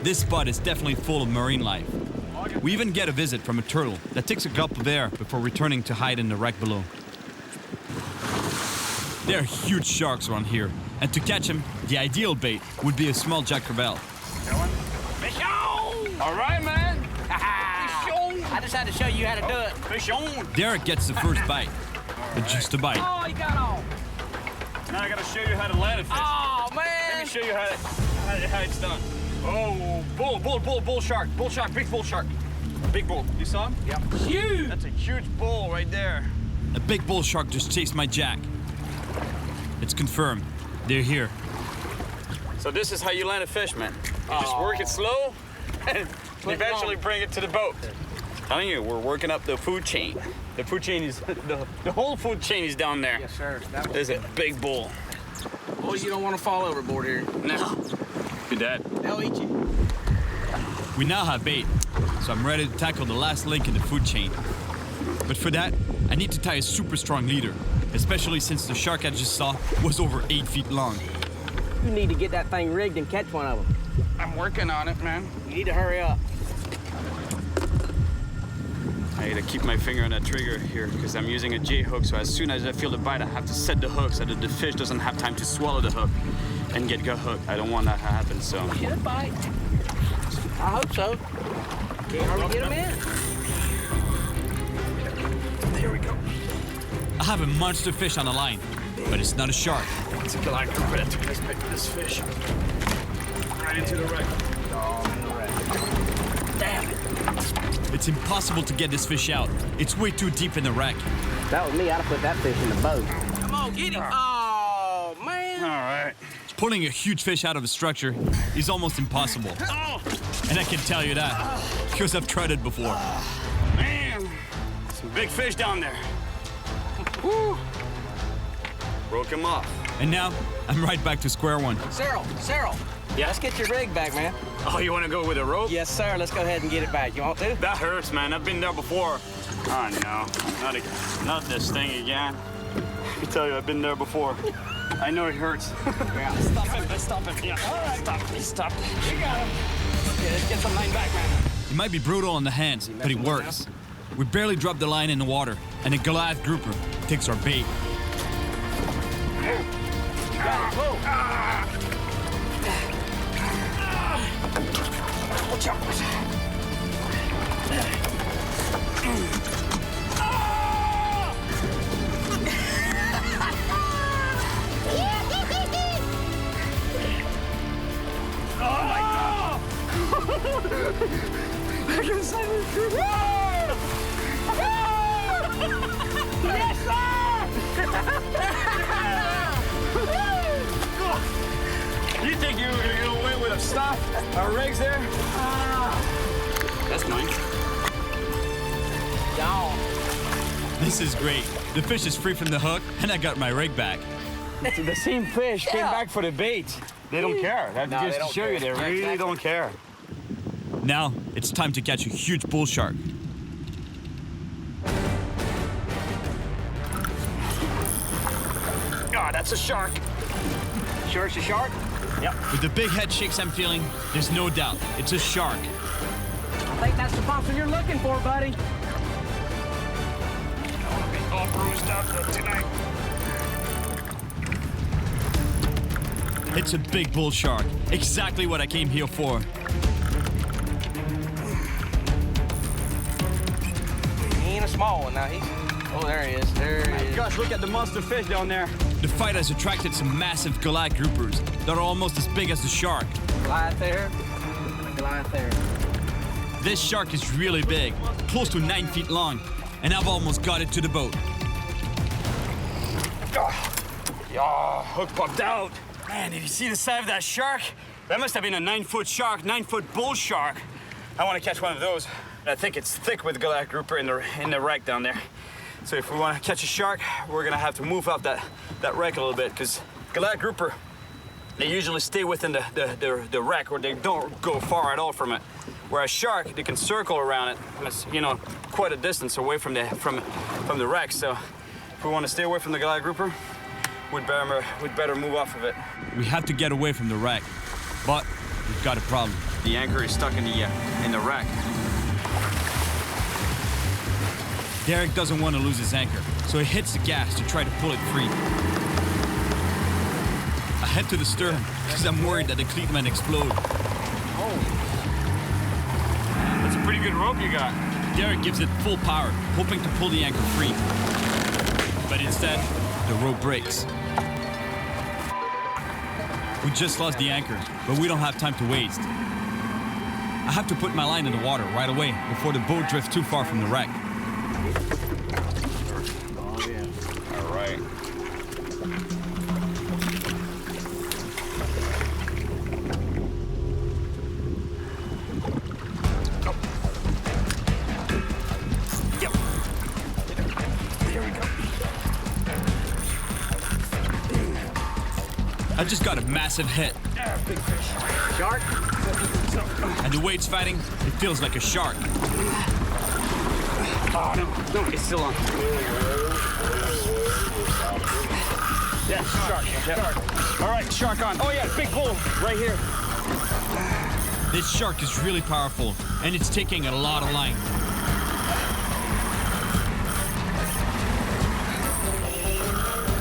This spot is definitely full of marine life. We even get a visit from a turtle that takes a gulp of air before returning to hide in the wreck below. There are huge sharks around here, and to catch them, the ideal bait would be a small Jack Crevalle. Fish on! All right, man. Fish on! I just had to show you how to do it. Fish on! Derek gets the first bite, but just a bite. Oh, you got on. Now I gotta show you how to land a fish. Oh, man. Let me show you how it's done. Oh, bull shark, big bull shark. Big bull. You saw him? Yep. Huge! That's a huge bull right there. A big bull shark just chased my Jack. It's confirmed. They're here. So this is how you land a fish, man. You just work it slow and eventually bring it to the boat. I'm telling you, we're working up the food chain. The food chain is, the whole food chain is down there. Yes, sir. There's a big bull. Boys, you don't want to fall overboard here. No. Do that. They'll eat you. We now have bait, so I'm ready to tackle the last link in the food chain. But for that, I need to tie a super strong leader, especially since the shark I just saw was over 8 feet long. You need to get that thing rigged and catch one of them. I'm working on it, man. You need to hurry up. I gotta keep my finger on that trigger here because I'm using a J hook, so as soon as I feel the bite, I have to set the hook so that the fish doesn't have time to swallow the hook and get gut hooked. I don't want that to happen, so. Should bite. I hope so. Can't hardly get them in. There we go. I have a monster fish on the line, but it's not a shark. It's a black predator. Let's pick this fish. Right into the wreck. Damn it. It's impossible to get this fish out. It's way too deep in the wreck. If that was me, I'd have put that fish in the boat. Come on, get him. Oh, man. All right. Pulling a huge fish out of a structure is almost impossible. And I can tell you that, because I've tried it before. Man, some big fish down there. Woo. Broke him off. And now, I'm right back to square one. Cyril. Yeah? Let's get your rig back, man. Oh, you want to go with a rope? Yes, sir. Let's go ahead and get it back. You want to? That hurts, man. I've been there before. Oh, no. Not this thing again. I tell you, I've been there before. I know it hurts. Yeah. Stop him. Yeah. All right. Stop. You got him. Okay, let's get some line back, man. It might be brutal on the hands, but it works. We barely drop the line in the water, and a Goliath grouper takes our bait. You got it. Whoa. Watch out. Oh my God! I can say it. Yes, sir! You think you were gonna get away with a stop? Our rigs there? That's mine. Y'all. This is great. The fish is free from the hook, and I got my rig back. The same fish came back for the bait. They don't care. That's No, just they to don't show you, they care. really Exactly. don't care. Now it's time to catch a huge bull shark. Oh, that's a shark. Sure it's a shark? Yep. With the big head shakes I'm feeling, there's no doubt it's a shark. I think that's the monster you're looking for, buddy. I'll be all bruised up tonight. It's a big bull shark, exactly what I came here for. He ain't a small one now. Oh, there he is. There he is. Gosh, look at the monster fish down there. The fight has attracted some massive Goliath groupers that are almost as big as the shark. Goliath there. Goliath there. This shark is really big, close to 9 feet long, and I've almost got it to the boat. Hook popped out. Man, did you see the size of that shark? That must have been a 9-foot shark, 9-foot bull shark. I want to catch one of those. I think it's thick with Goliath grouper in the wreck down there. So if we want to catch a shark, we're gonna have to move up that wreck a little bit, because Goliath grouper, they usually stay within the wreck, or they don't go far at all from it. Whereas shark, they can circle around it. And it's, you know, quite a distance away from the wreck. So if we want to stay away from the Goliath grouper, we'd better move off of it. We have to get away from the wreck, but we've got a problem. The anchor is stuck in the wreck. Derek doesn't want to lose his anchor, so he hits the gas to try to pull it free. I head to the stern because I'm worried that the cleat might explode. That's a pretty good rope you got. Derek gives it full power, hoping to pull the anchor free. But instead, the rope breaks. We just lost the anchor, but we don't have time to waste. I have to put my line in the water right away before the boat drifts too far from the wreck. Oh, yeah. All right. I just got a massive hit. Big fish. Shark? And the way it's fighting, it feels like a shark. Oh, no, it's still on. Yeah, shark. Shark. All right, shark on. Oh, yeah, big bull right here. This shark is really powerful, and it's taking a lot of line.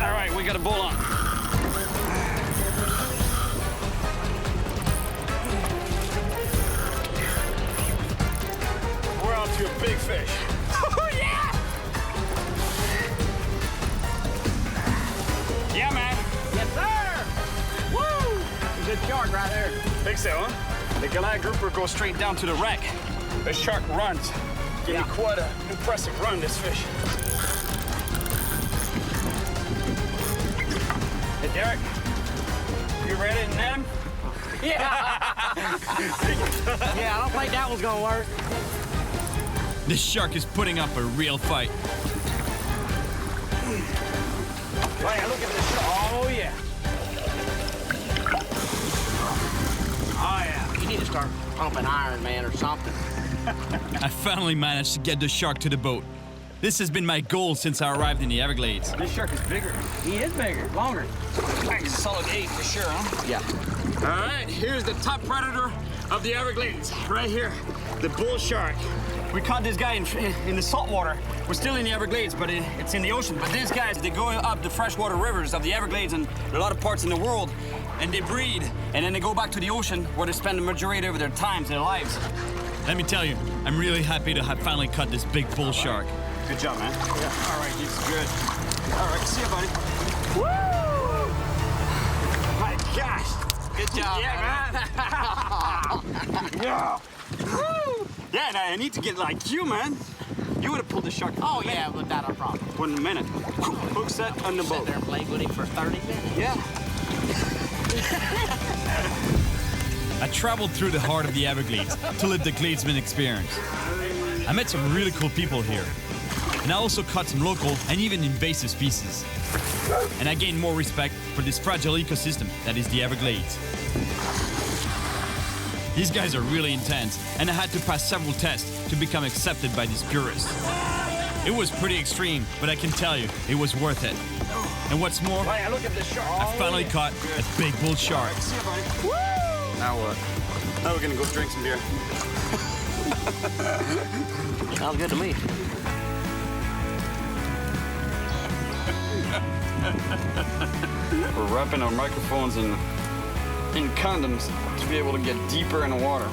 All right, we got a bull on. We're on to a big fish. Oh, yeah! Yeah, man. Yes, sir! Woo! Good shark right there. Think so, huh? The Goliath grouper goes straight down to the wreck. The shark runs. Give me quite an impressive run, this fish. Hey, Derek, you ready to net him? Yeah. Yeah, I don't think that one's gonna work. This shark is putting up a real fight. Oh, yeah, look at this shark. Oh, yeah. Oh, yeah. You need to start pumping Iron Man or something. I finally managed to get the shark to the boat. This has been my goal since I arrived in the Everglades. This shark is bigger. He is bigger, longer. Nice, solid 8 for sure, huh? Yeah. All right, here's the top predator of the Everglades, right here, the bull shark. We caught this guy in the salt water. We're still in the Everglades, but it's in the ocean. But these guys, they go up the freshwater rivers of the Everglades and a lot of parts in the world, and they breed, and then they go back to the ocean where they spend the majority of their times, their lives. Let me tell you, I'm really happy to have finally caught this big bull shark. Good job, man. Yeah. All right, this is good. All right, see you, buddy. Woo! My gosh. Good job. Yeah, man. Yeah. Woo! Yeah, and I need to get like you, man. You would have pulled the shark. Oh, yeah, without a problem. 1 minute. Hook set on the boat. Sit there and play with him for 30 minutes. Yeah. I traveled through the heart of the Everglades to live the Gladesman experience. I met some really cool people here. And I also caught some local and even invasive species. And I gained more respect for this fragile ecosystem that is the Everglades. These guys are really intense, and I had to pass several tests to become accepted by these purists. It was pretty extreme, but I can tell you, it was worth it. And what's more, I finally caught a big bull shark. Now what? Now we're gonna go drink some beer. Sounds good to me. We're wrapping our microphones in condoms to be able to get deeper in the water.